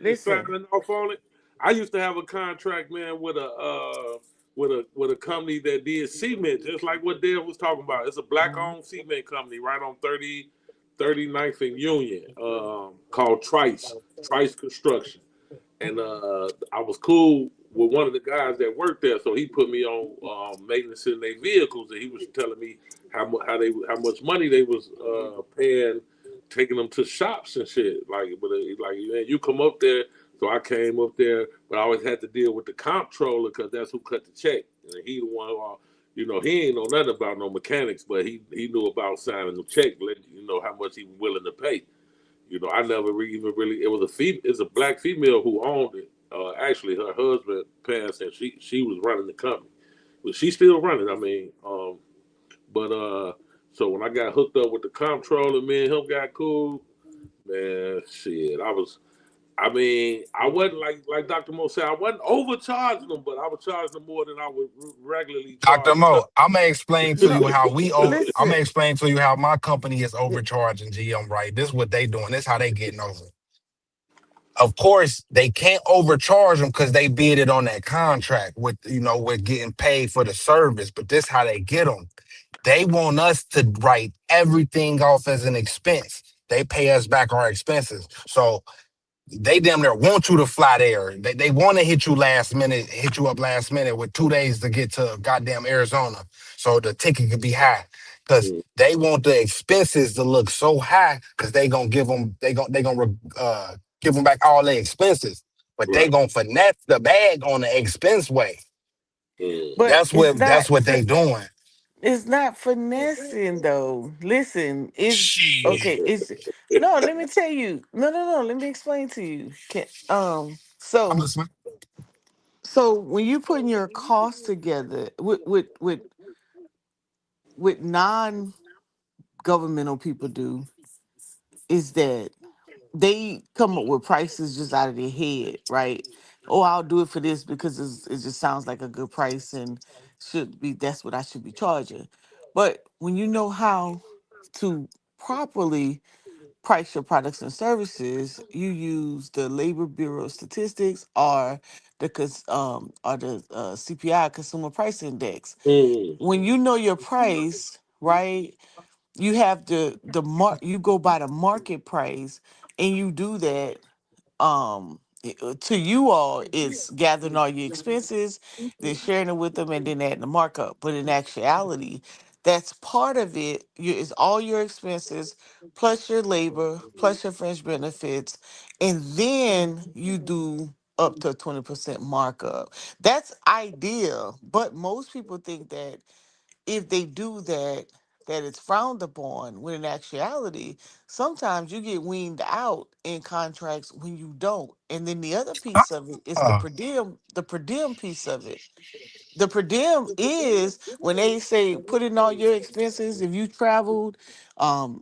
Listen. signing off on it. I used to have a contract, man, with a company that did cement, just like what Dale was talking about. It's a black Mhm. owned cement company right on 39th and Union, called Trice Construction. And I was cool with one of the guys that worked there, so he put me on maintenance in their vehicles, and he was telling me how much money they was paying, taking them to shops and shit. Like man, you come up there, so I came up there, but I always had to deal with the comptroller because that's who cut the check, and he the one. He ain't know nothing about no mechanics, but he knew about signing the check, let you know how much he was willing to pay. I never even really. It was it's a black female who owned it. Actually, her husband passed, and she was running the company, but she's still running. I mean, but so when I got hooked up with the comptroller, me and him got cool. Man, shit. I mean, I wasn't like Dr. Mo said, I wasn't overcharging them, but I was charging them more than I would regularly Dr. charge. Mo, I'm gonna explain to You you how I'm listen. gonna explain to you how my company is overcharging GM, right? This is what they doing. This is how they getting over. Of course, they can't overcharge them because they bid it on that contract with, with getting paid for the service. But this how they get them. They want us to write everything off as an expense. They pay us back our expenses. So they damn near want you to fly there. They want to hit you up last minute with 2 days to get to goddamn Arizona. So the ticket could be high. Cause they want the expenses to look so high because they gonna give them back all their expenses. But they Right. gonna finesse the bag on the expense way. But That's what they doing. it's not finessing though. Listen, it's okay. Shit. It's no. Let me tell you. No. Let me explain to you. I'm So listening. when you putting your costs together with non governmental people do is that they come up with prices just out of their head, right? Oh, I'll do it for this because it just sounds like a good price and should be that's what I should be charging. But when you know how to properly price your products and services, you use the Labor Bureau statistics or the CPI Consumer Price Index. Mm. When you know your price, right? You have you go by the market price and you do that to you all it's gathering all your expenses, then sharing it with them and then adding the markup, but in actuality that's part of it. It's all your expenses plus your labor plus your fringe benefits, and then you do up to 20% markup. That's ideal, but most people think that if they do that, that it's frowned upon. When in actuality, sometimes you get weaned out in contracts when you don't. And then the other piece of it is Uh, the per diem piece of it. The per diem is when they say put in all your expenses. If you traveled,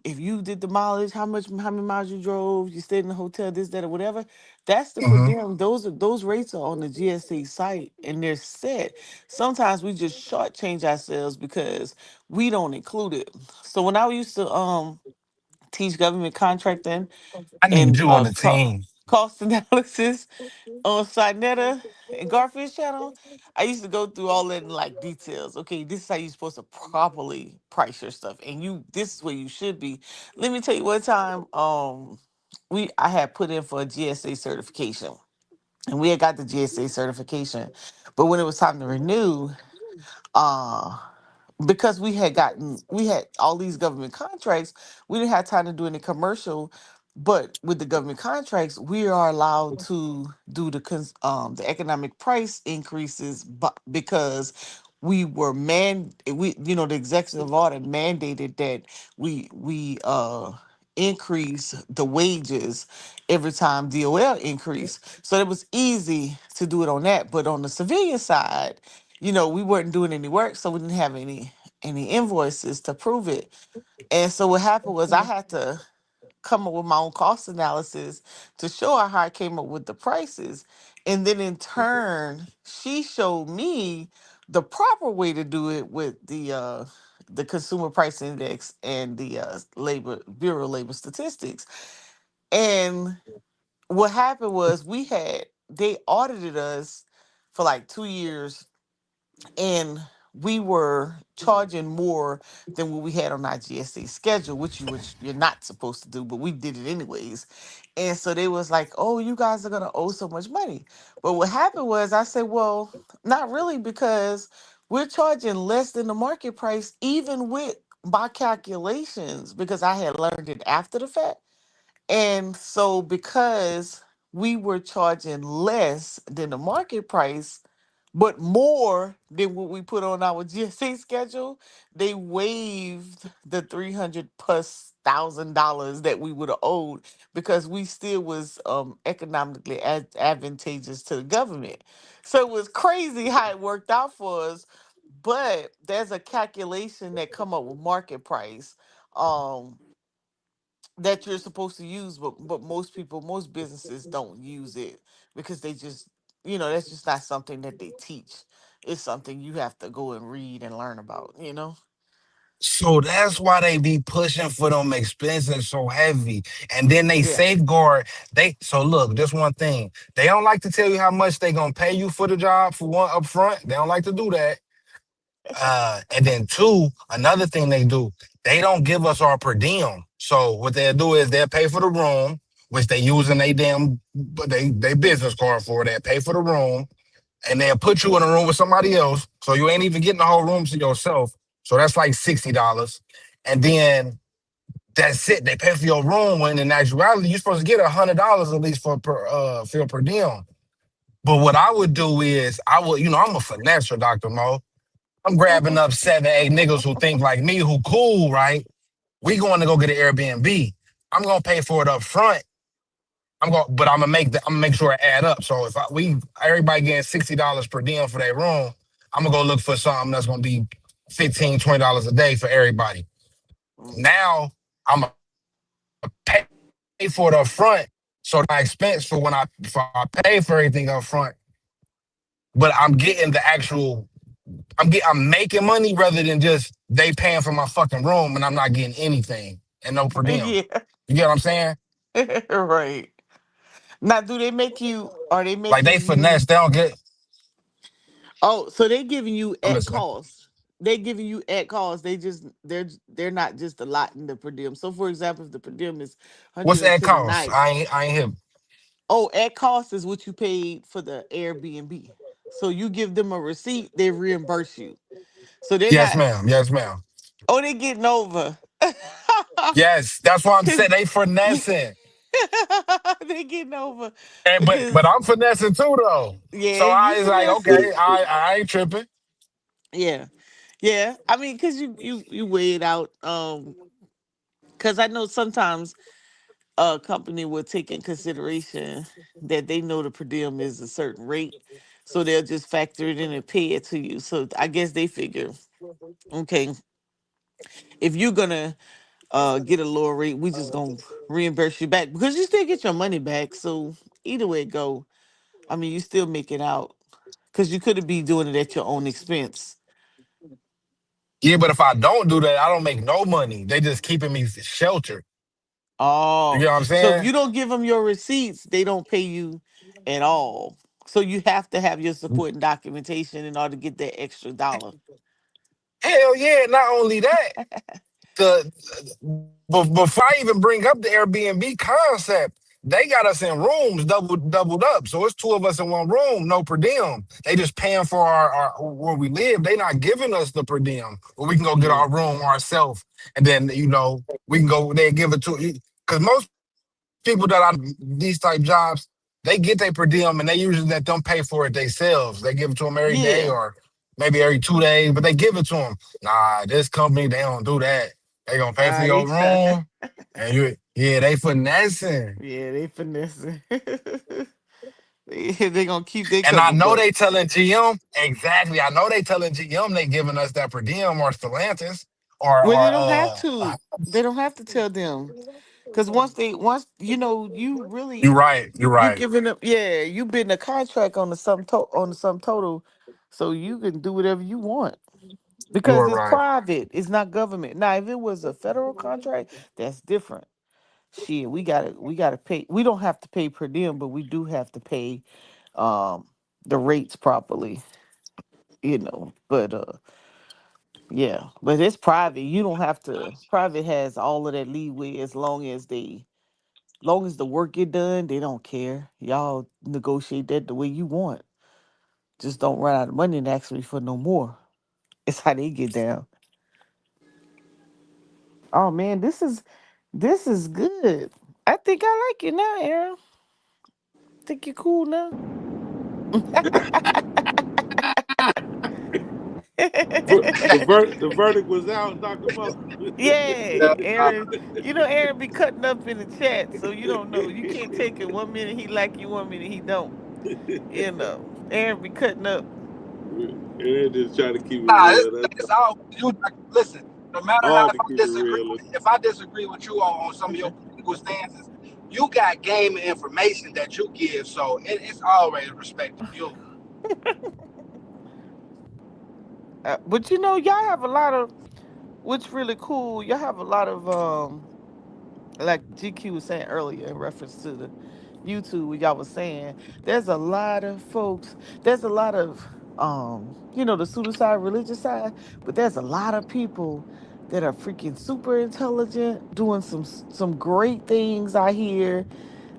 if you did the mileage, how many miles you drove, you stayed in the hotel, this, that, or whatever. That's the per mhm. diem. Those rates are on the GSA site and they're set. Sometimes we just shortchange ourselves because we don't include it. So when I used to teach government contracting I need and you on the team. cost analysis on Sinetta and Garfield channel, I used to go through all that in like details. Okay, this is how you're supposed to properly price your stuff, and this is where you should be. Let me tell you one time, I had put in for a GSA certification, and we had got the GSA certification, but when it was time to renew, uh because we had all these government contracts, we didn't have time to do any commercial. But with the government contracts, we are allowed to do the economic price increases, but because the executive order mandated that we increase the wages every time DOL increase. So it was easy to do it on that. But on the civilian side, we weren't doing any work, so we didn't have any invoices to prove it. And so what happened was I had to come up with my own cost analysis to show her how I came up with the prices. And then in turn, she showed me the proper way to do it with the consumer price index and the labor bureau labor statistics. And what happened was they audited us for like 2 years, and we were charging more than what we had on our GSA schedule, which you're not supposed to do, but we did it anyways. And so they was like, "Oh, you guys are gonna owe so much money." But what happened was, I said, "Well, not really, because we're charging less than the market price, even with my calculations, because I had learned it after the fact." And so because we were charging less than the market price, but more than what we put on our GSA schedule, they waived the 300 plus $1,000 that we would have owed because we still was economically advantageous to the government. So it was crazy how it worked out for us. But there's a calculation that come up with market price. Um, that you're supposed to use, but most people, most businesses don't use it because they just, that's just not something that they teach. It's something you have to go and read and learn about. So that's why they be pushing for them expenses so heavy. And then they Yeah. safeguard. So look, this one thing. They don't like to tell you how much they gonna pay you for the job for one up front. They don't like to do that. And then two, another thing they do, they don't give us our per diem. So what they'll do is they'll pay for the room, which they using they business card for. They'll pay for the room, and they'll put you in a room with somebody else. So you ain't even getting the whole room to yourself. So that's like $60. And then that's it. They pay for your room when in actuality you're supposed to get $100 at least for your per diem. But what I would do is I'm a finesser, Dr. Mo. I'm grabbing up 7, 8 niggas who think like me, who cool, right? We going to go get an Airbnb. I'm gonna pay for it up front. But I'm gonna make sure it add up. So if everybody getting $60 per diem for their room, I'm gonna go look for something that's gonna be $15, $20 a day for everybody. Now I'm gonna pay for it up front. So my expense for when I pay for everything up front, but I'm getting the actual I'm making money rather than just they paying for my fucking room and I'm not getting anything and no per diem. Yeah. You get what I'm saying? Right. Now, are they Like they making finesse, you, they don't get. oh, so they giving you I'm at listening. cost. They giving you at cost. They're not just allotting the per diem. So for example, if the per diem is What's that 110 a cost? night, I ain't here. oh, at cost is what you paid for the Airbnb. So you give them a receipt, they reimburse you. So they're Yes, not, ma'am. Yes, ma'am. oh, they getting over. Yes, that's why I'm saying Cause they finessing. they getting over And but because I'm finessing too though. So yeah, you I was like, finessing. okay, I ain't tripping. Yeah. Yeah. I mean, cause you weigh it out. Cause I know sometimes a company will take in consideration that they know the per diem is a certain rate. So they'll just factor it in and pay it to you. So I guess they figure, okay, if you're gonna get a lower rate, we just gonna reimburse you back because you still get your money back. So either way it go, I mean, you still make it out because you could be doing it at your own expense. Yeah, but if I don't do that, I don't make no money. They just keeping me sheltered. You Oh, get what I'm so if saying? you don't give them your receipts, they don't pay you at all. So you have to have your supporting documentation in order to get that extra dollar. Hell yeah! Not only that, before I even bring up the Airbnb concept, they got us in rooms doubled up. So it's two of us in one room, no per diem. They just paying for our where we live. They not giving us the per diem, but we can go get Yeah. our room ourselves, and then we can go. They give it to because most people that I these type jobs, they get their per diem and they usually let them pay for it themselves. They give it to them every day Yeah. or maybe every 2 days, but they give it to them. Nah, this company they don't do that. They gonna pay for They your try. room, and they finessing. Yeah, they finessing. They gonna keep their And I couple know they bucks. telling GM exactly. I know they telling GM they giving us that per diem or Stellantis Well, or they don't have to. They don't have to tell them. Cause once you you're really right. You're you right. giving up, yeah, you been a contract on the sum total, so you can do whatever you want You because are it's right. private, it's not government. Now, if it was a federal contract, that's different. Shit, we gotta pay. We don't have to pay per diem, but we do have to pay um the rates properly, But yeah, but it's private. You don't have to. Private has all of that leeway as long as the work get done, they don't care. Y'all negotiate that the way you want. Just don't run out of money and ask me for no more. It's how they get down. Oh man, this is good. I think I like you now, Aaron. Think you're cool now. The verdict was out, Dr. Mo. Yay, Aaron. Aaron be cutting up in the chat, so you don't know. You can't take it 1 minute he like you, 1 minute he don't. Aaron be cutting up. And just trying to keep it Nah, real. That's it's all you. Listen. no matter how hard to keep it real. if I disagree with you on some of your political stances, you got game and information that you give, so it's always respect to you. But you know, y'all have a lot of what's really cool. Y'all have a lot of like GQ was saying earlier in reference to the YouTube, what y'all was saying, there's a lot of folks, there's a lot of you know, the pseudoside religious side, but there's a lot of people that are freaking super intelligent, doing some great things I hear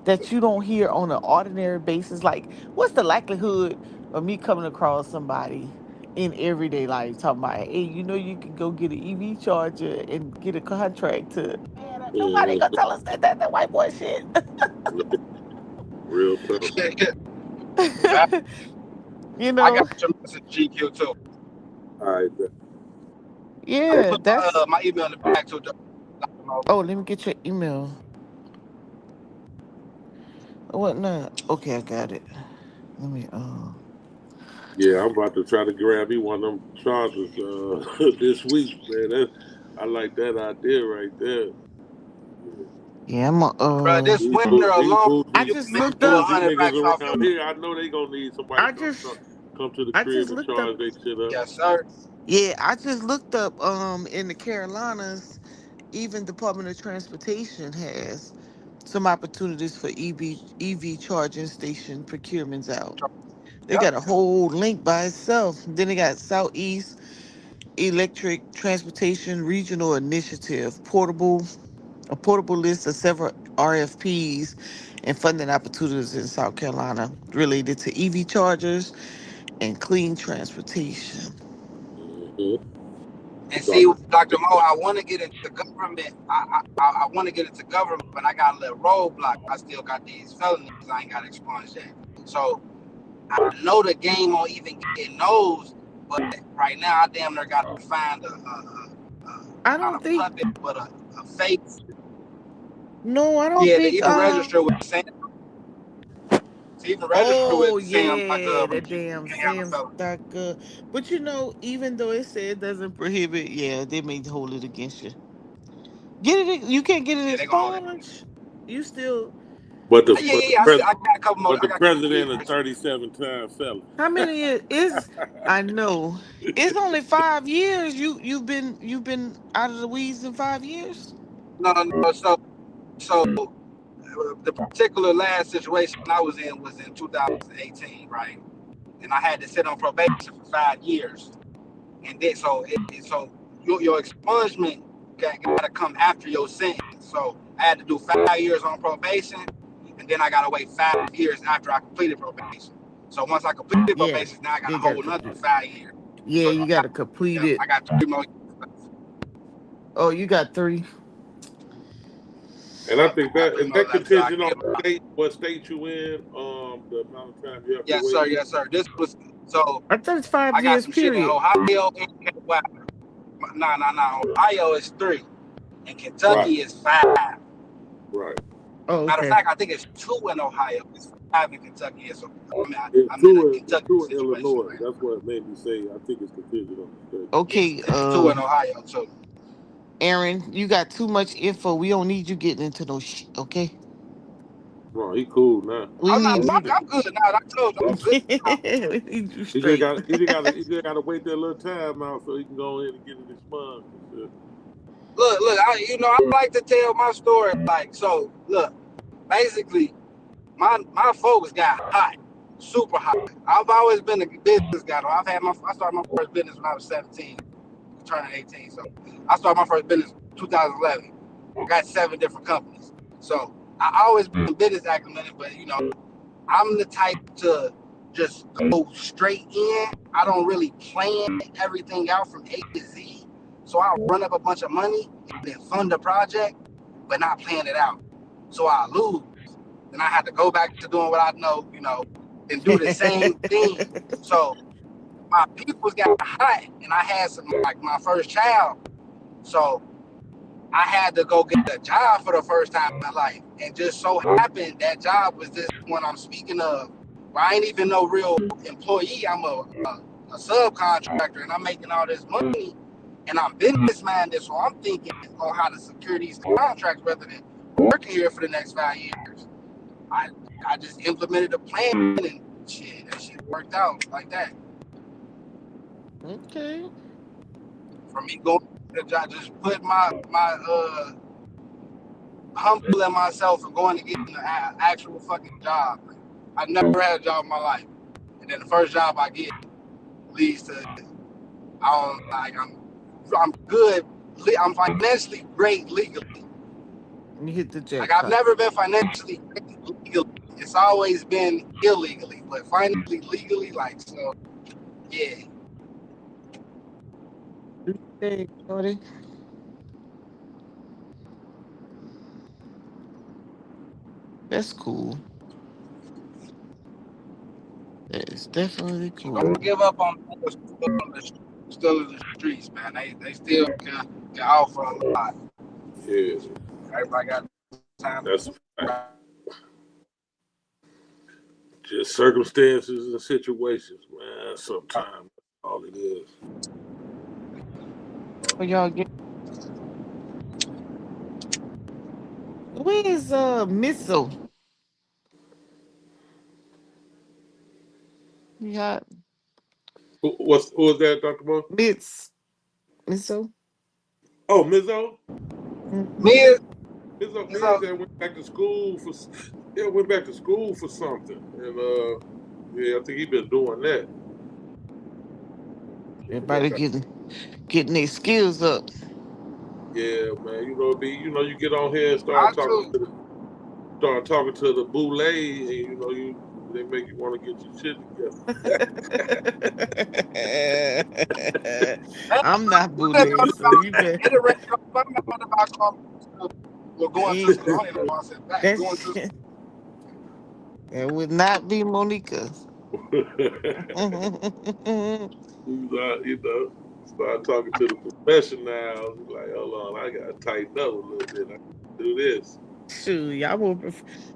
that you don't hear on an ordinary basis. Like, what's the likelihood of me coming across somebody in everyday life talking about, hey, you know, you can go get an EV charger and get a contract to, man, nobody gonna tell us that the white boy shit. Real talk. You know, I got your message, GQ too. All right. yeah, that's. My email in the back too. Oh, let me get your email. What not? Okay, I got it. Let me. Yeah, I'm about to try to grab me one of them chargers this week, man. I like that idea right there. Yeah, I'm. Bro, this winter alone, I you just can make looked you up. 100 niggas racks off your. around here, I know they gonna need somebody I to just. come to the I crib just and looked up. charge their shit up. Yes, sir. Yeah, I just looked up. In the Carolinas, even Department of Transportation has some opportunities for EV charging station procurements out. They got a whole link by itself. Then they got Southeast Electric Transportation Regional Initiative, a portable list of several RFPs and funding opportunities in South Carolina related to EV chargers and clean transportation. And see, Dr. Mo, I want to get into government. I want to get into government, but I got a little roadblock. I still got these felonies I ain't got expunged yet. So I know the game won't even get those, but right now I damn near got to find I not don't a think. puppet, but a fake. No, I don't Yeah, to think. even register with Sam. To even register Oh with Sam, yeah, but that you damn can't have a Sam's felony. not good. But you know, even though it said it doesn't prohibit, yeah, they may hold it against you. Get it? You can't get it Yeah, they gonna hold it. expunged. You still. But Yeah, the yeah, I got a couple more. but I the got a couple more president a years. 37-time felon. How many is? I know it's only 5 years. You've been out of the weeds in 5 years. No, no. So the particular last situation I was in 2018, right? And I had to sit on probation for 5 years, and then so your expungement got to come after your sentence. So I had to do 5 years on probation, and then I got to wait 5 years after I completed probation. So once I completed Yeah, probation, now I got you a got to whole another complete. 5 years. Yeah, So you got to complete it. I got 3 more years. Oh, you got 3. And I Yep, think I got that 3 is more that left. So I contingent can on get my. what state you in, the amount of time you have to Yes, wait. sir. Yes, sir. This was so. I thought it's five I got years. some shit in Period. Ohio and well, no. Ohio is 3, and Right, Kentucky is 5. right. Oh, Matter of okay. fact, I think it's 2 in Ohio. It's 5 in Kentucky. So It's I'm in a two. It's Kentucky two in situation Illinois. right That's what made me say I think it's contingent on the state. now. Okay. Yeah, it's 2 in Ohio too. Aaron, you got too much info. We don't need you getting into no shit. Okay. No, he cool now. We need you to. I'm good now. I told you I'm good now. We need you He just straight. got he just got to wait that little time out so he can go in and get it expunged and shit. Look. I like to tell my story. Like so. Look, basically, my folks got hot, super hot. I've always been a business guy. I started my first business when I was 17, turning 18. So I started my first business in 2011. I got 7 different companies. So I always been business acumen, but I'm the type to just go straight in. I don't really plan everything out from A to Z. So I'll run up a bunch of money and then fund the project, but not plan it out. So I lose. And I had to go back to doing what I know, and do the same thing. So my peoples got hot, and I had like my first child. So I had to go get a job for the first time in my life. And just so happened that job was this one I'm speaking of, where I ain't even no real employee. I'm a subcontractor, and I'm making all this money. and I'm business minded, so I'm thinking on how to secure these contracts rather than working here for the next 5 years. I I just implemented a plan and shit, that shit worked out like that. Okay. For me going to the job, just put my humbling myself and going to get an actual fucking job. I never had a job in my life, and then the first job I get leads to I'm good. I'm financially great legally. You hit the Like I've jackpot. never been financially great legally. It's always been illegally, but finally legally, like so. Yeah, Hey, Shorty. That's cool. That is definitely don't cool. give up on people still in the streets, man. They still can offer a lot. Yeah, Everybody got time. that's a fact. Just circumstances and situations, man. Sometimes that's all it is. For y'all get where's Missile? You got Who was that, Dr. Mo? Missile? Oh, Mizzo. Mm-hmm. Me, Mizzo so that went back to school for something, and yeah, I think he been doing that. Everybody getting their skills up. Yeah, man. You get on here and I too. start talking to the boule, and they make you want to get your shit I'm not bullying, so you bet. We're going to school. Ain't- I don't even know why I said that. Going That's to it would not be Monica. start talking to the professionals. Like, hold on, I gotta tighten up a little bit. I can do this. Shoot,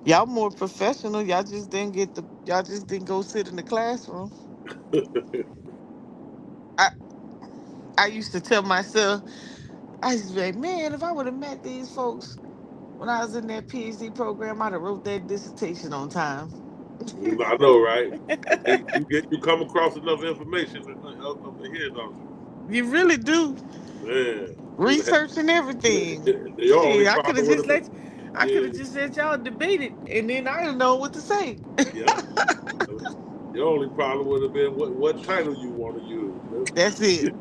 y'all more professional. Y'all just didn't go sit in the classroom. I I used to tell myself, I used to be like, man, if I would have met these folks when I was in that PhD program, I'd have wrote that dissertation on time. I know, right? You come across enough information up in here, don't you? You really do. Man, you'd have, Research and everything. your only Shit, problem would have been, I could have yeah, just let y'all debate it and then I didn't know what to say. yeah. Your only problem would have been what title you want to use. That's it.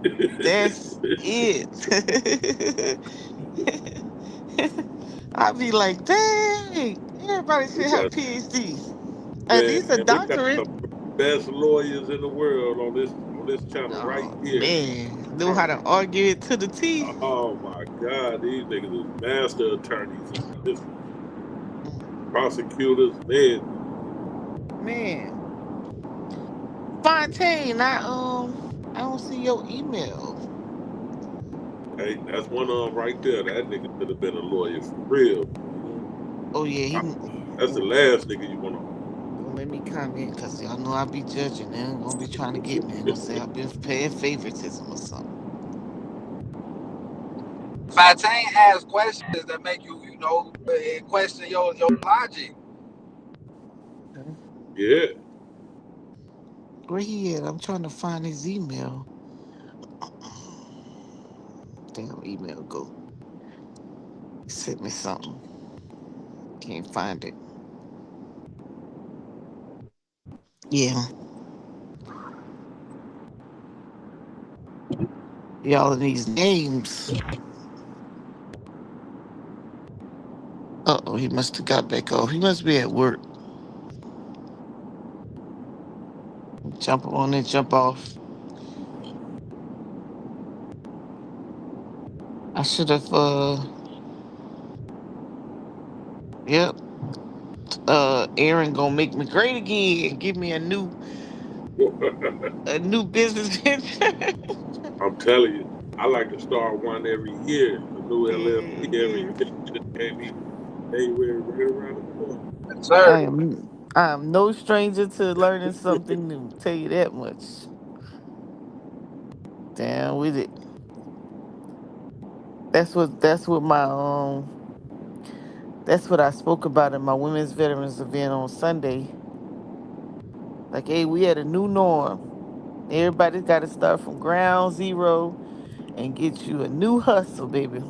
That's it. I'd be like, dang, everybody we should have got PhD. At man, least a we got doctorate. some of the best lawyers in the world on this channel right Oh here. man, know how Promise. to argue it to the teeth. Oh my God, these niggas is master attorneys and this prosecutors and everything. Man, Fontaine, I don't see your email. Hey, that's one of them right there. That nigga could have been a lawyer for real. Oh yeah, That's the oh, last nigga you want to. don't let me comment because y'all know I be judging. They're gonna be trying to get me. They're gonna say I've been paying favoritism or something. Fontaine asks questions that make you, question your logic. Okay. Yeah. Where he at? I'm trying to find his email. Damn email go. He sent me something. Can't find it. Yeah, y'all in these names. Uh-oh, he must have got back off. He must be at work. Jump on and jump off. I should have yep. Aaron gonna make me great again. Give me a new business venture. I'm telling you, I like to start one every year. A new LLC every Mhm. year. Just gave me January right around the corner. Yes, sir. I am no stranger to learning something new. Tell you that much. Down with it. That's what that's what I spoke about in my women's veterans event on Sunday. Like, hey, we had a new norm. Everybody's got to start from ground zero and get you a new hustle, baby.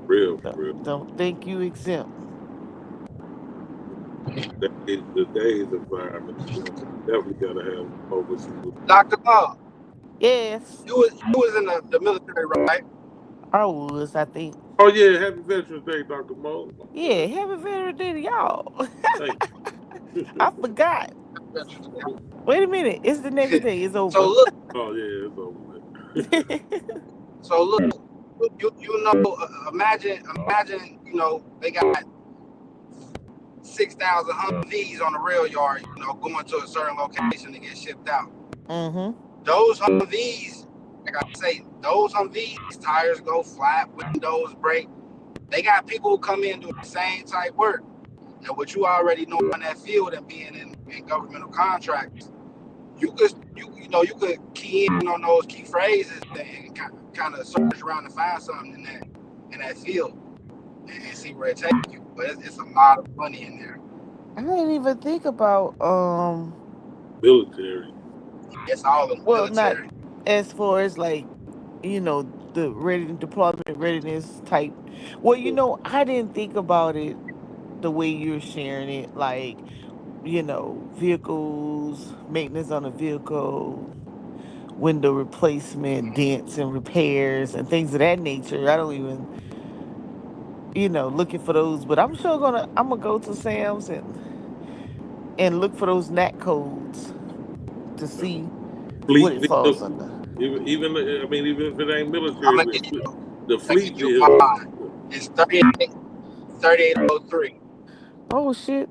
Real, Don't, real. don't think you exempt. The days environment, definitely gotta have overseas. Dr. Love, Yes, you was in the military, right? I was, I think. Oh yeah, happy Veterans Day, Dr. Mo. Yeah, happy Veterans Day to y'all. Thank you. I forgot. Wait a minute. It's the next day. It's So over. look, Oh yeah, it's over with. so look, you know, imagine, they got 6,000 Humvees on the rail yard, going to a certain location to get shipped out. Mm-hmm. Those Humvees, like I say, those Humvees, tires go flat, windows break. They got people who come in doing the same type work. And what you already know in that field and being in governmental contracts, you could key in on those key phrases and kind of search around to find something in that field and see where it takes you. But it's a lot of money in there. I didn't even think about Military. It's all in the well, not military. as far as like, the ready deployment readiness type. Well, I didn't think about it the way you're sharing it, like, vehicles, maintenance on a vehicle, window replacement, dents and repairs and things of that nature. I don't even, looking for those, but I'm gonna go to Sam's and look for those NAT codes to see what Fleet it falls vehicle. under. Even even if it ain't I'm military, gonna give the fleet you vehicle. mine. It's 3803. Oh shit.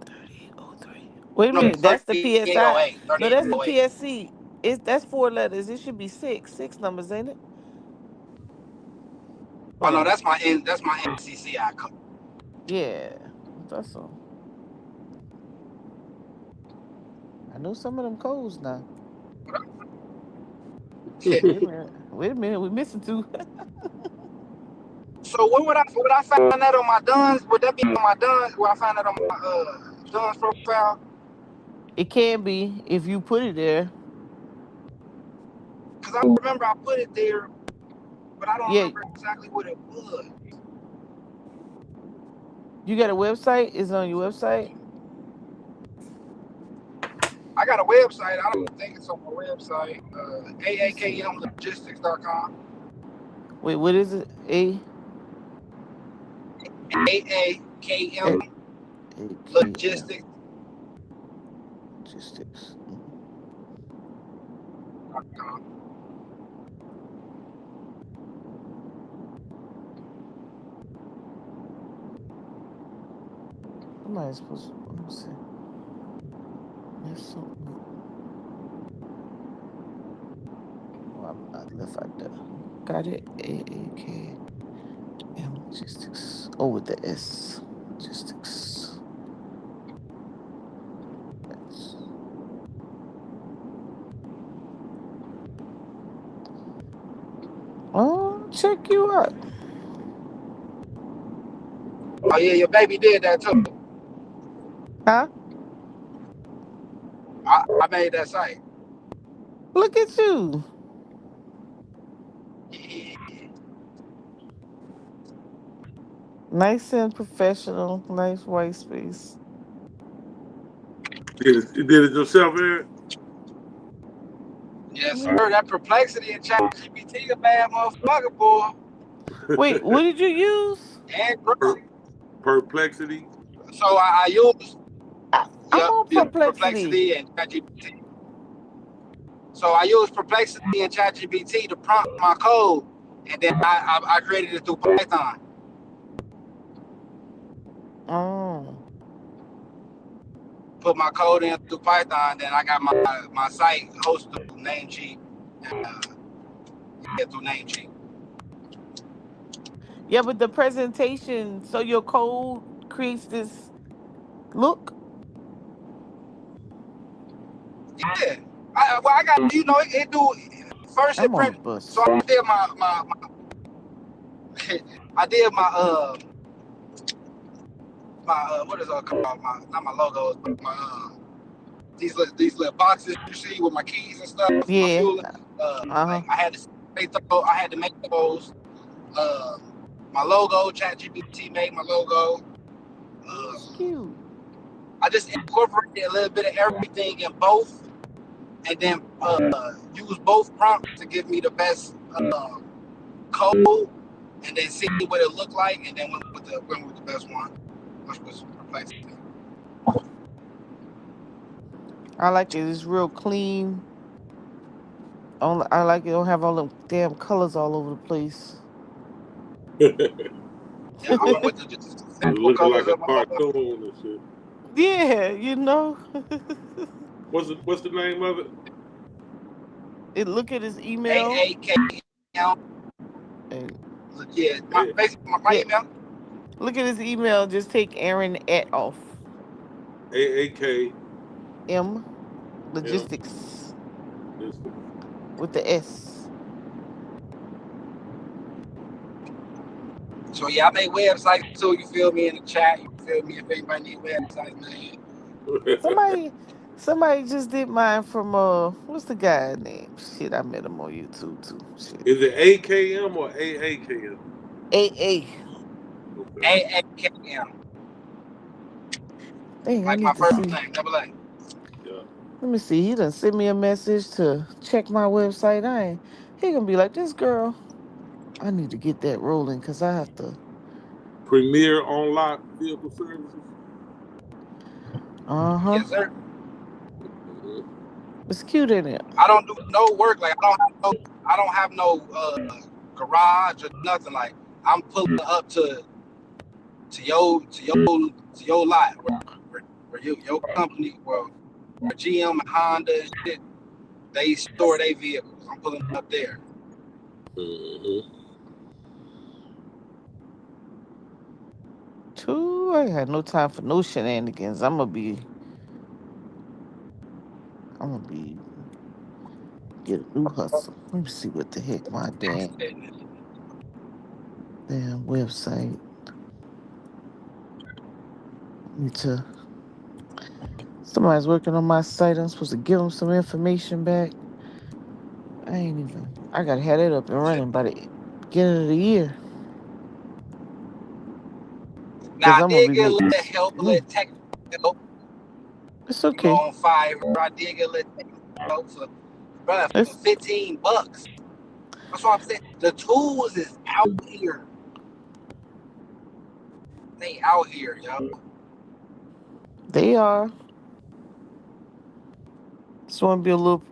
3803. Wait a No, minute, that's the PSI. 3808. No, that's the 3808. PSC. That's 4 letters. It should be six numbers, ain't it? Oh Hold no, on. that's my NCCI code. Yeah, that's so. I know some of them codes now. Wait a minute. Wait a minute. We're missing two. So would I find that on my Duns? Would that be on my Duns? Would I find that on my Duns profile? It can be if you put it there. Because I remember I put it there, but I don't Yeah, remember exactly what it was. you got a website? Is it on your website? I got a website. I don't think it's on my website. Let me see. aakmlogistics.com. Wait, what is it? AAKM AKM Logistics. Logistics. Somebody supposed to. Let me see. There's something. Oh, I left out there. Got it. AAKM Logistics. Oh, with the S. Logistics. That's. Oh, check you out. Oh yeah, your baby did that too. Huh? I made that site. Look at you. Nice and professional. Nice white space. You did it yourself, Eric? Yes, sir. That perplexity and ChatGPT a bad motherfucker, boy. Wait, what did you use? And Perplexity. so I use I'm on Perplexity. Perplexity and ChatGPT. So I use Perplexity and ChatGPT to prompt my code, and then I created it through Python. Oh. Put my code in through Python, then I got my site hosted through Namecheap. Through Namecheap. Yeah, but the presentation, so your code creates this look? Yeah. I got, it do, first it I'm on a print. bus. So I did I did my what is it called? Not my logos, but my these little boxes you see with my keys and stuff, my Yeah. fuel. Like I had to make those. My logo, ChatGPT made my logo. That's cute. I just incorporated a little bit of everything in both, and then use both prompts to give me the best code, and then see what it looked like, and then went with the best one, which was Perplexity. I like it. It's real clean. I like it. Don't have all the damn colors all over the place. Yeah, I went with just simple Looking colors like a of my logo. cartoon and shit. Yeah, you know. What's the name of it? Look at his email. AAKM. And Yeah, basically my email. Look at his email. Just take Aaron at off. AAK M Logistics with the S. So yeah, I make websites too. You feel me in the chat? You feel me? If anybody need websites, man. Somebody just did mine from what's the guy name? Shit, I met him on YouTube too. Shit. Is it AKM or AAKM? AA. Okay. AAKM. Dang, I Like my need to first see. name, double A. Yeah. Let me see. He done sent me a message to check my website. He gonna be like, this girl. I need to get that rolling because I have to. Premier Online Vehicle Services. Yes, sir. It's cute in it. I don't do no work. Like I don't have no garage or nothing. Like I'm pulling up to your lot where your company, where GM and Honda and shit, they store their vehicles. I'm pulling up there. Too, I had no time for no shenanigans. I'm gonna be get a new hustle. Let me see what the heck my damn website. Somebody's working on my site. I'm supposed to give them some information back. I gotta have it up and running by the beginning of the year. Now Cause I I'm gonna did be get a making. little help, a little technical help. It's You know, okay. on Fiverr, I did get a little technical help for $15. That's what I'm saying. The tools is out here. They out here, yo. They are. Just want to be a little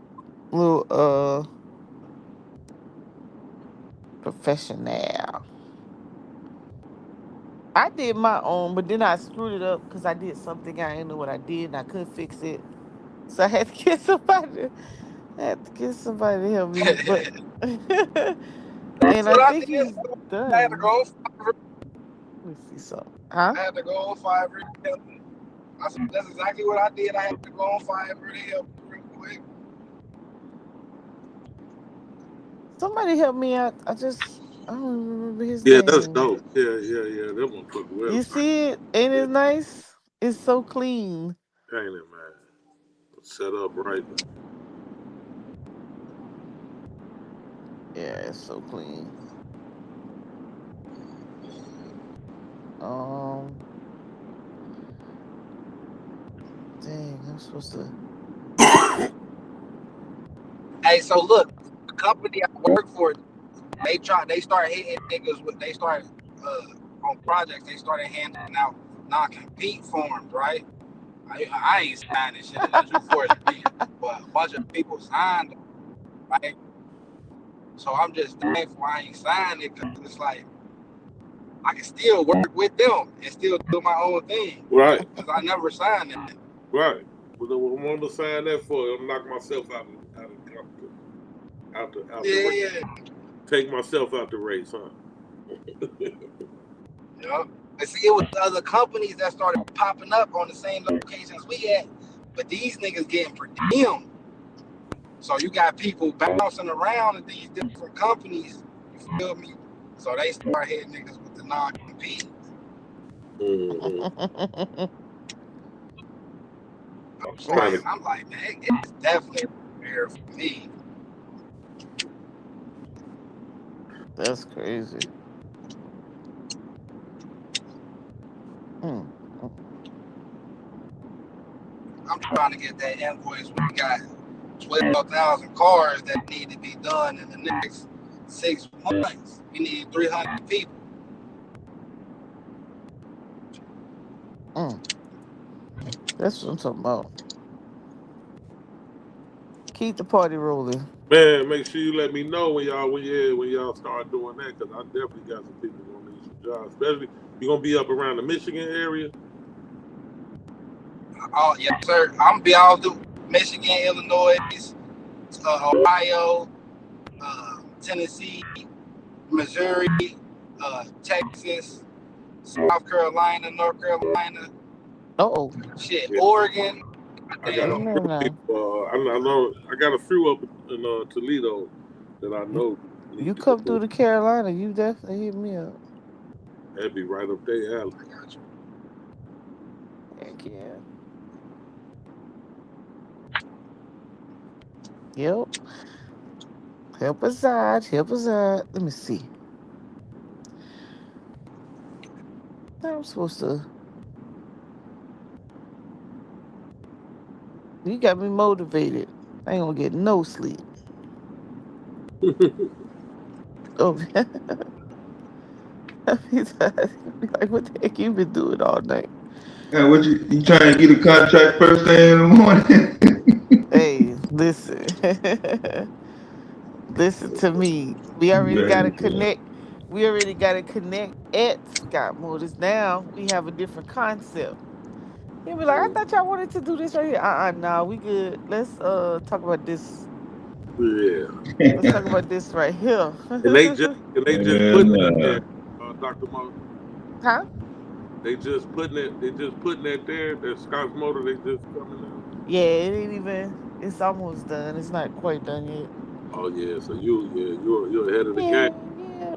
professional. I did my own, but then I screwed it up because I did something I didn't know what I did and I couldn't fix it. So I had to get somebody. I had to get somebody to help me. But That's and I what I think did. he's I had to done. go on Fiverr. Let me see something. Huh? I had to go on Fiverr to help me. I said, that's exactly what I did. I had to go on Fiverr to help me real quick. Somebody help me out. I don't remember his Yeah, that's name. dope. Yeah. That one put the You website. see it? Ain't it nice? It's so clean. Ain't it, man? Set up right. Yeah, it's so clean. Dang, I'm supposed to. Hey, so look, the company I work for, they start hitting niggas with, they start on projects, they started handing out non-compete forms, right? I ain't signed this shit unless you force me, but a bunch of people signed them, right? So I'm just thankful I ain't signed it because it's like I can still work with them and still do my own thing, Right. Because I never signed it. Right. But I'm gonna sign that for it. I'm knocking myself out the race. Take myself out the race, huh? Yeah. And see, it was other companies that started popping up on the same locations we at, but these niggas getting per diem. So you got people bouncing around at these different companies, you feel me, So they start hitting niggas with the non-compete. I'm like, man, it's definitely fair for me. That's crazy. Mm. I'm trying to get that invoice. We got 12,000 cars that need to be done in the next 6 months. We need 300 people. That's what I'm talking about. Keep the party rolling. Man, make sure you let me know when y'all start doing that, because I definitely got some people gonna need some jobs. Especially you gonna be up around the Michigan area. Oh yes, sir. I'm gonna be all through Michigan, Illinois, Ohio, Tennessee, Missouri, Texas, South Carolina, North Carolina. Oh, shit, Oregon. I got a few people. I know. I got a few up in Toledo that I know. You come through the Carolina, you definitely hit me up. That'd be right up there alley. Heck yeah. Yep. Help us out. Help us out. Let me see. I'm supposed to. You got me motivated. I ain't gonna get no sleep. Oh, I'll be like, what the heck you been doing all night? Yeah, what you trying to get a contract first thing in the morning? Hey, listen. Listen to me. We already got to connect. We already got to connect at Scott Motors. Now we have a different concept. He'll be like, I thought y'all wanted to do this right here. Nah, we good. Let's talk about this. Yeah. Let's talk about this right here. And they just putting it there, Dr. Mo. Huh? They just putting it. They just putting it there. That Scott's Motor. They just coming out. Yeah, it ain't even. It's almost done. It's not quite done yet. Oh yeah. So you're ahead of the game. Yeah.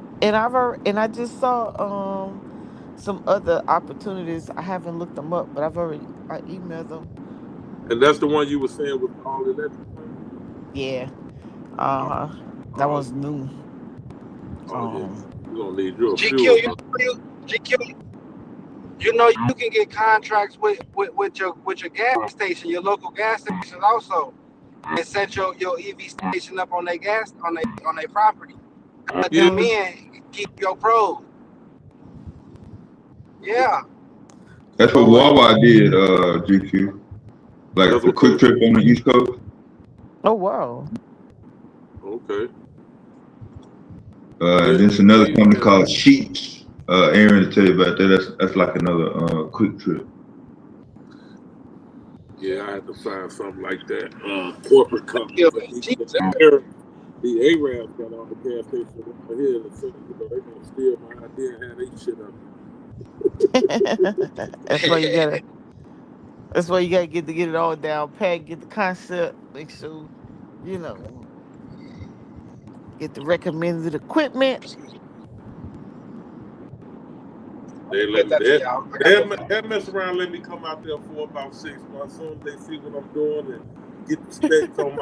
And I just saw some other opportunities. I haven't looked them up, but I emailed them. And that's the one you were saying with all electric plane. Yeah. Uh-huh. That one's new. Oh yeah. You're gonna need you a few GQ, of them. GQ, you know you can get contracts with your gas station, your local gas station also, and set your EV station up on their on their property. Let them in, keep your pros. Yeah. That's what Wawa did, GQ. Like the quick trip on the East Coast. Oh wow. Okay. There's another company called Sheets. Aaron to tell you about that. That's like another quick trip. Yeah, I had to find something like that. Corporate company. The Arabs got all the gas stations around here, so they're gonna steal my idea and have they shit up. That's why you gotta. That's why you gotta get it all down pat, get the concept, make sure, you know, get the recommended equipment. They let me that mess around. Let me come out there for about 6 months. Soon as they see what I'm doing and get the specs on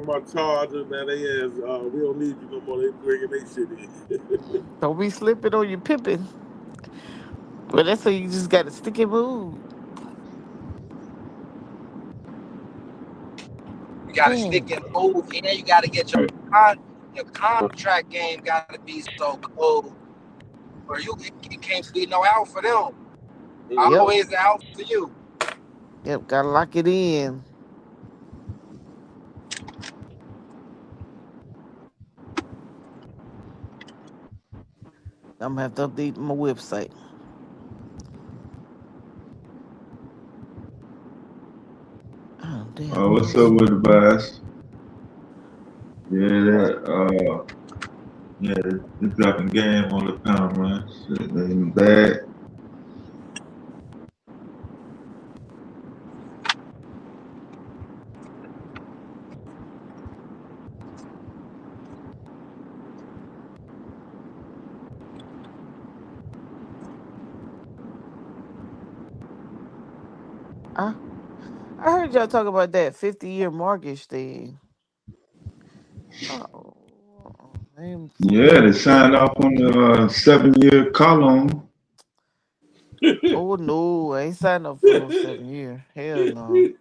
my charger. Now they ask, we don't need you no more. They bringing their shit in. Don't be slipping on your pippin. But that's how you just gotta stick and move. You gotta stick and move, and you gotta get your contract game gotta be so cold, or it can't be no out for them. Always out for you. Yep, gotta lock it in. I'm gonna have to update my website. Oh damn! What's up with the bias? Yeah, they're dropping game on the pound, man. Shit, they in the bag. I heard y'all talk about that 50-year mortgage thing. Oh, I ain't Yeah, familiar they with that. signed off on the 7-year car loan. Oh no, I ain't signed up for no 7 year. Hell no.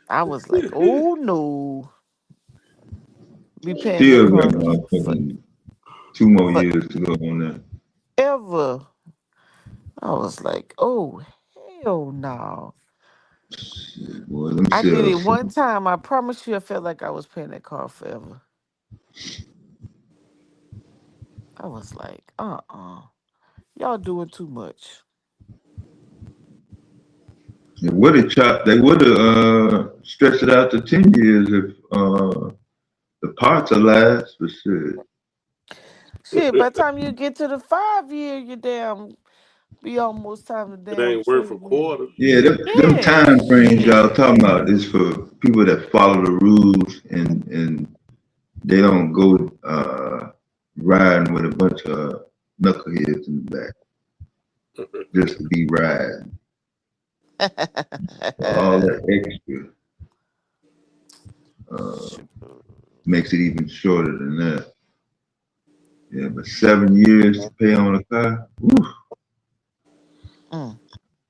I was like, oh no, be paying that Still got car for motherfucking 2 more forever. years to go on that. I was like, oh hell no. Boy, them I did it sales. one time. I promise you, I felt like I was paying that car forever. I was like, y'all doing too much. They would have stretched it out to 10 years if the parts are last, but shit. Shit, by the time you get to the 5 year, you damn be almost time to It damn ain't worth a trade in. quarter. Yeah, them Yeah, time frames y'all shit. talking about is for people that follow the rules and they don't go riding with a bunch of knuckleheads in the back just to be riding. All that extra makes it even shorter than that. Yeah, but 7 years to pay on a car, whew, Mm.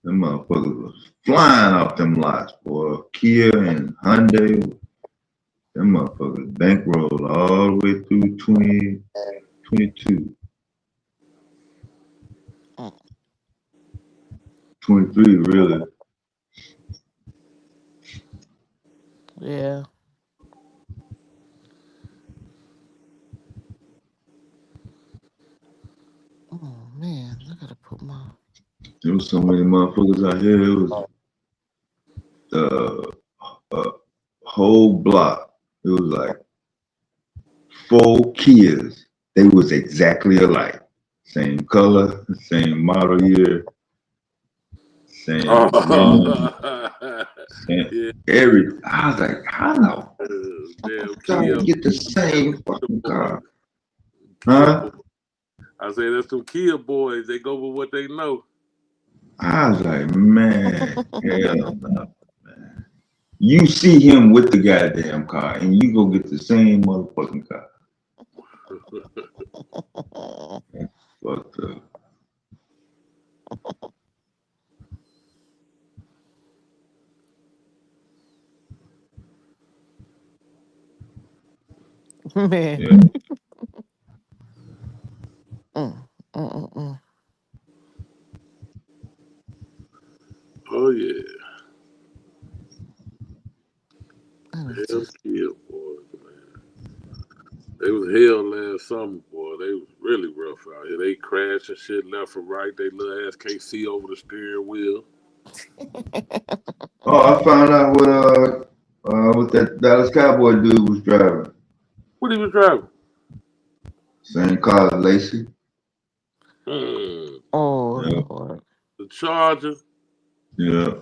them motherfuckers was flying off them lots, boy. Kia and Hyundai, them motherfuckers bankrolled all the way through 2022. Mm. 23, really. Yeah. Oh man, I gotta put my. There was so many motherfuckers out here. It was a whole block. It was like 4 Kias. They was exactly alike. Same color, same model year, same name, same Yeah, every. I was like, how the damn fuck y'all Kia, get the damn same Kia fucking boys, car? Kia Huh? boys. I say that's some Kia boys. They go with what they know. I was like, man, hell no. You see him with the goddamn car, and you go get the same motherfucking car. Fucked up. Man. Yeah. Mm, mm, mm, Oh yeah, mm. damn Kia boys, man. They was hell last summer, boy. They was really rough out here. They crashing shit left and right. They little ass can't see over the steering wheel. Oh, I found out what that Dallas Cowboy dude was driving. What he was driving? Same car as Lacey. Hmm. Oh Yeah. Lord. The Charger. Yeah.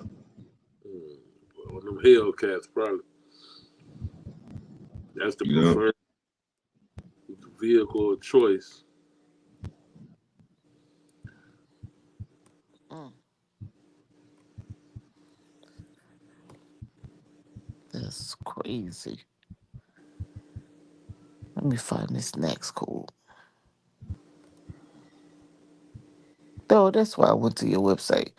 One of them Hellcats, probably. That's the Yeah. preferred vehicle of choice. Mm. That's crazy. Let me find this next code. Oh, that's why I went to your website.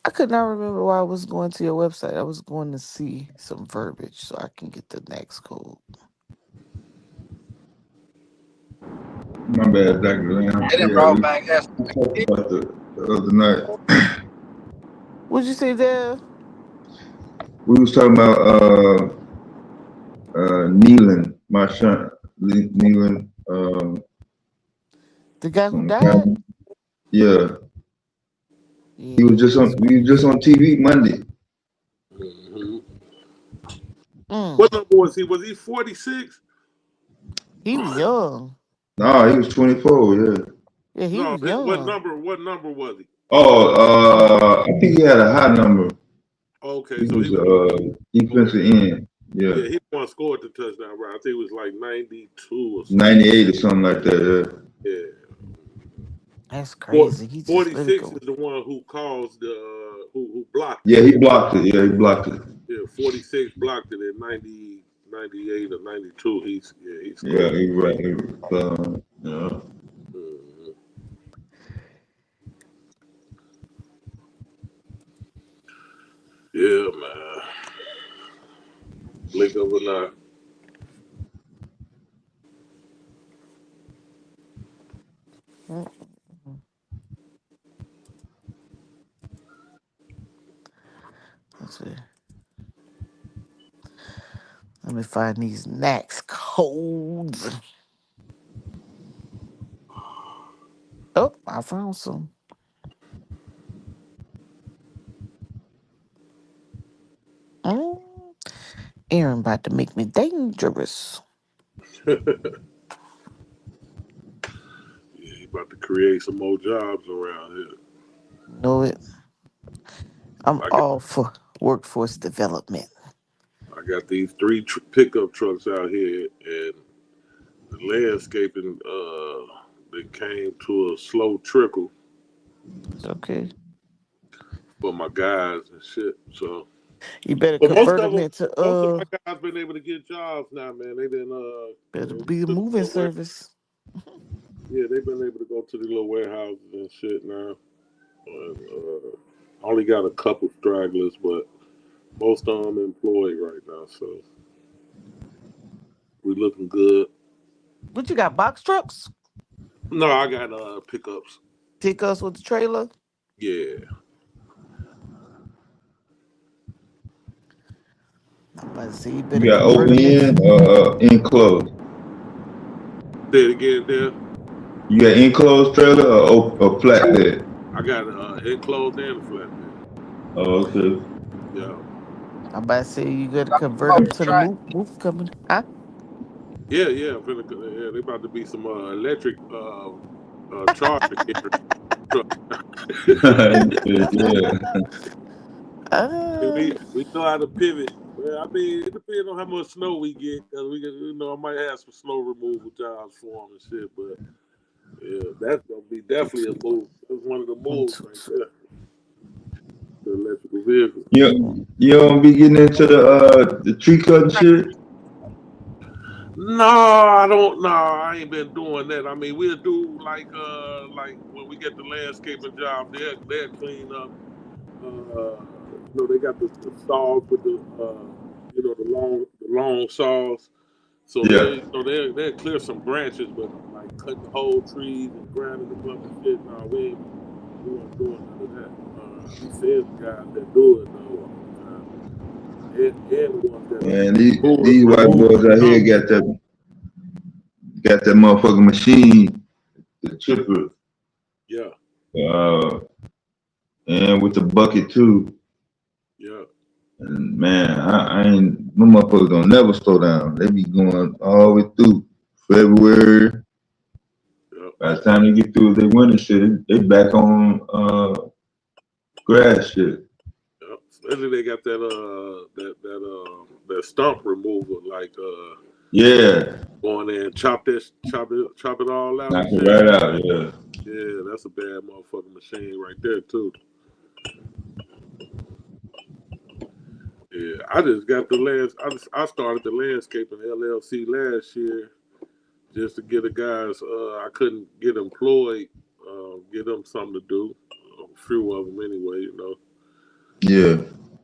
I could not remember why I was going to your website. I was going to see some verbiage so I can get the next code. My bad, Dr. Lamb. They done Yeah, brought we back that. talked about the other night. What'd you say there? We was talking about Nealon, my son, Nealon, The guy who on the died? camera. Yeah, Yeah, that's we was just crazy. on TV Monday. Hmm. Mm. What number was he? Was he 46? He was young. No, he was 24. Yeah. Yeah, he No, was what young. number? What number was he? Oh, I think he had a high number. Okay, He so he was was okay. defensive end. Yeah, Yeah, he the one scored the touchdown. Right, I think it was like 92 or something. 98 or something like that. Yeah. That's Four- crazy. He just let it 46 go. is the one who caused who blocked it. Yeah, he blocked it. Yeah, he blocked it. Yeah, 46 blocked it in 90, 98 or 92. He's Yeah, close. he right. Yeah. Mhm. Yeah, man. Blink of an eye. Let's see. Let me find these Nax codes. Oh, I found some. Mm, Aaron about to make me dangerous. Yeah, he about to create some more jobs around here. Know it. I'm I got all for workforce development. these three pickup trucks out here, and the landscaping they came to a slow trickle It's okay. for my guys and shit. So, You better but convert them into most of my guys been able to get jobs now, man. They been better man, be a to the moving little service. yeah, they've been able to go to the little warehouses and shit now. And, only got a couple stragglers, but most of them employed right now, so we looking good. What you got? Box trucks? No, I got pickups. Pickups with the trailer? Yeah. I'm about to say you You better got convert open them into. end or enclosed? Say it again there. You got enclosed trailer or flatbed? I got enclosed and a flatbed. Oh, okay. Yeah. I'm about to say you got to convert them to the move company. Huh? Yeah. Yeah, they about to be some electric charging truck. Yeah. we know how to pivot. Well, I mean, it depends on how much snow we get, because we can, I might have some snow removal jobs for them and shit. But yeah, that's gonna be definitely a move. That's one of the moves right there. The electrical vehicle. You don't be getting into the tree cutting shit? No, I don't. No, I ain't been doing that. I mean, we'll do like when we get the landscaping job, they'll clean up. They got the saws with the long saws. So Yeah. they'll clear some branches, but like cutting whole trees and grinding them up and shit. No, we weren't doing none of that. We send guys that do it though all the time, and the ones that Man, these white remove boys the out here stumps. got that motherfucking machine, the chipper, Yeah, and with the bucket too. yeah. And man, I ain't, my motherfuckers don't never slow down. They be going all the way through February. Yep. By the time they get through their winter shit, they back on grass shit. Yep. Especially they got that stump removal, like Yeah. going there and chop it all out Knock and it shit. right out, yeah. Yeah, that's a bad motherfucking machine right there too. Yeah, I just got I started the landscaping LLC last year just to get the guys. I couldn't get employed, get them something to do. A few of them anyway. Yeah.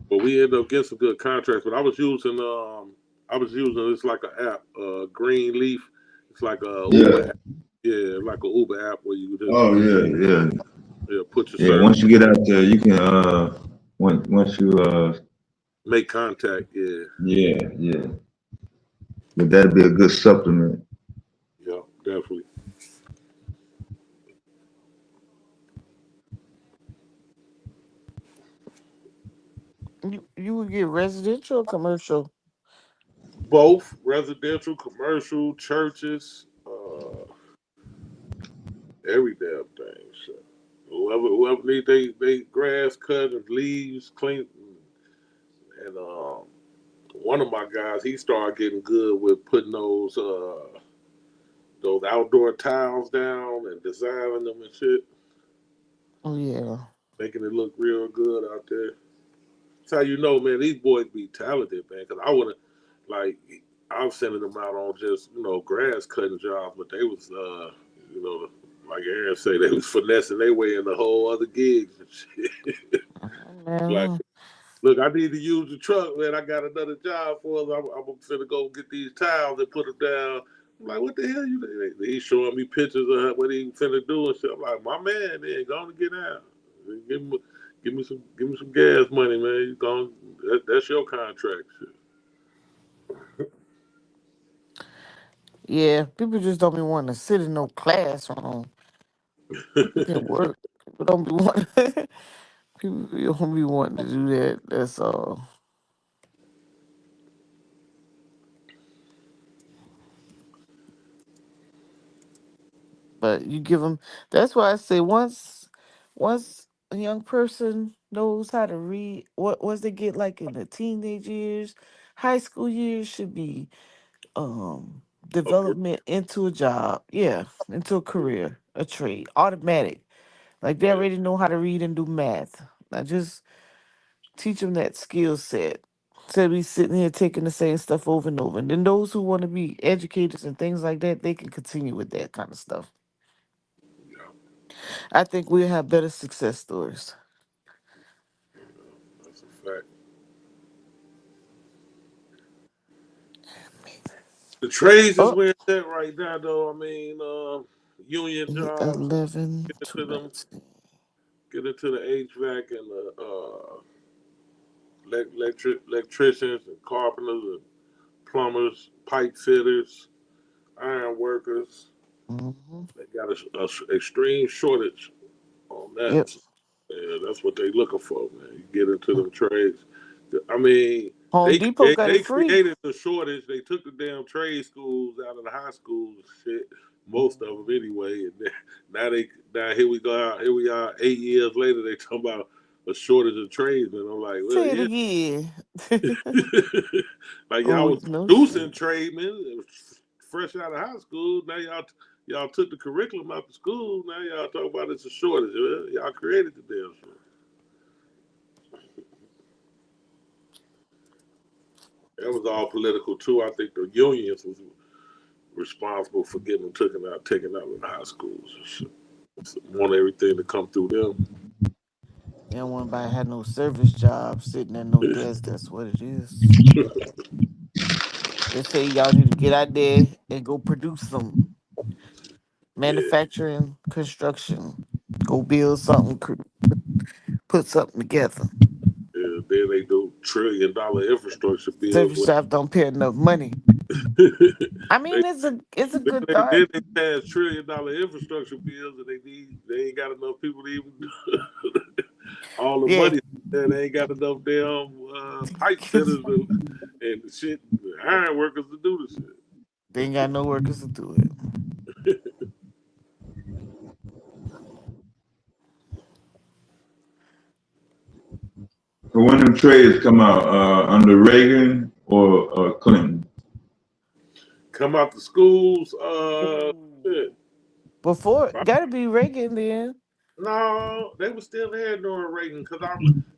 But we ended up getting some good contracts. But I was using it's like an app, Green Leaf. It's like a Yeah. Uber app. Yeah, like a Uber app where you just Oh yeah. put your Yeah, service, once you get out there, you can once you make contact. yeah. But that'd be a good supplement. Yeah, definitely. You would get residential or commercial? Both residential, commercial, churches, every damn thing. So whoever need they grass cut and leaves clean, and one of my guys he started getting good with putting those outdoor tiles down and designing them and shit. Oh yeah. making it look real good out there. That's how you know, man. These boys be talented, man. Because I would have, like, I was sending them out on just grass cutting jobs, but they was, like Aaron say, they was finessing their way in the whole other gigs and shit. Like, Man, look, I need to use the truck, man. I got another job for us. I'm finna go get these tiles and put them down. I'm like, what the hell you doing? He's showing me pictures of what he finna do and shit. I'm like, my man, man, go on and get out. Give me some gas money, man. You going that's your contract shit. yeah, people just don't be wanting to sit in no classroom. You can work. People don't be wanting. People don't be wanting to do that. That's all. But you give them. That's why I say once a young person knows how to read, what once they get like in the teenage years, high school years should be Okay. development into a job. Yeah, into a career, a trade, automatic. Like they Yeah. already know how to read and do math. I just teach them that skill set. Instead of me sitting here taking the same stuff over and over. And then those who want to be educators and things like that, they can continue with that kind of stuff. Yeah. I think we'll have better success stories. That's a fact. The trades is Oh, where it's at right now, though. I mean, union jobs. 11 Get to into them. 19. Get into the HVAC and the electricians and carpenters and plumbers, pipe fitters, iron workers. Mm-hmm. They got a extreme shortage on Yep. that. Yeah, that's what they looking for, man. You get into them trades. I mean, Home Depot got it they free. created the shortage. They took the damn trade schools out of the high schools and shit. Most of them anyway. And now here we go out. Here we are 8 years later. They talking about a shortage of tradesmen. I'm like, well, Say it yeah. again. Like y'all Oh, was no producing shit. tradesmen fresh out of high school. Now y'all took the curriculum out of school. Now y'all talk about it's a shortage. Well, y'all created the damn shortage. That was all political too. I think the unions was responsible for getting them taken out of the high schools. Want everything to come through them. Yeah, one by had no service job, sitting at no desk. That's what it is. They say y'all need to get out there and go produce some Yeah, manufacturing, construction. Go build something, put something together. yeah. Then they do $1 trillion infrastructure bills. Service jobs don't pay enough money. I they, mean, it's a then good they thought. then they pass $1 trillion infrastructure bills, and they ain't got enough people to even all the Yeah, money. And they ain't got enough damn pipe fitters and shit, iron workers to do the shit. they ain't got no workers to do it. So when them trades come out under Reagan or Clinton? Come out the schools, Ooh. shit. Before, gotta be Reagan then. No, they were still there during Reagan because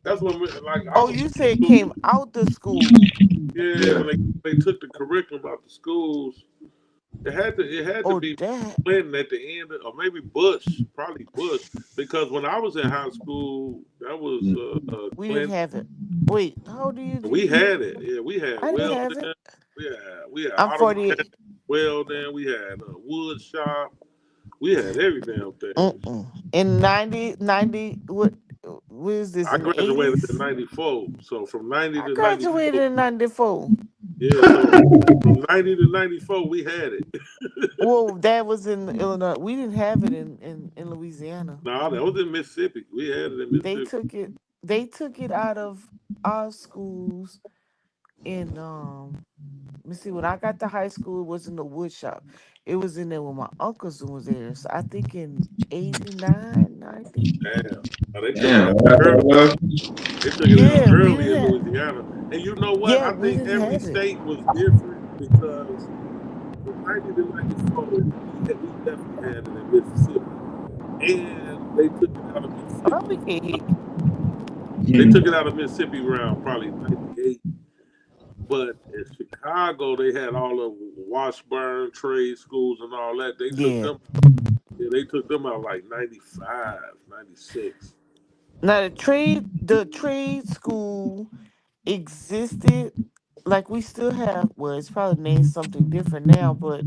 that's when like I Oh, was you said it in school. came out the school. Yeah, Yeah. when they took the curriculum out the schools, it had to Oh, be that. Clinton at the end, or maybe Bush, probably Bush, because when I was in high school, that was We didn't Clinton. have it. Wait, how old are you, We GG? had it. Yeah, we had I didn't welding. have it. We had I'm auto 48. welding. We had a wood shop. We had every damn thing. Mm-mm. In 90, what is this, I in the graduated in 80s? '94, so from '90 I to graduated '94. in 94. Yeah, so from '90 to '94, we had it. Well, that was in Illinois. We didn't have it in Louisiana. No, that was in Mississippi. We had it in They Mississippi. took it they took it out of our schools in let me see, when I got to high school, it was in the wood shop. It was in there when my uncles was there. So I think in 89, 90. Damn. Now, they took it Damn. out early. They took it out Yeah, we early didn't in have Louisiana. And you know what? yeah, I we think didn't every have it. state was different because from '90 to '94, we definitely had it in Mississippi. and they took it out of Oh, we Mississippi. can hear They Mhm. took it out of Mississippi around probably '98. But in Chicago, they had all of Washburn trade schools and all that. They took yeah. them. Yeah, they took them out like '95, '96. Now the trade school existed. Like we still have, well, it's probably named something different now, but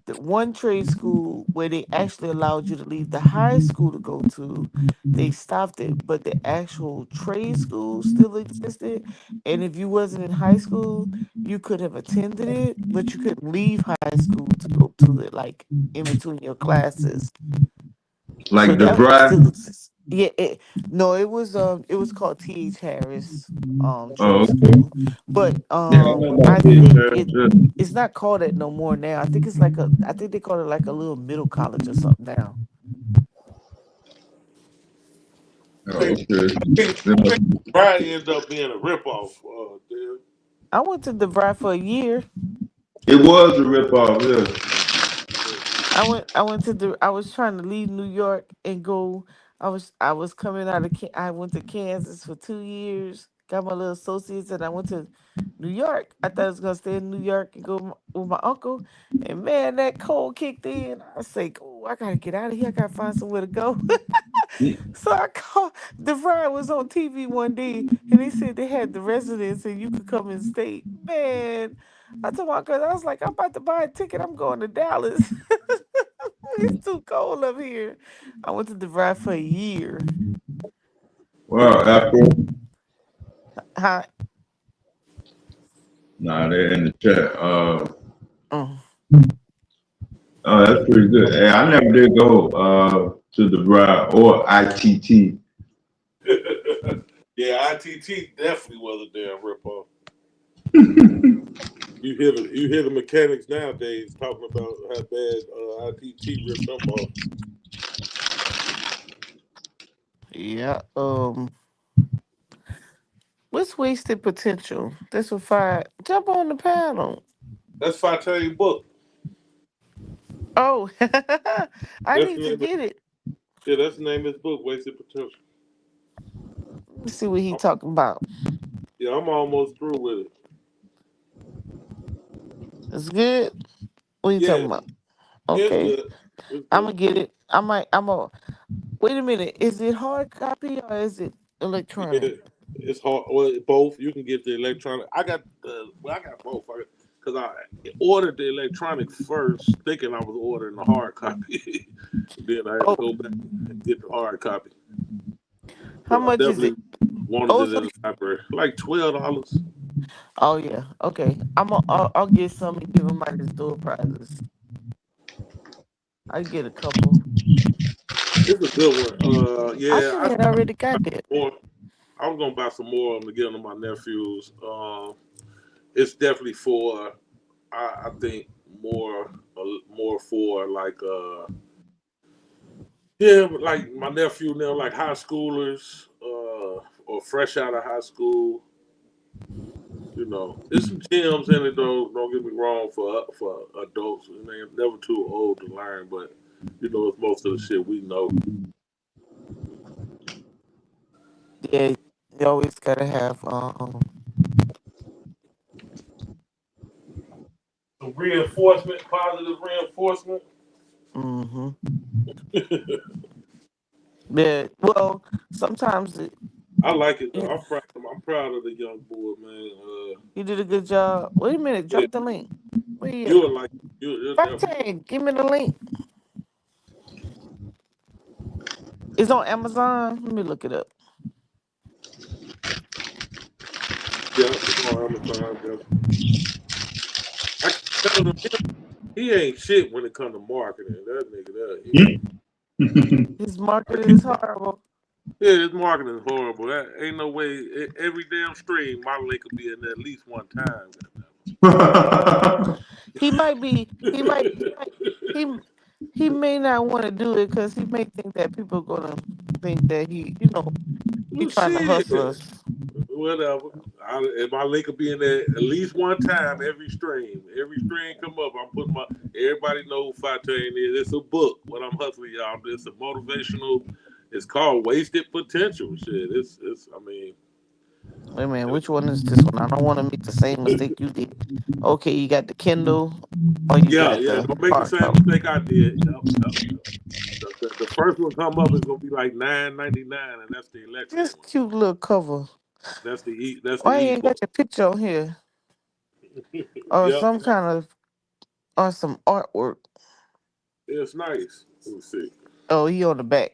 the one trade school where they actually allowed you to leave the high school to go to, they stopped it. But the actual trade school still existed. And if you wasn't in high school, you could have attended it, but you couldn't leave high school to go to it, like in between your classes. So Like the that one bride. still exists. Yeah, no, it was called T.H. Harris Oh, trade okay. school. But Yeah, I know about I this. think it's not called that no more now. I think they call it like a little middle college or something now. Oh, I think Brian ended up being a ripoff. Dude. I went to DeVry for a year. it was a ripoff, yeah. I was trying to leave New York and go. I was coming out of I went to Kansas for 2 years, got my little associates, and I went to New York. I thought I was gonna stay in New York and go with my uncle. And man, that cold kicked in. I say, oh, I gotta get out of here. I gotta find somewhere to go. So I called. DeVry was on TV one day, and they said they had the residence and you could come and stay. Man, I told my cousin, I was like, I'm about to buy a ticket. I'm going to Dallas. It's too cold up here. I went to DeVry for a year. Wow, Apple. Hi. Nah, they're in the chat. Mm. Oh, that's pretty good. Hey, I never did go to the bride or ITT. Yeah, ITT definitely was a damn ripoff. You hear the mechanics nowadays talking about how bad ITT ripped them off. Yeah. What's wasted potential? That's what fire. Jump on the panel. That's Fatay book. Oh, I That's need the to name of, get it. yeah, that's the name of his book, Wasted Potential. Let's see what he talking about. Yeah, I'm almost through with it. It's good. What you Yeah, talking about? it's Okay, good. It's I'm good. gonna get it. I might. I'm a. Wait a minute. Is it hard copy or is it electronic? Yeah, it's hard. Well, both. You can get the electronic. I got I got both. Because I ordered the electronic first, thinking I was ordering the hard copy. Then I had to Oh, go back and get the hard copy. how But I much is it? definitely wanted Oh, it in the library. Like $12. oh yeah. Okay. I'll get some and give them my store prizes. I get a couple. It's a good one. I Yeah, should have already got that. more. I was gonna buy some more of them to give them to my nephews. It's definitely for, I think more for like yeah, like my nephew now, like high schoolers, or fresh out of high school. You know, there's some gems in it though. Don't get me wrong, for adults, and they're never too old to learn. But you know, it's most of the shit we know. Yeah, you always gotta have Some reinforcement, positive reinforcement. mm-hmm. Yeah. Well, sometimes I like it though. it, I'm proud of the young boy, man. you did a good job. Wait a minute. Yeah, Drop the link. Where you at? you'll like it. You'll definitely. Tag. Give me the link. It's on Amazon. Let me look it up. Yeah, it's on Amazon. Yeah. I keep telling him he ain't shit when it comes to marketing. That nigga, His marketing is horrible. yeah, his marketing is horrible. That ain't no way. Every damn stream, my link will be in there at least one time. He might be. He he may not want to do it because he may think that people gonna think that he Well, trying to shit, hustle us. whatever. My link will be in there at least one time every stream. Every stream come up, I'm putting my. Everybody know who Fatane is. It's a book. What I'm hustling y'all. It's a motivational. It's called Wasted Potential. Shit. It's. I mean. Wait a minute, which one is this one? I don't want to make the same mistake you did. Okay, you got the Kindle, or you Yeah, got yeah. the Don't make the hard same cover. mistake I did. Yep. The first one come up is gonna be like $9.99, and that's the election This one. cute little cover. That's the Why you ain't ebook. got your picture on here? Or Yep. some kind of, or some artwork. It's nice. Let me see. Oh, he on the back.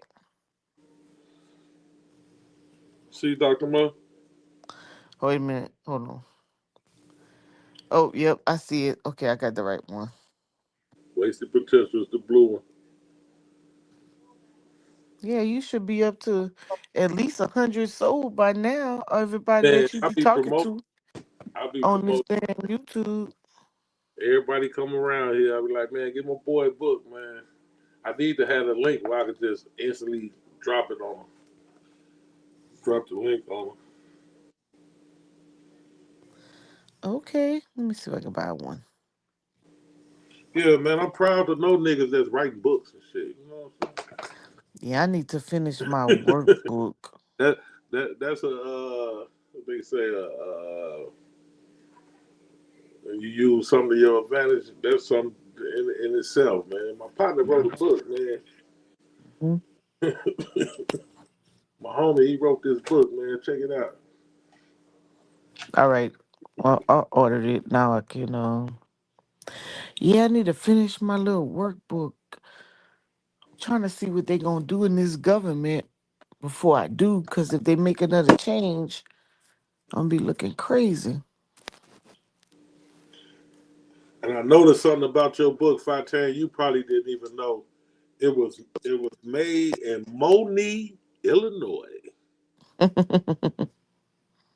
See, Dr. Mo? Wait a minute. Hold on. Oh, yep, I see it. Okay, I got the right one. Wasted Potential is the blue one. Yeah, you should be up to at least 100 sold by now. Everybody Man, that you I be be talking promoting. to I be on this promoting. damn YouTube. Everybody come around here. I be like, man, get my boy a book, man. I need to have a link where I could just instantly drop it on him. Drop the link on him. Okay, let me see if I can buy one. Yeah, man, I'm proud to know niggas that's writing books and shit. You know what I'm Yeah, I need to finish my saying? workbook. That's a what they say you use some of your advantage. That's something in itself, man. My partner wrote a book, man. Mhm. My homie, he wrote this book, man. Check it out. All right. Well, I ordered it. Now I can, yeah, I need to finish my little workbook. Trying to see what they gonna do in this government before I do, because if they make another change, I'm gonna be looking crazy. And I noticed something about your book, Fatane. You probably didn't even know it was made in Moni, Illinois.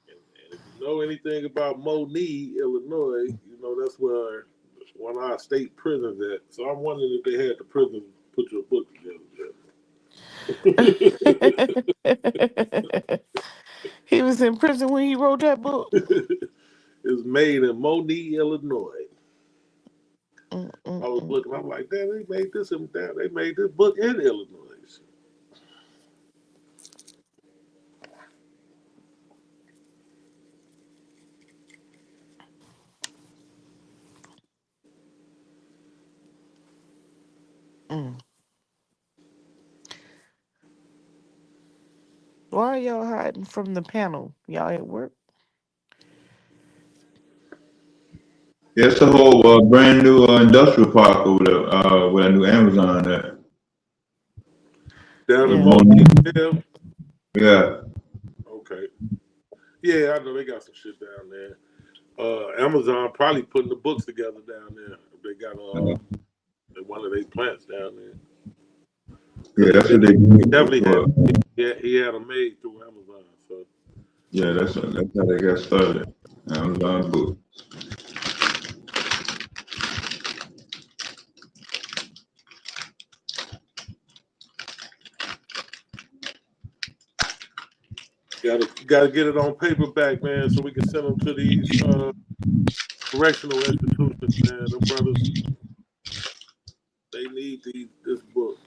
And if you know anything about Moni, Illinois, you know that's where one of our state prisons at. So I'm wondering if they had the prison put your book together. He was in prison when he wrote that book. It's made in Moni, Illinois. I was Mm-mm-mm. looking, I'm like, damn, they made this in damn, they made this book in Illinois. Mm. Why are y'all hiding from the panel? Y'all at work? Yeah, it's a whole brand new industrial park over there, where a new Amazon at. Down in Yeah. Moni, Yeah. okay. Yeah, I know they got some shit down there. Amazon probably putting the books together down there. They got one of their plants down there. Yeah, Cause that's what they do definitely for. he had them made through Amazon. So Yeah, that's how they got started. Amazon book. gotta get it on paperback, man, so we can send them to these correctional institutions, man. Them brothers, they need this book.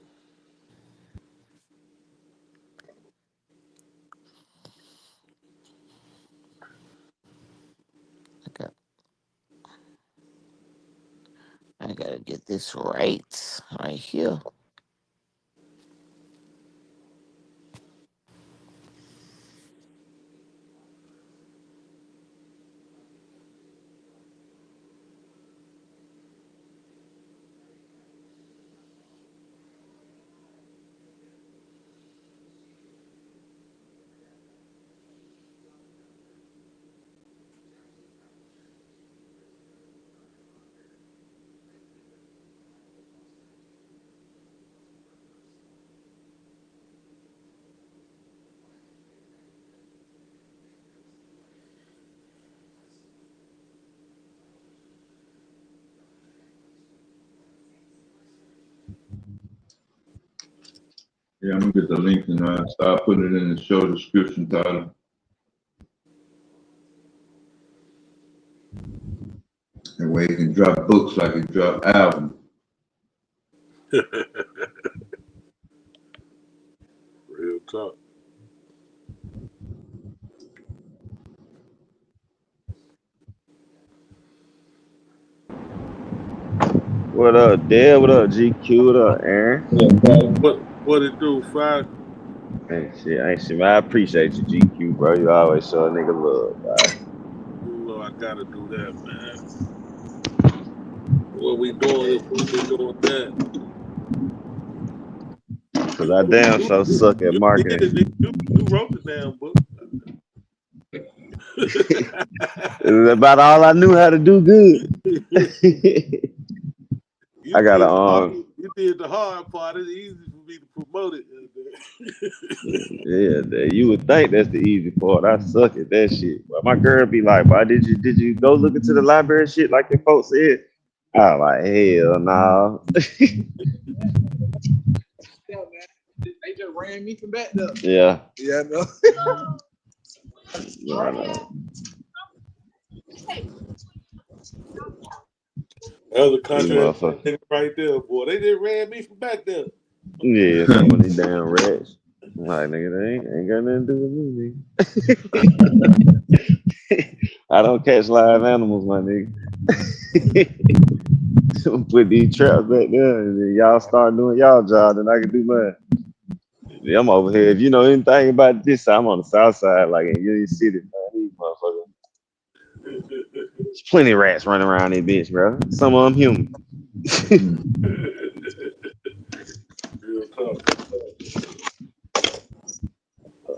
Okay. I gotta get this right here. Yeah, I'm gonna get the link and start putting it in the show description title. That way he can drop books like he drop albums. Real talk. What up, Dad? What up, GQ? What up, Aaron? What it do, Five? Ain't shit, man. I appreciate you, GQ, bro. You always show a nigga love, bro. You know I gotta do that, man. What we doing if we ain't doing that? Cause I damn sure suck at marketing. You wrote the damn book. It's about all I knew how to do good. I gotta You did the hard part. It's easy for me to promote it. Yeah, you would think that's the easy part. I suck at that shit. But my girl be like, "Why did you go look into the library shit like your folks said?" I was like, hell no. They just ran me from back there. Yeah. Yeah, no. I know. Other country right there, boy. They just ran me from back there. Yeah, some of these damn rats. I'm like, nigga, they ain't got nothing to do with me, nigga. I don't catch live animals, my nigga. Put these traps back there, and then y'all start doing y'all job, then I can do mine. Yeah, I'm over here. If you know anything about this, I'm on the south side, like in Union City, man. These motherfuckers. There's plenty of rats running around this bitch, bro. Some of them human. Real talk.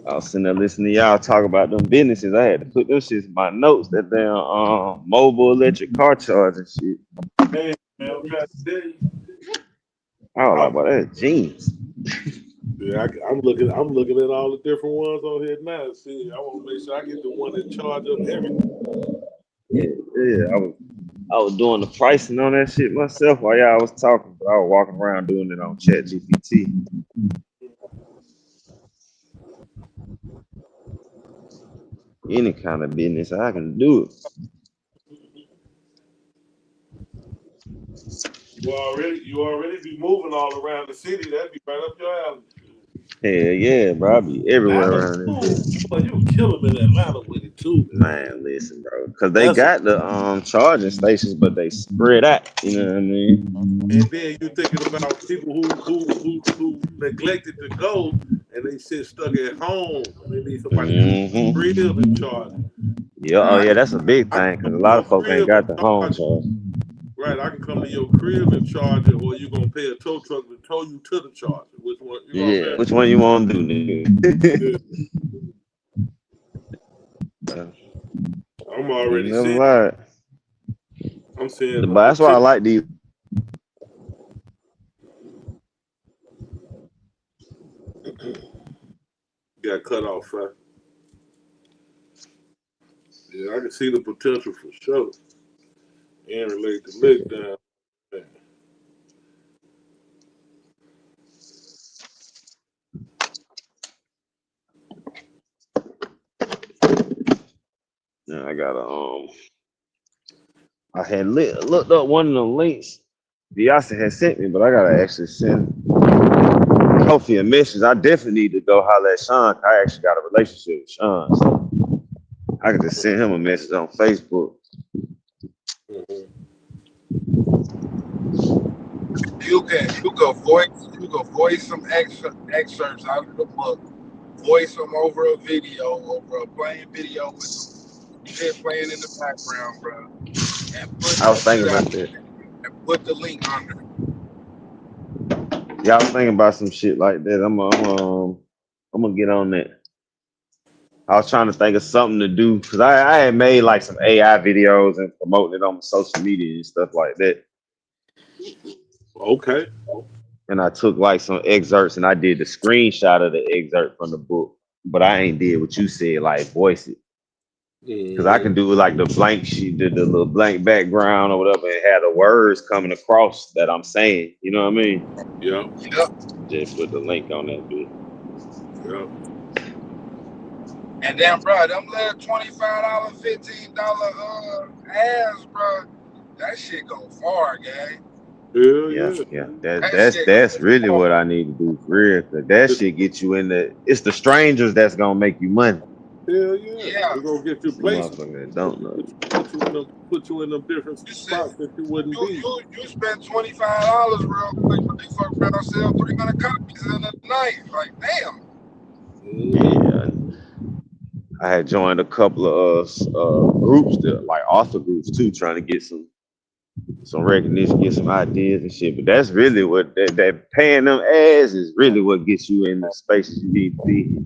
I was sitting there listening to y'all talk about them businesses. I had to put those shit in my notes. That damn mobile electric car charge and shit. Hey, man, I'm trying to tell you. I was like, well, that's genius. Yeah, I'm looking at all the different ones on here now. See, I want to make sure I get the one that charge up everything. Yeah. I was doing the pricing on that shit myself while y'all was talking, but I was walking around doing it on ChatGPT. Any kind of business, I can do it. You already be moving all around the city. That'd be right up your alley. Hell yeah, bro. I be everywhere around this. Boy, you kill them in Atlanta with it too. Man, listen, bro. Because they got the charging stations, but they spread out. You know what I mean? And then you thinking about people who neglected to go and they sit stuck at home and they need somebody to crib and charge. Yeah, oh yeah, that's a big thing because a lot of folks ain't got the home charge. Right, I can come to your crib and charge it, or you gonna pay a tow truck to tow you to the charger. Which one? Yeah, which one you want to do, nigga? I'm already seeing. Lied. I'm seeing. But that's why I like these. Got cut off, huh? Yeah, I can see the potential for sure. And relate to lick down. Yeah, I got I had looked up one of the links Beyonce had sent me, but I gotta actually send Kofi a message. I definitely need to go holler at Sean. I actually got a relationship with Sean, so I can just send him a message on Facebook. You can voice some excerpts out of the book, voice them over a video, over a playing video with some shit playing in the background, bro. And I was thinking about that. And put the link under. Yeah, I was thinking about some shit like that. I'm gonna get on that. I was trying to think of something to do because I had made like some AI videos and promoting it on social media and stuff like that. Okay. And I took like some excerpts and I did the screenshot of the excerpt from the book, but I ain't did what you said, like voice it. Because I can do like the blank sheet, the little blank background or whatever, and have the words coming across that I'm saying. You know what I mean? Yeah. Just put the link on that bit. Yeah. And then, bro, them little $25, $15 ads, bro, That shit go far, gang. Yeah. That's really what I need to do for real. Cause that shit get you in the. It's the strangers that's gonna make you money. Hell yeah. They're gonna get you places. Motherfucker don't know. Put you in them different spots that you wouldn't be. You spend $25 real quick, but they fuck around and sell 300 copies in a night. Like, damn. Yeah. I had joined a couple of groups that like author groups too, trying to get some recognition, get some ideas and shit. But that's really what that paying them ads is really what gets you in the spaces you need to be.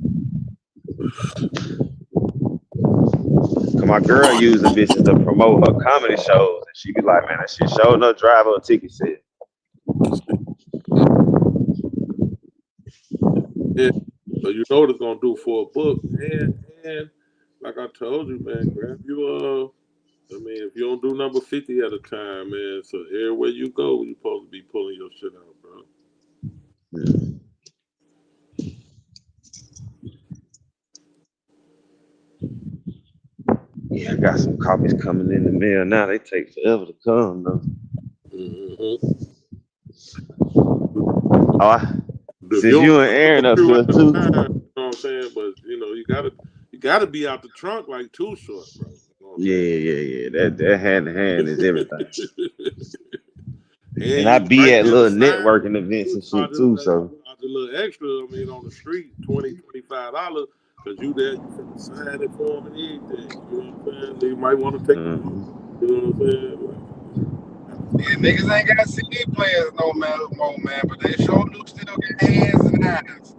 Cause my girl used the bitches to promote her comedy shows, and she be like, "Man, that shit showed up, drive her a ticket sale." Yeah. So you know what it's gonna do for a book, and like I told you, man, grab you I mean, if you don't do number 50 at a time, man, so everywhere you go, you're supposed to be pulling your shit out, bro. Yeah, I got some copies coming in the mail now. They take forever to come though. Since you and Aaron up here too. You know what I'm saying? But you know, you gotta be out the trunk like Too Short, bro. Yeah. That hand in hand is everything. And I you be right at there little beside networking events and shit too. So a little extra, I mean, on the street, $20, $25, because you there, you finna sign it for them and everything. You know what I'm saying? You might want to take you know what I'm saying? Like, yeah, niggas ain't got CD players no more, man, but they sure do still get hands and eyes.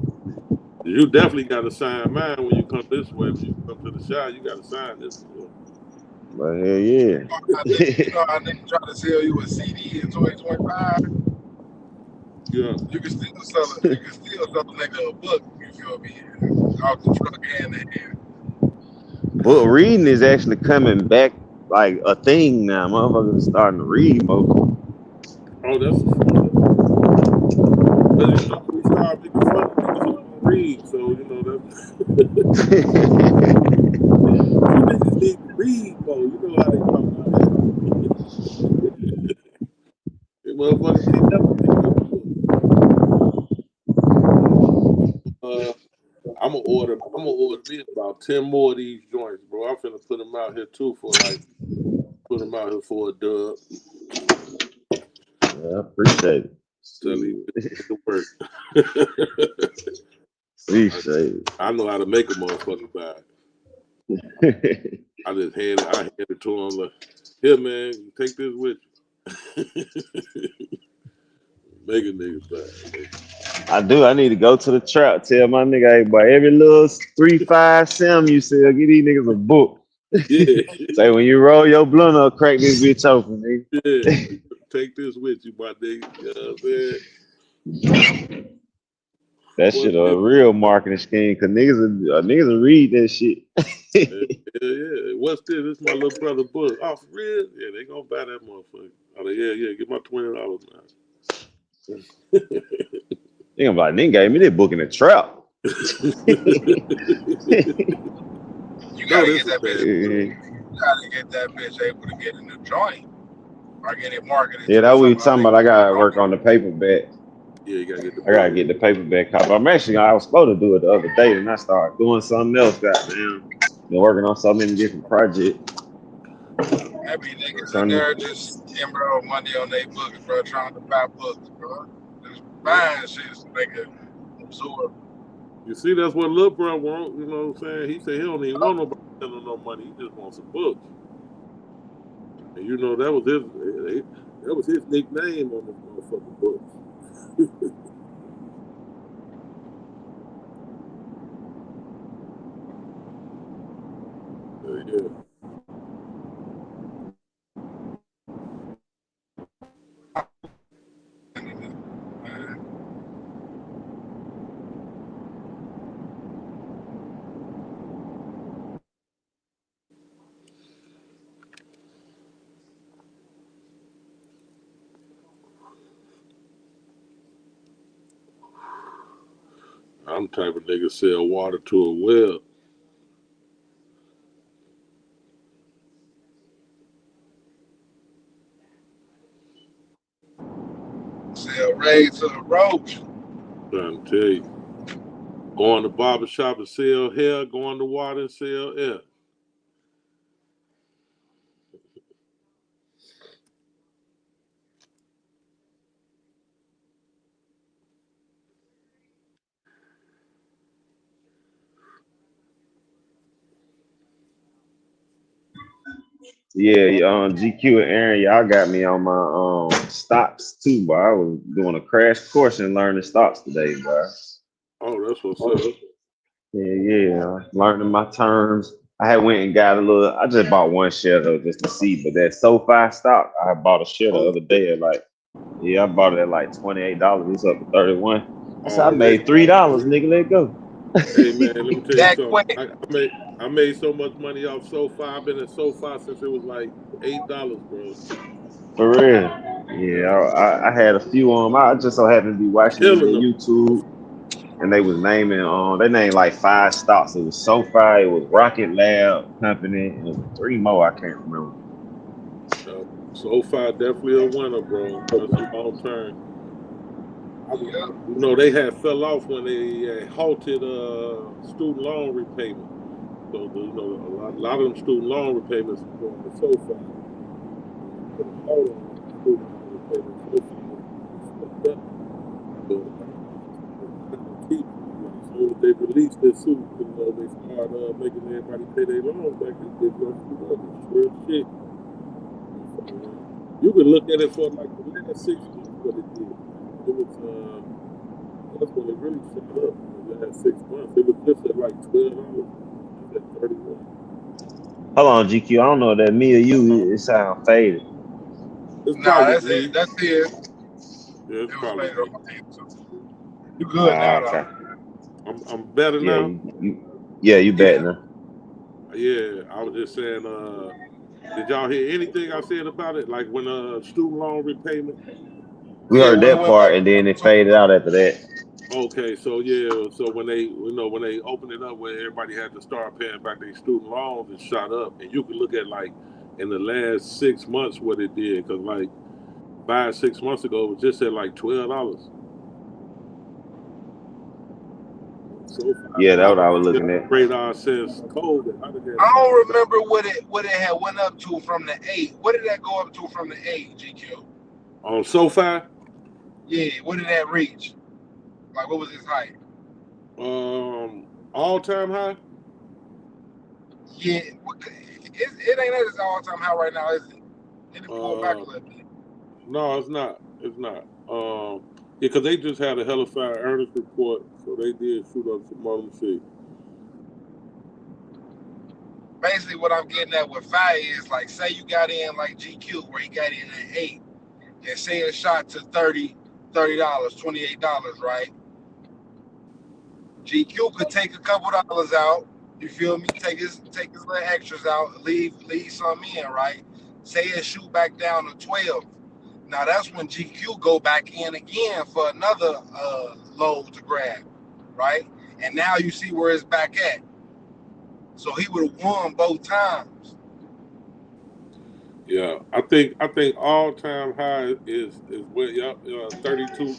You definitely got to sign mine when you come this way. When you come to the shop, you got to sign this. But hell yeah. You know how niggas try to sell you a CD in 2025? Yeah. You can still sell a nigga a book, you feel me? Off the truck hand in hand. Book reading is actually coming back like a thing now. Motherfuckers are starting to read more. Oh, that's because you know we start making fun of niggas who don't read, so you know that you niggas need to read more. You know how they talk about that. They motherfuckers ain't never picked up a book. I'm gonna order me about 10 more of these joints, bro. I'm finna put them out here too for a dub. Yeah, I appreciate it. Tell you to work. Appreciate it. I know how to make a motherfucker buy it. I hand it to him like, here man, you take this with you. Make a nigga buy it. I do. I need to go to the trap. Tell my nigga, hey boy, every little 3-5 sim you sell, get these niggas a book. Yeah. Say when you roll your blunt up, crack this bitch open, nigga. Yeah. Take this with you, my nigga. You know what I'm saying? That shit a real marketing scheme, cause niggas will read that shit. Yeah. What's this? This is my little brother book. Oh, for real? Yeah, they gonna buy that motherfucker. Oh, yeah, get my $20 now. They gonna be like, nigga gave me that book in the trap. You gotta get that bitch. You gotta get that bitch able to get in the joint or get it marketed. Yeah, that we talking about. I gotta work on the paperback. Yeah, you gotta get I gotta get the paperback copy. I was supposed to do it the other day, and I started doing something else. Goddamn, been working on so many different projects. That be niggas in there just bro money on their books, bro, trying to buy books, bro. Just buying shit so they can absorb. You see, that's what Lil Bro want. You know what I'm saying? He said he don't even want nobody sending no money. He just wants some books. And you know that was his nickname on the motherfucking books. Yeah. I'm the type of nigga sell water to a well. They'll raise to the roach. Trying to tell you. Going to barbershop and sell hair, going to water and sell air. Yeah, GQ and Aaron, y'all got me on my stocks too, boy. I was doing a crash course in learning stocks today, boy. Oh, that's what's up. Yeah. Learning my terms. I had went and got a little. I just bought one share though, just to see. But that SoFi stock, I bought a share the other day at like, I bought it at like $28. It's up to 31. I said I made $3, nigga. Let go. Hey man, let me tell you something. I made so much money off SoFi. I've been in SoFi since it was like $8, bro. For real. Yeah, I had a few on. I just so happened to be watching them on YouTube, and they was naming they named like 5 stocks. It was SoFi, it was Rocket Lab Company, and it was 3 more. I can't remember. SoFi definitely a winner, bro. That's a long term. They had fell off when they halted student loan repayment. So a lot of them student loan repayments are going to SoFi. So they released this suit, they start making everybody pay their loans back. It's going to up. It's real shit. You can look at it for like the last 6 months what it did. It was that's when it really shot up. The last 6 months, it was just at like $12. At 31. Hold on, GQ. I don't know if that me or you. It sound faded. That's it. That's it. Yeah, it's probably you good now, okay. though. I'm better now. You better now. Yeah, I was just saying. Did y'all hear anything I said about it? Like when student loan repayment. We heard that part, and then it faded out after that. Okay, so when they when they opened it up, where everybody had to start paying back their student loans, it shot up, and you can look at like in the last 6 months what it did, because like 5-6 months ago it was just at like $12. Yeah, that's what I was looking at. Radar since COVID. I don't remember what it had went up to from the 8. What did that go up to from the 8, GQ? On SoFi? Yeah, what did that reach? Like, what was its height? All-time high? Yeah, it ain't at its all-time high right now, is it? It pulled back a little bit. No, it's not. It's not. Because they just had a hell of a earnings report, so they did shoot up some more shit. Basically, what I'm getting at with FI is, like, say you got in like GQ, where he got in at 8, and say it shot to $30, $28, right? GQ could take a couple dollars out. You feel me? Take his little extras out, leave some in, right? Say it shoot back down to 12. Now that's when GQ go back in again for another load to grab, right? And now you see where it's back at. So he would have won both times. Yeah, I think all-time high is what 32.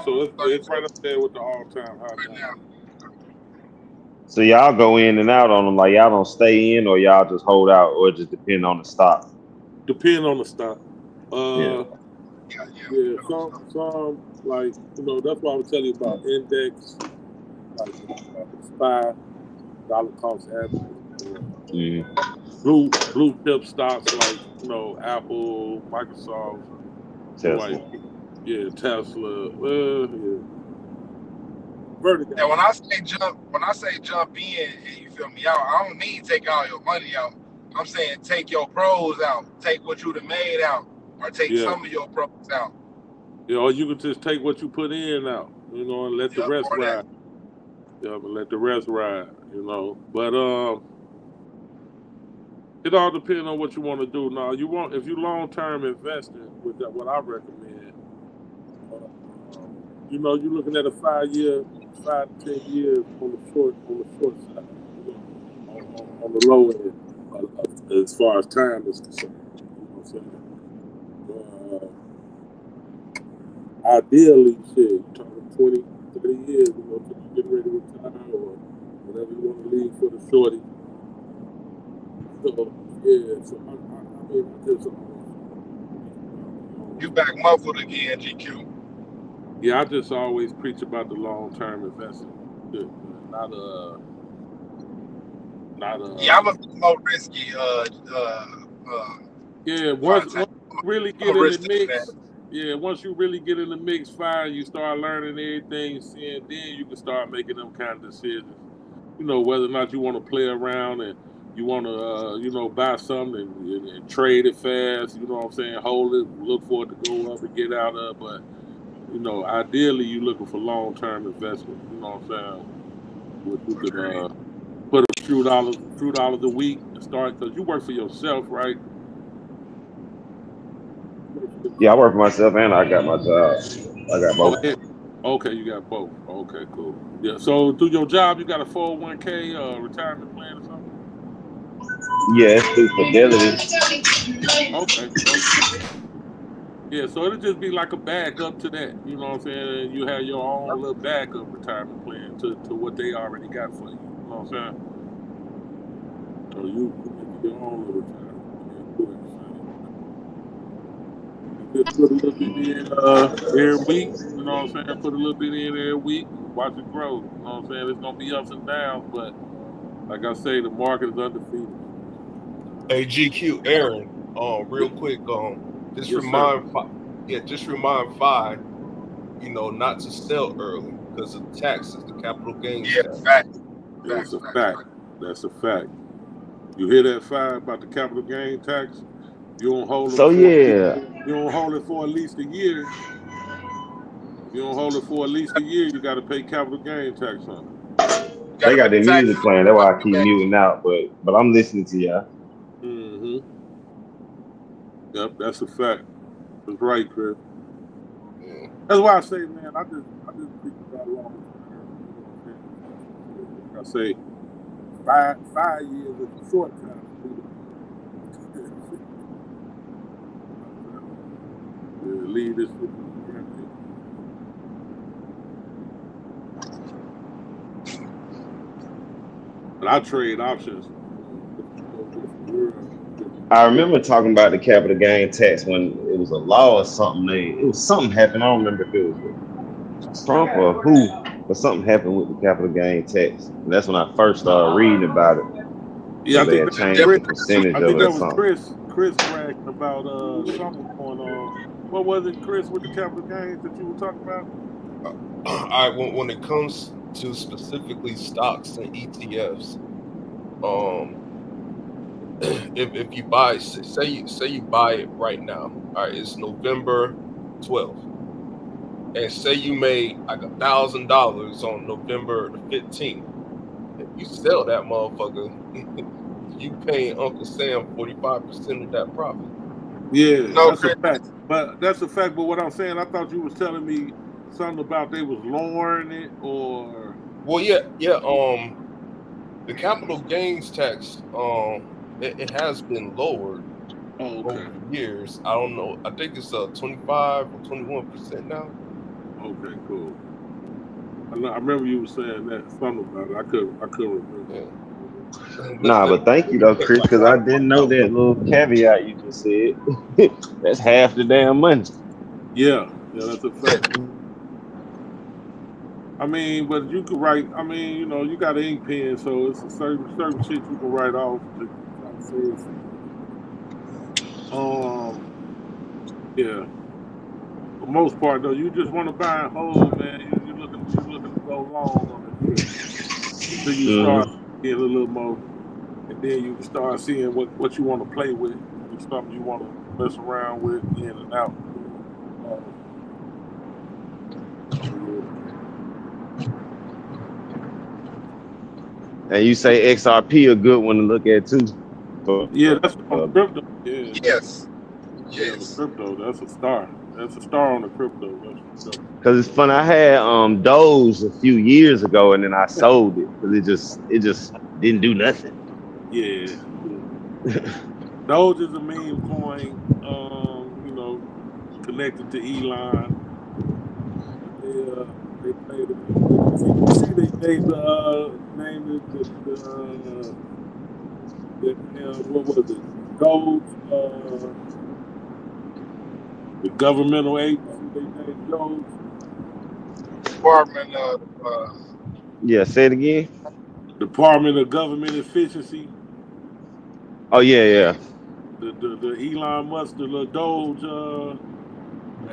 So it's right up there with the all-time high now. So y'all go in and out on them, like y'all don't stay in, or y'all just hold out, or it just depend on the stock. Depend on the stock. Yeah. Some like that's why I was telling you about index, like SPY, dollar cost average, blue chip stocks like Apple, Microsoft, Tesla. Tesla. Vertical. And when I say jump in, and you feel me out, I don't mean take all your money out. I'm saying take your pros out, take what you'd have made out, or take some of your pros out. Or you can just take what you put in out, and let the rest ride. Let the rest ride, But it all depends on what you want to do. Now, if you long-term investing, with that, what I recommend, you're looking at a 5 to 10 years on the short side, on the low end, as far as time is concerned. You know what I'm saying? ideally, shit, you talking 20, 30 years, you know, till you get ready to retire or whatever you want to leave for the shorty. So, yeah, so I mean, I just You back muffled again, GQ. yeah, I just always preach about the long-term investment, not Yeah, I'm a bit more risky. yeah, once Vontae. you really I'm get a in the risk taking that. mix, yeah, once you really get in the mix, fine, you start learning everything, seeing, then you can start making them kind of decisions. You know, whether or not you want to play around and you want to, you know, buy something and trade it fast. You know what I'm saying? Hold it, look for it to go up and get out of. But you know, ideally, you looking for long term investment. You know what I'm saying? What you could put a few dollars a week and start because you work for yourself, right? Yeah, I work for myself and I got my job. I got Oh, both. okay, you got both. Okay, cool. Yeah. So through your job, you got a 401k retirement plan or something? Yeah, it's through Fidelity. Okay. Okay. Yeah, so it'll just be like a backup to that. You know what I'm saying? You have your own little backup retirement plan to what they already got for you. You know what I'm saying? So you make your own little retirement plan too at the same time. You just put a little bit in every week. You know what I'm saying? Put a little bit in every week and watch it grow. You know what I'm saying? It's gonna be ups and downs, but like I say, the market is undefeated. Hey, GQ, Aaron, real quick, just Yes, sir. just remind Fi, you know, not to sell early because of taxes, the capital gains Yeah, tax. facts, It's facts, a facts, fact. facts. That's a fact. You hear that fire about the capital gain tax? You don't hold them So for you yeah, don't hold it for at least a year. If you don't hold it for at least a year, you got to pay capital gain tax on it. You they gotta got pay their taxes music on playing. the That's why I capital keep gains. muting out. But I'm listening to y'all. Mm-hmm. Yep, that's a fact. That's right, Chris. Yeah. That's why I say, man, I just preach about long term. You know what I'm saying? Like I say, 5 years is a short time for me to leave this shit to my grandkids. But I trade options, different world, different I shit. remember talking about the capital gain tax when it was a law or something. It was something happened. I don't remember if it was Trump or who, but something happened with the capital gain tax. And that's when I first started reading about it Yeah, because they had changed the percentage I of think it or that was something. Chris bragging about something going on. What was it, Chris, with the capital gains that you were talking about? When it comes to specifically stocks and ETFs, um, if you buy, say you buy it right now, all right, it's November 12th, and say you made like $1,000 on November the 15th. If you sell that motherfucker, you paying Uncle Sam 45% of that profit. Yeah, No, that's a Chris. fact. But that's a fact. But what I'm saying, I thought you was telling me something about they was lowering it or. Well, yeah. The capital gains tax, it has been lowered Oh, over okay. the years. I don't know. I think it's 25 or 21% now. Okay, cool. I remember you were saying that something about it. I couldn't remember. Yeah. Nah, but thank you though, Chris, because I didn't know that little caveat you just said. That's half the damn money. Yeah, that's a fact. I mean, but you could write. I mean, you know, you got an ink pen, so it's a certain shit you can write off to try to save some money. Yeah. For the most part, though, you just want to buy and hold, man. You looking to go long on this shit until you start Mm-hmm. getting a little more, and then you can start seeing what you want to play with. If it's something you want to mess around with in and out. Yeah. And you say XRP a good one to look at too. For, Yeah, that's on the crypto. Yeah, Yes, on the yes. crypto, that's a star. That's a star on the crypto. That's for sure. Cause it's fun. I had Doge a few years ago, and then I sold it because it just didn't do nothing. Yeah. Doge is a meme coin, you know, connected to Elon. they played it. CBC they named the what was it? Doge, the governmental agency they named Doge. Department of Yeah, say it again. Department of Government Efficiency. Oh yeah, yeah. The Elon Musk, the little Doge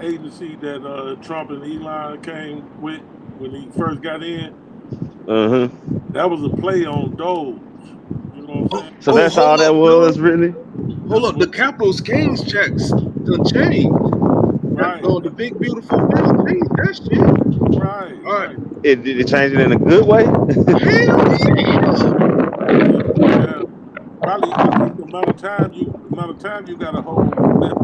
agency that Trump and Elon came with when he first got in. Uh-huh. That was a play on Doge. You know what I'm saying? So that's all Hold that up, was dog. really. Hold That's up. The what. capital gains checks done changed. That Right, the big beautiful bill changed that shit. right, All right. right. It did it change it in a good way? Hell yeah. Yeah, probably. I think the amount of time you got to hold that.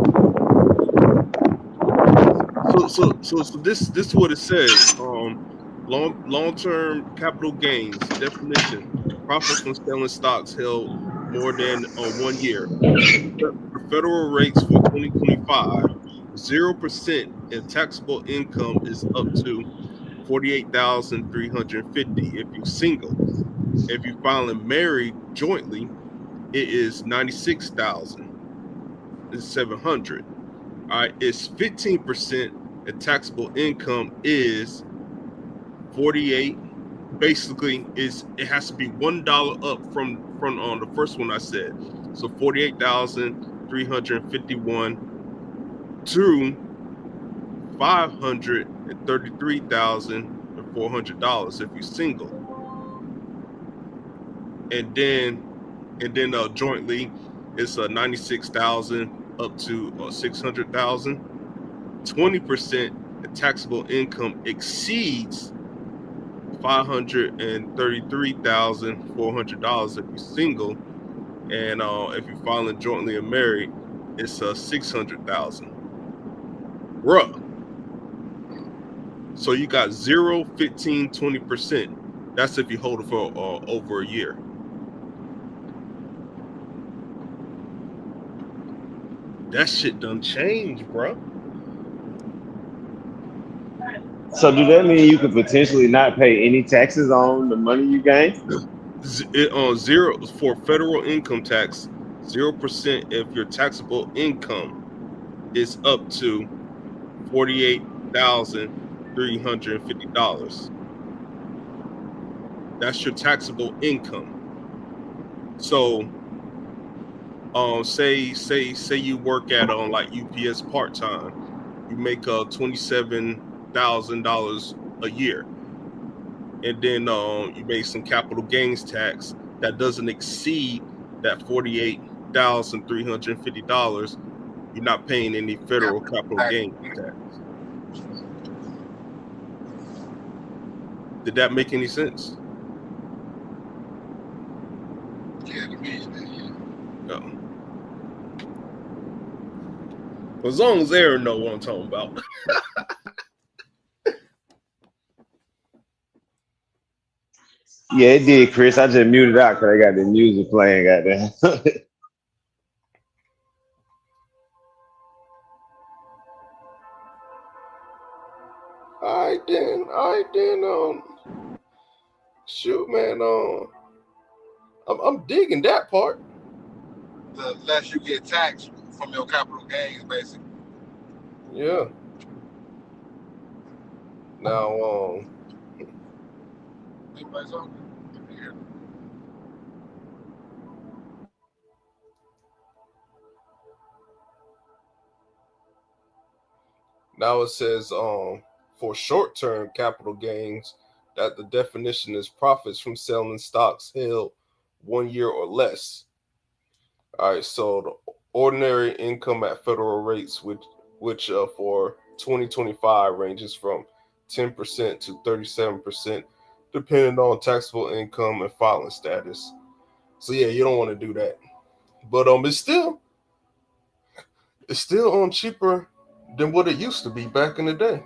So this is what it says. Long term capital gains definition: profits from selling stocks held more than 1 year. The federal rates for 2025, 0% in taxable income is up to 48,350 if you're single. If you filing married jointly, it is 96,700. All right, it's 15%, and taxable income is 48. Basically, is it has to be $1 up from on the first one I said. So 48,351 to $533,400 if you're single, and then jointly it's 96,000 up to 600,000. 20% taxable income exceeds $533,400 if you're single, and if you're filing jointly or married, it's 600,000. Bruh. So you got 0, 15, 20%. That's if you hold it for over a year. That shit done changed, bro. So do that mean you could potentially not pay any taxes on the money you gain? On zero for federal income tax, 0% if your taxable income is up to $48,350. That's your taxable income. So, say you work at on like UPS part time, you make $27,000 a year, and then you make some capital gains tax that doesn't exceed that $48,350. You're not paying any federal capital gains tax. Did that make any sense? yeah, the media. No. As long as Aaron know what I'm talking about. Yeah, it did, Chris. I just muted out because I got the music playing. Goddamn. All right then. Shoot, man. I'm digging that part. The less you get taxed from your capital gains, basically. Yeah. Now, Anybody's on? Yeah. now it says for short-term capital gains that the definition is profits from selling stocks held 1 year or less. All right, so the ordinary income at federal rates, which for 2025 ranges from 10% to 37%, depending on taxable income and filing status. So yeah, you don't want to do that. But it's still on cheaper than what it used to be back in the day.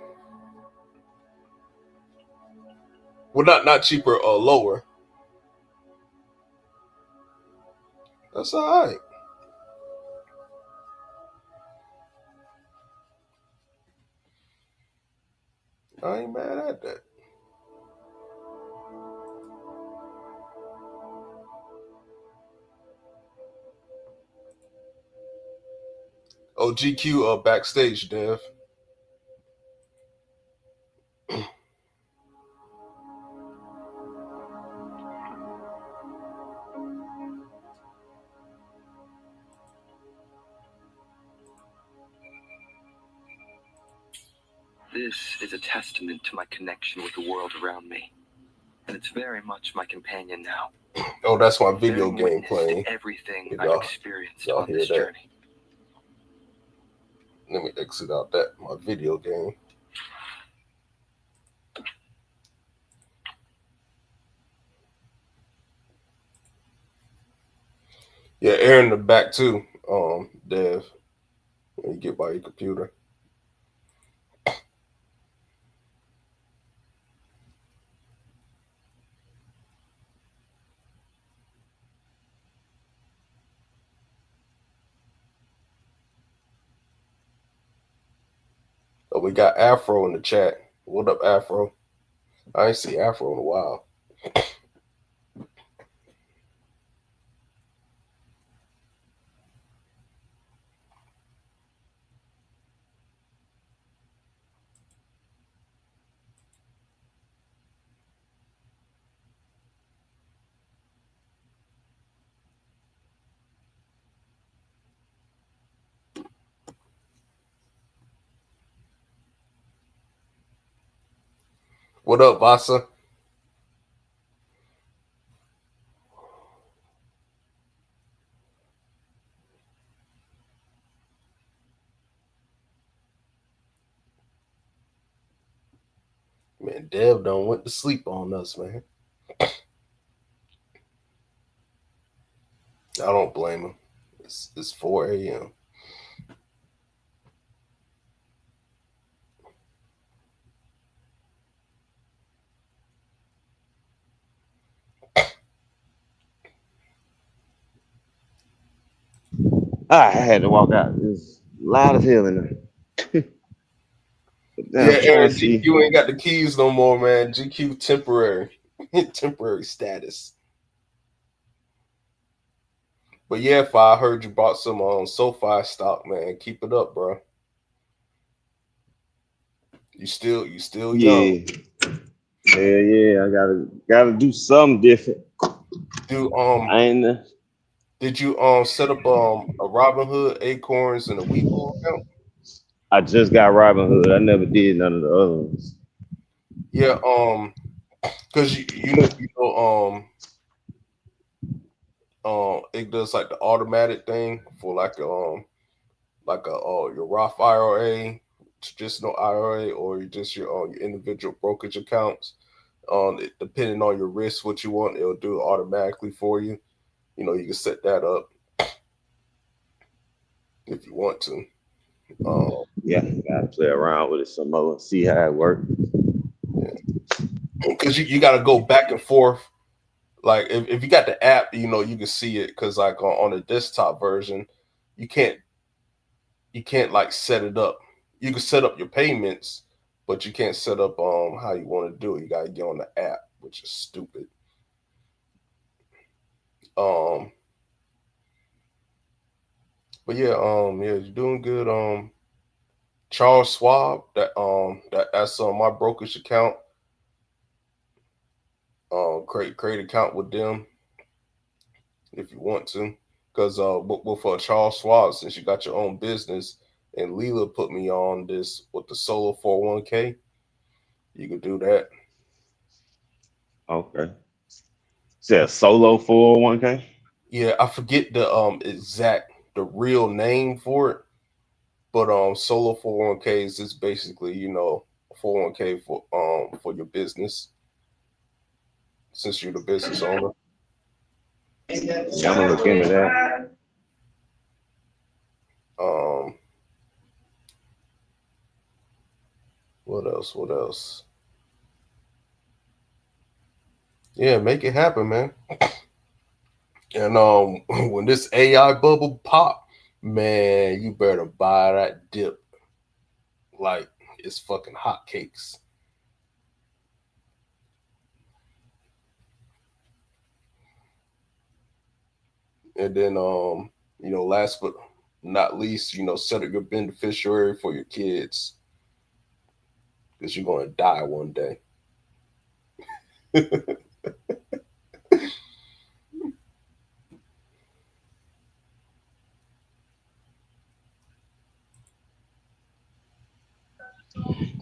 Well, not cheaper or lower. That's all right. I ain't mad at that. Oh, GQ backstage, Dev. This is a testament to my connection with the world around me. And it's very much my companion now. Oh, that's my video game playing. Everything I've experienced on this that. journey. Let me exit out that my video game. Yeah, air in the back too, Dev. When you get by your computer. Oh, we got Afro in the chat. What up, Afro? I ain't see Afro in a while. What up, Vasa? Man, Dev done went to sleep on us, man. I don't blame him. It's 4 a.m. I had to walk out. It's loud as hell in there. Yeah, Aaron, GQ ain't got the keys no more, man. GQ temporary. Temporary status. But yeah, if I heard you bought some SoFi stock, man. Keep it up, bro. You still young. Yeah, I gotta do something different. Did you set up a Robinhood, Acorns, and a Webull account? I just got Robinhood. I never did none of the other ones. Yeah, because you know it does like the automatic thing for like your Roth IRA, traditional IRA, or just your individual brokerage accounts. Depending on your risk, what you want, it'll do it automatically for you. You know, you can set that up if you want to. Yeah, gotta play around with it some more and see how it works. Because you got to go back and forth. Like if you got the app, you know, you can see it. Because like on the desktop version, you can't like set it up. You can set up your payments, but you can't set up how you want to do it. You got to get on the app, which is stupid. But yeah, you're doing good. Charles Schwab, that's my brokerage account. Create account with them if you want to, because with Charles Schwab, since you got your own business, and Leela put me on this with the solo 401k, you could do that. Okay. Is that a solo 401k? Yeah, I forget the real name for it, but solo 401ks is basically 401k for your business, since you're the business owner. Yeah, I'm gonna look into that. What else? Yeah, make it happen, man. And when this AI bubble pop, man, you better buy that dip like it's fucking hotcakes. And then last but not least, set up your beneficiary for your kids, because you're gonna die one day.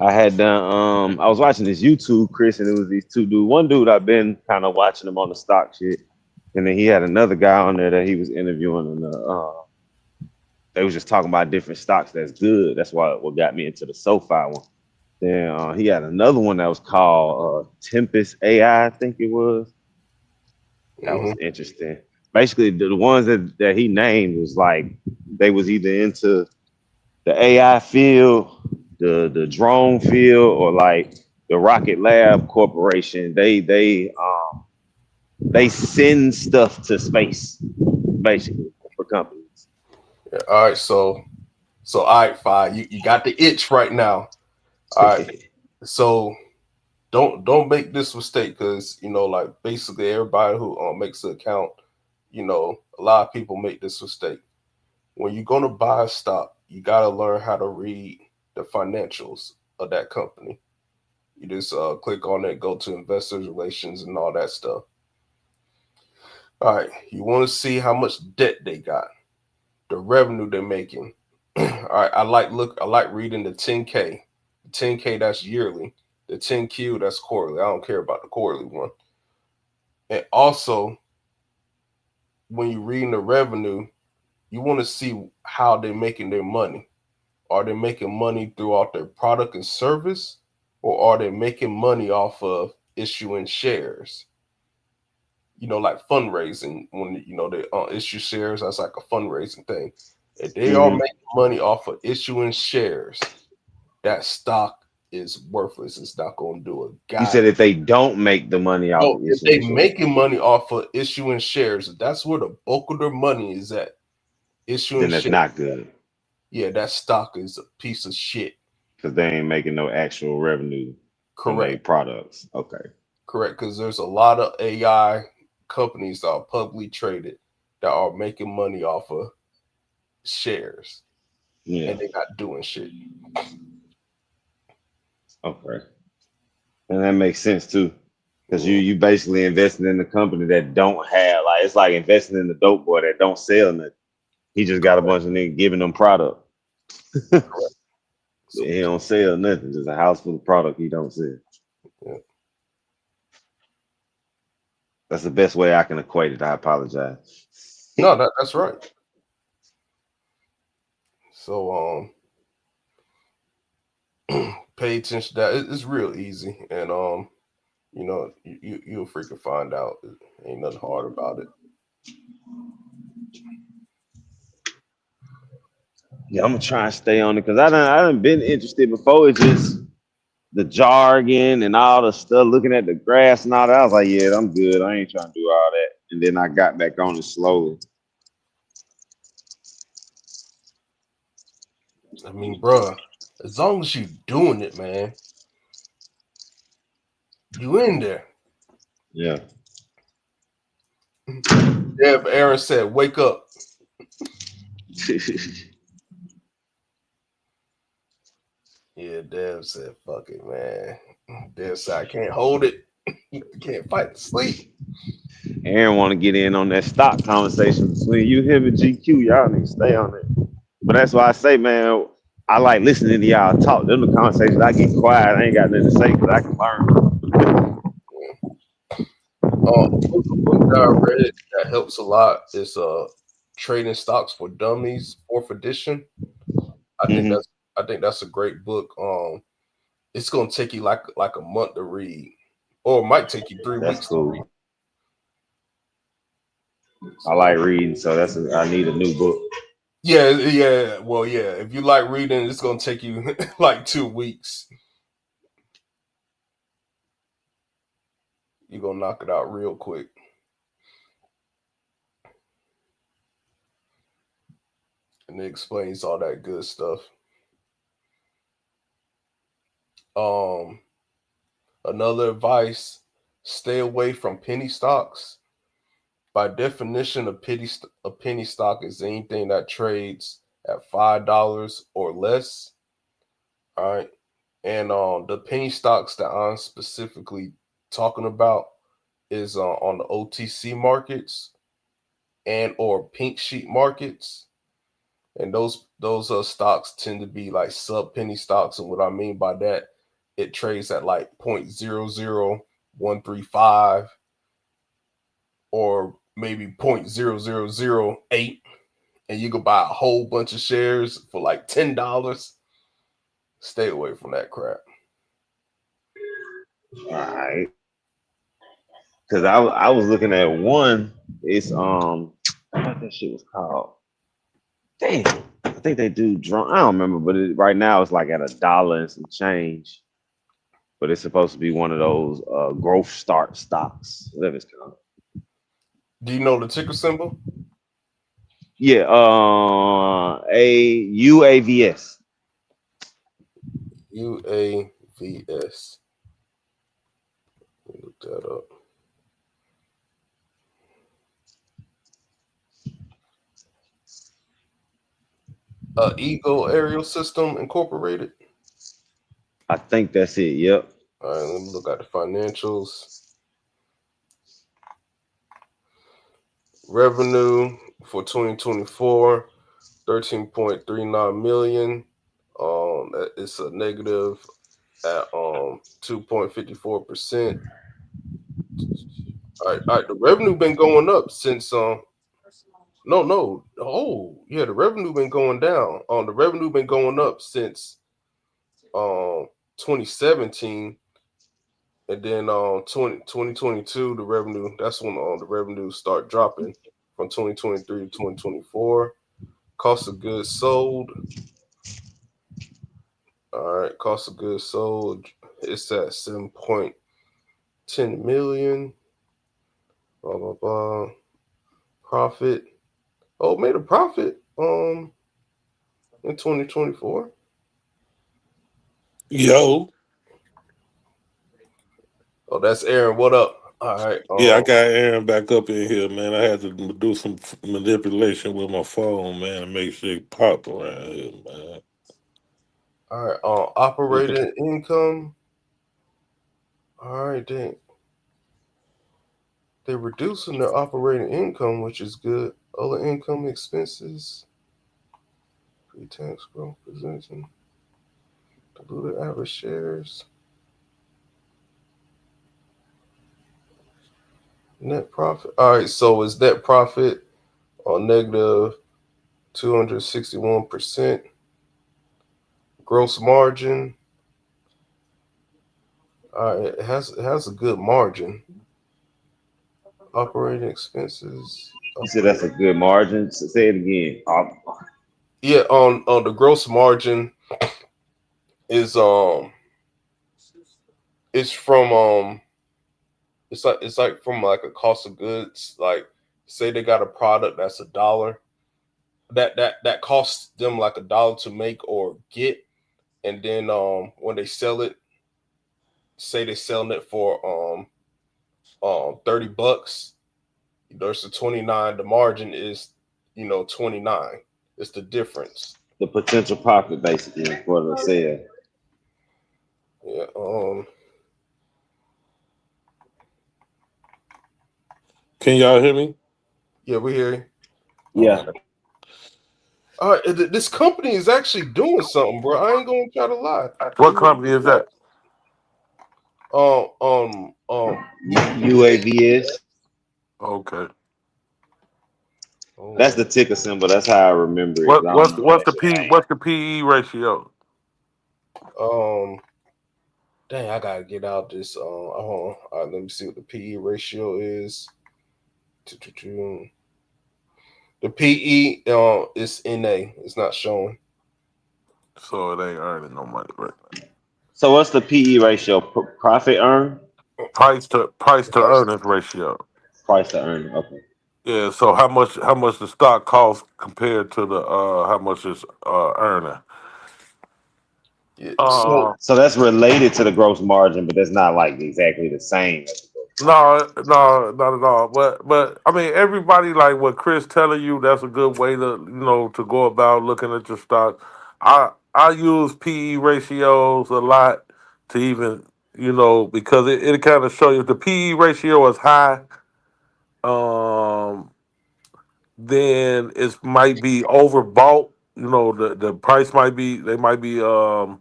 I had done I was watching this YouTube, Chris, and it was these two dudes. One dude I've been kind of watching him on the stock shit, and then he had another guy on there that he was interviewing, and they was just talking about different stocks that's good. That's what got me into the SoFi one. Then he had another one that was called Tempest AI, I think it was. That was interesting. Basically, the ones that he named was like they was either into the AI field, the drone field, or like the Rocket Lab Corporation. They send stuff to space, basically, for companies. Yeah, all right, so all right, fine. You got the itch right now. All right. So don't make this mistake, because like basically everybody who makes an account, a lot of people make this mistake. When you're gonna buy a stock, you gotta learn how to read the financials of that company. You just click on it, go to investors relations and all that stuff. All right, you want to see how much debt they got, the revenue they're making. All right, I like reading the 10K. The 10K, that's yearly. The 10Q, that's quarterly. I don't care about the quarterly one. And also, when you're reading the revenue, you want to see how they're making their money. Are they making money throughout their product and service, or are they making money off of issuing shares? Like fundraising, when they issue shares, that's like a fundraising thing. If they are making money off of issuing shares, that stock is worthless. It's not going to do a You guy. said if they don't make the money off of if issuing they shares. making money off of issuing shares, that's where the bulk of their money is at. Issuing Then that's shares. not good. Yeah, that stock is a piece of shit. Because they ain't making no actual revenue from their products. Okay. Correct, because there's a lot of AI companies that are publicly traded that are making money off of shares. Yeah. And they're not doing shit. Okay. And that makes sense too. Because you basically investing in the company that don't have, like, it's like investing in the dope boy that don't sell nothing. He just got a bunch of niggas giving them product. Correct. He don't sell nothing, just a house full of product he don't sell. Yeah. That's the best way I can equate it. I apologize. No, that's right. So pay attention to that. It's real easy, and you'll freaking find out. Ain't nothing hard about it. Yeah, I'm gonna try and stay on it because I done been interested before. It's just the jargon and all the stuff, looking at the graphs and all that. I was like, yeah, I'm good. I ain't trying to do all that. And then I got back on it slowly. I mean, bruh, as long as you doing it, man, you in there. Yeah. Dev Aaron said, "Wake up." Yeah, Dev said, "Fuck it, man." Dev said, "I can't hold it. Can't fight the sleep." Aaron want to get in on that stock conversation between you, him, and GQ. Y'all need to stay on it. But that's why I say, man, I like listening to y'all talk. Them the conversations I get quiet. I ain't got nothing to say because I can learn. The book that I read that helps a lot is Trading Stocks for Dummies, 4th edition. I think that's a great book. It's gonna take you like a month to read, or it might take you 3 weeks to read. I like reading, so I need a new book. Yeah. Well, yeah. If you like reading, it's gonna take you like 2 weeks. You're gonna knock it out real quick. And it explains all that good stuff. Another advice: stay away from penny stocks. By definition, a penny stock is anything that trades at $5 or less. All right, and the penny stocks that I'm specifically talking about is on the OTC markets and or pink sheet markets, and those stocks tend to be like sub penny stocks. And what I mean by that, it trades at like 0.00135 or maybe 0.0008, and you can buy a whole bunch of shares for like $10. Stay away from that crap. All right. Because I was looking at one. It's what that shit was called. Damn, I think they do drone. I don't remember, but right now it's like at $1 and some change. But it's supposed to be one of those growth start stocks, whatever it's called. Do you know the ticker symbol? Yeah, a UAVS. UAVS. Look that up. Eagle Aerial System Incorporated. I think that's it. Yep. All right, let me look at the financials. Revenue for 2024, 13.39 million. It's a negative at 2.54%. All right, the revenue been going up since the revenue been going down. The revenue been going up since 2017, and then 2022 the revenue, that's when the revenue start dropping from 2023 to 2024. Cost of goods sold. All right, cost of goods sold, it's at 7.10 million. Blah blah blah. Profit. Oh, made a profit in 2024. Yo. Oh, that's Aaron. What up? All right. Yeah, I got Aaron back up in here, man. I had to do some manipulation with my phone, man, to make sure it pop around here, man. All right. Operating income. All right, dang. They're reducing their operating income, which is good. Other income expenses. Pre-tax growth position. Diluted average shares. Net profit. All right, so is net profit on negative 261%. Gross margin. All right, it has a good margin. Operating expenses. You said that's a good margin. So say it again. Yeah, on the gross margin is it's from it's like from like a cost of goods. Like say they got a product that's $1 that costs them like $1 to make or get, and then when they sell it, say they're selling it for $30, there's the 29. The margin is 29. It's the difference. The potential profit basically for the sale. Yeah. Can y'all hear me? Yeah, we hear you. Yeah. All right, this company is actually doing something, bro. I ain't gonna try to lie. What company is that? UAVS. Okay. That's the ticker symbol. That's how I remember it. What's the PE ratio? Dang, I gotta get out this. Hold on. Let me see what the PE ratio is. The PE is NA. It's not showing. So it ain't earning no money right now. So what's the PE ratio? Profit earn? Price to earnings ratio. Price to earn. Okay. Yeah. So how much the stock costs compared to the how much it's earning? Yeah. So that's related to the gross margin, but that's not like exactly the same. No, no, not at all. But I mean, everybody like what Chris telling you. That's a good way to to go about looking at your stock. I use PE ratios a lot to even because it kind of show you if the PE ratio is high, um, then it might be overbought. The price might be they might be the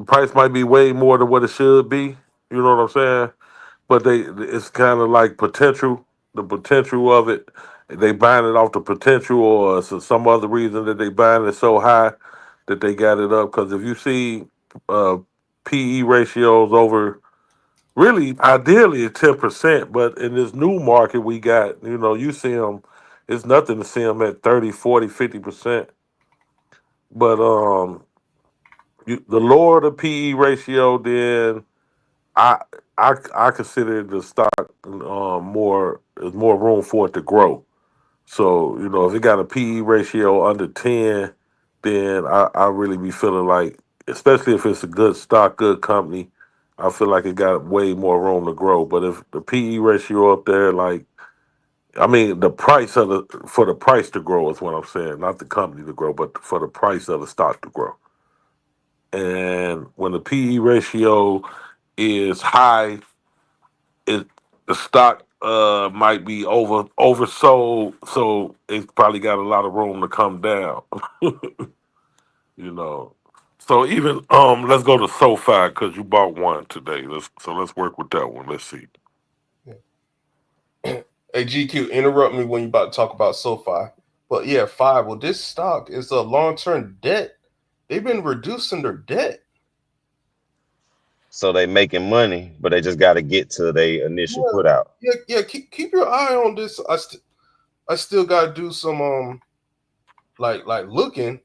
price might be way more than what it should be. You know what I'm saying? But it's kind of like the potential of it. They buying it off the potential, or some other reason that they buying it so high that they got it up. Because if you see uh, PE ratios over, really ideally it's 10%, but in this new market we got, you see them. It's nothing to see them at 30, 40, 50%. But the lower the PE ratio, then I I consider the stock more there's more room for it to grow. So if it got a PE ratio under 10, then I really be feeling like, especially if it's a good stock, good company, I feel like it got way more room to grow. But if the PE ratio up there, like I mean, the price of the price to grow is what I'm saying, not the company to grow, but for the price of the stock to grow. And when the PE ratio is high, it the stock might be oversold, so it's probably got a lot of room to come down. you know. So even let's go to SoFi because you bought one today. Let's work with that one. Let's see. Hey, GQ, interrupt me when you about to talk about SoFi. But yeah, five. Well, this stock is a long-term debt. They've been reducing their debt. So they making money, but they just got to get to their initial put out. Yeah. Keep your eye on this. I still got to do some like looking.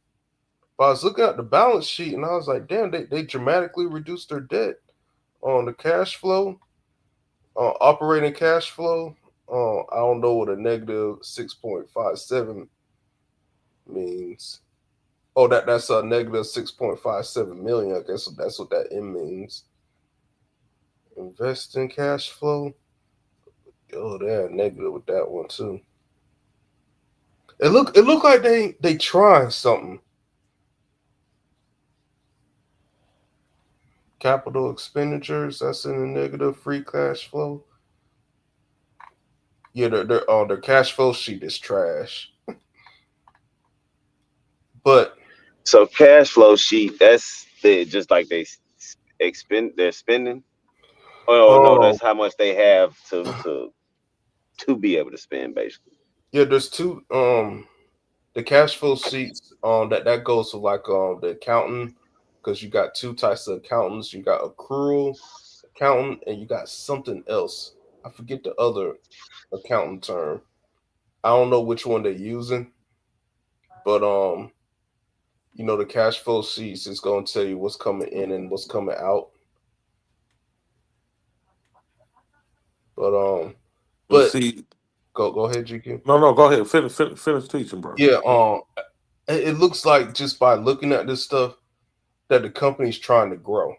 But I was looking at the balance sheet and I was like, damn, they dramatically reduced their debt on the cash flow, operating cash flow. I don't know what a negative 6.57 means. Oh, that's a negative 6.57 million. I guess that's what that M means. Investing cash flow. Oh, they're negative with that one too. It look like they trying something. Capital expenditures, that's in the negative. Free cash flow. Yeah, their cash flow sheet is trash. But so cash flow sheet, that's just like they're spending. Oh no, that's how much they have to be able to spend, basically. Yeah, there's two the cash flow sheets that goes to like the accountant, because you got two types of accountants. You got accrual accountant and you got something else. I forget the other accountant term. I don't know which one they're using, but the cash flow sheets is going to tell you what's coming in and what's coming out. But See, go ahead, GQ. No, go ahead. Finish teaching, bro. Yeah, it looks like just by looking at this stuff that the company's trying to grow.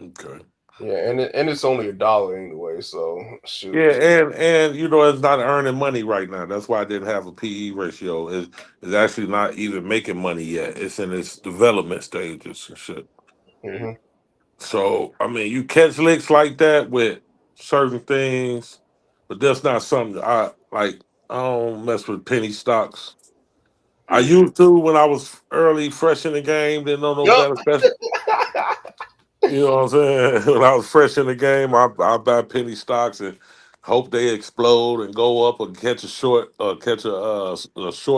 Okay. Yeah, and it's only $1 anyway, so shoot. Yeah, and it's not earning money right now. That's why I didn't have a PE ratio. It's actually not even making money yet. It's in its development stages and shit. Mm-hmm. So I mean, you catch licks like that with certain things, but that's not something I like. I don't mess with penny stocks. I used to when I was early, fresh in the game, didn't know no better. You know what I'm saying? When I was fresh in the game, I buy penny stocks and hope they explode and go up or catch a short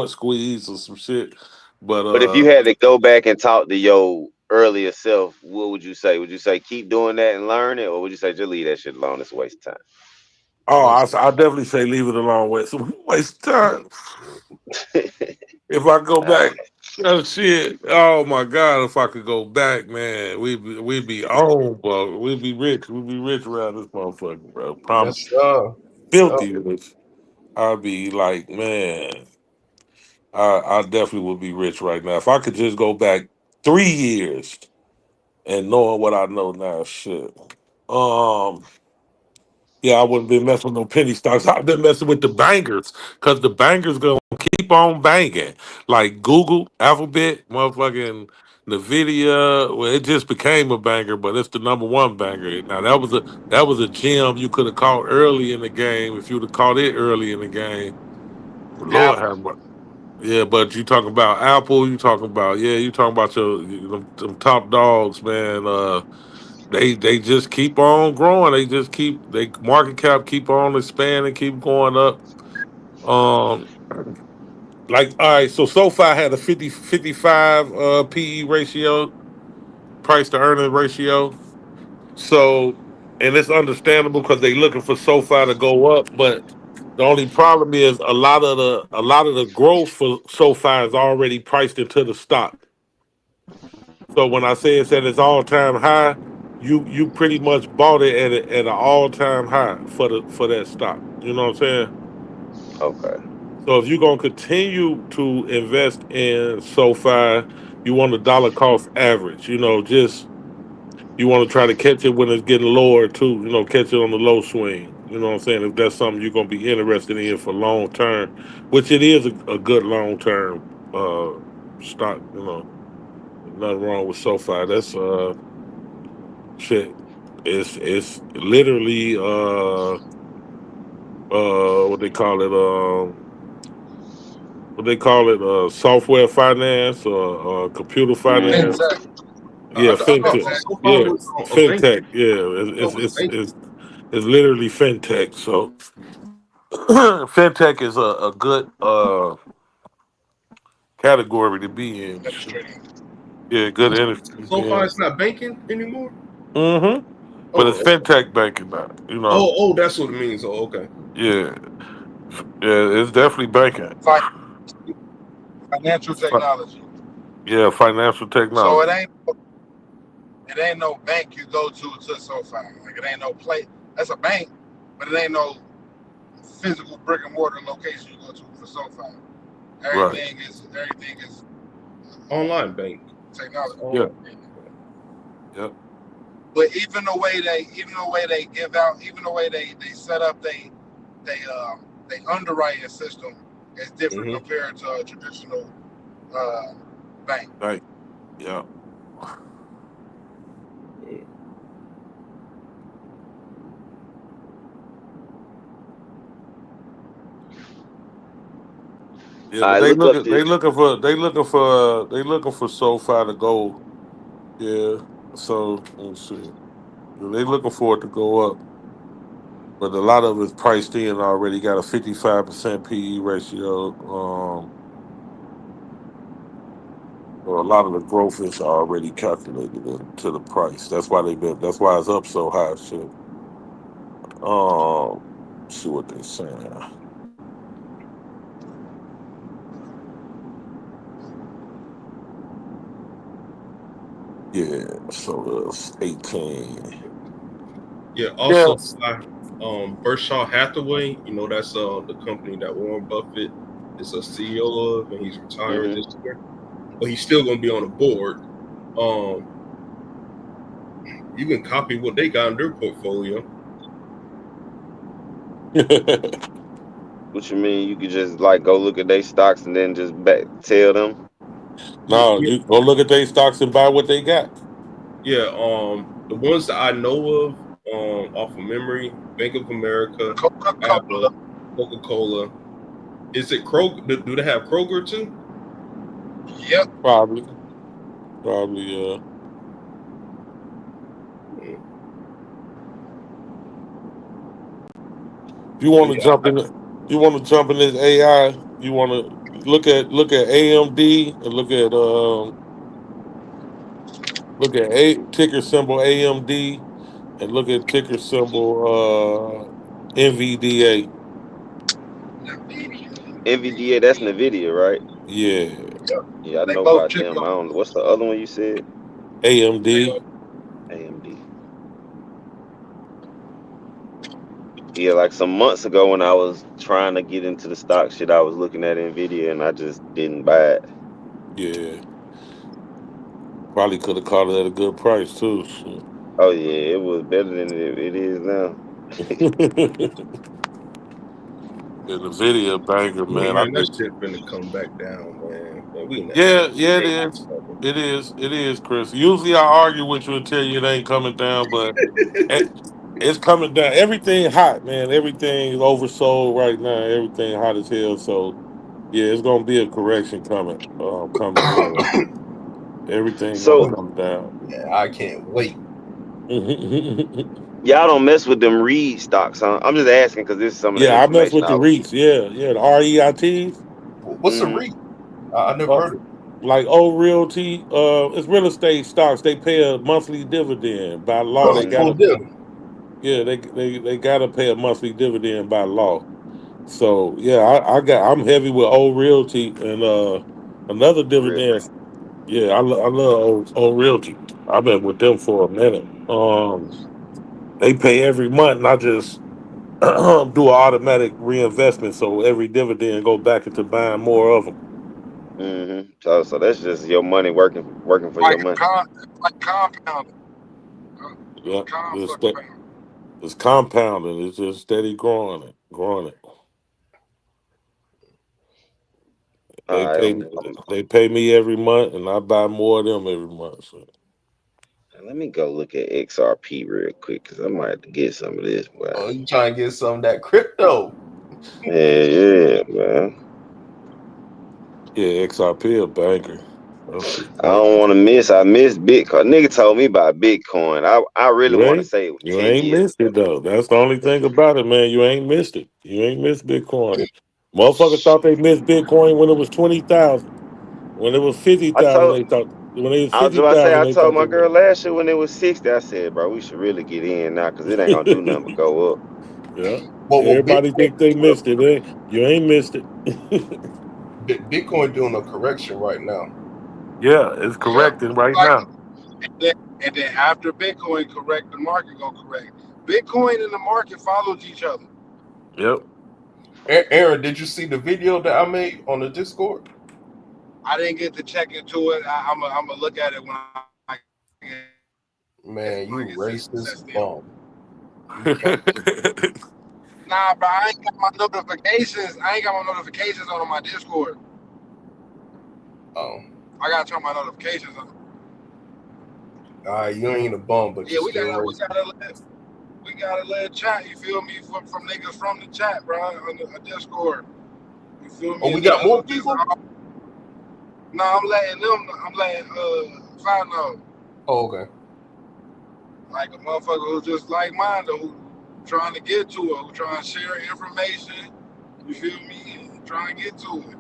squeeze or some shit. But But if you had to go back and talk to your earlier self, what would you say? Would you say keep doing that and learn it, or would you say just leave that shit alone? It's a waste of time. I definitely say leave it alone. Waste time. If I go back, shit. Oh my God! If I could go back, man, we'd be on, bro. We'd be rich. We'd be rich around this motherfucker, bro. Promise. Filthy rich. I'd be like, man, I definitely would be rich right now if I could just go back 3 years and knowing what I know now. Shit. Um, yeah, I wouldn't be messing with no penny stocks. I've been messing with the bangers because the bangers gonna keep on banging. Like Google, Alphabet, motherfucking Nvidia. Well, it just became a banger, but it's the number one banger. Now that was a gem you could have caught early in the game if you'd have caught it early in the game. Lord Apple. have mercy. Yeah, but you talking about Apple, you talking about them top dogs, man. They just keep on growing. They market cap keep on expanding, keep going up. Um, like all right, so SoFi had a 55 PE ratio, price to earning ratio. So, and it's understandable because they looking for SoFi to go up, but the only problem is a lot of the growth for SoFi is already priced into the stock. So when I say it's at its all time high, you pretty much bought it at an all time high for that stock. You know what I'm saying? Okay. So if you're gonna continue to invest in SoFi, you want a dollar cost average. Just you want to try to catch it when it's getting lower too. Catch it on the low swing. You know what I'm saying? If that's something you're gonna be interested in for long term, which it is a good long term stock. Nothing wrong with SoFi. That's shit. It's literally what they call it software finance or computer Mm. finance. FinTech. Yeah, I fintech. thought SoFi Yeah, was a bank. fintech. Yeah, I thought it was banking. it's literally fintech. So fintech is a good category to be in. Administrator. Yeah, good industry to be SoFi in. is not banking anymore. Mm-hmm. But it's Oh, fintech banking now. that's what it means. Oh, okay. Yeah, yeah, it's definitely banking. Financial Fi- technology. Yeah, financial So technology. it ain't no bank you go to SoFi. Like it ain't no place. That's a bank, but it ain't no physical brick and mortar location you go to for SoFi. Right. Everything is Online bank. It's technology. Yeah. online. Yep. But even the way they give out, even the way they set up they underwriting system is different Mm-hmm. compared to a traditional uh, bank. Right. Yeah. Yeah, but I they look look up at they this. looking for SoFi to go. Yeah. So let's see. They looking for it to go up, but a lot of it's priced in already. Got a 55% PE ratio. So a lot of the growth is already calculated into the price. That's why they been. That's why it's up so high. Shit. See what they saying. Yeah. So it's 18. Yeah. Also, Yes. Berkshire Hathaway. That's the company that Warren Buffett is a CEO of, and he's retiring Hmm. this year. But he's still going to be on the board. Um, you can copy what they got in their portfolio. What you mean? You could just like go look at their stocks and then just back tell them. Yeah, No, yeah, you go look at their stocks and buy what they got. yeah. The ones that I know of, off of memory, Bank of America, Coca-Cola. Apple, Coca Cola. Is it Kroger? Do they have Kroger too? Yep. Probably. Probably. Hmm. If you want to Yeah. jump in this AI. You want to look at AMD and look at a ticker symbol AMD and look at ticker symbol NVDA. NVDA, that's Nvidia, right? Yeah, Yep. Yeah, I They know both about chip them. I on. don't. What's the other one you said? AMD. AMD. Yeah, like some months ago when I was trying to get into the stock shit, I was looking at Nvidia and I just didn't buy it. Yeah, probably could have caught it at a good price too. Shit. Oh yeah, it was better than it is now. In the video banger, Yeah, man. I man, that just shit finna come back down, man. We in that yeah, shit. yeah, it is. It is, Chris. Usually I argue with you and tell you it ain't coming down, but it, it's coming down. Everything hot, man. Everything is oversold right now. Everything hot as hell. So yeah, it's gonna be a correction coming, coming soon. Everything gonna So come down. Yeah, I can't wait. y'all don't mess with them read stocks, huh? I'm just asking because this is some of the Yeah, I mess information with I the was. REITs. Yeah, yeah, the REITs. What's a Mm-hmm. REIT? I never Uh, heard of it. like old realty, it's real estate stocks. They pay a monthly dividend by law. They Oh, Mm-hmm. cool gotta, deal. yeah, they gotta pay a monthly dividend by law. So yeah, I'm heavy with old realty and another Real. dividend. Yeah, I love old realty. I've been with them for a minute. They pay every month, and I just do an automatic reinvestment, so every dividend go back into buying more of them. Mm-hmm. So that's just your money working for your money. It's like compounding. Yeah, Compound. it's compounding. It's just steady growing it. All They right, pay they pay me every month, and I buy more of them every month. So. let me go look at XRP real quick because I might have to get some of this, boy. Oh, you trying to get some of that crypto? Yeah, yeah, man. Yeah, XRP a banker. That shit I crazy. don't want to miss. I missed Bitcoin. Nigga told me about Bitcoin. I really You want to ain't say it was you 10 ain't years missed ago. it though. That's the only thing about it, man. You ain't missed it. You ain't missed Bitcoin. Motherfuckers thought they missed Bitcoin when it was 20,000. When it was fifty I thousand, told they thought when it was I was fifty about to say thousand, I they told thought my they girl missed last year when it was 60. I said, bro, we should really get in now because it ain't gonna do nothing but it. go up. Yeah. Well, Everybody think they missed it. You ain't missed it. Bitcoin doing a correction right now. Yeah, it's Yeah, correcting right like now. and then after Bitcoin correct, the market gonna correct. Bitcoin and the market follows each other. Yep. Aaron, did you see the video that I made on the Discord? I didn't get to check into it. I'm gonna look at it when I get Man, set you still. racist bum. You fat. Nah, bro, I ain't got my notifications. I ain't got my notifications on my Discord. Oh, I gotta turn my notifications on. all right, you ain't a bum, but you Yeah, we still gotta we racist. gotta let we gotta let chat. You feel me? From niggas from the chat, bro, on the Discord. You feel Oh, me? we And got niggas more who just people. no, I'm letting them. I'm letting find out Oh, okay. like a motherfucker who's just like minded, who trying to get to it, who trying to share information. You feel me? Trying to get to it.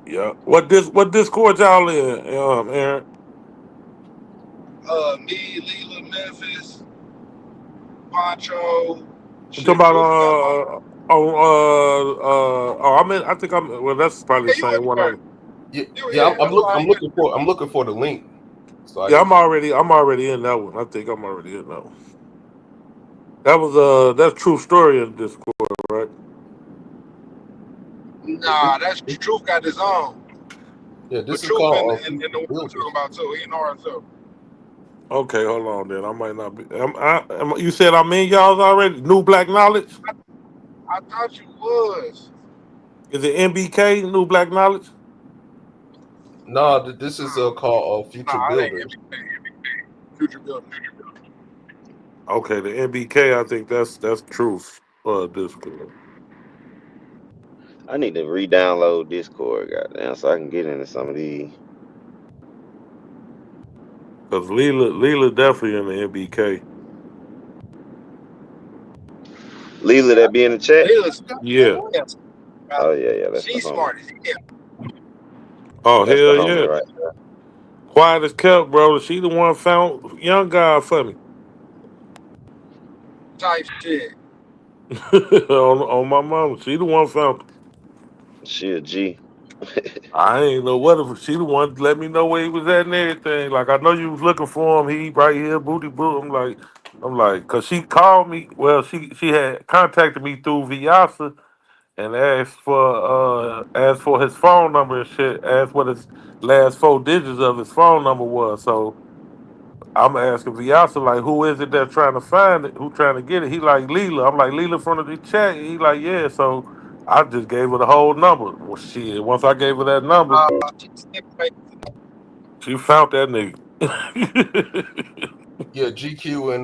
Yeah. What Discord y'all in, Aaron? Me, Leela, Memphis, Poncho, You talking shit, about Truth got my. I think I'm well that's probably the Yeah, you same one everywhere. I'm You Yeah. yeah, that's why I I'm ain't looking for. I'm looking for the link so I yeah, can. I'm already in that one. I think I'm already in that one. That was that's true story in Discord, right? nah, that's Truth got his own. Yeah, But this is Truth called and the Future one I'm talking Builders. about too. He know her too. Okay, hold on then. I might not be you said I'm in y'all's already? New Black Knowledge? I thought you was. Is it NBK, New Black Knowledge? No, this is Nah, called Future nah, it Builders. ain't Future Builders. Okay, the NBK, I think that's truth Discord. I need to re-download Discord, goddamn, so I can get into some of these. Because Leela definitely in the NBK. Leela that be in the chat. Layla's Yeah. yes, Oh yeah, yeah, that's the she's homie. smart as hell. Oh That's the hell homie yeah. right Quiet as kept, bro. She the one found young guy for me. Type shit. on my mama. She the one found him. there. She a G. I ain't know what if she the one to let me know where he was at and everything. Like I know you was looking for him. He right here, booty boot. I'm like, cause she called me. Well, she had contacted me through Viasa and asked for his phone number and shit. Asked what his last four digits of his phone number was. So I'm asking Viasa, like, who is it that's trying to find it? Who trying to get it? He like Leela. I'm like, Leela from the chat. He like, yeah. So I just gave her the whole number. Well, shit. Once I gave her that number, she found that nigga. Yeah, GQ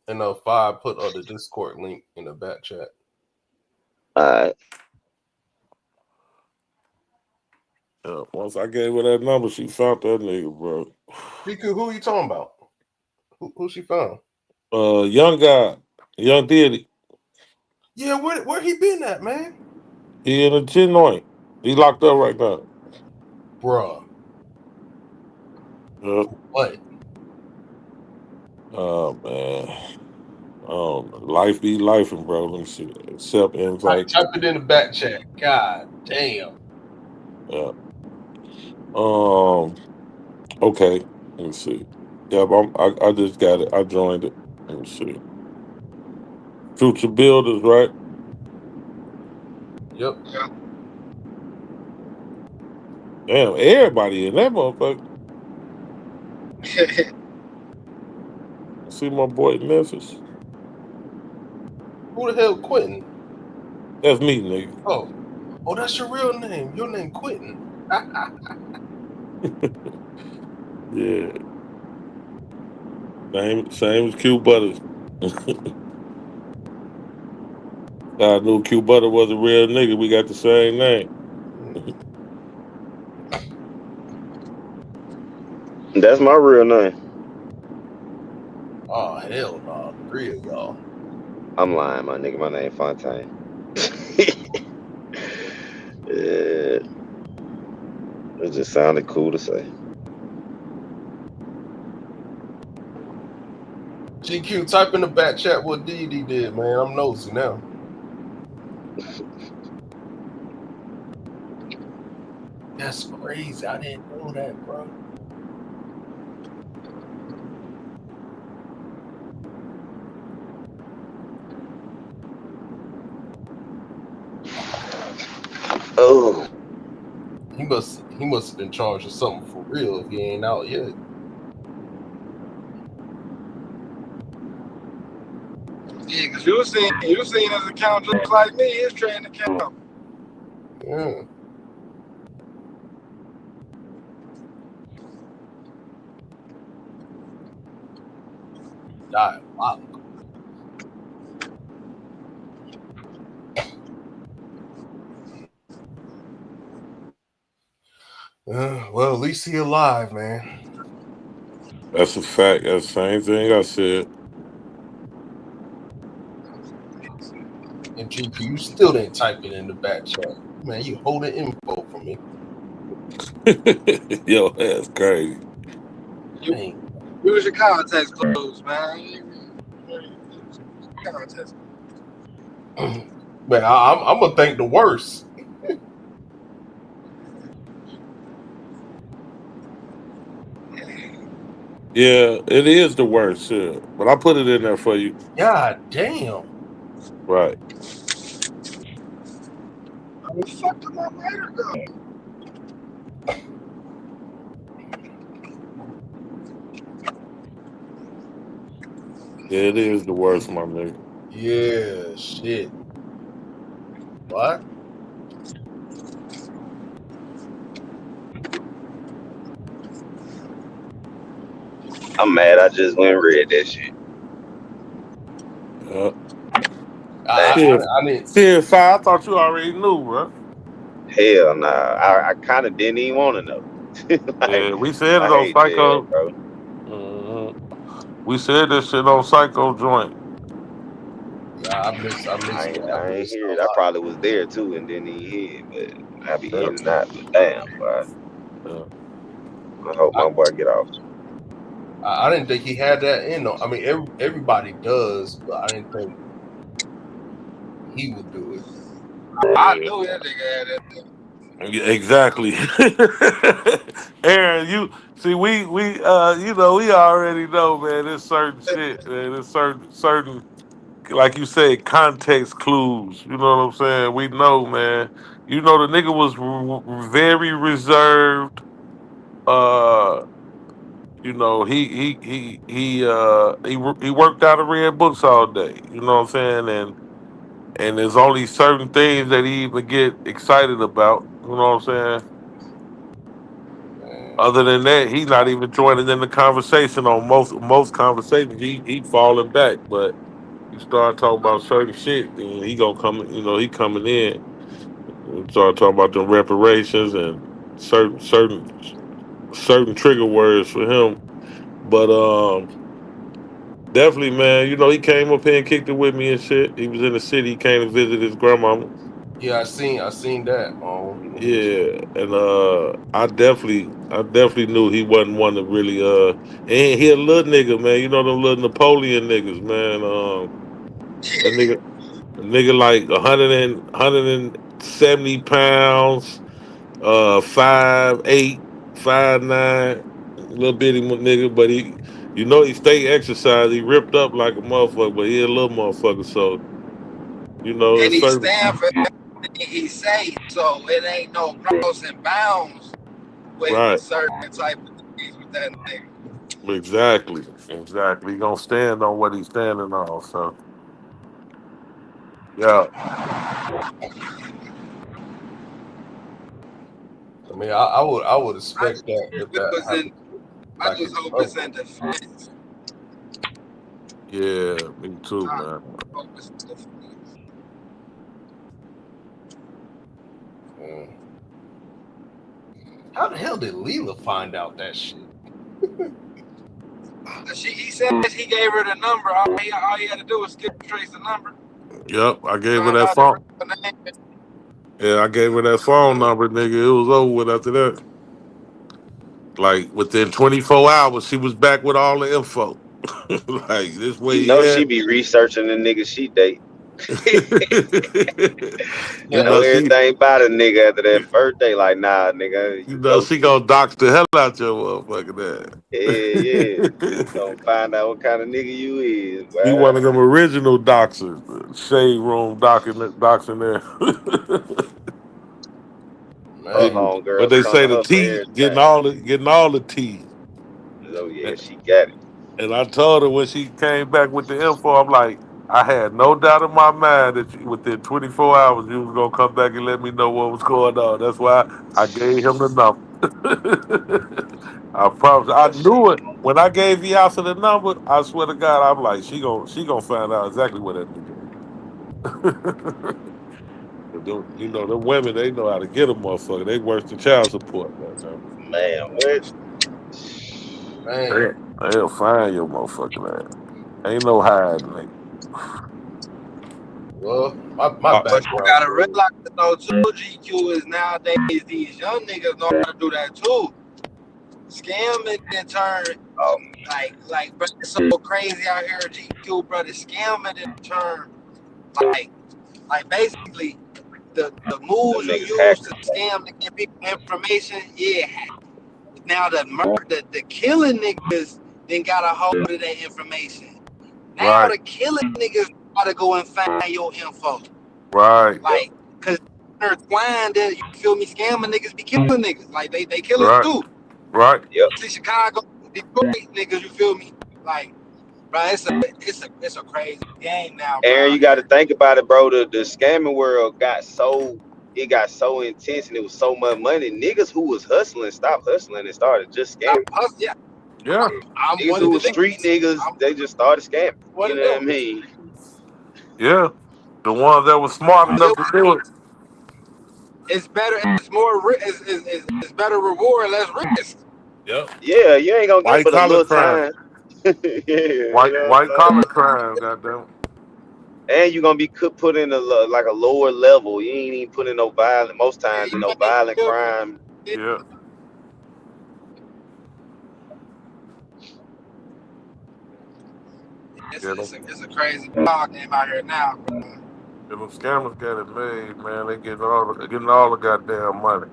and Five put the Discord link in the back chat. All right. Yeah, once I gave her that number, she found that nigga, bro. GQ, who are you talking about? Who she found? Young guy, young Diddy. Yeah, where he been at, man? He in a Genoint. He locked up right now. Bruh. What? Oh man. Oh, life be life, bro. Let me see. Except invite. Type it in the back chat. God damn. Yeah. Okay. Let me see. Yep. I just got it. I joined it. Let me see. Future Builders, right? Yep. Damn. Everybody in that motherfucker. I see my boy Memphis. Who the hell Quentin? That's me, nigga. Oh, that's your real name. Your name Quentin. Yeah. Same as Q Butters. I knew Q Butter was a real nigga. We got the same name. That's my real name. Oh hell no, 3 of y'all. I'm lying, my nigga. My name Fontaine. Yeah. It just sounded cool to say. GQ, type in the back chat what DD did, man. I'm nosy now. That's crazy. I didn't know that, bro. Oh. He must have been charged with something for real if he ain't out yet. Yeah, because you seen his account just like me, his trading account. Yeah. Diabolical. Well, at least he alive, man. That's a fact. That's the same thing I said. And GQ, you still didn't type it in the back chat. Man, you holding info from me. Yo, that's crazy. Use your context clues, man. Context. Man, I'm gonna think the worst. Yeah, it is the worst shit. But I put it in there for you. God damn. Right. Where the fuck did my lighter go? Yeah, it is the worst, my nigga. Yeah, shit. What? I'm mad. I just went and read that shit. I didn't. Shit, Fi, I thought you already knew, bro. Hell nah. I kind of didn't even want to know. Yeah, we said it I on hate jail, Psycho. bro. We said this shit on Psycho Joint. Yeah, I missed I ain't a hear it. I lot. probably was there too and didn't even hear it, but I be in and out. But damn, boy. I hope my boy get off. I didn't think he had that in though. I mean, everybody does, but I didn't think he would do it. I knew that nigga had that thing. Yeah, exactly. Aaron, you see, we you know, we already know, man. There's certain shit, man. There's certain, like you said, context clues. You know what I'm saying? We know, man. You know, the nigga was very reserved. You know, he worked out of read books all day. You know what I'm saying? And there's only certain things that he even get excited about. You know what I'm saying? Other than that, he's not even joining in the conversation on most conversations. He falling back, but you start talking about certain shit, then he gonna come. You know, he coming in. We start talking about the reparations and certain trigger words for him. But definitely, man. You know, he came up here and kicked it with me and shit. He was in the city. He came to visit his grandmama. Yeah, I seen that when he was. Yeah, and I definitely knew he wasn't one to really and he a little nigga, man. You know them little Napoleon niggas, man. That nigga like 170 pounds, 5'8", 5'9", little bitty nigga, but he stay exercise. He ripped up like a motherfucker, but he a little motherfucker, so And it's he certain stand for everything he say, so it ain't no crossing bounds with right. certain type of things with that nigga. Exactly. He gonna stand on what he's standing on. So yeah, I mean, I would I expect just that if hope it that was in, happened I back in just the hope it's struggle. in defense. yeah, me too, I man. hope it's in defense. Mm. How the hell did Leela find out that shit? He says he gave her the number. All he had to do was skip trace the number, Yep, I gave her find that out the phone. real name. Yeah, I gave her that phone number, nigga. It was over with after that. Like within 24 hours, she was back with all the info. Like this way You he know she had. be researching the nigga she date. you Know know she, everything about a nigga after that first day. Like, nah, nigga, you you know she ghosted. gonna dox the hell out your motherfucking Yeah. ass. She gonna find out what kind of nigga you is, He boy. one of them original doxers, shade room doxing there. Her Man, But homegirls they come say to the her for tea, everything. getting all the tea. Oh yeah, And, she got it. and I told her when she came back with the info, I'm like, I had no doubt in my mind that within 24 hours you was gonna come back and let me know what was going on. That's why I gave him the number. I promise. I Yeah, she knew it when I gave Yasa the number. I swear to God, I'm like, she gonna find out exactly what that nigga. But the women, they know how to get a motherfucker. They worse than child support, goddamn. man, what? man. They'll find your motherfucking ass. Ain't no hiding, nigga. Well, my Uh, But you background gotta story. realize though too, GQ is nowadays these young niggas know how to do that too. Scamming in turn, bro, it's so crazy out here, GQ, brother. Scamming in turn, like, basically the Them moves you niggas use to hackers. scam to get people information, yeah. Now the killing niggas then got a hold of that information. Now right, the killing niggas gotta go and find your info. right, Yep. Like, cause intertwined that you feel me, scamming niggas be killing niggas. Like they killers right, too. right. Yep. See Chicago, Detroit niggas, you feel me? Like, bro, it's a crazy game now, bro, Aaron, you out got to here. think about it, bro. The scamming world got so intense and it was so much money. Niggas who was hustling stopped hustling and started just Stop scamming. us, yeah. Yeah, I'm Niggas one who of the was street niggas. niggas, I'm they just started scamming. one You of know what them. I mean? yeah. The ones that was smart enough to do it. It's better. It's more. It's better reward, less risk. Yep. Yeah, you ain't gonna get White but a collar little crime. time. Yeah, you know White what I'm collar saying? crime. Goddamn. And you're gonna be put in like a lower level. You ain't even put in no violent most Yeah, times in you no ain't. violent crime. Yeah. Yeah. It's a crazy dog game out here now, bro. Them scammers got it made, man. They getting all the goddamn money.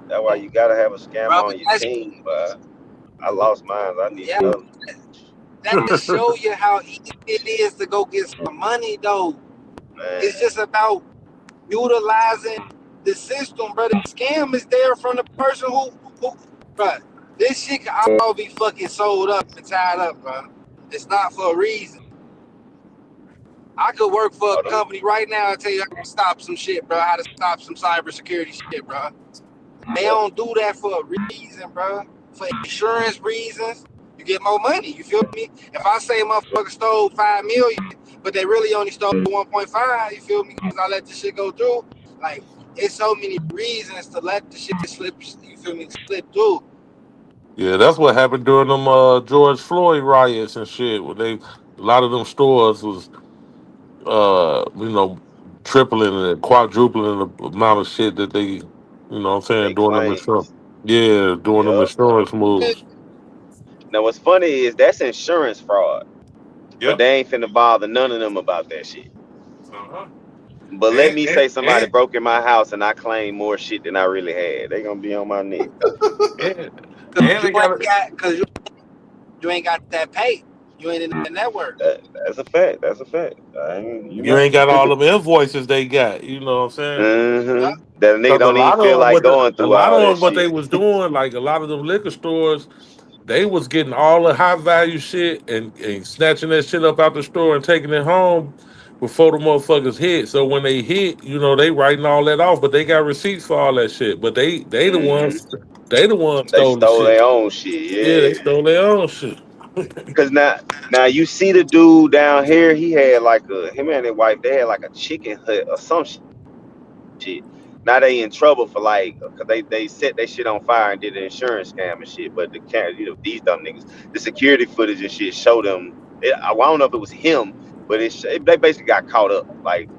That's why you gotta have a Bro, scammer but on your team, but I You lost mine. I need yeah, another. that just show you how easy it is to go get some money, though. Man, It's just about utilizing the system, bro. The scam is there from the person who bro. This shit can all be fucking sold up and tied up, bro. It's not for a reason. I could work for a company right now and tell you how to stop some shit, bro. How to stop some cybersecurity shit, bro. They don't do that for a reason, bro. For insurance reasons, you get more money. You feel me? If I say motherfucker stole 5 million, but they really only stole 1.5, you feel me? Because I let the shit go through. Like, it's so many reasons to let the shit slip. You feel me? Slip through. Yeah, that's what happened during them George Floyd riots and shit. Where a lot of them stores was tripling and quadrupling the amount of shit that they, what I'm saying, They doing them insurance. claims. Yeah, doing them Yup. insurance moves. Now what's funny is that's insurance fraud, but Yep. they ain't finna bother none of them about that shit. Uh-huh. But let And me and say somebody and broke in my house and I claim more shit than I really had. They gonna be on my neck. and, Cause and you they got ain't it. got, cause you ain't got that pay. You ain't in that network. That's a fact. That's a fact. You You right. ain't got all them invoices they got. You know what I'm saying? Yeah. That a nigga Because don't even feel like going a through lot all that of what they shit. was doing, like a lot of them liquor stores, they was getting all the high value shit and snatching that shit up out the store and taking it home before the motherfuckers hit. So when they hit, they writing all that off, but they got receipts for all that shit. But they the ones They stole the stole shit. their own shit. Yeah, they Yeah. stole their own shit. Cause now you see the dude down here. He had like him and his wife. They had like a chicken hut or some shit. Now they in trouble for like, cause they set their shit on fire and did an insurance scam and shit. But these dumb niggas, the security footage and shit showed them. I don't know if it was him, but they basically got caught up, like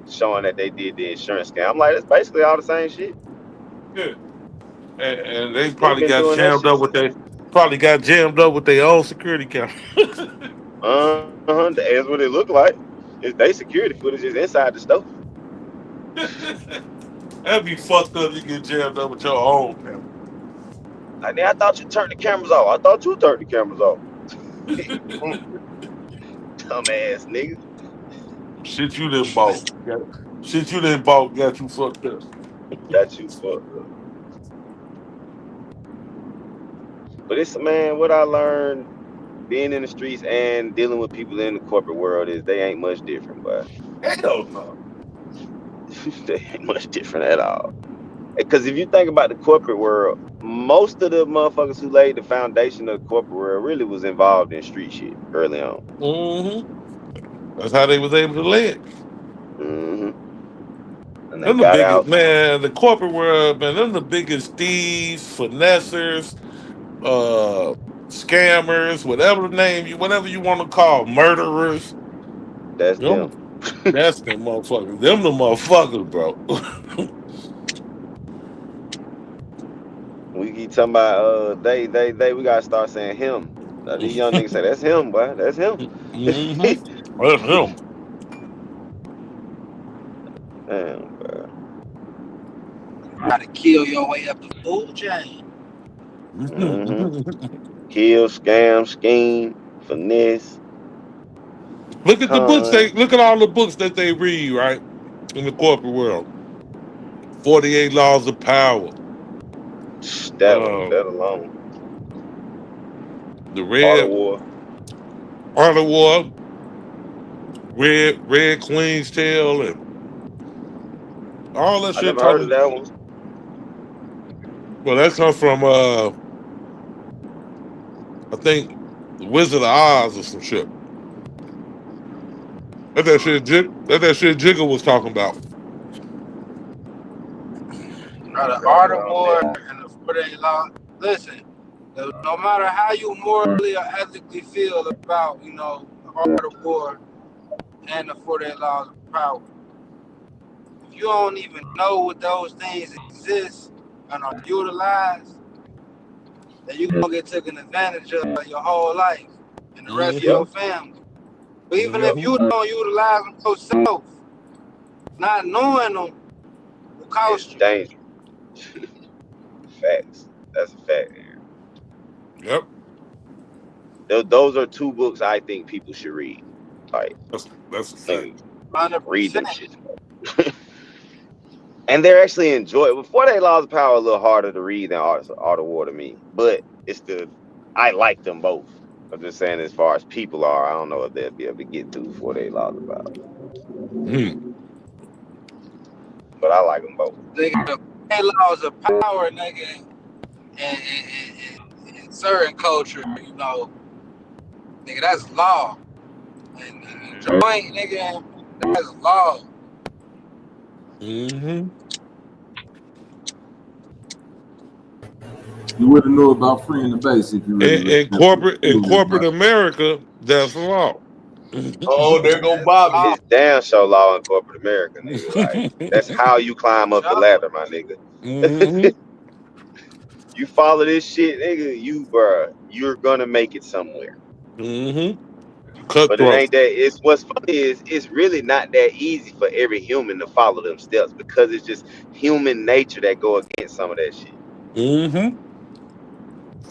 showing that they did the insurance scam. I'm like, it's basically all the same shit. Yeah. And they They've probably been got doing that jammed shit up with since. their own security camera. That's what it looked like. It's they security footage is inside the store. That'd be fucked up. You get jammed up with your own camera. Like, I thought you turned the cameras off. I thought you turned the cameras off. Dumbass nigga. Shit you didn't bought. Shit you didn't bought got you fucked up. Got you fucked up. But it's man, what I learned being in the streets and dealing with people in the corporate world is they ain't much different, but Hell no. they ain't much different at all. Because if you think about the corporate world, most of the motherfuckers who laid the foundation of the corporate world really was involved in street shit early on. Mm-hmm. That's how they was able to lay it. hmm And they Them the got biggest, out. man, the corporate world, man, them the biggest thieves, finessers, uh, scammers, whatever you want to call, murderers. That's Them, them. that's them motherfuckers. Them the motherfuckers, bro. We keep talking about they we gotta start saying him. These young niggas say that's him, boy. That's him. Mm-hmm. That's him. Damn. Try to kill your way up the food chain. hmm Kill, scam, scheme, finesse, Look at the books. con. Look at all the books that they read, right? In the corporate world. 48 Laws of Power. That one, Uh, that alone. the Art of Red War. Art of War, Red Queen's Tale, and all that I shit never heard of talking. that one. Well, that comes from I think the Wizard of Oz or some shit. That shit Jigga was talking about. The Okay, art of well, war yeah. and the 48 law. Listen, no matter how you morally or ethically feel about, the art of war and the 48 laws of power, if you don't even know what those things exist and are utilized, then you're going to get taken advantage of your whole life and the rest of Mm-hmm. Yep. your family. But even if Mm-hmm. you don't utilize them yourself, not knowing them will It's cost you. dangerous. Facts. That's a fact. Yep. Those are two books I think people should read. Like, That's a fact. nigga, read 100%. them shit. And they're actually enjoyable. 48 Laws of Power a little harder to read than Art of War to me, but I like them both. I'm just saying, as far as people are, I don't know if they'll be able to get through 48 Laws of Power, but I like them both. Nigga, the 48 laws of power, nigga, in certain culture, you know, nigga, that's law. And joint, nigga, that's law. Mm-hmm. You wouldn't know about freeing the base if you really looked In at corporate America, that's law. Oh, there go Bobby. It's damn show law in corporate America, nigga. Like, that's how you climb up the ladder, my nigga. Mm-hmm. You follow this shit, nigga, you're gonna make it somewhere. Mm-hmm. But it Cutthroat. ain't that. It's what's funny is it's really not that easy for every human to follow them steps because it's just human nature that go against some of that shit. Mm-hmm.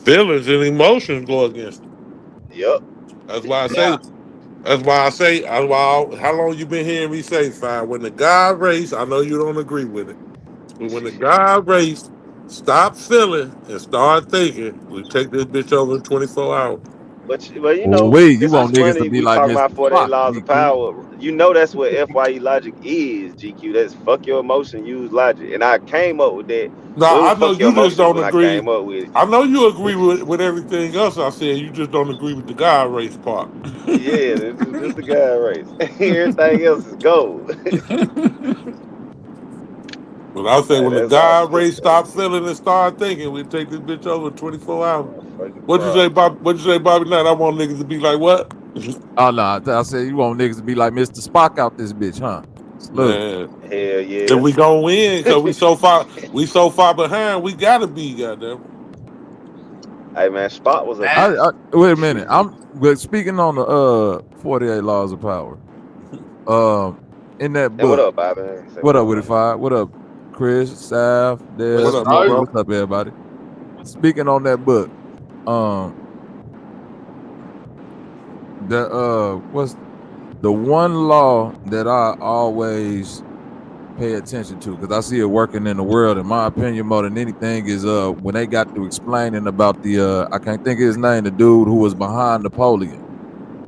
Feelings and emotions go against it. Yep. That's why I Yeah. say. That's why I say. How long you been hearing me say, "Fine"? When the guy race, I know you don't agree with it, but when the guy race, stop feeling and start thinking. We take this bitch over in 24 hours. But you know, Wait, you this is want niggas to funny. be We like talking Mr. about 48 Spock, laws of GQ. power. You know that's what FYE logic is, GQ. That's fuck your emotion, use logic. And I came up with that. No, Well, it was I know fuck your you just emotions don't when I agree. came up with it. I know you agree with everything else I said. You just don't agree with the guy race part. Yeah, this the guy race. Everything else is gold. But I'll say when the That's our guy shit, race though. stop feeling and start thinking, we take this bitch over in 24 hours. Fucking What'd you say, problem. Bob? What'd you say, Bobby Knight? I want niggas to be like what? Oh no, I said you want niggas to be like Mr. Spock out this bitch, huh? Look, Man, Hell if yeah. we gonna win, cause we so far behind, we gotta be goddamn. Hey man, Spot was a Man. wait a minute. We're speaking on the 48 Laws of Power. In that and what book. up, Bobby? Say What what up up, with it, man. Five? What up, Chris, Sav, Des, What West up, my GQ? side. bro? What's up, everybody? Speaking on that book, what's the one law that I always pay attention to because I see it working in the world. In my opinion, more than anything, is when they got to explaining about the I can't think of his name, the dude who was behind Napoleon,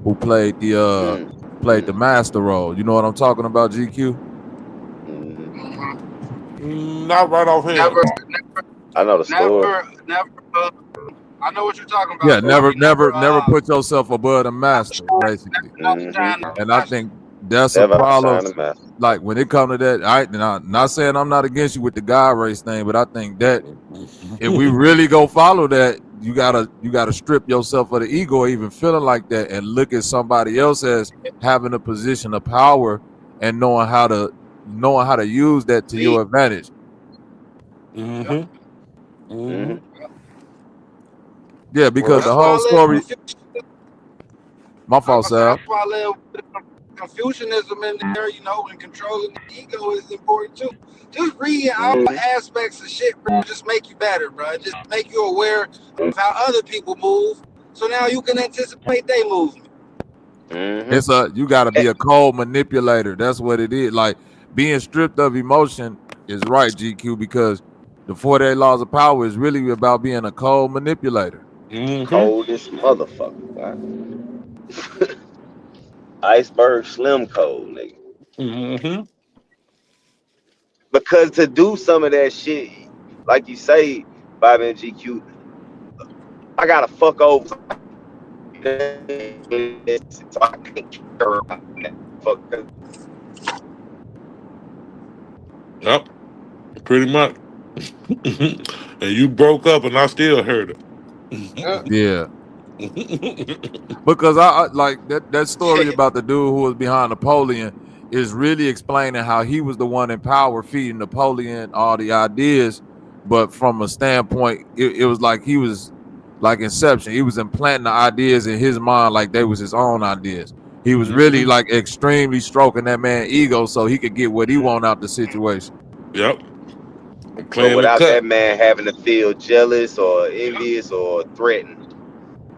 who played the master role. You know what I'm talking about, GQ? Not right off hand. Never, I know the story. never. I know what you're talking Yeah, about, Bobby. never put yourself above the master, basically. Never shine the And I master. think that's a Never problem. outshine the master. Like when it comes to that, not saying I'm not against you with the guy race thing, but I think that if we really go follow that, you gotta strip yourself of the ego, even feeling like that, and look at somebody else as having a position of power and knowing how to use that to Lead. your advantage. Mm-hmm. Mm-hmm. Yeah, because Well, the That's why whole I live story. Confucian. My fault, I said Sal. that's why I live Confucianism in there, you know, and controlling the ego is important too. Just reading all aspects of shit, bro, just make you better, bro. Just make you aware of how other people move, so now you can anticipate their movement. It's you got to be a cold manipulator. That's what it is. Like being stripped of emotion is right, GQ, because the 48 Laws of Power is really about being a cold manipulator. Coldest motherfucker, man. Iceberg Slim Cold, nigga. Mm-hmm. Because to do some of that shit, like you say, Bobby and GQ, I gotta fuck over. So I can't care about that. Fuck. Yep. Pretty much. And you broke up, and I still heard it. Yeah. Because I like that story about the dude who was behind Napoleon is really explaining how he was the one in power feeding Napoleon all the ideas, but from a standpoint, it was like he was like Inception. He was implanting the ideas in his mind like they was his own ideas. He was really like extremely stroking that man's ego so he could get what he want out the situation. Yep. But Playing the without that cut. man having to feel jealous or envious or threatened.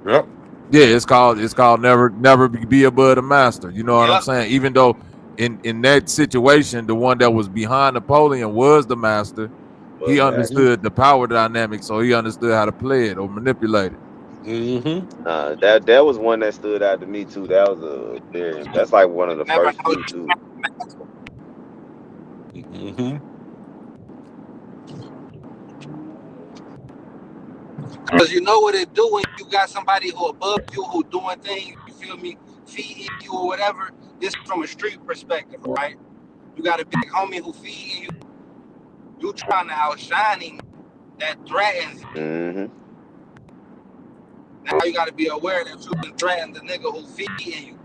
Yep. Yeah, it's called never be above the master. You know what I'm saying? Even though in that situation, the one that was behind Napoleon was the master. He understood the power dynamic, so he understood how to play it or manipulate it. That was one that stood out to me too. That was that's like one of the first few too. Because you know what it do when you got somebody who above you who doing things, you feel me, feeding you or whatever. This from a street perspective, right? You got a big homie who feeding you. You trying to outshine him. That threatens you. Now you got to be aware that you can threaten the nigga who feeding you,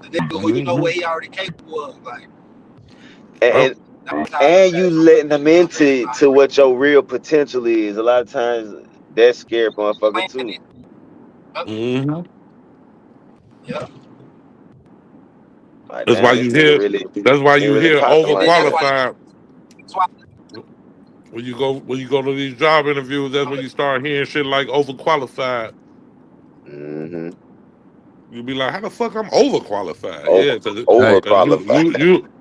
the nigga who you know what he already capable of, like. And you letting them into what your real potential is. A lot of times that scary motherfucker too. Yep. Like, that's why you hear. That's why you hear overqualified. That's why. When you go to these job interviews, that's when you start hearing shit like overqualified. You be like, how the fuck I'm overqualified? Yeah, because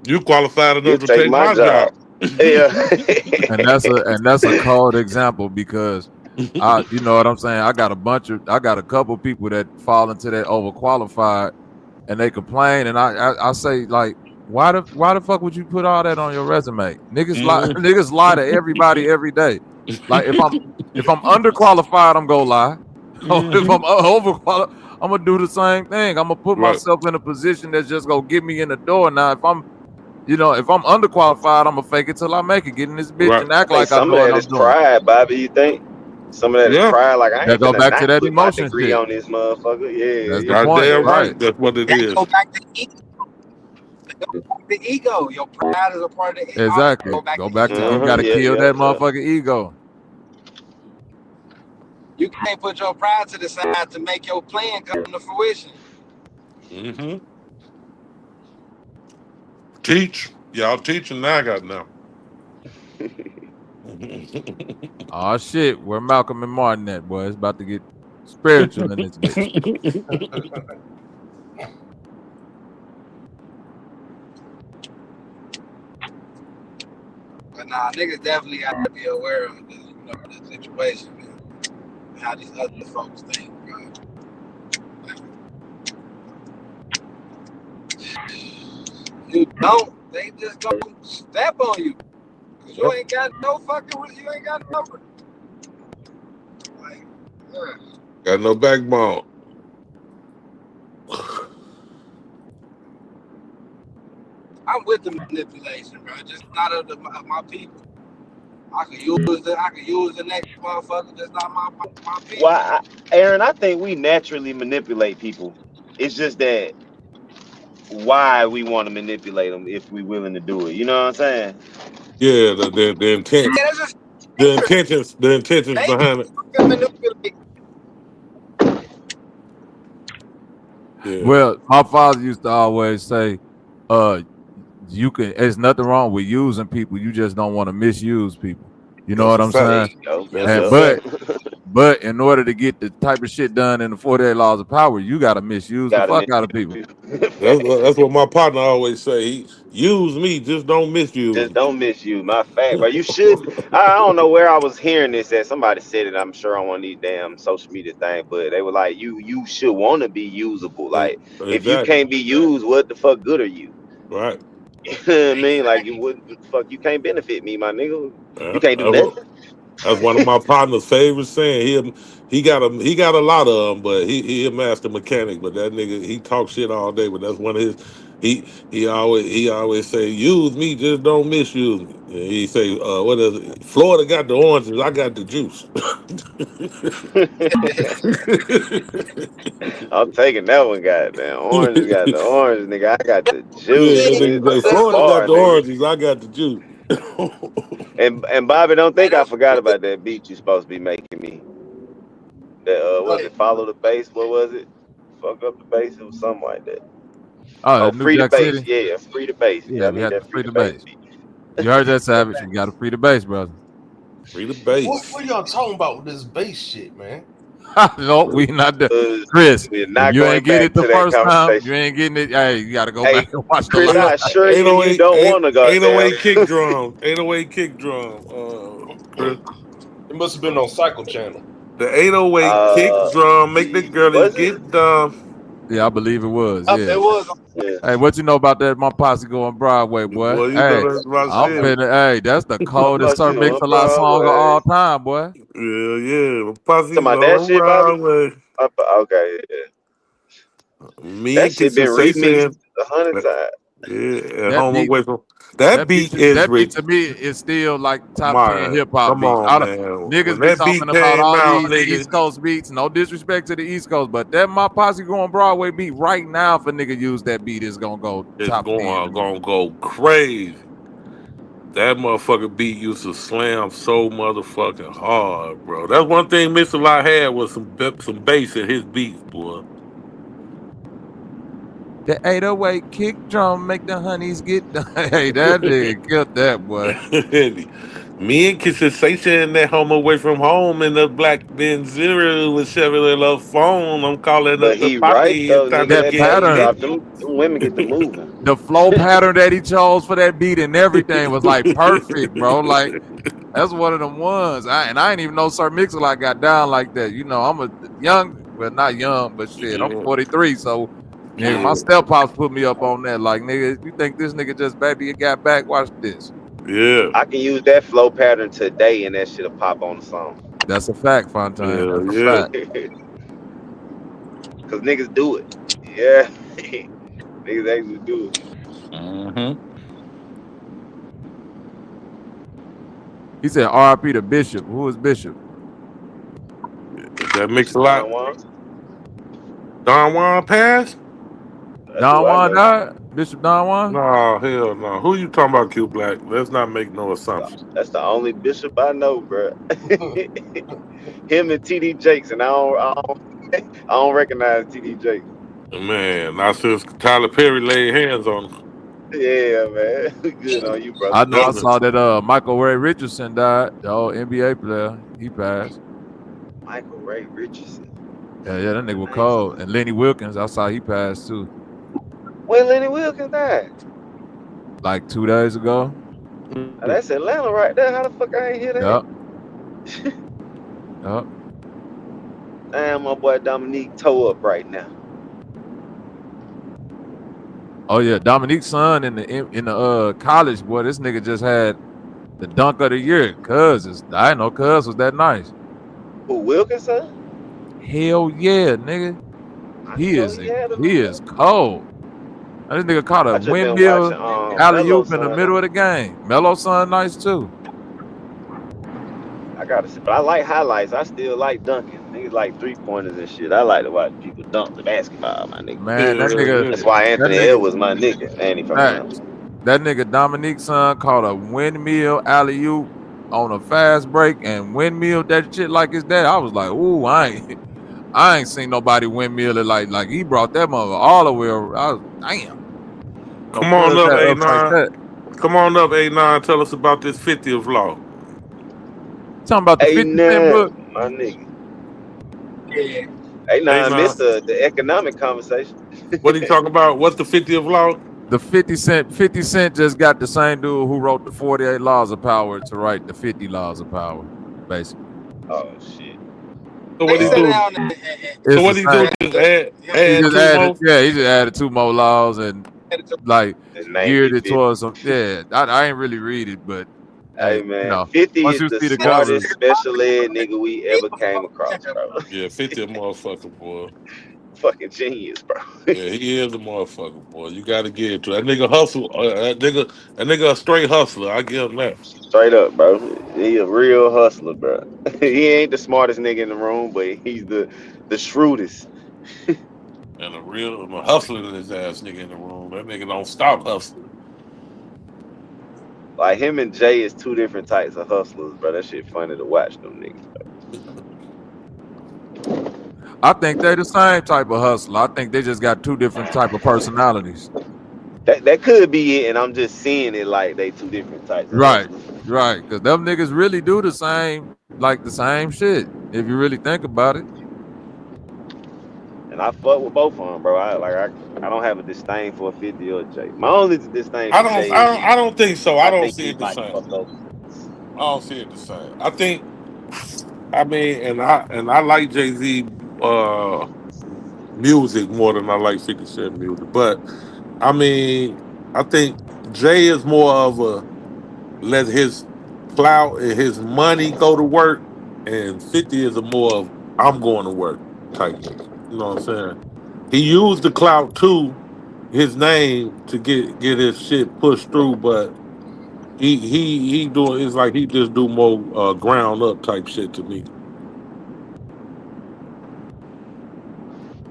you qualified enough to take my job. Yeah. and that's a cold example because you know what I'm saying. I got a couple people that fall into that overqualified, and they complain, and I say like, why the fuck would you put all that on your resume? Niggas lie to everybody every day. Like if I'm underqualified, I'm gonna lie. If I'm overqualified, I'm gonna do the same thing. I'm gonna put myself in a position that's just gonna get me in the door. Now if I'm underqualified, I'm gonna fake it till I make it. Get in this bitch and act like I know what I'm doing. Some of that is pride, Bobby. You think? Some of that is pride. Like I ain't go back to that put emotion my degree shit on this motherfucker. Yeah, that's the point, right? That's what it is. Go back to ego. The ego. Your pride is a part of the ego. Exactly. Go back to you gotta kill that motherfucking ego. You can't put your pride to the side to make your plan come to fruition. Teach. Y'all teaching now. I got now. Oh shit, where Malcolm and Martin at, boy? It's about to get spiritual in this bitch. But nah, niggas definitely have to be aware of the situation, man. How these other folks think, bro. You don't, they just gonna step on you. Cause you ain't got no fucking, you ain't got no. Like, got no backbone. I'm with the manipulation, bro. Just not of my people. I could use the next motherfucker. Just not my people. Well, Aaron, I think we naturally manipulate people. It's just that why we want to manipulate them if we willing to do it. You know what I'm saying? Yeah, the intent. The intentions behind it. Yeah. Well, my father used to always say, there's nothing wrong with using people. You just don't want to misuse people. You know what I'm saying? But in order to get the type of shit done in the 48 laws of power, you got to misuse the fuck out of people. That's what my partner always say. He use me, just don't misuse. Just don't misuse my fact, bro. You should. I don't know where I was hearing this at. Somebody said it. I'm sure on one of these damn social media things, but they were like, you should want to be usable. Like, if you can't be used, what the fuck good are you? Right. You know what I mean? Like, you can't benefit me, my nigga. You can't do nothing. That's one of my partner's favorite saying. He got a lot of them, but he a master mechanic. But that nigga, he talk shit all day. But that's one of his. He always say, use me, just don't misuse me. And he say, what is it? Florida got the oranges, I got the juice. I'm taking that one, goddamn. Orange got the orange, nigga. I got the juice. Yeah, nigga say, Florida got the oranges, I got the juice. And Bobby, don't think I forgot about that beat you supposed to be making me. That was it follow the bass? What was it? Fuck up the bass? It was something like that. Oh, free the bass. Yeah, free the bass. Yeah, we had to free the bass. You heard that, Savage? We got to free the bass, brother. Free the bass. What y'all talking about with this bass shit, man? No, we not the Chris. We're If not you ain't going get back it the to that first time, you conversation. ain't getting it. Hey, you got to go Hey, back and watch the Chris, I last. assure you, you 808, don't want to go down. 808 kick drum. 808 kick drum. Chris. It must have been on Cycle Channel. The 808 kick drum make the girlies Was it? get dumb. Yeah, I believe it was. It Yeah. was. Yeah. Hey, what you know about that? My posse going Broadway, boy. Boy, you know Hey, that's my I'm shit. finna. Hey, that's the My coldest posse Sir on Mix-a-Lot song of Broadway. all time, boy. Yeah. The Talking posse's about that on shit, Bobby? Broadway. Okay, yeah. Me That and shit Kid been remixed Sensation. 100 times. Yeah, at That home beat, away from that beat is that beat with to me is still like top 10 my. hip hop Come beats. on, man. When Niggas be that talking beat about came all out, these nigga, East Coast beats. No disrespect to the East Coast, but that my posse going Broadway beat right now. If a nigga use that beat, is gonna go it's top 10 to me. gonna go crazy. That motherfucker beat used to slam so motherfucking hard, bro. That's one thing Mr. Lot had was some bass in his beats, boy. The 808 kick drum make the honeys get done. Hey, that nigga killed that boy. Me and Kid Sensation that home away from home in the black Benz Zero with Chevrolet love phone. I'm calling But up the he right, poppy. It's though, time nigga. to That That get pattern, backdrop, lit. them women get to moving. the flow pattern that he chose for that beat and everything was like perfect, bro. Like that's one of them ones. I ain't even know Sir Mix-a-Lot got down like that. You know, I'm a young, well not young, but shit, I'm Yeah. 43, so nigga, my Yeah. step pops put me up on that. Like nigga, you think this nigga just baby got back? Watch this. Yeah. I can use that flow pattern today and that shit'll pop on the song. That's a fact, Fontaine. Yeah. That's a Yeah. fact. Cause niggas do it. Yeah. Niggas actually do it. Mm-hmm. He said R.I.P. to Bishop. Who is Bishop? That makes a lot. Don Juan. Don Juan pass? That's Don who I Juan know. died? Bishop Don Juan? No, hell no. Who you talking about, Q Black? Let's not make no assumptions. That's the only bishop I know, bro. Him and TD Jakes, and I don't recognize TD Jakes. Man, not since Tyler Perry laid hands on him. Yeah, man. Good on you, brother. I know I That- saw that Michael Ray Richardson died, the old NBA player. He passed. Michael Ray Richardson. Yeah, that nigga was I ain't cold. seen. And Lenny Wilkins, I saw he passed too. When Lenny Wilkins died? Like 2 days ago. Now, that's Atlanta right there. How the fuck I ain't hear that? Yep. Yep. Damn, my boy Dominique toe up right now. Oh yeah, Dominique's son in the college, boy. This nigga just had the dunk of the year. I didn't know Cuz was that nice. Who, Wilkinson? Hell yeah, nigga. I He didn't know is he had a he little is dunk. cold. This nigga caught a I just been windmill watching alley Melo oop in the son. middle of the game. Melo son nice too. I gotta see, but I like highlights. I still like dunking. Niggas like 3-pointers and shit. I like to watch people dunk the basketball, my nigga. Man, that nigga, That's why that Anthony nigga, Edwards my nigga, and he from man, Atlanta. that nigga Dominique's son caught a windmill alley oop on a fast break and windmill that shit like his dad. I was like, ooh, I ain't seen nobody windmill it like he brought that mother all the way over. I was damn. Come on up, That ups like A9. that. Come on up, A9. Tell us about this 50th law. Talking about the 50 Cent book. A9, my nigga. Yeah. A9 missed A9. the economic conversation. What are you talking about? What's the 50th law? The 50 Cent just got the same dude who wrote the 48 Laws of Power to write the 50 Laws of Power, basically. Oh shit. So what They he sit do? down It's So what the he do? same. Just He add just two added, more? yeah, he just added 2 more laws and like His name be geared it 50. towards some. Yeah, I ain't really read it, but hey, Hey you man, know, 50 once is you the see the cover, smartest special ed nigga we ever came across, bro. Yeah, 50 a motherfucker, boy. Fucking genius, bro. Yeah, he is a motherfucker, boy. You got to get it to that nigga hustle. That nigga a straight hustler. I give him that. Straight up, bro. He a real hustler, bro. He ain't the smartest nigga in the room, but he's the shrewdest. And I'm a hustling his ass nigga in the room. That nigga don't stop hustling. Like him and Jay is two different types of hustlers, bro. That shit funny to watch them niggas. I think they're the same type of hustler. I think they just got 2 different type of personalities. That could be it, and I'm just seeing it like they two different types of Right, hustlers. right. Because them niggas really do the same shit. If you really think about it. And I fuck with both of them, bro. I don't have a disdain for 50 or Jay. My only disdain I for don't. Jay I is don't. I don't think so. I I don't think see he it the might same. fuck over. I don't see it the same. I think. I mean, and I like Jay Z music more than I like 50 Cent music. But I mean, I think Jay is more of a let his clout and his money go to work, and 50 is a more of I'm going to work type nigga. You know what I'm saying? He used the clout too, his name to get his shit pushed through, but he doing it's like he just do more ground up type shit to me.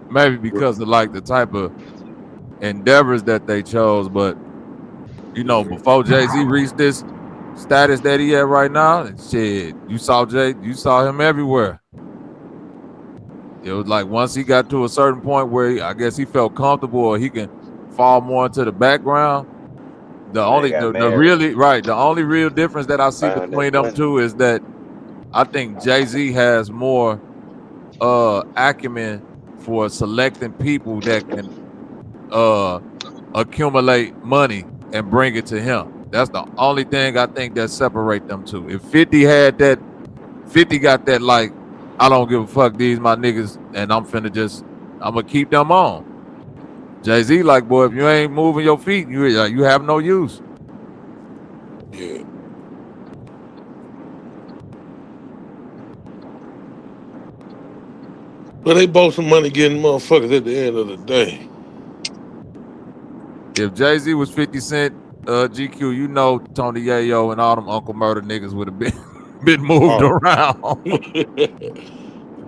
Maybe because of like the type of endeavors that they chose, but you know, Yeah. before Jay-Z reached this status that he at right now, shit, you saw him everywhere. It was like once he got to a certain point where I guess he felt comfortable or he can fall more into the background. The Man only got the married. really right, the only real difference that I see Found that between them money. two is that I think Jay-Z has more acumen for selecting people that can uh accumulate money and bring it to him. That's the only thing I think that separate them two. If 50 had that, 50 got that like, I don't give a fuck, these my niggas, and I'm gonna keep them on. Jay-Z like, boy, if you ain't moving your feet, you have no use. Yeah. But they both some money getting motherfuckers at the end of the day. If Jay-Z was 50 Cent, GQ, you know Tony Yayo and all them Uncle Murder niggas would have been been moved Oh. around.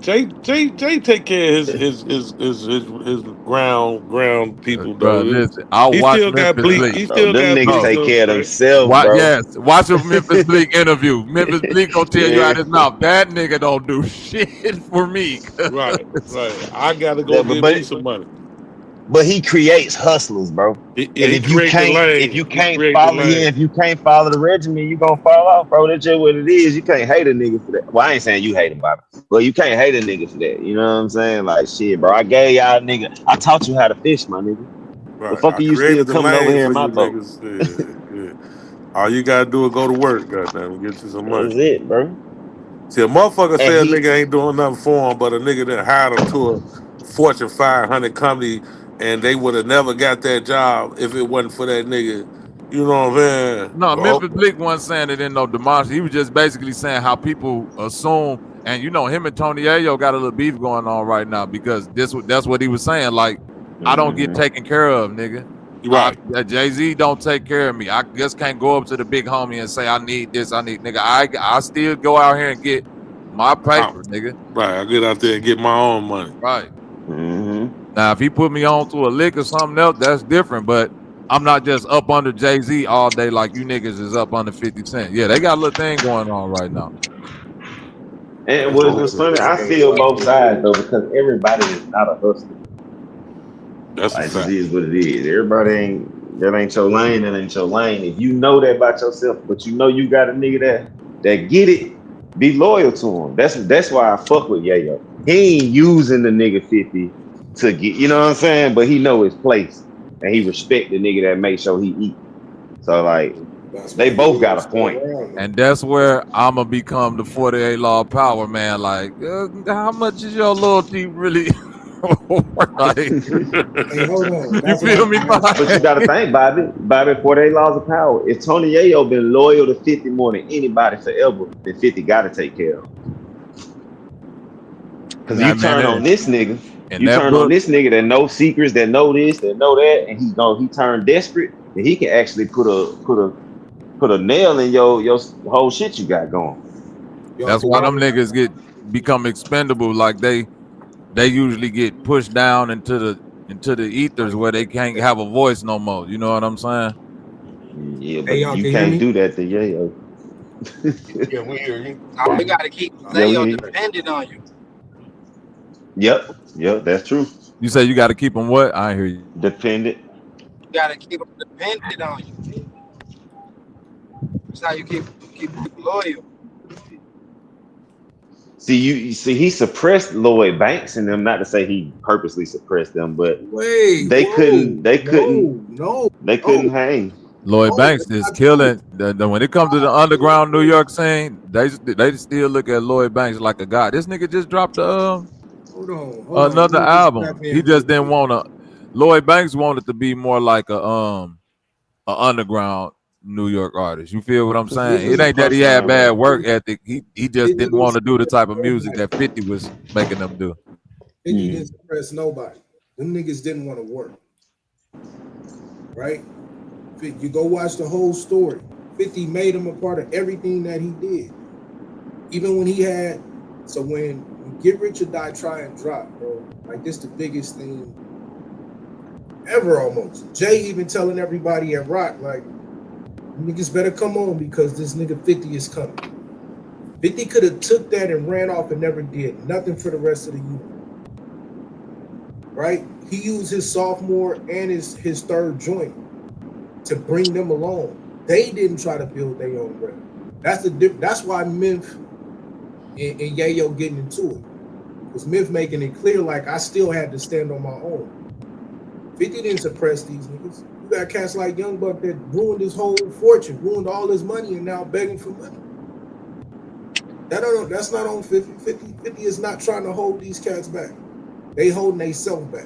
Jay take care of his ground people Bro, though. listen, I'll He watch still got Memphis bleak. Bleak. He Bro, still them got niggas bleak Bro, take up care of straight. themselves, bro. yes, watch a Memphis Bleak interview. Memphis Bleak gonna tell you out Yeah. his mouth that nigga don't do shit for me. Right, right. I gotta go Yeah, get me some money. but he creates hustlers, bro. Yeah, And he create the lane. He create the lane. if you can't follow the regimen, you gonna fall off, bro. That's just what it is. You can't hate a nigga for that. Well, I ain't saying you hate him, Bobby. But you can't hate a nigga for that. You know what I'm saying? Like shit, bro. I gave y'all nigga. I taught you how to fish, my nigga. The Right. fuck I are you still created the coming over lane here for in my you boat? niggas. Yeah. All you gotta do is go to work, goddamn, and get you some money. That's it, bro. See, a motherfucker And say a he nigga ain't doing nothing for him, but a nigga that hired him to a Fortune 500 company and they would have never got that job if it wasn't for that nigga. You know what I'm saying? No, Well, Memphis Bleak wasn't saying it in no demonstration. He was just basically saying how people assume, and you know, him and Tony Ayo got a little beef going on right now because that's what he was saying. Like, I don't get mm-hmm. taken care of, nigga. right. Jay-Z don't take care of me. I just can't go up to the big homie and say I need this, I need nigga. I still go out here and get my paper, nigga. Right. I get out there and get my own money. Right. Mm-hmm. Now, if he put me on to a lick or something else, that's different. But I'm not just up under Jay-Z all day like you niggas is up under 50 Cent. Yeah, they got a little thing going on right now. And what was funny, I feel both sides though, because everybody is not a hustler. That's a Like, it just fact. is what it is. Everybody that ain't your lane, that ain't your lane. If you know that about yourself, but you know you got a nigga that get it, be loyal to him. That's why I fuck with Yayo. He ain't using the nigga 50 to get, you know what I'm saying? But he know his place. And he respect the nigga that make sure he eat. So like That's they why he both got is a still point. around, though. And that's where I'ma become the 48 law of power, man. Like, how much is your loyalty really? Like, Hey, hold on. you That's why feel me, I asked But you Mike? gotta think, Bobby, 48 laws of power. If Tony Yayo been loyal to 50 more than anybody forever, then 50 gotta take care of him. Cause Nah, you man, turn on this nigga, in that book, that know secrets, that know this, that know that, and he turn desperate, and he can actually put a nail in your whole shit you got going. Yo, that's so why why? them niggas become expendable. Like they usually get pushed down into the ethers where they can't have a voice no more. You know what I'm saying? Yeah, Hey, but y'all you can hear can't me? do that to Yayo. Yeah, we hear you. Now you got to keep Yeah, Zayo we dependent on you. Yep, that's true. You say you got to keep them what? I ain't hear you. Dependent. You got to keep them dependent on you. That's how you keep loyal. you see, he suppressed Lloyd Banks and them. Not to say he purposely suppressed them, but Wait, they whoa, couldn't hang. Lloyd no, Banks that's is not true. killing. When it comes to the underground New York scene, they still look at Lloyd Banks like a god. This nigga just dropped Hold on. Let another me just step album. He in real just didn't quick. want to. Lloyd Banks wanted to be more like a underground New York artist. You feel what I'm Cause saying? 50, It ain't that he had bad work 50 ethic. He just didn't didn't want to do the suppress type of music nobody. that 50 was making them do. 50 didn't suppress nobody. Them niggas didn't want to work. Right? You go watch the whole story. 50 made him a part of everything that he did. Even when he had, so when Get Rich or Die Trying drop, bro, like this the biggest thing ever almost. Jay even telling everybody at Rock, like, niggas better come on because this nigga 50 is coming. 50 could have took that and ran off and never did nothing for the rest of the unit. Right? He used his sophomore and his third joint to bring them along. They didn't try to build their own rep. That's why Myth and Yayo getting into it. Because Myth making it clear, like, I still had to stand on my own. 50 didn't suppress these niggas. You got cats like Young Buck that ruined his whole fortune, ruined all his money, and now begging for money. That's not on 50. 50 is not trying to hold these cats back. They holding themselves back.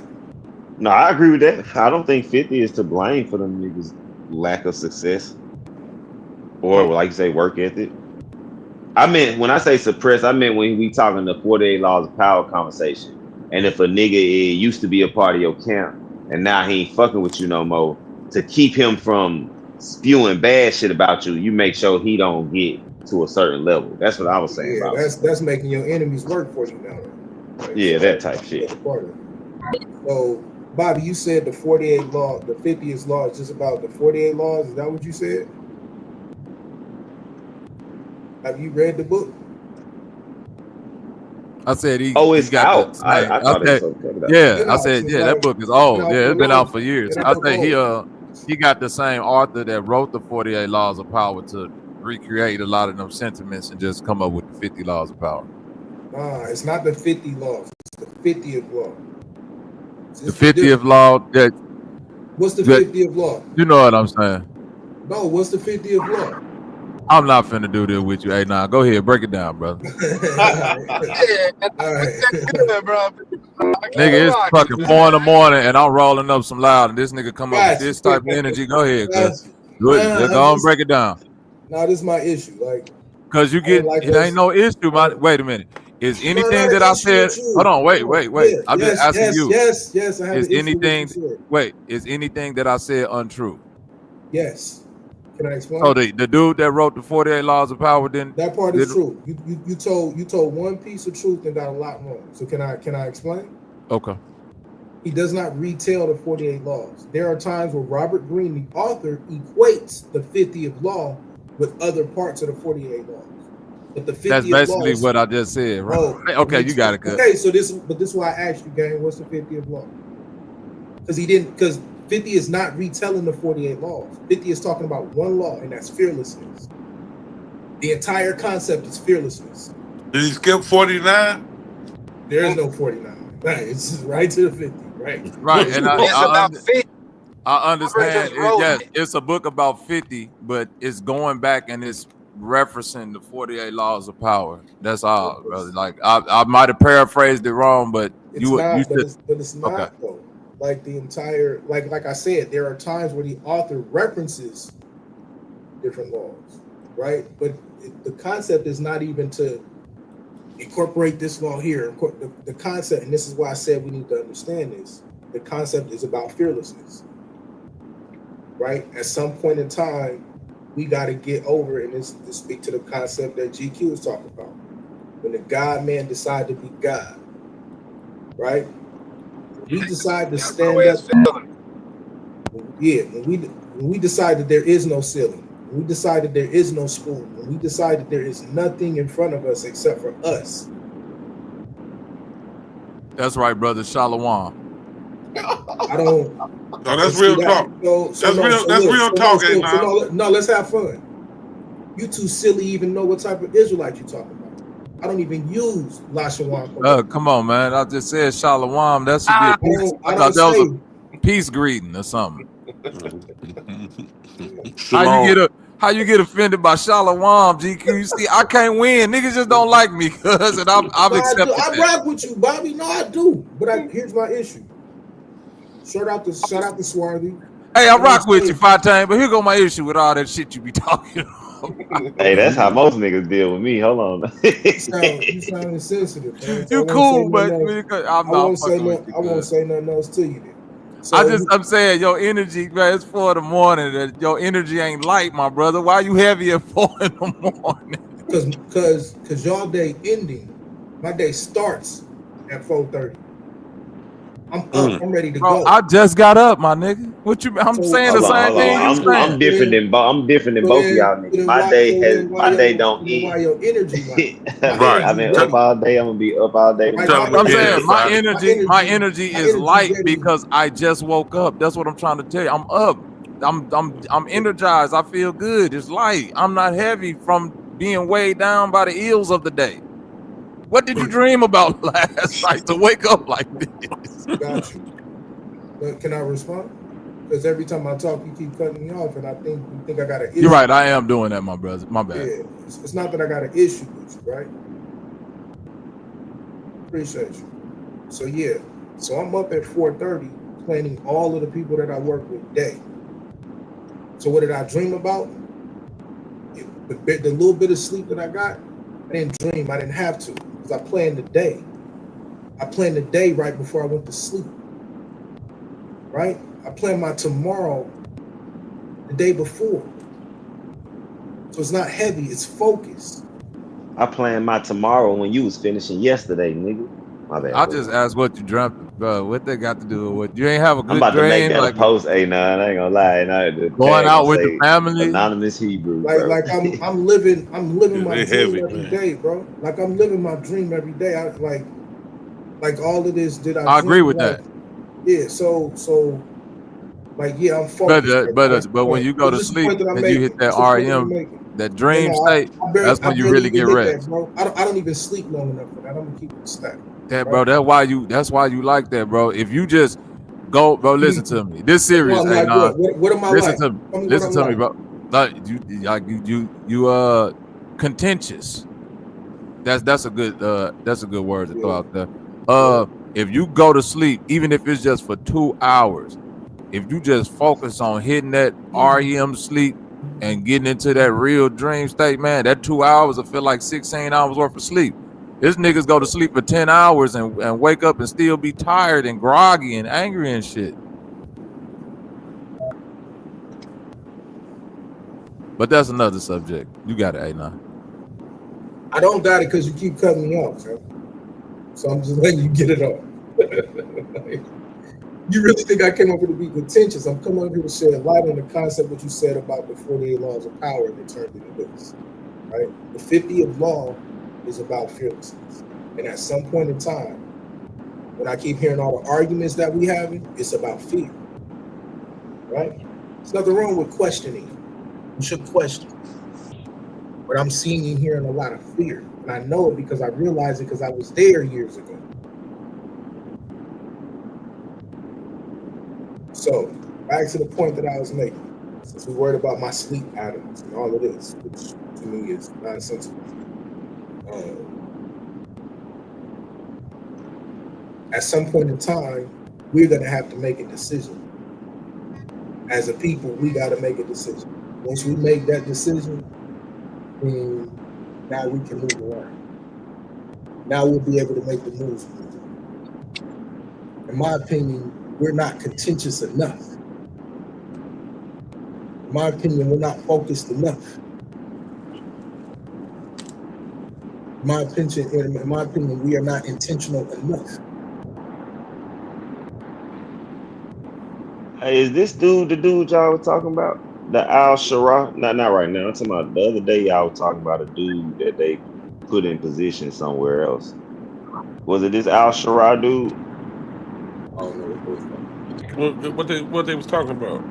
No, I agree with that. I don't think 50 is to blame for them niggas' lack of success. Or like you say, work ethic. I meant when I say suppress, I meant when we talking the 48 laws of power conversation. And if a nigga used to be a part of your camp and now he ain't fucking with you no more, to keep him from spewing bad shit about you, you make sure he don't get to a certain level. That's what I was saying about. That's making your enemies work for you now. Right? Yeah, so that type shit. So, Bobby, you said the 48 law, the 50th law is just about the 48 laws. Is that what you said? Have you read the book? I said he it's got out. the same. I thought said, it was okay. Yeah, I said, yeah, that book is old. Yeah, it's been out for years. I say he got the same author that wrote the 48 Laws of Power to recreate a lot of them sentiments and just come up with the 50 Laws of Power. Nah, it's not the 50 laws. It's the 50th law. The 50th law that. What's the 50th law? You know what I'm saying? No, what's the 50th law? I'm not finna do this with you. Hey, nah, go ahead, break it down, brother. All right. Nigga, it's fucking 4 a.m. and I'm rolling up some loud, and this nigga come up with this type of energy. Go ahead, cuz. Go and break it down. Nah, this is my issue. Like, cause you get it ain't no issue. Wait a minute. Is anything that I said? Hold on, wait. Yeah, I'm just asking you. Yes. I have is an issue anything? with what you said. Wait, is anything that I said untrue? Yes. Can I explain? So the dude that wrote the 48 Laws of Power didn't. That part is true. You told one piece of truth and got a lot wrong. So can I explain? Okay. He does not retell the 48 laws. There are times where Robert Greene, the author, equates the 50th law with other parts of the 48 laws. But the 50th That's basically what I just said, right? Oh, okay, you got it. Good. Okay, so this is why I asked you, gang, what's the 50th law? Because 50 is not retelling the 48 laws. 50 is talking about one law, and that's fearlessness. The entire concept is fearlessness. Did he skip 49? There is no 49. Right, it's just right to the 50. Right, and it's about 50. I understand. It's a book about 50, but it's going back and it's referencing the 48 Laws of Power. That's all, brother. Like I might have paraphrased it wrong, but it's not okay. Though. Like the entire, like I said, there are times where the author references different laws, right? But the concept is not even to incorporate this law here. The concept, and this is why I said we need to understand this, the concept is about fearlessness, right? At some point in time, we got to get over, and this to speak to the concept that GQ is talking about. When the God man decide to be God, right? We decide to stand up. Yeah, when we decide that there is no ceiling, when we decide that there is no school, when we decide that there is nothing in front of us except for us. That's right, brother. Shalom. I don't. No, that's real talk. That's real talk. No, let's have fun. You too silly even know what type of Israelite you talking about. I don't even use Lashawan. Come on, man. I just said Shalom. That should be a peace. I thought that was a peace greeting or something. How you get offended by Shalom, GQ? You see, I can't win. Niggas just don't like me, cuz, and I've accepted that. I rock with you, Bobby. No, I do. But here's my issue. Shout out to Swarthy. Hey, I rock with you, Fatane, but here go my issue with all that shit you be talking about. Hey, that's how most niggas deal with me. Hold on. You sound insensitive, man. So you cool, but I won't say nothing else to you then. So I'm saying your energy, man, it's 4 a.m. That your energy ain't light, my brother. Why you heavy at 4 a.m? Because y'all day ending, my day starts at 4:30. I'm up. I'm ready to go. I just got up, my nigga. What you? I'm saying the same thing. I'm different than both of y'all niggas. My day don't end. Why your energy? I've been up all day. I'm gonna be up all day. I'm saying my energy is light because I just woke up. That's what I'm trying to tell you. I'm up. I'm energized. I feel good. It's light. I'm not heavy from being weighed down by the ills of the day. What did you dream about last night to wake up like this? Got you. But can I respond? Because every time I talk, you keep cutting me off, and I think you think I got an issue. You're right. I am doing that, my brother. My bad. Yeah, it's not that I got an issue with you, right? Appreciate you. So yeah, so I'm up at 4:30, planning all of the people that I work with day. So what did I dream about? The little bit of sleep that I got, I didn't dream. I didn't have to. I planned the day. I planned the day right before I went to sleep. Right? I planned my tomorrow the day before. So it's not heavy, it's focused. I planned my tomorrow when you was finishing yesterday, nigga. My bad. I just asked what you dreamt, bro. What they got to do with what you ain't have a good I'm about dream, to make that like a post. Hey, nah, I ain't gonna lie. Going out with the family. Anonymous Hebrew. Like I'm living my dream every day, bro. Like I'm living my dream every day. I like all of this. I agree with that. Yeah. So like yeah, I'm focused. But when you go to sleep and you hit that REM, that dream state, that's when you really get rest. Bro. I don't even sleep long enough for that. I'm gonna keep it stacked. Bro, that's why you like that, bro. If you just go, bro, listen to me. This serious, what am I listen like? Listen to me, bro. Like you contentious. That's a good word to throw out there. If you go to sleep, even if it's just for 2 hours, if you just focus on hitting that REM sleep and getting into that real dream state, man, that 2 hours will feel like 16 hours worth of sleep. This niggas go to sleep for 10 hours and wake up and still be tired and groggy and angry and shit. But that's another subject. You got it, A9. I don't got it because you keep cutting me off, man. So I'm just letting you get it off. You really think I came up here to be contentious? I'm coming up here to shed light on the concept what you said about the 48 laws of power that turned into this, right? The 50th law is about fearlessness. And at some point in time, when I keep hearing all the arguments that we having, it's about fear, right? There's nothing wrong with questioning. You should question. But I'm seeing and hearing a lot of fear. And I know it because I realized it because I was there years ago. So, back to the point that I was making. Since we worried about my sleep patterns and all of this, which to me is nonsensical. At some point in time, we're going to have to make a decision. As a people, we got to make a decision. Once we make that decision, then now we can move around. Now we'll be able to make the moves. In my opinion, we're not contentious enough. In my opinion, we're not focused enough. In my opinion, we are not intentional enough. Hey, is this dude the dude y'all was talking about? The Al Shara? Not right now. I'm talking about the other day y'all was talking about a dude that they put in position somewhere else. Was it this Al Shara dude? I don't know What they was talking about.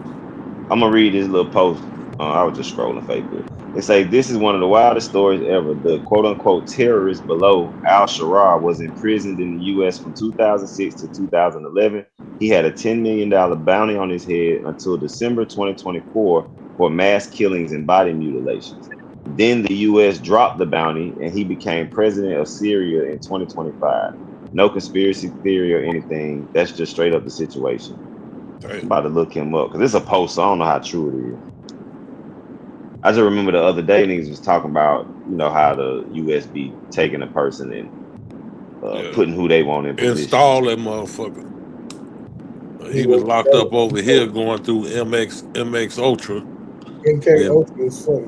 I'm gonna read this little post. I was just scrolling Facebook. They say this is one of the wildest stories ever. The quote unquote terrorist below Al Sharar was imprisoned in the US from 2006 to 2011. He had a $10 million bounty on his head until December 2024 for mass killings and body mutilations. Then the US dropped the bounty and he became president of Syria in 2025. No conspiracy theory or anything. That's just straight up the situation. I'm about to look him up because it's a post, so I don't know how true it is. I just remember the other day niggas was talking about, how the US be taking a person and putting who they want in position. Install that motherfucker. He was locked up over here going through MX Ultra. MK Ultra is funny.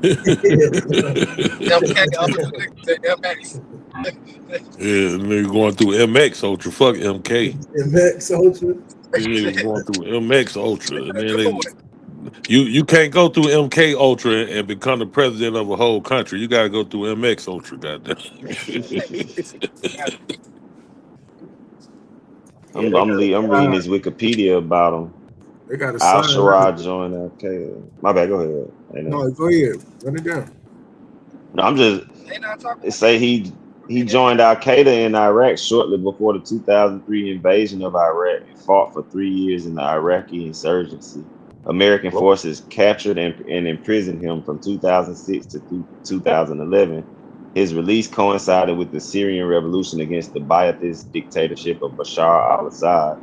MK Ultra to MX. Yeah, nigga going through MX Ultra. Fuck MK. MX Ultra. Niggas going through MX Ultra, and then you can't go through MK Ultra and become the president of a whole country. You got to go through MX Ultra, goddamn. I'm reading his Wikipedia about him. They got a Al sign. Sharar joined Al Qaeda. My bad. Go ahead. No, go ahead. Run it down. No, I'm just. It say he joined Al Qaeda in Iraq shortly before the 2003 invasion of Iraq and fought for 3 years in the Iraqi insurgency. American forces captured and imprisoned him from 2006 to 2011. His release coincided with the Syrian revolution against the Ba'athist dictatorship of Bashar al-Assad.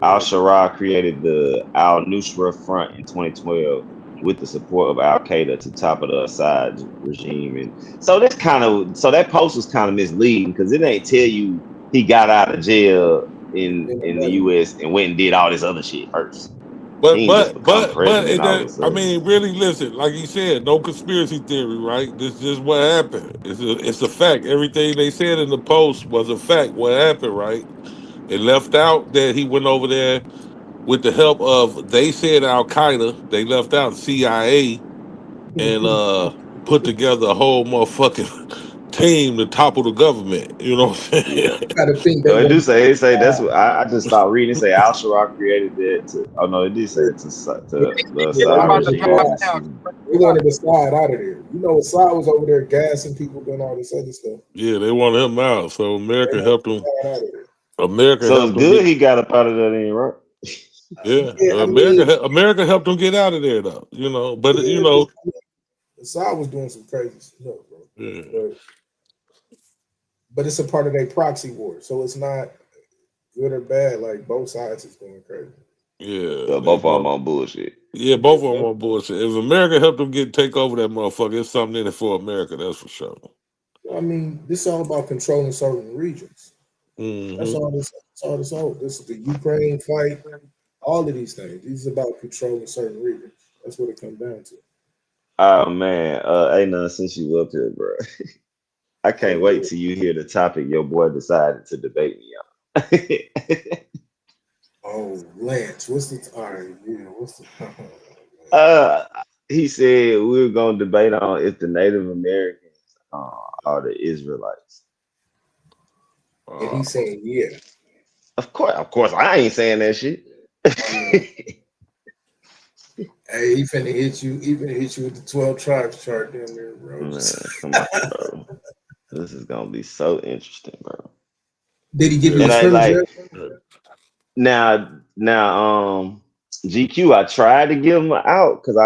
Al-Sharaa created the al-Nusra Front in 2012 with the support of Al-Qaeda to topple the Assad regime. And so that post was kind of misleading because it ain't tell you he got out of jail in the US and went and did all this other shit first. But he just become president all of a sudden. I mean, really, listen. Like he said, no conspiracy theory, right? This is what happened. It's a fact. Everything they said in the post was a fact. What happened, right? It left out that he went over there with the help of, they said, Al Qaeda. They left out CIA and put together a whole motherfucking team to topple the government. You know what I'm saying? Gotta think they do say that's what I just stopped reading. It say Al Sharaa created that to. Oh no, it did say to the Assad regime. We wanted Assad out of there. Assad was over there gassing people, doing all this other stuff. Yeah, they wanted him out, so America helped him. So it's good he got up out of that in, right? Yeah, America helped him get out of there, though. But Assad was doing some crazy stuff, bro. Yeah. But it's a part of their proxy war, so it's not good or bad. Like both sides is going crazy. Yeah, both of them on bullshit. Yeah, both of them on bullshit. If America helped them take over that motherfucker, it's something in it for America. That's for sure. I mean, this is all about controlling certain regions. Mm-hmm. That's all this. This is the Ukraine fight. All of these things. These is about controlling certain regions. That's what it comes down to. Oh man, ain't none since you up here, bro. I can't wait till you hear the topic your boy decided to debate me on. Oh, Lance, what's the what's the he said we were gonna debate on if the Native Americans are the Israelites. And he's saying yeah. Of course, I ain't saying that shit. Hey, he finna hit you. He finna hit you with the 12 tribes chart down there, bro. Man, come on, bro. This is gonna be so interesting, bro. Did he give you a scrimmage? Now, GQ, I tried to give him out because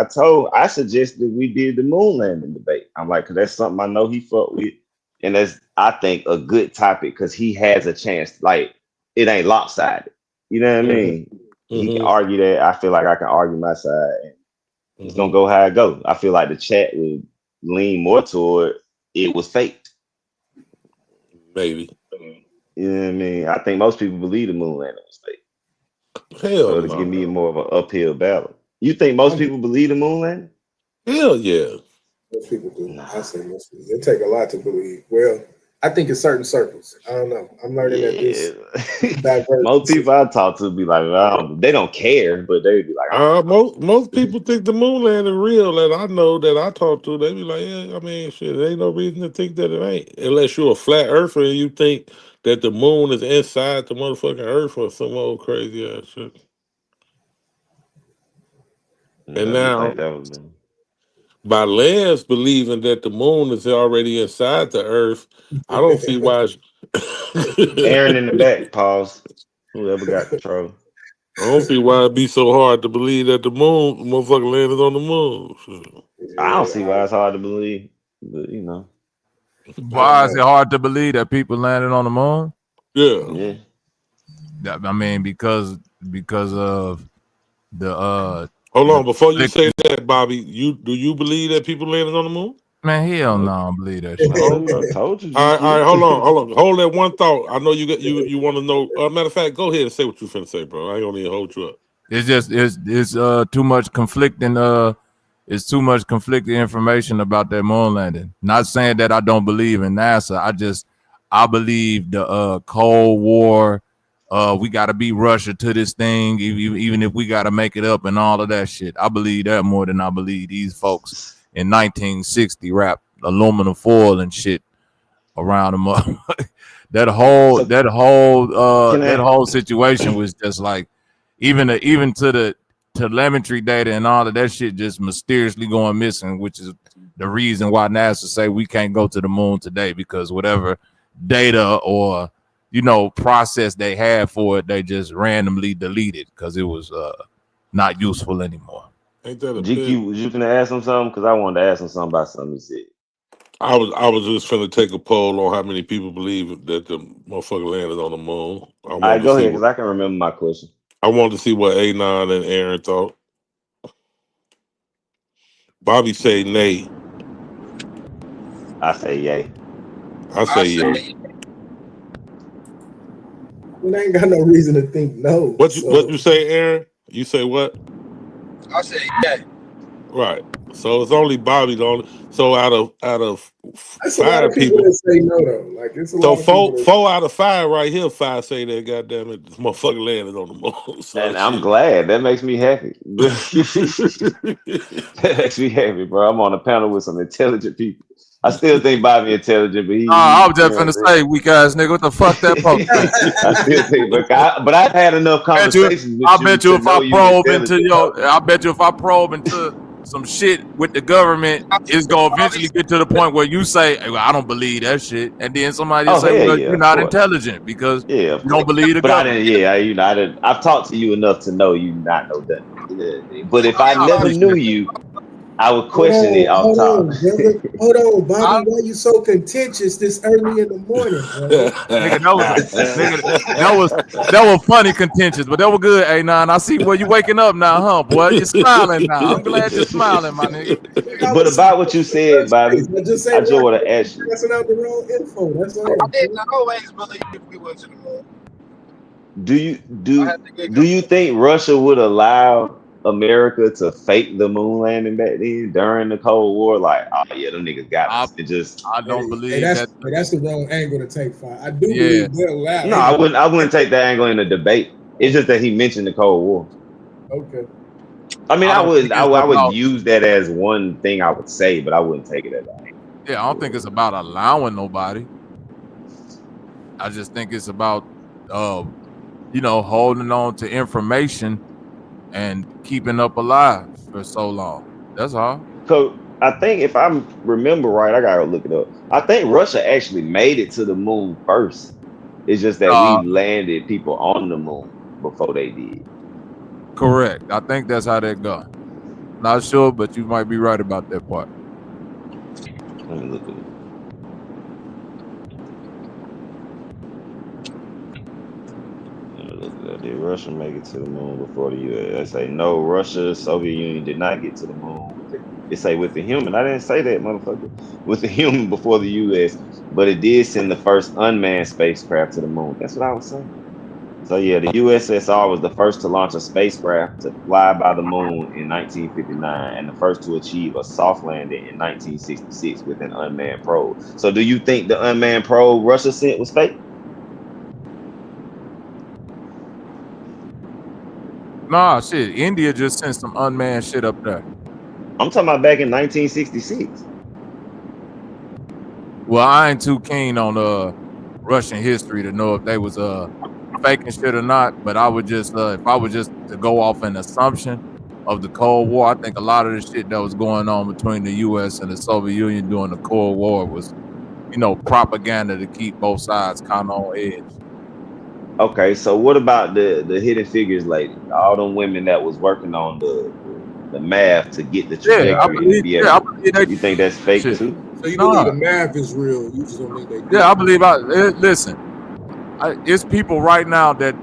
I suggested we did the moon landing debate. I'm like, because that's something I know he fucked with, and that's, I think, a good topic because he has a chance. Like, it ain't lopsided. You know what I mean? He can argue that. I feel like I can argue my side, and it's gonna go how it go. I feel like the chat would lean more toward it was faked. Maybe. You know what I mean? I think most people believe the moon landing was fake. Hell so to give me more of an uphill battle. You think most people believe the moon landing? Hell yeah. Most people do. I say most people. It take a lot to believe. Well, I think in certain circles. I don't know. I'm learning that this most people I talk to be like, they don't care, but they be like, most people think the moon landing real, and I know that I talk to, they be like, yeah, I mean, shit, there ain't no reason to think that it ain't, unless you're a flat earther and you think that the moon is inside the motherfucking earth or some old crazy ass shit. And now, by Lance believing that the moon is already inside the Earth, I don't see why. Aaron in the back, pause. Whoever got control. I don't see why it'd be so hard to believe that the moon, motherfucker, landed on the moon. I don't see why it's hard to believe, but you know. Why is it hard to believe that people landed on the moon? Yeah. I mean, because of the Hold on, before you say that, Bobby, do you believe that people landed on the moon? Man, hell no, I don't believe that shit. I told you. All right, hold on. Hold that one thought. I know you want to know. Matter of fact, go ahead and say what you finna say, bro. I ain't gonna even hold you up. It's just it's too much conflicting it's too much conflicting information about that moon landing. Not saying that I don't believe in NASA. I believe the Cold War. We got to beat Russia to this thing, even if we got to make it up and all of that shit. I believe that more than I believe these folks in 1960 wrap aluminum foil and shit around them up. that whole situation was just like even to the telemetry data and all of that shit just mysteriously going missing, which is the reason why NASA say we can't go to the moon today, because whatever data or process they had for it, they just randomly deleted because it was not useful anymore. Ain't that a GQ, was you gonna ask him something? Because I wanted to ask him something about something he said. I was just finna take a poll on how many people believe that the motherfucker landed on the moon. All right, go ahead, because I can remember my question. I wanted to see what A9 and Aaron thought. Bobby say nay. I say yay. I say yay. Well, I ain't got no reason to think no. What you say, Aaron? You say what? I say yay. Right. So it's only Bobby the only. So out of That's a lot of people that say no though. Like it's a lot of people. Four out of five right here. Five say that goddamn it, this motherfucker landed on the moon. So and I'm glad. That makes me happy. That makes me happy, bro. I'm on a panel with some intelligent people. I still think Bobby intelligent, but I was just finna say, weak ass nigga, what the fuck that post? I still think, but I've had enough conversations with you. I bet you if I probe into some shit with the government, it's gonna eventually get to the point where you say, well, I don't believe that shit, and then somebody will say, well, you're not intelligent because you don't believe the government. I've talked to you enough to know you not know that. But if I never knew you, I would question it off top. Hold on, Bobby. Why you so contentious this early in the morning? Nigga, that was funny contentious, but that was good. A9, I see where you waking up now, huh, boy? You're smiling now. I'm glad you're smiling, my nigga. But about what you said, Bobby, I just want to ask you. Passing out the wrong info. That's all. I didn't always believe we went to the moon. Do you think Russia would allow America to fake the moon landing back then during the Cold War? Like, oh yeah, them niggas got us. I don't believe that's the wrong angle to take. I do believe they'll allow. No, I wouldn't take that angle in a debate. It's just that he mentioned the Cold War. Okay. I mean, I would use that as one thing I would say, but I wouldn't take it as that. Yeah, I don't think it's about allowing nobody. I just think it's about holding on to information and keeping up alive for so long. That's all. So I think if I remember right, I gotta look it up. I think Russia actually made it to the moon first. It's just that we landed people on the moon before they did. Correct. I think that's how that go. Not sure, but you might be right about that part. Let me look at it. Did Russia make it to the moon before the U.S.? I say no. Russia, Soviet Union did not get to the moon. It say with the human. I didn't say that, motherfucker. With the human before the U.S., but it did send the first unmanned spacecraft to the moon. That's what I was saying. So yeah, the USSR was the first to launch a spacecraft to fly by the moon in 1959, and the first to achieve a soft landing in 1966 with an unmanned probe. So do you think the unmanned probe Russia sent was fake? Nah, shit. India just sent some unmanned shit up there. I'm talking about back in 1966. Well, I ain't too keen on Russian history to know if they was faking shit or not. But I would just, if I was just to go off an assumption, of the Cold War. I think a lot of the shit that was going on between the U.S. and the Soviet Union during the Cold War was, propaganda to keep both sides kind of on edge. Okay, so what about the Hidden Figures lady? All them women that was working on the math to get the trajectory and to be able I to. believe they You think that's fake shit. too? So you believe the math is real? You just don't think they do. Yeah, I believe. Listen, it's people right now that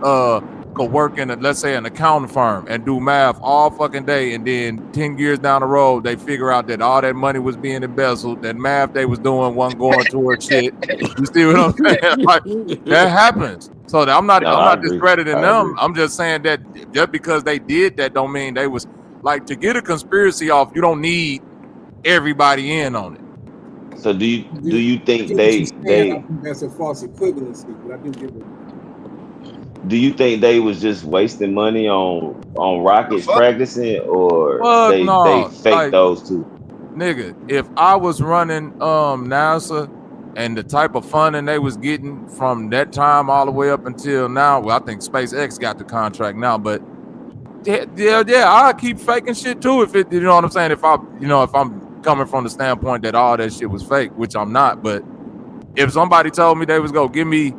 could work in, let's say, an accounting firm and do math all fucking day, and then 10 years down the road, they figure out that all that money was being embezzled. That math they was doing wasn't going towards shit. You see what I'm saying? Like, that happens. So I'm not discrediting them. I'm just saying that just because they did that don't mean they was like, to get a conspiracy off. You don't need everybody in on it. So do you think I think that's a false equivalency, but I do get it. Do you think they was just wasting money on rockets practicing, or Fuck they no. faked those two? Nigga, if I was running NASA and the type of funding they was getting from that time all the way up until now, well, I think SpaceX got the contract now, but yeah, I keep faking shit too. If it, you know what I'm saying, if I'm coming from the standpoint that all that shit was fake, which I'm not, but if somebody told me they was gonna give me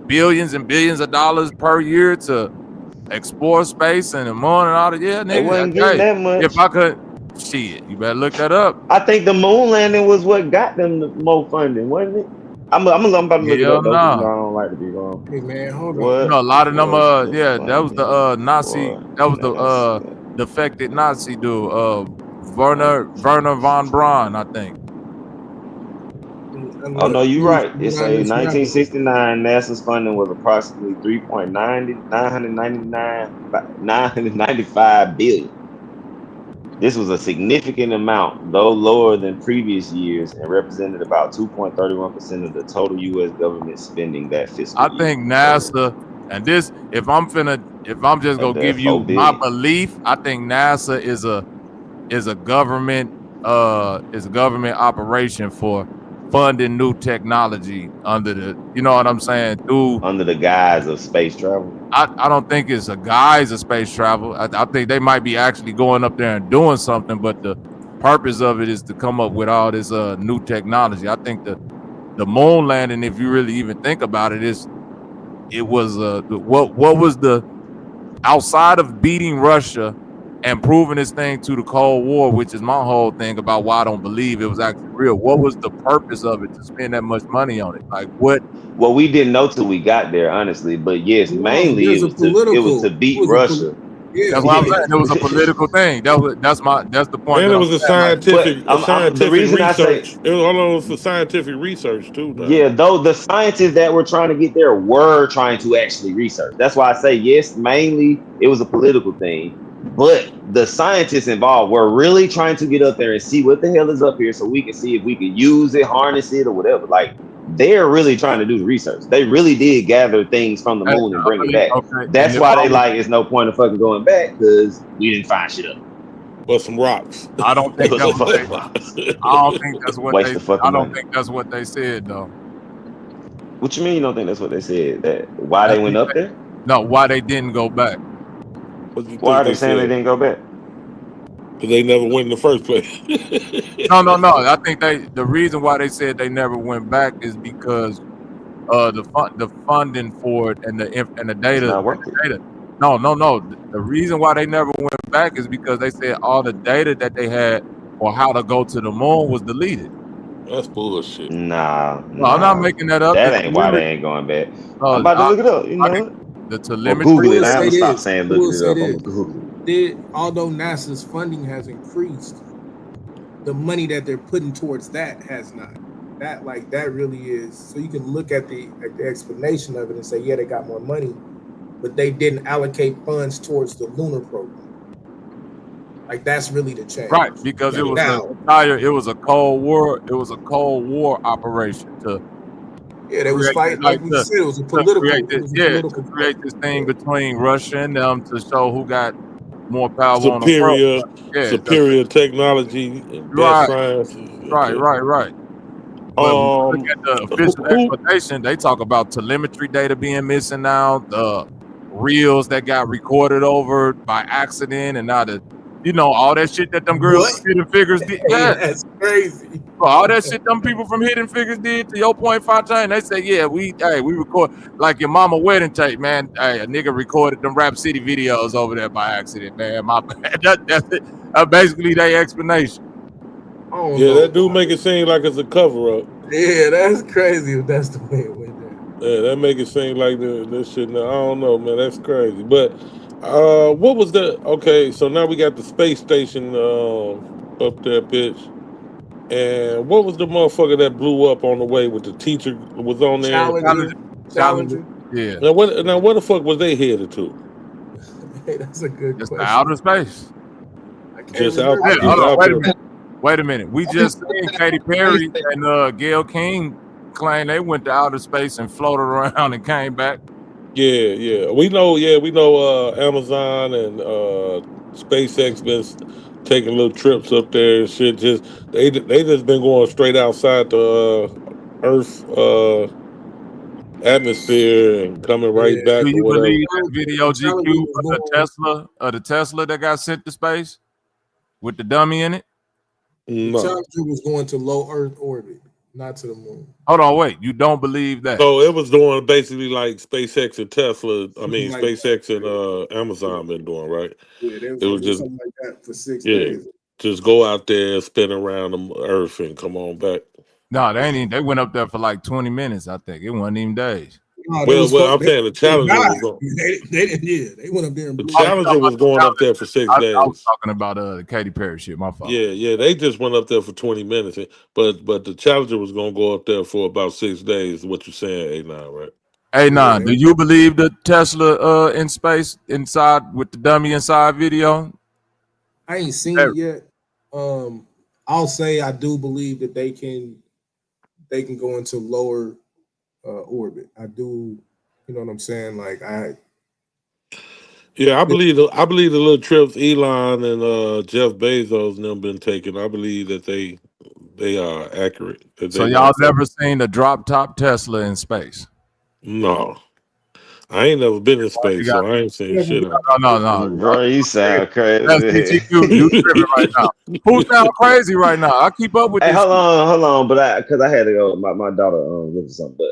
billions and billions of dollars per year to explore space and the moon and all that, yeah, nigga, They wasn't getting that much. if I could, shit, you better look that up. I think the moon landing was what got them the more funding, wasn't it? I'm about to look it up though. I don't like to be wrong. Hey man, hold on. A lot of them, that was the Nazi, that was the defected Nazi dude, Werner von Braun, I think. Oh no, you're right. It's a 1969 NASA's funding was approximately 995 billion. This was a significant amount, though lower than previous years, and represented about 2.31% of the total U.S. government spending that fiscal year. I think NASA, and this, if I'm just gonna give you my belief, I think NASA is a government operation for funding new technology under the, you know what I'm saying, under the guise of space travel. I don't think it's a guise of space travel. I think they might be actually going up there and doing something, but the purpose of it is to come up with all this new technology. I think the moon landing, if you really even think about it, was what was the, outside of beating Russia and proving this thing to the Cold War, which is my whole thing about why I don't believe it was actually real. What was the purpose of it to spend that much money on it? Like what? Well, we didn't know till we got there, honestly. But yes, mainly it was to beat Russia. That's what I'm saying. It was a political thing. That's the point. And it was a scientific research. It was for scientific research too. Though. Yeah, though the scientists that were trying to get there were trying to actually research. That's why I say yes, mainly it was a political thing. But the scientists involved were really trying to get up there and see what the hell is up here so we can see if we could use it, harness it, or whatever. Like, they're really trying to do the research. They really did gather things from the moon and bring it back. Okay. That's why they like, it's no point of fucking going back, because we didn't find shit up. But some rocks. I don't think that's what they, I don't think that's what they, I don't think that's what they said, though. What you mean you don't think that's what they said? That why they went up there? No, why they didn't go back. Why are they saying they didn't go back? Because they never went in the first place. No. I think the reason why they said they never went back is because the funding for it and the data. No. The reason why they never went back is because they said all the data that they had for how to go to the moon was deleted. That's bullshit. Nah. I'm not making that up. That ain't why they ain't going back. I'm about to look it up. You know. The telemetry. Google it. I haven't stopped saying look it up. I'm Google. Although NASA's funding has increased, the money that they're putting towards that has not. That really is. So you can look at the explanation of it and say, yeah, they got more money, but they didn't allocate funds towards the lunar program. Like, that's really the change. Right, because it was a Cold War. It was a Cold War operation to. Yeah, they was fighting, like we said, it was a political. To create this thing between Russia and them to show who got more power superior, on the superior technology and best science. Right. Look at the official explanation. They talk about telemetry data being missing now, the reels that got recorded over by accident, and now the You know, all that shit that them girls from Hidden Figures did. Hey, Yeah. that's crazy. All that shit them people from Hidden Figures did, to your point, Fontaine, they say, yeah, we record like your mama wedding tape, man. Hey, a nigga recorded them Rap City videos over there by accident, man. My bad. That's it. Basically their explanation. Oh Yeah, no. that do make it seem like it's a cover up. Yeah, that's crazy if that's the way it went down. Yeah, that make it seem like this shit. I don't know, man. That's crazy. But what was the? Okay, so now we got the space station up there, bitch. And what was the motherfucker that blew up on the way with the teacher was on there? Challenger. Yeah. Now what the fuck was they headed to? Hey, that's a good Just question. outer space. I can't Just remember. out. Hey, hold on, wait a minute. We just seen Katy Perry and Gayle King claim they went to outer space and floated around and came back. Yeah. We know Amazon and SpaceX been taking little trips up there and shit. Just they just been going straight outside the Earth atmosphere and coming right back Do or you whatever. believe that video GQ of the Tesla that got sent to space with the dummy in it? The No. Challenger was going to low Earth orbit, not to the moon. Hold on, wait. You don't believe that? So it was doing basically like SpaceX and Tesla. I mean, Something like SpaceX and Amazon been doing, right? Yeah, they was It gonna was do just something like that for 6 yeah, days. just go out there, spin around the Earth, and come on back. No, they ain't even, they went up there for like 20 minutes, I think. It wasn't even days. No, Well, I'm saying the Challenger was going. They didn't. Yeah, they went up there and The blew. Challenger was going up there for 6 I days. was talking about the Katy Perry shit, my fault. Yeah, they just went up there for 20 minutes, but the Challenger was gonna go up there for about 6 days. What you saying, A9, right? Hey, do you believe the Tesla in space inside with the dummy inside video? I ain't seen it yet. I'll say I do believe that they can go into lower orbit. I do, you know what I'm saying? Like Yeah, I believe the little trips Elon and Jeff Bezos and them been taking. I believe that they are accurate. That So they y'all not never seen the drop top Tesla in space? No, I ain't never been in space, so I ain't seen shit out No. Bro, you sound That's crazy. you tripping right now. Who sound crazy right now? I keep up with Hey, this. hold on, but because I had to go, my daughter looking for something, but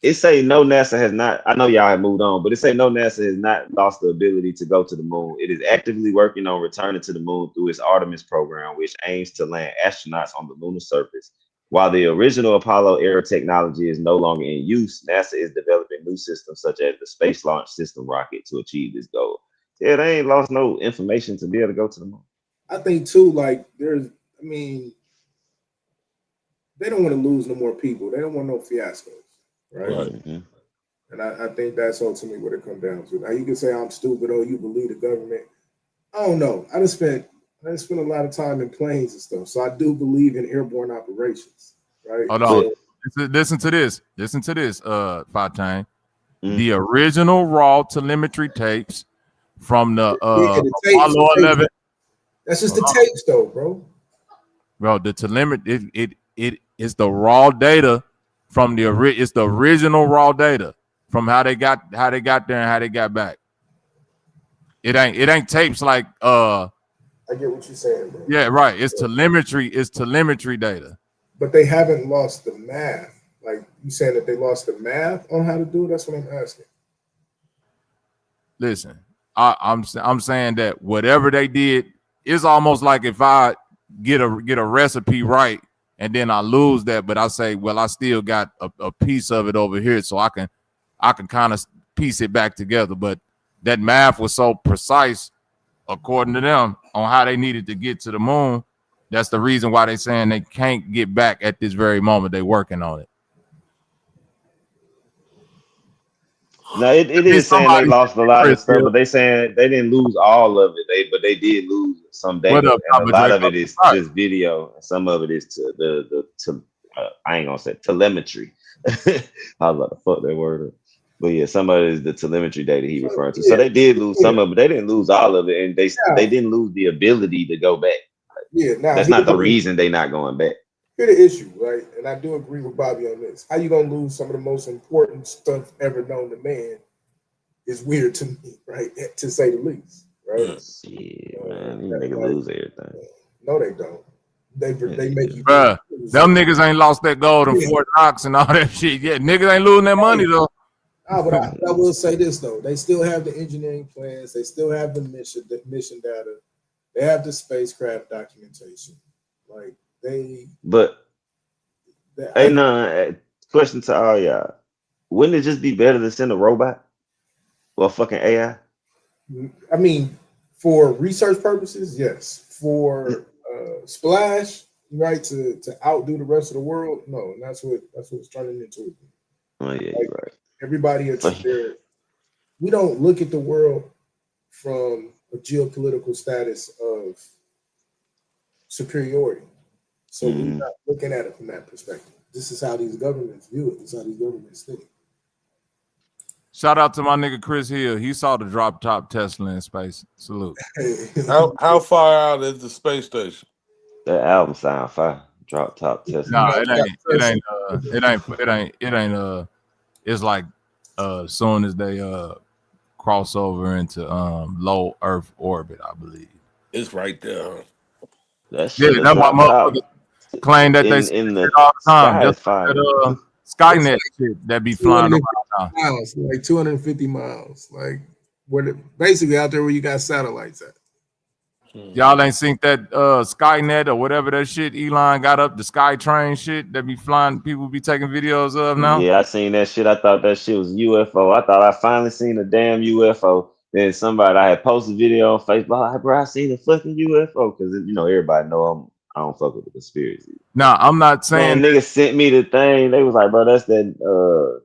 it say no NASA has not. I know y'all have moved on, but it say no NASA has not lost the ability to go to the moon. It is actively working on returning to the moon through its Artemis program, which aims to land astronauts on the lunar surface. While the original Apollo era technology is no longer in use, NASA is developing new systems such as the Space Launch System rocket to achieve this goal. Yeah, they ain't lost no information to be able to go to the moon. I think too, like they don't want to lose no more people. They don't want no fiascos, right? Mm-hmm. And I think that's ultimately what it comes down to. Now you can say I'm stupid, you believe the government. I don't know. I just spent a lot of time in planes and stuff. So I do believe in airborne operations, right? Hold on. Listen to this. Fontaine. The original raw telemetry tapes from the Apollo 11. That's just the tapes though, bro. Bro, the telemetry it is the raw data from it's the original raw data from how they got there and how they got back. It ain't tapes like I get what you're saying, bro. Yeah, right. It's telemetry data. But they haven't lost the math. Like you saying that they lost the math on how to do it? That's what I'm asking. Listen, I'm saying that whatever they did is almost like if I get a recipe right and then I lose that, but I say, well, I still got a piece of it over here, so I can kind of piece it back together. But that math was so precise, according to them, on how they needed to get to the moon. That's the reason why they're saying they can't get back at this very moment. They're working on it. No, it is saying they lost a lot of stuff, but they saying they didn't lose all of it. But they did lose some data, and a lot of it is just video. Some of it is I ain't gonna say telemetry. I was about to fuck that word up. But yeah, some of it is the telemetry data he referring to. So they did lose some of it, but they didn't lose all of it, and they didn't lose the ability to go back. Yeah, now that's not the reason they not going back. Here's the issue, right? And I do agree with Bobby on this. How you gonna lose some of the most important stuff ever known to man is weird to me, right? To say the least, right? Shit, man, these niggas lose everything. No, they don't. They make you Bruh, them niggas ain't lost that gold in Fort Knox and all that shit. Yeah, niggas ain't losing that money though. But I will say this though: they still have the engineering plans. They still have the mission data. They have the spacecraft documentation. Like they. But question to all y'all: wouldn't it just be better to send a robot or a fucking AI? I mean, for research purposes, yes. For splash, right, to outdo the rest of the world, no, and that's what it's turning into. Oh yeah, you're right. Everybody is there. We don't look at the world from a geopolitical status of superiority. So we're not looking at it from that perspective. This is how these governments view it. This is how these governments think. Shout out to my nigga Chris Hill. He saw the drop top Tesla in space. Salute. How far out is the space station? That album sound fire. Drop top Tesla. Nah, it ain't. It's like as soon as they cross over into low Earth orbit, I believe. It's right there. That shit. Yeah, that's why motherfuckers claim that they see it all the time. Just like that Skynet shit that be flying around. Miles, like 250 miles, like basically out there where you got satellites at. Y'all ain't seen that Skynet or whatever that shit Elon got up, the Skytrain shit that be flying, people be taking videos of now? Yeah, I seen that shit. I thought that shit was UFO. I thought I finally seen a damn UFO. Then I had posted a video on Facebook. Like, bro, I seen a fucking UFO. Because, everybody know I don't fuck with the conspiracy. Nah, I'm not saying. Man, niggas sent me the thing. They was like, bro, that's that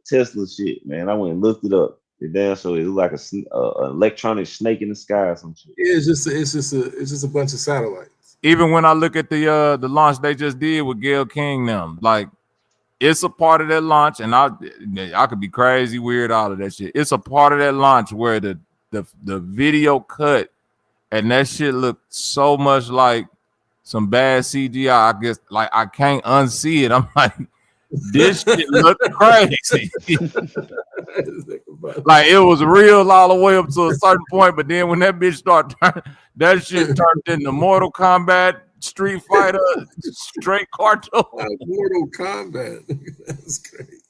Tesla shit, man. I went and looked it up. The damn show, it looked like an electronic snake in the sky or some shit. Yeah, it's just a bunch of satellites. Even when I look at the launch they just did with Gail King, them like it's a part of that launch, and I could be crazy weird all of that shit. It's a part of that launch where the video cut, and that shit looked so much like some bad CGI. I guess like I can't unsee it. I'm like, this shit look crazy. Like it was real all the way up to a certain point, but then when that bitch started turning, that shit turned into Mortal Kombat, Street Fighter, straight cartoon. Mortal Kombat. That's crazy.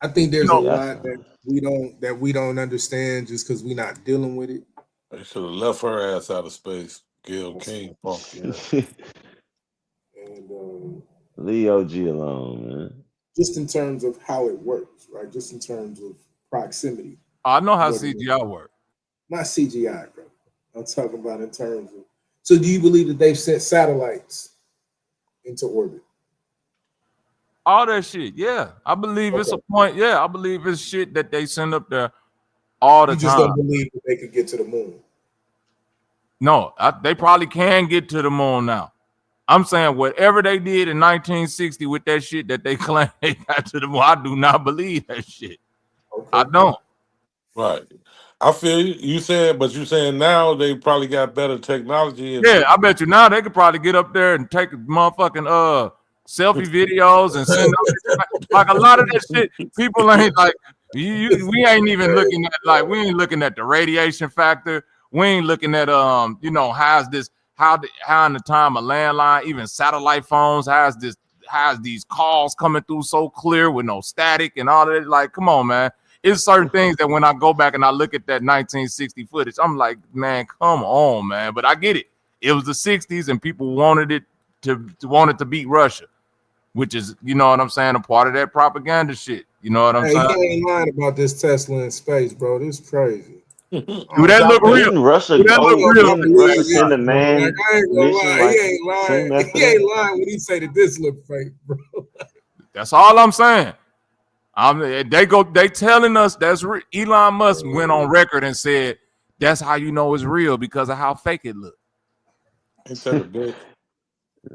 I think there's a lot that we don't understand just because we're not dealing with it. They should have left her ass out of space. Gail King, and Leo G alone, man. Just in terms of how it works, right? Just in terms of proximity. I know how CGI works. Not CGI, bro. I'm talking about in terms of. So, do you believe that they've sent satellites into orbit? All that shit, yeah. I believe it's a point. Yeah, I believe it's shit that they send up there all the time. You just don't believe that they could get to the moon. No, they probably can get to the moon now. I'm saying whatever they did in 1960 with that shit that they claim they got to the moon, I do not believe that shit. Okay. I don't. Right. I feel you saying, but you saying now they probably got better technology. Yeah, I bet you now they could probably get up there and take motherfucking selfie videos and send them. Like a lot of that shit, people ain't like we ain't even looking at we ain't looking at the radiation factor. We ain't looking at how in the time of landline, even satellite phones has these calls coming through so clear with no static and all that. Like, come on, man. It's certain things that when I go back and I look at that 1960 footage, I'm like, man, come on, man. But I get it. It was the 60s and people wanted to beat Russia, which is, you know what I'm saying, a part of that propaganda shit. You know what I'm saying? You ain't lying about this Tesla in space, bro. This is crazy. Do that look real? Didn't Russia send a man? Like, I ain't gonna lie. He ain't lying. He ain't lying when he say that this look fake, bro. That's all I'm saying. They telling us that's real. Elon Musk went on record and said that's how you know it's real because of how fake it looked.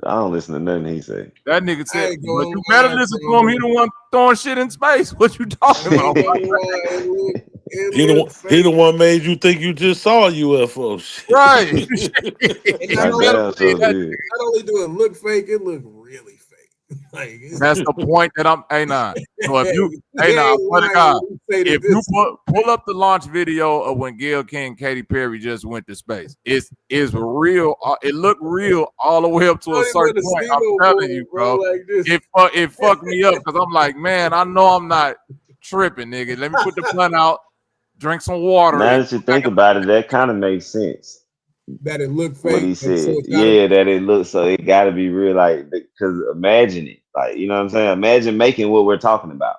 I don't listen to nothing he say. That nigga said, but you better listen to him. He the one throwing shit in space. What you talking about? He the one made you think you just saw a UFO. Right. Not only do it look fake, it look really fake. Like, That's the point that I'm. Hey, nah. So if you, he hey, nah, I ain't swear to lying God, when he say that if you this. pull up the launch video of when Gail King, Katy Perry just went to space, it's real. It looked real all the way up to I a don't even certain want to point. see I'm no telling more, you, bro. bro. Like this. It fucked me up because I'm like, man, I know I'm not tripping, nigga. Let me put the blunt out, drink some water, Now and that you think about it, that kind of makes sense. That it look What fake, he and so said, it's gotta yeah, that it looks so it got to be real, like because imagine it, like you know what I'm saying. Imagine making what we're talking about.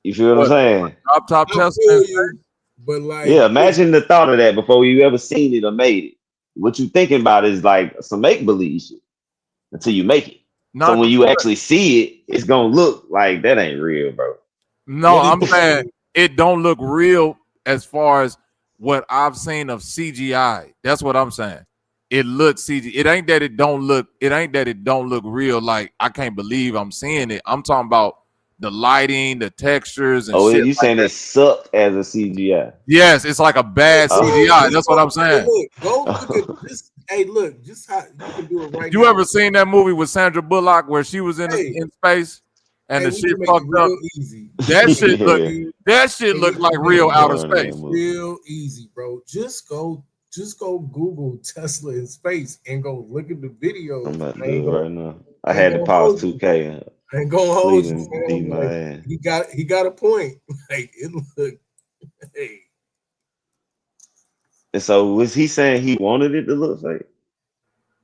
You feel what I'm what saying? drop top I Tesla. feel you, but like Yeah, imagine the thought of that before you ever seen it or made it. What you thinking about is like some make believe shit until you make it. So Not when you actually see it, it's gonna look like that ain't real, bro. no, I'm saying it don't look real as far as what I've seen of CGI. That's what I'm saying. It looks CG. It ain't that it don't look. It ain't that it don't look real. Like I can't believe I'm seeing it. I'm talking about the lighting, the textures, and Oh, shit you like saying that. it sucked as a CGI? Yes, it's like a bad CGI. just That's what go. I'm Hey, saying. look, go look at this. Hey, look, just how you can do it right You now. ever seen that movie with Sandra Bullock where she was Hey, in space and hey, the we shit can make it fucked up? real easy. That We can shit look. Yeah, That shit make looked it, like we real can make outer boring that space. it movie. real easy, bro. Just go Google Tesla in space and go look at the I'm videos. about to do it right now. I I ain't had to gonna pause hold you. 2K. I ain't gonna hold you, Sleeping, beat fam. my Like ass. he got a point. Like it look. Hey, And so was he saying he wanted it to look fake?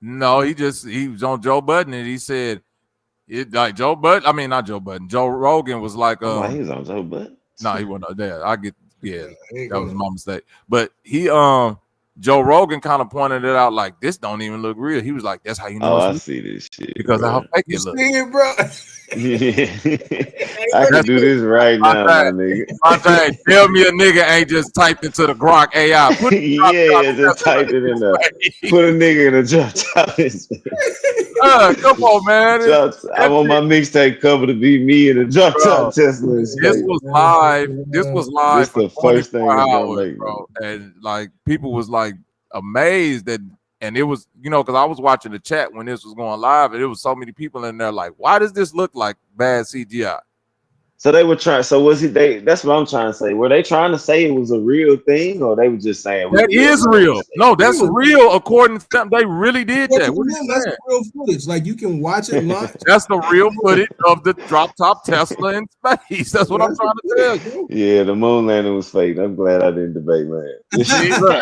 No, he was on Joe Budden and he said it like Joe Budden. I mean not Joe Budden. Joe Rogan was like I'm like, he was on Joe Butt. no, he wasn't there. I get yeah, I ain't that was gonna. my mistake. But he Joe Rogan kind of pointed it out like this don't even look real. He was like, that's how you know Oh, it's I real see this shit, because of how bro. fake You it see looks. it, bro? I Look could That's do this right now, Fontaine. my nigga. Fontaine, tell me a nigga ain't just typed into the Grok AI. Put drop Yeah, just Tesla type it in in his there. face. Put a nigga in a drop top. Come on, man. I That want shit, my mixtape cover to be me in a drop bro. top Tesla in This space. was live. This was live This for the first thing 24 it's gonna hours, make me. bro. And like people was like amazed that, and it was, because I was watching the chat when this was going live, and there was so many people in there like, why does this look like bad CGI? So they were trying. So was it? That's what I'm trying to say. Were they trying to say it was a real thing, or they were just saying we That will is know real. it's fake? No, that's real according to them. They really did But to that. What are you them, that's saying? real footage. Like you can watch it launch. That's the real footage of the drop top Tesla in space. That's what I'm That's the trying to tell footage, you. bro. Yeah, the moon landing was fake. I'm glad I didn't debate, man. See, look,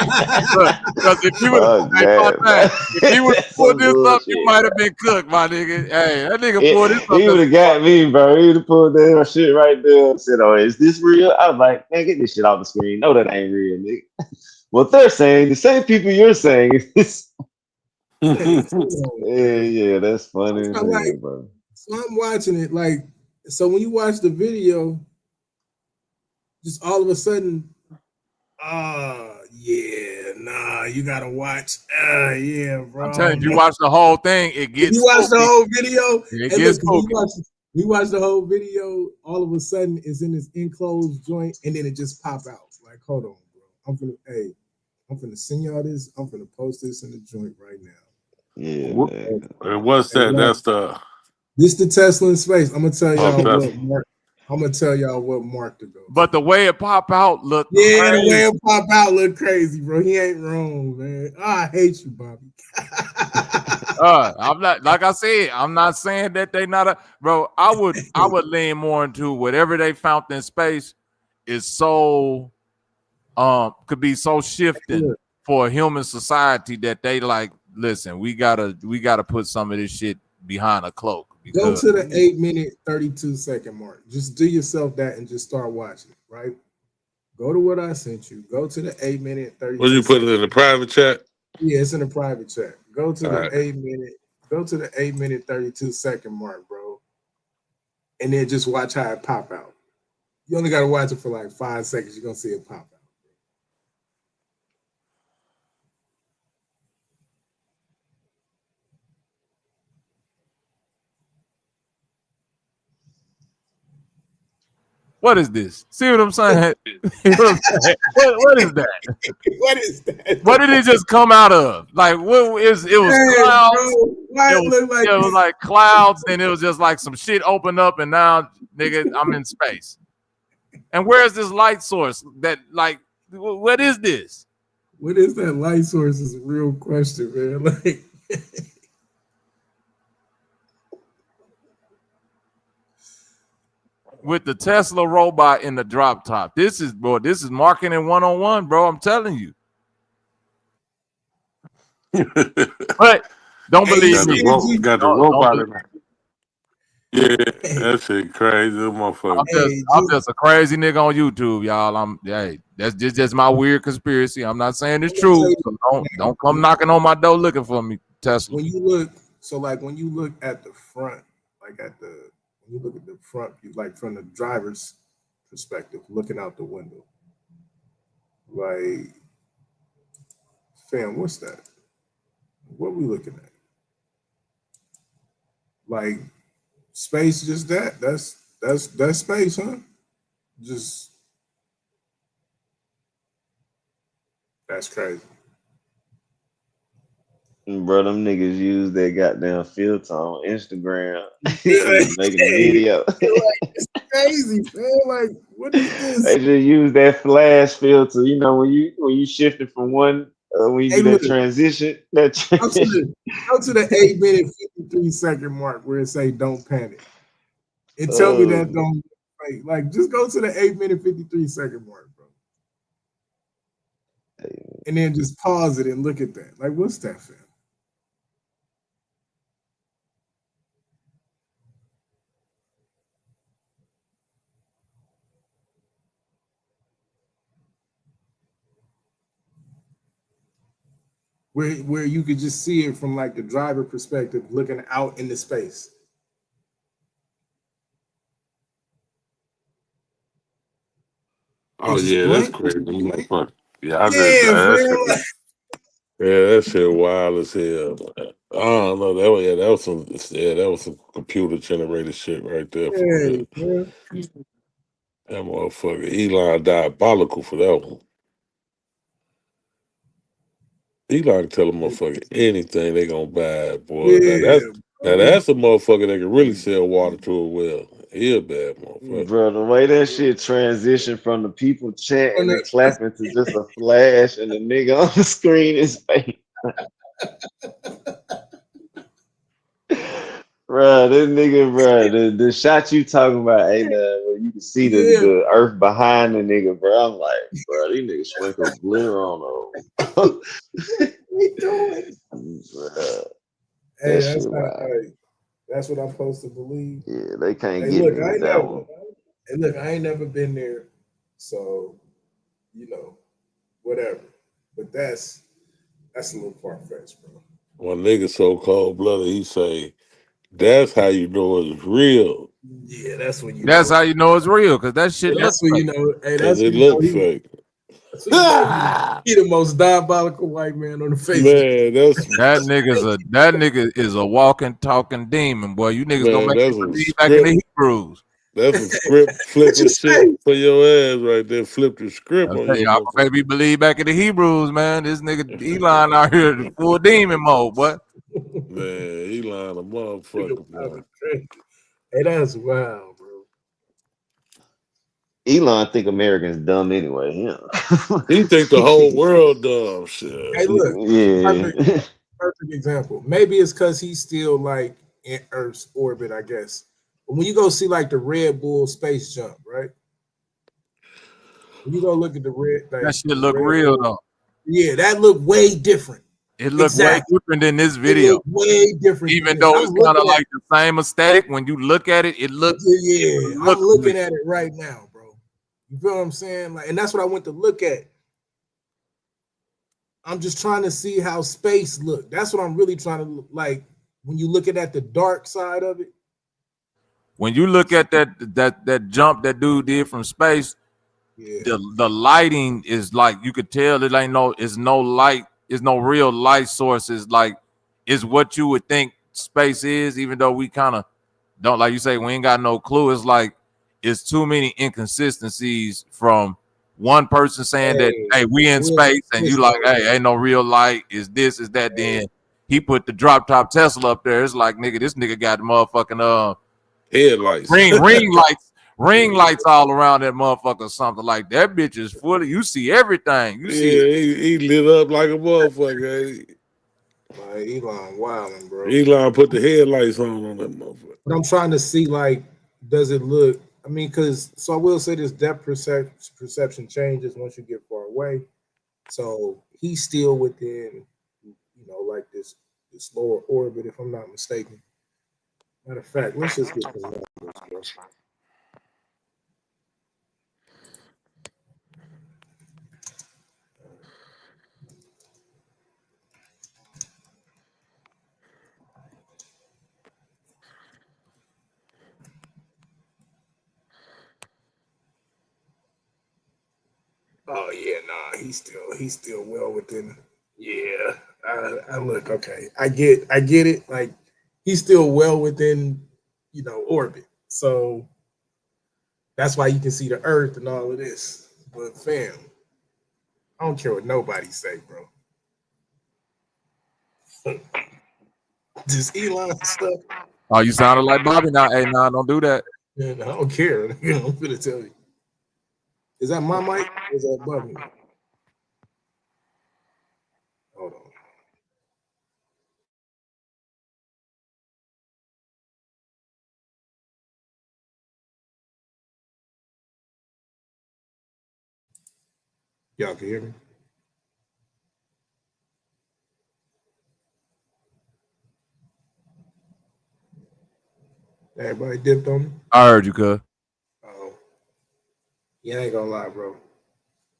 because if you would have, Fuck hey, that. if he would have That's pulled some this up, you bullshit, might bro. have been cooked, my nigga. Hey, that nigga pulled this up. He would have got me, bro. He would have pulled that shit right there and said, "Oh, is this real?" I was like, "Man, get this shit off the screen. No, that ain't real, nigga." What they're saying, the same people you're saying, is Hey, hold on, yeah, that's funny as I'm like, hell, bro. so I'm watching it. Like, so when you watch the video, just all of a sudden, yeah, nah, you gotta watch. Yeah, I'm bro. telling you, you watch the whole thing, it If you gets watch the spooky. whole video, It and gets look, 'cause spooky. we watch the whole video, all of a sudden it's in this enclosed joint, and then it just pop out. Like, hold on, bro. I'm finna send y'all this. I'm finna post this in the joint right now. Yeah, man. And what's Hey, that? look, That's the this the Tesla in space. I'm gonna tell oh, y'all Tesla. what Mark. I'm gonna tell y'all what Mark to go to. But the way it pop out looked Yeah, the way crazy. it pop out look crazy, bro. He ain't wrong, man. I hate you, Bobby. I'm not, like I said, I'm not saying that they not a bro. I would lean more into whatever they found in space is so could be so shifting Look, for a human society that they like, listen, we gotta put some of this shit behind a cloak go because to the 8-minute 32-second mark. Just do yourself that and just start watching it, right? Go to what I sent you. Go to the 8-minute What 32 you put it second. in the private chat? Yeah, it's in a private chat. Go to All the right. 8-minute, go to the 8-minute 32-second mark, bro. And then just watch how it pop out. You only gotta watch it for like 5 seconds. You're gonna see it pop out. What is this? See what I'm saying? What is that? What is that? What did it just come out of? Like what is it was Hey, clouds. bro, why it look like It was like clouds, and it was just like some shit opened up, and now, nigga, I'm in space. And where's this light source? That like, what is this? What is that light source? Is a real question, man. Like, with the Tesla robot in the drop top. This is marketing 101, bro. I'm telling you. But don't believe me. Got the robot in there. Yeah, that shit crazy, motherfucker. I'm just a crazy nigga on YouTube, y'all. That's just my weird conspiracy. I'm not saying it's true. So don't come knocking on my door looking for me, Tesla. when you look at the front, like when you look at the front view, like from the driver's perspective, looking out the window, like, fam, what's that? What are we looking at? Like, space, just that? That's space, huh? Just that's crazy. Bro, them niggas use that goddamn filter on Instagram. Making a video. It's crazy, man. Like, what is this? They just use that flash filter. You know, when you shifted from one, when you do that transition. Go to the 8-minute 53-second mark where it say "Don't panic," and tell me that don't like. Just go to the 8-minute 53-second mark, bro, and then just pause it and look at that. Like, what's that, fam? Where you could just see it from like the driver perspective, looking out into space. Oh yeah, that's crazy, motherfucker. Yeah, Yeah, that shit wild as hell. I don't know. That was some computer generated shit right there for real. That motherfucker Elon diabolical for that one. Elon tell a motherfucker anything they gonna buy, boy. Yeah, now that's a motherfucker that can really sell water to a well. He a bad motherfucker. Bro, the way that shit transitioned from the people chatting and clapping to just a flash and the nigga on the screen is fake. Bro, this nigga, bro, the shot you talking about ain't where you can see the earth behind the nigga, bro. I'm like, bro, these niggas sprinkle glitter on them. We doing? Hey, that's not right. That's what I'm supposed to believe. Yeah, they can't get me with that one. Hey, look, I ain't never been there, so whatever. But that's a little far-fetched, bro. One nigga so cold blooded, he say, "That's how you know it's real." Yeah, that's when you. That's how you know it's real, because that shit looks fake. You know. Hey, that's it looks fake. He the most diabolical white man on the face. Man, that nigga is a walking, talking demon, boy. You niggas gonna make me believe back in the Hebrews. That's a script flipping shit for your ass right there. Flip the script on your y'all baby believe back in the Hebrews, man. This nigga Elon out here in full demon mode, boy. Man, Elon a motherfucker, boy. Hey, that's wild, bro. Elon think Americans dumb anyway. Yeah. He think the whole world dumb. Shit. Hey, look. Yeah. Perfect example. Maybe it's because he's still like in Earth's orbit, I guess. But when you go see like the Red Bull space jump, right? When you go look at the red, like, that shit look real though. Yeah, that look way different. It looked way different than this video. Way different. Even though it's kind of like the same aesthetic, when you look at it, it looks. Yeah, I'm looking at it right now, bro. You feel what I'm saying? Like, and that's what I went to look at. I'm just trying to see how space look. That's what I'm really trying to look like when you looking at the dark side of it. When you look at that jump that dude did from space, the lighting is like, you could tell it ain't no light, it's no real light source. It's like, it's what you would think space is, even though we kind of don't, like you say, we ain't got no clue. It's like it's too many inconsistencies from one person saying that, hey, we in space, and you like, hey, ain't no real light, is this, is that, then he put the drop top Tesla up there. It's like, nigga, this nigga got the motherfucking headlights, ring lights all around that motherfucker or something. Like that bitch is fully, you see everything. You see he lit up like a motherfucker. Like Elon wilding, bro. Elon put the headlights on that motherfucker. But I'm trying to see, like, does it look? I mean, because I will say this depth perception changes once you get far away. So he's still within, like this lower orbit, if I'm not mistaken. Matter of fact, let's just get some numbers, bro. Oh yeah, nah, he's still well within. Yeah, I look okay. I get it. Like he's still well within, orbit. So that's why you can see the Earth and all of this. But fam, I don't care what nobody say, bro. Just Elon stuff. Oh, you sounded like Bobby now. Hey, nah, don't do that. Man, I don't care. I'm gonna tell you. Is that my mic? Or is that Bobby? Hold on. Y'all can hear me? Everybody dipped on me? I heard you, cuz. Oh. Yeah, I ain't gonna lie, bro.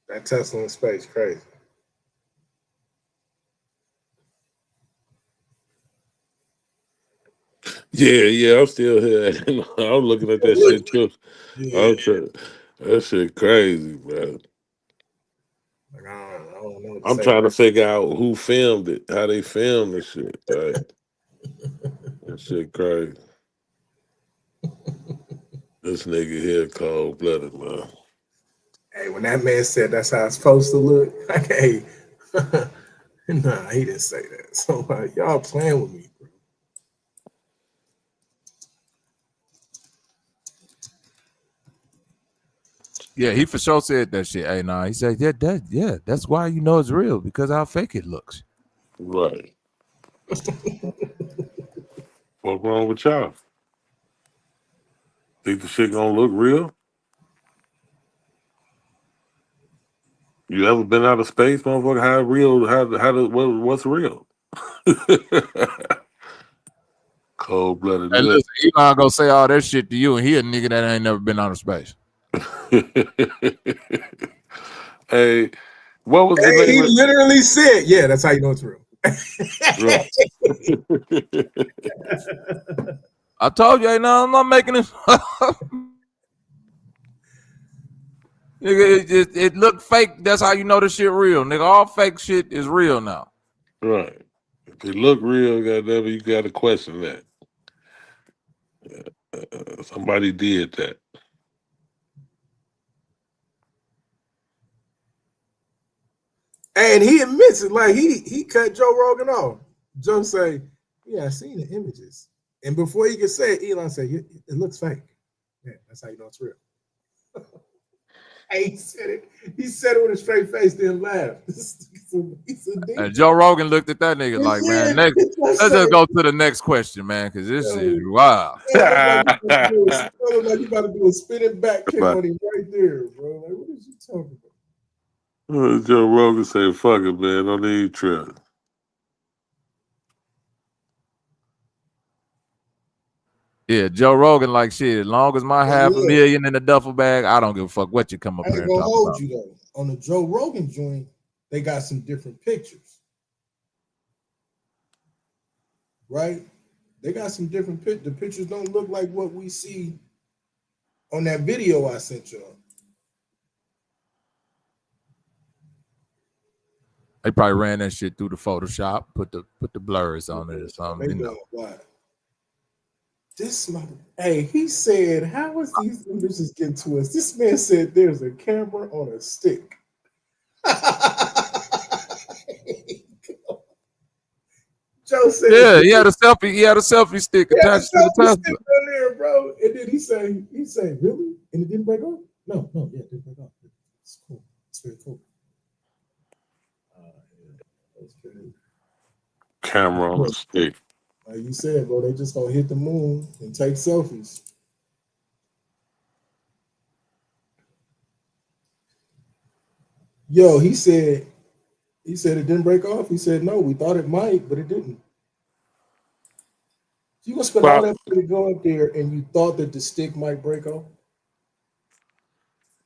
That Tesla in space, crazy. Yeah, I'm still here. I'm looking at that shit too. Yeah. That shit crazy, bro. Like, I don't know what to I'm say. trying to figure out who filmed it, how they filmed the shit. Right? That shit crazy. This nigga here cold blooded, man. Hey, when that man said that's how it's supposed to look, like, hey, nah, he didn't say that. So y'all playing with me, bro. Yeah, he for sure said that shit. Hey, nah, he said, yeah, that's why you know it's real, because how fake it looks. Right. What's wrong with y'all? Think the shit gonna look real? You ever been out of space, motherfucker? How real? What's real? Cold blooded. Hey, listen, Elon gonna say all that shit to you, and he a nigga that ain't never been out of space. Hey, what was the Hey, name he of literally said, yeah, that's how you know it's real. right. I told you, hey, no, I'm not making it. Nigga, it looked fake. That's how you know this shit real. Nigga, all fake shit is real now. Right. If it look real, goddamn, you got to question that. Somebody did that. And he admits it, like he cut Joe Rogan off. Joe say, yeah, I seen the images. And before he could say it, Elon said, it looks fake. Yeah, that's how you know it's real. He said it. He said it with a straight face, then laughed. And Joe Rogan looked at that nigga like, man, let's just go to the next question, man, because this is wild. Like you about to do a spinning back kick on him right there, bro. Like, what is you talking about? Joe Rogan say, fuck it, man. Don't need trip. Yeah, Joe Rogan like shit. As long as my $500,000 in the duffel bag, I don't give a fuck what you come up here and talk hold about. you though. On the Joe Rogan joint, they got some different pictures, right? They got some different pictures. The pictures don't look like what we see on that video I sent y'all. They probably ran that shit through the Photoshop, put the blurs on it or something. You know. This mother, hey, he said, how is these images getting to us? This man said there's a camera on a stick. Joe said, yeah, he had a selfie stick attached to the Tesla. Stick on there, bro. And then he say, really? And it didn't break off? No, yeah, it didn't break off. It's cool. It's very cool. Yeah, that's good. Camera on the stick. Like you said, bro, they just gonna hit the moon and take selfies. Yo, he said it didn't break off. He said no, we thought it might, but it didn't. You gonna spend all that money to go up there and you thought that the stick might break off?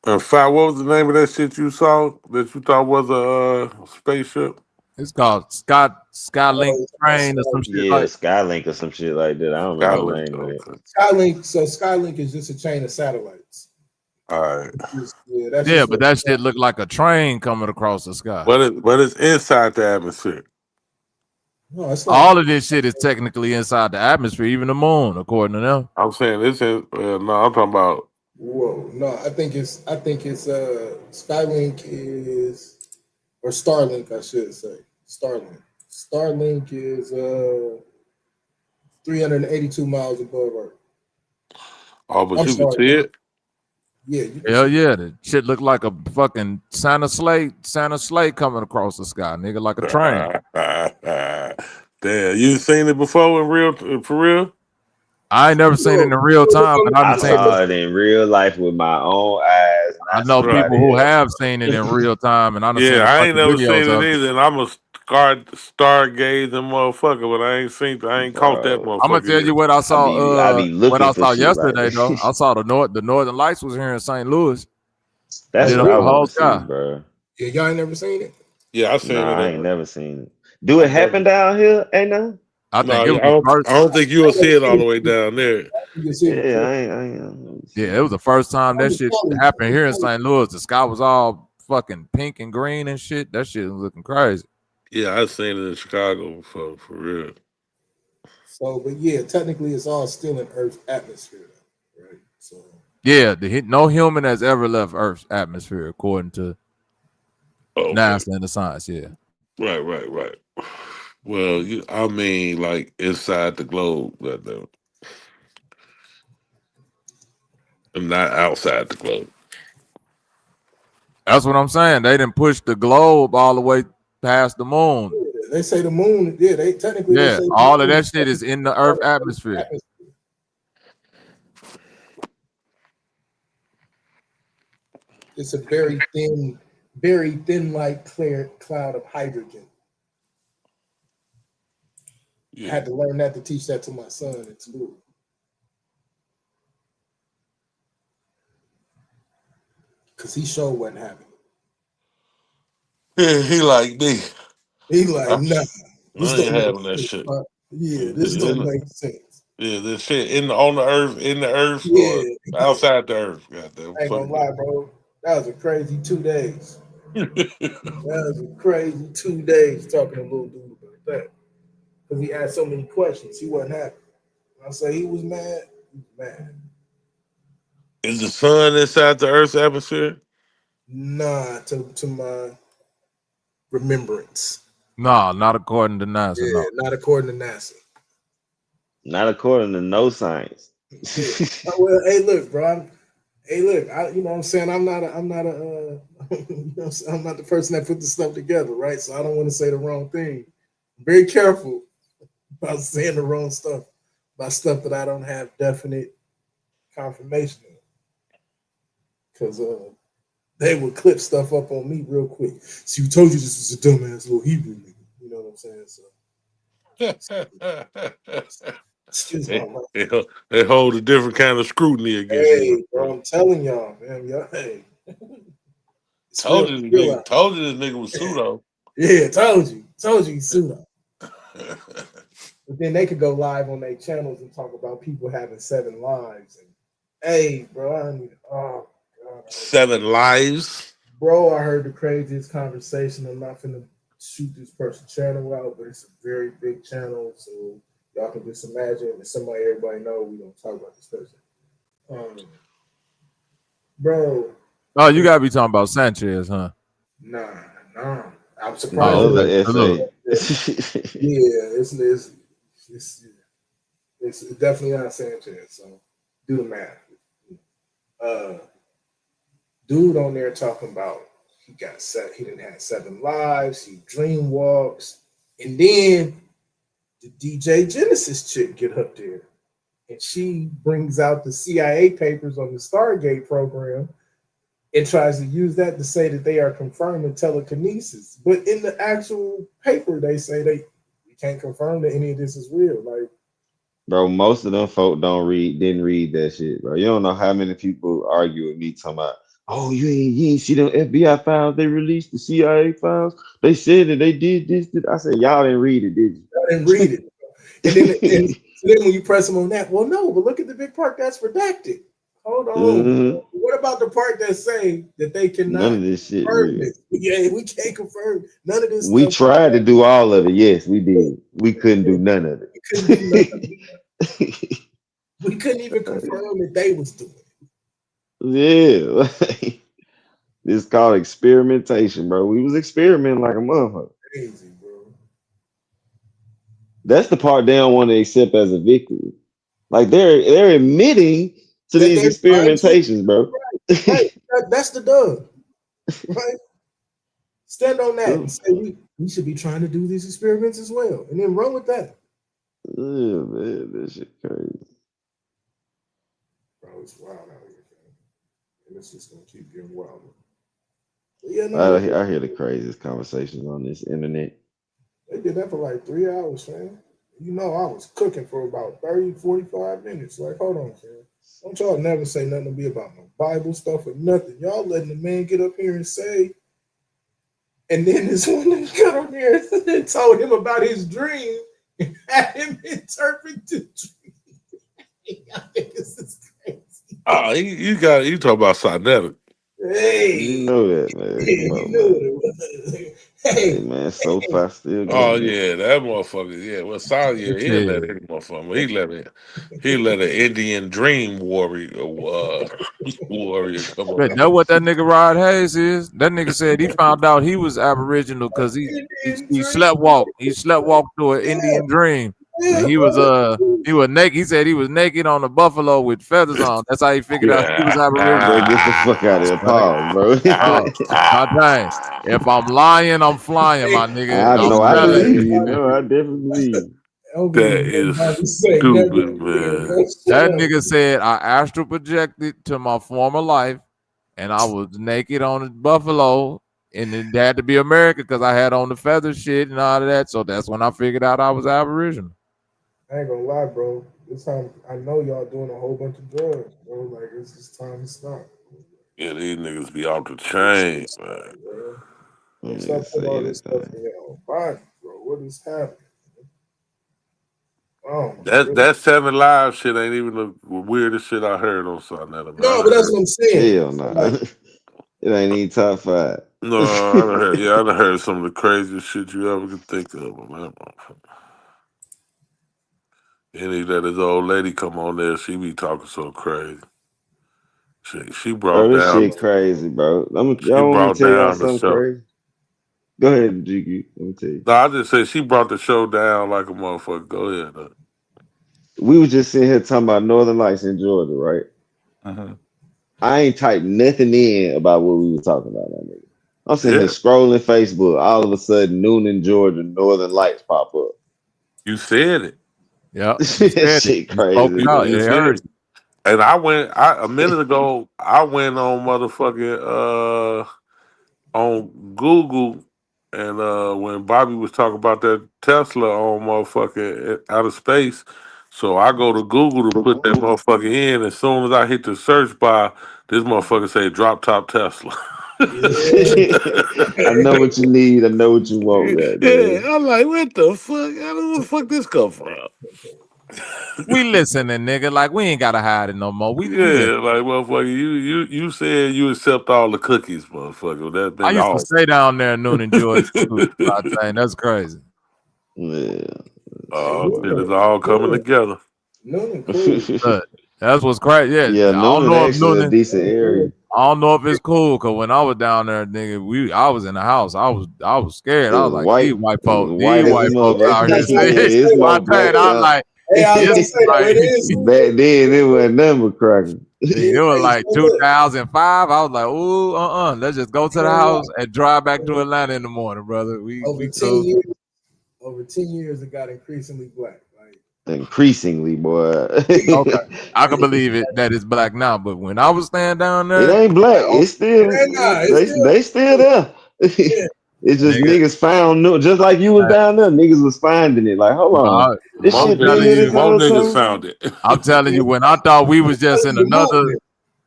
In fact, what was the name of that shit you saw that you thought was a spaceship? It's called Skylink train or some shit like Skylink or some shit like that. I don't remember the name of it. Skylink. So Skylink is just a chain of satellites. All right. But that shit looked like a train coming across the sky. But it's inside the atmosphere. No, it's like, all of this shit is technically inside the atmosphere, even the moon, according to them. I'm saying this is no. I'm talking about. Whoa, no, I think it's Skylink is, or Starlink, I should say. Starlink is 382 miles above Earth. Oh, but you can see it? Yeah. Hell yeah. The shit looked like a fucking Santa sleigh coming across the sky, nigga, like a train. Damn, you seen it before for real? I ain't never seen it in real time, but I saw it in real life with my own eyes. I know people who have seen it in real time, and I ain't never seen it either. And I'm a stargazing motherfucker, but I ain't caught that motherfucker. I'm gonna tell you what I saw. I be looking what I saw yesterday, like though. I saw the Northern Lights was here in St. Louis. That's what I want to see, bro. Yeah, y'all ain't never seen it. Yeah, I seen it. I ain't never seen it. Do it happen down here? Ain't no. I think I don't think you'll see it all the way down there. Yeah, it was the first time that shit happened here in St. Louis. The sky was all fucking pink and green and shit. That shit was looking crazy. Yeah, I've seen it in Chicago before, for real. So, but yeah, technically it's all still in Earth's atmosphere, right? So yeah, no human has ever left Earth's atmosphere, according to NASA and the science. Yeah. Right. Well, I mean, like inside the globe, and not outside the globe. That's what I'm saying. They didn't push the globe all the way past the moon. Yeah, they say the moon. Yeah, they technically. Yeah, all of that shit is in the Earth atmosphere. It's a very thin, light, clear cloud of hydrogen. Yeah. I had to learn that to teach that to my son in school. Because he sure wasn't happening. Yeah, he like me. He like, nah. I ain't having that shit. Yeah, this don't make sense. Yeah, this shit on the earth, or outside the earth. Goddamn, I ain't gonna lie, bro. That was a crazy 2 days. That was a crazy 2 days talking to little dude about that. Because he asked so many questions. He wasn't happy. When I say he was mad, he was mad. Is the sun inside the Earth's atmosphere? Nah, to my remembrance. No, not according to NASA. Yeah, no. Not according to NASA. Not according to no science. Yeah. Well, hey, look, bro. You know what I'm saying? I'm not a you know, I'm not the person that put the stuff together, right? So I don't want to say the wrong thing. I'm very careful about saying the wrong stuff, about stuff that I don't have definite confirmation of. Because they would clip stuff up on me real quick. See, we told you this was a dumbass little Hebrew nigga. You know what I'm saying? So they hold a different kind of scrutiny against you. Bro, I'm telling y'all, man. Hey. Told you this nigga was pseudo. Yeah, told you he's pseudo. But then they could go live on their channels and talk about people having 7 lives. And hey, bro, oh God. 7 lives? Bro, I heard the craziest conversation. I'm not finna shoot this person's channel out, but it's a very big channel, so Y'all can just imagine if somebody everybody know we don't talk about this person. Bro. Oh, you gotta be talking about Sanchez, huh? Nah. I'm The surprised. other Look. Yeah, it's definitely not Sanchez. So do the math. Dude on there talking about he didn't have 7 lives, he dream walks, and then the DJ Genesis chick get up there and she brings out the CIA papers on the Stargate program and tries to use that to say that they are confirming telekinesis. But in the actual paper, they say we can't confirm that any of this is real. Like, Bro, most of them folk didn't read that shit, bro. You don't know how many people argue with me talking about, oh, you ain't see them FBI files they released, the CIA files. They said that they did this. I said, y'all didn't read it, did you? I didn't read it. And then when you press them on that, well, no, but look at the big part that's redacted. Hold on. Mm-hmm. What about the part that say that they cannot None of this shit confirm real. this? Yeah, we can't confirm none of this We stuff. tried to do all of it. Yes, we did. We couldn't do none of it. We couldn't even confirm that they was doing it. Yeah. This is called experimentation, bro. We was experimenting like a motherfucker. Crazy, bro. That's the part they don't want to accept as a victory. Like they're admitting to these experimentations, bro. Right. That's the dub. Right? Stand on that and say we should be trying to do these experiments as well. And then run with that. Yeah, man, that shit crazy. Bro, it's wild out here, man. And it's just gonna keep getting wilder. Yeah, no, I hear the craziest conversations on this internet. They did that for like 3 hours, man. You know, I was cooking for about 30, 45 minutes. Like, hold on, man. Don't y'all never say nothing to me about no Bible stuff or nothing. Y'all letting the man get up here and say, and then this one got up here and told him about his dream and had him interpret the dream. I think this is crazy. Oh, you talk about Sinetta. Hey, you know that, man. Hey, Come on, you know man. what it was. Hey, man, so far still going. Oh yeah, that motherfucker. Yeah, well, Son, yeah, he let any motherfucker. He let an Indian dream warrior come on. That's what that nigga Rod Hayes is. That nigga said he found out he was Aboriginal because he sleptwalked. He sleptwalked to an Indian dream. And he was naked. He said he was naked on a buffalo with feathers on. That's how he figured out he was Aboriginal. Bro, get the fuck out of here, pause, bro. Dang. If I'm lying, I'm flying, my nigga. I know. I telling believe you. No, I definitely believe you. That is stupid, man. That nigga said I astral projected to my former life, and I was naked on a buffalo, and it had to be America because I had on the feather shit and all of that. So that's when I figured out I was Aboriginal. I ain't gonna lie, bro. This time I know y'all doing a whole bunch of drugs, bro. Like it's just time to stop. Yeah, these niggas be off the chain, man. Stop putting all this stuff in your own body, bro. What is happening? Oh, that 7 Live shit ain't even the weirdest shit I heard on Sonetta. No, but that's what I'm saying. Hell no. It ain't even top 5. No, I done heard some of the craziest shit you ever could think of, man. Any that his old lady come on there, she be talking so crazy. She brought Bro, this down. shit crazy, bro. She y'all want me to brought tell y'all down the something show. crazy? Go ahead, GQ. Let me tell you. No, I just said she brought the show down like a motherfucker. Go ahead. We was just sitting here talking about Northern Lights in Georgia, right? I ain't typed nothing in about what we were talking about, my nigga. I'm sitting here scrolling Facebook. All of a sudden, noon in Georgia, Northern Lights pop up. You said it. Yeah, shit crazy. You said it. And a minute ago, I went on motherfucking on Google, and when Bobby was talking about that Tesla on motherfucking outer space, so I go to Google to put that motherfucker in. As soon as I hit the search bar, this motherfucker say drop top Tesla. I know what you need. I know what you want. Yeah, I'm like, what the fuck? How the fuck this come from? We listening, nigga. Like we ain't gotta hide it no more. We Yeah, like motherfucker, you said you accept all the cookies, motherfucker. That I been used to all. stay down there in Noon and Georgia too. That's crazy. Yeah, Oh, shit, it's all coming together. Noonan cool. That's what's crazy. Yeah, Yeah, I don't Noonan know if actually a Noonan. decent area. I don't know if it's cool because when I was down there, nigga, I was in the house. I was scared. It I was was like, white. these white It was folks, white as a out here. motherfucker. It's I more tell you, black I was now. like, Hey, I was gonna it's say though, like it is. Back then, it wasn't nothing but cracking. it was Hey, like so look, 2005. I was like, ooh, let's just go to the I ain't gonna house and drive back to lie. Atlanta in the morning, brother. We Over 10 cool. years, it got increasingly black. Like Increasingly, boy. Okay, I can believe it that it's black now, but when I was staying down It there, ain't black. like, oh, It's still they still there. yeah. It's just nigga, niggas found new, just like you was down there. Niggas was finding it. Like, hold on, this Most shit been telling here niggas, this you, whole time. found it. I'm telling you, when I thought we was just in I'm not telling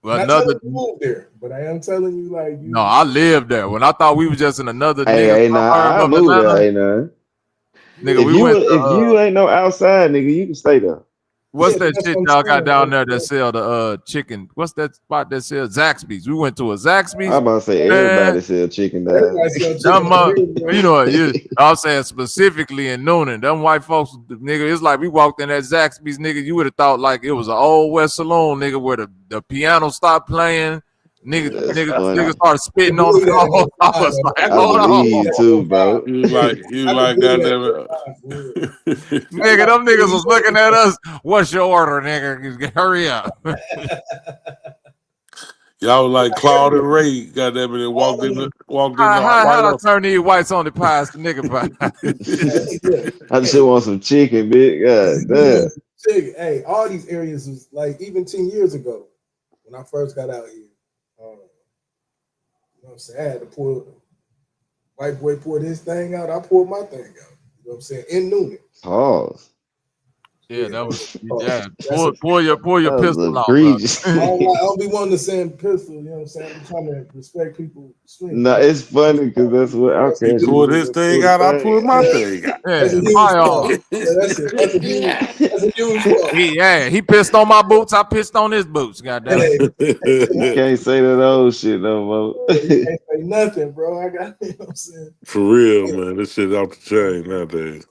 another. you move there, but I am telling you like you. No, I lived there. When I thought we was just in another nigga Hey, nah, suburb I of moved there. Atlanta, Hey, nah. nigga, we went to If you ain't no outside nigga, you can stay there. what's Yeah, but that that's shit what I'm y'all got saying. down there that sell the chicken? What's that spot that sells Zaxby's? We went to a Zaxby's. I'm about to say Man, everybody sell chicken down. Everybody sell them, chicken over here, bro. you know, I'm saying specifically in Noonan, them white folks, nigga, it's like we walked in that Zaxby's, nigga, you would have thought like it was an old West Saloon, nigga, where the piano stopped playing. That's Niggas funny. started I spitting on the believe that floor. ain't I gonna was lie, like, though. I hold believe on. you too, bro. You I can believe that goddamn ain't gonna lie, for real. it. Nigga, them niggas was looking at us. What's your order, nigga? Hurry up. Y'all was like Claude and Ray, goddamn it, and walked in the How'd White I House. turn these whites on the pies to nigga pie? I just want some chicken, bitch. God damn. Hey, all these areas was like even 10 years ago when I first got out here. You know what I'm saying? I had to pull white boy poured his thing out. I poured my thing out. You know what I'm saying? In Noonan. Pause. Yeah, that was That's pull your That was pistol out, egregious. I don't be wanting to send pistol. You know what I'm saying? I'm trying to respect people's strength. No, it's funny because that's what I He can't pulled even his pull thing the out, I thing. pulled my thing out. That's a Yeah, huge firearm. part. Yeah, that's it. That's a huge part. He pissed on my boots. I pissed on his boots. Goddamn. Hey, You can't say that old shit no more. you can't say nothing, bro. I got you know what I'm saying. For real, man. This shit off the chain nowadays.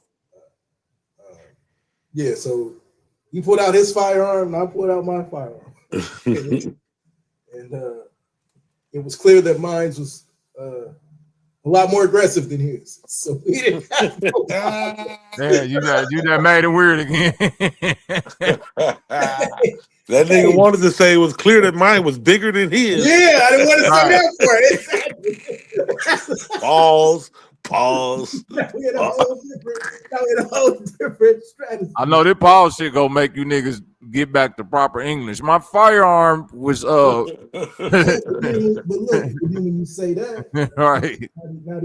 Yeah, so he pulled out his firearm, and I pulled out my firearm, and it was clear that mine was a lot more aggressive than his. So we didn't have no Yeah, you that made it weird again. That nigga wanted to say it was clear that mine was bigger than his. Yeah, I didn't want to say that for it. Pause. Now we had a whole different strategy. I know this Paul shit gonna make you niggas get back to proper English. My firearm was But look, when you say that, right.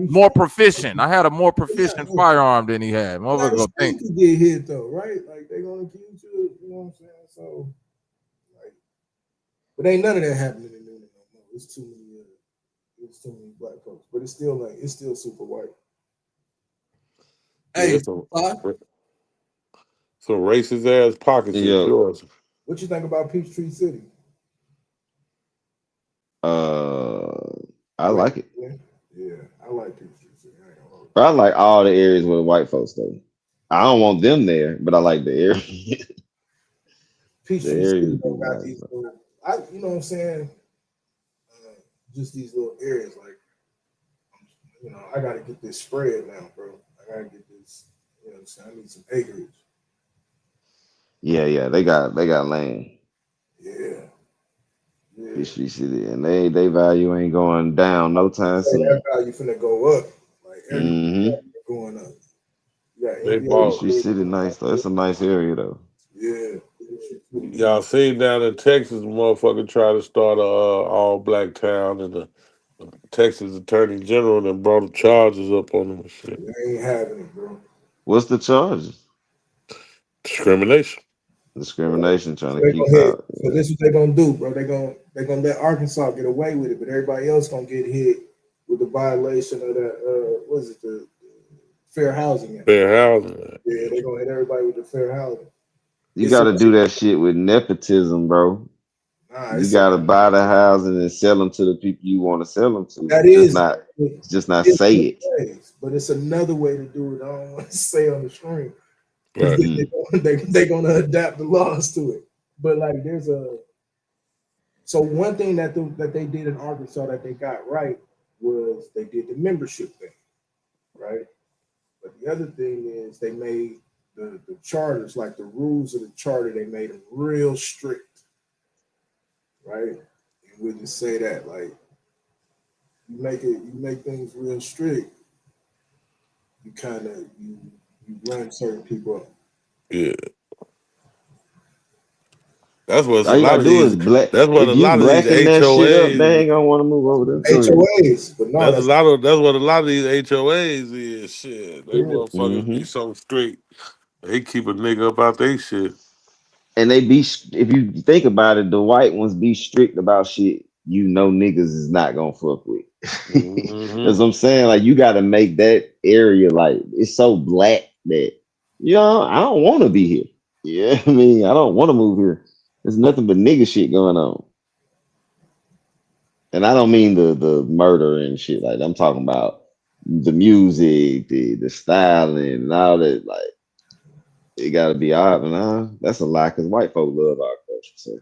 More proficient. I had a more proficient firearm than he had. Motherfucker go think. You get hit though, right? Like they gonna accuse you. You know what I'm saying? So, like, but ain't none of that happening in Noonan no more. It's too many black folks, but it's still super white. Hey, some racist ass pockets in Georgia. What you think about Peachtree City? I like it. Yeah, I like Peachtree City. I like all the areas with white folks though. I don't want them there, but I like the area. Peachtree City got these little, you know what I'm saying? Just these little areas, like, you know, I gotta get this spread now, bro. I gotta get this. You know what I'm saying? I need some acreage. Yeah, they got land. Yeah. Peachtree City, and they value ain't going down no time soon. That value finna go up. Like everything going up. Peachtree City nice though. It's a nice area though. Yeah. Y'all seen down in Texas, motherfucker try to start a all black town, and the Texas Attorney General and brought the charges up on them and shit. They ain't having it, bro. What's the charges? Discrimination, trying to keep out. So this is what they're gonna do, bro. They're gonna let Arkansas get away with it, but everybody else gonna get hit with the violation of that. What is it? The Fair Housing Act. Fair Housing Act. Yeah, they're gonna hit everybody with the fair housing. You got to do that shit with nepotism, bro. You got to buy the housing and sell them to the people you want to sell them to. That is just not say it. But it's another way to do it. I don't want to say on the stream. because Right. they're gonna adapt the laws to it. But like, so one thing that they did in Arkansas that they got right was they did the membership thing, right? But the other thing is they made the charters, like the rules of the charter, they made them real strict, right? And we just say that, like, you make things real strict, you kind of you run certain people up. Yeah. That's what All a you lot gotta of do is these. black. That's what If a you lot of these blacken that shit up, they HOAs. ain't gonna want to move over there. Go ahead. HOAs, but no, That's what a lot of these HOAs is. Shit, they motherfuckers be so strict. They keep a nigga up out they shit. And they be, if you think about it, the white ones be strict about shit you know niggas is not gonna fuck with. That's what I'm saying. Like, you gotta make that area, like, it's so black that, I don't want to be here. Yeah, I mean, I don't want to move here. There's nothing but nigga shit going on. And I don't mean the murder and shit. Like, I'm talking about the music, the styling, and all that. Like, it gotta be odd, and that's a lie because white folk love our culture, so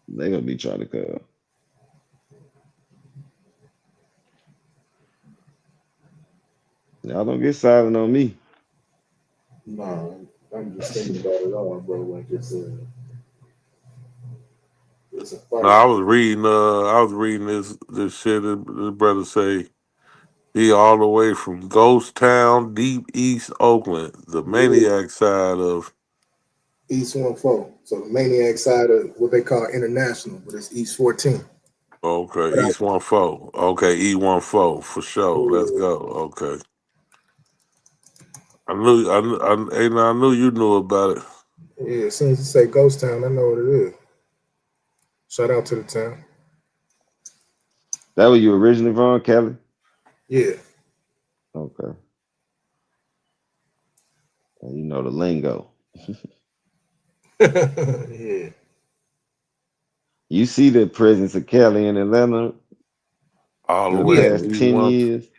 they gonna be trying to come. Y'all don't get silent on me. No, I'm just thinking about it all, bro. Like it's a No, fight. I was reading this shit. This brother say he all the way from Ghost Town, deep East Oakland, the Yeah. maniac side of. East 14. So the maniac side of what they call international, but it's East 14. Okay, But East 14. Okay, E14 for sure. Let's go. Okay, I knew you knew about it. yeah, as soon as you say Ghost Town, I know what it is. Shout out to the town. That was you originally from, Kelly? Yeah. Okay. Well, you know the lingo. Yeah. You see the presence of Kelly in Atlanta All in the the way Yeah. from past 10 E1. years.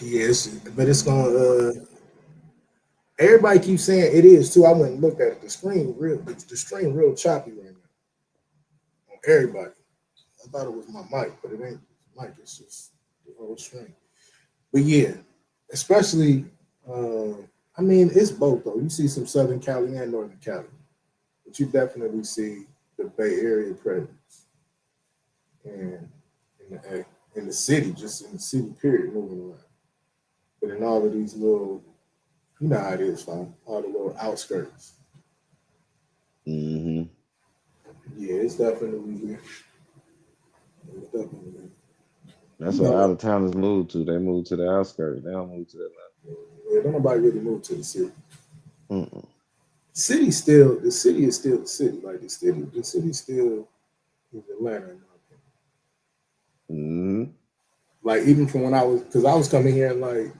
Yes, but it's gonna everybody keeps saying it is too. I went and looked at it. The screen real choppy right now on everybody. I thought it was my mic, but it ain't the mic, it's just the whole screen. But yeah, especially I mean it's both though. You see some Southern Cali and Northern Cali, but you definitely see the Bay Area presence and in the city, just in the city period moving around. But in all of these little, you know how it is, fam. All the little outskirts. Mm-hmm. Yeah, it's definitely here. It's definitely here. That's You what know, out of towners move to. They move to the outskirts. They don't move to yeah, don't nobody really move to the city. Atlanta. The city is still the city. Like the city still is Atlanta in my opinion. Mm-hmm. Like even from when because I was coming here in like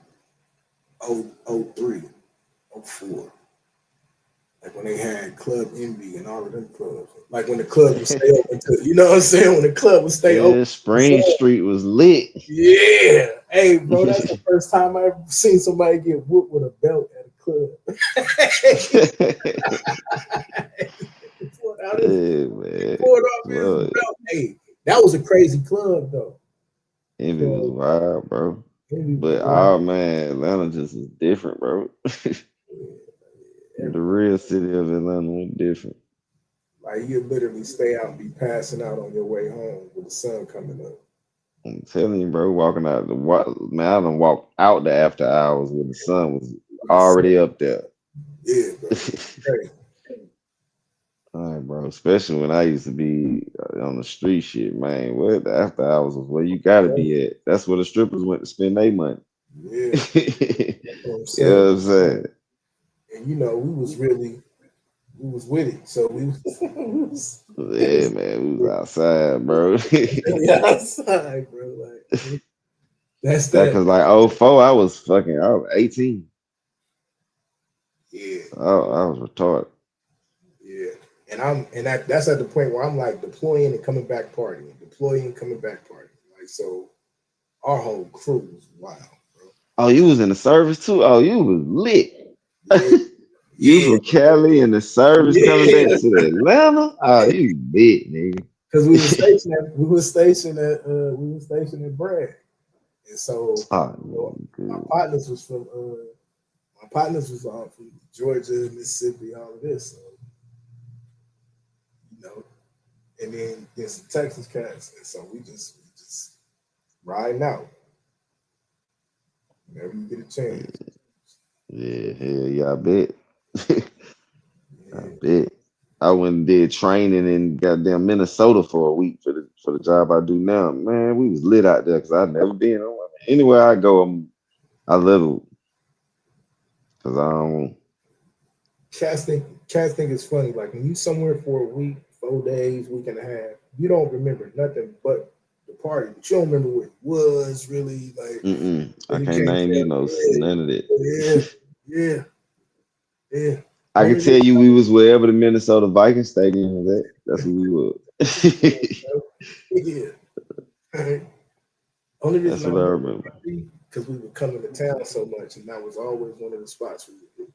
03, 04. Like when they had Club Envy and all of them clubs. Like when the club would stay open you know what I'm saying? When the club would stay open. Yeah, Spring Street was lit. Yeah. Hey, bro, that's the first time I ever seen somebody get whooped with a belt at a club. Yeah, man. Poured off his belt. Hey, that was a crazy club though. Envy was wild, bro. But man, Atlanta just is different, bro. The real city of Atlanta was different. Like you literally stay out and be passing out on your way home with the sun coming up. I'm telling you, bro, walking out man, I done walked out the after hours when the sun was already up there. Yeah, bro. Right. All right, bro. Especially when I used to be on the street shit, man. What the after hours was where you gotta be at. That's where the strippers went to spend their money. Yeah. You know what I'm saying? And you know, we was with it. So we was Yeah, man, we was outside, bro. outside, bro. Like that's that. Cause like 04, I was 18. Yeah. I was retarded. Yeah. And that's at the point where I'm like deploying and coming back partying, deploying, coming back partying. Like so our whole crew was wild, bro. Oh, you was in the service too? Oh, you was lit. Yeah, You yeah, from Cali and the service coming back yeah. to Atlanta? Oh, you lit, nigga. Because we were stationed at Bragg, and so Oh, you know, yeah, my good. partners was from from Georgia, Mississippi, all of this. So, you know, and then there's some Texas cats, and so we just riding out whenever you get a chance. Yeah, hell yeah, I bet. I bet. I went and did training in goddamn Minnesota for a week for the job I do now. Man, we was lit out there because I'd never been. Anywhere I go, I live because I don't. Cats think it's funny. Like when you somewhere for a week, 4 days, week and a half, you don't remember nothing but the party. But you don't remember what it was really like. I You can't can't name you tell. none of Yeah, that. yeah. I can Only tell reason, you we was wherever the Minnesota Vikings stadium was at. That's where we were. yeah. Only That's reason I what I remember remember. because we would come into town so much, and that was always one of the spots we would do.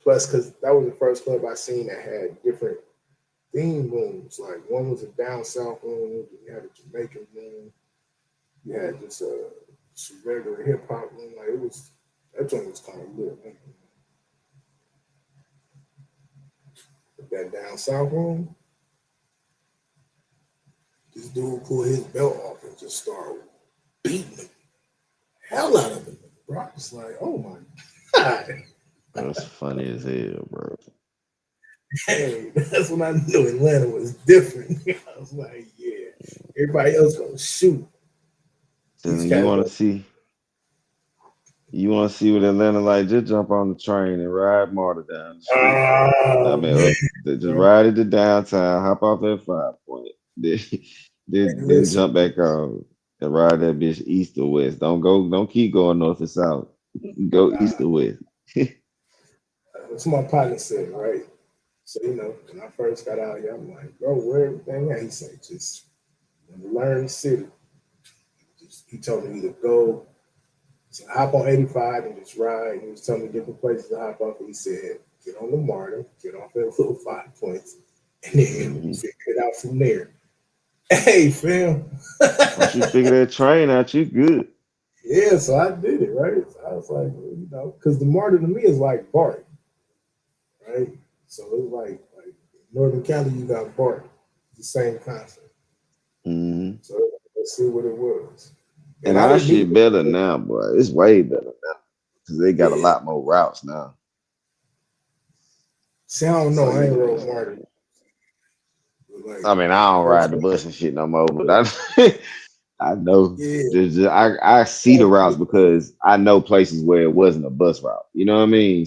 Plus, because that was the first club I seen that had different theme rooms. Like one was a down south room, you had a Jamaican room, you had just a regular hip hop room. Like that joint was kind of lit. Man. But that down south room, this dude pulled his belt off and just started beating the hell out of him. Bro, I was like, oh my God. That's funny as hell, bro. Hey, that's when I knew Atlanta was different. I was like, yeah, everybody else gonna shoot. These You cats want gonna to see? You want to see what Atlanta like? Just jump on the train and ride Marta down the street. I mean, just ride it to downtown, hop off that 5 Point, then listen, jump back on and ride that bitch east or west. Don't keep going north or south. Go east or west. that's what my partner said, right? So, you know, when I first got out here, I'm like, bro, where everything at? He said, just learn the city. He told me to go, so hop on 85 and just ride. He was telling me different places to hop off. He said, get on the MARTA, get off at little 5 Points, and then figure it out from there. Hey, fam. Once you figure that train out, you good. Yeah, so I did it, right? So I was like, well, you know, because the MARTA to me is like BART, right? So it's like Northern Cali, you got BART, the same concept. So let's see what it was. And our shit better now, boy. It's way better now because they got a lot more routes now. See, I don't know. I ain't rode MARTA. I mean, I don't ride the bus and shit no more, but I know. I see the routes because I know places where it wasn't a bus route. You know what I mean?